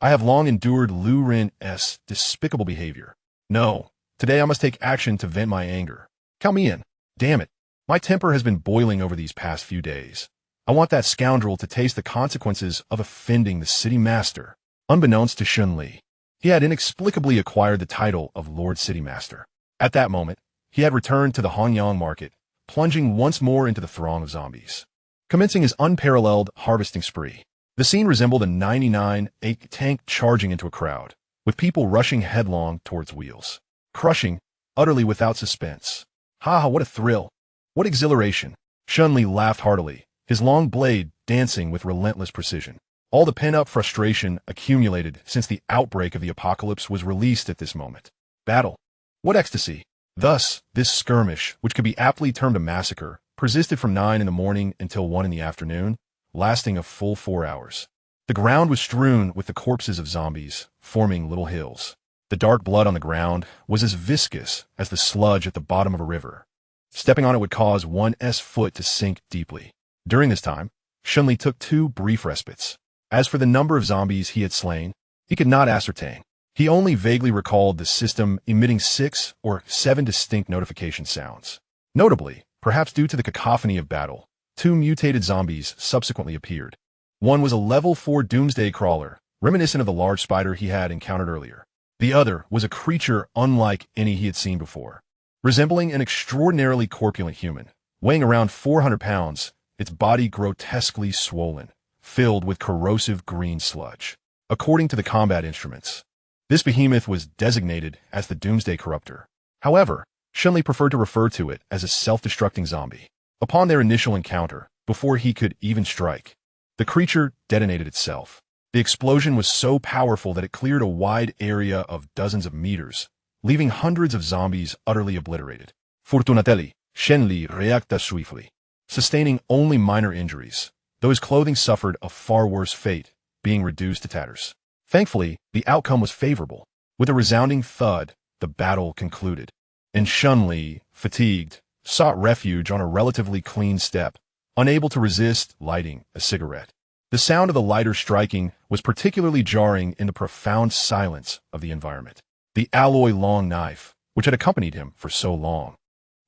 I have long endured Liu Ren's despicable behavior. No, today I must take action to vent my anger. Count me in. Damn it. My temper has been boiling over these past few days. I want that scoundrel to taste the consequences of offending the City Master. Unbeknownst to Shen Li, he had inexplicably acquired the title of Lord City Master. At that moment, he had returned to the Hanyang market, plunging once more into the throng of zombies. Commencing his unparalleled harvesting spree, the scene resembled a 99-8 tank charging into a crowd, with people rushing headlong towards wheels. Crushing, utterly without suspense. Ha, what a thrill! What exhilaration! Shen Li laughed heartily, his long blade dancing with relentless precision. All the pent-up frustration accumulated since the outbreak of the apocalypse was released at this moment. Battle. What ecstasy! Thus, this skirmish, which could be aptly termed a massacre, persisted from 9 in the morning until 1 in the afternoon, lasting a full 4 hours. The ground was strewn with the corpses of zombies, forming little hills. The dark blood on the ground was as viscous as the sludge at the bottom of a river. Stepping on it would cause one's foot to sink deeply. During this time, Shen Li took 2 brief respites. As for the number of zombies he had slain, he could not ascertain. He only vaguely recalled the system emitting 6 or 7 distinct notification sounds. Notably, perhaps due to the cacophony of battle, 2 mutated zombies subsequently appeared. One was a level 4 doomsday crawler, reminiscent of the large spider he had encountered earlier. The other was a creature unlike any he had seen before. Resembling an extraordinarily corpulent human, weighing around 400 pounds, its body grotesquely swollen, filled with corrosive green sludge. According to the combat instruments, this behemoth was designated as the Doomsday Corruptor. However, Shen Li preferred to refer to it as a self-destructing zombie. Upon their initial encounter, before he could even strike, the creature detonated itself. The explosion was so powerful that it cleared a wide area of dozens of meters, leaving hundreds of zombies utterly obliterated. Fortunately, Shen Li reacted swiftly, sustaining only minor injuries, though his clothing suffered a far worse fate, being reduced to tatters. Thankfully, the outcome was favorable. With a resounding thud, the battle concluded, and Shen Li, fatigued, sought refuge on a relatively clean step, unable to resist lighting a cigarette. The sound of the lighter striking was particularly jarring in the profound silence of the environment. The alloy long knife, which had accompanied him for so long,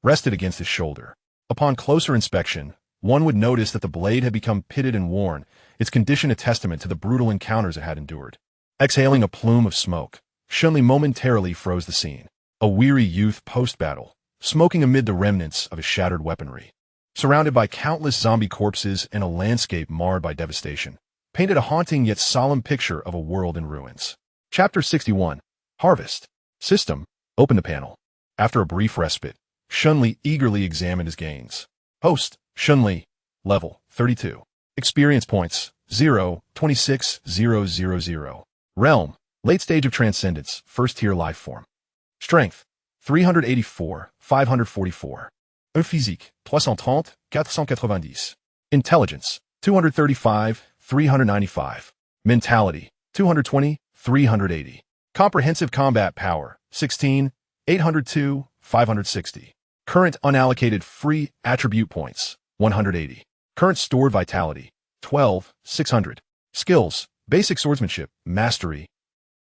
rested against his shoulder. Upon closer inspection, one would notice that the blade had become pitted and worn, its condition a testament to the brutal encounters it had endured. Exhaling a plume of smoke, Shen Li momentarily froze the scene. A weary youth post-battle, smoking amid the remnants of his shattered weaponry. Surrounded by countless zombie corpses and a landscape marred by devastation, painted a haunting yet solemn picture of a world in ruins. Chapter 61. Harvest. System. Open the panel. After a brief respite, Shen Li eagerly examined his gains. Host, Shen Li. Level, 32. Experience points, 0, 26,000. Realm, late stage of transcendence, first tier life form. Strength, 384, 544. Physique, 330, 490. Intelligence, 235, 395. Mentality, 220, 380. Comprehensive combat power, 16, 802, 560. Current unallocated free attribute points, 180. Current stored vitality, 12,600. Skills: basic swordsmanship, mastery.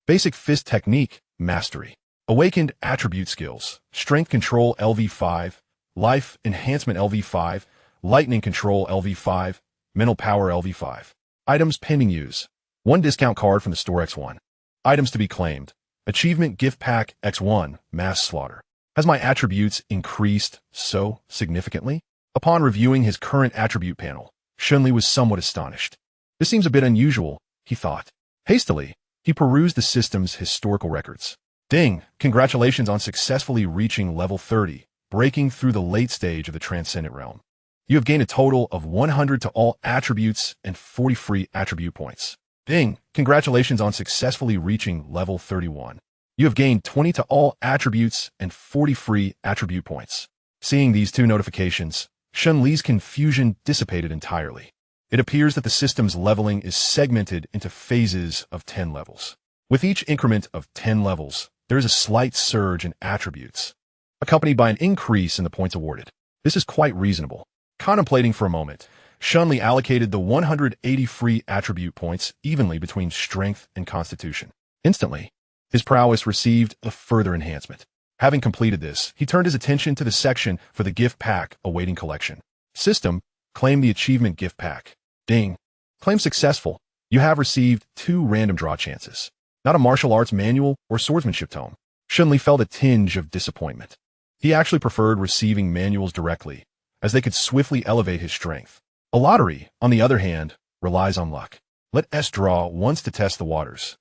Basic fist technique, mastery. Awakened attribute skills: strength control LV5, life enhancement LV5, lightning control LV5, mental power LV5. Items pending use: 1 discount card from the store X1. Items to be claimed: achievement gift pack X1, mass slaughter. Has my attributes increased so significantly? Upon reviewing his current attribute panel, Shen Li was somewhat astonished. This seems a bit unusual, he thought. Hastily, he perused the system's historical records. Ding! Congratulations on successfully reaching level 30, breaking through the late stage of the Transcendent Realm. You have gained a total of 100 to all attributes and 40 free attribute points. Ding! Congratulations on successfully reaching level 31. You have gained 20 to all attributes and 40 free attribute points. Seeing these two notifications, Shen Li's confusion dissipated entirely. It appears that the system's leveling is segmented into phases of 10 levels. With each increment of 10 levels, there is a slight surge in attributes, accompanied by an increase in the points awarded. This is quite reasonable. Contemplating for a moment, Shen Li allocated the 180 free attribute points evenly between strength and constitution. Instantly, his prowess received a further enhancement. Having completed this, he turned his attention to the section for the gift pack awaiting collection. System: claim the achievement gift pack. Ding! Claim successful. You have received 2 random draw chances. Not a martial arts manual or swordsmanship tome. Shen Li felt a tinge of disappointment. He actually preferred receiving manuals directly, as they could swiftly elevate his strength. A lottery, on the other hand, relies on luck. Let S draw once to test the waters.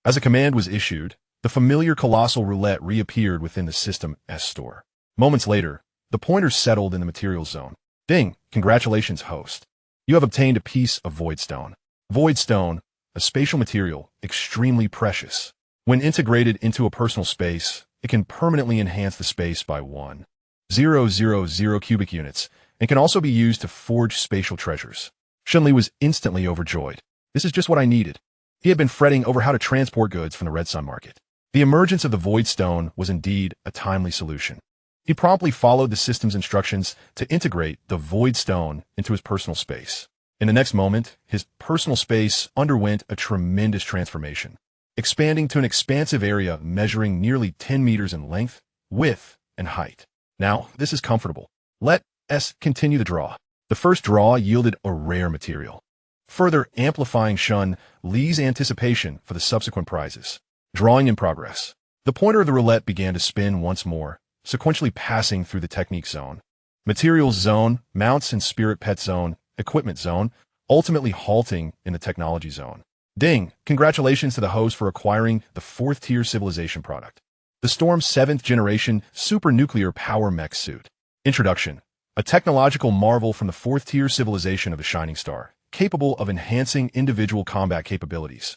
As a command was issued, the familiar colossal roulette reappeared within the System S store. Moments later, the pointers settled in the materials zone. Ding! Congratulations, host. You have obtained a piece of voidstone. Voidstone, a spatial material, extremely precious. When integrated into a personal space, it can permanently enhance the space by 1,000 cubic units, and can also be used to forge spatial treasures. Shen Li was instantly overjoyed. This is just what I needed. He had been fretting over how to transport goods from the Red Sun market. The emergence of the Voidstone was indeed a timely solution. He promptly followed the system's instructions to integrate the Voidstone into his personal space. In the next moment, his personal space underwent a tremendous transformation, expanding to an expansive area measuring nearly 10 meters in length, width, and height. Now, this is comfortable. Let S continue the draw. The first draw yielded a rare material, further amplifying Shen Li's anticipation for the subsequent prizes. Drawing in progress. The pointer of the roulette began to spin once more, sequentially passing through the technique zone, materials zone, mounts and spirit pet zone, equipment zone, ultimately halting in the technology zone. Ding! Congratulations to the host for acquiring the 4th tier civilization product, the Storm 7th generation supernuclear power mech suit. Introduction. A technological marvel from the 4th tier civilization of the Shining Star, capable of enhancing individual combat capabilities.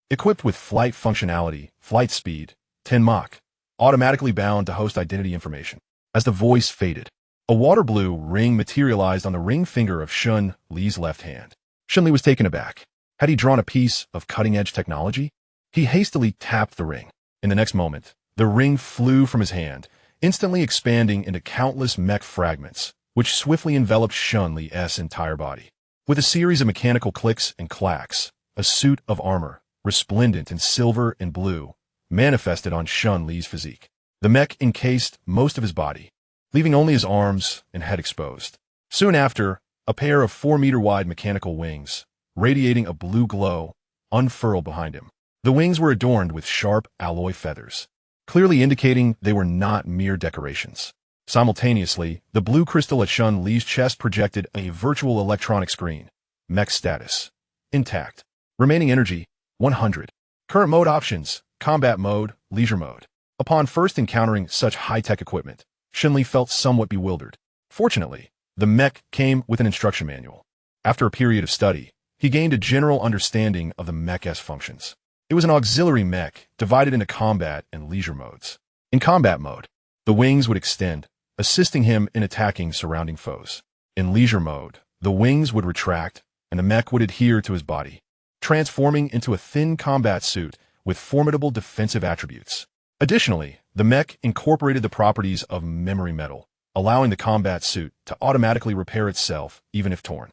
Equipped with flight functionality, flight speed, 10 Mach, automatically bound to host identity information. As the voice faded, a water blue ring materialized on the ring finger of Shen Li's left hand. Shen Li was taken aback. Had he drawn a piece of cutting-edge technology? He hastily tapped the ring. In the next moment, the ring flew from his hand, instantly expanding into countless mech fragments, which swiftly enveloped Shen Li's entire body. With a series of mechanical clicks and clacks, a suit of armor, resplendent in silver and blue, manifested on Shen Li's physique. The mech encased most of his body, leaving only his arms and head exposed. Soon after, a pair of 4-meter-wide mechanical wings, radiating a blue glow, unfurled behind him. The wings were adorned with sharp alloy feathers, clearly indicating they were not mere decorations. Simultaneously, the blue crystal at Shen Li's chest projected a virtual electronic screen. Mech status: intact. Remaining energy: 100. Current mode options: combat mode, leisure mode. Upon first encountering such high-tech equipment, Shen Li felt somewhat bewildered. Fortunately, the mech came with an instruction manual. After a period of study, he gained a general understanding of the mech's functions. It was an auxiliary mech divided into combat and leisure modes. In combat mode, the wings would extend, assisting him in attacking surrounding foes. In leisure mode, the wings would retract, and the mech would adhere to his body, transforming into a thin combat suit with formidable defensive attributes. Additionally, the mech incorporated the properties of memory metal, allowing the combat suit to automatically repair itself even if torn.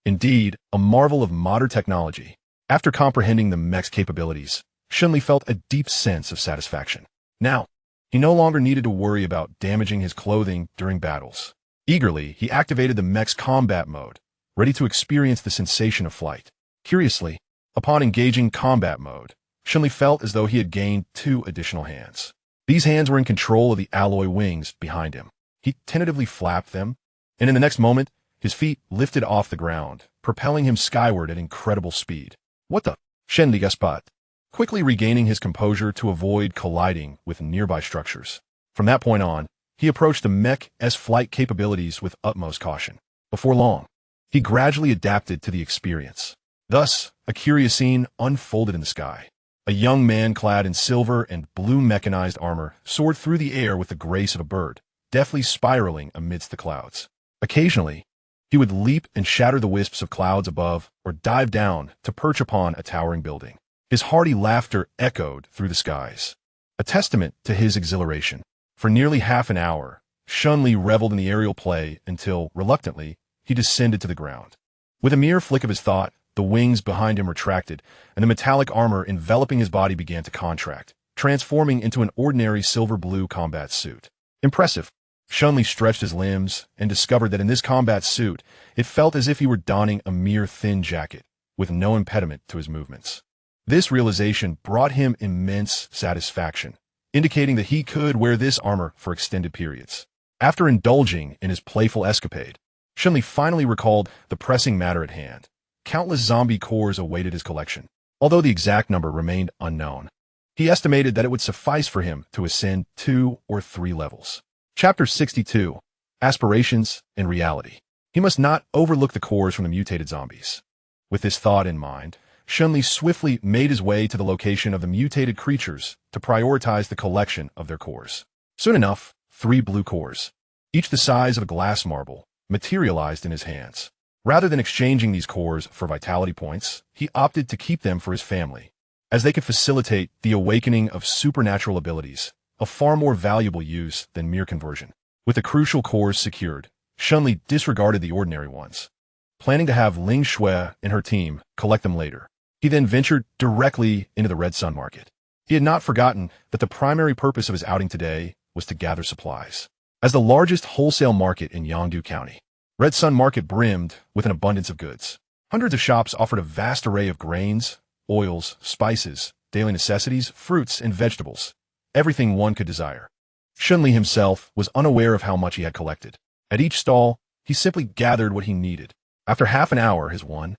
Indeed, a marvel of modern technology. After comprehending the mech's capabilities, Shen Li felt a deep sense of satisfaction. Now, he no longer needed to worry about damaging his clothing during battles. Eagerly, he activated the mech's combat mode, ready to experience the sensation of flight. Curiously, upon engaging combat mode, Shen Li felt as though he had gained 2 additional hands. These hands were in control of the alloy wings behind him. He tentatively flapped them, and in the next moment, his feet lifted off the ground, propelling him skyward at incredible speed. What the? Shen Li gasped, quickly regaining his composure to avoid colliding with nearby structures. From that point on, he approached the mech's flight capabilities with utmost caution. Before long, he gradually adapted to the experience. Thus, a curious scene unfolded in the sky. A young man clad in silver and blue mechanized armor soared through the air with the grace of a bird, deftly spiraling amidst the clouds. Occasionally, he would leap and shatter the wisps of clouds above or dive down to perch upon a towering building. His hearty laughter echoed through the skies, a testament to his exhilaration. For nearly half an hour, Shen Li reveled in the aerial play until, reluctantly, he descended to the ground. With a mere flick of his thought, the wings behind him retracted, and the metallic armor enveloping his body began to contract, transforming into an ordinary silver-blue combat suit. Impressive. Shen Li stretched his limbs and discovered that in this combat suit, it felt as if he were donning a mere thin jacket, with no impediment to his movements. This realization brought him immense satisfaction, indicating that he could wear this armor for extended periods. After indulging in his playful escapade, Shen Li finally recalled the pressing matter at hand. Countless zombie cores awaited his collection. Although the exact number remained unknown, he estimated that it would suffice for him to ascend 2 or 3 levels. Chapter 62. Aspirations and Reality. He must not overlook the cores from the mutated zombies. With this thought in mind, Shen Li swiftly made his way to the location of the mutated creatures to prioritize the collection of their cores. Soon enough, 3 blue cores, each the size of a glass marble, materialized in his hands. Rather than exchanging these cores for vitality points, he opted to keep them for his family, as they could facilitate the awakening of supernatural abilities, a far more valuable use than mere conversion. With the crucial cores secured, Shen Li disregarded the ordinary ones, planning to have Ling Shui and her team collect them later. He then ventured directly into the Red Sun Market. He had not forgotten that the primary purpose of his outing today was to gather supplies. As the largest wholesale market in Yangdu County, Red Sun Market brimmed with an abundance of goods. Hundreds of shops offered a vast array of grains, oils, spices, daily necessities, fruits, and vegetables, everything one could desire. Shen Li himself was unaware of how much he had collected. At each stall, he simply gathered what he needed. After half an hour, his 1,000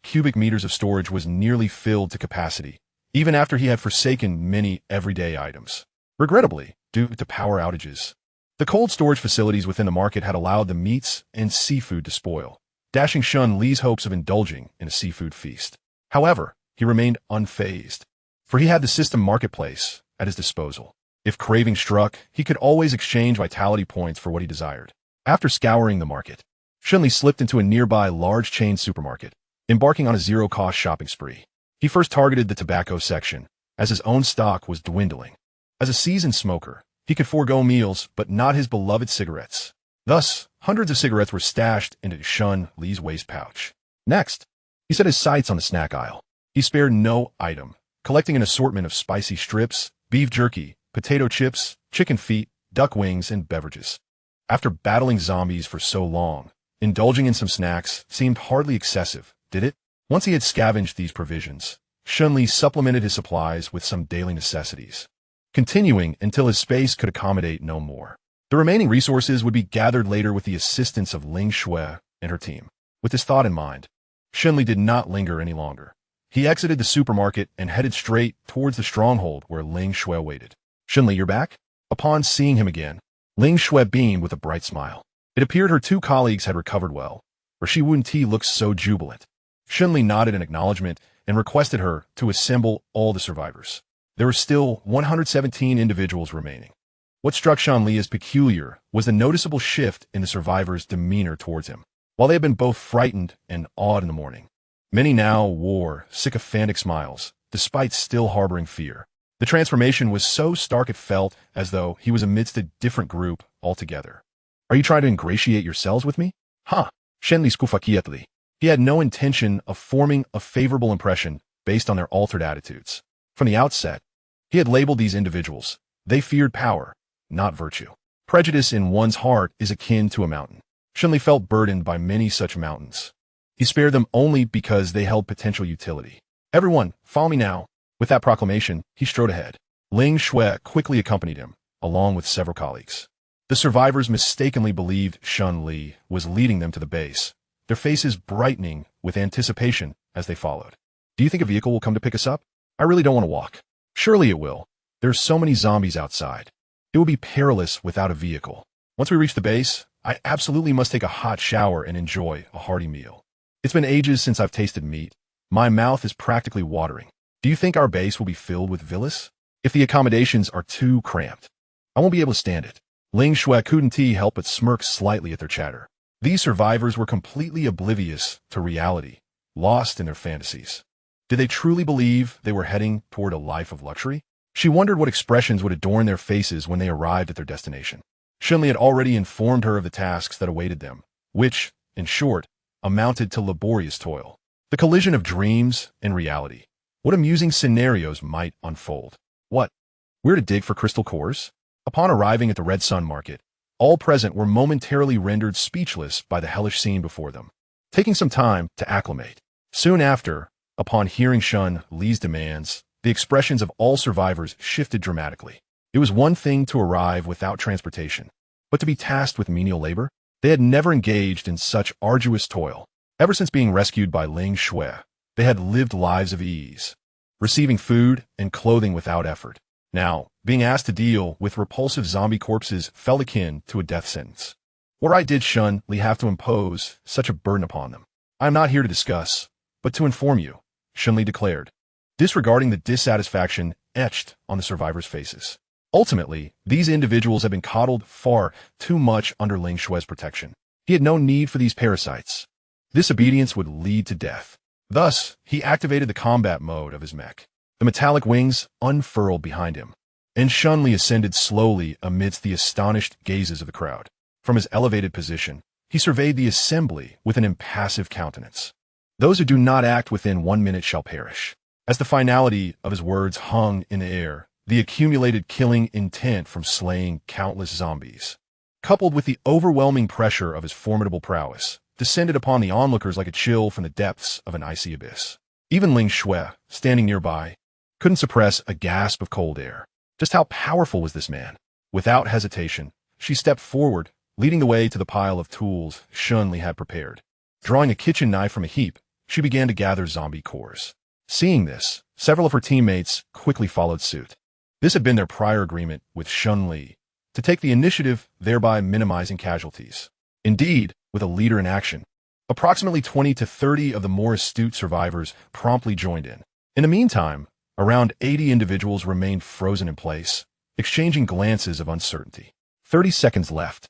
cubic meters of storage was nearly filled to capacity, even after he had forsaken many everyday items. Regrettably, due to power outages, the cold storage facilities within the market had allowed the meats and seafood to spoil, dashing Shen Li's hopes of indulging in a seafood feast. However, he remained unfazed, for he had the system marketplace at his disposal. If craving struck, he could always exchange vitality points for what he desired. After scouring the market, Shen Li slipped into a nearby large chain supermarket, embarking on a zero-cost shopping spree. He first targeted the tobacco section, as his own stock was dwindling. As a seasoned smoker, he could forego meals, but not his beloved cigarettes. Thus, hundreds of cigarettes were stashed into Shen Li's waist pouch. Next, he set his sights on the snack aisle. He spared no item, collecting an assortment of spicy strips, beef jerky, potato chips, chicken feet, duck wings, and beverages. After battling zombies for so long, indulging in some snacks seemed hardly excessive, did it? Once he had scavenged these provisions, Shen Li supplemented his supplies with some daily necessities, continuing until his space could accommodate no more. The remaining resources would be gathered later with the assistance of Ling Shui and her team. With this thought in mind, Shen Li did not linger any longer. He exited the supermarket and headed straight towards the stronghold where Ling Shui waited. Shen Li, you're back? Upon seeing him again, Ling Shui beamed with a bright smile. It appeared her 2 colleagues had recovered well, for Shi Wunti looked so jubilant. Shen Li nodded in acknowledgement and requested her to assemble all the survivors. There were still 117 individuals remaining. What struck Shen Li as peculiar was the noticeable shift in the survivors' demeanor towards him. While they had been both frightened and awed in the morning, many now wore sycophantic smiles, despite still harboring fear. The transformation was so stark it felt as though he was amidst a different group altogether. Are you trying to ingratiate yourselves with me? Huh. Shen Li skufakietli. He had no intention of forming a favorable impression based on their altered attitudes. From the outset, he had labeled these individuals. They feared power, not virtue. Prejudice in one's heart is akin to a mountain. Shen Li felt burdened by many such mountains. He spared them only because they held potential utility. Everyone, follow me now. With that proclamation, he strode ahead. Ling Shui quickly accompanied him, along with several colleagues. The survivors mistakenly believed Shen Li was leading them to the base, their faces brightening with anticipation as they followed. Do you think a vehicle will come to pick us up? I really don't want to walk. Surely it will. There's so many zombies outside. It will be perilous without a vehicle. Once we reach the base, I absolutely must take a hot shower and enjoy a hearty meal. It's been ages since I've tasted meat. My mouth is practically watering. Do you think our base will be filled with villas? If the accommodations are too cramped, I won't be able to stand it. Ling Shui couldn't help but smirk slightly at their chatter. These survivors were completely oblivious to reality, lost in their fantasies. Did they truly believe they were heading toward a life of luxury? She wondered what expressions would adorn their faces when they arrived at their destination. Shen Li had already informed her of the tasks that awaited them, which, in short, amounted to laborious toil. The collision of dreams and reality. What amusing scenarios might unfold. What? We're to dig for crystal cores? Upon arriving at the Red Sun Market, all present were momentarily rendered speechless by the hellish scene before them, taking some time to acclimate. Soon after, upon hearing Shen Li's demands, the expressions of all survivors shifted dramatically. It was one thing to arrive without transportation, but to be tasked with menial labor? They had never engaged in such arduous toil. Ever since being rescued by Ling Shui, they had lived lives of ease, receiving food and clothing without effort. Now, being asked to deal with repulsive zombie corpses felt akin to a death sentence. What right did Shen Li have to impose such a burden upon them? I am not here to discuss, but to inform you, Shen Li declared, disregarding the dissatisfaction etched on the survivors' faces. Ultimately, these individuals had been coddled far too much under Ling Shui's protection. He had no need for these parasites. Disobedience would lead to death. Thus, he activated the combat mode of his mech. The metallic wings unfurled behind him, and Shen Li ascended slowly amidst the astonished gazes of the crowd. From his elevated position, he surveyed the assembly with an impassive countenance. Those who do not act within 1 minute shall perish. As the finality of his words hung in the air, the accumulated killing intent from slaying countless zombies, coupled with the overwhelming pressure of his formidable prowess, descended upon the onlookers like a chill from the depths of an icy abyss. Even Ling Shui, standing nearby, couldn't suppress a gasp of cold air. Just how powerful was this man? Without hesitation, she stepped forward, leading the way to the pile of tools Shen Li had prepared. Drawing a kitchen knife from a heap, she began to gather zombie cores. Seeing this, several of her teammates quickly followed suit. This had been their prior agreement with Shen Li, to take the initiative, thereby minimizing casualties. Indeed, with a leader in action, approximately 20 to 30 of the more astute survivors promptly joined in. In the meantime, around 80 individuals remained frozen in place, exchanging glances of uncertainty. 30 seconds left.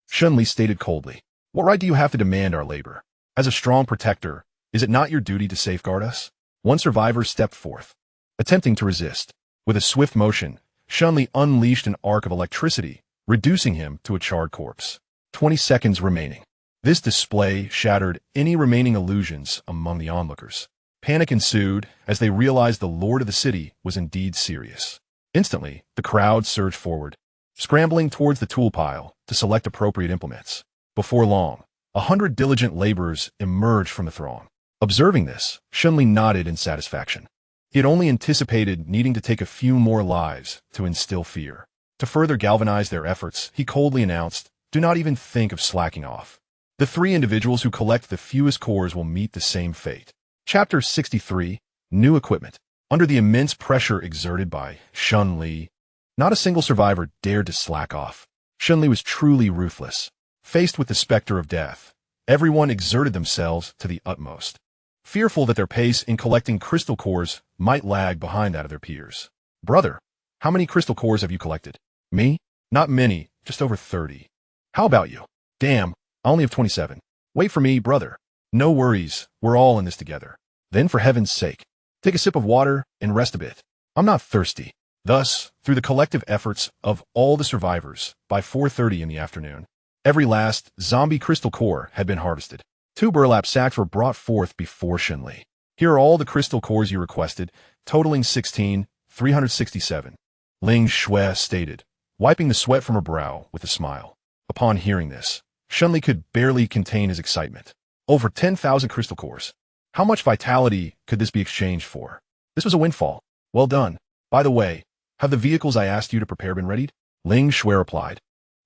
Shen Li stated coldly, "What right do you have to demand our labor? As a strong protector, is it not your duty to safeguard us?" One survivor stepped forth, attempting to resist. With a swift motion, Shen Li unleashed an arc of electricity, reducing him to a charred corpse. 20 seconds remaining. This display shattered any remaining illusions among the onlookers. Panic ensued as they realized the lord of the city was indeed serious. Instantly, the crowd surged forward, scrambling towards the tool pile to select appropriate implements. Before long, 100 diligent laborers emerged from the throng. Observing this, Shen Li nodded in satisfaction. He had only anticipated needing to take a few more lives to instill fear. To further galvanize their efforts, he coldly announced, "Do not even think of slacking off. The 3 individuals who collect the fewest cores will meet the same fate." Chapter 63, New Equipment. Under the immense pressure exerted by Shen Li, not a single survivor dared to slack off. Shen Li was truly ruthless. Faced with the specter of death, everyone exerted themselves to the utmost, fearful that their pace in collecting crystal cores might lag behind that of their peers. "Brother, how many crystal cores have you collected?" "Me? Not many, just over 30. "How about you?" "Damn, I only have 27. "Wait for me, brother." "No worries, we're all in this together." "Then for heaven's sake, take a sip of water and rest a bit. I'm not thirsty." Thus, through the collective efforts of all the survivors, by 4:30 in the afternoon, every last zombie crystal core had been harvested. 2 burlap sacks were brought forth before Shen Li. Here are all the crystal cores you requested, totaling 16,367. Ling Shui stated, wiping the sweat from her brow with a smile. Upon hearing this, Shen Li could barely contain his excitement. Over 10,000 crystal cores. How much vitality could this be exchanged for? This was a windfall. Well done. By the way, have the vehicles I asked you to prepare been readied? Ling Shui replied.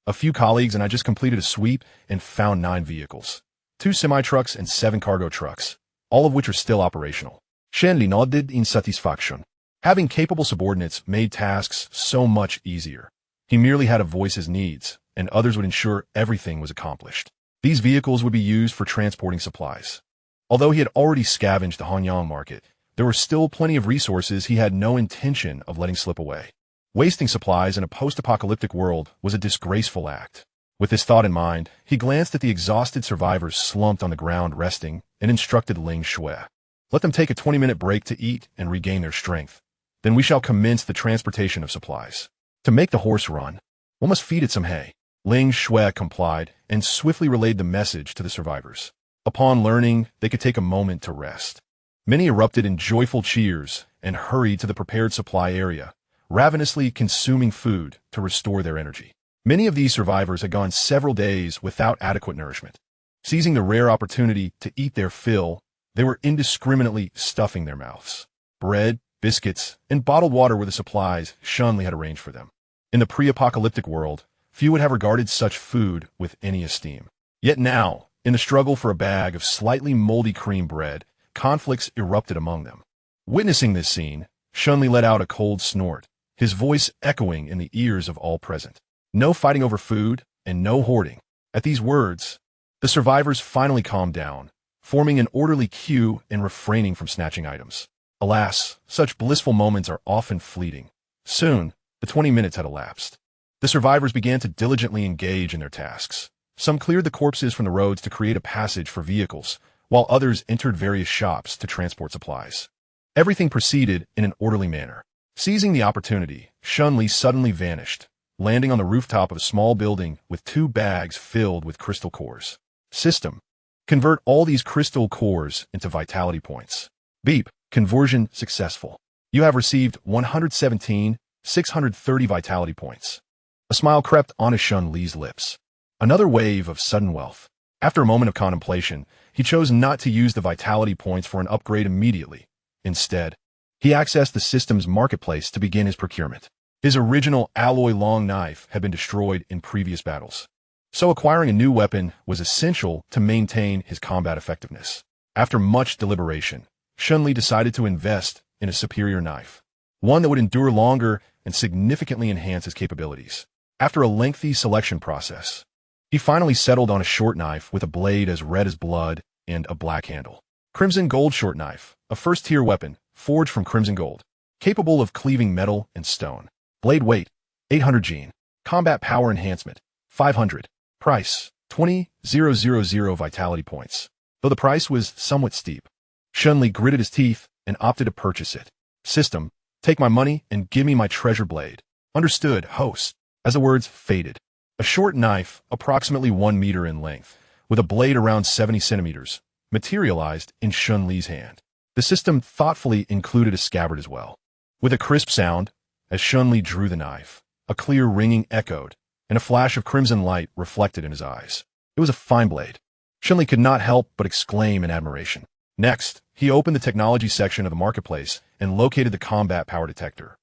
A few colleagues and I just completed a sweep and found 9 vehicles. 2 semi-trucks and 7 cargo trucks, all of which are still operational. Shen Li nodded in satisfaction. Having capable subordinates made tasks so much easier. He merely had to voice his needs, and others would ensure everything was accomplished. These vehicles would be used for transporting supplies. Although he had already scavenged the Hanyang market, there were still plenty of resources he had no intention of letting slip away. Wasting supplies in a post-apocalyptic world was a disgraceful act. With this thought in mind, he glanced at the exhausted survivors slumped on the ground resting and instructed Ling Shui. Let them take a 20-minute break to eat and regain their strength. Then we shall commence the transportation of supplies. To make the horse run, one must feed it some hay. Ling Shui complied and swiftly relayed the message to the survivors. Upon learning they could take a moment to rest, many erupted in joyful cheers and hurried to the prepared supply area, ravenously consuming food to restore their energy. Many of these survivors had gone several days without adequate nourishment. Seizing the rare opportunity to eat their fill, they were indiscriminately stuffing their mouths. Bread, biscuits, and bottled water were the supplies Shen Li had arranged for them. In the pre-apocalyptic world, few would have regarded such food with any esteem. Yet now, in the struggle for a bag of slightly moldy cream bread, conflicts erupted among them. Witnessing this scene, Shen Li let out a cold snort, his voice echoing in the ears of all present. No fighting over food, and no hoarding. At these words, the survivors finally calmed down, forming an orderly queue and refraining from snatching items. Alas, such blissful moments are often fleeting. Soon, the 20 minutes had elapsed. The survivors began to diligently engage in their tasks. Some cleared the corpses from the roads to create a passage for vehicles, while others entered various shops to transport supplies. Everything proceeded in an orderly manner. Seizing the opportunity, Shen Li suddenly vanished, landing on the rooftop of a small building with 2 bags filled with crystal cores. System. Convert all these crystal cores into vitality points. Beep. Conversion successful. You have received 117,630 vitality points. A smile crept onto Shen Li's lips. Another wave of sudden wealth. After a moment of contemplation, he chose not to use the vitality points for an upgrade immediately. Instead, he accessed the system's marketplace to begin his procurement. His original alloy long knife had been destroyed in previous battles, so acquiring a new weapon was essential to maintain his combat effectiveness. After much deliberation, Shen Li decided to invest in a superior knife, one that would endure longer and significantly enhance his capabilities. After a lengthy selection process, he finally settled on a short knife with a blade as red as blood and a black handle. Crimson Gold Short Knife, a first-tier weapon forged from crimson gold, capable of cleaving metal and stone. Blade weight, 800 gene. Combat power enhancement, 500. Price, 20,000 vitality points. Though the price was somewhat steep, Shen Li gritted his teeth and opted to purchase it. System, take my money and give me my treasure blade. Understood, host. As the words faded, a short knife, approximately 1 meter in length, with a blade around 70 centimeters, materialized in Shen Li's hand. The system thoughtfully included a scabbard as well. With a crisp sound, as Shen Li drew the knife, a clear ringing echoed, and a flash of crimson light reflected in his eyes. It was a fine blade. Shen Li could not help but exclaim in admiration. Next, he opened the technology section of the marketplace and located the combat power detector.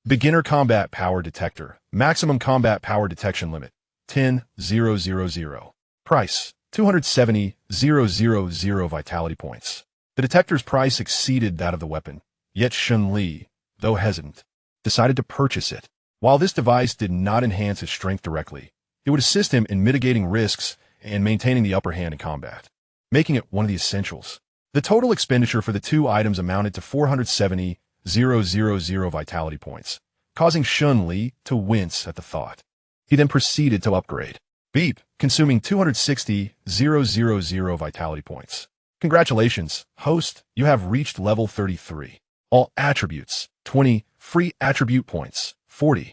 Beginner combat power detector. Maximum combat power detection limit, 10,000. Price, 270,000 vitality points. The detector's price exceeded that of the weapon, yet Shen Li, though hesitant, decided to purchase it. While this device did not enhance his strength directly, it would assist him in mitigating risks and maintaining the upper hand in combat, making it one of the essentials. The total expenditure for the 2 items amounted to 470,000 vitality points, causing Shen Li to wince at the thought. He then proceeded to upgrade. Beep, consuming 260,000 vitality points. Congratulations, host, you have reached level 33. All attributes, 20, free attribute points, 40.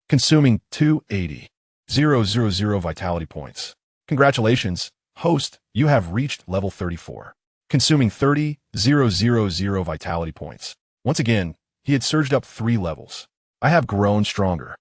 Consuming 280,000 vitality points. Congratulations, Host, you have reached level 34, consuming 30,000 vitality points. Once again, he had surged up 3 levels. I have grown stronger.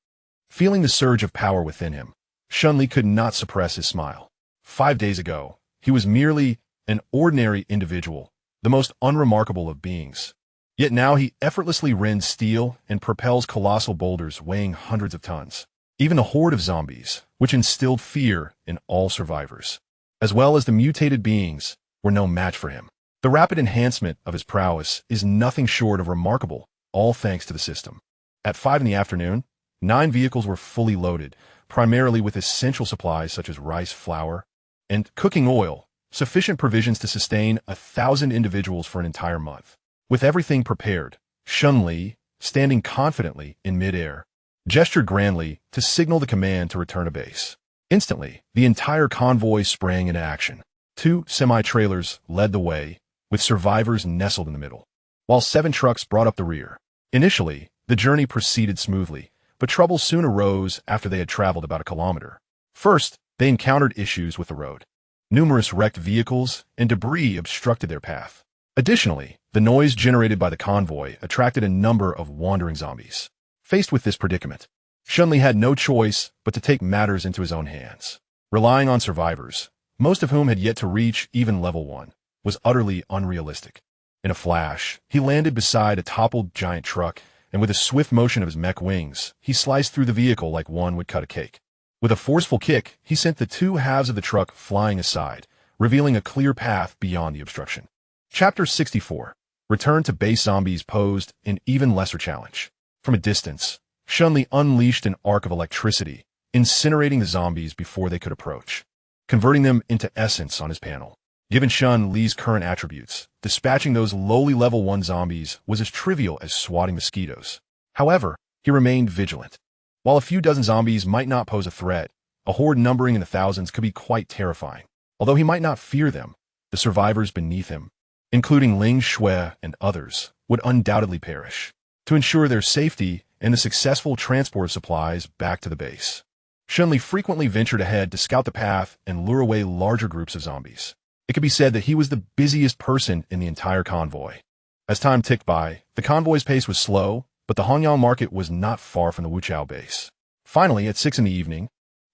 Feeling the surge of power within him, Shen Li could not suppress his smile. 5 days ago, he was merely an ordinary individual, the most unremarkable of beings. Yet now he effortlessly rends steel and propels colossal boulders weighing hundreds of tons. Even the horde of zombies, which instilled fear in all survivors, as well as the mutated beings, were no match for him. The rapid enhancement of his prowess is nothing short of remarkable, all thanks to the system. At 5 in the afternoon, 9 vehicles were fully loaded, primarily with essential supplies such as rice flour and cooking oil, sufficient provisions to sustain 1,000 individuals for an entire month. With everything prepared, Shen Li, standing confidently in midair, gestured grandly to signal the command to return to base. Instantly, the entire convoy sprang into action. 2 semi-trailers led the way, with survivors nestled in the middle, while 7 trucks brought up the rear. Initially, the journey proceeded smoothly, but trouble soon arose after they had traveled about a kilometer. First, they encountered issues with the road. Numerous wrecked vehicles and debris obstructed their path. Additionally, the noise generated by the convoy attracted a number of wandering zombies. Faced with this predicament, Shen Li had no choice but to take matters into his own hands. Relying on survivors, most of whom had yet to reach even level 1, was utterly unrealistic. In a flash, he landed beside a toppled giant truck, and with a swift motion of his mech wings, he sliced through the vehicle like one would cut a cake. With a forceful kick, he sent the 2 halves of the truck flying aside, revealing a clear path beyond the obstruction. Chapter 64. Return to base. Zombies posed an even lesser challenge. From a distance, Shen Li unleashed an arc of electricity, incinerating the zombies before they could approach, converting them into essence on his panel. Given Shen Li's current attributes, dispatching those lowly level 1 zombies was as trivial as swatting mosquitoes. However, he remained vigilant. While a few dozen zombies might not pose a threat, a horde numbering in the thousands could be quite terrifying. Although he might not fear them, the survivors beneath him, including Ling Shui and others, would undoubtedly perish. To ensure their safety and the successful transport of supplies back to the base, Shen Li frequently ventured ahead to scout the path and lure away larger groups of zombies. It could be said that he was the busiest person in the entire convoy. As time ticked by, the convoy's pace was slow, but the Hongyang market was not far from the Wuchao base. Finally, at 6 in the evening,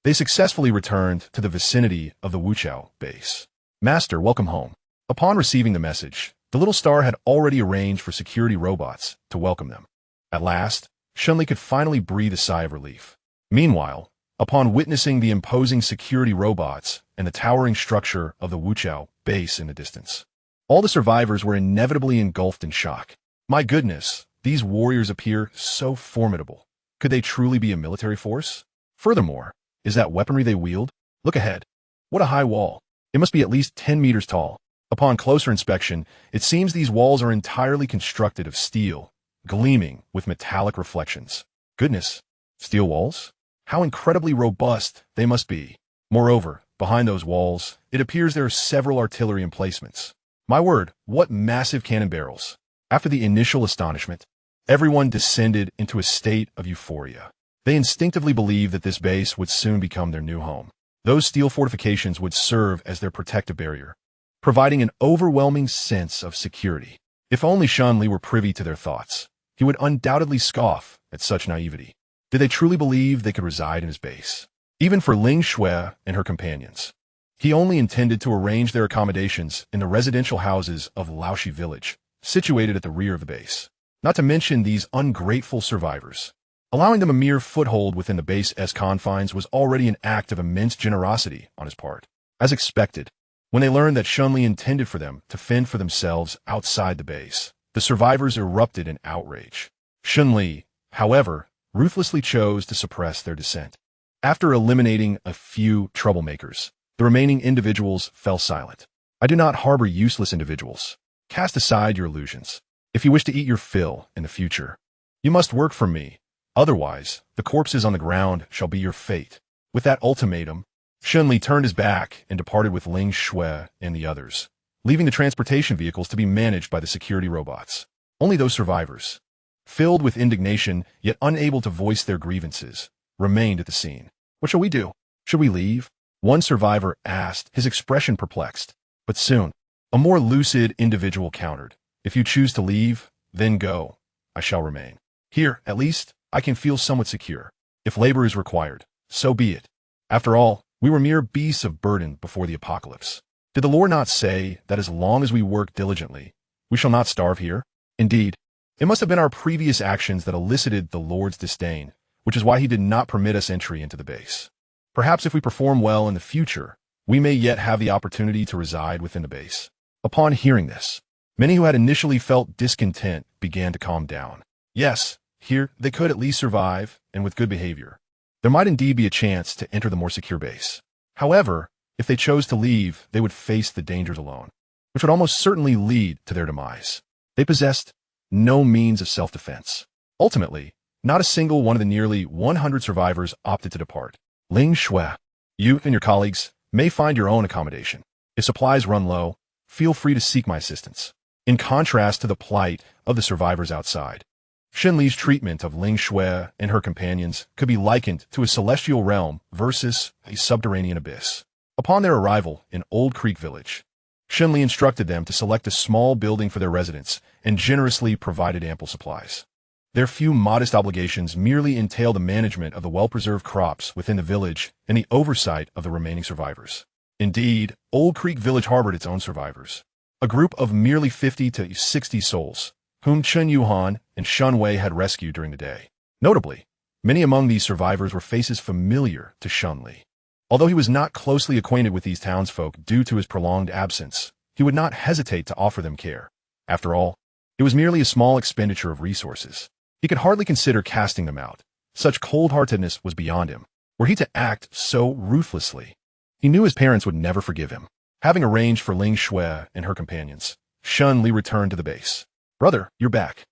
they successfully returned to the vicinity of the Wuchao base. Master, welcome home. Upon receiving the message, the little star had already arranged for security robots to welcome them. At last, Shen Li could finally breathe a sigh of relief. Meanwhile, upon witnessing the imposing security robots and the towering structure of the Wuchao base in the distance, all the survivors were inevitably engulfed in shock. My goodness, these warriors appear so formidable. Could they truly be a military force? Furthermore, is that weaponry they wield? Look ahead. What a high wall. It must be at least 10 meters tall. Upon closer inspection, it seems these walls are entirely constructed of steel, gleaming with metallic reflections. Goodness, steel walls? How incredibly robust they must be. Moreover, behind those walls, it appears there are several artillery emplacements. My word, what massive cannon barrels. After the initial astonishment, everyone descended into a state of euphoria. They instinctively believed that this base would soon become their new home. Those steel fortifications would serve as their protective barrier, providing an overwhelming sense of security. If only Shen Li were privy to their thoughts, he would undoubtedly scoff at such naivety. Did they truly believe they could reside in his base? Even for Ling Shui and her companions, he only intended to arrange their accommodations in the residential houses of Laoshi village, situated at the rear of the base. Not to mention these ungrateful survivors. Allowing them a mere foothold within the base's confines was already an act of immense generosity on his part. As expected, when they learned that Shen Li intended for them to fend for themselves outside the base, the survivors erupted in outrage. Shen Li, however, ruthlessly chose to suppress their dissent. After eliminating a few troublemakers, the remaining individuals fell silent. I do not harbor useless individuals. Cast aside your illusions. If you wish to eat your fill in the future, you must work for me. Otherwise, the corpses on the ground shall be your fate. With that ultimatum, Shen Li turned his back and departed with Ling Shui and the others, leaving the transportation vehicles to be managed by the security robots. Only those survivors, filled with indignation yet unable to voice their grievances, remained at the scene. What shall we do? Should we leave? One survivor asked, his expression perplexed. But soon, a more lucid individual countered, "If you choose to leave, then go. I shall remain. Here, at least, I can feel somewhat secure. If labor is required, so be it. After all, we were mere beasts of burden before the apocalypse. Did the Lord not say that as long as we work diligently, we shall not starve here? Indeed, it must have been our previous actions that elicited the Lord's disdain, which is why he did not permit us entry into the base. Perhaps if we perform well in the future, we may yet have the opportunity to reside within the base." Upon hearing this, many who had initially felt discontent began to calm down. Yes, here they could at least survive, and with good behavior, there might indeed be a chance to enter the more secure base. However, if they chose to leave, they would face the dangers alone, which would almost certainly lead to their demise. They possessed no means of self-defense. Ultimately, not a single one of the nearly 100 survivors opted to depart. Ling Shui, you and your colleagues may find your own accommodation. If supplies run low, feel free to seek my assistance. In contrast to the plight of the survivors outside, Shen Li's treatment of Ling Shui and her companions could be likened to a celestial realm versus a subterranean abyss. Upon their arrival in Old Creek Village, Shen Li instructed them to select a small building for their residence and generously provided ample supplies. Their few modest obligations merely entail the management of the well-preserved crops within the village and the oversight of the remaining survivors. Indeed, Old Creek Village harbored its own survivors, a group of merely 50 to 60 souls, whom Chen Yuhan and Shen Wei had rescued during the day. Notably, many among these survivors were faces familiar to Shen Li. Although he was not closely acquainted with these townsfolk due to his prolonged absence, he would not hesitate to offer them care. After all, it was merely a small expenditure of resources. He could hardly consider casting them out. Such cold-heartedness was beyond him. Were he to act so ruthlessly, he knew his parents would never forgive him. Having arranged for Ling Shui and her companions, Shen Li returned to the base. "Brother, you're back."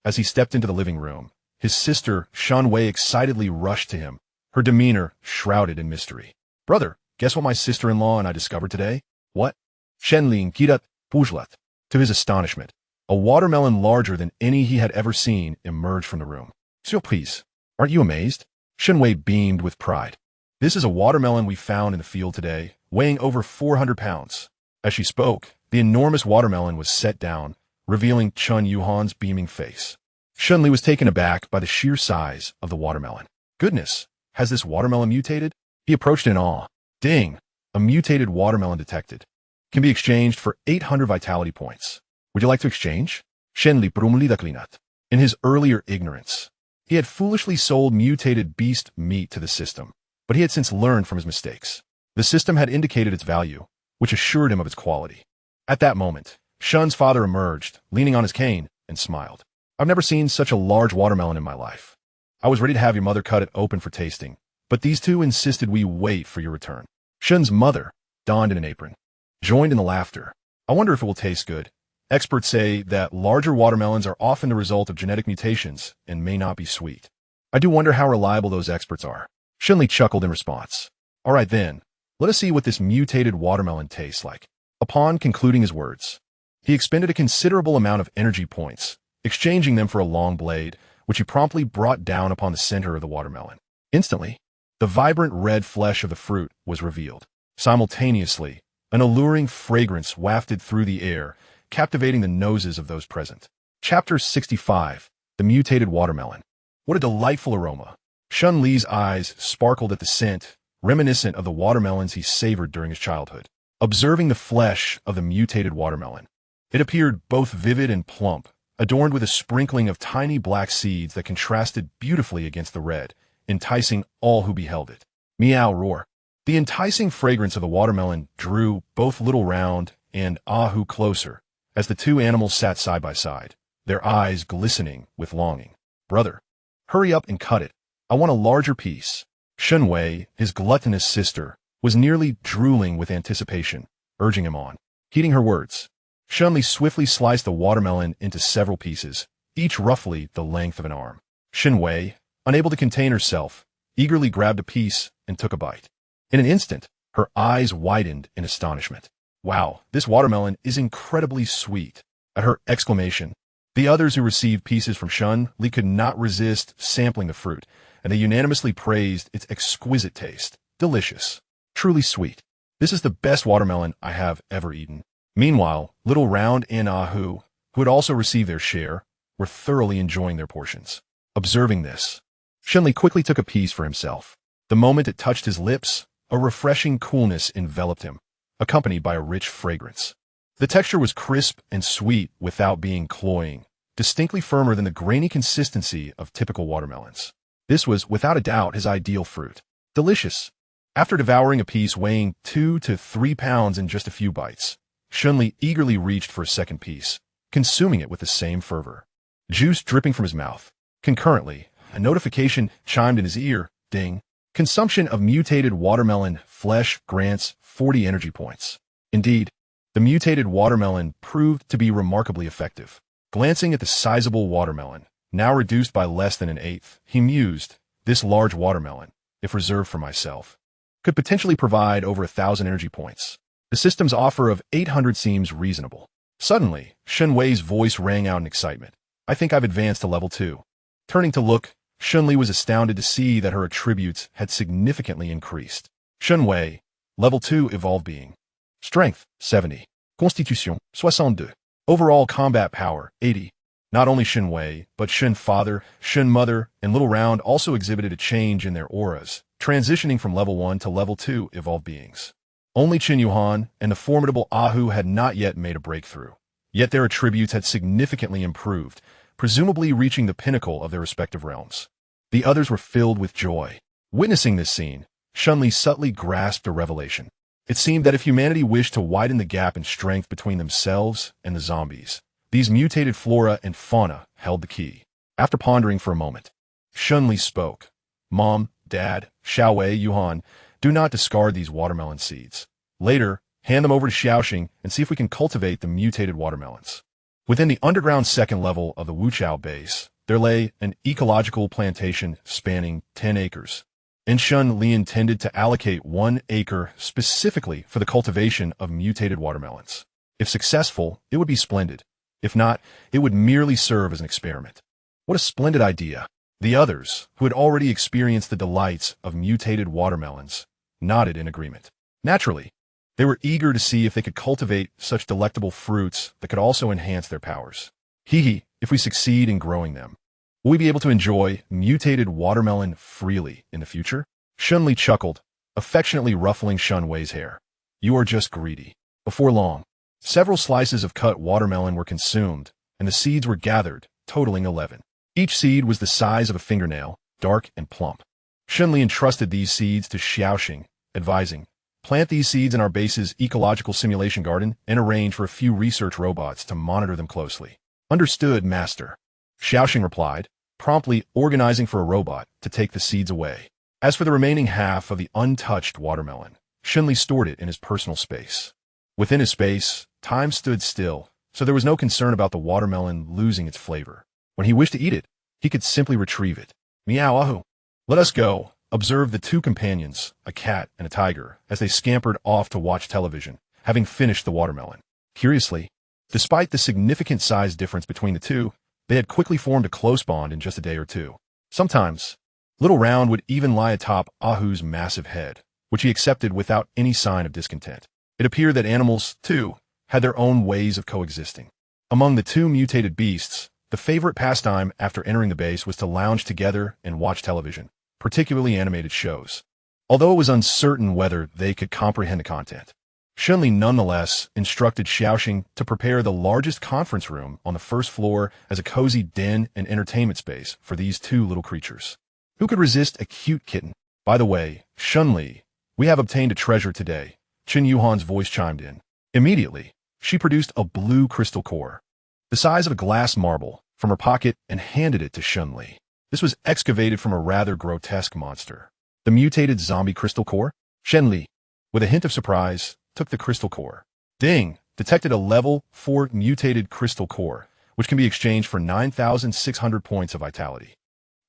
As he stepped into the living room, his sister Shen Wei excitedly rushed to him, her demeanor shrouded in mystery. "Brother, guess what my sister-in-law and I discovered today?" "What?" Shen Li girat pujlat. To his astonishment, a watermelon larger than any he had ever seen emerged from the room. "Surprise! Aren't you amazed?" Shen Wei beamed with pride. "This is a watermelon we found in the field today, weighing over 400 pounds. As she spoke, the enormous watermelon was set down, revealing Chen Yuhan's beaming face. Shen Li was taken aback by the sheer size of the watermelon. "Goodness, has this watermelon mutated?" He approached in awe. "Ding! A mutated watermelon detected. Can be exchanged for 800 vitality points. Would you like to exchange?" Shen Li declinat. In his earlier ignorance, he had foolishly sold mutated beast meat to the system, but he had since learned from his mistakes. The system had indicated its value, which assured him of its quality. At that moment, Shen's father emerged, leaning on his cane, and smiled. "I've never seen such a large watermelon in my life. I was ready to have your mother cut it open for tasting, but these two insisted we wait for your return." Shen's mother, donned in an apron, joined in the laughter. "I wonder if it will taste good. Experts say that larger watermelons are often the result of genetic mutations and may not be sweet. I do wonder how reliable those experts are." Shen Li chuckled in response. "All right then, let us see what this mutated watermelon tastes like." Upon concluding his words, he expended a considerable amount of energy points, exchanging them for a long blade, which he promptly brought down upon the center of the watermelon. Instantly, the vibrant red flesh of the fruit was revealed. Simultaneously, an alluring fragrance wafted through the air, captivating the noses of those present. Chapter 65, The Mutated Watermelon. What a delightful aroma. Shen Li's eyes sparkled at the scent, reminiscent of the watermelons he savored during his childhood. Observing the flesh of the mutated watermelon, it appeared both vivid and plump, adorned with a sprinkling of tiny black seeds that contrasted beautifully against the red, enticing all who beheld it. Meow roar. The enticing fragrance of the watermelon drew both Little Round and Ahu closer, as the two animals sat side by side, their eyes glistening with longing. "Brother, hurry up and cut it. I want a larger piece." Shen Wei, his gluttonous sister, was nearly drooling with anticipation, urging him on. Heeding her words, Shen Li swiftly sliced the watermelon into several pieces, each roughly the length of an arm. Shen Wei, unable to contain herself, eagerly grabbed a piece and took a bite. In an instant, her eyes widened in astonishment. "Wow, this watermelon is incredibly sweet." At her exclamation, the others who received pieces from Shen Li could not resist sampling the fruit, and they unanimously praised its exquisite taste. "Delicious." Truly sweet. This is the best watermelon I have ever eaten. Meanwhile, Little Round and Ahu, who had also received their share, were thoroughly enjoying their portions. Observing this, Shen Li quickly took a piece for himself. The moment it touched his lips, a refreshing coolness enveloped him, accompanied by a rich fragrance. The texture was crisp and sweet without being cloying, distinctly firmer than the grainy consistency of typical watermelons. This was, without a doubt, his ideal fruit. Delicious. After devouring a piece weighing 2 to 3 pounds in just a few bites, Shen Li eagerly reached for a second piece, consuming it with the same fervor. Juice dripping from his mouth. Concurrently, a notification chimed in his ear. Ding. Consumption of mutated watermelon flesh grants 40 energy points. Indeed, the mutated watermelon proved to be remarkably effective. Glancing at the sizable watermelon, now reduced by less than an eighth, he mused, this large watermelon, if reserved for myself, could potentially provide over 1,000 energy points. The system's offer of 800 seems reasonable. Suddenly, Shen Wei's voice rang out in excitement. I think I've advanced to level 2. Turning to look, Shen Li was astounded to see that her attributes had significantly increased. Shen Wei, level 2 evolved being. Strength, 70. Constitution, 62. Overall combat power, 80. Not only Shen Wei, but Shen Father, Shen Mother, and Little Round also exhibited a change in their auras, transitioning from level 1 to level 2 evolved beings. Only Qin Yuhan and the formidable Ahu had not yet made a breakthrough. Yet their attributes had significantly improved, presumably reaching the pinnacle of their respective realms. The others were filled with joy. Witnessing this scene, Shen Li subtly grasped a revelation. It seemed that if humanity wished to widen the gap in strength between themselves and the zombies, these mutated flora and fauna held the key. After pondering for a moment, Shen Li spoke. Mom, Dad, Xiaowei, Yuhan, do not discard these watermelon seeds. Later, hand them over to Xiaoxing and see if we can cultivate the mutated watermelons. Within the underground second level of the Wuchao base, there lay an ecological plantation spanning 10 acres. And Shen Li intended to allocate 1 acre specifically for the cultivation of mutated watermelons. If successful, it would be splendid. If not, it would merely serve as an experiment. What a splendid idea. The others, who had already experienced the delights of mutated watermelons, nodded in agreement. Naturally, they were eager to see if they could cultivate such delectable fruits that could also enhance their powers. If we succeed in growing them, will we be able to enjoy mutated watermelon freely in the future? Shen Li chuckled, affectionately ruffling Shen Wei's hair. You are just greedy. Before long, several slices of cut watermelon were consumed, and the seeds were gathered, totaling 11. Each seed was the size of a fingernail, dark and plump. Shen Li entrusted these seeds to Xiaoxing, advising, plant these seeds in our base's ecological simulation garden and arrange for a few research robots to monitor them closely. Understood, Master. Xiaoxing replied, promptly organizing for a robot to take the seeds away. As for the remaining half of the untouched watermelon, Shen Li stored it in his personal space. Within his space, time stood still, so there was no concern about the watermelon losing its flavor. When he wished to eat it, he could simply retrieve it. Meow Ahu. Let us go, observed the two companions, a cat and a tiger, as they scampered off to watch television, having finished the watermelon. Curiously, despite the significant size difference between the two, they had quickly formed a close bond in just a day or two. Sometimes, Little Round would even lie atop Ahu's massive head, which he accepted without any sign of discontent. It appeared that animals, too, had their own ways of coexisting. Among the two mutated beasts, the favorite pastime after entering the base was to lounge together and watch television, particularly animated shows. Although it was uncertain whether they could comprehend the content, Shen Li nonetheless instructed Xiaoxing to prepare the largest conference room on the first floor as a cozy den and entertainment space for these two little creatures. Who could resist a cute kitten? By the way, Shen Li, we have obtained a treasure today. Qin Yuhan's voice chimed in. Immediately, she produced a blue crystal core, the size of a glass marble, from her pocket and handed it to Shen Li. This was excavated from a rather grotesque monster. The mutated zombie crystal core? Shen Li, with a hint of surprise, took the crystal core. Ding! Detected a level 4 mutated crystal core, which can be exchanged for 9,600 points of vitality.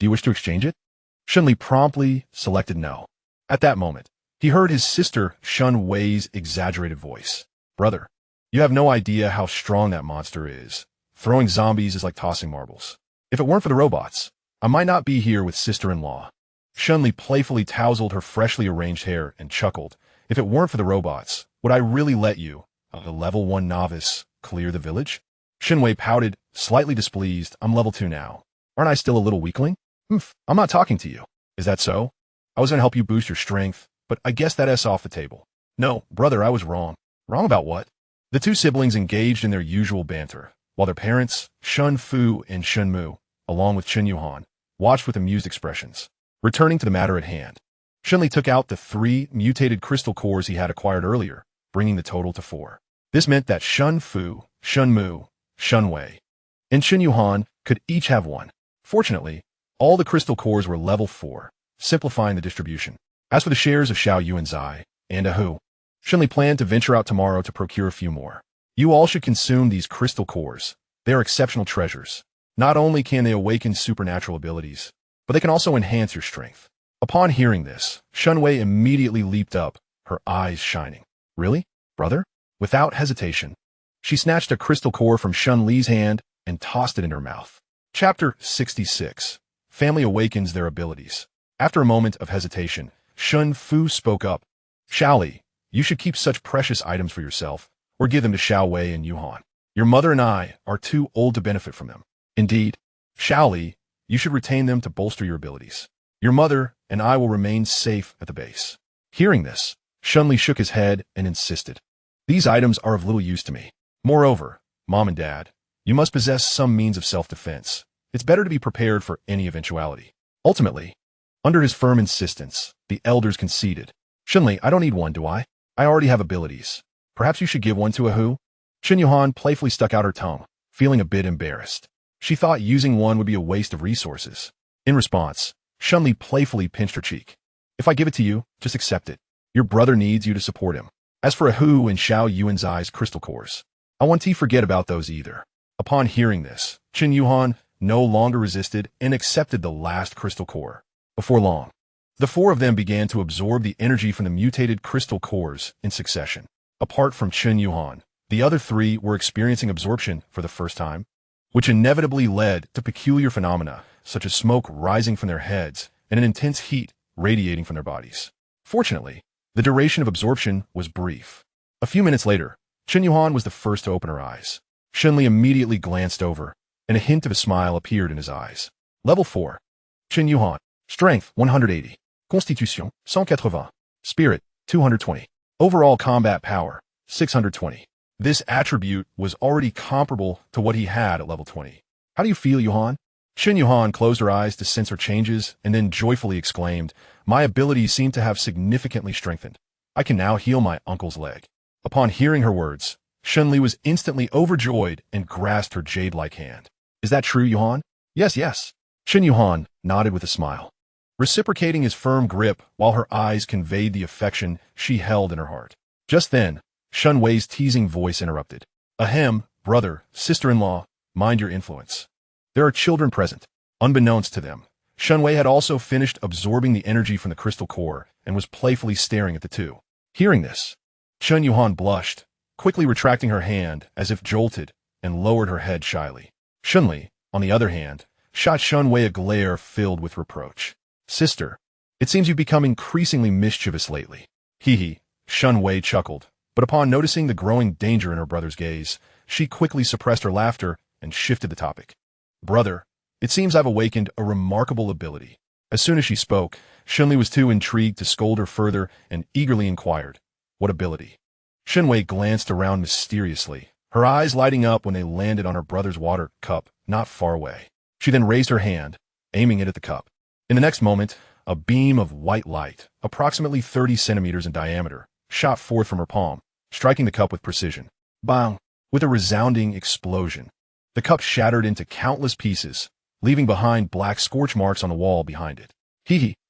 Do you wish to exchange it? Shen Li promptly selected no. At that moment, he heard his sister Shen Wei's exaggerated voice. Brother, you have no idea how strong that monster is. Throwing zombies is like tossing marbles. If it weren't for the robots, I might not be here with sister-in-law. Shen Li playfully tousled her freshly arranged hair and chuckled, If it weren't for the robots, would I really let you, a level 1 novice, clear the village? Shen Li pouted, slightly displeased. I'm level 2 now. Aren't I still a little weakling? I'm not talking to you. Is that so? I was going to help you boost your strength, but I guess that's off the table. No, brother, I was wrong. Wrong about what? The two siblings engaged in their usual banter, while their parents, Shun Fu and Shun Mu, along with Chen Yuhan, watched with amused expressions. Returning to the matter at hand, Shen Li took out the 3 mutated crystal cores he had acquired earlier, bringing the total to 4. This meant that Shun Fu, Shun Mu, Shun Wei, and Chen Yuhan could each have one. Fortunately, all the crystal cores were level 4, simplifying the distribution. As for the shares of Xiao Yu and Zai, and Ahu, Shen Li planned to venture out tomorrow to procure a few more. You all should consume these crystal cores. They are exceptional treasures. Not only can they awaken supernatural abilities, but they can also enhance your strength. Upon hearing this, Shun Wei immediately leaped up, her eyes shining. Really, brother? Without hesitation, she snatched a crystal core from Shun Li's hand and tossed it in her mouth. Chapter 66. Family awakens their abilities. After a moment of hesitation, Shun Fu spoke up. Xiao Li, you should keep such precious items for yourself, or give them to Xiao Wei and Yuhan. Your mother and I are too old to benefit from them. Indeed, Xiao Li, you should retain them to bolster your abilities. Your mother and I will remain safe at the base. Hearing this, Shun Li shook his head and insisted. These items are of little use to me. Moreover, Mom and Dad, you must possess some means of self-defense. It's better to be prepared for any eventuality. Ultimately, under his firm insistence, the elders conceded. Shen Li, I don't need one, do I? I already have abilities. Perhaps you should give one to Ahu? Chen Yuhan playfully stuck out her tongue, feeling a bit embarrassed. She thought using one would be a waste of resources. In response, Shen Li playfully pinched her cheek. If I give it to you, just accept it. Your brother needs you to support him. As for Ahu and Xiao Yu and Zai's crystal cores, I want to forget about those either. Upon hearing this, Chen Yuhan no longer resisted and accepted the last crystal core. Before long, the 4 of them began to absorb the energy from the mutated crystal cores in succession. Apart from Chen Yuhan, the other 3 were experiencing absorption for the first time, which inevitably led to peculiar phenomena such as smoke rising from their heads and an intense heat radiating from their bodies. Fortunately, the duration of absorption was brief. A few minutes later, Chen Yuhan was the first to open her eyes. Shen Li immediately glanced over, and a hint of a smile appeared in his eyes. Level 4. Chen Yuhan. Strength, 180. Constitution, 180. Spirit, 220. Overall combat power, 620. This attribute was already comparable to what he had at level 20. How do you feel, Yuhan? Chen Yuhan closed her eyes to sense her changes and then joyfully exclaimed, my abilities seem to have significantly strengthened. I can now heal my uncle's leg. Upon hearing her words, Shen Li was instantly overjoyed and grasped her jade-like hand. Is that true, Yuhan? Yes. Chen Yuhan nodded with a smile, reciprocating his firm grip while her eyes conveyed the affection she held in her heart. Just then, Shun Wei's teasing voice interrupted. Ahem, brother, sister-in-law, mind your influence. There are children present. Unbeknownst to them, Shun Wei had also finished absorbing the energy from the crystal core and was playfully staring at the two. Hearing this, Chen Yuhan blushed, quickly retracting her hand as if jolted, and lowered her head shyly. Shun Li, on the other hand, shot Shun Wei a glare filled with reproach. Sister, it seems you've become increasingly mischievous lately. Hee, Shun Wei chuckled, but upon noticing the growing danger in her brother's gaze, she quickly suppressed her laughter and shifted the topic. Brother, it seems I've awakened a remarkable ability. As soon as she spoke, Shun Li was too intrigued to scold her further and eagerly inquired, what ability? Shun Wei glanced around mysteriously, her eyes lighting up when they landed on her brother's water cup not far away. She then raised her hand, aiming it at the cup. In the next moment, a beam of white light, approximately 30 centimeters in diameter, shot forth from her palm, striking the cup with precision. Bang! With a resounding explosion, the cup shattered into countless pieces, leaving behind black scorch marks on the wall behind it.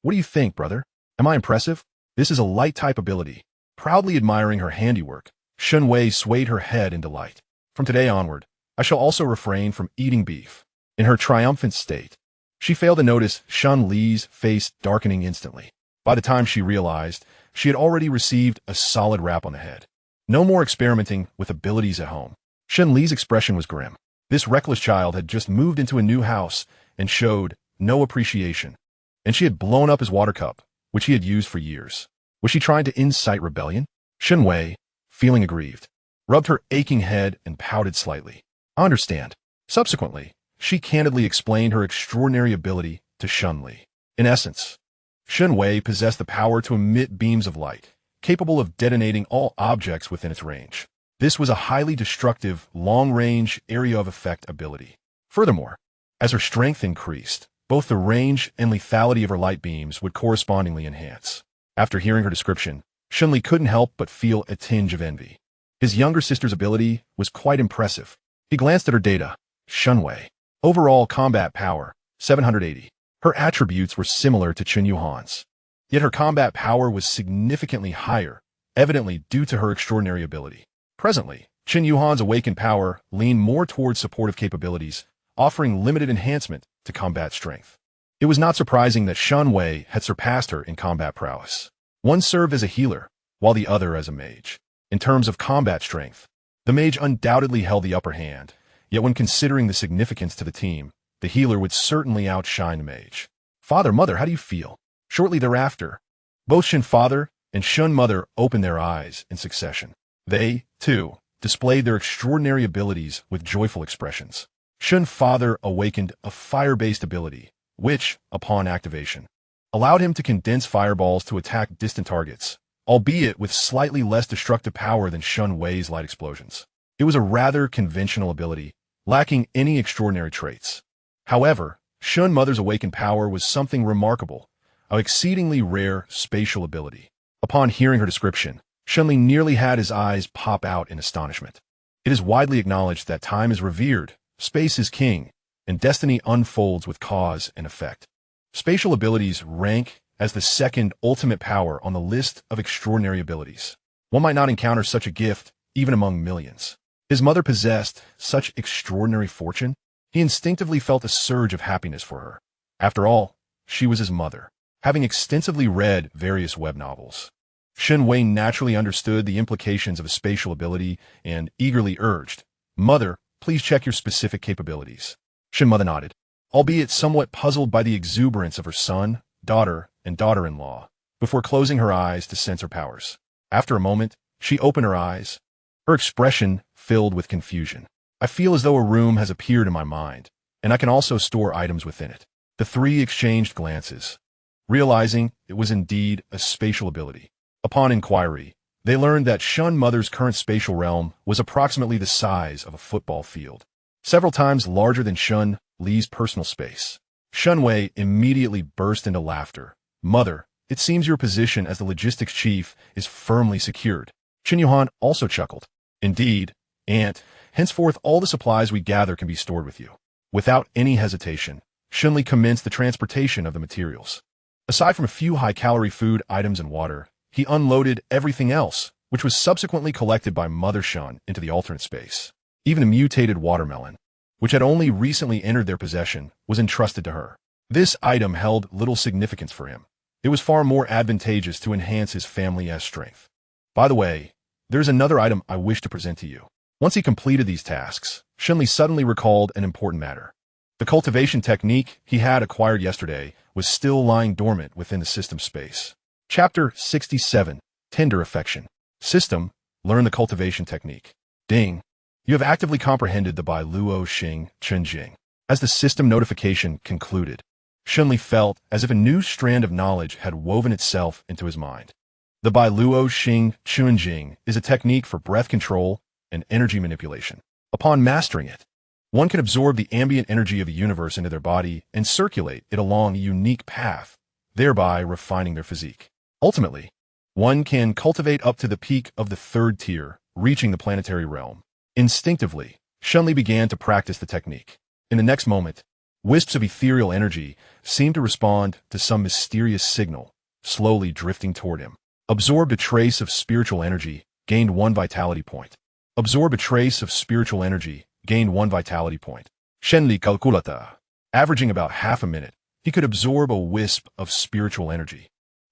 What do you think, brother? Am I impressive? This is a light-type ability. Proudly admiring her handiwork, Shun Wei swayed her head in delight. From today onward, I shall also refrain from eating beef. In her triumphant state, she failed to notice Shun Li's face darkening instantly. By the time she realized, she had already received a solid rap on the head. No more experimenting with abilities at home. Shun Li's expression was grim. This reckless child had just moved into a new house and showed no appreciation, and she had blown up his water cup, which he had used for years. Was she trying to incite rebellion? Shen Wei, feeling aggrieved, rubbed her aching head and pouted slightly. I understand. Subsequently, she candidly explained her extraordinary ability to Shen Li. In essence, Shen Wei possessed the power to emit beams of light, capable of detonating all objects within its range. This was a highly destructive, long-range, area of effect ability. Furthermore, as her strength increased, both the range and lethality of her light beams would correspondingly enhance. After hearing her description, Shen Li couldn't help but feel a tinge of envy. His younger sister's ability was quite impressive. He glanced at her data. Shen Wei. Overall combat power, 780. Her attributes were similar to Chen Yuhan's. Yet her combat power was significantly higher, evidently due to her extraordinary ability. Presently, Chen Yuhan's awakened power leaned more towards supportive capabilities, offering limited enhancement to combat strength. It was not surprising that Shen Wei had surpassed her in combat prowess. One served as a healer, while the other as a mage. In terms of combat strength, the mage undoubtedly held the upper hand, yet when considering the significance to the team, the healer would certainly outshine the mage. Father, Mother, how do you feel? Shortly thereafter, both Shen Father and Shen Mother opened their eyes in succession. They, too, displayed their extraordinary abilities with joyful expressions. Shen Father awakened a fire-based ability, which, upon activation, allowed him to condense fireballs to attack distant targets, albeit with slightly less destructive power than Shen Wei's light explosions. It was a rather conventional ability, lacking any extraordinary traits. However, Shen Mother's awakened power was something remarkable, an exceedingly rare spatial ability. Upon hearing her description, Shen Li nearly had his eyes pop out in astonishment. It is widely acknowledged that time is revered, space is king, and destiny unfolds with cause and effect. Spatial abilities rank as the second ultimate power on the list of extraordinary abilities. One might not encounter such a gift even among millions. His mother possessed such extraordinary fortune, he instinctively felt a surge of happiness for her. After all, she was his mother, having extensively read various web novels. Shen Wei naturally understood the implications of a spatial ability and eagerly urged, "Mother, please check your specific capabilities." Shen Mother nodded, albeit somewhat puzzled by the exuberance of her son, daughter, and daughter-in-law, before closing her eyes to sense her powers. After a moment, she opened her eyes, her expression filled with confusion. "I feel as though a room has appeared in my mind, and I can also store items within it." The three exchanged glances, realizing it was indeed a spatial ability. Upon inquiry, they learned that Shen Mother's current spatial realm was approximately the size of a football field, several times larger than Shen Li's personal space. Shen Wei immediately burst into laughter. "Mother, it seems your position as the logistics chief is firmly secured." Chen Yuhan also chuckled. "Indeed, Aunt, henceforth all the supplies we gather can be stored with you." Without any hesitation, Shen Li commenced the transportation of the materials. Aside from a few high-calorie food items and water, he unloaded everything else, which was subsequently collected by Mother Shen into the alternate space. Even a mutated watermelon, which had only recently entered their possession, was entrusted to her. This item held little significance for him. It was far more advantageous to enhance his family's strength. By the way, there's another item I wish to present to you. Once he completed these tasks, Shen Li suddenly recalled an important matter. The cultivation technique he had acquired yesterday was still lying dormant within the system space. Chapter 67, Tender Affection. System, learn the cultivation technique. Ding. You have actively comprehended the Bai Luo Xing Chen Jing. As the system notification concluded, Shen Li felt as if a new strand of knowledge had woven itself into his mind. The Bai Luo Xing Chen Jing is a technique for breath control and energy manipulation. Upon mastering it, one can absorb the ambient energy of the universe into their body and circulate it along a unique path, thereby refining their physique. Ultimately, one can cultivate up to the peak of the third tier, reaching the planetary realm. Instinctively, Shen Li began to practice the technique. In the next moment, wisps of ethereal energy seemed to respond to some mysterious signal, slowly drifting toward him. Absorbed a trace of spiritual energy, gained 1 vitality point. Absorb a trace of spiritual energy, gained 1 vitality point. Shen Li calculata. Averaging about half a minute, he could absorb a wisp of spiritual energy.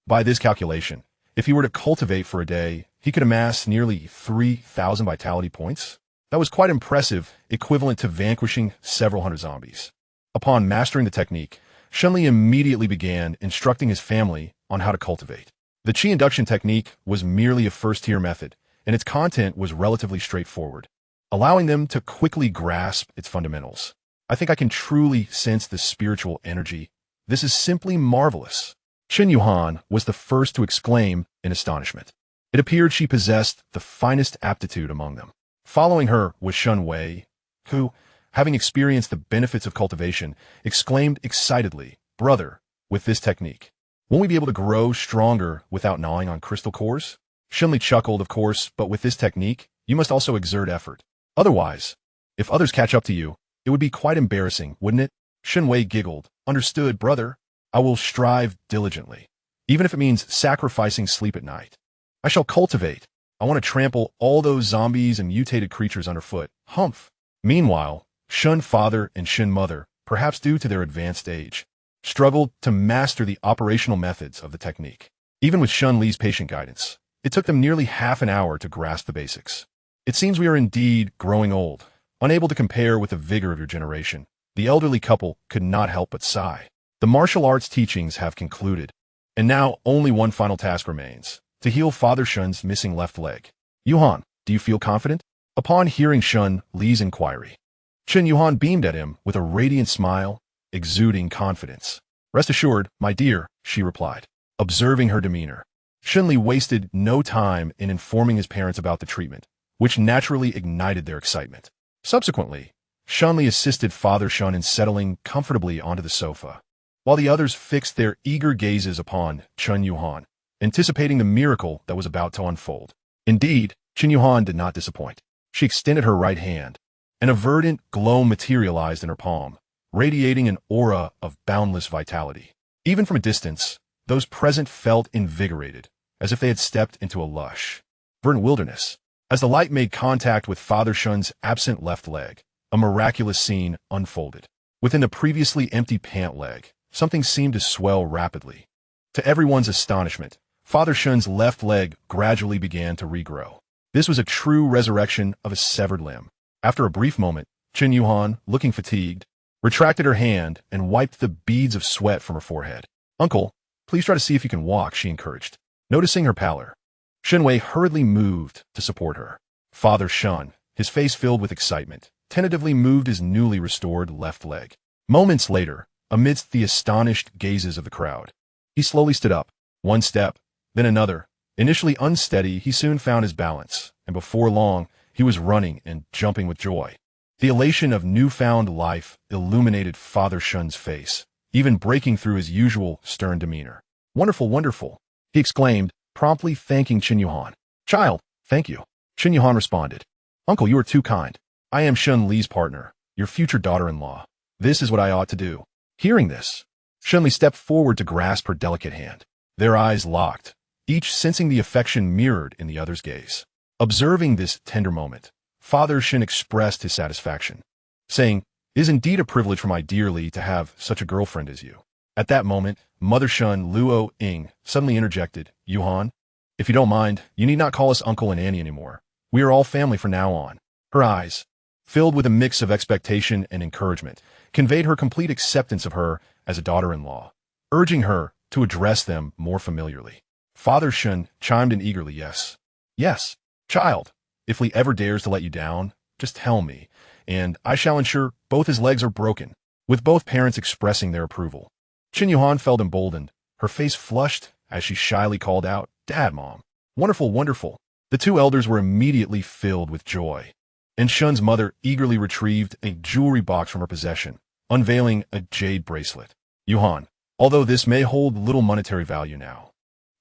By this calculation, if he were to cultivate for a day, he could amass nearly 3,000 vitality points. That was quite impressive, equivalent to vanquishing several hundred zombies. Upon mastering the technique, Shen Li immediately began instructing his family on how to cultivate. The Qi induction technique was merely a first-tier method, and its content was relatively straightforward, allowing them to quickly grasp its fundamentals. I think I can truly sense the spiritual energy. This is simply marvelous. Chen Yuhan was the first to exclaim in astonishment. It appeared she possessed the finest aptitude among them. Following her was Shen Wei, who, having experienced the benefits of cultivation, exclaimed excitedly, "Brother, with this technique, won't we be able to grow stronger without gnawing on crystal cores?" Shen Li chuckled, "Of course, but with this technique, you must also exert effort. Otherwise, if others catch up to you, it would be quite embarrassing, wouldn't it?" Shen Wei giggled. "Understood, brother. I will strive diligently, even if it means sacrificing sleep at night. I shall cultivate. I want to trample all those zombies and mutated creatures underfoot. Humph." Meanwhile, Shen father and Shen mother, perhaps due to their advanced age, struggled to master the operational methods of the technique. Even with Shen Li's patient guidance, it took them nearly half an hour to grasp the basics. "It seems we are indeed growing old, unable to compare with the vigor of your generation." The elderly couple could not help but sigh. The martial arts teachings have concluded, and now only one final task remains, to heal Father Shen's missing left leg. "Yuhan, do you feel confident?" Upon hearing Shen Li's inquiry, Chen Yuhan beamed at him with a radiant smile, exuding confidence. "Rest assured, my dear," she replied, observing her demeanor. Shen Li wasted no time in informing his parents about the treatment, which naturally ignited their excitement. Subsequently, Shen Li assisted Father Shen in settling comfortably onto the sofa, while the others fixed their eager gazes upon Chen Yuhan, anticipating the miracle that was about to unfold. Indeed, Chen Yuhan did not disappoint. She extended her right hand, and a verdant glow materialized in her palm, radiating an aura of boundless vitality. Even from a distance, those present felt invigorated, as if they had stepped into a lush, verdant wilderness. As the light made contact with Father Shen's absent left leg, a miraculous scene unfolded. Within the previously empty pant leg, something seemed to swell rapidly. To everyone's astonishment, Father Shen's left leg gradually began to regrow. This was a true resurrection of a severed limb. After a brief moment, Chen Yuhan, looking fatigued, retracted her hand and wiped the beads of sweat from her forehead. "Uncle, please try to see if you can walk," she encouraged. Noticing her pallor, Shen Wei hurriedly moved to support her. Father Shen, his face filled with excitement, tentatively moved his newly restored left leg. Moments later, amidst the astonished gazes of the crowd, he slowly stood up, one step, then another. Initially unsteady, he soon found his balance, and before long, he was running and jumping with joy. The elation of newfound life illuminated Father Shen's face, even breaking through his usual stern demeanor. "Wonderful, wonderful," he exclaimed, promptly thanking Chen Yuhan. "Child, thank you." Chen Yuhan responded. "Uncle, you are too kind. I am Shen Li's partner, your future daughter-in-law. This is what I ought to do." Hearing this, Shen Li stepped forward to grasp her delicate hand. Their eyes locked, each sensing the affection mirrored in the other's gaze. Observing this tender moment, Father Shen expressed his satisfaction, saying, "It is indeed a privilege for my dear Li to have such a girlfriend as you." At that moment, Mother Shen Luo Ying suddenly interjected, "Yuhan, if you don't mind, you need not call us Uncle and Annie anymore. We are all family from now on." Her eyes, filled with a mix of expectation and encouragement, conveyed her complete acceptance of her as a daughter-in-law, urging her to address them more familiarly. Father Shen chimed in eagerly, "Yes, yes, child, if Li ever dares to let you down, just tell me, and I shall ensure both his legs are broken," with both parents expressing their approval. Chen Yuhan felt emboldened. Her face flushed as she shyly called out, "Dad, Mom. Wonderful, wonderful." The two elders were immediately filled with joy, and Shen's mother eagerly retrieved a jewelry box from her possession, unveiling a jade bracelet. "Yuhan, although this may hold little monetary value now,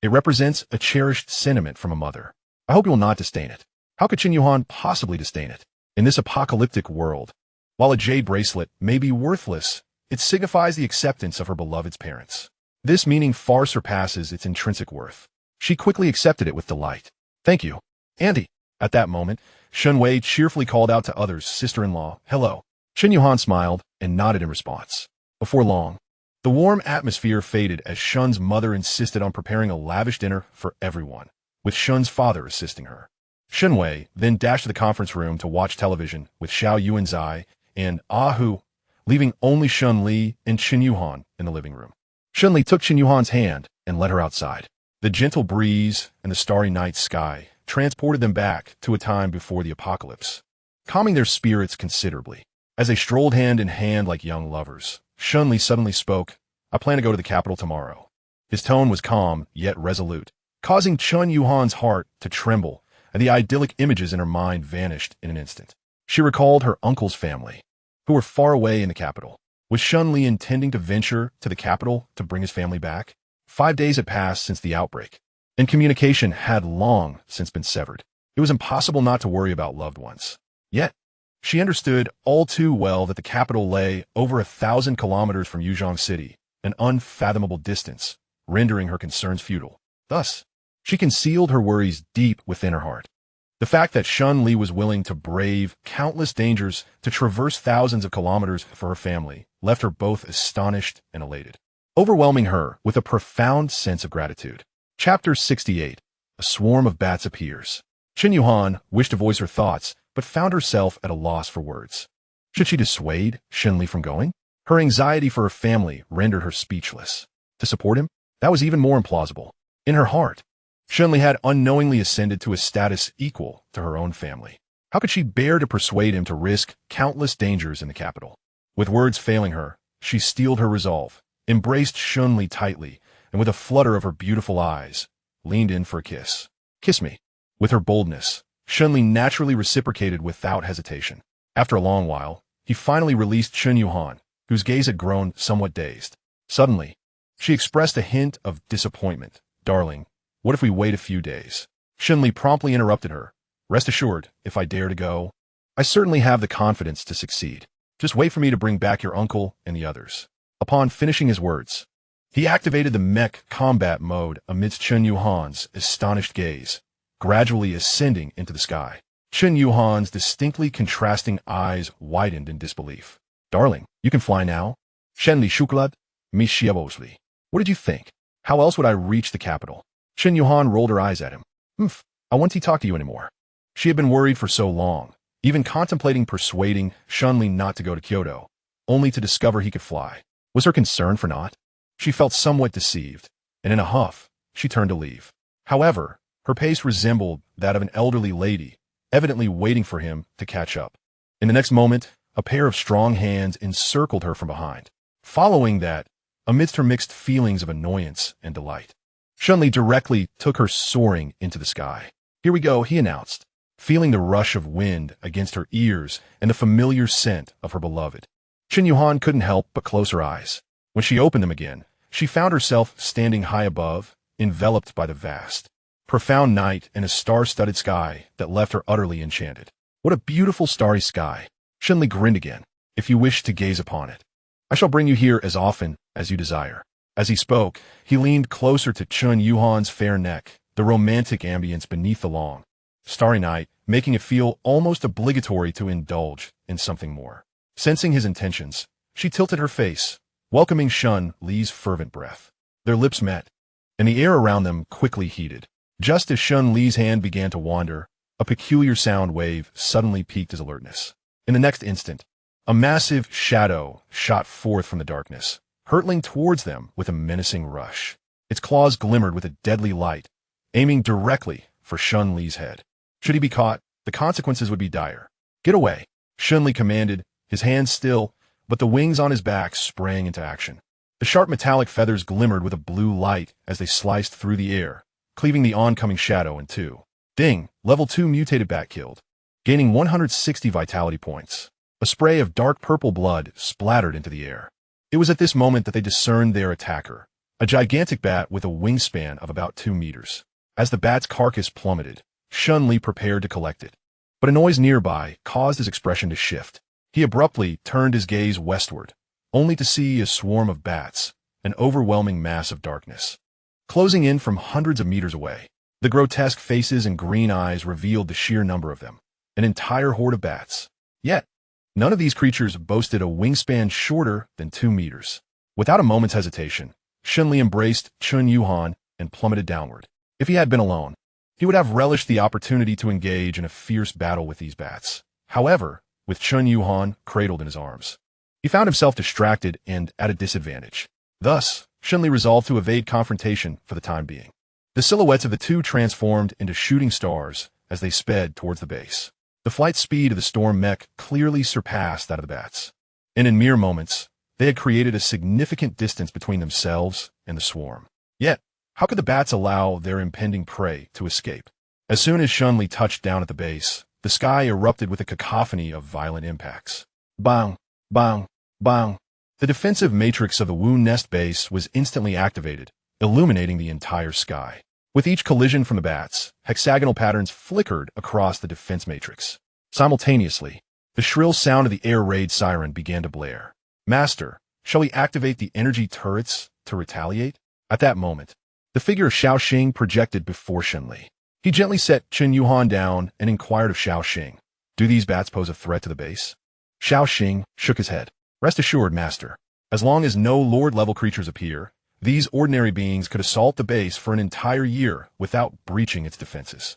it represents a cherished sentiment from a mother. I hope you will not disdain it." How could Chen Yuhan possibly disdain it? In this apocalyptic world, while a jade bracelet may be worthless, it signifies the acceptance of her beloved's parents. This meaning far surpasses its intrinsic worth. She quickly accepted it with delight. "Thank you, Auntie." At that moment, Shen Wei cheerfully called out to others, "Sister-in-law, hello." Chen Yuhan smiled and nodded in response. Before long, the warm atmosphere faded as Shen's mother insisted on preparing a lavish dinner for everyone, with Shen's father assisting her. Shen Wei then dashed to the conference room to watch television with Xiao Yuanzai and Hu, leaving only Shen Li and Chen Yuhan in the living room. Shen Li took Chen Yuhan's hand and led her outside. The gentle breeze and the starry night sky transported them back to a time before the apocalypse, calming their spirits considerably. As they strolled hand in hand like young lovers, Shen Li suddenly spoke, "I plan to go to the capital tomorrow." His tone was calm, yet resolute, causing Chun Yuhan's heart to tremble, and the idyllic images in her mind vanished in an instant. She recalled her uncle's family, who were far away in the capital. Was Shen Li intending to venture to the capital to bring his family back? 5 days had passed since the outbreak, and communication had long since been severed. It was impossible not to worry about loved ones. Yet, she understood all too well that the capital lay over 1,000 kilometers from Yuzhong City, an unfathomable distance, rendering her concerns futile. Thus, she concealed her worries deep within her heart. The fact that Shen Li was willing to brave countless dangers to traverse thousands of kilometers for her family left her both astonished and elated, overwhelming her with a profound sense of gratitude. Chapter 68. A swarm of bats appears. Chen Yuhan wished to voice her thoughts, but found herself at a loss for words. Should she dissuade Shen Li from going? Her anxiety for her family rendered her speechless. To support him? That was even more implausible. In her heart, Shen Li had unknowingly ascended to a status equal to her own family. How could she bear to persuade him to risk countless dangers in the capital? With words failing her, she steeled her resolve, embraced Shen Li tightly, and with a flutter of her beautiful eyes, leaned in for a kiss. "Kiss me." With her boldness, Shen Li naturally reciprocated without hesitation. After a long while, he finally released Chen Yuhan, whose gaze had grown somewhat dazed. Suddenly, she expressed a hint of disappointment. "Darling, what if we wait a few days?" Shen Li promptly interrupted her. "Rest assured, if I dare to go, I certainly have the confidence to succeed. Just wait for me to bring back your uncle and the others." Upon finishing his words, he activated the mech combat mode amidst Chen Yuhan's astonished gaze, gradually ascending into the sky. Chen Yuhan's distinctly contrasting eyes widened in disbelief. "Darling, you can fly now? Shen Li shuklad, mi shiavosli. What did you think? How else would I reach the capital?" Chen Yuhan rolled her eyes at him. I won't talk to you anymore." She had been worried for so long, even contemplating persuading Shen Li not to go to Kyoto, only to discover he could fly. Was her concern for naught? She felt somewhat deceived, and in a huff, she turned to leave. However, her pace resembled that of an elderly lady, evidently waiting for him to catch up. In the next moment, a pair of strong hands encircled her from behind. Following that, amidst her mixed feelings of annoyance and delight, Shen Li directly took her soaring into the sky. "Here we go," he announced, feeling the rush of wind against her ears and the familiar scent of her beloved. Chen Yuhan couldn't help but close her eyes. When she opened them again, she found herself standing high above, enveloped by the vast, profound night and a star-studded sky that left her utterly enchanted. "What a beautiful starry sky." Shen Li grinned again. "If you wish to gaze upon it, I shall bring you here as often as you desire." As he spoke, he leaned closer to Chen Yuhan's fair neck, the romantic ambience beneath the long, starry night making it feel almost obligatory to indulge in something more. Sensing his intentions, she tilted her face, welcoming Shen Li's fervent breath. Their lips met, and the air around them quickly heated. Just as Shen Li's hand began to wander, a peculiar sound wave suddenly piqued his alertness. In the next instant, a massive shadow shot forth from the darkness, hurtling towards them with a menacing rush. Its claws glimmered with a deadly light, aiming directly for Shen Li's head. Should he be caught, the consequences would be dire. "Get away," Shen Li commanded, his hands still, but the wings on his back sprang into action. The sharp metallic feathers glimmered with a blue light as they sliced through the air, cleaving the oncoming shadow in two. Ding! Level 2 mutated bat killed, gaining 160 vitality points. A spray of dark purple blood splattered into the air. It was at this moment that they discerned their attacker, a gigantic bat with a wingspan of about 2 meters. As the bat's carcass plummeted, Shen Li prepared to collect it. But a noise nearby caused his expression to shift. He abruptly turned his gaze westward, only to see a swarm of bats, an overwhelming mass of darkness, closing in from hundreds of meters away. The grotesque faces and green eyes revealed the sheer number of them, an entire horde of bats. Yet, none of these creatures boasted a wingspan shorter than 2 meters. Without a moment's hesitation, Shen Li embraced Chen Yuhan and plummeted downward. If he had been alone, he would have relished the opportunity to engage in a fierce battle with these bats. However, with Chen Yuhan cradled in his arms, he found himself distracted and at a disadvantage. Thus, Shen Li resolved to evade confrontation for the time being. The silhouettes of the two transformed into shooting stars as they sped towards the base. The flight speed of the storm mech clearly surpassed that of the bats. And in mere moments, they had created a significant distance between themselves and the swarm. Yet, how could the bats allow their impending prey to escape? As soon as Shen Li touched down at the base, the sky erupted with a cacophony of violent impacts. Bang, bang, bang. The defensive matrix of the Wu Nest base was instantly activated, illuminating the entire sky. With each collision from the bats, hexagonal patterns flickered across the defense matrix. Simultaneously, the shrill sound of the air raid siren began to blare. Master, shall we activate the energy turrets to retaliate? At that moment, the figure of Xiao Xing projected before Shen Li. He gently set Chen Yuhan down and inquired of Xiao Xing, "Do these bats pose a threat to the base?" Xiao Xing shook his head. "Rest assured, Master. As long as no Lord-level creatures appear, these ordinary beings could assault the base for an entire year without breaching its defenses."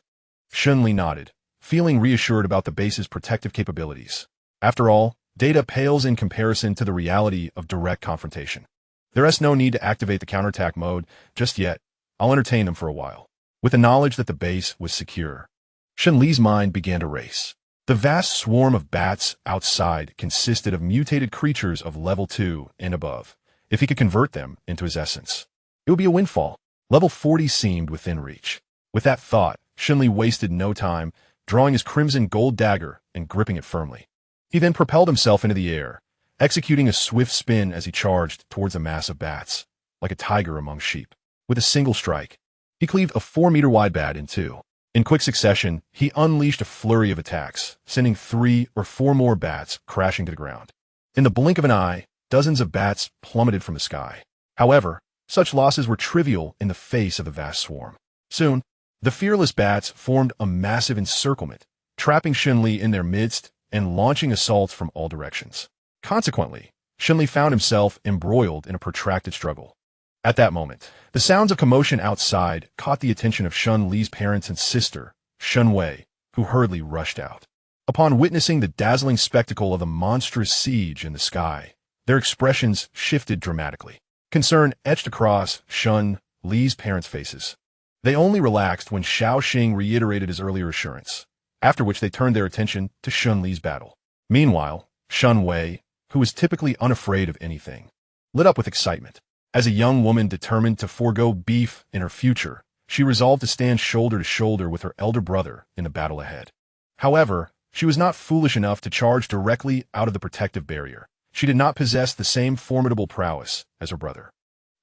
Shen Li nodded, feeling reassured about the base's protective capabilities. After all, data pales in comparison to the reality of direct confrontation. There is no need to activate the counterattack mode just yet. I'll entertain them for a while. With the knowledge that the base was secure, Shen Li's mind began to race. The vast swarm of bats outside consisted of mutated creatures of level 2 and above. If he could convert them into his essence, it would be a windfall. Level 40 seemed within reach. With that thought, Shen Li wasted no time, drawing his crimson gold dagger and gripping it firmly. He then propelled himself into the air, executing a swift spin as he charged towards a mass of bats, like a tiger among sheep. With a single strike, he cleaved a 4-meter-wide bat in two. In quick succession, he unleashed a flurry of attacks, sending 3 or 4 more bats crashing to the ground. In the blink of an eye, dozens of bats plummeted from the sky. However, such losses were trivial in the face of the vast swarm. Soon, the fearless bats formed a massive encirclement, trapping Shen Li in their midst and launching assaults from all directions. Consequently, Shen Li found himself embroiled in a protracted struggle. At that moment, the sounds of commotion outside caught the attention of Shen Li's parents and sister, Shen Wei, who hurriedly rushed out. Upon witnessing the dazzling spectacle of the monstrous siege in the sky, their expressions shifted dramatically. Concern etched across Shen Li's parents' faces. They only relaxed when Xiao Xing reiterated his earlier assurance, after which they turned their attention to Shen Li's battle. Meanwhile, Shen Wei, who was typically unafraid of anything, lit up with excitement. As a young woman determined to forego beef in her future, she resolved to stand shoulder to shoulder with her elder brother in the battle ahead. However, she was not foolish enough to charge directly out of the protective barrier. She did not possess the same formidable prowess as her brother.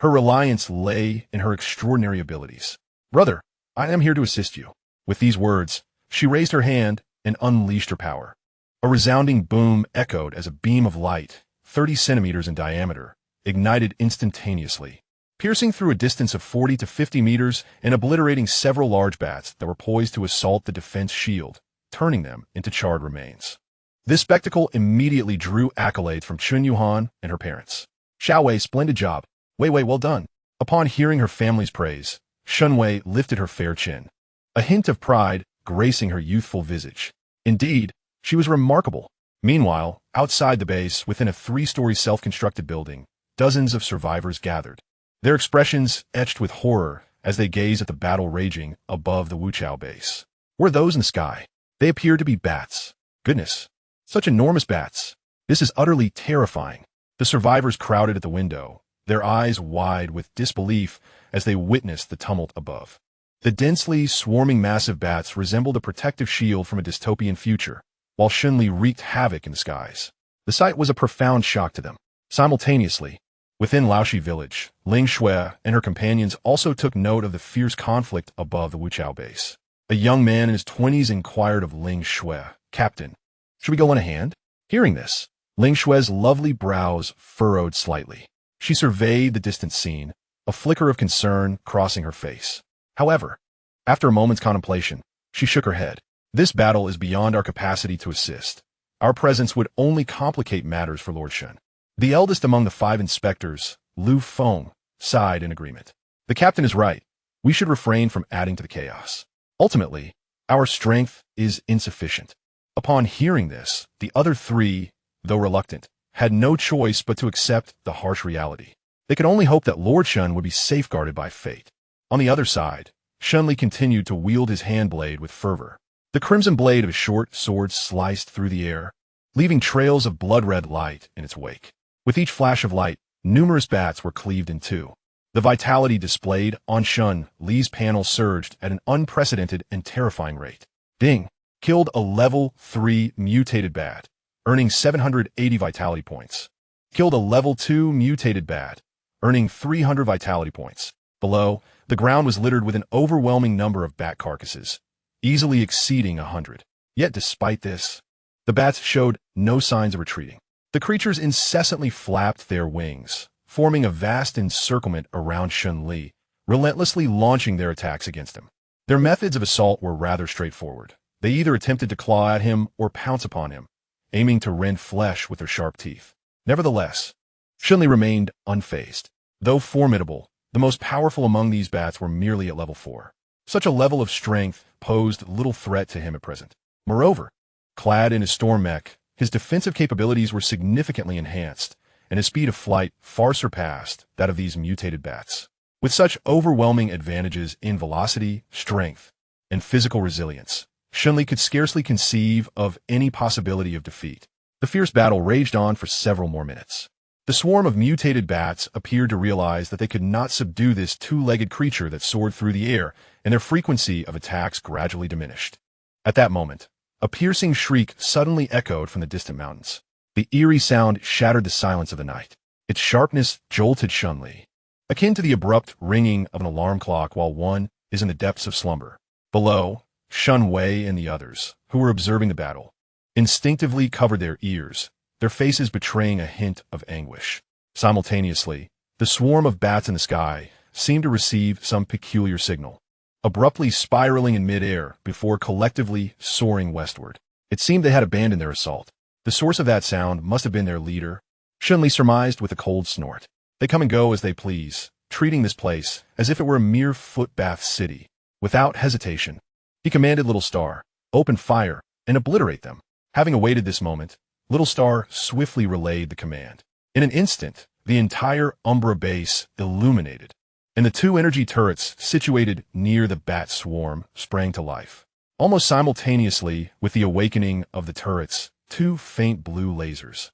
Her reliance lay in her extraordinary abilities. "Brother, I am here to assist you." With these words, she raised her hand and unleashed her power. A resounding boom echoed as a beam of light, 30 centimeters in diameter, ignited instantaneously, piercing through a distance of 40 to 50 meters and obliterating several large bats that were poised to assault the defense shield, turning them into charred remains. This spectacle immediately drew accolades from Chun Yuhan and her parents. "Xiao Wei, splendid job. Wei, well done." Upon hearing her family's praise, Shen Wei lifted her fair chin, a hint of pride gracing her youthful visage. Indeed, she was remarkable. Meanwhile, outside the base, within a 3-story self-constructed building, dozens of survivors gathered, their expressions etched with horror as they gazed at the battle raging above the Wuchao base. Were those in the sky? They appeared to be bats. Goodness, such enormous bats. This is utterly terrifying. The survivors crowded at the window, their eyes wide with disbelief as they witnessed the tumult above. The densely swarming massive bats resembled a protective shield from a dystopian future, while Shen Li wreaked havoc in the skies. The sight was a profound shock to them. Simultaneously, within Laoshi village, Ling Shui and her companions also took note of the fierce conflict above the Wuchao base. A young man in his 20s inquired of Ling Shui, "Captain, should we go lend a hand?" Hearing this, Ling Shui's lovely brows furrowed slightly. She surveyed the distant scene, a flicker of concern crossing her face. However, after a moment's contemplation, she shook her head. "This battle is beyond our capacity to assist. Our presence would only complicate matters for Lord Shen." The eldest among the 5 inspectors, Lu Feng, sighed in agreement. "The captain is right. We should refrain from adding to the chaos. Ultimately, our strength is insufficient." Upon hearing this, the other 3, though reluctant, had no choice but to accept the harsh reality. They could only hope that Lord Shen would be safeguarded by fate. On the other side, Shen Li continued to wield his hand blade with fervor. The crimson blade of his short sword sliced through the air, leaving trails of blood-red light in its wake. With each flash of light, numerous bats were cleaved in two. The vitality displayed on Shen Li's panel surged at an unprecedented and terrifying rate. Ding! Killed a level 3 mutated bat, earning 780 vitality points. Killed a level 2 mutated bat, earning 300 vitality points. Below, the ground was littered with an overwhelming number of bat carcasses, easily exceeding 100. Yet despite this, the bats showed no signs of retreating. The creatures incessantly flapped their wings, forming a vast encirclement around Shen Li, relentlessly launching their attacks against him. Their methods of assault were rather straightforward. They either attempted to claw at him or pounce upon him, aiming to rend flesh with their sharp teeth. Nevertheless, Shen Li remained unfazed. Though formidable, the most powerful among these bats were merely at level 4. Such a level of strength posed little threat to him at present. Moreover, clad in his storm mech, his defensive capabilities were significantly enhanced, and his speed of flight far surpassed that of these mutated bats. With such overwhelming advantages in velocity, strength, and physical resilience, Shen Li could scarcely conceive of any possibility of defeat. The fierce battle raged on for several more minutes. The swarm of mutated bats appeared to realize that they could not subdue this two-legged creature that soared through the air, and their frequency of attacks gradually diminished. At that moment, a piercing shriek suddenly echoed from the distant mountains. The eerie sound shattered the silence of the night. Its sharpness jolted Shen Li, akin to the abrupt ringing of an alarm clock while one is in the depths of slumber. Below, Shen Wei and the others, who were observing the battle, instinctively covered their ears, their faces betraying a hint of anguish. Simultaneously, the swarm of bats in the sky seemed to receive some peculiar signal, abruptly spiraling in midair before collectively soaring westward. It seemed they had abandoned their assault. The source of that sound must have been their leader, Shen Li surmised with a cold snort. They come and go as they please, treating this place as if it were a mere footbath city. Without hesitation, he commanded Little Star, open fire, and obliterate them. Having awaited this moment, Little Star swiftly relayed the command. In an instant, the entire Umbra base illuminated, and the two energy turrets situated near the bat swarm sprang to life. Almost simultaneously with the awakening of the turrets, two faint blue lasers,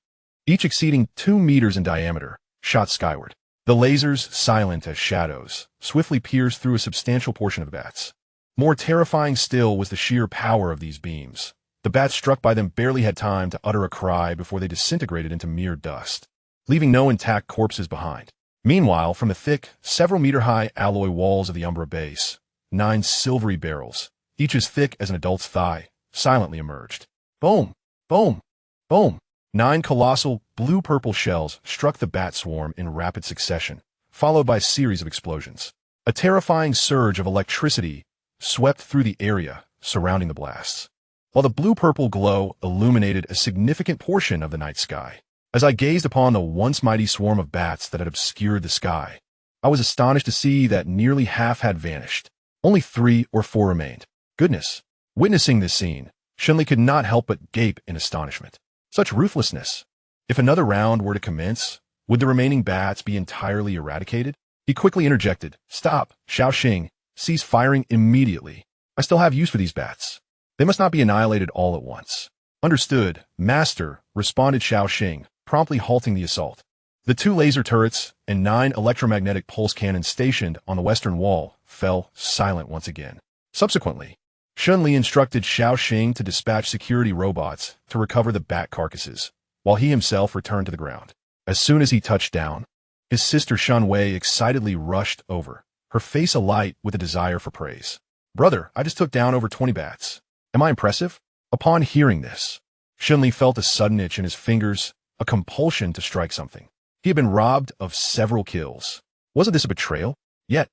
each exceeding 2 meters in diameter, shot skyward. The lasers, silent as shadows, swiftly pierced through a substantial portion of the bats. More terrifying still was the sheer power of these beams. The bats struck by them barely had time to utter a cry before they disintegrated into mere dust, leaving no intact corpses behind. Meanwhile, from the thick, several-meter-high alloy walls of the Umbra base, 9 silvery barrels, each as thick as an adult's thigh, silently emerged. Boom! Boom! Boom! 9 colossal, blue-purple shells struck the bat swarm in rapid succession, followed by a series of explosions. A terrifying surge of electricity swept through the area surrounding the blasts, while the blue-purple glow illuminated a significant portion of the night sky. As I gazed upon the once mighty swarm of bats that had obscured the sky, I was astonished to see that nearly half had vanished. Only 3 or 4 remained. Goodness! Witnessing this scene, Shen Li could not help but gape in astonishment. Such ruthlessness! If another round were to commence, would the remaining bats be entirely eradicated? He quickly interjected, "Stop, Xiaoxing, cease firing immediately. I still have use for these bats. They must not be annihilated all at once." "Understood, Master," responded Xiaoxing, promptly halting the assault. The 2 laser turrets and 9 electromagnetic pulse cannons stationed on the western wall fell silent once again. Subsequently, Shen Li instructed Xiaoxing to dispatch security robots to recover the bat carcasses, while he himself returned to the ground. As soon as he touched down, his sister Shen Wei excitedly rushed over, her face alight with a desire for praise. "Brother, I just took down over 20 bats. Am I impressive?" Upon hearing this, Shen Li felt a sudden itch in his fingers, a compulsion to strike something. He had been robbed of several kills. Wasn't this a betrayal? Yet,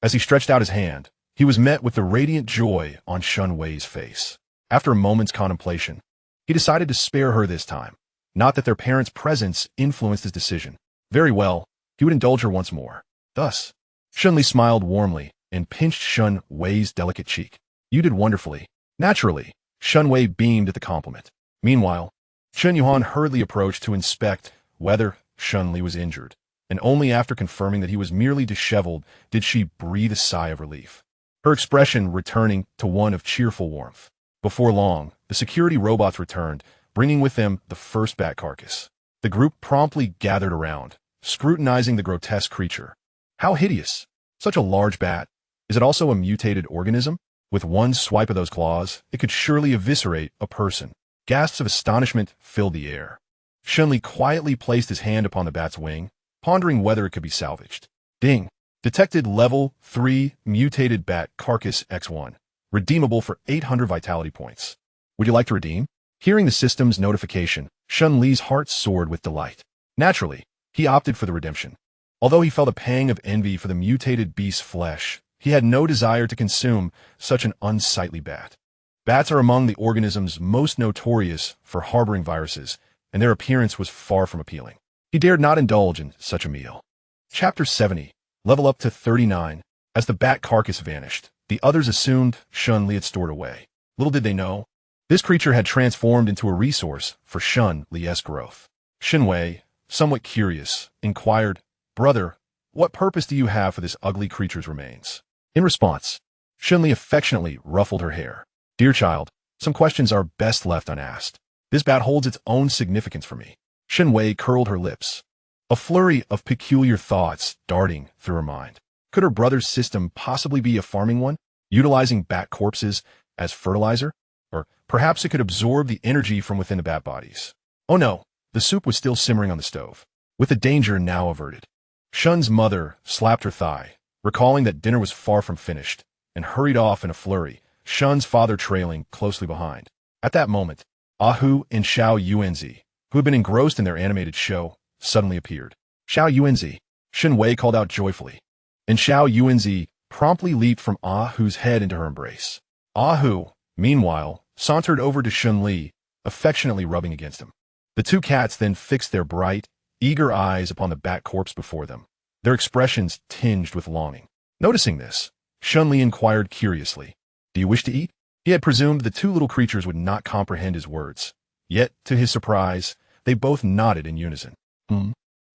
as he stretched out his hand, he was met with the radiant joy on Shen Wei's face. After a moment's contemplation, he decided to spare her this time. Not that their parents' presence influenced his decision. Very well, he would indulge her once more. Thus, Shen Li smiled warmly and pinched Shen Wei's delicate cheek. "You did wonderfully." Naturally, Shen Wei beamed at the compliment. Meanwhile, Chen Yuan hurriedly approached to inspect whether Shen Li was injured, and only after confirming that he was merely disheveled did she breathe a sigh of relief. her expression returning to one of cheerful warmth. Before long, the security robots returned, bringing with them the first bat carcass. The group promptly gathered around, scrutinizing the grotesque creature. How hideous! Such a large bat. Is it also a mutated organism? With one swipe of those claws, it could surely eviscerate a person. Gasps of astonishment filled the air. Shen Li quietly placed his hand upon the bat's wing, pondering whether it could be salvaged. Ding! Detected level 3 mutated bat carcass X1. Redeemable for 800 vitality points. Would you like to redeem? Hearing the system's notification, Shen Li's heart soared with delight. Naturally, he opted for the redemption. Although he felt a pang of envy for the mutated beast's flesh, he had no desire to consume such an unsightly bat. Bats are among the organisms most notorious for harboring viruses, and their appearance was far from appealing. He dared not indulge in such a meal. Chapter 70. Level up to 39. As the bat carcass vanished, the others assumed Shen Li had stored away. Little did they know, this creature had transformed into a resource for Shen Li's growth. Shen Wei, somewhat curious, inquired, "Brother, what purpose do you have for this ugly creature's remains?" In response, Shen Li affectionately ruffled her hair. "Dear child, some questions are best left unasked. This bat holds its own significance for me." Shen Wei curled her lips, a flurry of peculiar thoughts darting through her mind. Could her brother's system possibly be a farming one, utilizing bat corpses as fertilizer? Or perhaps it could absorb the energy from within the bat bodies. Oh no, the soup was still simmering on the stove, with the danger now averted. Shen's mother slapped her thigh, recalling that dinner was far from finished, and hurried off in a flurry, Shen's father trailing closely behind. At that moment, Ahu and Xiao Yuanzi, who had been engrossed in their animated show, suddenly appeared. "Xiao Yuanzi," Shen Wei called out joyfully, and Xiao Yuanzi promptly leaped from Ahu's head into her embrace. Ahu, meanwhile, sauntered over to Shen Li, affectionately rubbing against him. The two cats then fixed their bright, eager eyes upon the bat corpse before them, their expressions tinged with longing. Noticing this, Shen Li inquired curiously, "Do you wish to eat?" He had presumed the two little creatures would not comprehend his words, yet, to his surprise, they both nodded in unison.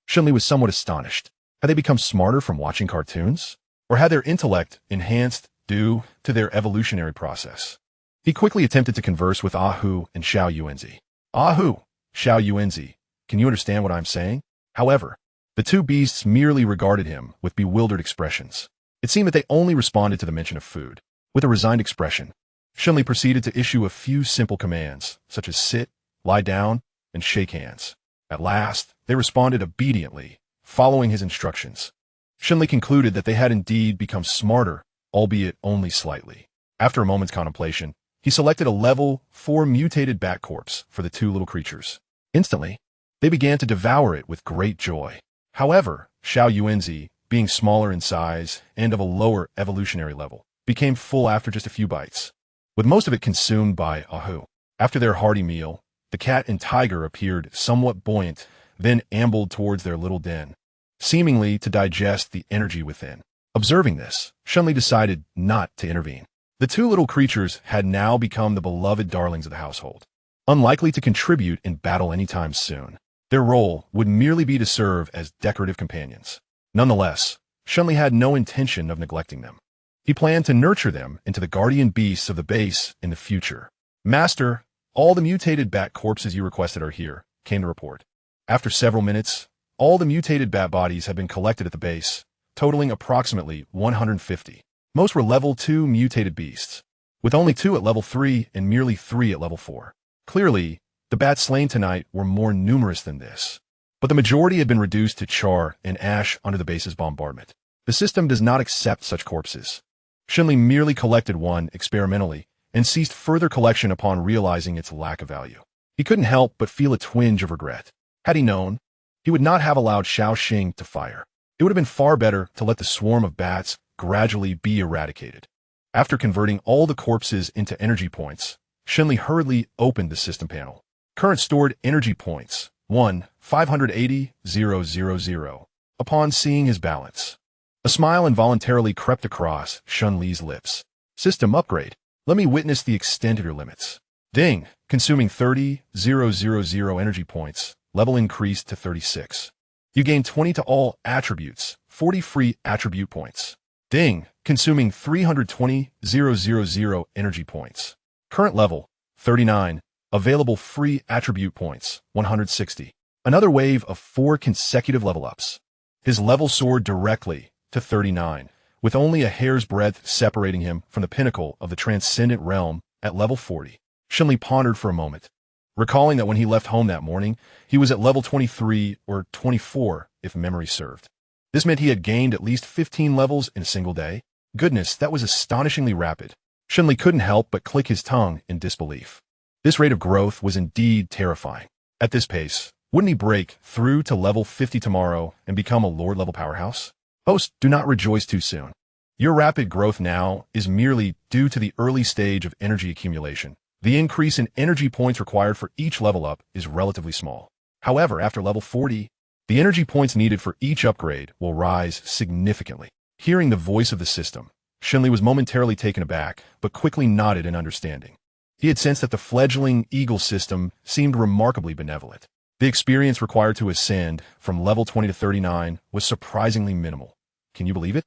Shen Li was somewhat astonished. Had they become smarter from watching cartoons? Or had their intellect enhanced due to their evolutionary process? He quickly attempted to converse with Ahu and Xiao Yuanzi. "Ahu, Xiao Yuanzi, can you understand what I'm saying?" However, the two beasts merely regarded him with bewildered expressions. It seemed that they only responded to the mention of food. With a resigned expression, Shen Li proceeded to issue a few simple commands, such as sit, lie down, and shake hands. At last, they responded obediently, following his instructions. Shen Li concluded that they had indeed become smarter, albeit only slightly. After a moment's contemplation, he selected a level 4 mutated bat corpse for the two little creatures. Instantly, they began to devour it with great joy. However, Xiao Yuanzi, being smaller in size and of a lower evolutionary level, became full after just a few bites, with most of it consumed by Ahu. After their hearty meal, the cat and tiger appeared somewhat buoyant, then ambled towards their little den, seemingly to digest the energy within. Observing this, Shen Li decided not to intervene. The two little creatures had now become the beloved darlings of the household. Unlikely to contribute in battle anytime soon, their role would merely be to serve as decorative companions. Nonetheless, Shen Li had no intention of neglecting them. He planned to nurture them into the guardian beasts of the base in the future. "Master, all the mutated bat corpses you requested are here," came the report. After several minutes, all the mutated bat bodies had been collected at the base, totaling approximately 150. Most were level 2 mutated beasts, with only 2 at level 3 and merely 3 at level 4. Clearly, the bats slain tonight were more numerous than this, but the majority had been reduced to char and ash under the base's bombardment. The system does not accept such corpses. Shen Li merely collected one experimentally and ceased further collection upon realizing its lack of value. He couldn't help but feel a twinge of regret. Had he known, he would not have allowed Xiao Xing to fire. It would have been far better to let the swarm of bats gradually be eradicated. After converting all the corpses into energy points, Shen Li hurriedly opened the system panel. Current stored energy points, 1,580,000. Upon seeing his balance, a smile involuntarily crept across Shen Li's lips. "System upgrade. Let me witness the extent of your limits." Ding! Consuming 30,000 energy points. Level increased to 36. You gain 20 to all attributes, 40 free attribute points. Ding, consuming 320,000 energy points. Current level, 39. Available free attribute points, 160. Another wave of 4 consecutive level ups. His level soared directly to 39, with only a hair's breadth separating him from the pinnacle of the transcendent realm at level 40. Shen Li pondered for a moment, recalling that when he left home that morning, he was at level 23 or 24, if memory served. This meant he had gained at least 15 levels in a single day. Goodness, that was astonishingly rapid. Shen Li couldn't help but click his tongue in disbelief. This rate of growth was indeed terrifying. At this pace, wouldn't he break through to level 50 tomorrow and become a Lord-level powerhouse? Host, do not rejoice too soon. Your rapid growth now is merely due to the early stage of energy accumulation. The increase in energy points required for each level up is relatively small. However, after level 40, the energy points needed for each upgrade will rise significantly. Hearing the voice of the system, Shen Li was momentarily taken aback, but quickly nodded in understanding. He had sensed that the fledgling Eagle system seemed remarkably benevolent. The experience required to ascend from level 20 to 39 was surprisingly minimal. Can you believe it?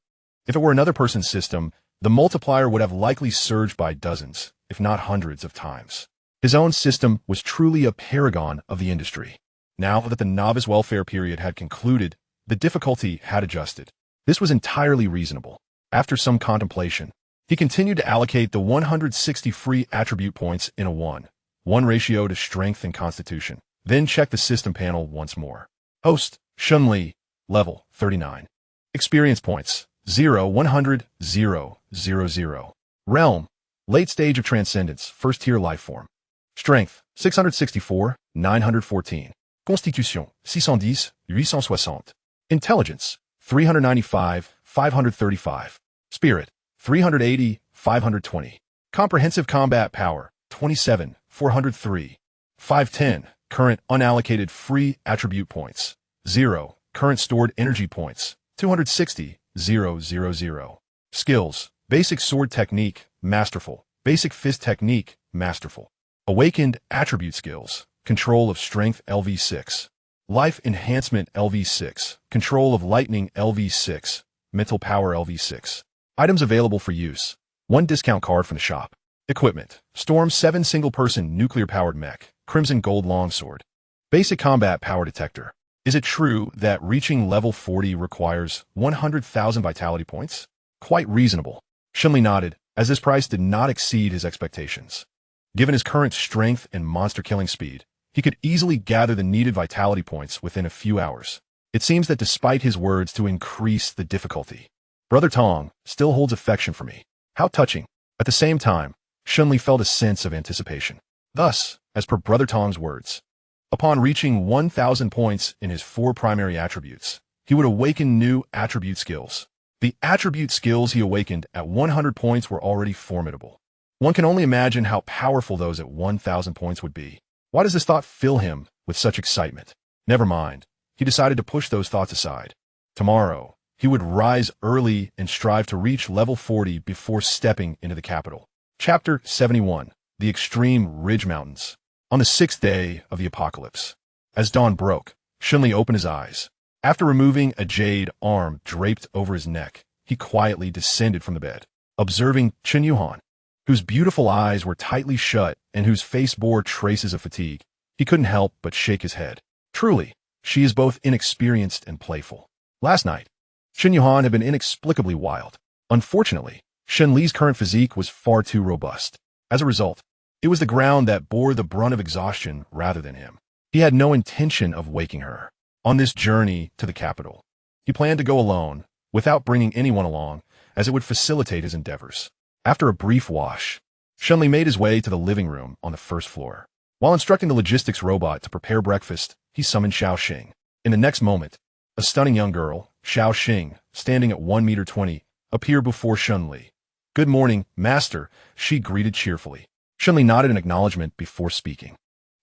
If it were another person's system, the multiplier would have likely surged by dozens, if not hundreds of times. His own system was truly a paragon of the industry. Now that the novice welfare period had concluded, the difficulty had adjusted. This was entirely reasonable. After some contemplation, he continued to allocate the 160 free attribute points in a 1:1 ratio to strength and constitution, then check the system panel once more. Host, Shen Li, level 39. Experience points, 0, 100, 0, 0, 0. Realm, late stage of transcendence, first tier life form. Strength, 664, 914. Constitution, 610, 860. Intelligence, 395, 535. Spirit, 380, 520. Comprehensive combat power, 27, 403. 510. Current unallocated free attribute points, 0. Current stored energy points, 260, 0, 0, 0. Skills, basic sword technique, masterful. Basic fist technique, masterful. Awakened attribute skills, control of strength LV6. Life enhancement LV6, control of lightning LV6, mental power LV6. Items available for use. 1 discount card from the shop. Equipment, Storm 7 single-person nuclear-powered mech, Crimson Gold Longsword. Basic combat power detector. Is it true that reaching level 40 requires 100,000 vitality points? Quite reasonable. Shen Li nodded, as this price did not exceed his expectations. Given his current strength and monster-killing speed, he could easily gather the needed vitality points within a few hours. It seems that despite his words to increase the difficulty, Brother Tong still holds affection for me. How touching. At the same time, Shen Li felt a sense of anticipation. Thus, as per Brother Tong's words, upon reaching 1,000 points in his 4 primary attributes, he would awaken new attribute skills. The attribute skills he awakened at 100 points were already formidable. One can only imagine how powerful those at 1,000 points would be. Why does this thought fill him with such excitement? Never mind. He decided to push those thoughts aside. Tomorrow, he would rise early and strive to reach level 40 before stepping into the capital. Chapter 71. The Extreme Ridge Mountains. On the 6th day of the apocalypse, as dawn broke, Shen Li opened his eyes. After removing a jade arm draped over his neck, he quietly descended from the bed, observing Chen Yuhan, whose beautiful eyes were tightly shut and whose face bore traces of fatigue. He couldn't help but shake his head. Truly, she is both inexperienced and playful. Last night, Chen Yuhan had been inexplicably wild. Unfortunately, Shen Li's current physique was far too robust. As a result, it was the ground that bore the brunt of exhaustion rather than him. He had no intention of waking her. On this journey to the capital, he planned to go alone, without bringing anyone along, as it would facilitate his endeavors. After a brief wash, Shen Li made his way to the living room on the first floor. While instructing the logistics robot to prepare breakfast, he summoned Xiaoxing. In the next moment, a stunning young girl, Xiaoxing, standing at 1.20 meters, appeared before Shen Li. "Good morning, master," she greeted cheerfully. Shen Li nodded in acknowledgement before speaking.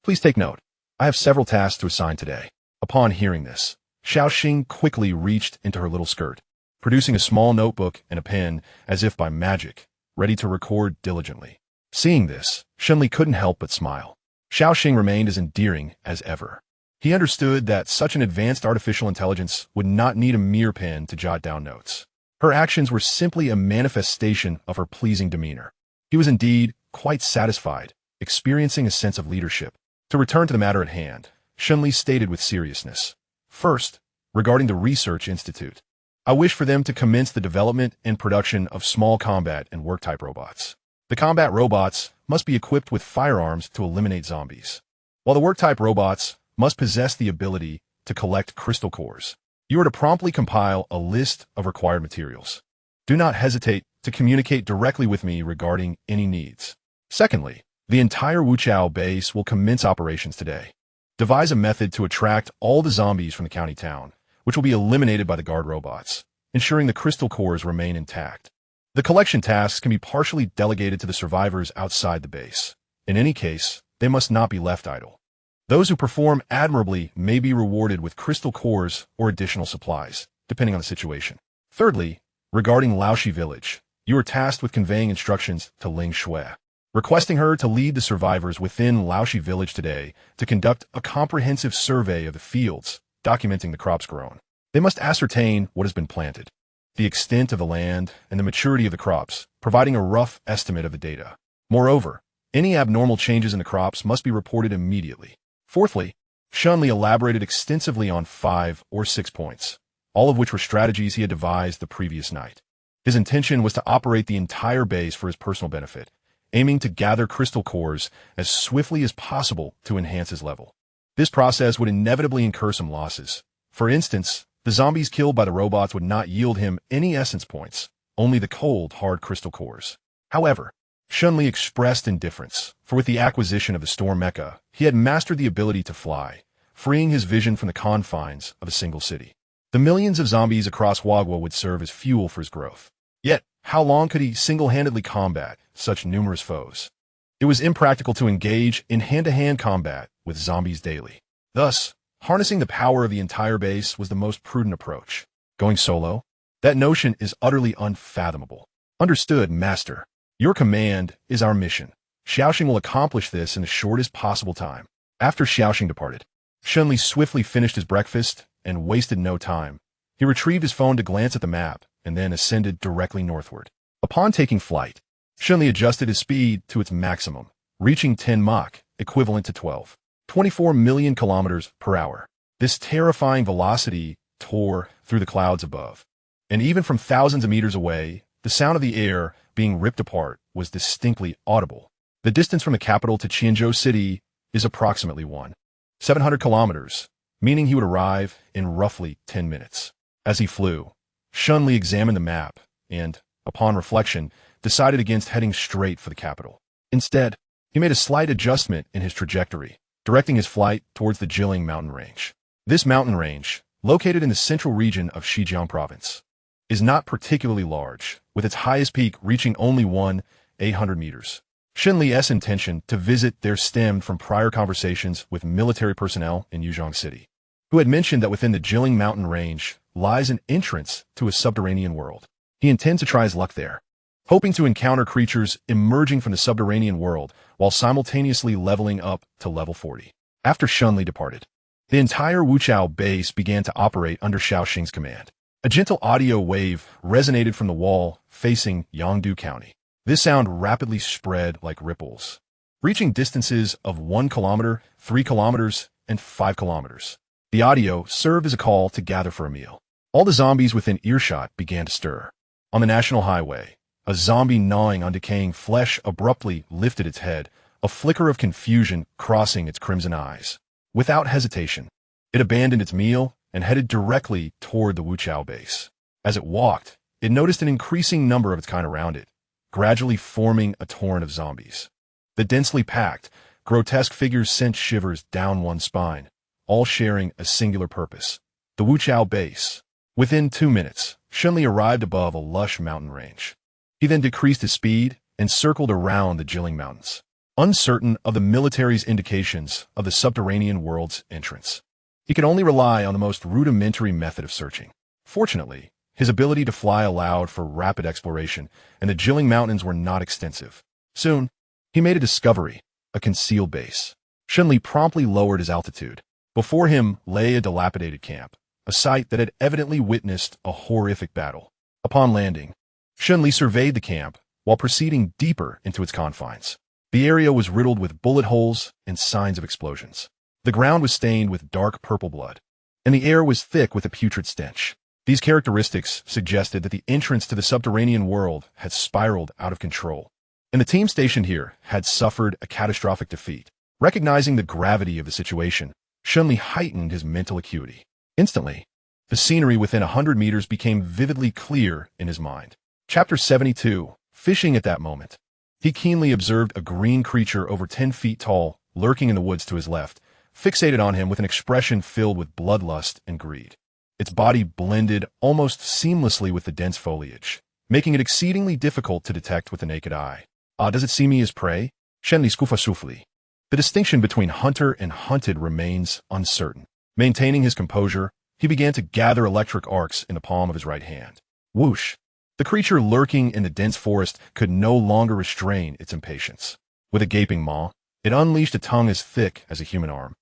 "Please take note. I have several tasks to assign today." Upon hearing this, Xiaoxing quickly reached into her little skirt, producing a small notebook and a pen as if by magic, ready to record diligently. Seeing this, Shen Li couldn't help but smile. Xiaoxing remained as endearing as ever. He understood that such an advanced artificial intelligence would not need a mere pen to jot down notes. Her actions were simply a manifestation of her pleasing demeanor. He was indeed quite satisfied, experiencing a sense of leadership. To return to the matter at hand, Shen Li stated with seriousness. First, regarding the Research Institute, I wish for them to commence the development and production of small combat and work-type robots. The combat robots must be equipped with firearms to eliminate zombies, while the work-type robots must possess the ability to collect crystal cores. You are to promptly compile a list of required materials. Do not hesitate to communicate directly with me regarding any needs. Secondly, the entire Wuchao base will commence operations today. Devise a method to attract all the zombies from the county town, which will be eliminated by the guard robots, ensuring the crystal cores remain intact. The collection tasks can be partially delegated to the survivors outside the base. In any case, they must not be left idle. Those who perform admirably may be rewarded with crystal cores or additional supplies, depending on the situation. Thirdly, regarding Laoshi Village, you are tasked with conveying instructions to Ling Shui, requesting her to lead the survivors within Laoshi Village today to conduct a comprehensive survey of the fields, documenting the crops grown. They must ascertain what has been planted, the extent of the land, and the maturity of the crops, providing a rough estimate of the data. Moreover, any abnormal changes in the crops must be reported immediately. Fourthly, Shen Li elaborated extensively on 5 or 6 points, all of which were strategies he had devised the previous night. His intention was to operate the entire base for his personal benefit, aiming to gather crystal cores as swiftly as possible to enhance his level. This process would inevitably incur some losses. For instance, the zombies killed by the robots would not yield him any essence points, only the cold, hard crystal cores. However, Shen Li expressed indifference, for with the acquisition of the storm mecha, he had mastered the ability to fly, freeing his vision from the confines of a single city. The millions of zombies across Wagwa would serve as fuel for his growth. Yet, how long could he single-handedly combat such numerous foes? It was impractical to engage in hand-to-hand combat with zombies daily. Thus, harnessing the power of the entire base was the most prudent approach. Going solo? That notion is utterly unfathomable. Understood, Master. Your command is our mission. Xiaoxing will accomplish this in the shortest possible time. After Xiaoxing departed, Shen Li swiftly finished his breakfast and wasted no time. He retrieved his phone to glance at the map and then ascended directly northward. Upon taking flight, Shen Li adjusted his speed to its maximum, reaching 10 Mach, equivalent to 24 million kilometers per hour. This terrifying velocity tore through the clouds above, and even from thousands of meters away, the sound of the air being ripped apart was distinctly audible. The distance from the capital to Qianzhou City is approximately 700 kilometers, meaning he would arrive in roughly 10 minutes. As he flew, Shen Li examined the map and, upon reflection, decided against heading straight for the capital. Instead, he made a slight adjustment in his trajectory, directing his flight towards the Jilin mountain range. This mountain range, located in the central region of Xizjiang province, is not particularly large, with its highest peak reaching only 800 meters. Shen Li's intention to visit there stemmed from prior conversations with military personnel in Yuzhong City, who had mentioned that within the Jilin mountain range lies an entrance to a subterranean world. He intends to try his luck there, hoping to encounter creatures emerging from the subterranean world while simultaneously leveling up to level 40. After Shen Li departed, the entire Wuchao base began to operate under Xiaoxing's command. A gentle audio wave resonated from the wall facing Yangdu County. This sound rapidly spread like ripples, reaching distances of 1 kilometer, 3 kilometers, and 5 kilometers. The audio served as a call to gather for a meal. All the zombies within earshot began to stir. On the national highway, a zombie gnawing on decaying flesh abruptly lifted its head, a flicker of confusion crossing its crimson eyes. Without hesitation, it abandoned its meal and headed directly toward the Wuchao base. As it walked, it noticed an increasing number of its kind around it, gradually forming a torrent of zombies. The densely packed, grotesque figures sent shivers down one's spine, all sharing a singular purpose: the Wuchao base. Within 2 minutes, Shen Li arrived above a lush mountain range. He then decreased his speed and circled around the Jilin Mountains, uncertain of the military's indications of the subterranean world's entrance. He could only rely on the most rudimentary method of searching. Fortunately, his ability to fly allowed for rapid exploration, and the Jilin Mountains were not extensive. Soon, he made a discovery: a concealed base. Shen Li promptly lowered his altitude. Before him lay a dilapidated camp, a site that had evidently witnessed a horrific battle. Upon landing, Shen Li surveyed the camp while proceeding deeper into its confines. The area was riddled with bullet holes and signs of explosions. The ground was stained with dark purple blood, and the air was thick with a putrid stench. These characteristics suggested that the entrance to the subterranean world had spiraled out of control, and the team stationed here had suffered a catastrophic defeat. Recognizing the gravity of the situation, Shen Li heightened his mental acuity. Instantly, the scenery within 100 meters became vividly clear in his mind. Chapter 72, Fishing. At that moment, he keenly observed a green creature over 10 feet tall, lurking in the woods to his left, fixated on him with an expression filled with bloodlust and greed. Its body blended almost seamlessly with the dense foliage, making it exceedingly difficult to detect with the naked eye. Does it see me as prey? Shen Li skufa sufli. The distinction between hunter and hunted remains uncertain. Maintaining his composure, he began to gather electric arcs in the palm of his right hand. Whoosh! The creature lurking in the dense forest could no longer restrain its impatience. With a gaping maw, it unleashed a tongue as thick as a human arm,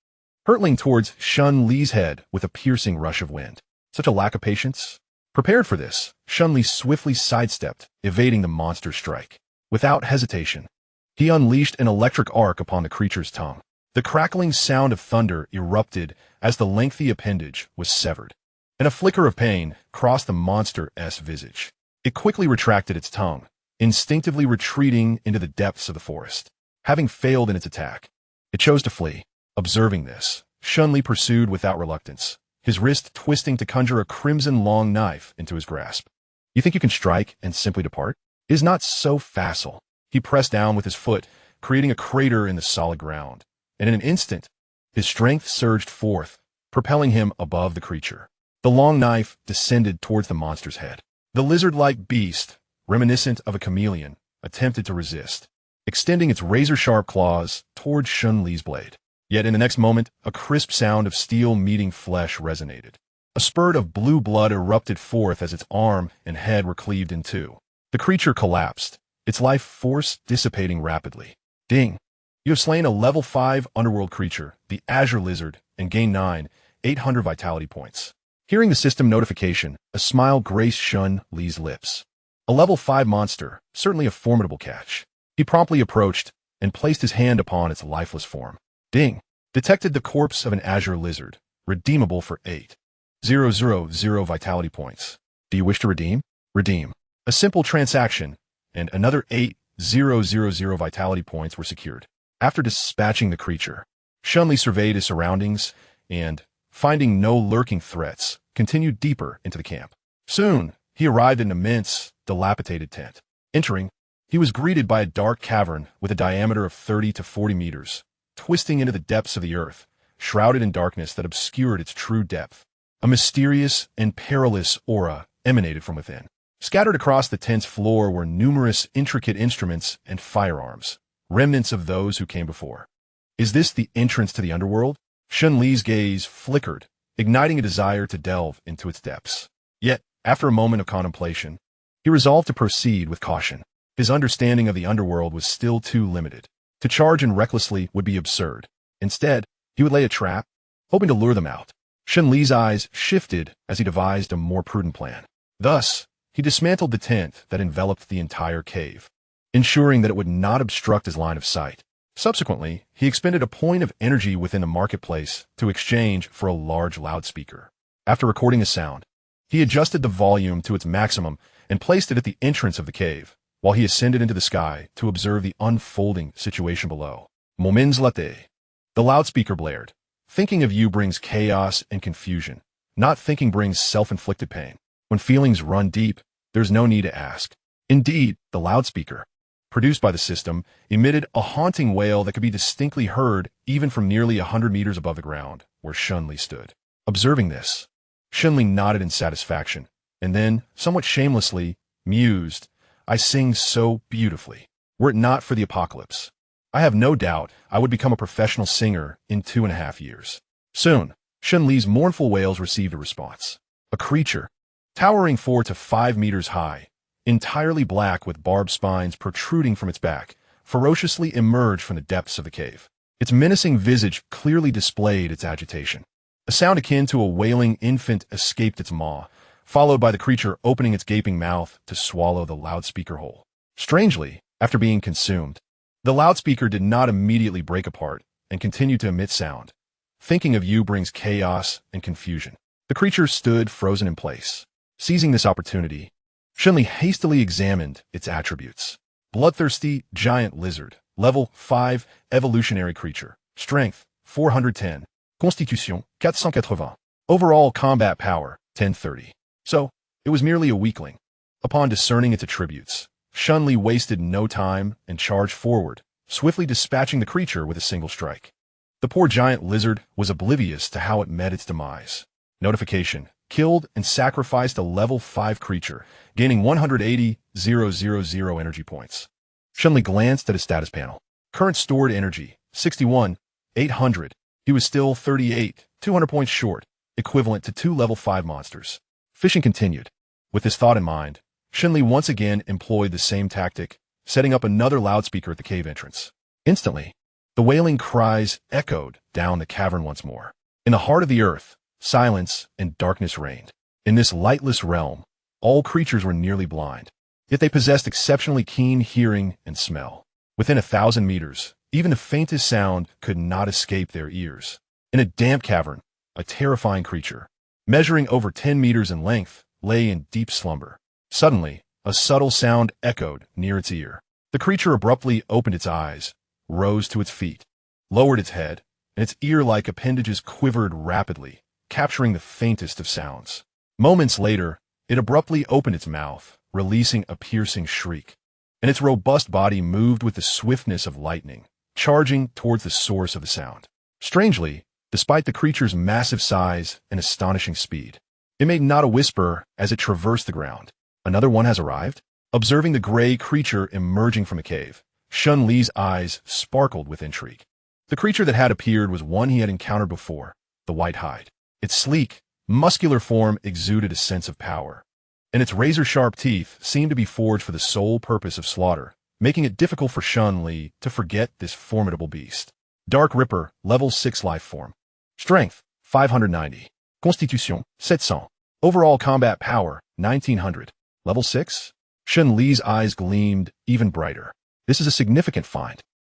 hurtling towards Shen Li's head with a piercing rush of wind. Such a lack of patience? Prepared for this, Shen Li swiftly sidestepped, evading the monster's strike. Without hesitation, he unleashed an electric arc upon the creature's tongue. The crackling sound of thunder erupted as the lengthy appendage was severed, and a flicker of pain crossed the monster's visage. It quickly retracted its tongue, instinctively retreating into the depths of the forest. Having failed in its attack, it chose to flee. Observing this, Shen Li pursued without reluctance, his wrist twisting to conjure a crimson long knife into his grasp. You think you can strike and simply depart? It is not so facile. He pressed down with his foot, creating a crater in the solid ground, and in an instant, his strength surged forth, propelling him above the creature. The long knife descended towards the monster's head. The lizard-like beast, reminiscent of a chameleon, attempted to resist, extending its razor-sharp claws towards Shen Li's blade. Yet in the next moment, a crisp sound of steel meeting flesh resonated. A spurt of blue blood erupted forth as its arm and head were cleaved in two. The creature collapsed, its life force dissipating rapidly. Ding! You have slain a level 5 underworld creature, the Azure Lizard, and gained 800 vitality points. Hearing the system notification, a smile graced Shen Li's lips. A level 5 monster, certainly a formidable catch. He promptly approached and placed his hand upon its lifeless form. Ding! Detected the corpse of an Azure Lizard, redeemable for 8,000 vitality points. Do you wish to redeem? Redeem. A simple transaction, and another 8,000 vitality points were secured. After dispatching the creature, Shen Li surveyed his surroundings and, finding no lurking threats, continued deeper into the camp. Soon, he arrived in an immense, dilapidated tent. Entering, he was greeted by a dark cavern with a diameter of 30 to 40 meters, twisting into the depths of the earth, shrouded in darkness that obscured its true depth. A mysterious and perilous aura emanated from within. Scattered across the tent's floor were numerous intricate instruments and firearms, remnants of those who came before. Is this the entrance to the underworld? Shen Li's gaze flickered, igniting a desire to delve into its depths. Yet, after a moment of contemplation, he resolved to proceed with caution. His understanding of the underworld was still too limited. To charge in recklessly would be absurd. Instead, he would lay a trap, hoping to lure them out. Shen Li's eyes shifted as he devised a more prudent plan. Thus, he dismantled the tent that enveloped the entire cave, ensuring that it would not obstruct his line of sight. Subsequently, he expended a point of energy within the marketplace to exchange for a large loudspeaker. After recording a sound, he adjusted the volume to its maximum and placed it at the entrance of the cave, while he ascended into the sky to observe the unfolding situation below. Moments later, the loudspeaker blared. Thinking of you brings chaos and confusion. Not thinking brings self-inflicted pain. When feelings run deep, there's no need to ask. Indeed, the loudspeaker, produced by the system, emitted a haunting wail that could be distinctly heard even from nearly 100 meters above the ground, where Shen Li stood. Observing this, Shen Li nodded in satisfaction, and then, somewhat shamelessly, mused, I sing so beautifully. Were it not for the apocalypse, I have no doubt I would become a professional singer in 2.5 years. Soon, Shen Li's mournful wails received a response. A creature, towering 4 to 5 meters high, entirely black with barbed spines protruding from its back, ferociously emerged from the depths of the cave. Its menacing visage clearly displayed its agitation. A sound akin to a wailing infant escaped its maw, followed by the creature opening its gaping mouth to swallow the loudspeaker whole. Strangely, after being consumed, the loudspeaker did not immediately break apart and continued to emit sound. Thinking of you brings chaos and confusion. The creature stood frozen in place. Seizing this opportunity, Shen Li hastily examined its attributes. Bloodthirsty giant lizard, level 5, evolutionary creature, strength 410, constitution 480, overall combat power 1030. So, it was merely a weakling. Upon discerning its attributes, Shen Li wasted no time and charged forward, swiftly dispatching the creature with a single strike. The poor giant lizard was oblivious to how it met its demise. Notification: killed and sacrificed a level 5 creature, gaining 180,000 energy points. Shen Li glanced at his status panel. Current stored energy, 61,800. He was still 38,200 points short, equivalent to 2 level 5 monsters. Fishing continued. With this thought in mind, Shen Li once again employed the same tactic, setting up another loudspeaker at the cave entrance. Instantly, the wailing cries echoed down the cavern once more. In the heart of the earth, silence and darkness reigned. In this lightless realm, all creatures were nearly blind, yet they possessed exceptionally keen hearing and smell. Within 1,000 meters, even the faintest sound could not escape their ears. In a damp cavern, a terrifying creature, measuring over 10 meters in length, lay in deep slumber. Suddenly, a subtle sound echoed near its ear. The creature abruptly opened its eyes, rose to its feet, lowered its head, and its ear-like appendages quivered rapidly, capturing the faintest of sounds. Moments later, it abruptly opened its mouth, releasing a piercing shriek, and its robust body moved with the swiftness of lightning, charging towards the source of the sound. Strangely, despite the creature's massive size and astonishing speed, it made not a whisper as it traversed the ground. Another one has arrived? Observing the gray creature emerging from a cave, Shen Li's eyes sparkled with intrigue. The creature that had appeared was one he had encountered before, the white hide. Its sleek, muscular form exuded a sense of power, and its razor-sharp teeth seemed to be forged for the sole purpose of slaughter, making it difficult for Shen Li to forget this formidable beast. Dark Ripper, level 6 life form. Strength, 590. Constitution, 700. Overall combat power, 1900. Level 6? Shen Li's eyes gleamed even brighter. This is a significant find.